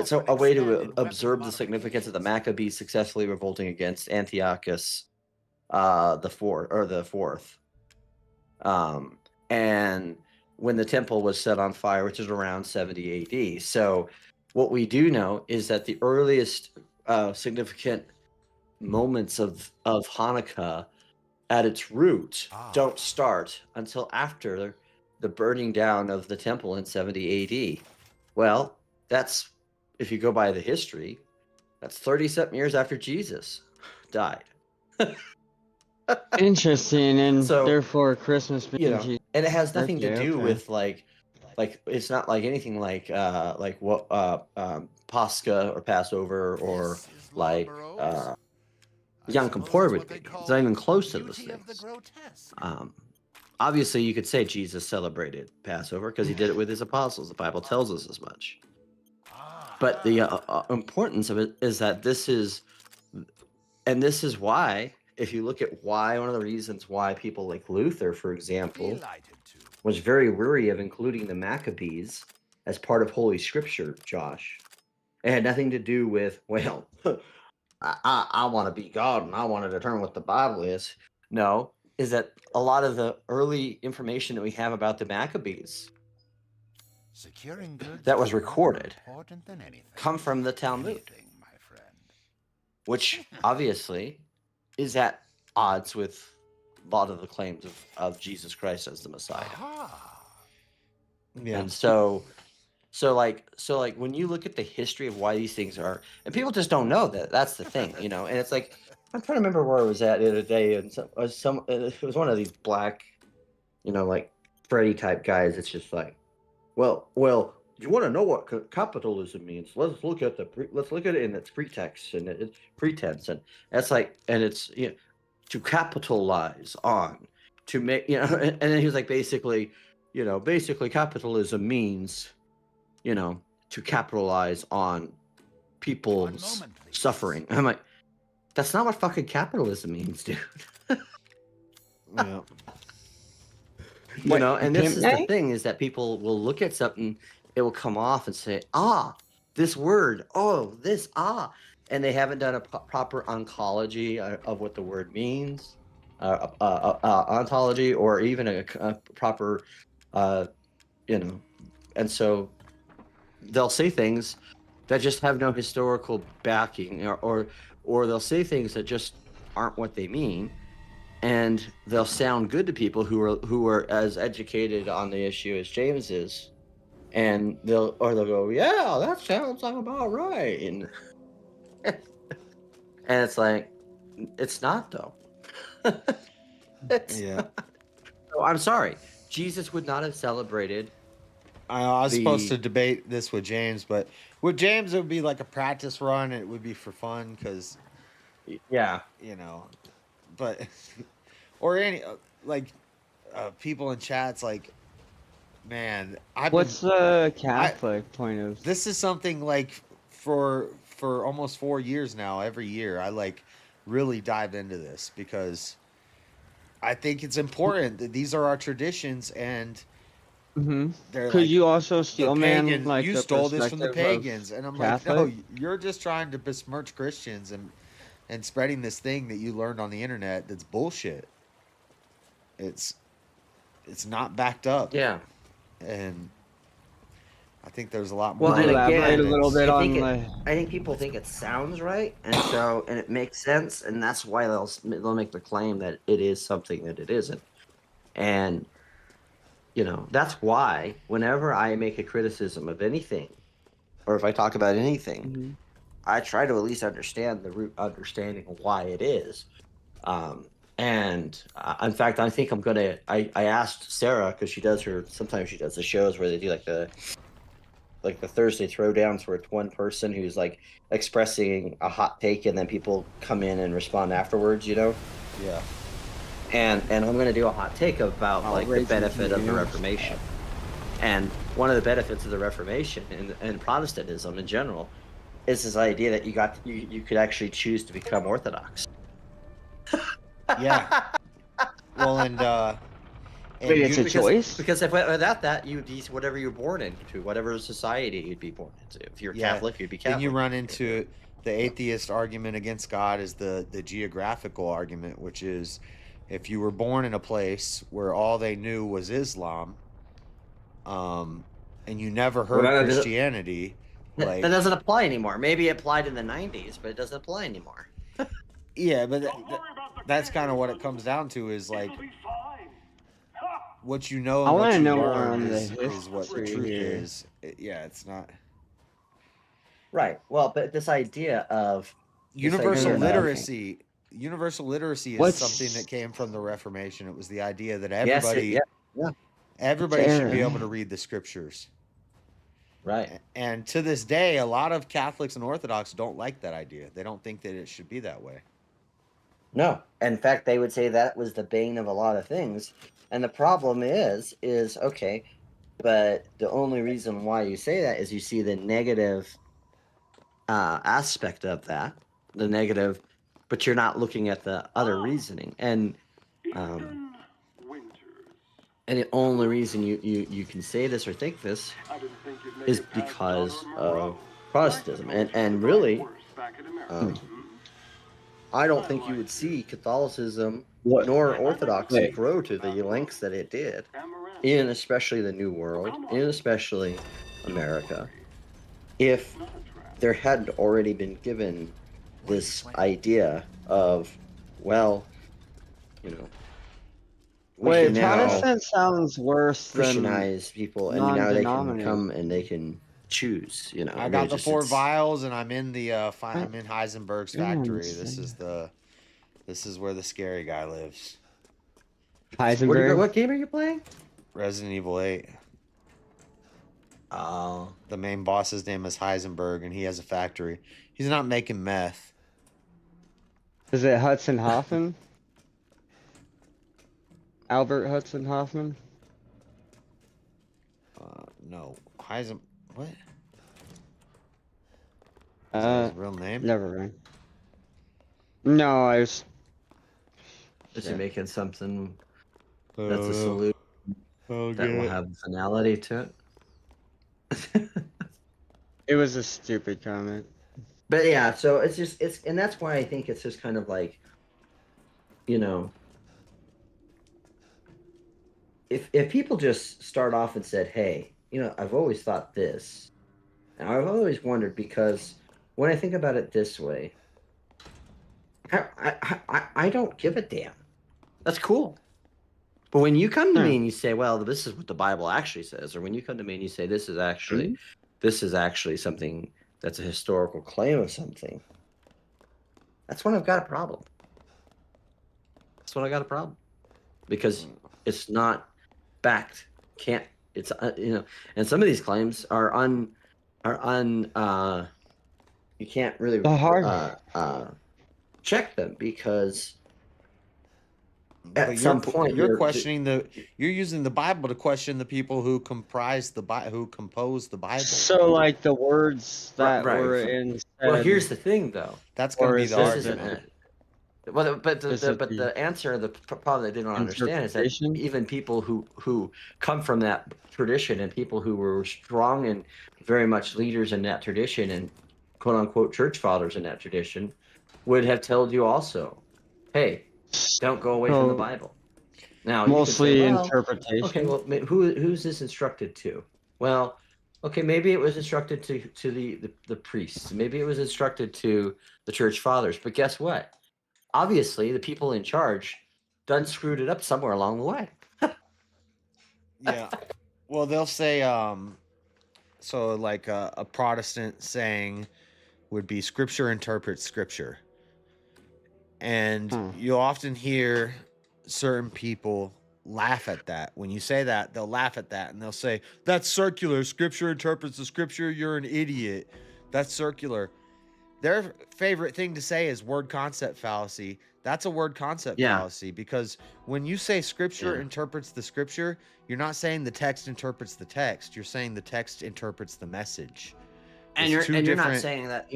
so a way to observe the significance of the Maccabees successfully revolting against Antiochus the fourth. And when the temple was set on fire, which is around 70 AD. So what we do know is that the earliest significant moments of Hanukkah at its root don't start until after the burning down of the temple in 70 AD. Well, that's, if you go by the history, that's 30-something years after Jesus died. Interesting, and so, therefore Christmas being Jesus. And it has nothing to do with like it's not like anything like what Pascha or Passover or like Yom Kippur would be. It's not even close to those things. Obviously, you could say Jesus celebrated Passover because he did it with his apostles. The Bible tells us as much. But the importance of it is that this is why, if you look at why, one of the reasons why people like Luther, for example, was very weary of including the Maccabees as part of Holy Scripture, Josh. It had nothing to do with, well, I want to be God and I want to determine what the Bible is. No, is that a lot of the early information that we have about the Maccabees that was recorded come from the Talmud, which obviously is at odds with a lot of the claims of Jesus Christ as the Messiah. Yeah. And so when you look at the history of why these things are, and people just don't know that. That's the thing, and it's like, I'm trying to remember where I was at the other day, and it was one of these black, like Freddy type guys. It's just like, well, you want to know what capitalism means? Let's look at it in its pretext and its pretense, and that's like, and it's to capitalize on, to make, and then he was like, basically capitalism means, to capitalize on people's suffering. And I'm like, that's not what fucking capitalism means, dude. Yeah. And this is the thing, is that people will look at something, it will come off and say, this word, and they haven't done a proper ontology of what the word means, ontology, or even a proper, and so they'll say things that just have no historical backing, or they'll say things that just aren't what they mean. And they'll sound good to people who are as educated on the issue as James is, and they'll go, yeah, that sounds like about right, and it's like, it's not though. Yeah. So I'm sorry, Jesus would not have celebrated. I was supposed to debate this with James, but with James it would be like a practice run. It would be for fun because, but. Or any people in chats, like, man, what's the Catholic point of this? Is something like for almost 4 years now. Every year, I really dive into this because I think it's important that these are our traditions, and they're could you also steal, man? You stole this from the pagans, and I'm Catholic? Like, no, you're just trying to besmirch Christians and spreading this thing that you learned on the internet that's bullshit. It's not backed up. Yeah. And I think there's a lot more. Well, and elaborate a little bit on I think people think it sounds right, and it makes sense, and that's why they'll make the claim that it is something that it isn't. And that's why whenever I make a criticism of anything or if I talk about anything, Mm-hmm. I try to at least understand the root understanding of why it is. And in fact, I think I asked Sarah, because sometimes she does the shows where they do like the Thursday throwdowns, where it's one person who's like expressing a hot take and then people come in and respond afterwards, Yeah. And I'm going to do a hot take about like the benefit of the Reformation. And one of the benefits of the Reformation and Protestantism in general is this idea that you could actually choose to become Orthodox. Yeah. Well, and wait, it's a choice? Because if without that, you'd be whatever you're born into, whatever society you'd be born into. If you're Catholic, you'd be Catholic. Then you run into the atheist argument against God is the geographical argument, which is if you were born in a place where all they knew was Islam, and you never heard Christianity, that doesn't apply anymore. Maybe it applied in the 90s, but it doesn't apply anymore. Yeah, but that's kind of what it comes down to is like what you know and what you learn is what the truth is. It's not. Right. Well, but this idea of universal literacy is something that came from the Reformation. It was the idea that everybody should be able to read the scriptures. Right. And to this day, a lot of Catholics and Orthodox don't like that idea. They don't think that it should be that way. No. In fact, they would say that was the bane of a lot of things. And the problem is okay, but the only reason why you say that is you see the negative aspect of that, but you're not looking at the other reasoning. And the only reason you can say this or think this is because of Protestantism. And really, I don't think you would see Catholicism nor Orthodoxy grow to the lengths that it did, in especially the New World, in especially America, if there hadn't already been given this idea of, wait, Protestant sounds worse than Christianize people, and now they can come and they can choose. I got the 4 vials, and I'm in the I'm in Heisenberg's factory. This is where the scary guy lives. Heisenberg. What game are you playing? Resident Evil 8. Oh. The main boss's name is Heisenberg, and he has a factory. He's not making meth. Is it Hudson Hoffman? Albert Hudson Hoffman? No. What? Is that his real name? Never mind. No, I was... Is he making something that's a solution that will have finality to it? It was a stupid comment. But yeah, so and that's why I think it's just kind of like, if people just start off and said, hey, I've always thought this, and I've always wondered, because when I think about it this way, I don't give a damn. That's cool. But when you come to me and you say, well, this is what the Bible actually says, or when you come to me and you say this is actually something that's a historical claim of something, that's when I've got a problem. That's when I got a problem. Because it's not backed. And some of these claims are you can't really check them, because at some point you're using the Bible to question the people who compose the Bible. So like the words that were in. Well, here's the thing, though. That's going to be the argument. Well, but the answer, the problem they didn't understand is that even people who come from that tradition, and people who were strong and very much leaders in that tradition, and quote unquote church fathers in that tradition, would have told you also, hey, don't go away from the Bible. Now, mostly interpretation. Okay, well, who's this instructed to? Well, okay, maybe it was instructed to the priests. Maybe it was instructed to the church fathers. But guess what? Obviously, the people in charge done screwed it up somewhere along the way. Yeah. Well, they'll say So like a Protestant saying would be Scripture interprets Scripture. And you'll often hear certain people laugh at that. When you say that, they'll laugh at that and they'll say, that's circular. Scripture interprets the Scripture. You're an idiot. That's circular. Their favorite thing to say is word concept fallacy. That's a word concept fallacy, because when you say Scripture interprets the Scripture, you're not saying the text interprets the text. You're saying the text interprets the message. And you're not saying that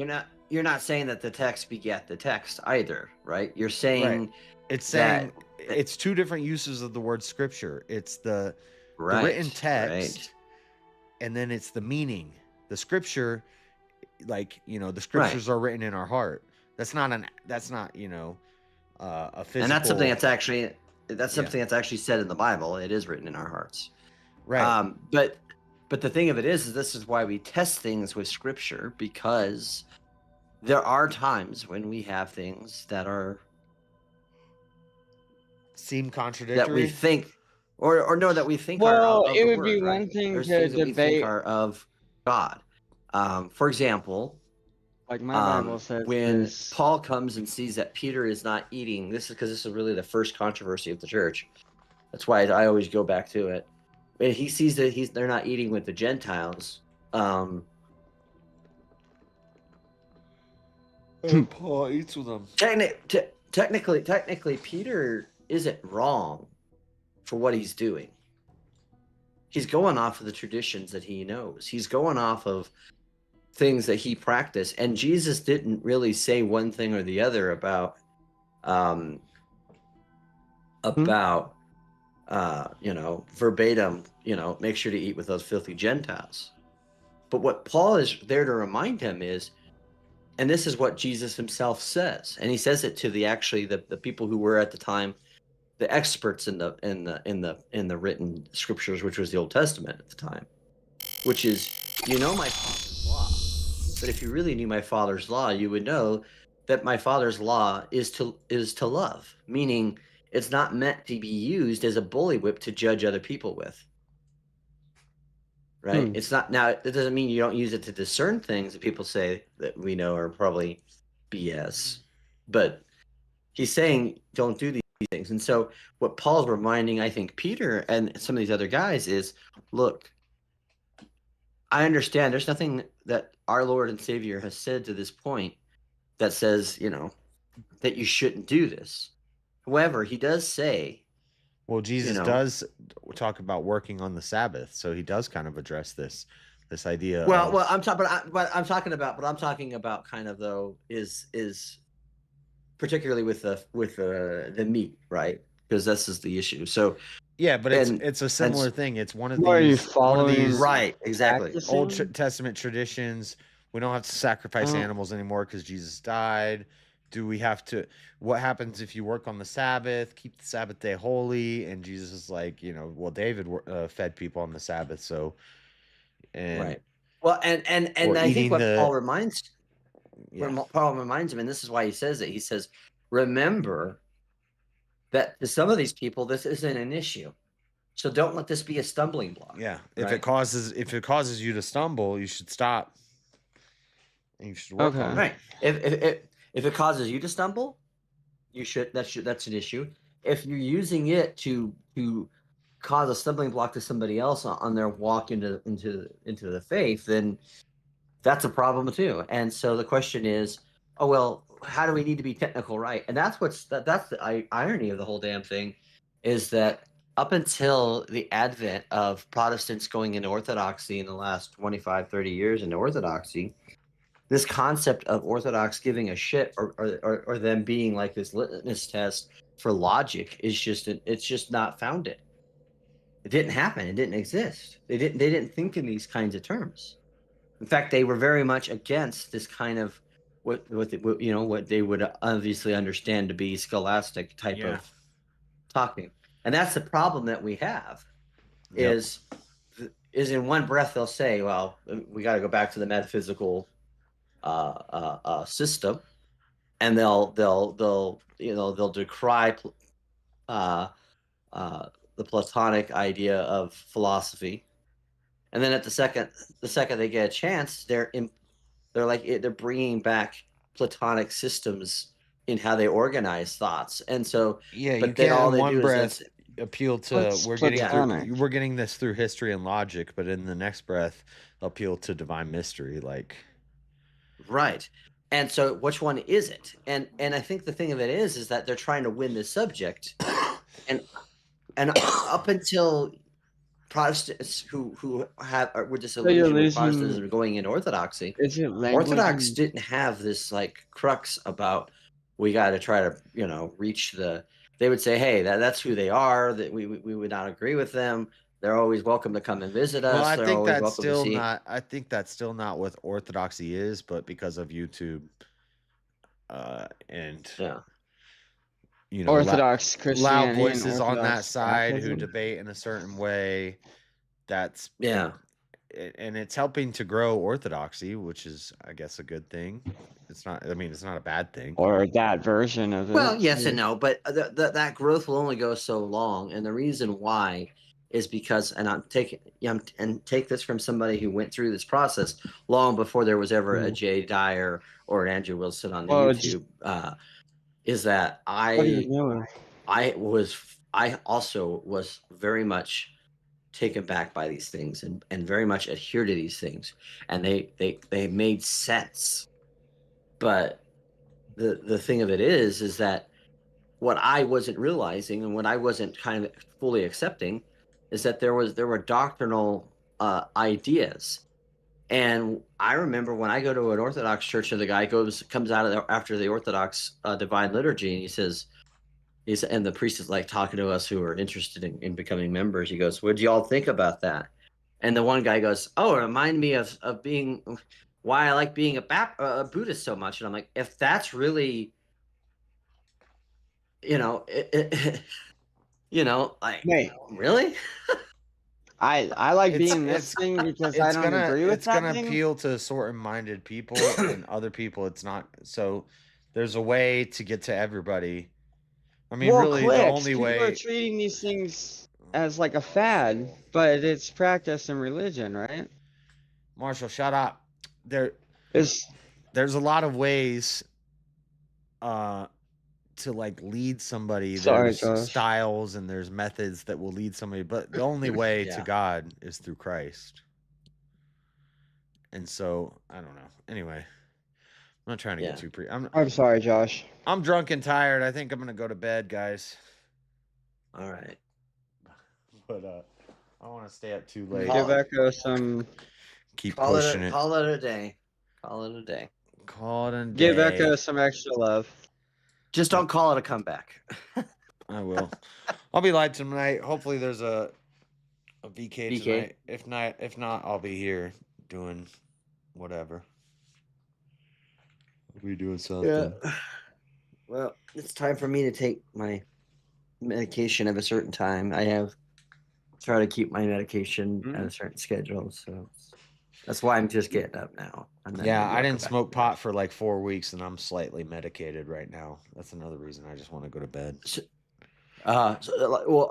you're not saying that the text beget the text either, right? You're saying it's saying it's two different uses of the word Scripture. It's the written text, and then it's the meaning. The Scripture, like, the Scriptures are written in our heart. That's not a physical. And that's something that's actually that's actually said in the Bible. It is written in our hearts, right? But the thing of it is this is why we test things with Scripture, because there are times when we have things that seem contradictory, that we think, or no, that we think are of it the would word, be right? one thing There's to things that we think debate are of God. For example, like my Bible says, when Paul comes and sees that Peter is not eating, this is really the first controversy of the church. That's why I always go back to it. When he sees that they're not eating with the Gentiles, Paul eats with them. Technically, Peter isn't wrong for what he's doing. He's going off of the traditions that he knows. He's going off of things that he practiced, and Jesus didn't really say one thing or the other about verbatim, make sure to eat with those filthy Gentiles. But what Paul is there to remind him is, and this is what Jesus himself says, and he says it to the people who were at the time the experts in the written scriptures, which was the Old Testament at the time, which is, my Father's law. But if you really knew my Father's law, you would know that my Father's law is to love, meaning it's not meant to be used as a bully whip to judge other people with. Right? It's not. Now, it doesn't mean you don't use it to discern things that people say that we know are probably BS. But he's saying don't do these things. And so what Paul's reminding, I think, Peter and some of these other guys is, look, I understand there's nothing that our Lord and Savior has said to this point that says, that you shouldn't do this. However, he does say, well, Jesus does talk about working on the Sabbath, so he does kind of address this idea. Well, I'm talking about kind of, though, is particularly with the meat, right? Because this is the issue. So yeah, but it's a similar thing. It's one of these right, exactly, Old Testament traditions. We don't have to sacrifice animals anymore because Jesus died. Do we have to? What happens if you work on the Sabbath? Keep the Sabbath day holy. And Jesus is like, well, David fed people on the Sabbath, so right. Well, and I think what Paul reminds him, and this is why he says it. He says, remember that to some of these people, this isn't an issue. So don't let this be a stumbling block. Yeah. If it causes you to stumble, you should stop. And you should work on it. Right. If it causes you to stumble, you should. That's an issue. If you're using it to cause a stumbling block to somebody else on their walk into the faith, then that's a problem too. And so the question is, oh well, how do we need to be technical, right? And that's the irony of the whole damn thing, is that up until the advent of Protestants going into Orthodoxy in the last 25, 30 years into Orthodoxy, this concept of Orthodox giving a shit or them being like this litmus test for logic is just not founded. It didn't happen. It didn't exist. They didn't think in these kinds of terms. In fact, they were very much against this kind of what they would obviously understand to be scholastic type of talking. And that's the problem that we have. Is in one breath they'll say, well, we got to go back to the metaphysical system, and they'll decry the Platonic idea of philosophy, And then at the second they get a chance, they're bringing back Platonic systems in how they organize thoughts. And so, yeah, but you then can't all in they one do breath is appeal to What's we're getting this through history and logic, but in the next breath appeal to divine mystery, like right. And so, which one is it? And I think the thing of it is that they're trying to win this subject, and up until Protestants who were disillusioned with Protestantism going into Orthodoxy, Is it Orthodox didn't have this like crux about we got to try to reach the. They would say, hey, that's who they are. That we would not agree with them. They're always welcome to come and visit us. well, I They're think always that's welcome to still see. not. I think that's still not what Orthodoxy is, but because of YouTube, and Orthodox loud Christianity and voices on that Orthodox side who Baptism. debate in a certain way. That's yeah, and it's helping to grow Orthodoxy, which is, I guess, a good thing. It's not. I mean, it's not a bad thing. Or that version of it. Well, yes and no, but that growth will only go so long, and the reason why is because, and take this from somebody who went through this process long before there was ever a Jay Dyer or an Andrew Wilson on the YouTube. Is that I also was very much taken back by these things and very much adhere to these things, and they made sense. But the thing of it is that what I wasn't realizing and what I wasn't kind of fully accepting is that there were doctrinal ideas. And I remember when I go to an Orthodox church and the guy comes out of after the Orthodox divine liturgy, and he says, and the priest is like talking to us who are interested in becoming members. He goes, what do y'all think about that? And the one guy goes, oh, it reminded me of being why I like being a Buddhist so much. And I'm like, if that's really, like, Wait. really? I like being this thing because I don't agree with that It's thing. gonna appeal to certain-minded people, and other people it's not. So there's a way to get to everybody. I mean, really, the only people way. are treating these things as like a fad, but it's practice in religion, right? Marshall, shut up. There's a lot of ways to like lead somebody. Sorry, There's Josh. styles and there's methods that will lead somebody, but the only way to God is through Christ. And so I don't know. Anyway, I'm not trying to get too I'm sorry, Josh. I'm drunk and tired. I think I'm gonna go to bed, guys. All right. But I don't want to stay up too late. Give Echo some. Keep pushing it. Call it a day. Call it a day. Call it a day. Give Echo some extra love. Just don't call it a comeback. I will. I'll be live tonight. Hopefully there's a VK tonight. If not, I'll be here doing whatever. I'll be doing something. Yeah. Well, it's time for me to take my medication at a certain time. I try to keep my medication at a certain schedule, so that's why I'm just getting up now. Yeah, I didn't smoke pot for like 4 weeks, and I'm slightly medicated right now. That's another reason I just want to go to bed. Well,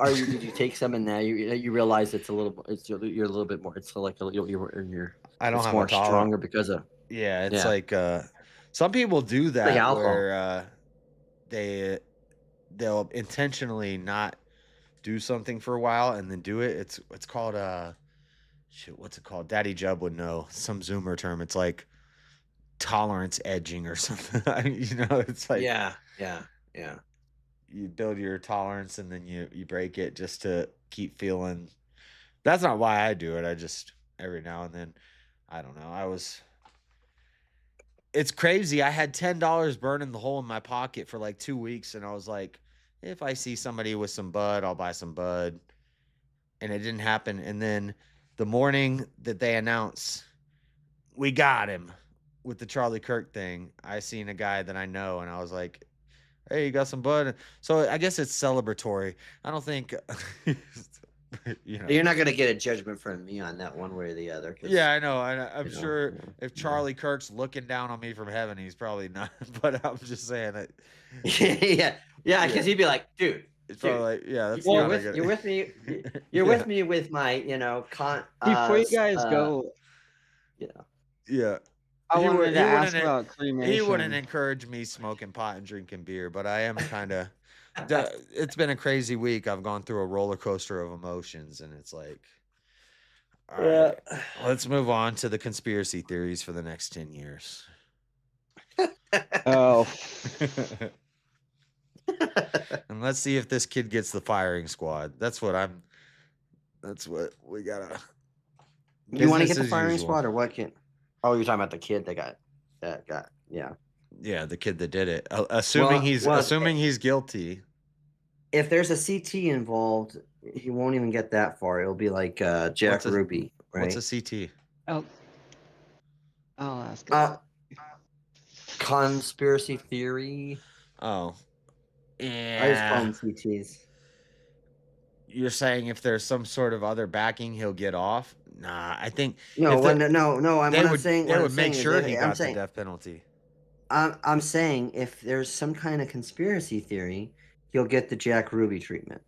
did you take some and now you realize you're a little bit more. It's like you're. I don't have more a tolerance. Stronger because of. Yeah, it's like some people do that like where they'll intentionally not do something for a while and then do it. It's called what's it called? Daddy Jub would know some Zoomer term. It's like tolerance edging or something. It's like yeah. You build your tolerance and then you break it just to keep feeling. That's not why I do it. I just every now and then, I don't know. It's crazy. I had $10 burning the hole in my pocket for like 2 weeks, and I was like, if I see somebody with some bud, I'll buy some bud. And it didn't happen. And then the morning that they announced we got him with the Charlie Kirk thing, I seen a guy that I know, and I was like, hey, you got some bud? So I guess it's celebratory. I don't think You're not gonna get a judgment from me on that one way or the other. Yeah, I know. I'm sure if Charlie Kirk's looking down on me from heaven, he's probably not. But I'm just saying that. yeah, because he'd be like, dude, It's probably like, yeah, that's you're not with, a good. you're with me. You're with me with my, Before you guys go, Yeah. I wanted to ask about cremation. He wouldn't encourage me smoking pot and drinking beer, but I am kind of. It's been a crazy week. I've gone through a roller coaster of emotions, and it's like, all right, let's move on to the conspiracy theories for the next 10 years. Oh. And let's see if this kid gets the firing squad. That's what we gotta. You want to get the firing squad or what kid? Oh, you're talking about the kid that got yeah. Yeah, the kid that did it. Assuming he's guilty. If there's a CT involved, he won't even get that far. It'll be like Jack Ruby, right? What's a CT? Oh, I'll ask. Conspiracy theory. Oh, yeah. I just call them CTs. You're saying if there's some sort of other backing, he'll get off? Nah, I think no. They would make sure he got the death penalty. I'm saying if there's some kind of conspiracy theory, he'll get the Jack Ruby treatment.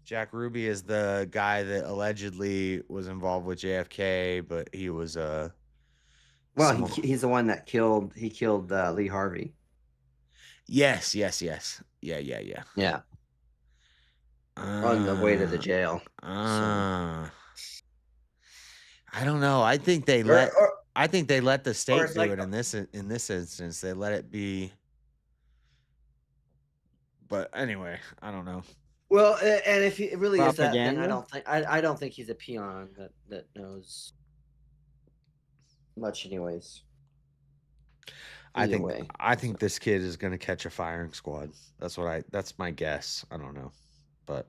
Jack Ruby is the guy that allegedly was involved with JFK, but he was well, he's the one that killed Lee Harvey. Yes. Yeah. On the way to the jail. I don't know. I think they let the state do it in this instance. They let it be. But anyway, I don't know. Well, and if he really is that, Propaganda? then I don't think he's a peon that knows much, anyways. I think this kid is going to catch a firing squad. That's my guess. I don't know, but.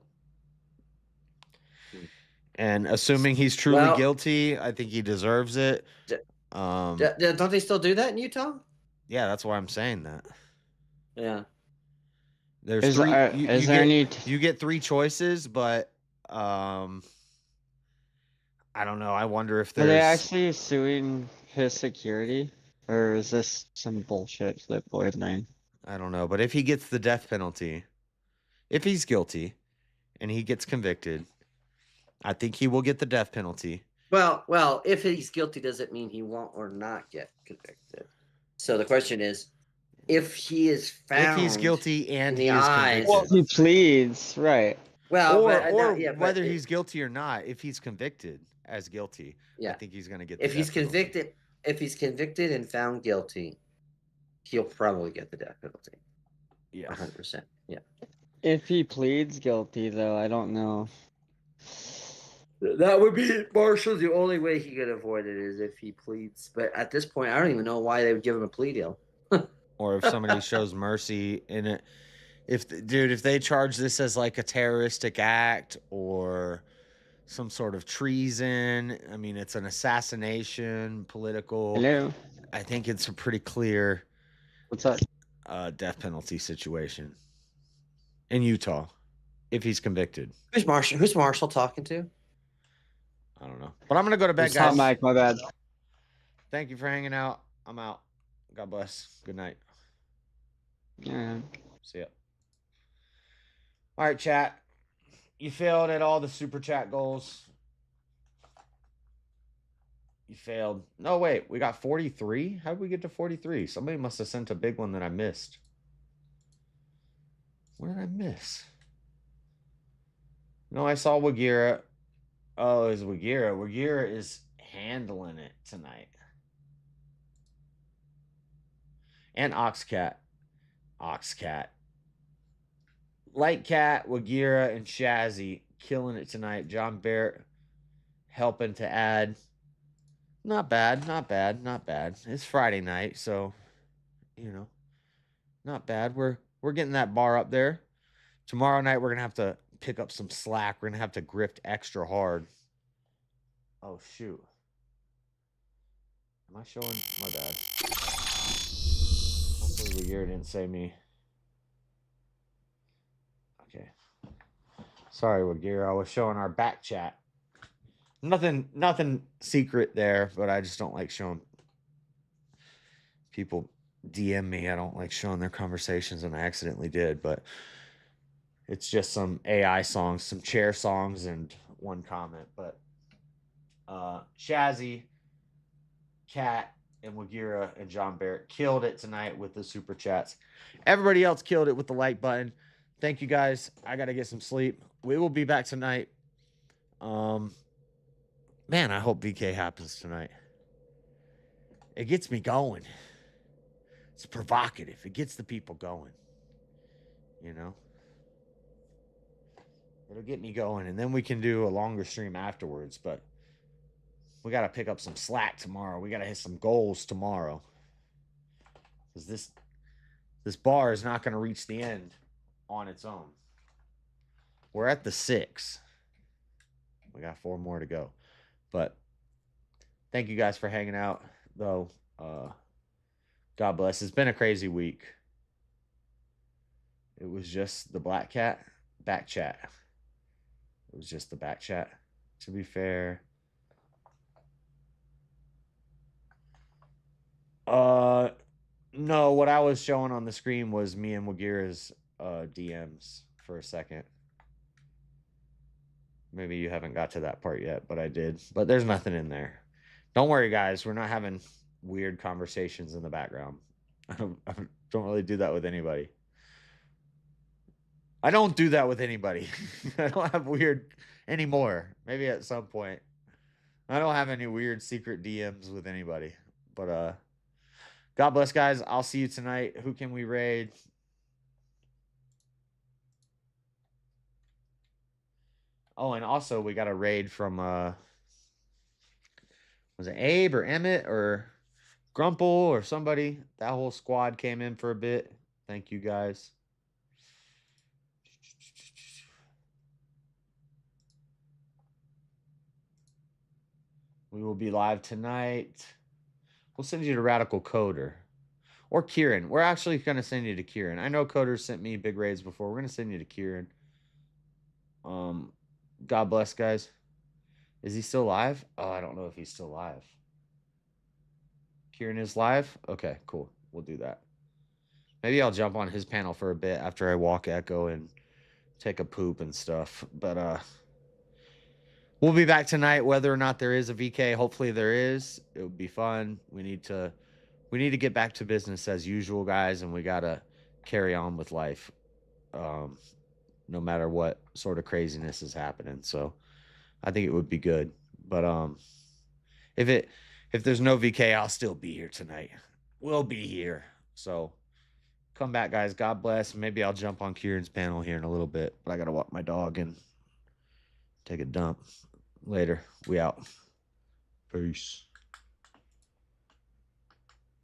And assuming he's truly guilty, I think he deserves it. Don't they still do that in Utah? Yeah, that's why I'm saying that. Yeah. There's you get 3 choices, but I don't know. I wonder if there's. Are they actually suing his security, or is this some bullshit Flipboard name? I don't know, but if he gets the death penalty, if he's guilty, and he gets convicted, I think he will get the death penalty. Well, if he's guilty, does it mean he won't or not get convicted? So the question is, if he is found, if he's guilty and he is convicted, well, he pleads, right? Well, whether he's guilty or not, if he's convicted as guilty, I think he's going to get. If he's convicted and found guilty, he'll probably get the death penalty. Yeah, 100%. Yeah. If he pleads guilty, though, I don't know. That would be Marshall. The only way he could avoid it is if he pleads. But at this point, I don't even know why they would give him a plea deal. Or if somebody shows mercy in it. If they charge this as like a terroristic act or some sort of treason, I mean, it's an assassination, political. Hello. I think it's a pretty clear. What's up? Death penalty situation in Utah, if he's convicted. Who's Marshall talking to? I don't know. But I'm gonna go to bed, It's guys. not Mike, my bad. Thank you for hanging out. I'm out. God bless. Good night. Yeah. See ya. All right, chat. You failed at all the super chat goals. You failed. No, wait. We got 43? How did we get to 43? Somebody must have sent a big one that I missed. What did I miss? No, I saw Wagira. Oh, it's Wagira. Wagira is handling it tonight. And Oxcat. Lightcat, Wagira, and Shazzy killing it tonight. John Barrett helping to add. Not bad. It's Friday night, so not bad. We're getting that bar up there. Tomorrow night we're gonna have to pick up some slack. We're gonna have to grift extra hard. Oh shoot. Am I showing? My bad. Hopefully Wagira didn't say me. Okay. Sorry, Wagira. I was showing our back chat. Nothing secret there, but I just don't like showing people DM me. I don't like showing their conversations, and I accidentally did. But It's just some AI songs, some chair songs, and one comment. But Shazzy, Cat, and Wagira and John Barrett killed it tonight with the super chats. Everybody else killed it with the like button. Thank you guys. I gotta get some sleep. We will be back tonight. Man, I hope VK happens tonight. It gets me going. It's provocative. It gets the people going. You know? It'll get me going, and then we can do a longer stream afterwards, but we got to pick up some slack tomorrow. We got to hit some goals tomorrow. Because this bar is not going to reach the end on its own. We're at the 6. We got 4 more to go. But thank you guys for hanging out, though. God bless. It's been a crazy week. It was just the Black Cat back chat. It was just the back chat. To be fair. No, what I was showing on the screen was me and Wagira's DMs for a second. Maybe you haven't got to that part yet, but I did. But there's nothing in there. Don't worry, guys. We're not having weird conversations in the background. I don't really do that with anybody. I don't do that with anybody. I don't have weird anymore. Maybe at some point. I don't have any weird secret DMs with anybody. But God bless, guys. I'll see you tonight. Who can we raid? Oh, and also we got a raid from was it Abe or Emmett or Grumple or somebody? That whole squad came in for a bit. Thank you, guys. We will be live tonight. We'll send you to Radical Coder. Or Kieran. We're actually going to send you to Kieran. I know Coder sent me big raids before. We're going to send you to Kieran. God bless, guys. Is he still live? Oh, I don't know if he's still live. Kieran is live? Okay, cool. We'll do that. Maybe I'll jump on his panel for a bit after I walk Echo and take a poop and stuff. But we'll be back tonight, whether or not there is a VK. Hopefully there is. It would be fun. We need to get back to business as usual, guys, and we gotta carry on with life, no matter what sort of craziness is happening. So I think it would be good. But if there's no VK, I'll still be here tonight. We'll be here. So come back, guys. God bless. Maybe I'll jump on Kieran's panel here in a little bit, but I gotta walk my dog and take a dump. Later. We out. Peace.